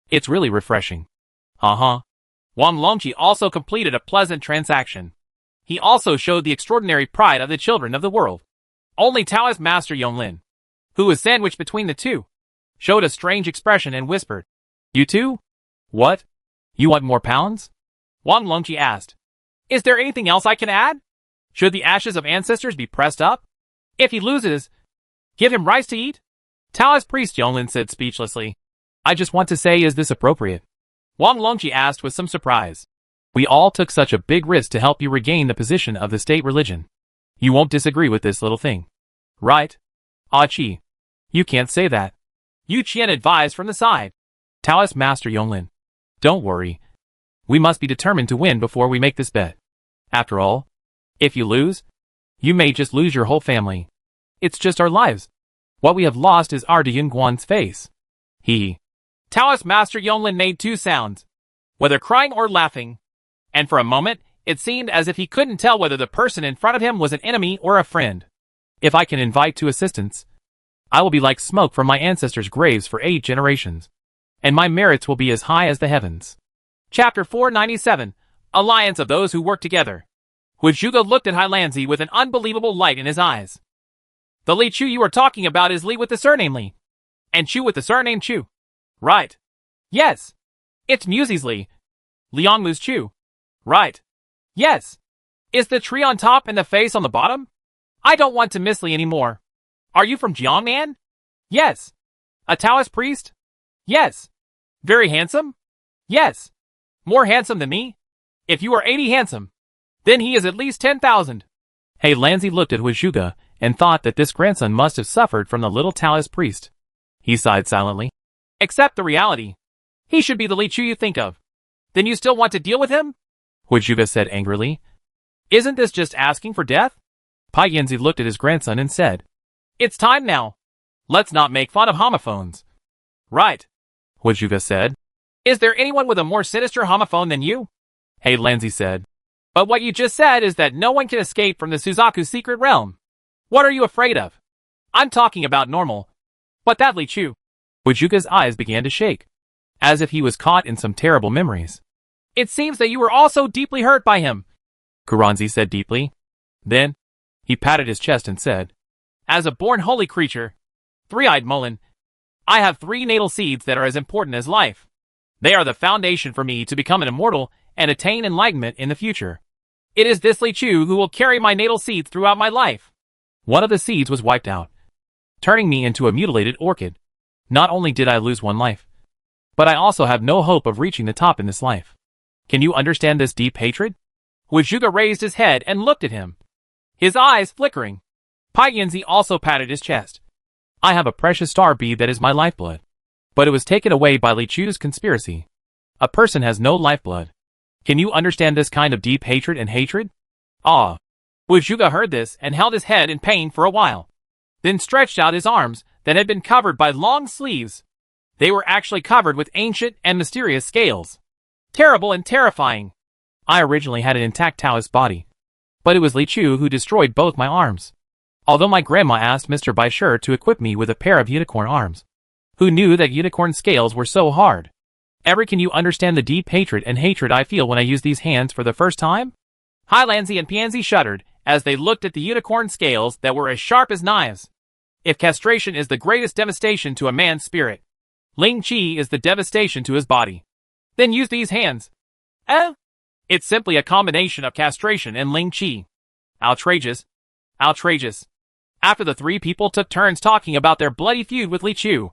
It's really refreshing. Wang Longqi also completed a pleasant transaction. He also showed the extraordinary pride of the children of the world. Only Taoist Master Yonglin, who was sandwiched between the two, showed a strange expression and whispered, You too? What? You want more pounds? Wang Longqi asked. Is there anything else I can add? Should the ashes of ancestors be pressed up? If he loses, give him rice to eat? Taoist priest Yonglin said speechlessly. I just want to say, is this appropriate? Wang Longqi asked with some surprise. We all took such a big risk to help you regain the position of the state religion. You won't disagree with this little thing, right? Qi. You can't say that. Yu Qian advised from the side. Taoist Master Yonglin, don't worry. We must be determined to win before we make this bet. After all, if you lose, you may just lose your whole family. It's just our lives. What we have lost is our Yunguan's face. Taoist Master Yonglin made two sounds, whether crying or laughing, and for a moment, it seemed as if he couldn't tell whether the person in front of him was an enemy or a friend. If I can invite to assistance, I will be like smoke from my ancestors' graves for 8 generations, and my merits will be as high as the heavens. Chapter 497, Alliance of Those Who Work Together. Huizhuge looked at Hilanzi with an unbelievable light in his eyes. The Li Chu you are talking about is Li with the surname Li. And Chu with the surname Chu. Right. Yes. It's Musie's Li. Liangmu's Chu. Right. Yes. Is the tree on top and the face on the bottom? I don't want to miss Li anymore. Are you from Jiangnan? Yes. A Taoist priest? Yes. Very handsome? Yes. More handsome than me? If you are 80 handsome, then he is at least 10,000. Hilanzi looked at Huizhuge and thought that this grandson must have suffered from the little Taoist priest. He sighed silently. Accept the reality. He should be the Li Chu you think of. Then you still want to deal with him? Huizhuge said angrily. Isn't this just asking for death? Paiyanzi looked at his grandson and said, It's time now. Let's not make fun of homophones. Right. Huizhuge said. Is there anyone with a more sinister homophone than you? Hilanzi said. But what you just said is that no one can escape from the Suzaku secret realm. What are you afraid of? I'm talking about normal. But that Li Chu. Huizhuge's eyes began to shake, as if he was caught in some terrible memories. It seems that you were also deeply hurt by him, Kuranzi said deeply. Then, he patted his chest and said, As a born holy creature, three-eyed Mullen, I have 3 natal seeds that are as important as life. They are the foundation for me to become an immortal and attain enlightenment in the future. It is this Li Chu who will carry my natal seeds throughout my life. One of the seeds was wiped out, turning me into a mutilated orchid. Not only did I lose 1 life, but I also have no hope of reaching the top in this life. Can you understand this deep hatred? Huizhuge raised his head and looked at him, his eyes flickering. Paiyanzi also patted his chest. I have a precious star bead that is my lifeblood, but it was taken away by Li Chu's conspiracy. A person has no lifeblood. Can you understand this kind of deep hatred and hatred? Ah. Huizhuge heard this and held his head in pain for a while, then stretched out his arms that had been covered by long sleeves. They were actually covered with ancient and mysterious scales. Terrible and terrifying. I originally had an intact Taoist body, but it was Li Chu who destroyed both my arms. Although my grandma asked Mr. Baishur to equip me with a pair of unicorn arms. Who knew that unicorn scales were so hard? Can you understand the deep hatred and hatred I feel when I use these hands for the first time? Hilanzi and Pianzi shuddered as they looked at the unicorn scales that were as sharp as knives. If castration is the greatest devastation to a man's spirit, Ling Qi is the devastation to his body. Then use these hands. It's simply a combination of castration and Ling Qi. Outrageous. Outrageous. After the 3 people took turns talking about their bloody feud with Li Chu,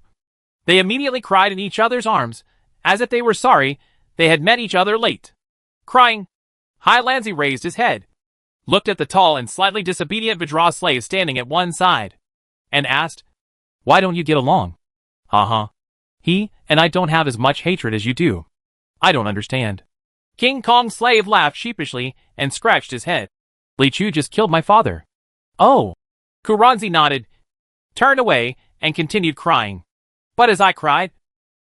they immediately cried in each other's arms, as if they were sorry they had met each other late. Crying, Hilanzi raised his head, looked at the tall and slightly disobedient Vidra slave standing at one side, and asked, Why don't you get along? He and I don't have as much hatred as you do. I don't understand. King Kong's slave laughed sheepishly and scratched his head. Li Chu just killed my father. Oh. Kuranzi nodded, turned away, and continued crying. But as I cried,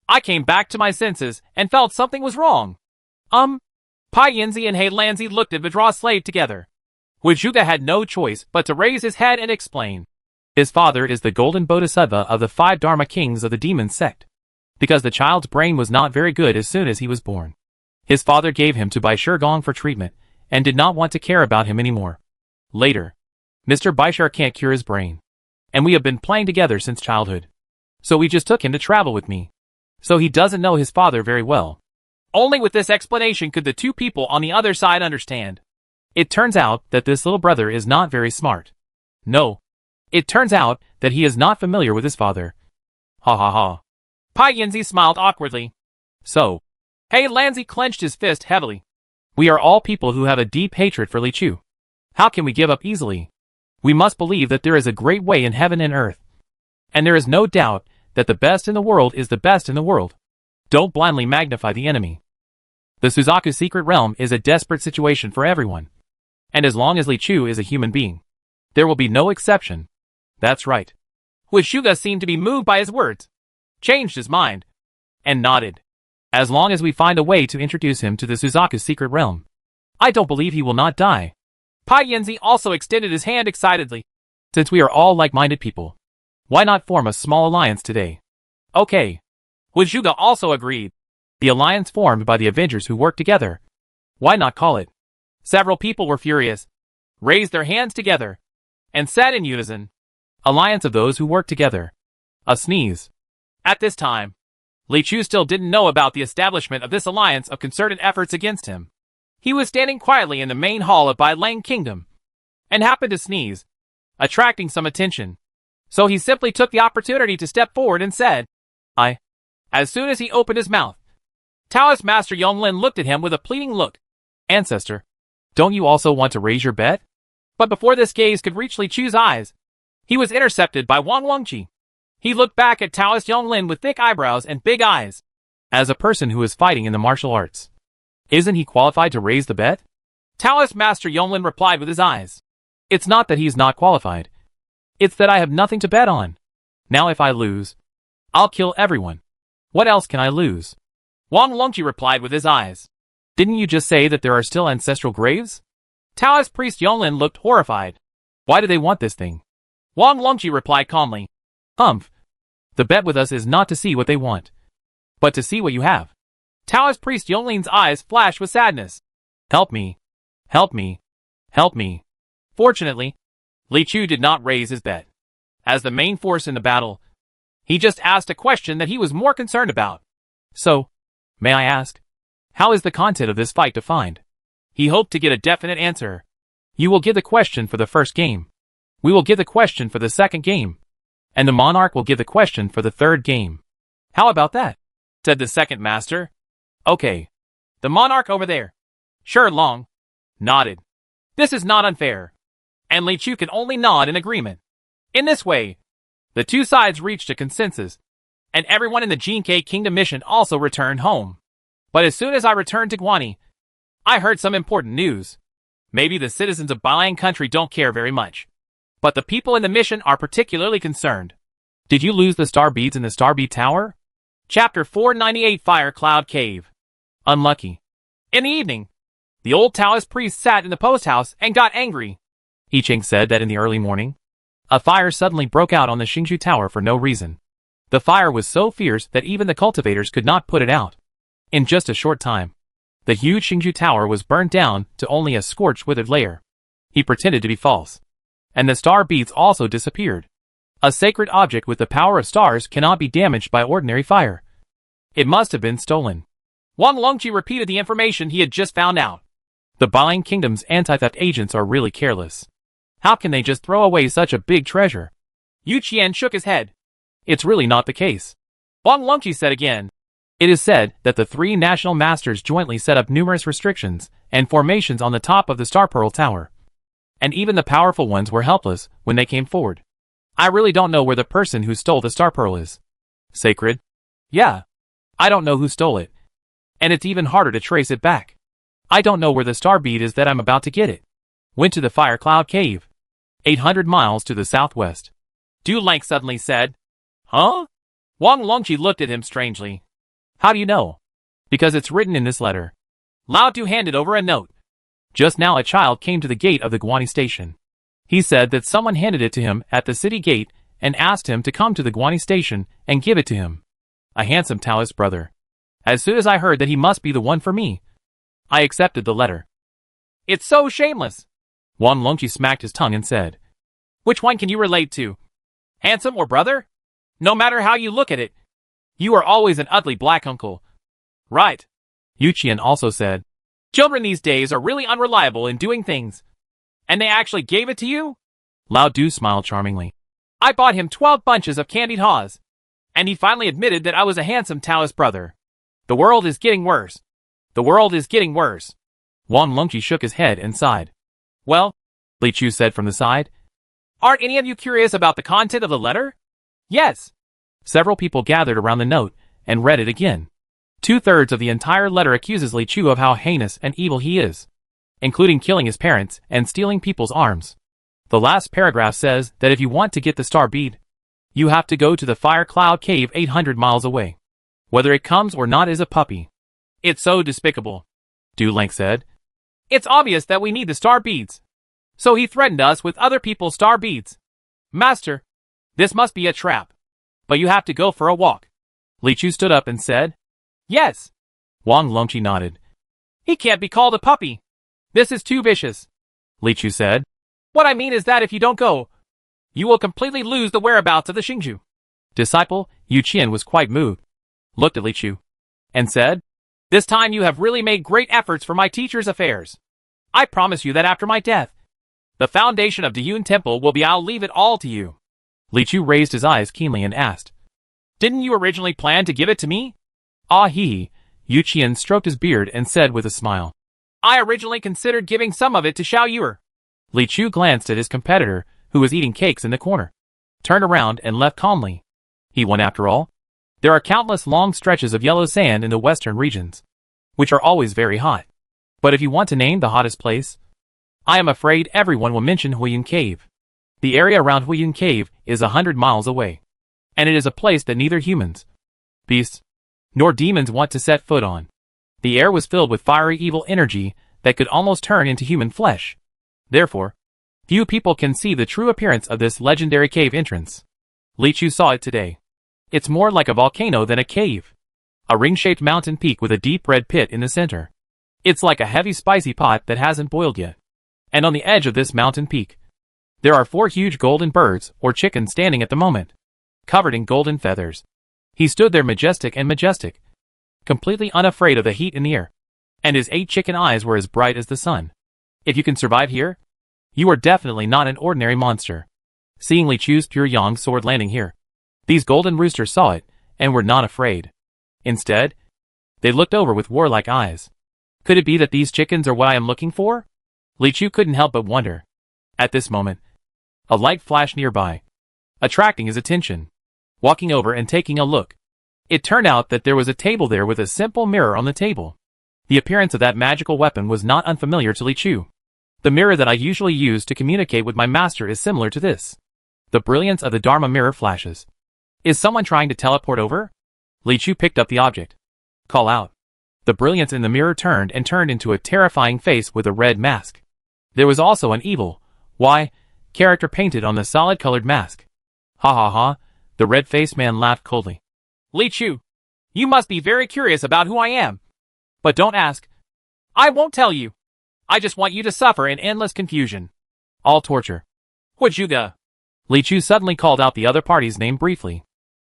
I came back to my senses and felt something was wrong. Paiyanzi and Hilanzi looked at Vidra's slave together. Huizhuge had no choice but to raise his head and explain. His father is the golden bodhisattva of the 5 Dharma kings of the demon sect. Because the child's brain was not very good as soon as he was born, his father gave him to Bai Shigong for treatment, and did not want to care about him anymore. Later, Mr. Baishar can't cure his brain, and we have been playing together since childhood. So we just took him to travel with me. So he doesn't know his father very well. Only with this explanation could the 2 people on the other side understand. It turns out that this little brother is not very smart. No. It turns out that he is not familiar with his father. Ha ha ha. Paiyanzi smiled awkwardly. So, Hilanzi clenched his fist heavily. We are all people who have a deep hatred for Li Chu. How can we give up easily? We must believe that there is a great way in heaven and earth. And there is no doubt that the best in the world is the best in the world. Don't blindly magnify the enemy. The Suzaku secret realm is a desperate situation for everyone. And as long as Li Chu is a human being, there will be no exception. That's right. Huizhuge seemed to be moved by his words, changed his mind, and nodded. As long as we find a way to introduce him to the Suzaku secret realm, I don't believe he will not die. Paiyanzi also extended his hand excitedly. Since we are all like-minded people, Why not form a small alliance today? Okay. Huizhuge also agreed. The alliance formed by the Avengers who work together. Why not call it? Several people were furious, raised their hands together, and said in unison, Alliance of those who work together. A sneeze. At this time, Li Chu still didn't know about the establishment of this alliance of concerted efforts against him. He was standing quietly in the main hall of Bai Lang Kingdom, and happened to sneeze, attracting some attention. So he simply took the opportunity to step forward and said, I. As soon as he opened his mouth, Taoist Master Yonglin looked at him with a pleading look. Ancestor, don't you also want to raise your bet? But before this gaze could reach Li Chu's eyes, he was intercepted by Wang Longqi. He looked back at Taoist Yonglin with thick eyebrows and big eyes. As a person who is fighting in the martial arts, isn't he qualified to raise the bet? Taoist Master Yonglin replied with his eyes. It's not that he's not qualified. It's that I have nothing to bet on. Now if I lose, I'll kill everyone. What else can I lose? Wang Longqi replied with his eyes. Didn't you just say that there are still ancestral graves? Taoist priest Yonglin looked horrified. Why do they want this thing? Wang Longqi replied calmly. Humph. The bet with us is not to see what they want, but to see what you have. Taoist priest Yonglin's eyes flashed with sadness. Help me. Help me. Help me. Fortunately, Li Chu did not raise his bet. As the main force in the battle, he just asked a question that he was more concerned about. So, may I ask, how is the content of this fight defined? He hoped to get a definite answer. You will give the question for the first game. We will give the question for the second game. And the monarch will give the question for the third game. How about that? Said the second master. Okay. The monarch over there, Shi Long, nodded. This is not unfair. And Li Chu can only nod in agreement. In this way, the two sides reached a consensus, and everyone in the Jinke Kingdom mission also returned home. But as soon as I returned to Guani, I heard some important news. Maybe the citizens of Balang country don't care very much, but the people in the mission are particularly concerned. Did you lose the star beads in the star bead tower? Chapter 498 Fire Cloud Cave. Unlucky. In the evening, the old Taoist priest sat in the post house and got angry. I Ching said that in the early morning, a fire suddenly broke out on the Xingzhu Tower for no reason. The fire was so fierce that even the cultivators could not put it out. In just a short time, the huge Xingzhu Tower was burned down to only a scorched, withered layer. He pretended to be false. And the star beads also disappeared. A sacred object with the power of stars cannot be damaged by ordinary fire. It must have been stolen. Wang Longqi repeated the information he had just found out. The Balang Kingdom's anti-theft agents are really careless. How can they just throw away such a big treasure? Yu Qian shook his head. It's really not the case. Wang Longqi said again. It is said that the three national masters jointly set up numerous restrictions and formations on the top of the Star Pearl Tower. And even the powerful ones were helpless when they came forward. I really don't know where the person who stole the Star Pearl is. Sacred? Yeah. I don't know who stole it. And it's even harder to trace it back. I don't know where the star bead is that I'm about to get it. Went to the Fire Cloud Cave. 800 miles to the southwest. Du Lang suddenly said. Huh? Wang Longqi looked at him strangely. How do you know? Because it's written in this letter. Lao Du handed over a note. Just now a child came to the gate of the Guani station. He said that someone handed it to him at the city gate and asked him to come to the Guani station and give it to him. A handsome Taoist brother. As soon as I heard that he must be the one for me, I accepted the letter. It's so shameless. Wang Longqi smacked his tongue and said, Which one can you relate to? Handsome or brother? No matter how you look at it, you are always an ugly black uncle. Right. Yu Qian also said, Children these days are really unreliable in doing things. And they actually gave it to you? Lao Du smiled charmingly. I bought him 12 bunches of candied haws. And he finally admitted that I was a handsome Taoist brother. The world is getting worse. The world is getting worse. Wang Longqi shook his head and sighed. Well, Li Chu said from the side. Aren't any of you curious about the content of the letter? Yes. Several people gathered around the note and read it again. 2/3 of the entire letter accuses Li Chu of how heinous and evil he is, including killing his parents and stealing people's arms. The last paragraph says that if you want to get the star bead, you have to go to the Fire Cloud Cave 800 miles away. Whether it comes or not is a puppy. It's so despicable. Du Lang said. It's obvious that we need the star beads. So he threatened us with other people's star beads. Master, This must be a trap. But you have to go for a walk. Li Chu stood up and said. Yes. Wang Longqi nodded. He can't be called a puppy. This is too vicious. Li Chu said. What I mean is that if you don't go, you will completely lose the whereabouts of the Xingju. Disciple Yu Qian was quite moved, looked at Li Chu, and said, This time you have really made great efforts for my teacher's affairs. I promise you that after my death, the foundation of Diyun Temple will be. I'll leave it all to you. Li Chu raised his eyes keenly and asked, Didn't you originally plan to give it to me? Ah he. Yu Qian stroked his beard and said with a smile, I originally considered giving some of it to Xiao Yuer. Li Chu glanced at his competitor, who was eating cakes in the corner, turned around and left calmly. He won after all. There are countless long stretches of yellow sand in the western regions, which are always very hot. But if you want to name the hottest place, I am afraid everyone will mention Huiyun Cave. The area around Huiyun Cave is 100 miles away, and it is a place that neither humans, beasts, nor demons want to set foot on. The air was filled with fiery evil energy that could almost turn into human flesh. Therefore, few people can see the true appearance of this legendary cave entrance. Li Chu saw it today. It's more like a volcano than a cave. A ring-shaped mountain peak with a deep red pit in the center. It's like a heavy spicy pot that hasn't boiled yet. And on the edge of this mountain peak, there are 4 huge golden birds or chickens standing at the moment, covered in golden feathers. He stood there majestic, completely unafraid of the heat in the air, and his 8 chicken eyes were as bright as the sun. If you can survive here, you are definitely not an ordinary monster. Seeing Li Chu's pure yang sword landing here, these golden roosters saw it and were not afraid. Instead, they looked over with warlike eyes. Could it be that these chickens are what I am looking for? Li Chu couldn't help but wonder. At this moment, a light flashed nearby, attracting his attention. Walking over and taking a look, it turned out that there was a table there with a simple mirror on the table. The appearance of that magical weapon was not unfamiliar to Li Chu. The mirror that I usually use to communicate with my master is similar to this. The brilliance of the Dharma mirror flashes. Is someone trying to teleport over? Li Chu picked up the object. Call out. The brilliance in the mirror turned into a terrifying face with a red mask. There was also an evil, character painted on the solid-colored mask. Ha ha ha, the red-faced man laughed coldly. Li Chu, you must be very curious about who I am. But don't ask. I won't tell you. I just want you to suffer in endless confusion. All torture. Huijuge. Li Chu suddenly called out the other party's name briefly.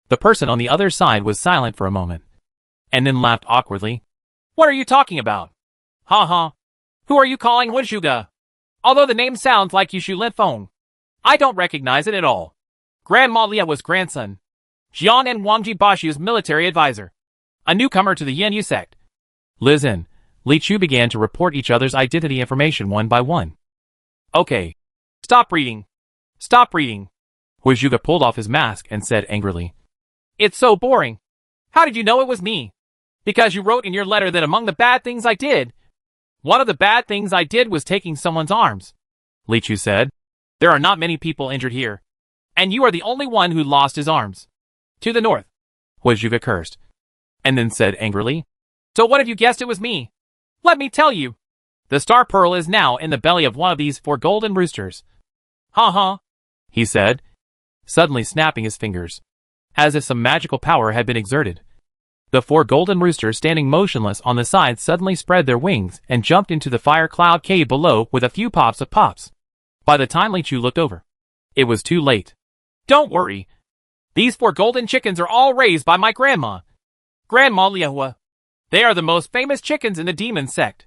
The person on the other side was silent for a moment, and then laughed awkwardly. What are you talking about? Ha ha. Who are you calling Huijuge? Although the name sounds like Yushu Linfeng, I don't recognize it at all. Grandma Lia was grandson. Jian and Wangji Bashu's military advisor. A newcomer to the Yanyu sect. Listen, Li Chu began to report each other's identity information one by one. Okay. Stop reading. Stop reading. Huijuge pulled off his mask and said angrily. It's so boring. How did you know it was me? Because you wrote in your letter that among the bad things I did, one of the bad things I did was taking someone's arms. Li Chu said. There are not many people injured here, and you are the only one who lost his arms. To the north. Huijuge cursed, and then said angrily. So what if you guessed it was me? Let me tell you. The star pearl is now in the belly of one of these 4 golden roosters. Ha ha, he said, suddenly snapping his fingers, as if some magical power had been exerted. The 4 golden roosters standing motionless on the side suddenly spread their wings and jumped into the fire cloud cave below with a few pops. By the time Li Chu looked over, it was too late. Don't worry. These 4 golden chickens are all raised by my grandma. Grandma Liahua. They are the most famous chickens in the demon sect.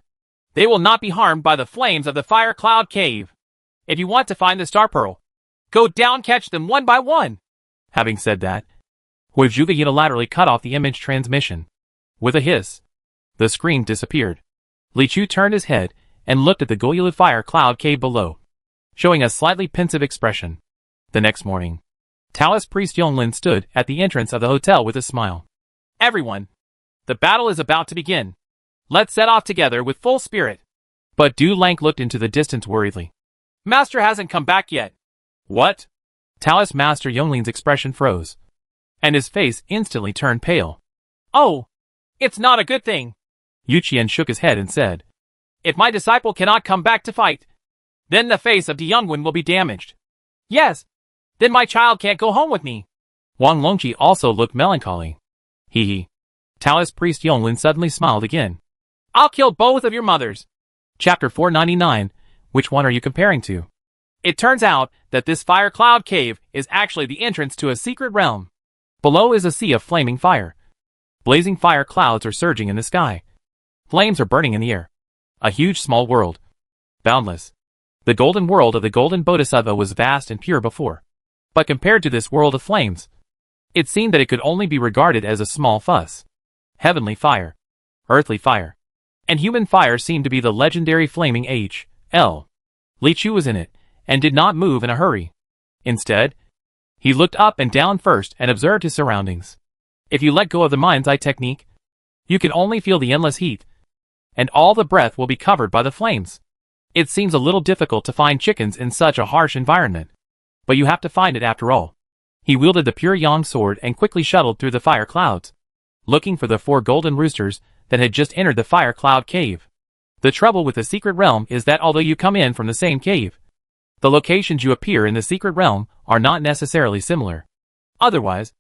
They will not be harmed by the flames of the fire cloud cave. If you want to find the star pearl, go down, catch them one by one. Having said that, Huijuge unilaterally cut off the image transmission. With a hiss, the screen disappeared. Li Chu turned his head and looked at the Goyulu fire cloud cave below, showing a slightly pensive expression. The next morning, Taoist priest Yonglin stood at the entrance of the hotel with a smile. Everyone, the battle is about to begin. Let's set off together with full spirit. But Du Lank looked into the distance worriedly. Master hasn't come back yet. What? Taoist Master Yonglin's expression froze, and his face instantly turned pale. Oh, it's not a good thing. Yu Qian shook his head and said, If my disciple cannot come back to fight, then the face of Di Yongwen will be damaged. Yes, Then my child can't go home with me. Wang Longqi also looked melancholy. Hee hee. Taoist priest Yonglin suddenly smiled again. I'll kill both of your mothers. Chapter 499. Which one are you comparing to? It turns out that this fire cloud cave is actually the entrance to a secret realm. Below is a sea of flaming fire. Blazing fire clouds are surging in the sky. Flames are burning in the air. A huge small world. Boundless. The golden world of the golden bodhisattva was vast and pure before. But compared to this world of flames, it seemed that it could only be regarded as a small fuss. Heavenly fire. Earthly fire. And human fire seemed to be the legendary flaming H.L. Li Chu was in it, and did not move in a hurry. Instead, he looked up and down first and observed his surroundings. If you let go of the mind's eye technique, you can only feel the endless heat, and all the breath will be covered by the flames. It seems a little difficult to find chickens in such a harsh environment, but you have to find it after all. He wielded the pure yang sword and quickly shuttled through the fire clouds, looking for the 4 golden roosters that had just entered the fire cloud cave. The trouble with the secret realm is that although you come in from the same cave, the locations you appear in the secret realm are not necessarily similar. Otherwise,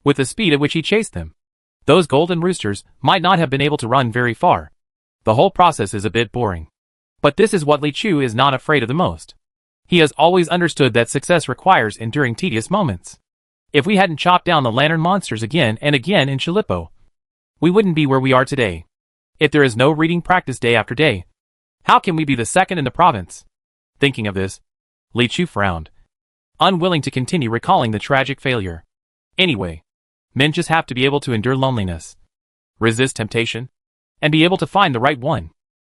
with the speed at which he chased them, those golden roosters might not have been able to run very far. The whole process is a bit boring. But this is what Li Chu is not afraid of the most. He has always understood that success requires enduring tedious moments. If we hadn't chopped down the lantern monsters again and again in Chilipo, we wouldn't be where we are today. If there is no reading practice day after day, how can we be the second in the province? Thinking of this, Li Chu frowned, unwilling to continue recalling the tragic failure. Anyway, men just have to be able to endure loneliness, resist temptation, and be able to find the right one.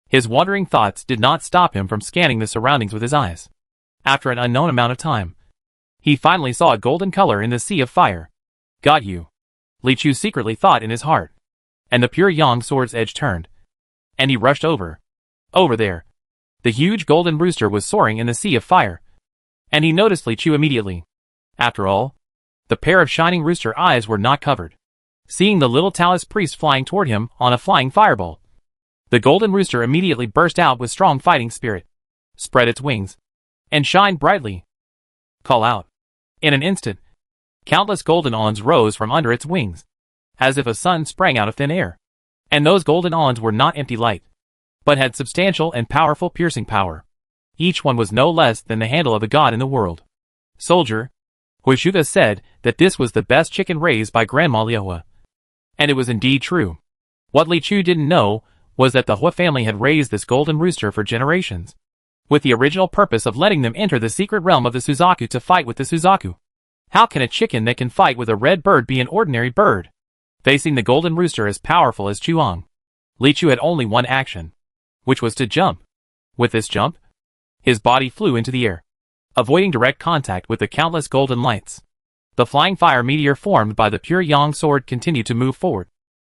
His wandering thoughts did not stop him from scanning the surroundings with his eyes. After an unknown amount of time, he finally saw a golden color in the sea of fire. Got you, Li Chu secretly thought in his heart. And the pure yang sword's edge turned, and he rushed over. Over there, the huge golden rooster was soaring in the sea of fire, and he noticed Li Chu immediately. After all, the pair of shining rooster eyes were not covered. Seeing the little Taoist priest flying toward him on a flying fireball, the golden rooster immediately burst out with strong fighting spirit, spread its wings, and shined brightly. Call out. In an instant, countless golden awns rose from under its wings, as if a sun sprang out of thin air. And those golden awns were not empty light, but had substantial and powerful piercing power. Each one was no less than the handle of a god in the world. Soldier, Huishuda said that this was the best chicken raised by Grandma Liuhua. And it was indeed true. What Li Chu didn't know was that the Hua family had raised this golden rooster for generations, with the original purpose of letting them enter the secret realm of the Suzaku to fight with the Suzaku. How can a chicken that can fight with a red bird be an ordinary bird? Facing the golden rooster as powerful as Chuang, Li Chu had only one action, which was to jump. With this jump, his body flew into the air, avoiding direct contact with the countless golden lights. The flying fire meteor formed by the pure yang sword continued to move forward,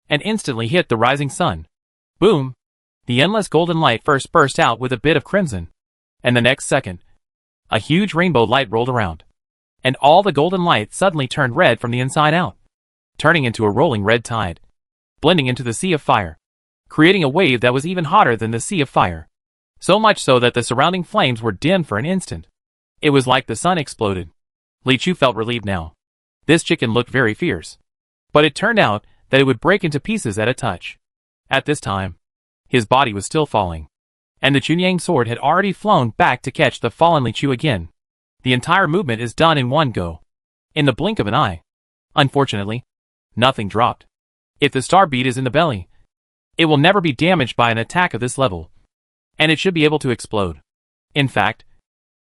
and instantly hit the rising sun. Boom! The endless golden light first burst out with a bit of crimson, and the next second, a huge rainbow light rolled around, and all the golden light suddenly turned red from the inside out, turning into a rolling red tide, blending into the sea of fire, creating a wave that was even hotter than the sea of fire. So much so that the surrounding flames were dimmed for an instant. It was like the sun exploded. Li Chu felt relieved now. This chicken looked very fierce, but it turned out that it would break into pieces at a touch. At this time, his body was still falling, and the Chunyang sword had already flown back to catch the fallen Li Chu again. The entire movement is done in one go, in the blink of an eye. Unfortunately, nothing dropped. If the star bead is in the belly, it will never be damaged by an attack of this level, and it should be able to explode. In fact,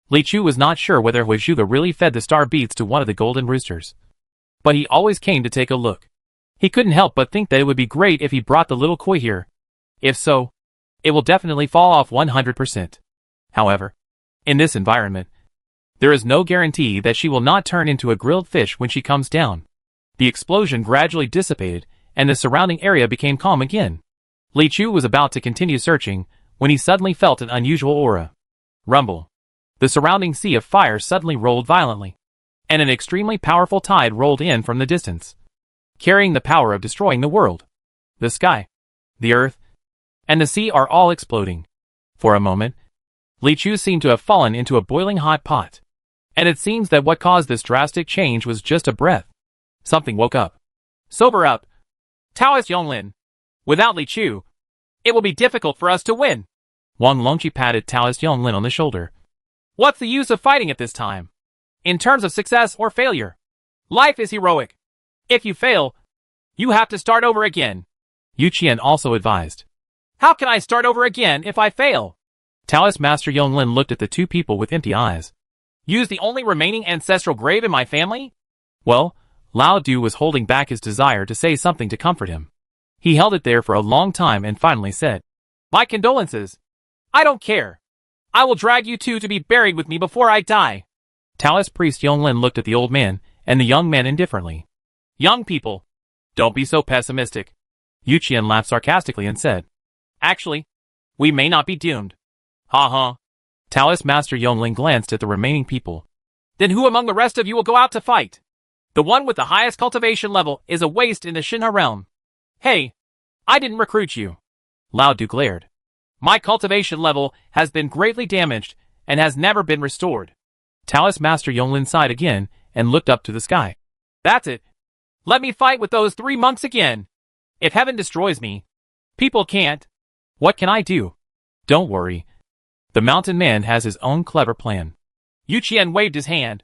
Li Chu was not sure whether Huizhuge really fed the star beads to one of the golden roosters, but he always came to take a look. He couldn't help but think that it would be great if he brought the little koi here. If so, it will definitely fall off 100%. However, in this environment, there is no guarantee that she will not turn into a grilled fish when she comes down. The explosion gradually dissipated, and the surrounding area became calm again. Li Chu was about to continue searching, when he suddenly felt an unusual aura. Rumble. The surrounding sea of fire suddenly rolled violently, and an extremely powerful tide rolled in from the distance, carrying the power of destroying the world. The sky, the earth, and the sea are all exploding. For a moment, Li Chu seemed to have fallen into a boiling hot pot. And it seems that what caused this drastic change was just a breath. Something woke up. Sober up. Taoist Yonglin. Without Li Chu, it will be difficult for us to win. Wang Longqi patted Taoist Yonglin on the shoulder. What's the use of fighting at this time? In terms of success or failure, life is heroic. If you fail, you have to start over again. Yu Qian also advised. How can I start over again if I fail? Taoist Master Yonglin looked at the two people with empty eyes. Use the only remaining ancestral grave in my family? Well, Lao Du was holding back his desire to say something to comfort him. He held it there for a long time and finally said, My condolences. I don't care. I will drag you two to be buried with me before I die. Taoist priest Yonglin looked at the old man and the young man indifferently. Young people, don't be so pessimistic. Yu Qian laughed sarcastically and said, Actually, we may not be doomed. Ha ha. Taoist Master Yonglin glanced at the remaining people. Then who among the rest of you will go out to fight? The one with the highest cultivation level is a waste in the Shinha realm. Hey, I didn't recruit you. Lao Du glared. My cultivation level has been greatly damaged and has never been restored. Taoist Master Yonglin sighed again and looked up to the sky. That's it. Let me fight with those 3 monks again. If heaven destroys me, people can't. What can I do? Don't worry. The mountain man has his own clever plan. Yu Qian waved his hand,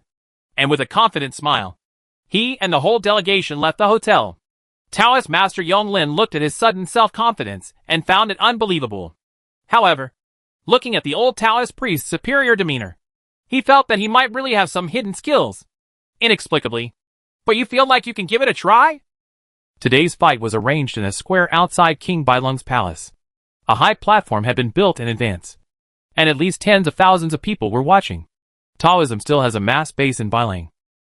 and with a confident smile, he and the whole delegation left the hotel. Taoist Master Yonglin looked at his sudden self-confidence and found it unbelievable. However, looking at the old Taoist priest's superior demeanor, he felt that he might really have some hidden skills. Inexplicably. But you feel like you can give it a try? Today's fight was arranged in a square outside King Bailung's palace. A high platform had been built in advance, and at least tens of thousands of people were watching. Taoism still has a mass base in Bailang,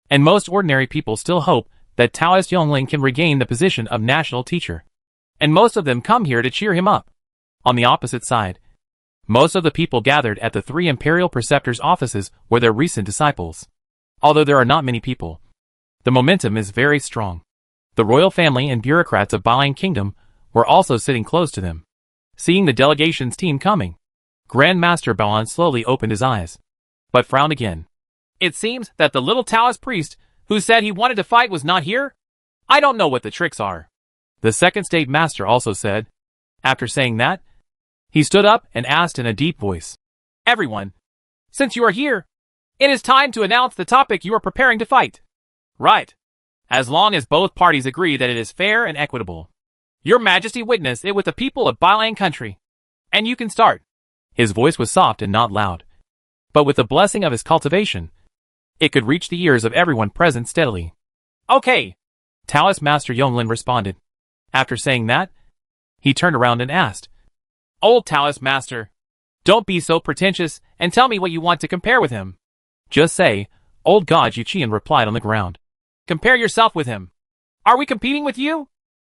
and most ordinary people still hope that Taoist Yonglin can regain the position of national teacher. And most of them come here to cheer him up. On the opposite side, most of the people gathered at the 3 imperial preceptors' offices were their recent disciples. Although there are not many people, the momentum is very strong. The royal family and bureaucrats of Bailang Kingdom were also sitting close to them. Seeing the delegation's team coming, Grand Master Baoan slowly opened his eyes, but frowned again. It seems that the little Taoist priest who said he wanted to fight was not here? I don't know what the tricks are. The second state master also said. After saying that, he stood up and asked in a deep voice. Everyone, since you are here, it is time to announce the topic you are preparing to fight. Right. As long as both parties agree that it is fair and equitable. Your Majesty witnessed it with the people of Bailang country. And you can start. His voice was soft and not loud. But with the blessing of his cultivation, it could reach the ears of everyone present steadily. Okay. Taoist Master Yonglin responded. After saying that, he turned around and asked. Old Taoist Master, don't be so pretentious and tell me what you want to compare with him. Just say, Old God, Yu Qian replied on the ground. Compare yourself with him. Are we competing with you?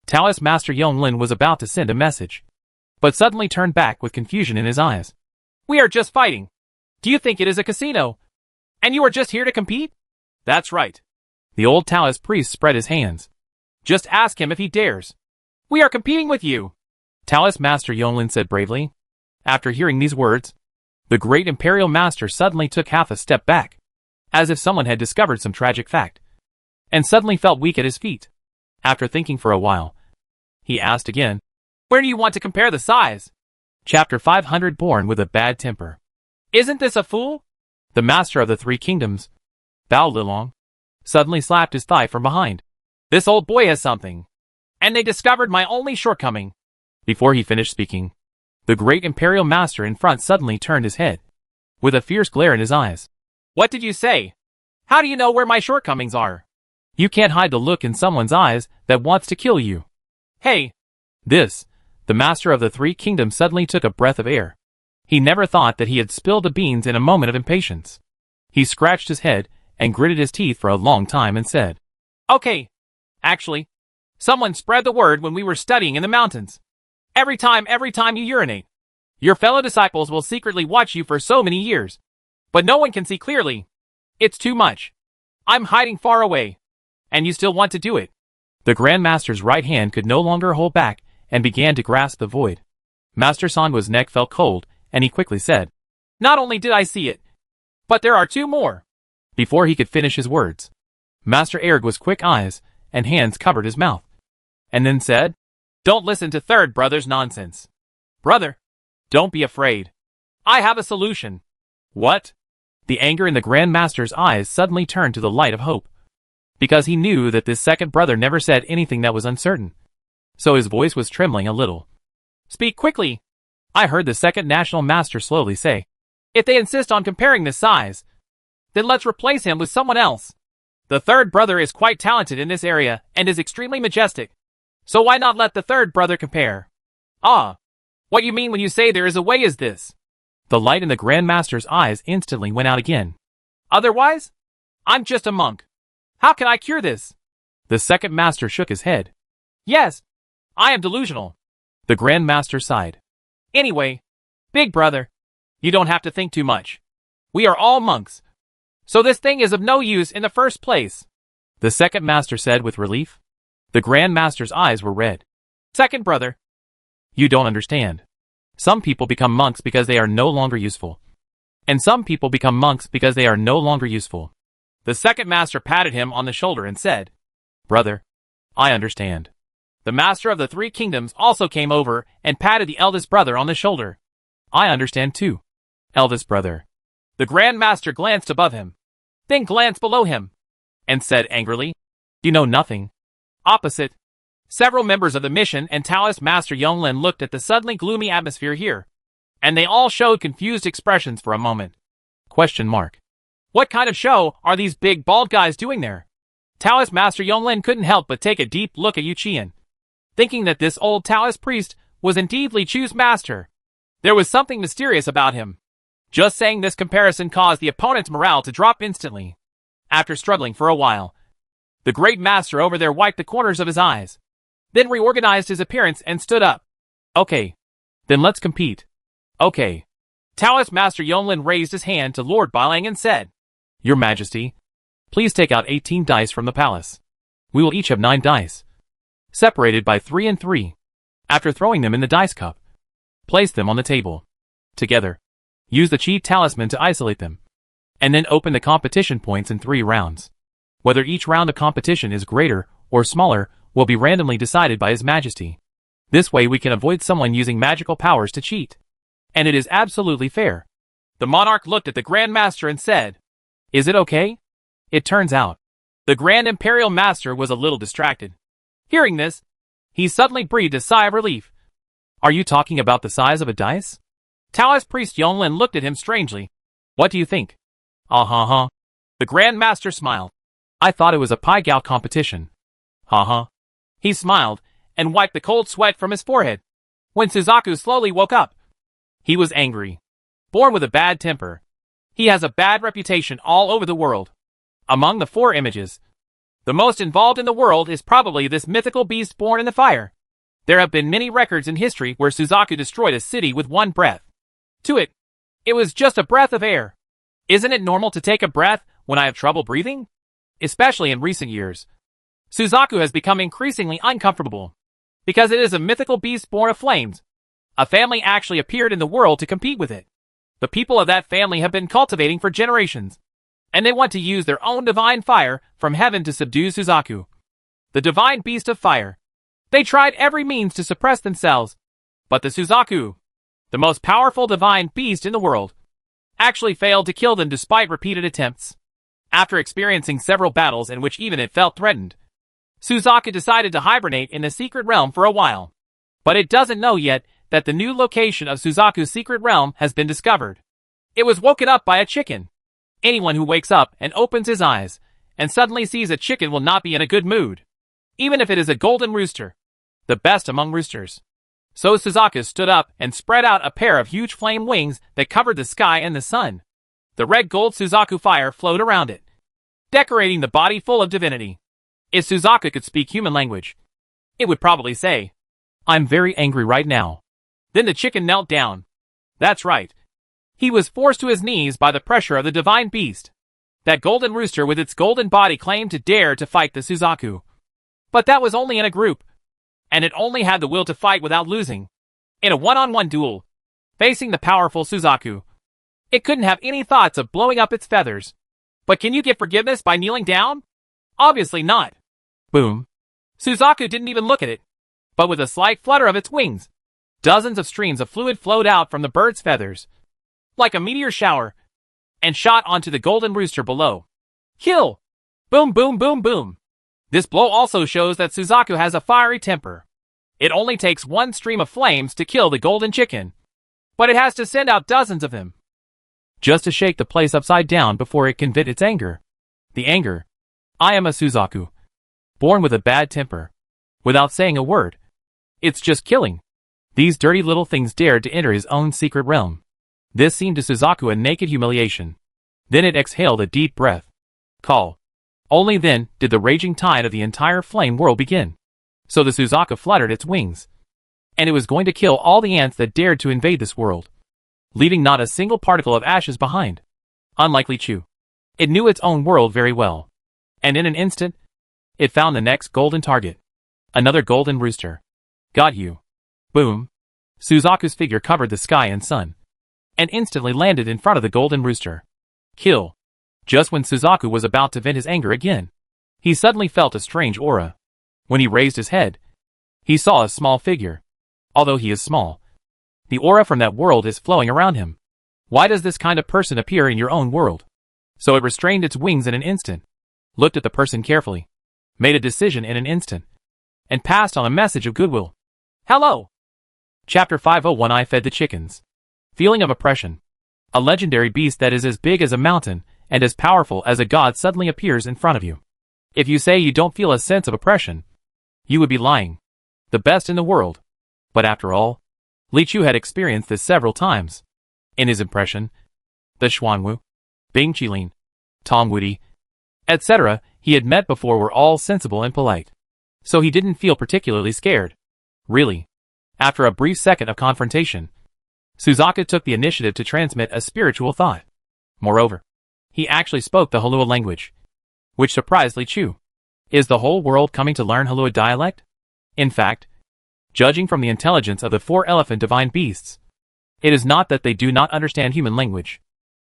Taoist Master Yonglin was about to send a message, but suddenly turned back with confusion in his eyes. We are just fighting. Do you think it is a casino? And you are just here to compete? That's right. The old Taoist priest spread his hands. Just ask him if he dares. We are competing with you. Taoist Master Yonglin said bravely. After hearing these words, the great imperial master suddenly took half a step back, as if someone had discovered some tragic fact, and suddenly felt weak at his feet. After thinking for a while, he asked again, Where do you want to compare the size? Chapter 500 Born with a Bad Temper. Isn't this a fool? The master of the 3 kingdoms, Bao Lilong, suddenly slapped his thigh from behind. This old boy has something. And they discovered my only shortcoming. Before he finished speaking, the great imperial master in front suddenly turned his head, with a fierce glare in his eyes. What did you say? How do you know where my shortcomings are? You can't hide the look in someone's eyes that wants to kill you. Hey! The master of the 3 kingdoms suddenly took a breath of air. He never thought that he had spilled the beans in a moment of impatience. He scratched his head and gritted his teeth for a long time and said, Okay. Actually, someone spread the word when we were studying in the mountains. Every time you urinate, your fellow disciples will secretly watch you for so many years. But no one can see clearly. It's too much. I'm hiding far away. And you still want to do it. The Grand Master's right hand could no longer hold back and began to grasp the void. Master Sangua's neck felt cold, and he quickly said, Not only did I see it, but there are 2 more. Before he could finish his words, Master Ergwa's quick eyes and hands covered his mouth, and then said, "Don't listen to third brother's nonsense. Brother, don't be afraid. I have a solution." "What?" The anger in the Grand Master's eyes suddenly turned to the light of hope, because he knew that this second brother never said anything that was uncertain. So his voice was trembling a little. "Speak quickly," I heard the second National Master slowly say. "If they insist on comparing this size, then let's replace him with someone else. The third brother is quite talented in this area and is extremely majestic. So why not let the third brother compare?" "Ah, what you mean when you say there is a way is this?" The light in the Grand Master's eyes instantly went out again. "Otherwise? I'm just a monk. How can I cure this?" The second Master shook his head. "Yes, I am delusional." The Grand Master sighed. "Anyway, big brother, you don't have to think too much. We are all monks. So this thing is of no use in the first place," the second Master said with relief. The Grand Master's eyes were red. "Second brother, you don't understand. Some people become monks because they are no longer useful. And some people become monks because they are no longer useful." The second Master patted him on the shoulder and said, "Brother, I understand." The Master of the Three Kingdoms also came over and patted the eldest brother on the shoulder. "I understand too, eldest brother." The Grand Master glanced above him, then glanced below him, and said angrily, "You know nothing." Opposite, several members of the mission and Taoist Master Yonglin looked at the suddenly gloomy atmosphere here, and they all showed confused expressions for a moment. Question mark. What kind of show are these big bald guys doing there? Taoist Master Yonglin couldn't help but take a deep look at Yu Qian, thinking that this old Taoist priest was indeed Li Chu's master. There was something mysterious about him. Just saying this comparison caused the opponent's morale to drop instantly. After struggling for a while, the great master over there wiped the corners of his eyes, then reorganized his appearance and stood up. "Okay, then let's compete." "Okay." Taoist Master Yonglin raised his hand to Lord Bailang and said, "Your Majesty, please take out 18 dice from the palace. We will each have 9 dice, separated by 3 and 3. After throwing them in the dice cup, place them on the table. Together, use the Chi talisman to isolate them, and then open the competition points in 3 rounds. Whether each round of competition is greater or smaller will be randomly decided by His Majesty. This way we can avoid someone using magical powers to cheat. And it is absolutely fair." The monarch looked at the Grand Master and said, "Is it okay?" It turns out, the Grand Imperial Master was a little distracted. Hearing this, he suddenly breathed a sigh of relief. "Are you talking about the size of a dice?" Taoist priest Yonglin looked at him strangely. "What do you think?" "Uh-huh." The Grand Master smiled. "I thought it was a pie gout competition." "Uh-huh." He smiled and wiped the cold sweat from his forehead. When Suzaku slowly woke up, he was angry. Born with a bad temper, he has a bad reputation all over the world. Among the 4 images, the most involved in the world is probably this mythical beast born in the fire. There have been many records in history where Suzaku destroyed a city with one breath. To it, it was just a breath of air. Isn't it normal to take a breath when I have trouble breathing? Especially in recent years, Suzaku has become increasingly uncomfortable, because it is a mythical beast born of flames. A family actually appeared in the world to compete with it. The people of that family have been cultivating for generations, and they want to use their own divine fire from heaven to subdue Suzaku, the divine beast of fire. They tried every means to suppress themselves, but the Suzaku, the most powerful divine beast in the world, actually failed to kill them despite repeated attempts. After experiencing several battles in which even it felt threatened, Suzaku decided to hibernate in the secret realm for a while. But it doesn't know yet that the new location of Suzaku's secret realm has been discovered. It was woken up by a chicken. Anyone who wakes up and opens his eyes and suddenly sees a chicken will not be in a good mood, even if it is a golden rooster, the best among roosters. So Suzaku stood up and spread out a pair of huge flame wings that covered the sky and the sun. The red gold Suzaku fire flowed around it, decorating the body full of divinity. If Suzaku could speak human language, it would probably say, "I'm very angry right now." Then the chicken knelt down. That's right. He was forced to his knees by the pressure of the divine beast. That golden rooster with its golden body claimed to dare to fight the Suzaku. But that was only in a group, and it only had the will to fight without losing. In a one-on-one duel, facing the powerful Suzaku, it couldn't have any thoughts of blowing up its feathers. But can you get forgiveness by kneeling down? Obviously not. Boom. Suzaku didn't even look at it. But with a slight flutter of its wings, dozens of streams of fluid flowed out from the bird's feathers, like a meteor shower, and shot onto the golden rooster below. Kill! Boom, boom, boom, boom. This blow also shows that Suzaku has a fiery temper. It only takes one stream of flames to kill the golden chicken, but it has to send out dozens of them, just to shake the place upside down before it can vent its anger. The anger. I am a Suzaku, born with a bad temper. Without saying a word. It's just killing. These dirty little things dared to enter his own secret realm. This seemed to Suzaku a naked humiliation. Then it exhaled a deep breath. Call. Only then did the raging tide of the entire flame world begin. So the Suzaku fluttered its wings. And it was going to kill all the ants that dared to invade this world, leaving not a single particle of ashes behind. Unlike Lichu, it knew its own world very well. And in an instant, it found the next golden target. Another golden rooster. Got you. Boom. Suzaku's figure covered the sky and sun, and instantly landed in front of the golden rooster. Kill. Just when Suzaku was about to vent his anger again, he suddenly felt a strange aura. When he raised his head, he saw a small figure. Although he is small, the aura from that world is flowing around him. Why does this kind of person appear in your own world? So it restrained its wings in an instant, looked at the person carefully, made a decision in an instant, and passed on a message of goodwill. Hello! Chapter 501 I fed the chickens. Feeling of oppression. A legendary beast that is as big as a mountain and as powerful as a god suddenly appears in front of you. If you say you don't feel a sense of oppression, you would be lying. The best in the world. But after all, Lichu had experienced this several times. In his impression, the Xuanwu, Bing Qilin, Tong Wudi, etc. he had met before were all sensible and polite. So he didn't feel particularly scared. Really. After a brief second of confrontation, Suzaku took the initiative to transmit a spiritual thought. Moreover, he actually spoke the Halua language, which surprised Lichu. Is the whole world coming to learn Halua dialect? In fact, judging from the intelligence of the 4 elephant divine beasts, it is not that they do not understand human language.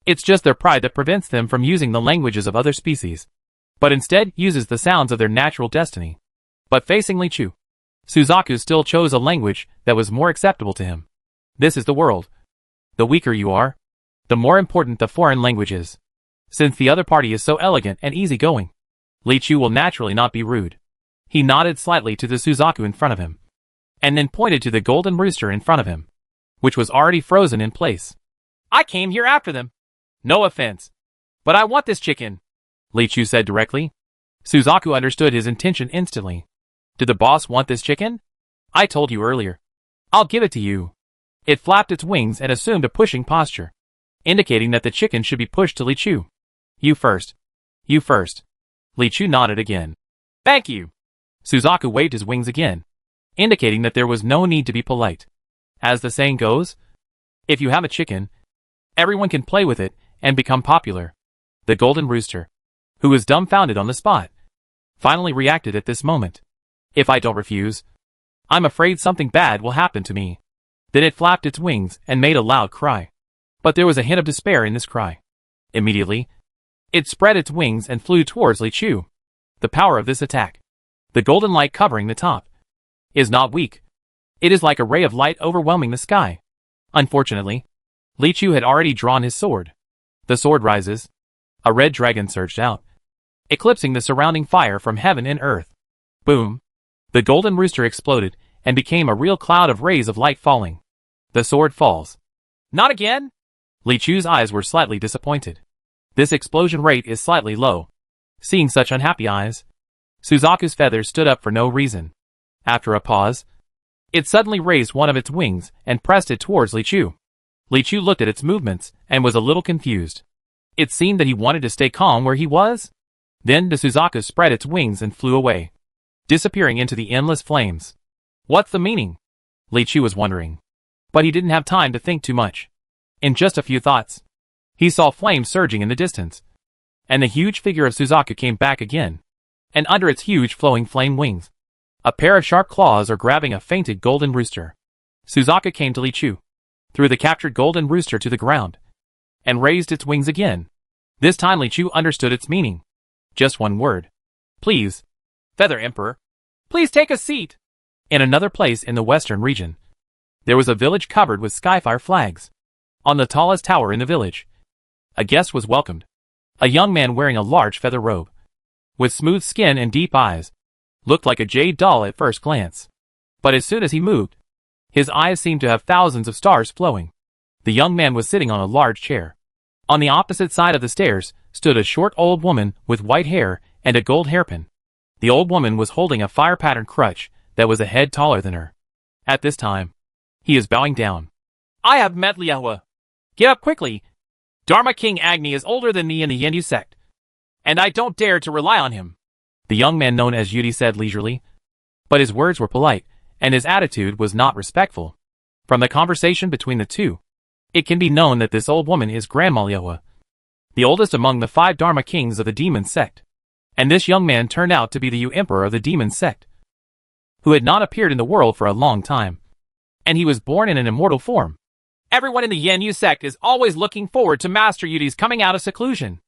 It's just their pride that prevents them from using the languages of other species, but instead uses the sounds of their natural destiny. But facing Lichu, Suzaku still chose a language that was more acceptable to him. This is the world. The weaker you are, the more important the foreign language is. Since the other party is so elegant and easygoing, Lichu will naturally not be rude. He nodded slightly to the Suzaku in front of him, and then pointed to the golden rooster in front of him, which was already frozen in place. I came here after them. No offense, but I want this chicken, Lichu said directly. Suzaku understood his intention instantly. Did the boss want this chicken? I told you earlier. I'll give it to you. It flapped its wings and assumed a pushing posture, indicating that the chicken should be pushed to Lichu. You first. You first. Lichu nodded again. Thank you. Suzaku waved his wings again, indicating that there was no need to be polite. As the saying goes, if you have a chicken, everyone can play with it and become popular. The golden rooster, who was dumbfounded on the spot, finally reacted at this moment. If I don't refuse, I'm afraid something bad will happen to me. Then it flapped its wings and made a loud cry. But there was a hint of despair in this cry. Immediately, it spread its wings and flew towards Lichu. The power of this attack, the golden light covering the top, is not weak. It is like a ray of light overwhelming the sky. Unfortunately, Lichu had already drawn his sword. The sword rises. A red dragon surged out, eclipsing the surrounding fire from heaven and earth. Boom. The golden rooster exploded and became a real cloud of rays of light falling. The sword falls. Not again? Lichu's eyes were slightly disappointed. This explosion rate is slightly low. Seeing such unhappy eyes, Suzaku's feathers stood up for no reason. After a pause, it suddenly raised one of its wings and pressed it towards Lichu. Lichu looked at its movements and was a little confused. It seemed that he wanted to stay calm where he was. Then the Suzaku spread its wings and flew away, disappearing into the endless flames. What's the meaning? Lichu was wondering. But he didn't have time to think too much. In just a few thoughts, he saw flames surging in the distance, and the huge figure of Suzaku came back again, and under its huge flowing flame wings, a pair of sharp claws are grabbing a fainted golden rooster. Suzaku came to Lichu, threw the captured golden rooster to the ground, and raised its wings again. This time Li Chu understood its meaning. Just one word. Please. Feather Emperor. Please take a seat. In another place in the western region, there was a village covered with skyfire flags. On the tallest tower in the village, a guest was welcomed. A young man wearing a large feather robe, with smooth skin and deep eyes, looked like a jade doll at first glance. But as soon as he moved, his eyes seemed to have thousands of stars flowing. The young man was sitting on a large chair. On the opposite side of the stairs stood a short old woman with white hair and a gold hairpin. The old woman was holding a fire-patterned crutch that was a head taller than her. At this time, he is bowing down. I have met Liehua. Get up quickly. Dharma King Agni is older than me in the Yenyu sect, and I don't dare to rely on him. The young man known as Yudi said leisurely, but his words were polite, and his attitude was not respectful. From the conversation between the two, it can be known that this old woman is Grandma Liehua, the oldest among the 5 Dharma kings of the demon sect. And this young man turned out to be the Yu Emperor of the demon sect, who had not appeared in the world for a long time. And he was born in an immortal form. Everyone in the Yenyu sect is always looking forward to Master Yudi's coming out of seclusion.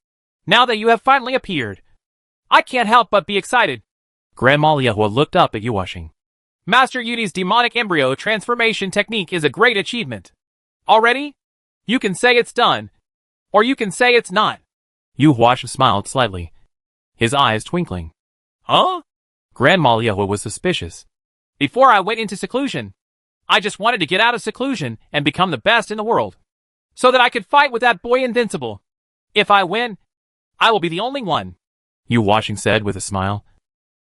Now that you have finally appeared, I can't help but be excited. Grandma Liehua looked up at Yuwashing. Master Yudi's demonic embryo transformation technique is a great achievement. Already? You can say it's done, or you can say it's not. Yuwash smiled slightly, his eyes twinkling. Huh? Grandma Liehua was suspicious. Before I went into seclusion, I just wanted to get out of seclusion and become the best in the world, so that I could fight with that boy Invincible. If I win, I will be the only one. Yuwashing said with a smile.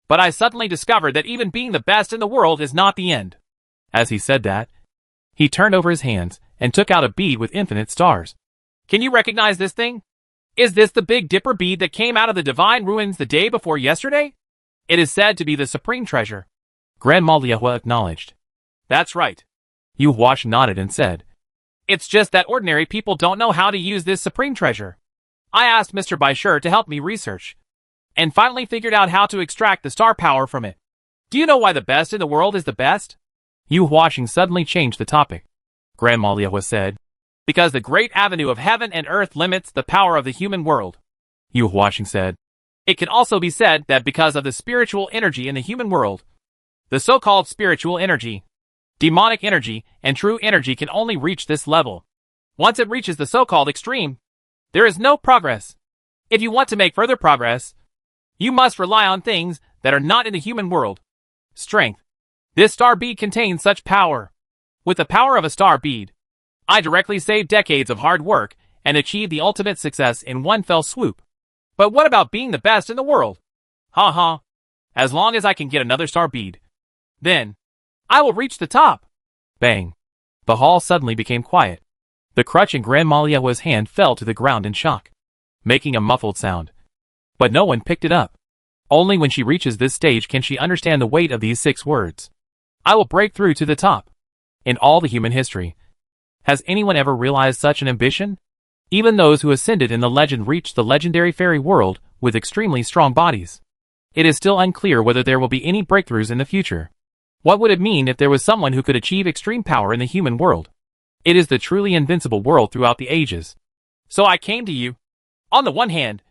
But I suddenly discovered that even being the best in the world is not the end. As he said that, he turned over his hands and took out a bead with infinite stars. Can you recognize this thing? Is this the Big Dipper bead that came out of the divine ruins the day before yesterday? It is said to be the supreme treasure. Grandma Liehua acknowledged. That's right. Yuwash nodded and said, It's just that ordinary people don't know how to use this supreme treasure. I asked Mr. Baishur to help me research, and finally figured out how to extract the star power from it. Do you know why the best in the world is the best? Yuwashing suddenly changed the topic. Grandma Liehua said, Because the great avenue of heaven and earth limits the power of the human world. Yuwashing said, It can also be said that because of the spiritual energy in the human world, the so-called spiritual energy, demonic energy, and true energy can only reach this level. Once it reaches the so-called extreme, there is no progress. If you want to make further progress, you must rely on things that are not in the human world. Strength. This star bead contains such power. With the power of a star bead, I directly saved decades of hard work and achieved the ultimate success in one fell swoop. But what about being the best in the world? Ha ha. As long as I can get another star bead, then I will reach the top. Bang. The hall suddenly became quiet. The crutch in Grandma Liehua's hand fell to the ground in shock, making a muffled sound. But no one picked it up. Only when she reaches this stage can she understand the weight of these 6 words. I will break through to the top. In all the human history, has anyone ever realized such an ambition? Even those who ascended in the legend reached the legendary fairy world with extremely strong bodies. It is still unclear whether there will be any breakthroughs in the future. What would it mean if there was someone who could achieve extreme power in the human world? It is the truly invincible world throughout the ages. So I came to you. On the one hand,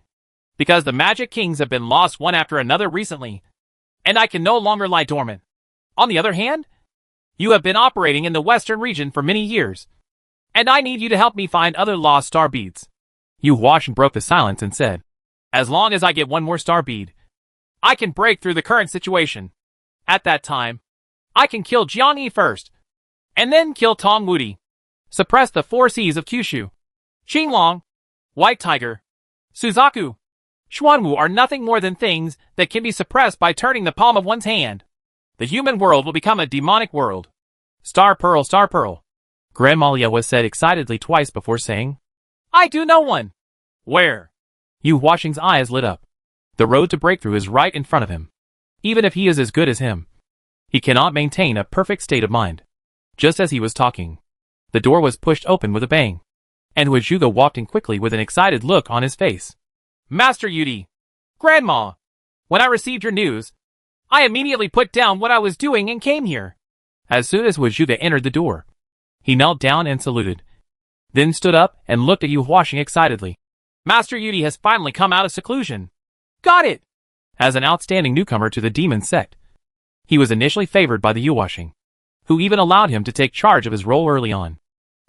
because the magic kings have been lost one after another recently, and I can no longer lie dormant. On the other hand, you have been operating in the western region for many years, and I need you to help me find other lost star beads. Yuwash broke the silence and said, As long as I get one more star bead, I can break through the current situation. At that time, I can kill Jiang Yi first, and then kill Tong Wudi, suppress the 4 Cs of Kyushu, Qinglong, White Tiger, Suzaku, Xuanwu are nothing more than things that can be suppressed by turning the palm of one's hand. The human world will become a demonic world. Star Pearl, Star Pearl. Grandma Liehua said excitedly twice before saying, I do know one. Where? Yuwashing's eyes lit up. The road to breakthrough is right in front of him. Even if he is as good as him, he cannot maintain a perfect state of mind. Just as he was talking, the door was pushed open with a bang, and Huajuga walked in quickly with an excited look on his face. Master Yudi! Grandma! When I received your news, I immediately put down what I was doing and came here. As soon as Huajuga entered the door, he knelt down and saluted, then stood up and looked at Yuwashing excitedly. Master Yudi has finally come out of seclusion. Got it! As an outstanding newcomer to the demon sect, he was initially favored by the Yuwashing, who even allowed him to take charge of his role early on.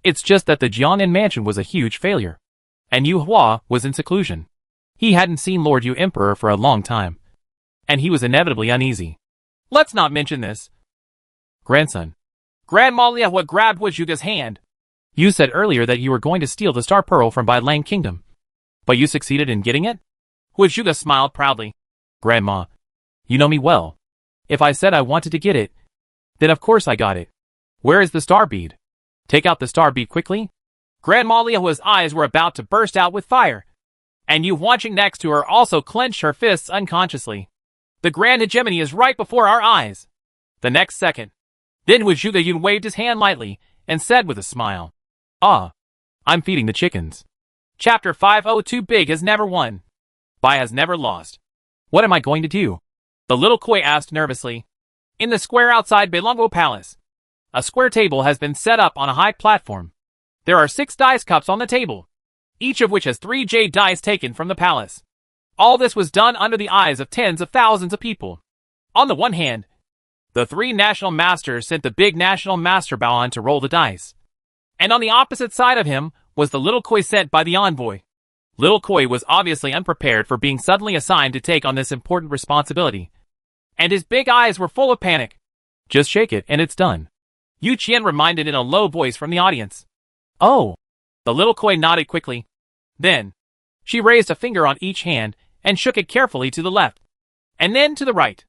It's just that the Jianan mansion was a huge failure, and Yu Hua was in seclusion. He hadn't seen Lord Yu Emperor for a long time, and he was inevitably uneasy. Let's not mention this. Grandson. Grandma Lia what grabbed Wajuga's hand. You said earlier that you were going to steal the Star Pearl from Bai Lang Kingdom, but you succeeded in getting it? Wajuga smiled proudly. Grandma, you know me well. If I said I wanted to get it, then of course I got it. Where is the star bead? Take out the star bead quickly. Grandma Liahua's eyes were about to burst out with fire, and Yu watching next to her also clenched her fists unconsciously. The grand hegemony is right before our eyes. The next second, then Wajuga Yun waved his hand lightly and said with a smile, Ah, I'm feeding the chickens. Chapter 502 Big has never won. Bai has never lost. What am I going to do? The little koi asked nervously. In the square outside Beilongguo Palace, a square table has been set up on a high platform. There are 6 dice cups on the table, each of which has 3 jade dice taken from the palace. All this was done under the eyes of tens of thousands of people. On the one hand, the 3 national masters sent the big national master Baoan to roll the dice. And on the opposite side of him was the little koi sent by the envoy. Little Koi was obviously unprepared for being suddenly assigned to take on this important responsibility, and his big eyes were full of panic. Just shake it and it's done. Yu Qian reminded in a low voice from the audience. Oh. The little koi nodded quickly. Then, she raised a finger on each hand and shook it carefully to the left, and then to the right.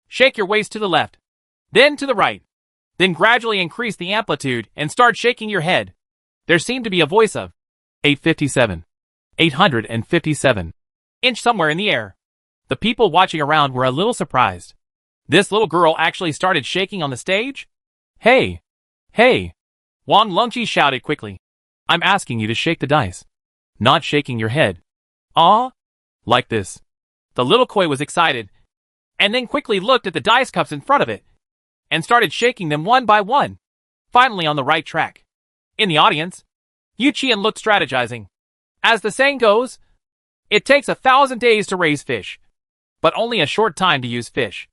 Shake your waist to the left, then to the right. Then gradually increase the amplitude and start shaking your head. There seemed to be a voice of 857. 857. Inch somewhere in the air. The people watching around were a little surprised. This little girl actually started shaking on the stage? Hey! Hey! Wang Longqi shouted quickly. I'm asking you to shake the dice, not shaking your head. Ah? Like this. The little koi was excited, and then quickly looked at the dice cups in front of it, and started shaking them one by one, finally on the right track. In the audience, Yu Qian looked strategizing. As the saying goes, it takes 1,000 days to raise fish, but only a short time to use fish.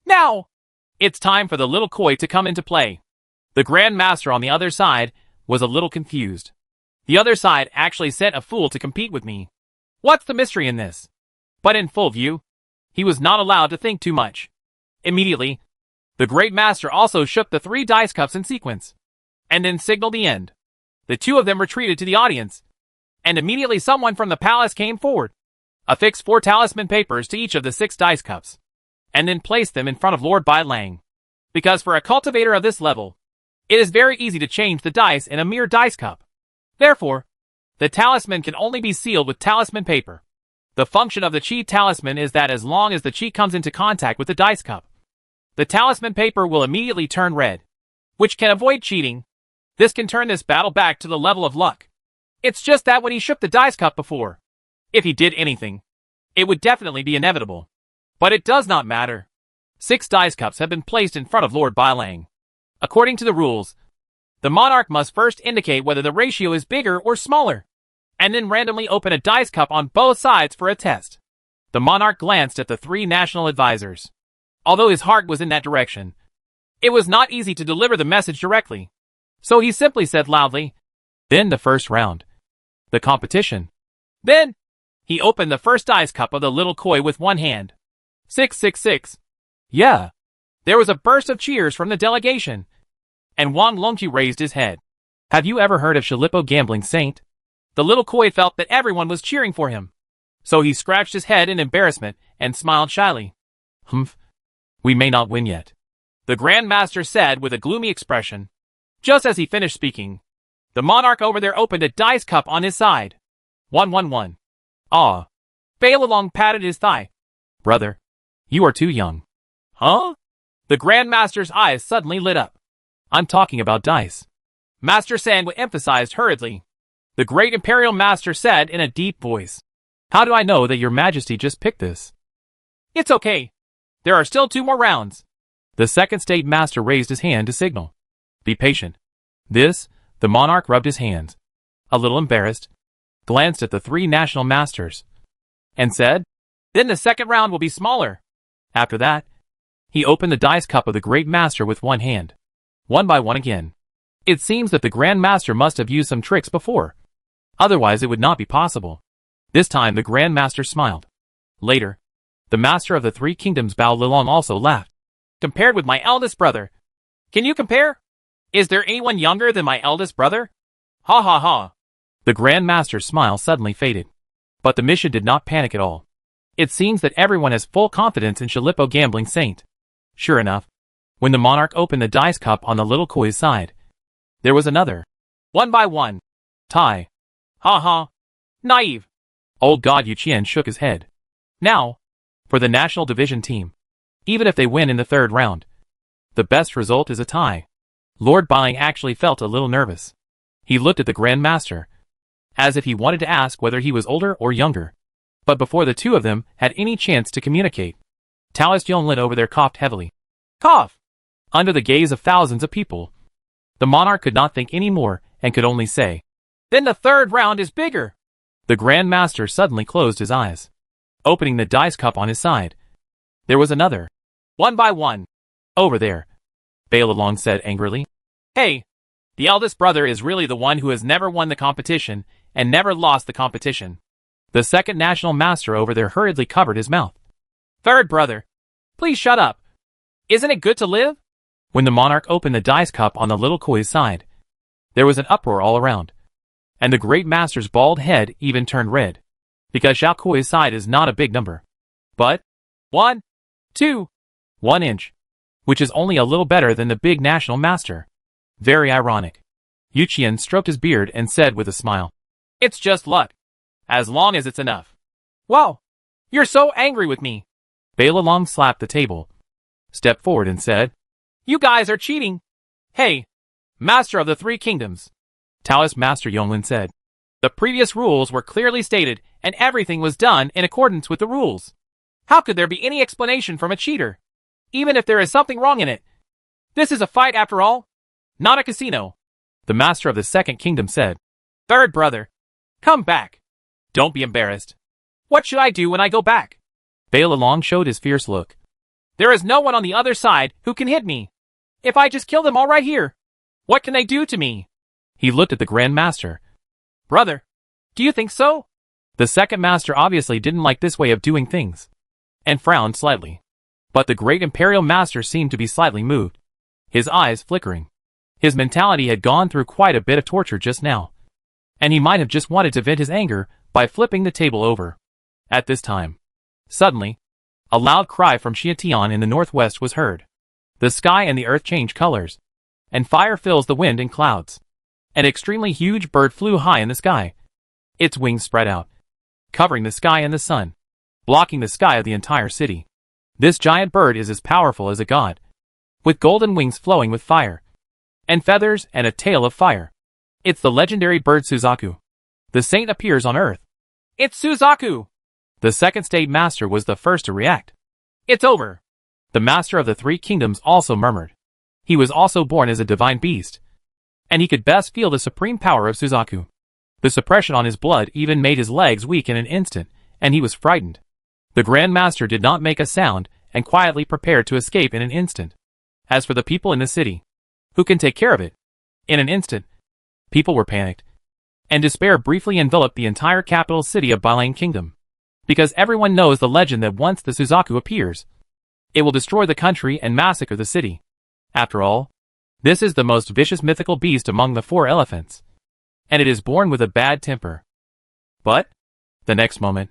Now, it's time for the little koi to come into play. The Grand Master on the other side was a little confused. The other side actually sent a fool to compete with me. What's the mystery in this? But in full view, he was not allowed to think too much. Immediately, the Great Master also shook the 3 dice cups in sequence, and then signaled the end. The 2 of them retreated to the audience, and immediately someone from the palace came forward, affixed 4 talisman papers to each of the 6 dice cups, and then placed them in front of Lord Bai Lang. Because for a cultivator of this level, it is very easy to change the dice in a mere dice cup. Therefore, the talisman can only be sealed with talisman paper. The function of the chi talisman is that as long as the chi comes into contact with the dice cup, the talisman paper will immediately turn red, which can avoid cheating. This can turn this battle back to the level of luck. It's just that when he shook the dice cup before, if he did anything, it would definitely be inevitable. But it does not matter. 6 dice cups have been placed in front of Lord Bai Lang. According to the rules, the monarch must first indicate whether the ratio is bigger or smaller, and then randomly open a dice cup on both sides for a test. The monarch glanced at the 3 national advisors. Although his heart was in that direction, it was not easy to deliver the message directly. So he simply said loudly, Then the first round. The competition. Then, he opened the first dice cup of the little koi with one hand. 666. Yeah. There was a burst of cheers from the delegation, and Wang Longqi raised his head. Have you ever heard of Shalipo Gambling Saint? The little koi felt that everyone was cheering for him, so he scratched his head in embarrassment and smiled shyly. Humph. We may not win yet, the Grand Master said with a gloomy expression. Just as he finished speaking, the monarch over there opened a dice cup on his side. 111. Ah. Bailalong patted his thigh. Brother, you are too young. Huh? The Grand Master's eyes suddenly lit up. I'm talking about dice. Master Sangwa emphasized hurriedly. The Great Imperial Master said in a deep voice. How do I know that your majesty just picked this? It's okay. There are still 2 more rounds. The second state master raised his hand to signal. Be patient. The monarch rubbed his hands, a little embarrassed, glanced at the three national masters, and said, Then the second round will be smaller. After that, he opened the dice cup of the Great Master with one hand. One by one again. It seems that the Grand Master must have used some tricks before. Otherwise it would not be possible. This time the Grand Master smiled. Later, the Master of the Three Kingdoms Bao Lilong also laughed. Compared with my eldest brother. Can you compare? Is there anyone younger than my eldest brother? Ha ha ha. The Grand Master's smile suddenly faded. But the mission did not panic at all. It seems that everyone has full confidence in Shalipo Gambling Saint. Sure enough, when the monarch opened the dice cup on the little koi's side, there was another. One by one. Tie. Ha ha. Naive. Old God Yuqian shook his head. Now, for the national division team. Even if they win in the third round, the best result is a tie. Lord Bailing actually felt a little nervous. He looked at the Grand Master, as if he wanted to ask whether he was older or younger. But before the two of them had any chance to communicate, Taoist Yonglin over there coughed heavily. Cough! Under the gaze of thousands of people, the monarch could not think any more and could only say, Then the third round is bigger. The Grand Master suddenly closed his eyes, opening the dice cup on his side. There was another. One by one. Over there, Bao Lilong said angrily. Hey, the eldest brother is really the one who has never won the competition and never lost the competition. The second national master over there hurriedly covered his mouth. Third brother, please shut up. Isn't it good to live? When the monarch opened the dice cup on the little koi's side, there was an uproar all around, and the Great Master's bald head even turned red, because Xiao Kui's side is not a big number, but 1, 2, 1 inch, which is only a little better than the big national master. Very ironic. Yuqian stroked his beard and said with a smile, It's just luck. As long as it's enough. Wow, you're so angry with me. Bao Lilong slapped the table, stepped forward and said, You guys are cheating. Hey, Master of the Three Kingdoms. Taoist Master Yonglin said, The previous rules were clearly stated and everything was done in accordance with the rules. How could there be any explanation from a cheater? Even if there is something wrong in it. This is a fight after all, not a casino. The Master of the Second Kingdom said, Third brother, come back. Don't be embarrassed. What should I do when I go back? Bao Lilong showed his fierce look. There is no one on the other side who can hit me. If I just kill them all right here, what can they do to me? He looked at the Grand Master. Brother, do you think so? The second master obviously didn't like this way of doing things, and frowned slightly. But the great Imperial Master seemed to be slightly moved, his eyes flickering. His mentality had gone through quite a bit of torture just now, and he might have just wanted to vent his anger by flipping the table over. At this time, suddenly, a loud cry from Xiatian in the northwest was heard. The sky and the earth change colors, and fire fills the wind and clouds. An extremely huge bird flew high in the sky. Its wings spread out, covering the sky and the sun, blocking the sky of the entire city. This giant bird is as powerful as a god, with golden wings flowing with fire, and feathers and a tail of fire. It's the legendary bird Suzaku. The saint appears on earth. It's Suzaku! The second state master was the first to react. It's over. The Master of the Three Kingdoms also murmured. He was also born as a divine beast, and he could best feel the supreme power of Suzaku. The suppression on his blood even made his legs weak in an instant, and he was frightened. The Grand Master did not make a sound and quietly prepared to escape in an instant. As for the people in the city, who can take care of it? In an instant, people were panicked, and despair briefly enveloped the entire capital city of Bailang Kingdom. Because everyone knows the legend that once the Suzaku appears, it will destroy the country and massacre the city. After all, this is the most vicious mythical beast among the 4 elephants, and it is born with a bad temper. But, the next moment,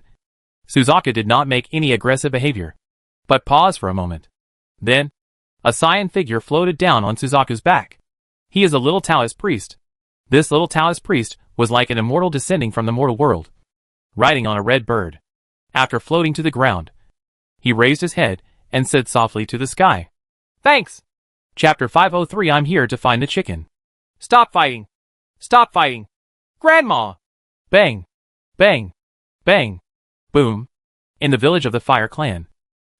Suzaku did not make any aggressive behavior, but paused for a moment. Then, a cyan figure floated down on Suzaku's back. He is a little Taoist priest. This little Taoist priest was like an immortal descending from the mortal world, riding on a red bird. After floating to the ground, he raised his head and said softly to the sky, Thanks! Chapter 503 I'm here to find the chicken. Stop fighting! Stop fighting! Grandma! Bang! Bang! Bang! Boom! In the village of the Fire Clan,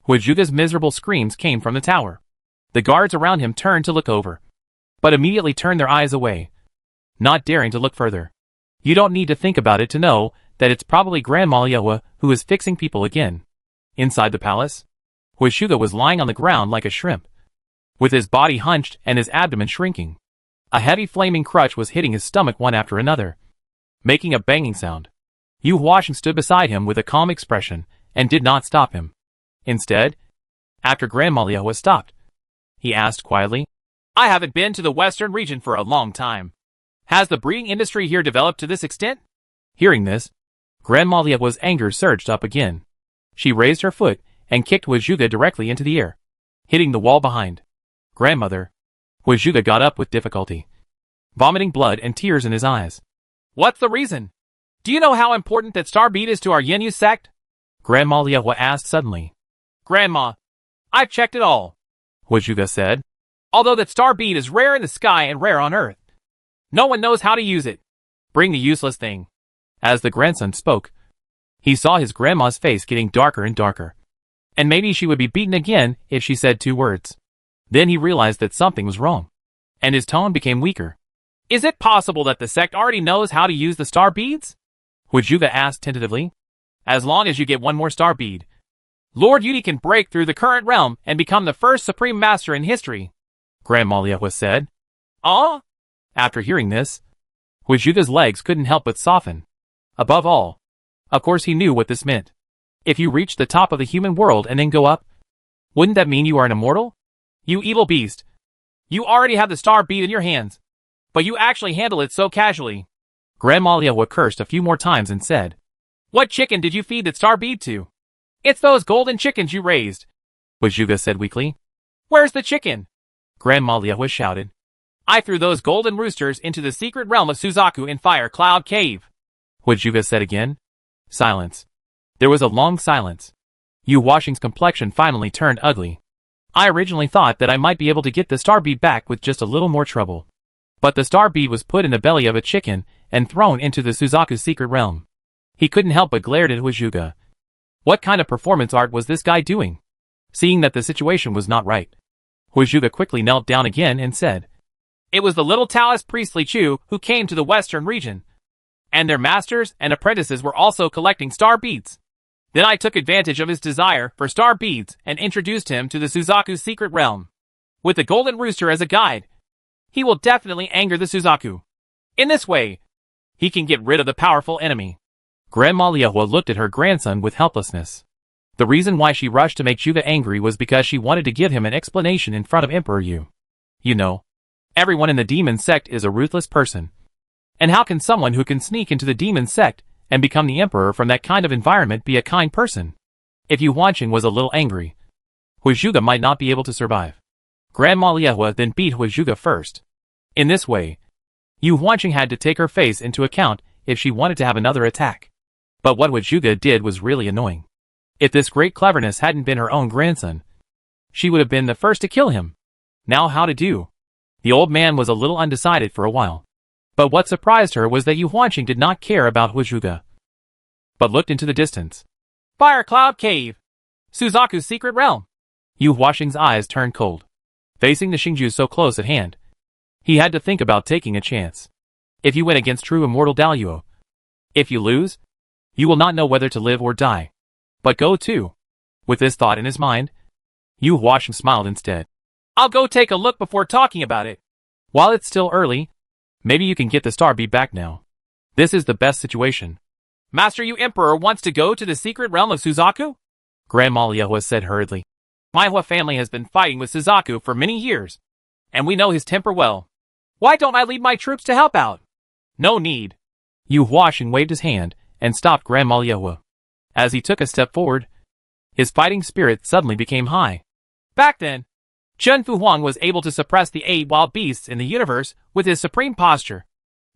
Huijuga's miserable screams came from the tower. The guards around him turned to look over, but immediately turned their eyes away, not daring to look further. You don't need to think about it to know that it's probably Grandma Liehua who is fixing people again. Inside the palace, Huashuga was lying on the ground like a shrimp, with his body hunched and his abdomen shrinking. A heavy flaming crutch was hitting his stomach one after another, making a banging sound. Yu Huasheng stood beside him with a calm expression and did not stop him. Instead, after Grandma Liehua stopped, he asked quietly, I haven't been to the western region for a long time. Has the breeding industry here developed to this extent? Hearing this, Grandma Liehua's anger surged up again. She raised her foot and kicked Huashuga directly into the air, hitting the wall behind. Grandmother. Huashuga got up with difficulty, vomiting blood and tears in his eyes. What's the reason? Do you know how important that star bead is to our Yenyu sect? Grandma Liehua asked suddenly. Grandma, I've checked it all, Huashuga said. Although that star bead is rare in the sky and rare on Earth, no one knows how to use it. Bring the useless thing. As the grandson spoke, he saw his grandma's face getting darker and darker. And maybe she would be beaten again if she said 2 words. Then he realized that something was wrong, and his tone became weaker. Is it possible that the sect already knows how to use the star beads? Huashuga asked tentatively. As long as you get one more star bead, Lord Yudi can break through the current realm and become the first supreme master in history, Grandma Liehua said. After hearing this, Huashuga's legs couldn't help but soften. Above all, of course he knew what this meant. If you reach the top of the human world and then go up, wouldn't that mean you are an immortal? You evil beast. You already have the star bead in your hands, but you actually handle it so casually. Grandma Liehua cursed a few more times and said, What chicken did you feed that star bead to? It's those golden chickens you raised, Huashuga said weakly. Where's the chicken? Grandma Liehua shouted. I threw those golden roosters into the secret realm of Suzaku in Fire Cloud Cave, Huashuga said again. Silence. There was a long silence. Yu Huasheng's complexion finally turned ugly. I originally thought that I might be able to get the star bead back with just a little more trouble. But the star bead was put in the belly of a chicken and thrown into the Suzaku secret realm. He couldn't help but glare at Huashuga. What kind of performance art was this guy doing? Seeing that the situation was not right, Huashuga quickly knelt down again and said, It was the little Taoist priest Li Chu who came to the western region, and their masters and apprentices were also collecting star beads. Then I took advantage of his desire for star beads and introduced him to the Suzaku secret realm. With the golden rooster as a guide, he will definitely anger the Suzaku. In this way, he can get rid of the powerful enemy. Grandma Liehua looked at her grandson with helplessness. The reason why she rushed to make Shuga angry was because she wanted to give him an explanation in front of Emperor Yu. You know, everyone in the demon sect is a ruthless person. And how can someone who can sneak into the demon sect and become the emperor from that kind of environment be a kind person? If Yu Huasheng was a little angry, Huashuga might not be able to survive. Grandma Liehua then beat Huashuga first. In this way, Yu Huasheng had to take her face into account if she wanted to have another attack. But what Huashuga did was really annoying. If this great cleverness hadn't been her own grandson, she would have been the first to kill him. Now how to do? The old man was a little undecided for a while. But what surprised her was that Yu Huasheng did not care about Huashuga, but looked into the distance. Fire Cloud Cave! Suzaku's secret realm! Yu Huasheng's eyes turned cold. Facing the Xingju so close at hand, he had to think about taking a chance. If you win against true immortal Daluo, if you lose, you will not know whether to live or die. But go too. With this thought in his mind, Yu Huasheng smiled instead. I'll go take a look before talking about it. While it's still early, maybe you can get the star bead back now. This is the best situation. Master Yu Emperor wants to go to the secret realm of Suzaku? Grandma Liehua said hurriedly. My Hua family has been fighting with Suzaku for many years, and we know his temper well. Why don't I lead my troops to help out? No need. Yu Huasheng waved his hand and stopped Grandma Liehua. As he took a step forward, his fighting spirit suddenly became high. Back then, Chun Fu Huang was able to suppress the 8 wild beasts in the universe with his supreme posture,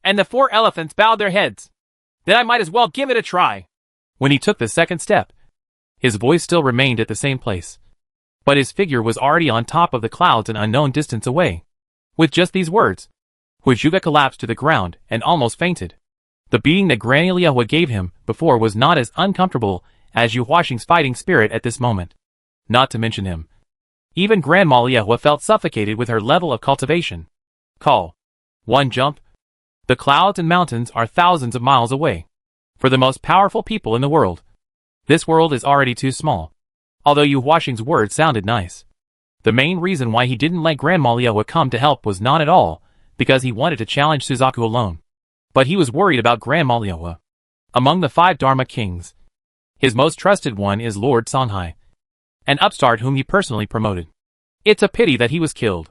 and the 4 elephants bowed their heads. Then I might as well give it a try. When he took the second step, his voice still remained at the same place, but his figure was already on top of the clouds an unknown distance away. With just these words, Huashuga collapsed to the ground and almost fainted. The beating that Granny Liehua gave him before was not as uncomfortable as Yu Huasheng's fighting spirit at this moment. Not to mention him. Even Grandma Liehua felt suffocated with her level of cultivation. Call. 1 jump. The clouds and mountains are thousands of miles away. For the most powerful people in the world, this world is already too small. Although Yu Huaxing's words sounded nice. The main reason why he didn't let Grandma Liuwa come to help was not at all because he wanted to challenge Suzaku alone. But he was worried about Grandma Liuwa. Among the 5 Dharma kings, his most trusted one is Lord Songhai, an upstart whom he personally promoted. It's a pity that he was killed.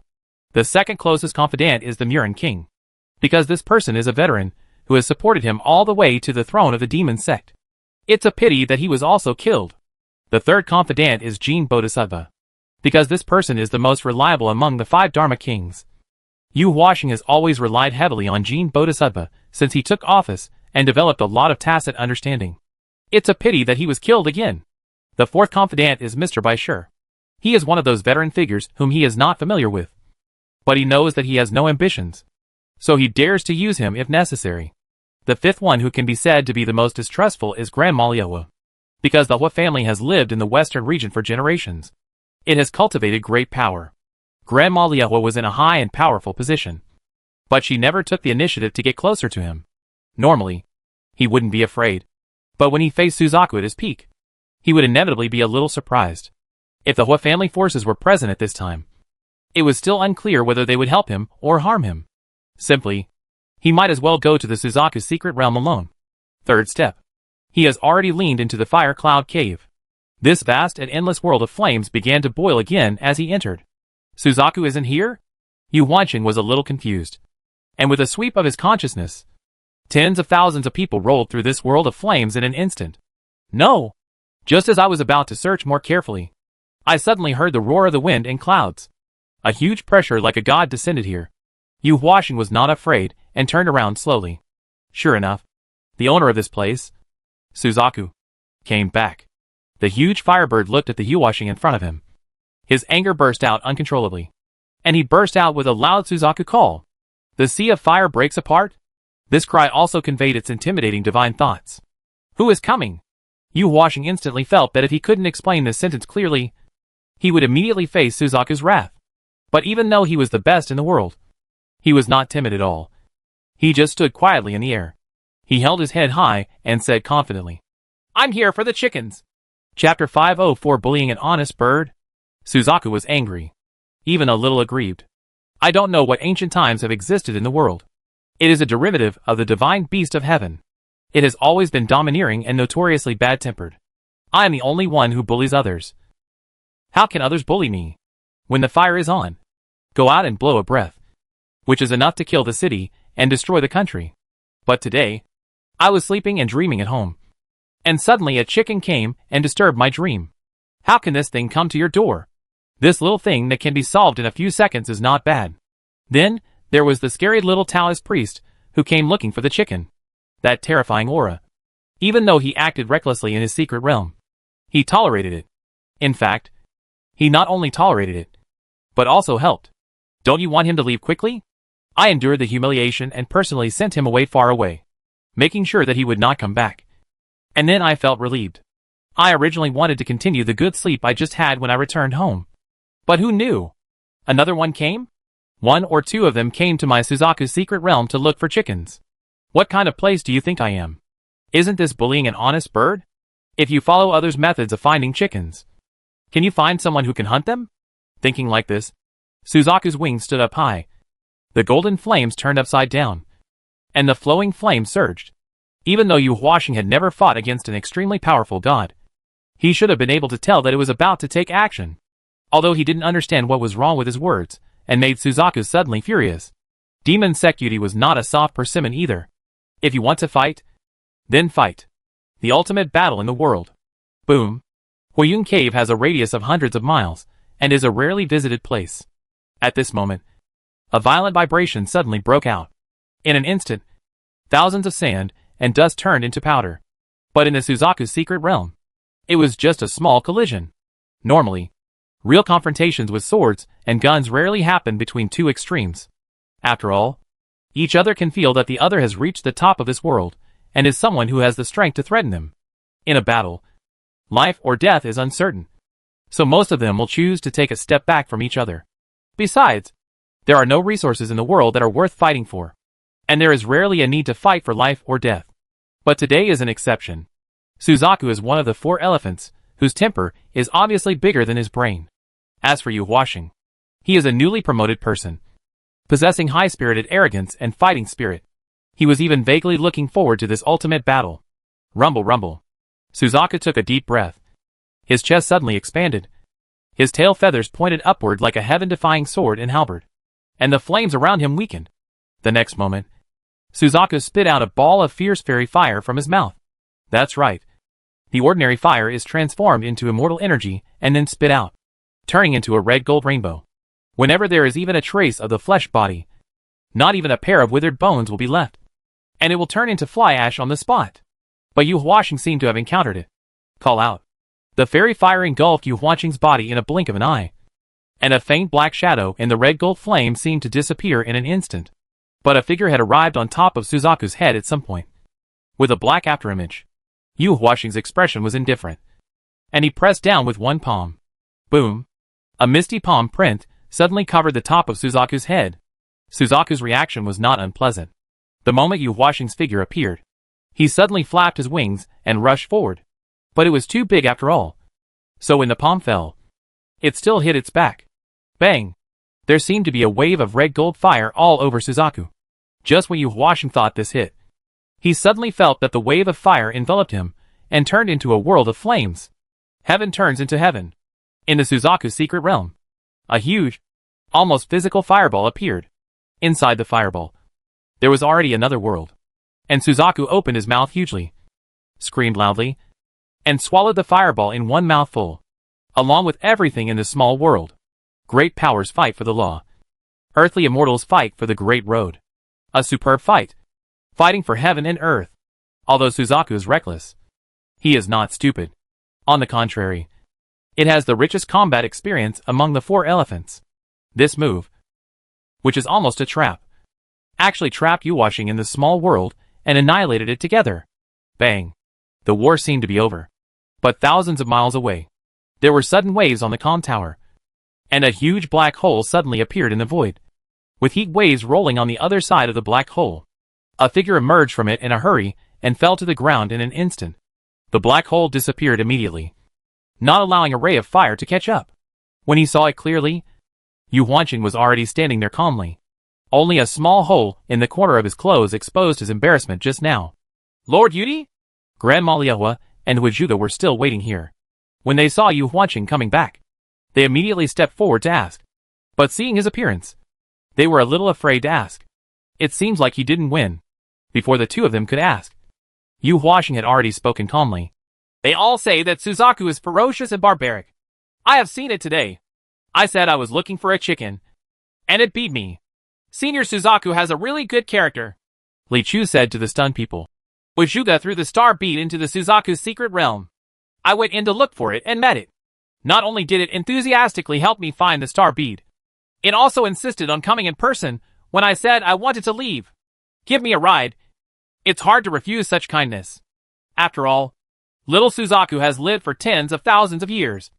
The second closest confidant is the Murin king, because this person is a veteran who has supported him all the way to the throne of the demon sect. It's a pity that he was also killed. The third confidant is Jin Bodhisattva, because this person is the most reliable among the 5 Dharma kings. Yu Huaxing has always relied heavily on Jin Bodhisattva since he took office and developed a lot of tacit understanding. It's a pity that he was killed again. The fourth confidant is Mr. Baishur. He is one of those veteran figures whom he is not familiar with. But he knows that he has no ambitions, so he dares to use him if necessary. The fifth one who can be said to be the most distrustful is Grandma Liuwa, because the Hua family has lived in the western region for generations. It has cultivated great power. Grandma Liuwa was in a high and powerful position, but she never took the initiative to get closer to him. Normally, he wouldn't be afraid, but when he faced Suzaku at his peak, he would inevitably be a little surprised. If the Hua family forces were present at this time, it was still unclear whether they would help him or harm him. Simply, he might as well go to the Suzaku secret realm alone. Third step. He has already leaned into the fire cloud cave. This vast and endless world of flames began to boil again as he entered. Suzaku isn't here? Yu Huaxing was a little confused. And with a sweep of his consciousness, tens of thousands of people rolled through this world of flames in an instant. No! Just as I was about to search more carefully, I suddenly heard the roar of the wind and clouds. A huge pressure like a god descended here. Yu Huaxing was not afraid and turned around slowly. Sure enough, the owner of this place, Suzaku, came back. The huge firebird looked at the Yu Huaxing in front of him. His anger burst out uncontrollably, and he burst out with a loud Suzaku call. The sea of fire breaks apart? This cry also conveyed its intimidating divine thoughts. Who is coming? Yu Huaxing instantly felt that if he couldn't explain this sentence clearly, he would immediately face Suzaku's wrath. But even though he was the best in the world, he was not timid at all. He just stood quietly in the air. He held his head high and said confidently, I'm here for the chickens. Chapter 504 Bullying an Honest Bird? Suzaku was angry, even a little aggrieved. I don't know what ancient times have existed in the world. It is a derivative of the divine beast of heaven. It has always been domineering and notoriously bad-tempered. I am the only one who bullies others. How can others bully me? When the fire is on, go out and blow a breath, which is enough to kill the city and destroy the country. But today, I was sleeping and dreaming at home, and suddenly a chicken came and disturbed my dream. How can this thing come to your door? This little thing that can be solved in a few seconds is not bad. Then, there was the scary little Taoist priest who came looking for the chicken. That terrifying aura. Even though he acted recklessly in his secret realm, he tolerated it. In fact, he not only tolerated it, but also helped. Don't you want him to leave quickly? I endured the humiliation and personally sent him away far away, making sure that he would not come back. And then I felt relieved. I originally wanted to continue the good sleep I just had when I returned home. But who knew? Another one came? 1 or 2 of them came to my Suzaku secret realm to look for chickens. What kind of place do you think I am? Isn't this bullying an honest bird? If you follow others' methods of finding chickens, can you find someone who can hunt them? Thinking like this, Suzaku's wings stood up high. The golden flames turned upside down, and the flowing flames surged. Even though Yu Huaxing had never fought against an extremely powerful god, he should have been able to tell that it was about to take action. Although he didn't understand what was wrong with his words, and made Suzaku suddenly furious. Demon Security was not a soft persimmon either. If you want to fight, then fight. The ultimate battle in the world. Boom. Huayun Cave has a radius of hundreds of miles, and is a rarely visited place. At this moment, a violent vibration suddenly broke out. In an instant, thousands of sand and dust turned into powder. But in the Suzaku's secret realm, it was just a small collision. Normally, real confrontations with swords and guns rarely happen between two extremes. After all, each other can feel that the other has reached the top of this world, and is someone who has the strength to threaten them. In a battle, life or death is uncertain, so most of them will choose to take a step back from each other. Besides, there are no resources in the world that are worth fighting for. and there is rarely a need to fight for life or death. But today is an exception. Suzaku is one of the 4 elephants, whose temper is obviously bigger than his brain. As for Yu Huaxing, he is a newly promoted person, possessing high-spirited arrogance and fighting spirit. He was even vaguely looking forward to this ultimate battle. Rumble rumble. Suzaku took a deep breath. His chest suddenly expanded. His tail feathers pointed upward like a heaven-defying sword and halberd, and the flames around him weakened. The next moment, Suzaku spit out a ball of fierce fairy fire from his mouth. That's right. The ordinary fire is transformed into immortal energy and then spit out, turning into a red-gold rainbow. Whenever there is even a trace of the flesh body, not even a pair of withered bones will be left, and it will turn into fly ash on the spot. But Yu Huaxing seemed to have encountered it. Call out. The fairy fire engulfed Yu Huaxing's body in a blink of an eye, and a faint black shadow in the red-gold flame seemed to disappear in an instant. But a figure had arrived on top of Suzaku's head at some point, with a black afterimage. Yu Huaxing's expression was indifferent, and he pressed down with one palm. Boom! A misty palm print suddenly covered the top of Suzaku's head. Suzaku's reaction was not unpleasant. The moment Yu Huaxing's figure appeared, he suddenly flapped his wings and rushed forward. But it was too big after all. So when the palm fell, it still hit its back. Bang! There seemed to be a wave of red gold fire all over Suzaku. Just when Yu Huaxing thought this hit, he suddenly felt that the wave of fire enveloped him and turned into a world of flames. Heaven turns into heaven. In the Suzaku's secret realm, a huge, almost physical fireball appeared. Inside the fireball, there was already another world. And Suzaku opened his mouth hugely, screamed loudly, and swallowed the fireball in one mouthful, along with everything in the small world. Great powers fight for the law. Earthly immortals fight for the great road. A superb fight, fighting for heaven and earth. Although Suzaku is reckless, he is not stupid. On the contrary, it has the richest combat experience among the 4 elephants. This move, which is almost a trap, actually trapped Yu Huaxing in the small world and annihilated it together. Bang! The war seemed to be over. But thousands of miles away, there were sudden waves on the comm tower, and a huge black hole suddenly appeared in the void, with heat waves rolling on the other side of the black hole. A figure emerged from it in a hurry and fell to the ground in an instant. The black hole disappeared immediately, not allowing a ray of fire to catch up. When he saw it clearly, Yu Huaxing was already standing there calmly. Only a small hole in the corner of his clothes exposed his embarrassment just now. Lord Yudi? Grandma Liehua and Huijuga were still waiting here. When they saw Yu Huaxing coming back, they immediately stepped forward to ask. But seeing his appearance, they were a little afraid to ask. It seems like he didn't win. Before the 2 of them could ask, Yu Huaxing had already spoken calmly. They all say that Suzaku is ferocious and barbaric. I have seen it today. I said I was looking for a chicken, and it beat me. Senior Suzaku has a really good character, Li Chu said to the stunned people. Huijuga threw the star bead into the Suzaku's secret realm. I went in to look for it and met it. Not only did it enthusiastically help me find the star bead, it also insisted on coming in person when I said I wanted to leave. Give me a ride. It's hard to refuse such kindness. After all, little Suzaku has lived for tens of thousands of years,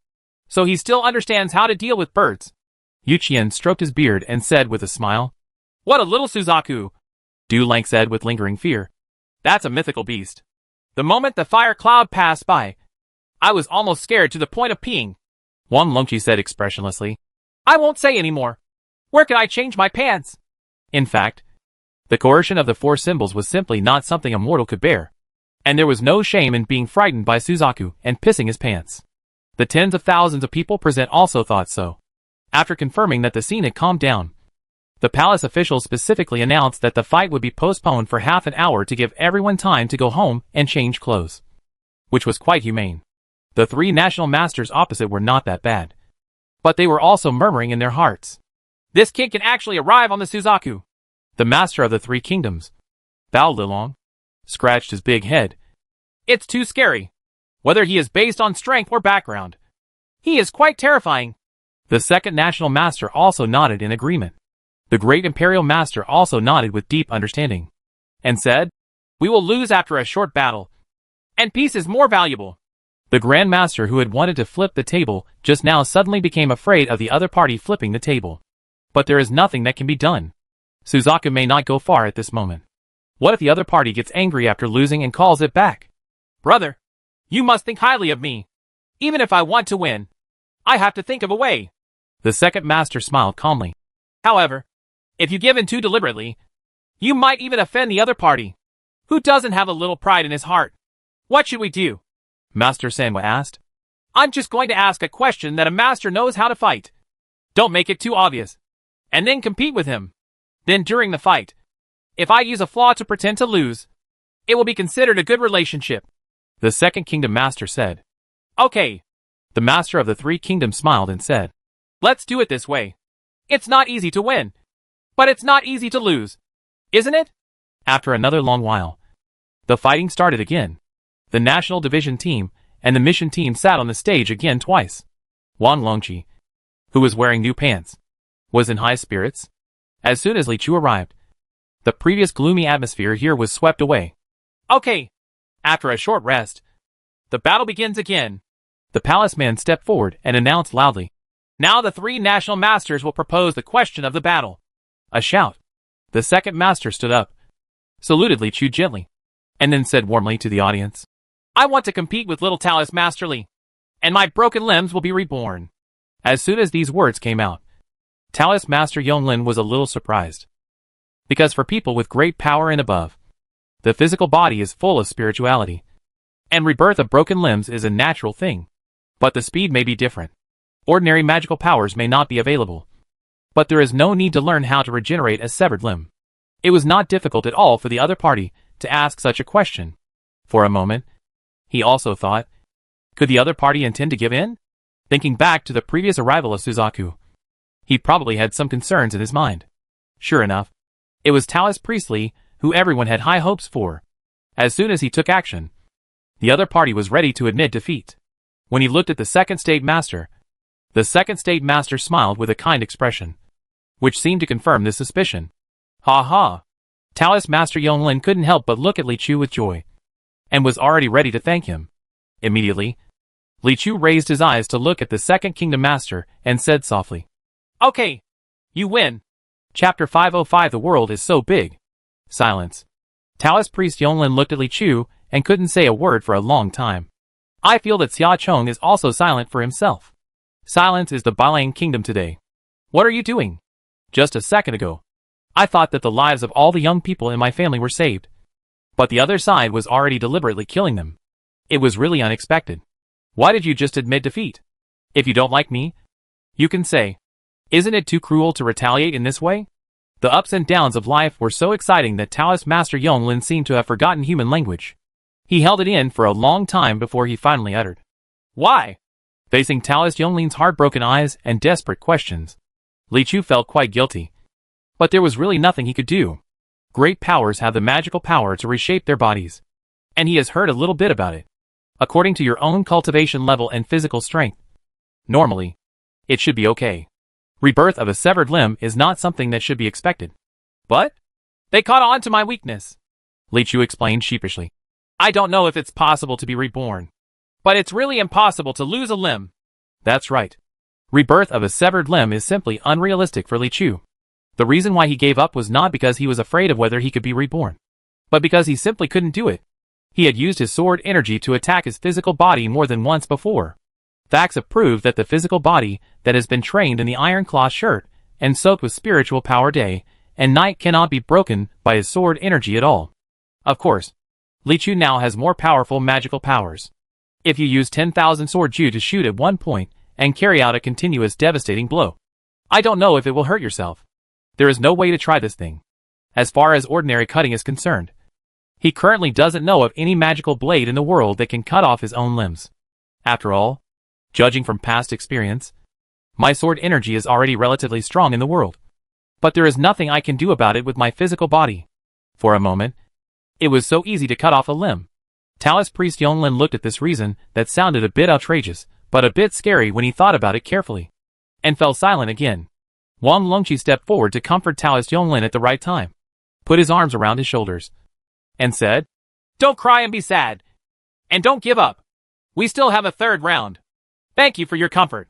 so he still understands how to deal with birds. Yu Qian stroked his beard and said with a smile, What a little Suzaku! Du Lang said with lingering fear. That's a mythical beast. The moment the fire cloud passed by, I was almost scared to the point of peeing. Wang Longqi said expressionlessly, I won't say any more. Where can I change my pants? In fact, the coercion of the 4 symbols was simply not something a mortal could bear, and there was no shame in being frightened by Suzaku and pissing his pants. The tens of thousands of people present also thought so. After confirming that the scene had calmed down, the palace officials specifically announced that the fight would be postponed for half an hour to give everyone time to go home and change clothes, which was quite humane. The 3 national masters opposite were not that bad, but they were also murmuring in their hearts. This kid can actually arrive on the Suzaku. The master of the 3 kingdoms, Bao Lilong, scratched his big head. It's too scary. Whether he is based on strength or background, he is quite terrifying. The 2nd national master also nodded in agreement. The great imperial master also nodded with deep understanding, and said, We will lose after a short battle, and peace is more valuable. The Grand Master who had wanted to flip the table just now suddenly became afraid of the other party flipping the table. But there is nothing that can be done. Suzaku may not go far at this moment. What if the other party gets angry after losing and calls it back? Brother, you must think highly of me. Even if I want to win, I have to think of a way. The second master smiled calmly. However, if you give in too deliberately, you might even offend the other party, who doesn't have a little pride in his heart. What should we do? Master Sanwa asked. I'm just going to ask a question that a master knows how to fight. Don't make it too obvious. And then compete with him. Then during the fight, if I use a flaw to pretend to lose, it will be considered a good relationship. The second kingdom master said. Okay. The master of the three kingdoms smiled and said. Let's do it this way. It's not easy to win, but it's not easy to lose. Isn't it? After another long while, the fighting started again. The national division team and the mission team sat on the stage again twice. Wang Longqi, who was wearing new pants, was in high spirits. As soon as Li Chu arrived, the previous gloomy atmosphere here was swept away. Okay. After a short rest, the battle begins again. The palace man stepped forward and announced loudly. Now the three national masters will propose the question of the battle. A shout. The second master stood up, saluted Li Chu gently, and then said warmly to the audience. I want to compete with little Taoist Master Li, and my broken limbs will be reborn. As soon as these words came out, Taoist Master Yonglin was a little surprised. Because for people with great power and above, the physical body is full of spirituality, and rebirth of broken limbs is a natural thing. But the speed may be different. Ordinary magical powers may not be available. But there is no need to learn how to regenerate a severed limb. It was not difficult at all for the other party to ask such a question. For a moment, he also thought, could the other party intend to give in? Thinking back to the previous arrival of Suzaku, he probably had some concerns in his mind. Sure enough, it was Taoist Priest Li who everyone had high hopes for. As soon as he took action, the other party was ready to admit defeat. When he looked at the second state master, the second state master smiled with a kind expression, which seemed to confirm this suspicion. Ha ha! Taoist Master Yonglin couldn't help but look at Li Chu with joy, and was already ready to thank him. Immediately, Li Chu raised his eyes to look at the second kingdom master and said softly, Okay, you win. Chapter 505. The world is so big. Silence. Taoist priest Yonglin looked at Li Chu and couldn't say a word for a long time. I feel that Xia Chong is also silent for himself. Silence is the Balang kingdom today. What are you doing? Just a second ago, I thought that the lives of all the young people in my family were saved. But the other side was already deliberately killing them. It was really unexpected. Why did you just admit defeat? If you don't like me, you can say, isn't it too cruel to retaliate in this way? The ups and downs of life were so exciting that Taoist Master Yonglin seemed to have forgotten human language. He held it in for a long time before he finally uttered. Why? Facing Taoist Yonglin's heartbroken eyes and desperate questions, Li Chu felt quite guilty. But there was really nothing he could do. Great powers have the magical power to reshape their bodies. And he has heard a little bit about it. According to your own cultivation level and physical strength, normally, it should be okay. Rebirth of a severed limb is not something that should be expected. But they caught on to my weakness, Li Chu explained sheepishly. I don't know if it's possible to be reborn, but it's really impossible to lose a limb. That's right. Rebirth of a severed limb is simply unrealistic for Li Chu. The reason why he gave up was not because he was afraid of whether he could be reborn, but because he simply couldn't do it. He had used his sword energy to attack his physical body more than once before. Facts have proved that the physical body that has been trained in the iron cloth shirt and soaked with spiritual power day and night cannot be broken by his sword energy at all. Of course, Li Chu now has more powerful magical powers. If you use 10,000 sword ju to shoot at one point and carry out a continuous devastating blow, I don't know if it will hurt yourself. There is no way to try this thing. As far as ordinary cutting is concerned, he currently doesn't know of any magical blade in the world that can cut off his own limbs. After all, judging from past experience, my sword energy is already relatively strong in the world. But there is nothing I can do about it with my physical body. For a moment, it was so easy to cut off a limb. Taoist priest Yonglin looked at this reason that sounded a bit outrageous, but a bit scary when he thought about it carefully, and fell silent again. Wang Longqi stepped forward to comfort Taoist Yonglin at the right time, put his arms around his shoulders, and said, Don't cry and be sad. And don't give up. We still have a third round. Thank you for your comfort.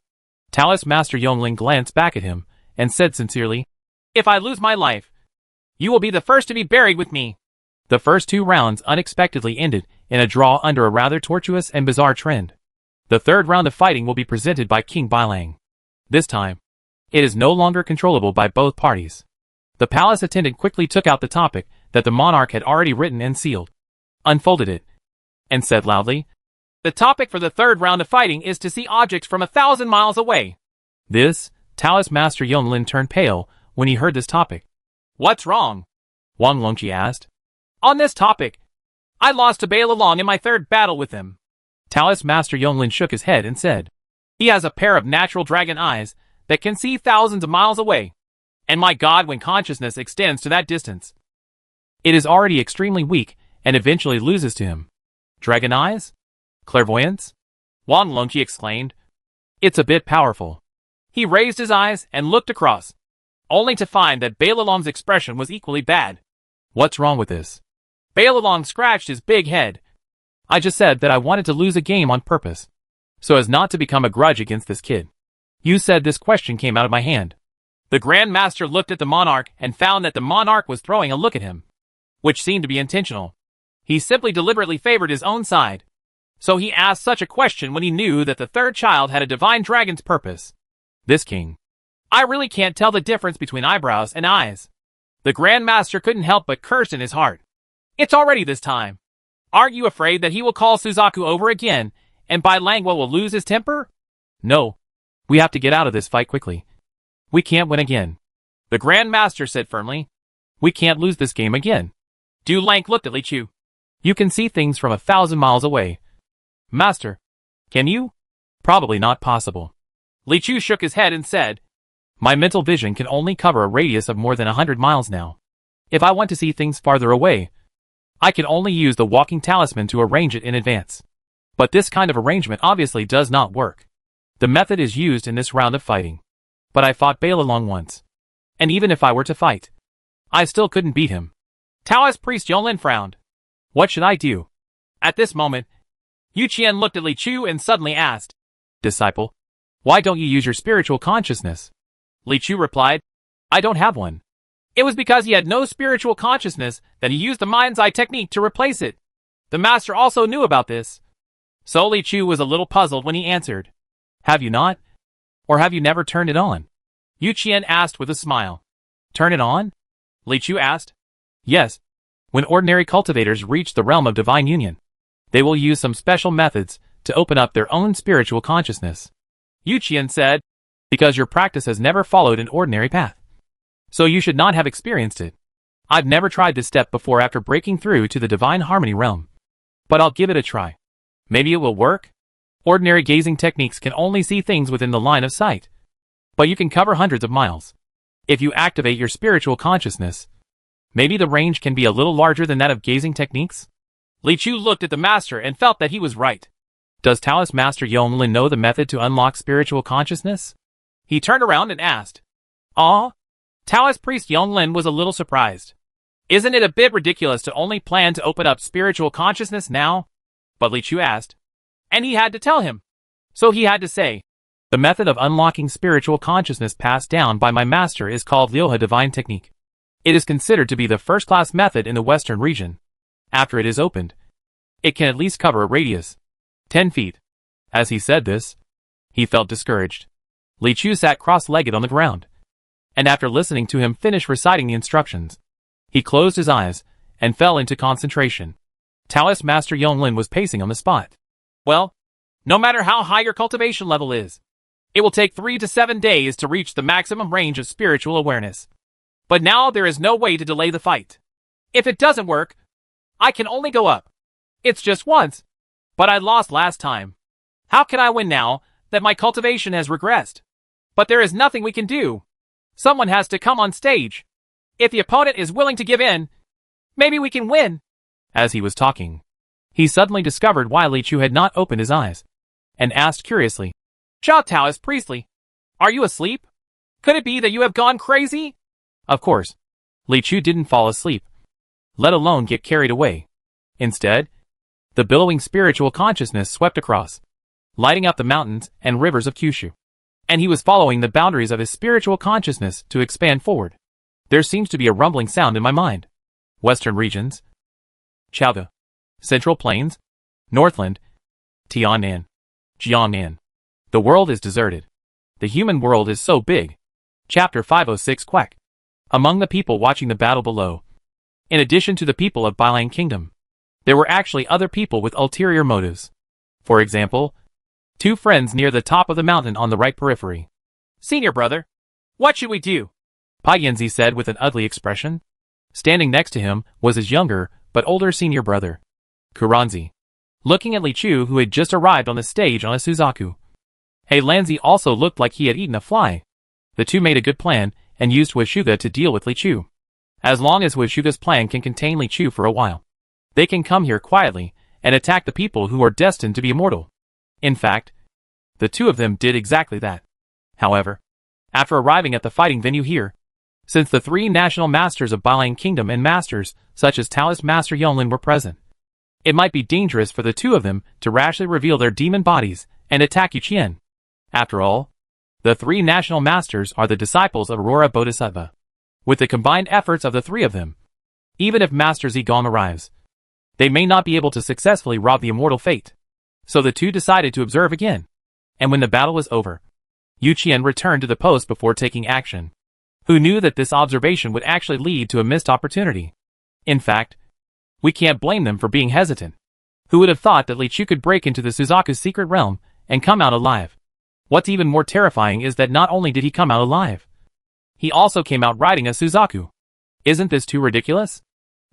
Taoist Master Yonglin glanced back at him, and said sincerely, If I lose my life, You will be the first to be buried with me. The first 2 rounds unexpectedly ended in a draw under a rather tortuous and bizarre trend. The third round of fighting will be presented by King Bailang. This time, it is no longer controllable by both parties. The palace attendant quickly took out the topic that the monarch had already written and sealed, unfolded it, and said loudly, The topic for the third round of fighting is to see objects from 1,000 miles away. This, Taoist Master Yonglin turned pale when he heard this topic. What's wrong? Wang Longqi asked. On this topic, I lost to Bailalong in my third battle with him. Taoist Master Yonglin shook his head and said, He has a pair of natural dragon eyes that can see thousands of miles away. And my god, when consciousness extends to that distance, it is already extremely weak and eventually loses to him. Dragon eyes? Clairvoyance? Wang Longqi exclaimed. It's a bit powerful. He raised his eyes and looked across, only to find that Bailalong's expression was equally bad. What's wrong with this? Bailalong scratched his big head. I just said that I wanted to lose a game on purpose, so as not to become a grudge against this kid. You said this question came out of my hand. The Grand Master looked at the monarch and found that the monarch was throwing a look at him, which seemed to be intentional. He simply deliberately favored his own side. So he asked such a question when he knew that the third child had a divine dragon's purpose. This king. I really can't tell the difference between eyebrows and eyes. The Grand Master couldn't help but curse in his heart. It's already this time. Aren't you afraid that he will call Suzaku over again, and Bailang will lose his temper? No. We have to get out of this fight quickly. We can't win again. The Grand Master said firmly. We can't lose this game again. Du Lang looked at Li Chu. You can see things from 1,000 miles away. Master, can you? Probably not possible. Li Chu shook his head and said, My mental vision can only cover a radius of more than 100 miles now. If I want to see things farther away, I can only use the walking talisman to arrange it in advance. But this kind of arrangement obviously does not work. The method is used in this round of fighting. But I fought Bailalong once. And even if I were to fight, I still couldn't beat him. Taoist priest Yonglin frowned. What should I do? At this moment, Yu Qian looked at Li Chu and suddenly asked, Disciple, why don't you use your spiritual consciousness? Li Chu replied, I don't have one. It was because he had no spiritual consciousness that he used the mind's eye technique to replace it. The master also knew about this. So Li Chu was a little puzzled when he answered. Have you not? Or have you never turned it on? Yu Qian asked with a smile. Turn it on? Li Chu asked. Yes. When ordinary cultivators reach the realm of divine union, they will use some special methods to open up their own spiritual consciousness. Yu Qian said, Because your practice has never followed an ordinary path. So you should not have experienced it. I've never tried this step before after breaking through to the divine harmony realm. But I'll give it a try. Maybe it will work? Ordinary gazing techniques can only see things within the line of sight. But you can cover hundreds of miles. If you activate your spiritual consciousness, maybe the range can be a little larger than that of gazing techniques? Li Chu looked at the master and felt that he was right. Does Taoist Master Yonglin know the method to unlock spiritual consciousness? He turned around and asked. Ah? Taoist priest Yonglin was a little surprised. Isn't it a bit ridiculous to only plan to open up spiritual consciousness now? But Li Chu asked. And he had to tell him. So he had to say. The method of unlocking spiritual consciousness passed down by my master is called Liuhe Divine Technique. It is considered to be the first-class method in the Western region. After it is opened, it can at least cover a radius 10 feet. As he said this, he felt discouraged. Li Chu sat cross-legged on the ground, and after listening to him finish reciting the instructions, he closed his eyes and fell into concentration. Taoist Master Yonglin was pacing on the spot. Well, no matter how high your cultivation level is, it will take 3 to 7 days to reach the maximum range of spiritual awareness. But now there is no way to delay the fight. If it doesn't work, I can only go up. It's just once. But I lost last time. How can I win now that my cultivation has regressed? But there is nothing we can do. Someone has to come on stage. If the opponent is willing to give in, maybe we can win. As he was talking, he suddenly discovered why Li Chu had not opened his eyes, and asked curiously, Xiao Taoist Priestly, are you asleep? Could it be that you have gone crazy? Of course. Li Chu didn't fall asleep, let alone get carried away. Instead, the billowing spiritual consciousness swept across, lighting up the mountains and rivers of Kyushu. And he was following the boundaries of his spiritual consciousness to expand forward. There seems to be a rumbling sound in my mind. Western regions. Chaoga. Central Plains. Northland. Tianan. Jiangnan. The world is deserted. The human world is so big. Chapter 506 Quack. Among the people watching the battle below, in addition to the people of Bailang Kingdom, there were actually other people with ulterior motives. For example, two friends near the top of the mountain on the right periphery. Senior brother, what should we do? Pai Yanzi said with an ugly expression. Standing next to him was his younger, but older senior brother, Kuranzi, looking at Li Chu, who had just arrived on the stage on a Suzaku. He Lanzi also looked like he had eaten a fly. The two made a good plan and used Huashuga to deal with Li Chu. As long as Huashuga's plan can contain Li Chu for a while, they can come here quietly and attack the people who are destined to be immortal. In fact, the two of them did exactly that. However, after arriving at the fighting venue here, since the three national masters of Bailang Kingdom and masters such as Taoist Master Yonglin were present, it might be dangerous for the two of them to rashly reveal their demon bodies and attack Yuqian. After all, the three national masters are the disciples of Aurora Bodhisattva. With the combined efforts of the three of them, even if Master Zigong arrives, they may not be able to successfully rob the immortal fate. So the two decided to observe again. And when the battle was over, Yuqian returned to the post before taking action. Who knew that this observation would actually lead to a missed opportunity? In fact, we can't blame them for being hesitant. Who would have thought that Li Chu could break into the Suzaku's secret realm and come out alive? What's even more terrifying is that not only did he come out alive, he also came out riding a Suzaku. Isn't this too ridiculous?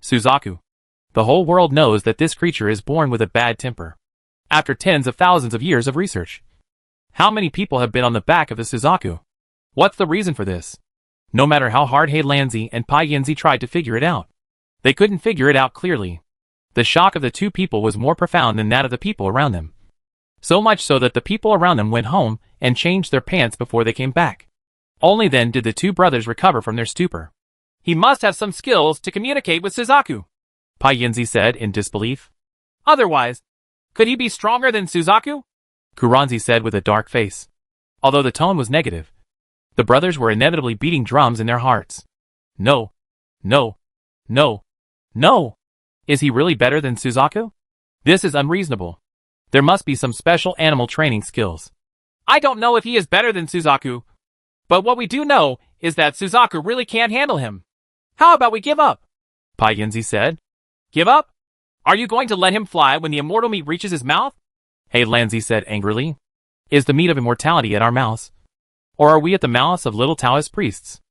Suzaku. The whole world knows that this creature is born with a bad temper. After tens of thousands of years of research, how many people have been on the back of the Suzaku? What's the reason for this? No matter how hard He Lanzi and Pai Yanzi tried to figure it out, they couldn't figure it out clearly. The shock of the two people was more profound than that of the people around them. So much so that the people around them went home and changed their pants before they came back. Only then did the two brothers recover from their stupor. He must have some skills to communicate with Suzaku, Pai Yanzi said in disbelief. Otherwise, could he be stronger than Suzaku? Kuranzi said with a dark face. Although the tone was negative, the brothers were inevitably beating drums in their hearts. No. No. No. No. Is he really better than Suzaku? This is unreasonable. There must be some special animal training skills. I don't know if he is better than Suzaku, but what we do know is that Suzaku really can't handle him. How about we give up? Pai Yanzi said. Give up? Are you going to let him fly when the immortal meat reaches his mouth? He Lanzi said angrily. Is the meat of immortality at our mouths? Or are we at the mouths of little Taoist priests?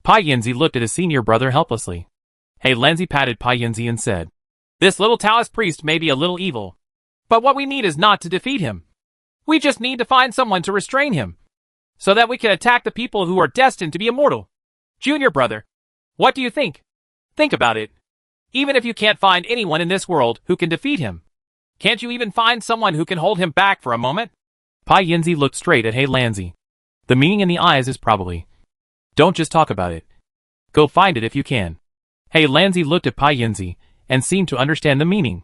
Pai Yanzi looked at his senior brother helplessly. He Lanzi patted Pai Yanzi and said, This little Taoist priest may be a little evil, but what we need is not to defeat him. We just need to find someone to restrain him, so that we can attack the people who are destined to be immortal. Junior brother, what do you think? Think about it. Even if you can't find anyone in this world who can defeat him, can't you even find someone who can hold him back for a moment? Pai Yanzi looked straight at He Lanzi. The meaning in the eyes is probably, don't just talk about it. Go find it if you can. He Lanzi looked at Pai Yanzi and seemed to understand the meaning.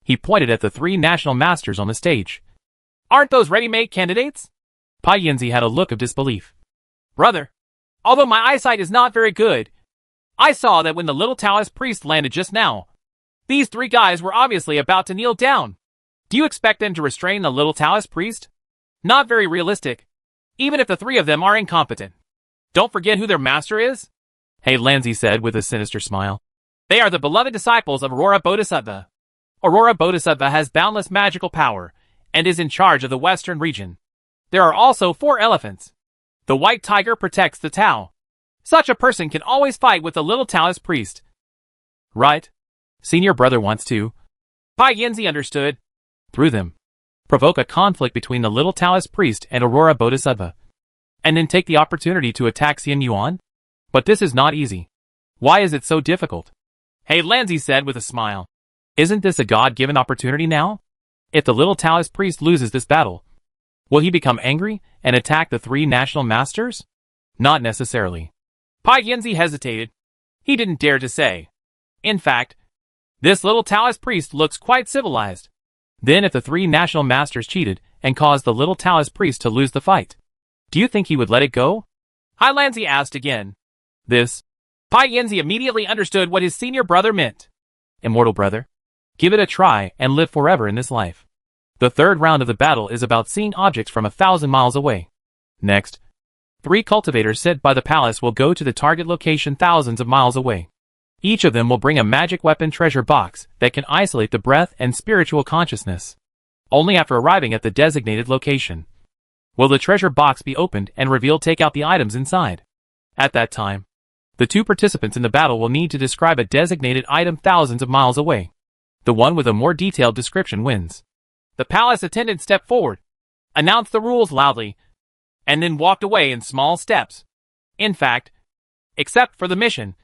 He pointed at the three national masters on the stage. Aren't those ready-made candidates? Pai Yanzi had a look of disbelief. Brother, although my eyesight is not very good, I saw that when the little Taoist priest landed just now, these three guys were obviously about to kneel down. Do you expect them to restrain the little Taoist priest? Not very realistic, even if the three of them are incompetent. Don't forget who their master is? He Lanzi said with a sinister smile. They are the beloved disciples of Aurora Bodhisattva. Aurora Bodhisattva has boundless magical power and is in charge of the western region. There are also 4 elephants. The white tiger protects the Tao. Such a person can always fight with the little Taoist priest. Right. Senior brother wants to. Pai Yanzi understood. Through them, provoke a conflict between the little Taoist priest and Aurora Bodhisattva, and then take the opportunity to attack Xian Yuan? But this is not easy. Why is it so difficult? He Lanzi said with a smile. Isn't this a God-given opportunity now? If the little Taoist priest loses this battle, will he become angry and attack the 3 national masters? Not necessarily. Pai Yanzi hesitated. He didn't dare to say. In fact, this little Taoist priest looks quite civilized. Then if the 3 national masters cheated and caused the little Taoist priest to lose the fight, do you think he would let it go? He Lanzi asked again. This Pai Yanzi immediately understood what his senior brother meant. Immortal brother, give it a try and live forever in this life. The third round of the battle is about seeing objects from 1,000 miles away. Next, 3 cultivators sent by the palace will go to the target location thousands of miles away. Each of them will bring a magic weapon treasure box that can isolate the breath and spiritual consciousness. Only after arriving at the designated location will the treasure box be opened and reveal take out the items inside. At that time, the 2 participants in the battle will need to describe a designated item thousands of miles away. The one with a more detailed description wins. The palace attendant stepped forward, announced the rules loudly, and then walked away in small steps. In fact, except for the mission,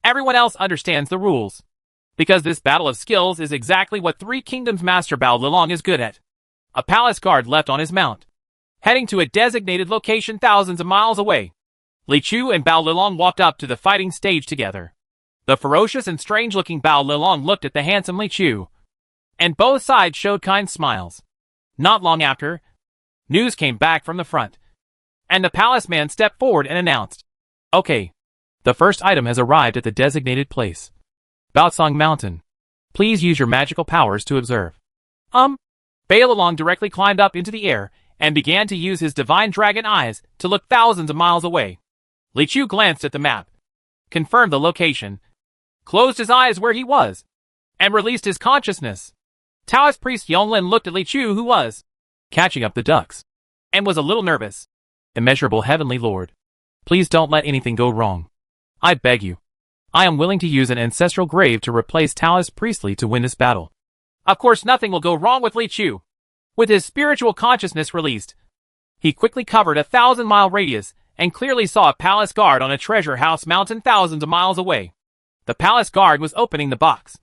everyone else understands the rules. Because this battle of skills is exactly what 3 Kingdoms Master Bao Lilong is good at. A palace guard left on his mount, heading to a designated location thousands of miles away. Li Chu and Bao Lilong walked up to the fighting stage together. The ferocious and strange-looking Bao Lilong looked at the handsome Li Chu, and both sides showed kind smiles. Not long after, news came back from the front, and the palace man stepped forward and announced, "Okay, the first item has arrived at the designated place. Baosong Mountain. Please use your magical powers to observe." Bao Lilong directly climbed up into the air and began to use his divine dragon eyes to look thousands of miles away. Li Chu glanced at the map, confirmed the location, closed his eyes where he was, and released his consciousness. Taoist priest Yonglin looked at Li Chu, who was catching up the ducks, and was a little nervous. "Immeasurable Heavenly Lord, please don't let anything go wrong. I beg you. I am willing to use an ancestral grave to replace Taoist priestly to win this battle." Of course nothing will go wrong with Li Chu. With his spiritual consciousness released, he quickly covered a 1,000-mile radius and clearly saw a palace guard on a treasure house mountain thousands of miles away. The palace guard was opening the box.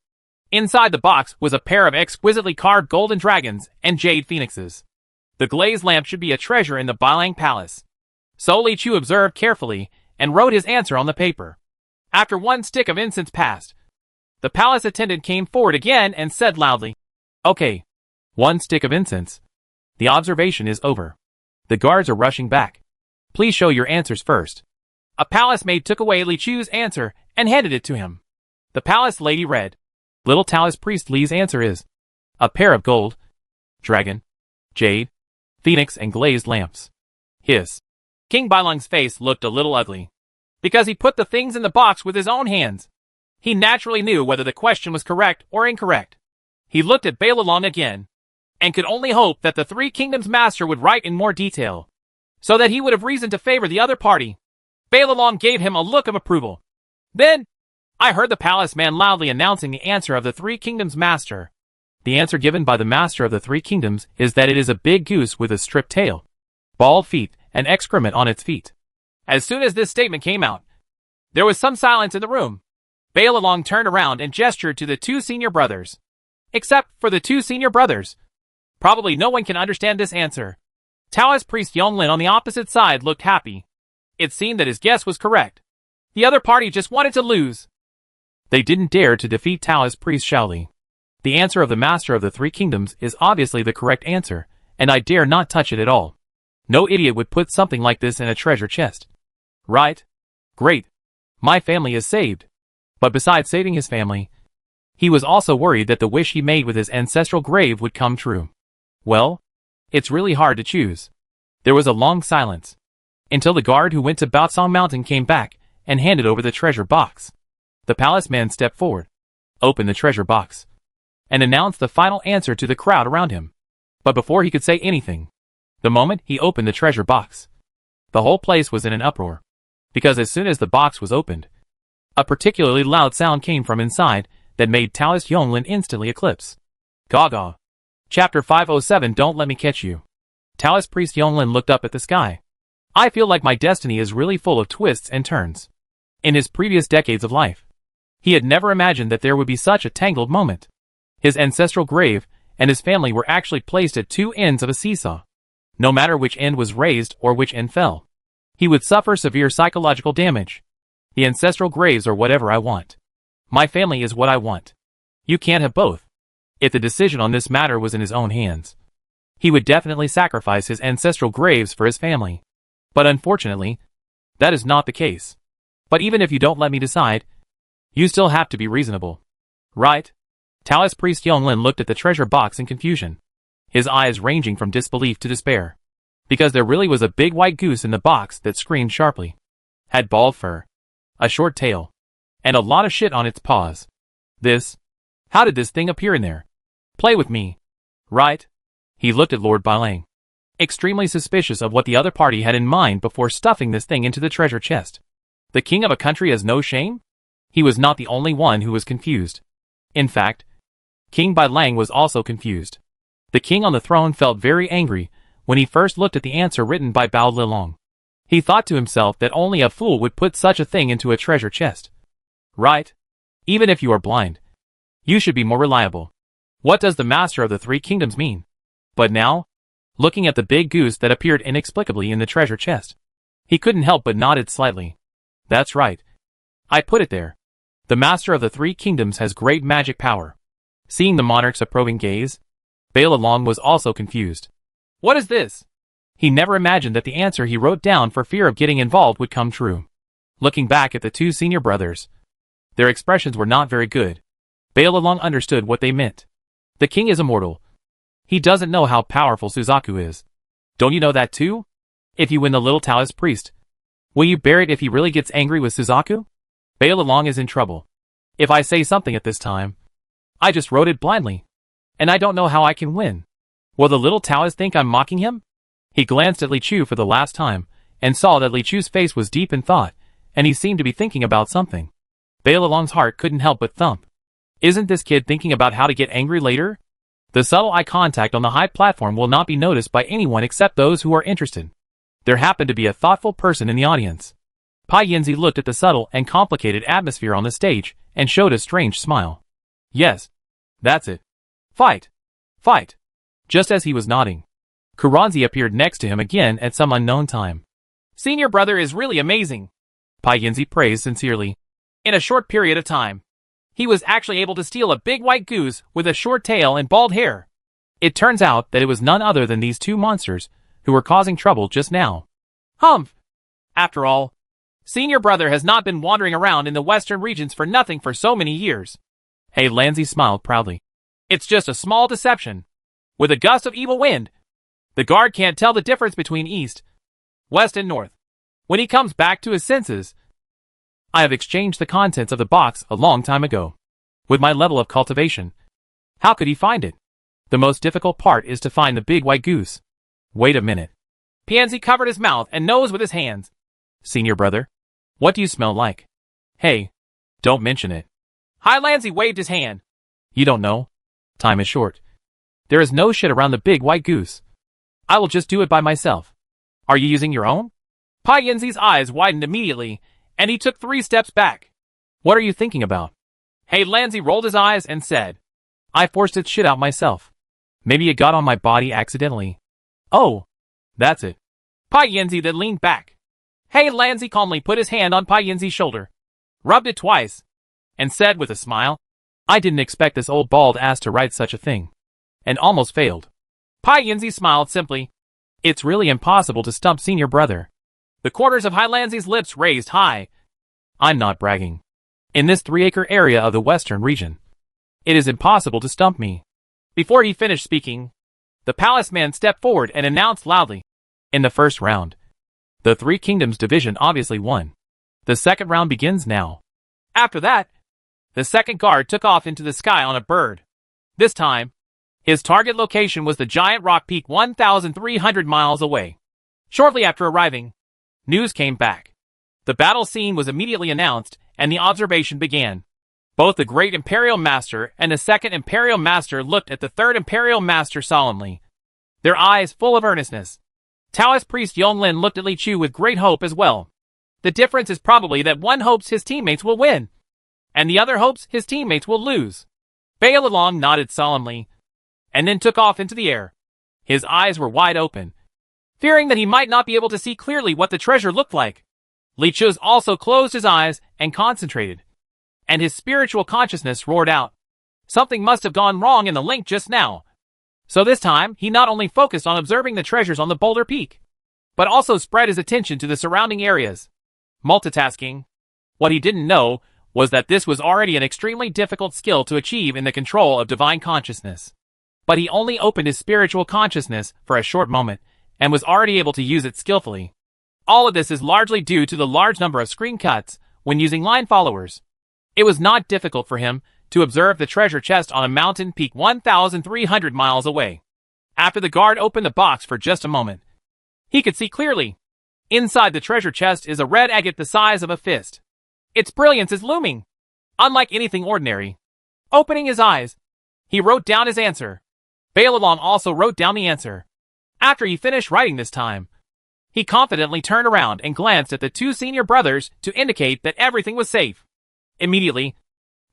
Inside the box was a pair of exquisitely carved golden dragons and jade phoenixes. The glazed lamp should be a treasure in the Bailang Palace. So Li Chu observed carefully and wrote his answer on the paper. After 1 stick of incense passed, the palace attendant came forward again and said loudly, "Okay, 1 stick of incense. The observation is over. The guards are rushing back. Please show your answers first." A palace maid took away Li Chu's answer and handed it to him. The palace lady read, "Little Taoist priest Li's answer is a pair of gold, dragon, jade, phoenix and glazed lamps." Hiss. King Bailang's face looked a little ugly, because he put the things in the box with his own hands. He naturally knew whether the question was correct or incorrect. He looked at Bao Lilong again, and could only hope that the 3 Kingdoms Master would write in more detail, so that he would have reason to favor the other party. Bao Lilong gave him a look of approval. Then, I heard the palace man loudly announcing the answer of the 3 Kingdoms Master. The answer given by the Master of the 3 Kingdoms is that it is a big goose with a stripped tail, bald feet, and excrement on its feet. As soon as this statement came out, there was some silence in the room. Bao Lilong turned around and gestured to the 2 senior brothers. Except for the 2 senior brothers, probably no one can understand this answer. Taoist priest Yonglin on the opposite side looked happy. It seemed that his guess was correct. The other party just wanted to lose. They didn't dare to defeat Taoist priest Shaoli. The answer of the Master of the 3 Kingdoms is obviously the correct answer, and I dare not touch it at all. No idiot would put something like this in a treasure chest. Right? Great. My family is saved. But besides saving his family, he was also worried that the wish he made with his ancestral grave would come true. Well, it's really hard to choose. There was a long silence, until the guard who went to Baosong Mountain came back and handed over the treasure box. The palace man stepped forward, opened the treasure box, and announced the final answer to the crowd around him. But before he could say anything, the moment he opened the treasure box, the whole place was in an uproar, because as soon as the box was opened, a particularly loud sound came from inside that made Taoist Yonglin instantly eclipse. Gaga. Chapter 507. Don't let me catch you. Taoist priest Yonglin looked up at the sky. I feel like my destiny is really full of twists and turns. In his previous decades of life, he had never imagined that there would be such a tangled moment. His ancestral grave and his family were actually placed at 2 ends of a seesaw. No matter which end was raised or which end fell, he would suffer severe psychological damage. The ancestral graves are whatever I want. My family is what I want. You can't have both. If the decision on this matter was in his own hands, he would definitely sacrifice his ancestral graves for his family. But unfortunately, that is not the case. But even if you don't let me decide, you still have to be reasonable. Right? Taoist priest Yonglin looked at the treasure box in confusion, his eyes ranging from disbelief to despair. Because there really was a big white goose in the box that screamed sharply. Had bald fur, a short tail, and a lot of shit on its paws. How did this thing appear in there? Play with me. Right? He looked at Lord Bailang, extremely suspicious of what the other party had in mind before stuffing this thing into the treasure chest. The king of a country has no shame? He was not the only one who was confused. In fact, King Bailang was also confused. The king on the throne felt very angry when he first looked at the answer written by Bao Lilong. He thought to himself that only a fool would put such a thing into a treasure chest. Right? Even if you are blind, you should be more reliable. What does the master of the three kingdoms mean? But now, looking at the big goose that appeared inexplicably in the treasure chest, he couldn't help but nodded slightly. That's right. I put it there. The master of the three kingdoms has great magic power. Seeing the monarch's approving gaze, Bao Lilong was also confused. What is this? He never imagined that the answer he wrote down for fear of getting involved would come true. Looking back at the two senior brothers, their expressions were not very good. Bao Lilong understood what they meant. The king is immortal. He doesn't know how powerful Suzaku is. Don't you know that too? If you win the little Taoist priest, will you bear it if he really gets angry with Suzaku? Bao Lilong is in trouble. If I say something at this time, I just wrote it blindly, and I don't know how I can win. Will the little Taoist think I'm mocking him? He glanced at Li Chu for the last time, and saw that Li Chu's face was deep in thought, and he seemed to be thinking about something. Bao Lilong's heart couldn't help but thump. Isn't this kid thinking about how to get angry later? The subtle eye contact on the high platform will not be noticed by anyone except those who are interested. There happened to be a thoughtful person in the audience. Pai Yinzi looked at the subtle and complicated atmosphere on the stage, and showed a strange smile. Yes. That's it. Fight! Fight! Just as he was nodding, Kuranzi appeared next to him again at some unknown time. Senior brother is really amazing, Pai Yinzi praised sincerely. In a short period of time, he was actually able to steal a big white goose with a short tail and bald hair. It turns out that it was none other than these two monsters who were causing trouble just now. Humph! After all, senior brother has not been wandering around in the western regions for nothing for so many years. Hey Lanzi smiled proudly. It's just a small deception. With a gust of evil wind, the guard can't tell the difference between east, west and north. When he comes back to his senses, I have exchanged the contents of the box a long time ago. With my level of cultivation, how could he find it? The most difficult part is to find the big white goose. Wait a minute. Pianzi covered his mouth and nose with his hands. Senior brother, what do you smell like? Hey, don't mention it. Hai Lanzi waved his hand. You don't know? Time is short. There is no shit around the big white goose. I will just do it by myself. Are you using your own? Pai Yinzi's eyes widened immediately, and he took 3 steps back. What are you thinking about? Hey Lanzi rolled his eyes and said, I forced its shit out myself. Maybe it got on my body accidentally. Oh, that's it. Pai Yinzi then leaned back. Hey Lanzi calmly put his hand on Pai Yinzi's shoulder, rubbed it twice, and said with a smile, I didn't expect this old bald ass to write such a thing. And almost failed. Pai Yinzi smiled simply. It's really impossible to stump senior brother. The corners of Hai Lanzi's lips raised high. I'm not bragging. In this 3-acre area of the western region, it is impossible to stump me. Before he finished speaking, the palace man stepped forward and announced loudly. In the first round, the Three Kingdoms division obviously won. The second round begins now. After that, the second guard took off into the sky on a bird. This time, his target location was the giant rock peak 1,300 miles away. Shortly after arriving, news came back. The battle scene was immediately announced, and the observation began. Both the Great Imperial Master and the Second Imperial Master looked at the Third Imperial Master solemnly, their eyes full of earnestness. Taoist priest Yonglin looked at Li Chu with great hope as well. The difference is probably that one hopes his teammates will win, and the other hopes his teammates will lose. Bao Lilong nodded solemnly, and then took off into the air. His eyes were wide open, fearing that he might not be able to see clearly what the treasure looked like. Li Chu also closed his eyes and concentrated, and his spiritual consciousness roared out. Something must have gone wrong in the link just now. So this time, he not only focused on observing the treasures on the boulder peak, but also spread his attention to the surrounding areas. Multitasking, What he didn't know was that this was already an extremely difficult skill to achieve in the control of divine consciousness. But he only opened his spiritual consciousness for a short moment, and was already able to use it skillfully. All of this is largely due to the large number of screen cuts when using line followers. It was not difficult for him to observe the treasure chest on a mountain peak 1,300 miles away. After the guard opened the box for just a moment, he could see clearly. Inside the treasure chest is a red agate the size of a fist. Its brilliance is looming, unlike anything ordinary. Opening his eyes, he wrote down his answer. Bailalong also wrote down the answer. After he finished writing this time, he confidently turned around and glanced at the two senior brothers to indicate that everything was safe. Immediately,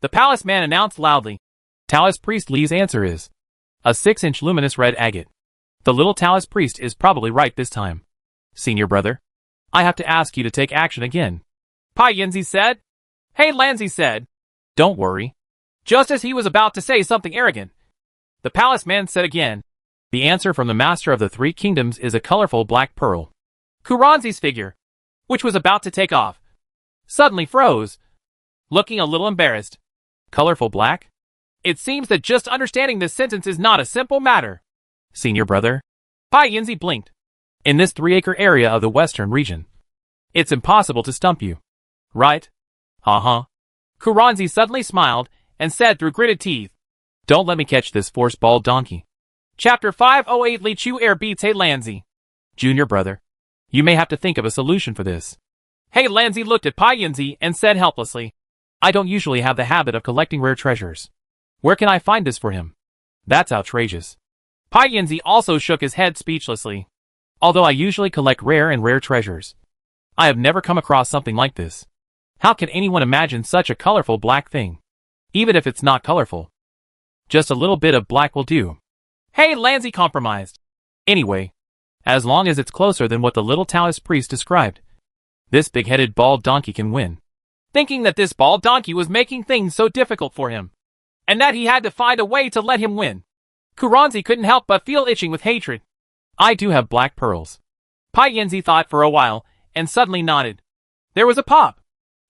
the palace man announced loudly, Taoist priest Li's answer is a 6-inch luminous red agate. The little Taoist priest is probably right this time. Senior brother, I have to ask you to take action again. Pai Yinzi said. Hey Lanzi said. Don't worry. Just as he was about to say something arrogant, the palace man said again, the answer from the master of the three kingdoms is a colorful black pearl. Kuranzi's figure, which was about to take off, suddenly froze, looking a little embarrassed. Colorful black? It seems that just understanding this sentence is not a simple matter. Senior brother? Pai Yinzi blinked. In this 3-acre area of the western region, it's impossible to stump you. Right? Uh-huh. Kuranzi suddenly smiled and said through gritted teeth, don't let me catch this force-balled donkey. Chapter 508 Li Chu Air beats Hey Lanzi. Junior brother, you may have to think of a solution for this. Hey Lanzi looked at Pai Yinzi and said helplessly, I don't usually have the habit of collecting rare treasures. Where can I find this for him? That's outrageous. Pai Yinzi also shook his head speechlessly. Although I usually collect rare treasures, I have never come across something like this. How can anyone imagine such a colorful black thing? Even if it's not colorful, just a little bit of black will do. Hey Lanzi compromised. Anyway, as long as it's closer than what the little Taoist priest described, this big-headed bald donkey can win. Thinking that this bald donkey was making things so difficult for him, and that he had to find a way to let him win, Kuranzi couldn't help but feel itching with hatred. I do have black pearls. Pai Yinzi thought for a while, and suddenly nodded. There was a pop.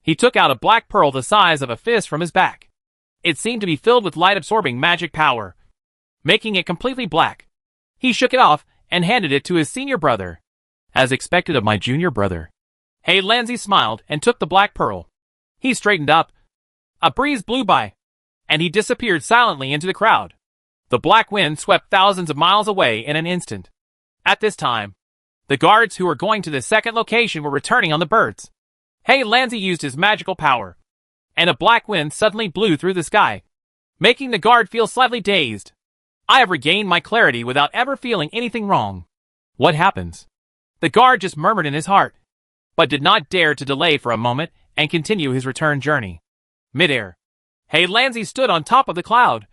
He took out a black pearl the size of a fist from his back. It seemed to be filled with light-absorbing magic power, making it completely black. He shook it off and handed it to his senior brother. As expected of my junior brother. Hey Lanzi smiled and took the black pearl. He straightened up. A breeze blew by, and he disappeared silently into the crowd. The black wind swept thousands of miles away in an instant. At this time, the guards who were going to the second location were returning on the birds. Hey Lanzi used his magical power, and a black wind suddenly blew through the sky, making the guard feel slightly dazed. I have regained my clarity without ever feeling anything wrong. What happens? The guard just murmured in his heart, but did not dare to delay for a moment and continue his return journey. Midair, Hey Lanzi stood on top of the cloud,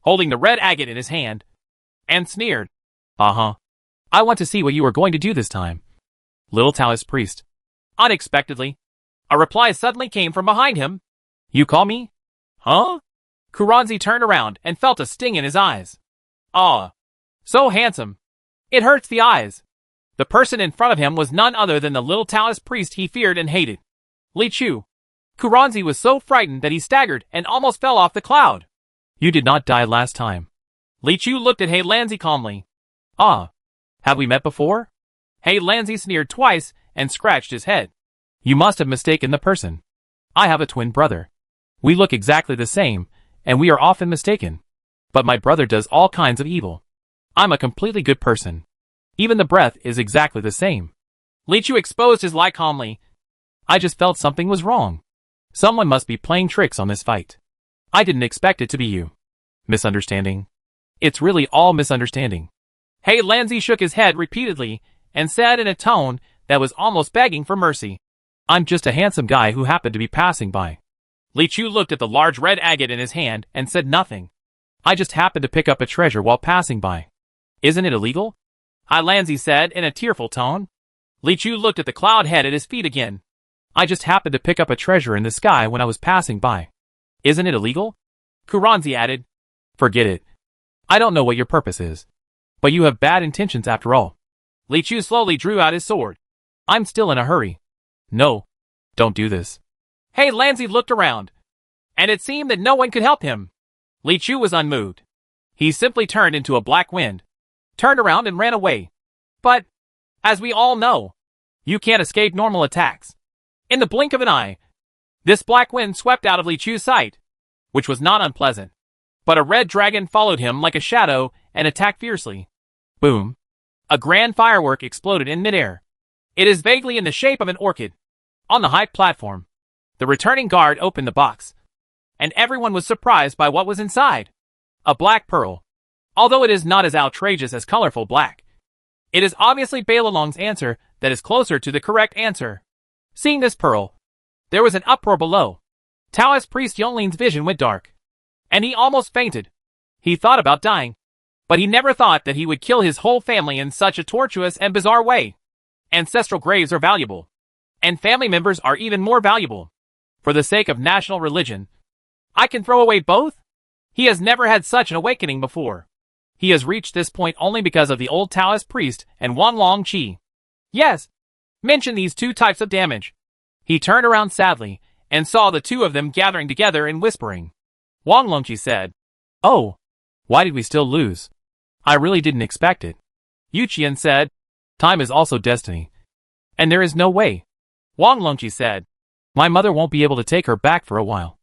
holding the red agate in his hand, and sneered. Uh-huh. I want to see what you are going to do this time. Little Taoist priest. Unexpectedly, a reply suddenly came from behind him. You call me? Huh? Kuranzi turned around and felt a sting in his eyes. Ah. So handsome. It hurts the eyes. The person in front of him was none other than the little Taoist priest he feared and hated. Li Chu. Kuranzi was so frightened that he staggered and almost fell off the cloud. You did not die last time. Li Chu looked at Hey Lanzi calmly. Ah. Have we met before? Hey Lanzi sneered twice and scratched his head. You must have mistaken the person. I have a twin brother. We look exactly the same, and we are often mistaken. But my brother does all kinds of evil. I'm a completely good person. Even the breath is exactly the same. Li Chu exposed his lie calmly. I just felt something was wrong. Someone must be playing tricks on this fight. I didn't expect it to be you. Misunderstanding? It's really all misunderstanding. Hey Lanzi shook his head repeatedly and said in a tone that was almost begging for mercy. I'm just a handsome guy who happened to be passing by. Li Chu looked at the large red agate in his hand and said nothing. I just happened to pick up a treasure while passing by. Isn't it illegal? Hai Lanzi said in a tearful tone. Li Chu looked at the cloud head at his feet again. I just happened to pick up a treasure in the sky when I was passing by. Isn't it illegal? Kuranzi added. Forget it. I don't know what your purpose is. But you have bad intentions after all. Li Chu slowly drew out his sword. I'm still in a hurry. No. Don't do this. Hey, Lanzi looked around, and it seemed that no one could help him. Li Chu was unmoved. He simply turned into a black wind, turned around and ran away. But, as we all know, you can't escape normal attacks. In the blink of an eye, this black wind swept out of Li Chu's sight, which was not unpleasant. But a red dragon followed him like a shadow and attacked fiercely. Boom. A grand firework exploded in midair. It is vaguely in the shape of an orchid. On the high platform, the returning guard opened the box, and everyone was surprised by what was inside. A black pearl. Although it is not as outrageous as colorful black, it is obviously Beilalong's answer that is closer to the correct answer. Seeing this pearl, there was an uproar below. Taoist priest Yonglin's vision went dark, and he almost fainted. He thought about dying, but he never thought that he would kill his whole family in such a tortuous and bizarre way. Ancestral graves are valuable, and family members are even more valuable. For the sake of national religion, I can throw away both? He has never had such an awakening before. He has reached this point only because of the old Taoist priest and Wang Longqi. Yes, mention these two types of damage. He turned around sadly and saw the two of them gathering together and whispering. Wang Longqi said, "Oh, why did we still lose? I really didn't expect it." Yu Qian said, "Time is also destiny, and there is no way." Wang Longqi said, "My mother won't be able to take her back for a while.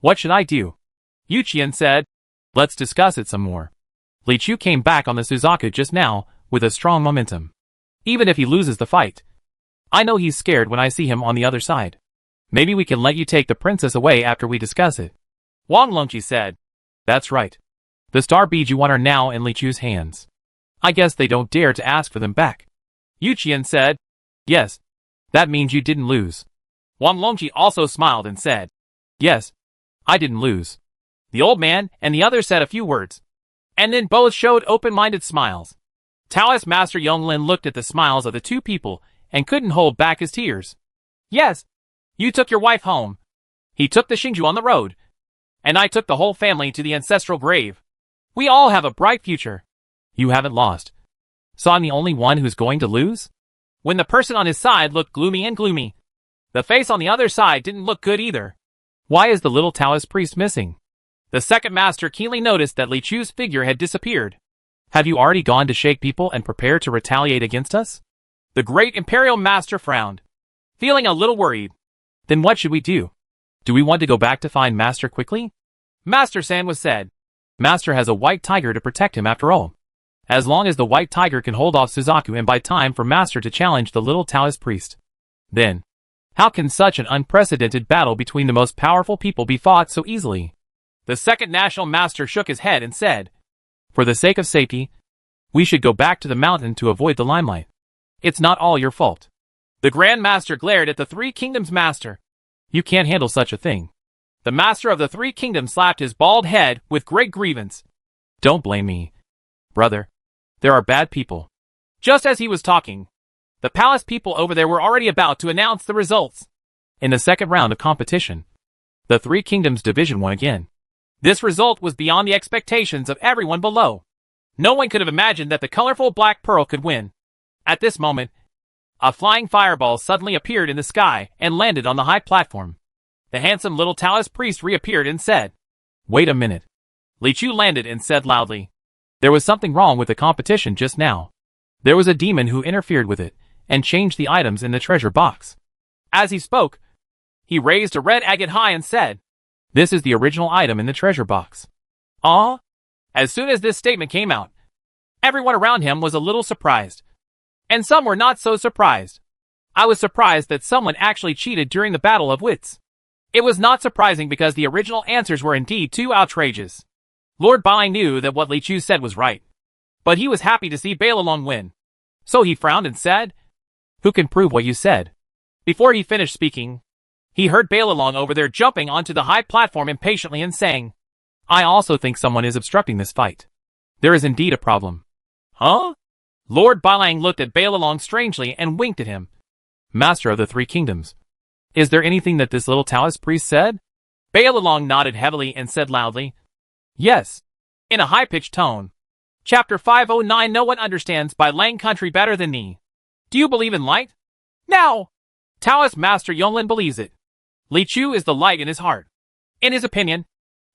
What should I do?" Yu Qian said, "Let's discuss it some more." Li Chu came back on the Suzaku just now with a strong momentum. Even if he loses the fight, I know he's scared when I see him on the other side. Maybe we can let you take the princess away after we discuss it. Wang Longqi said, "That's right. The star beads you want are now in Li Chu's hands. I guess they don't dare to ask for them back." Yu Qian said, "Yes, that means you didn't lose." Wang Longqi also smiled and said, "Yes, I didn't lose." The old man and the other said a few words, and then both showed open-minded smiles. Taoist Master Yonglin looked at the smiles of the two people and couldn't hold back his tears. "Yes, you took your wife home. He took the Xingju on the road, and I took the whole family to the ancestral grave. We all have a bright future. You haven't lost. So I'm the only one who's going to lose?" When the person on his side looked gloomy and gloomy, the face on the other side didn't look good either. Why is the little Taoist priest missing? The second master keenly noticed that Li Chu's figure had disappeared. "Have you already gone to shake people and prepare to retaliate against us?" The great imperial master frowned, feeling a little worried. "Then what should we do? Do we want to go back to find Master quickly?" Master San was said. "Master has a white tiger to protect him after all. As long as the white tiger can hold off Suzaku and buy time for Master to challenge the little Taoist priest, then how can such an unprecedented battle between the most powerful people be fought so easily?" The second national master shook his head and said, "For the sake of safety, we should go back to the mountain to avoid the limelight. It's not all your fault." The Grand Master glared at the Three Kingdoms Master. "You can't handle such a thing." The Master of the Three Kingdoms slapped his bald head with great grievance. "Don't blame me, brother. There are bad people." Just as he was talking, the palace people over there were already about to announce the results. In the second round of competition, the Three Kingdoms division won again. This result was beyond the expectations of everyone below. No one could have imagined that the colorful black pearl could win. At this moment, a flying fireball suddenly appeared in the sky and landed on the high platform. The handsome little Taoist priest reappeared and said, "Wait a minute." Li Chu landed and said loudly, "There was something wrong with the competition just now. There was a demon who interfered with it and changed the items in the treasure box." As he spoke, he raised a red agate high and said, "This is the original item in the treasure box." Ah! As soon as this statement came out, everyone around him was a little surprised. And some were not so surprised. I was surprised that someone actually cheated during the battle of wits. It was not surprising because the original answers were indeed too outrageous. Lord Bai knew that what Li Chu said was right, but he was happy to see Beilalong win. So he frowned and said, "Who can prove what you said?" Before he finished speaking, he heard Beilalong over there jumping onto the high platform impatiently and saying, "I also think someone is obstructing this fight. There is indeed a problem." Huh? Lord Bailang looked at Beilalong strangely and winked at him. "Master of the Three Kingdoms, is there anything that this little Taoist priest said?" Beilalong nodded heavily and said loudly, "Yes," in a high-pitched tone. Chapter 509. No one understands Bai Lang country better than me. Do you believe in light? Now! Taoist Master Yonglin believes it. Li Chu is the light in his heart. In his opinion,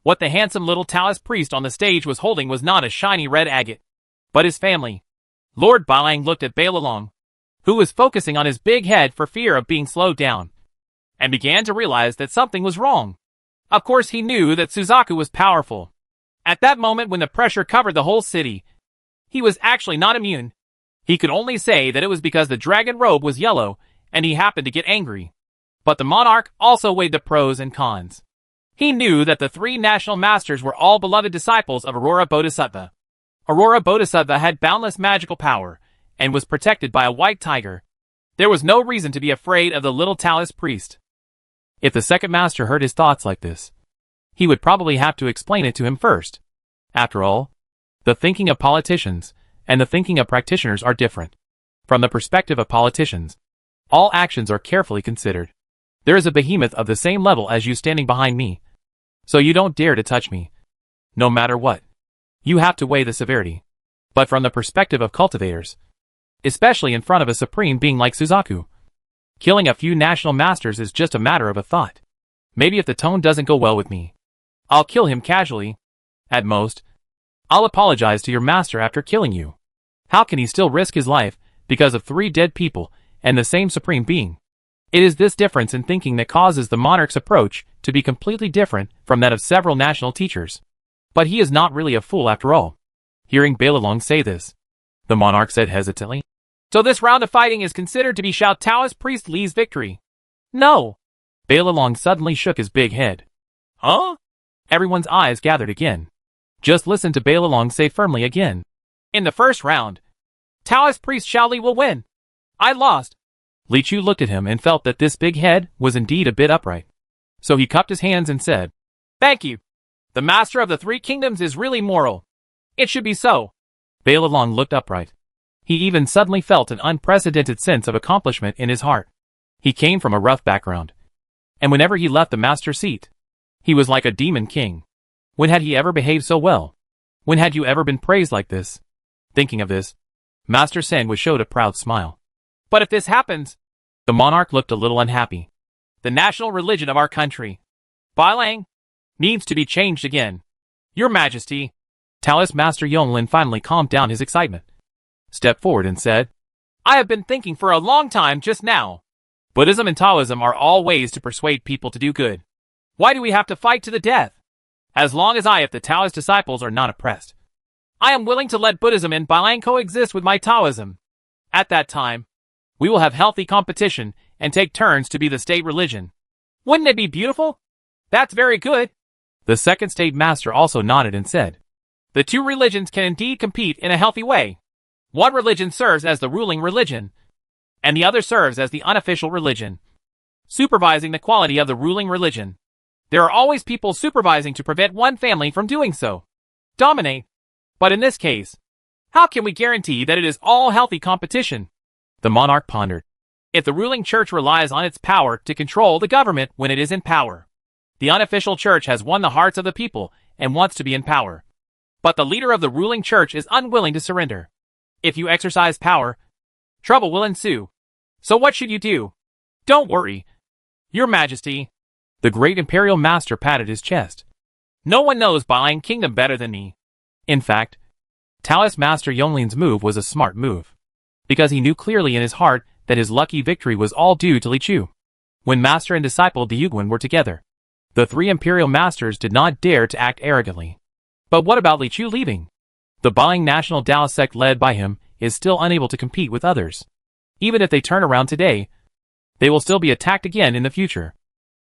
what the handsome little Taoist priest on the stage was holding was not a shiny red agate, but his family. Lord Bailang looked at Beilalong, who was focusing on his big head for fear of being slowed down, and began to realize that something was wrong. Of course he knew that Suzaku was powerful. At that moment when the pressure covered the whole city, he was actually not immune. He could only say that it was because the dragon robe was yellow and he happened to get angry. But the monarch also weighed the pros and cons. He knew that the three national masters were all beloved disciples of Aurora Bodhisattva. Aurora Bodhisattva had boundless magical power and was protected by a white tiger. There was no reason to be afraid of the little Taoist priest. If the second master heard his thoughts like this, he would probably have to explain it to him first. After all, the thinking of politicians and the thinking of practitioners are different. From the perspective of politicians, all actions are carefully considered. There is a behemoth of the same level as you standing behind me, so you don't dare to touch me. No matter what, you have to weigh the severity. But from the perspective of cultivators, especially in front of a supreme being like Suzaku, killing a few national masters is just a matter of a thought. Maybe if the tone doesn't go well with me, I'll kill him casually. At most, I'll apologize to your master after killing you. How can he still risk his life because of 3 dead people and the same supreme being? It is this difference in thinking that causes the monarch's approach to be completely different from that of several national teachers. But he is not really a fool after all. Hearing Beilalong say this, the monarch said hesitantly, "So this round of fighting is considered to be Xiao Taoist priest Li's victory?" "No." Beilalong suddenly shook his big head. "Huh?" Everyone's eyes gathered again. Just listen to Beilalong say firmly again. "In the first round, Taoist priest Xiao Li will win. I lost." Li Chu looked at him and felt that this big head was indeed a bit upright. So he cupped his hands and said, "Thank you. The master of the 3 kingdoms is really moral. It should be so." Beilalong looked upright. He even suddenly felt an unprecedented sense of accomplishment in his heart. He came from a rough background, and whenever he left the master seat, he was like a demon king. When had he ever behaved so well? When had you ever been praised like this? Thinking of this, Master Sen was showed a proud smile. "But if this happens," the monarch looked a little unhappy, "the national religion of our country, Bailang, needs to be changed again. Your Majesty." Taoist Master Yonglin finally calmed down his excitement, stepped forward and said, "I have been thinking for a long time just now. Buddhism and Taoism are all ways to persuade people to do good. Why do we have to fight to the death? As long as if the Taoist disciples are not oppressed, I am willing to let Buddhism and Bailang coexist with my Taoism. At that time, we will have healthy competition and take turns to be the state religion. Wouldn't it be beautiful?" "That's very good." The second state master also nodded and said, "The 2 religions can indeed compete in a healthy way. One religion serves as the ruling religion, and the other serves as the unofficial religion, supervising the quality of the ruling religion. There are always people supervising to prevent one family from doing so. Dominate. But in this case, how can we guarantee that it is all healthy competition?" The monarch pondered. "If the ruling church relies on its power to control the government when it is in power, the unofficial church has won the hearts of the people and wants to be in power. But the leader of the ruling church is unwilling to surrender. If you exercise power, trouble will ensue. So what should you do?" "Don't worry, Your Majesty." The great imperial master patted his chest. "No one knows Bailang Kingdom better than me." In fact, Taoist Master Yonglin's move was a smart move, because he knew clearly in his heart that his lucky victory was all due to Li Chu. When master and disciple Diuguan were together, the 3 imperial masters did not dare to act arrogantly. But what about Li Chu leaving? The Bailang national Dao sect led by him is still unable to compete with others. Even if they turn around today, they will still be attacked again in the future.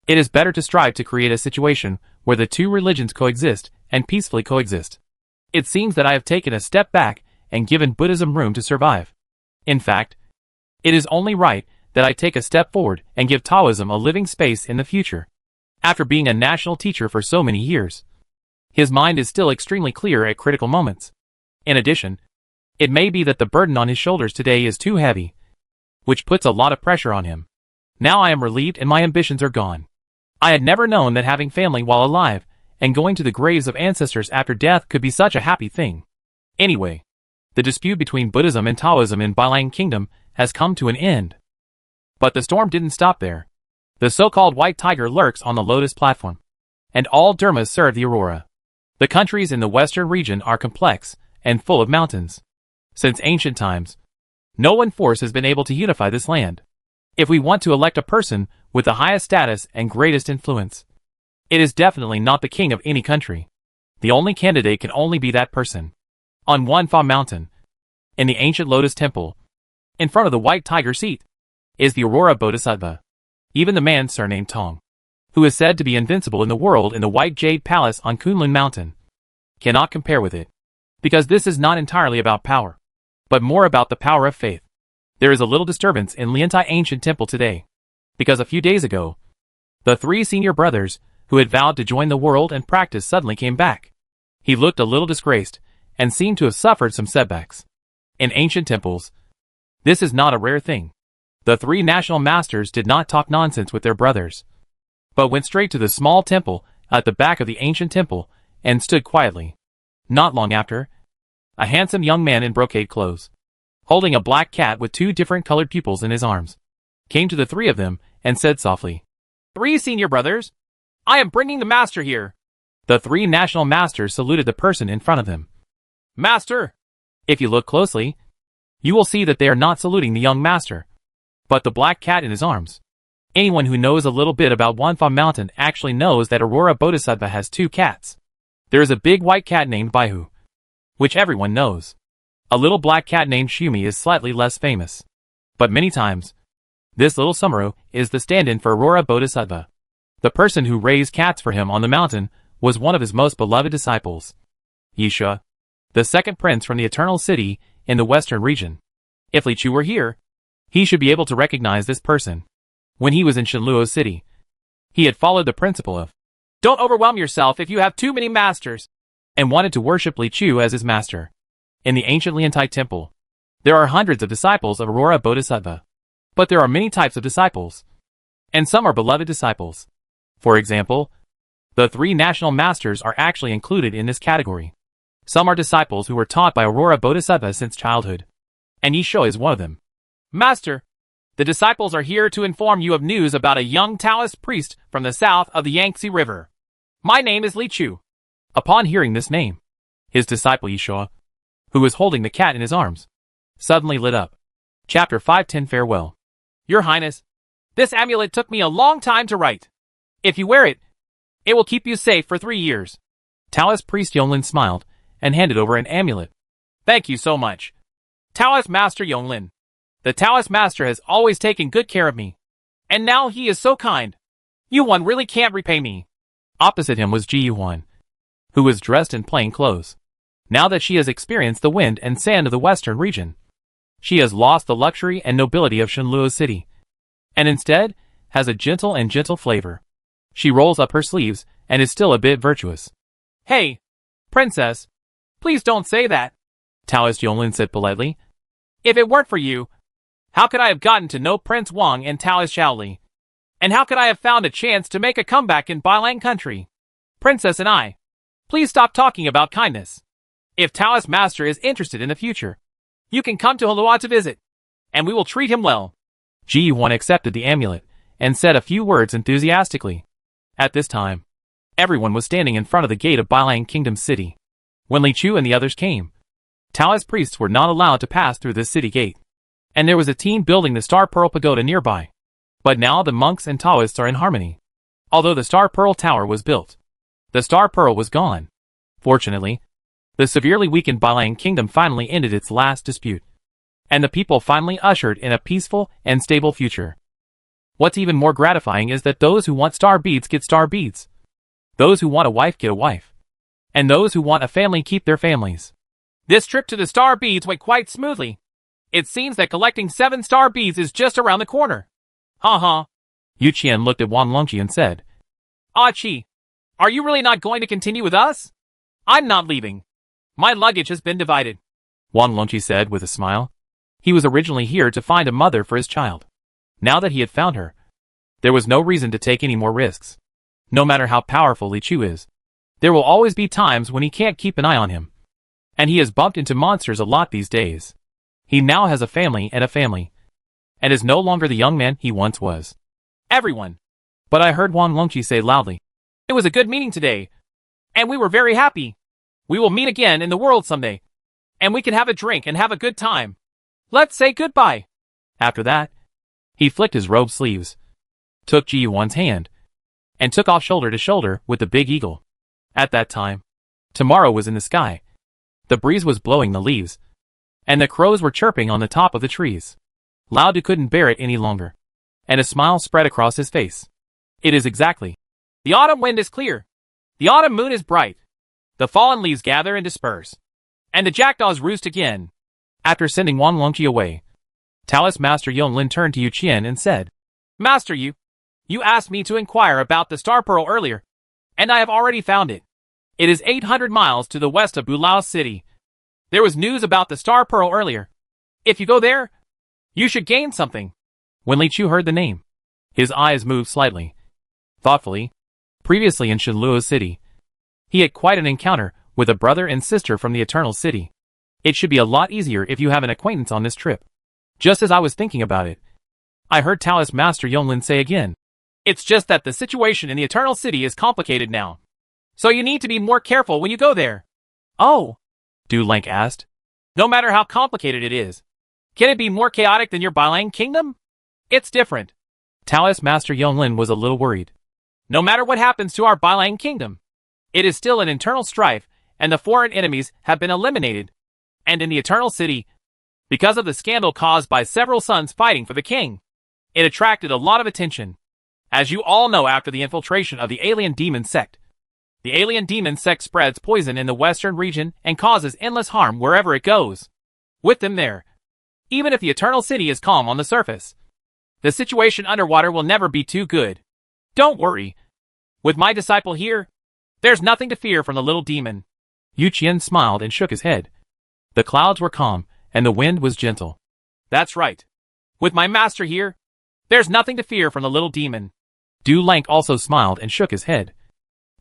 It is better to strive to create a situation where the 2 religions coexist and peacefully coexist. It seems that I have taken a step back and given Buddhism room to survive. In fact, it is only right that I take a step forward and give Taoism a living space in the future. After being a national teacher for so many years, his mind is still extremely clear at critical moments. In addition, it may be that the burden on his shoulders today is too heavy, which puts a lot of pressure on him. Now I am relieved and my ambitions are gone. I had never known that having family while alive and going to the graves of ancestors after death could be such a happy thing. Anyway, the dispute between Buddhism and Taoism in Bailang Kingdom has come to an end. But the storm didn't stop there. The so-called white tiger lurks on the lotus platform. And all dermas serve the aurora. The countries in the western region are complex and full of mountains. Since ancient times, no one force has been able to unify this land. If we want to elect a person with the highest status and greatest influence, it is definitely not the king of any country. The only candidate can only be that person. On Wanfa Mountain, in the ancient Lotus Temple, in front of the white tiger seat, is the Aurora Bodhisattva. Even the man surnamed Tong, who is said to be invincible in the world in the White Jade Palace on Kunlun Mountain, cannot compare with it. Because this is not entirely about power, but more about the power of faith. There is a little disturbance in Liantai Ancient Temple today, because a few days ago, the 3 senior brothers who had vowed to join the world and practice suddenly came back. He looked a little disgraced, and seemed to have suffered some setbacks. In ancient temples, this is not a rare thing. The 3 national masters did not talk nonsense with their brothers, but went straight to the small temple at the back of the ancient temple and stood quietly. Not long after, a handsome young man in brocade clothes, holding a black cat with 2 different colored pupils in his arms, came to the 3 of them and said softly, "3 senior brothers, I am bringing the master here." The 3 national masters saluted the person in front of them. "Master!" If you look closely, you will see that they are not saluting the young master, but the black cat in his arms. Anyone who knows a little bit about Wanfa Mountain actually knows that Aurora Bodhisattva has 2 cats. There is a big white cat named Baihu, which everyone knows. A little black cat named Shumi is slightly less famous. But many times, this little Sumero is the stand-in for Aurora Bodhisattva. The person who raised cats for him on the mountain was one of his most beloved disciples, Yisha, the 2nd prince from the Eternal City in the western region. If Li Chu were here, he should be able to recognize this person. When he was in Shenluo City, he had followed the principle of, "Don't overwhelm yourself if you have too many masters," and wanted to worship Li Chu as his master. In the ancient Liantai Temple, there are hundreds of disciples of Aurora Bodhisattva. But there are many types of disciples, and some are beloved disciples. For example, the 3 national masters are actually included in this category. Some are disciples who were taught by Aurora Bodhisattva since childhood, and Yisho is one of them. "Master, the disciples are here to inform you of news about a young Taoist priest from the south of the Yangtze River. My name is Li Chu." Upon hearing this name, his disciple Yisho, who was holding the cat in his arms, suddenly lit up. Chapter 510 Farewell. "Your Highness, this amulet took me a long time to write. If you wear it, it will keep you safe for 3 years." Taoist priest Yonglin smiled and handed over an amulet. "Thank you so much, Taoist Master Yonglin. The Taoist Master has always taken good care of me, and now he is so kind. Yuan really can't repay me." Opposite him was Ji Yuan, who was dressed in plain clothes. Now that she has experienced the wind and sand of the western region, she has lost the luxury and nobility of Shenluo City, and instead has a gentle flavor. She rolls up her sleeves and is still a bit virtuous. "Hey, princess, please don't say that," Taoist Yonglin said politely. "If it weren't for you, how could I have gotten to know Prince Wang and Taoist Shaoli? And how could I have found a chance to make a comeback in Bailang country? Princess and I, please stop talking about kindness. If Taoist Master is interested in the future, you can come to Halua to visit, and we will treat him well." Ji Yuan accepted the amulet and said a few words enthusiastically. At this time, everyone was standing in front of the gate of Bailang Kingdom City. When Li Chu and the others came, Taoist priests were not allowed to pass through this city gate, and there was a team building the Star Pearl Pagoda nearby. But now the monks and Taoists are in harmony. Although the Star Pearl Tower was built, the Star Pearl was gone. Fortunately, the severely weakened Bailang Kingdom finally ended its last dispute, and the people finally ushered in a peaceful and stable future. What's even more gratifying is that those who want star beads get star beads. Those who want a wife get a wife. And those who want a family keep their families. This trip to the star beads went quite smoothly. It seems that collecting 7 star beads is just around the corner. Yu Qian looked at Wang Longqi and said, "Ah Qi, are you really not going to continue with us? I'm not leaving. My luggage has been divided," Wang Longqi said with a smile. He was originally here to find a mother for his child. Now that he had found her, there was no reason to take any more risks. No matter how powerful Li Chu is, there will always be times when he can't keep an eye on him. And he has bumped into monsters a lot these days. He now has a family, and is no longer the young man he once was. "Everyone, But I heard Wang Longqi say loudly, It was a good meeting today, and we were very happy. We will meet again in the world someday, and we can have a drink and have a good time. Let's say goodbye. After that, he flicked his robe sleeves, took Ji Yuan's hand, and took off shoulder to shoulder with the big eagle. At that time, tomorrow was in the sky. The breeze was blowing the leaves, and the crows were chirping on the top of the trees. Lao Du couldn't bear it any longer, and a smile spread across his face. It is exactly. The autumn wind is clear. The autumn moon is bright. The fallen leaves gather and disperse, and the jackdaws roost again. After sending Wang Longqi away, Taoist Master Yonglin turned to Yu Qian and said, Master Yu, you asked me to inquire about the star pearl earlier, and I have already found it. It is 800 miles to the west of Bulao City. There was news about the star pearl earlier. If you go there, you should gain something. When Li Chu heard the name, his eyes moved slightly. Thoughtfully, previously in Shenluo City, he had quite an encounter with a brother and sister from the Eternal City. It should be a lot easier if you have an acquaintance on this trip. Just as I was thinking about it, I heard Taoist Master Yonglin say again, It's just that the situation in the Eternal City is complicated now. So you need to be more careful when you go there. Oh? Du Lank asked. No matter how complicated it is, can it be more chaotic than your Bailang kingdom? It's different. Taoist Master Yonglin was a little worried. No matter what happens to our Bailang kingdom, it is still an internal strife, and the foreign enemies have been eliminated. And in the Eternal City, because of the scandal caused by several sons fighting for the king, it attracted a lot of attention. As you all know, after the infiltration of the alien demon sect, the alien demon sect spreads poison in the western region and causes endless harm wherever it goes. With them there, even if the Eternal City is calm on the surface, the situation underwater will never be too good. Don't worry. With my disciple here, there's nothing to fear from the little demon. Yu Qian smiled and shook his head. The clouds were calm, and the wind was gentle. That's right. With my master here, there's nothing to fear from the little demon. Du Lank also smiled and shook his head,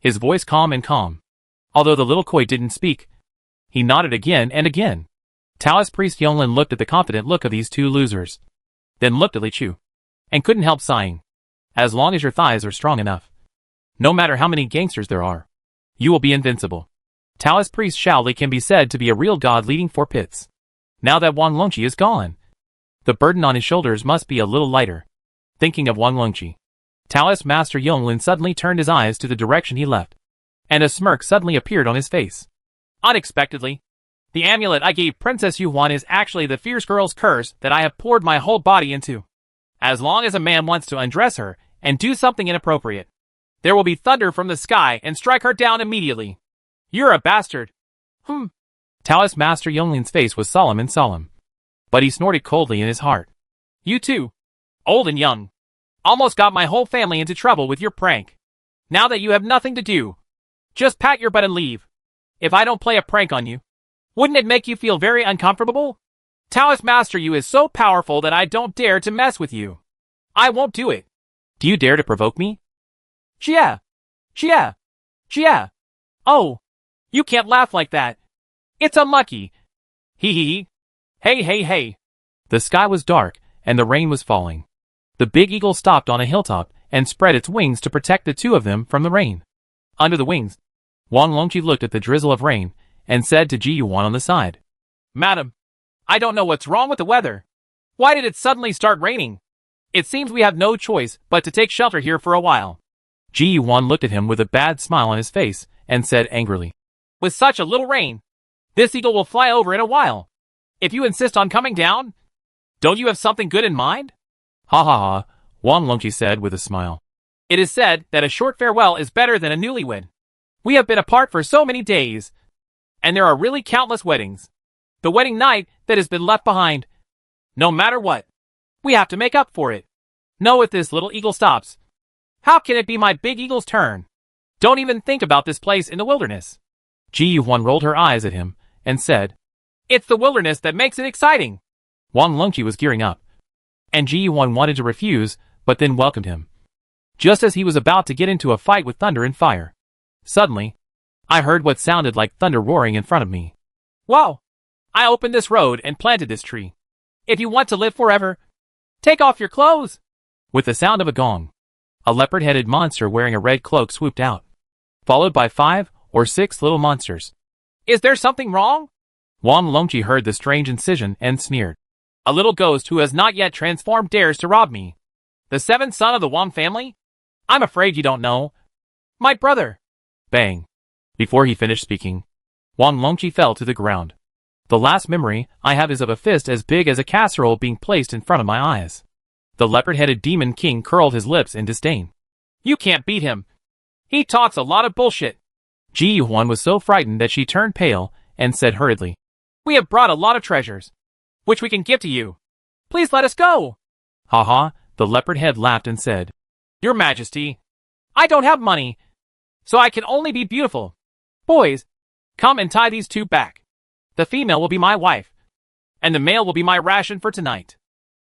his voice calm and calm. Although the little koi didn't speak, he nodded again and again. Taoist priest Yonglin looked at the confident look of these two losers, then looked at Li Chu, and couldn't help sighing. As long as your thighs are strong enough, no matter how many gangsters there are, you will be invincible. Taoist priest Shaoli can be said to be a real god leading 4 pits. Now that Wang Longqi is gone, the burden on his shoulders must be a little lighter. Thinking of Wang Longqi, Taoist Master Yonglin suddenly turned his eyes to the direction he left, and a smirk suddenly appeared on his face. Unexpectedly, the amulet I gave Princess Yuan is actually the fierce girl's curse that I have poured my whole body into. As long as a man wants to undress her and do something inappropriate, there will be thunder from the sky and strike her down immediately. You're a bastard. Taoist Master Yonglin's face was solemn, but he snorted coldly in his heart. You too, old and young, almost got my whole family into trouble with your prank. Now that you have nothing to do, just pack your butt and leave. If I don't play a prank on you, wouldn't it make you feel very uncomfortable? Taoist Master Yu is so powerful that I don't dare to mess with you. I won't do it. Do you dare to provoke me? Chia! Oh, you can't laugh like that. It's unlucky. Hee hee hee. Hey. The sky was dark, and the rain was falling. The big eagle stopped on a hilltop and spread its wings to protect the two of them from the rain. Under the wings, Wang Longqi looked at the drizzle of rain and said to Ji Yuan on the side, Madam, I don't know what's wrong with the weather. Why did it suddenly start raining? It seems we have no choice but to take shelter here for a while. Ji Yuan looked at him with a bad smile on his face and said angrily, With such a little rain, this eagle will fly over in a while. If you insist on coming down, don't you have something good in mind? Ha ha ha, Wang Longqi said with a smile. It is said that a short farewell is better than a newlywed. We have been apart for so many days, and there are really countless weddings. The wedding night that has been left behind. No matter what, we have to make up for it. No, if this little eagle stops, how can it be my big eagle's turn? Don't even think about this place in the wilderness. Ji Yuan rolled her eyes at him and said, It's the wilderness that makes it exciting. Wang Longqi was gearing up, and Ji Yuan wanted to refuse, but then welcomed him. Just as he was about to get into a fight with thunder and fire, suddenly, I heard what sounded like thunder roaring in front of me. Wow! I opened this road and planted this tree. If you want to live forever, take off your clothes. With the sound of a gong, A leopard-headed monster wearing a red cloak swooped out, followed by 5 or 6 little monsters. Is there something wrong? Wang Longqi heard the strange incision and sneered. A little ghost who has not yet transformed dares to rob me. The seventh son of the Wang family? I'm afraid you don't know. My brother. Bang. Before he finished speaking, Wang Longqi fell to the ground. The last memory I have is of a fist as big as a casserole being placed in front of my eyes. The leopard-headed demon king curled his lips in disdain. You can't beat him. He talks a lot of bullshit. Ji Yuan was so frightened that she turned pale and said hurriedly, We have brought a lot of treasures, which we can give to you. Please let us go. Ha ha, the leopard head laughed and said, Your Majesty, I don't have money, so I can only be beautiful. Boys, come and tie these two back. The female will be my wife, and the male will be my ration for tonight.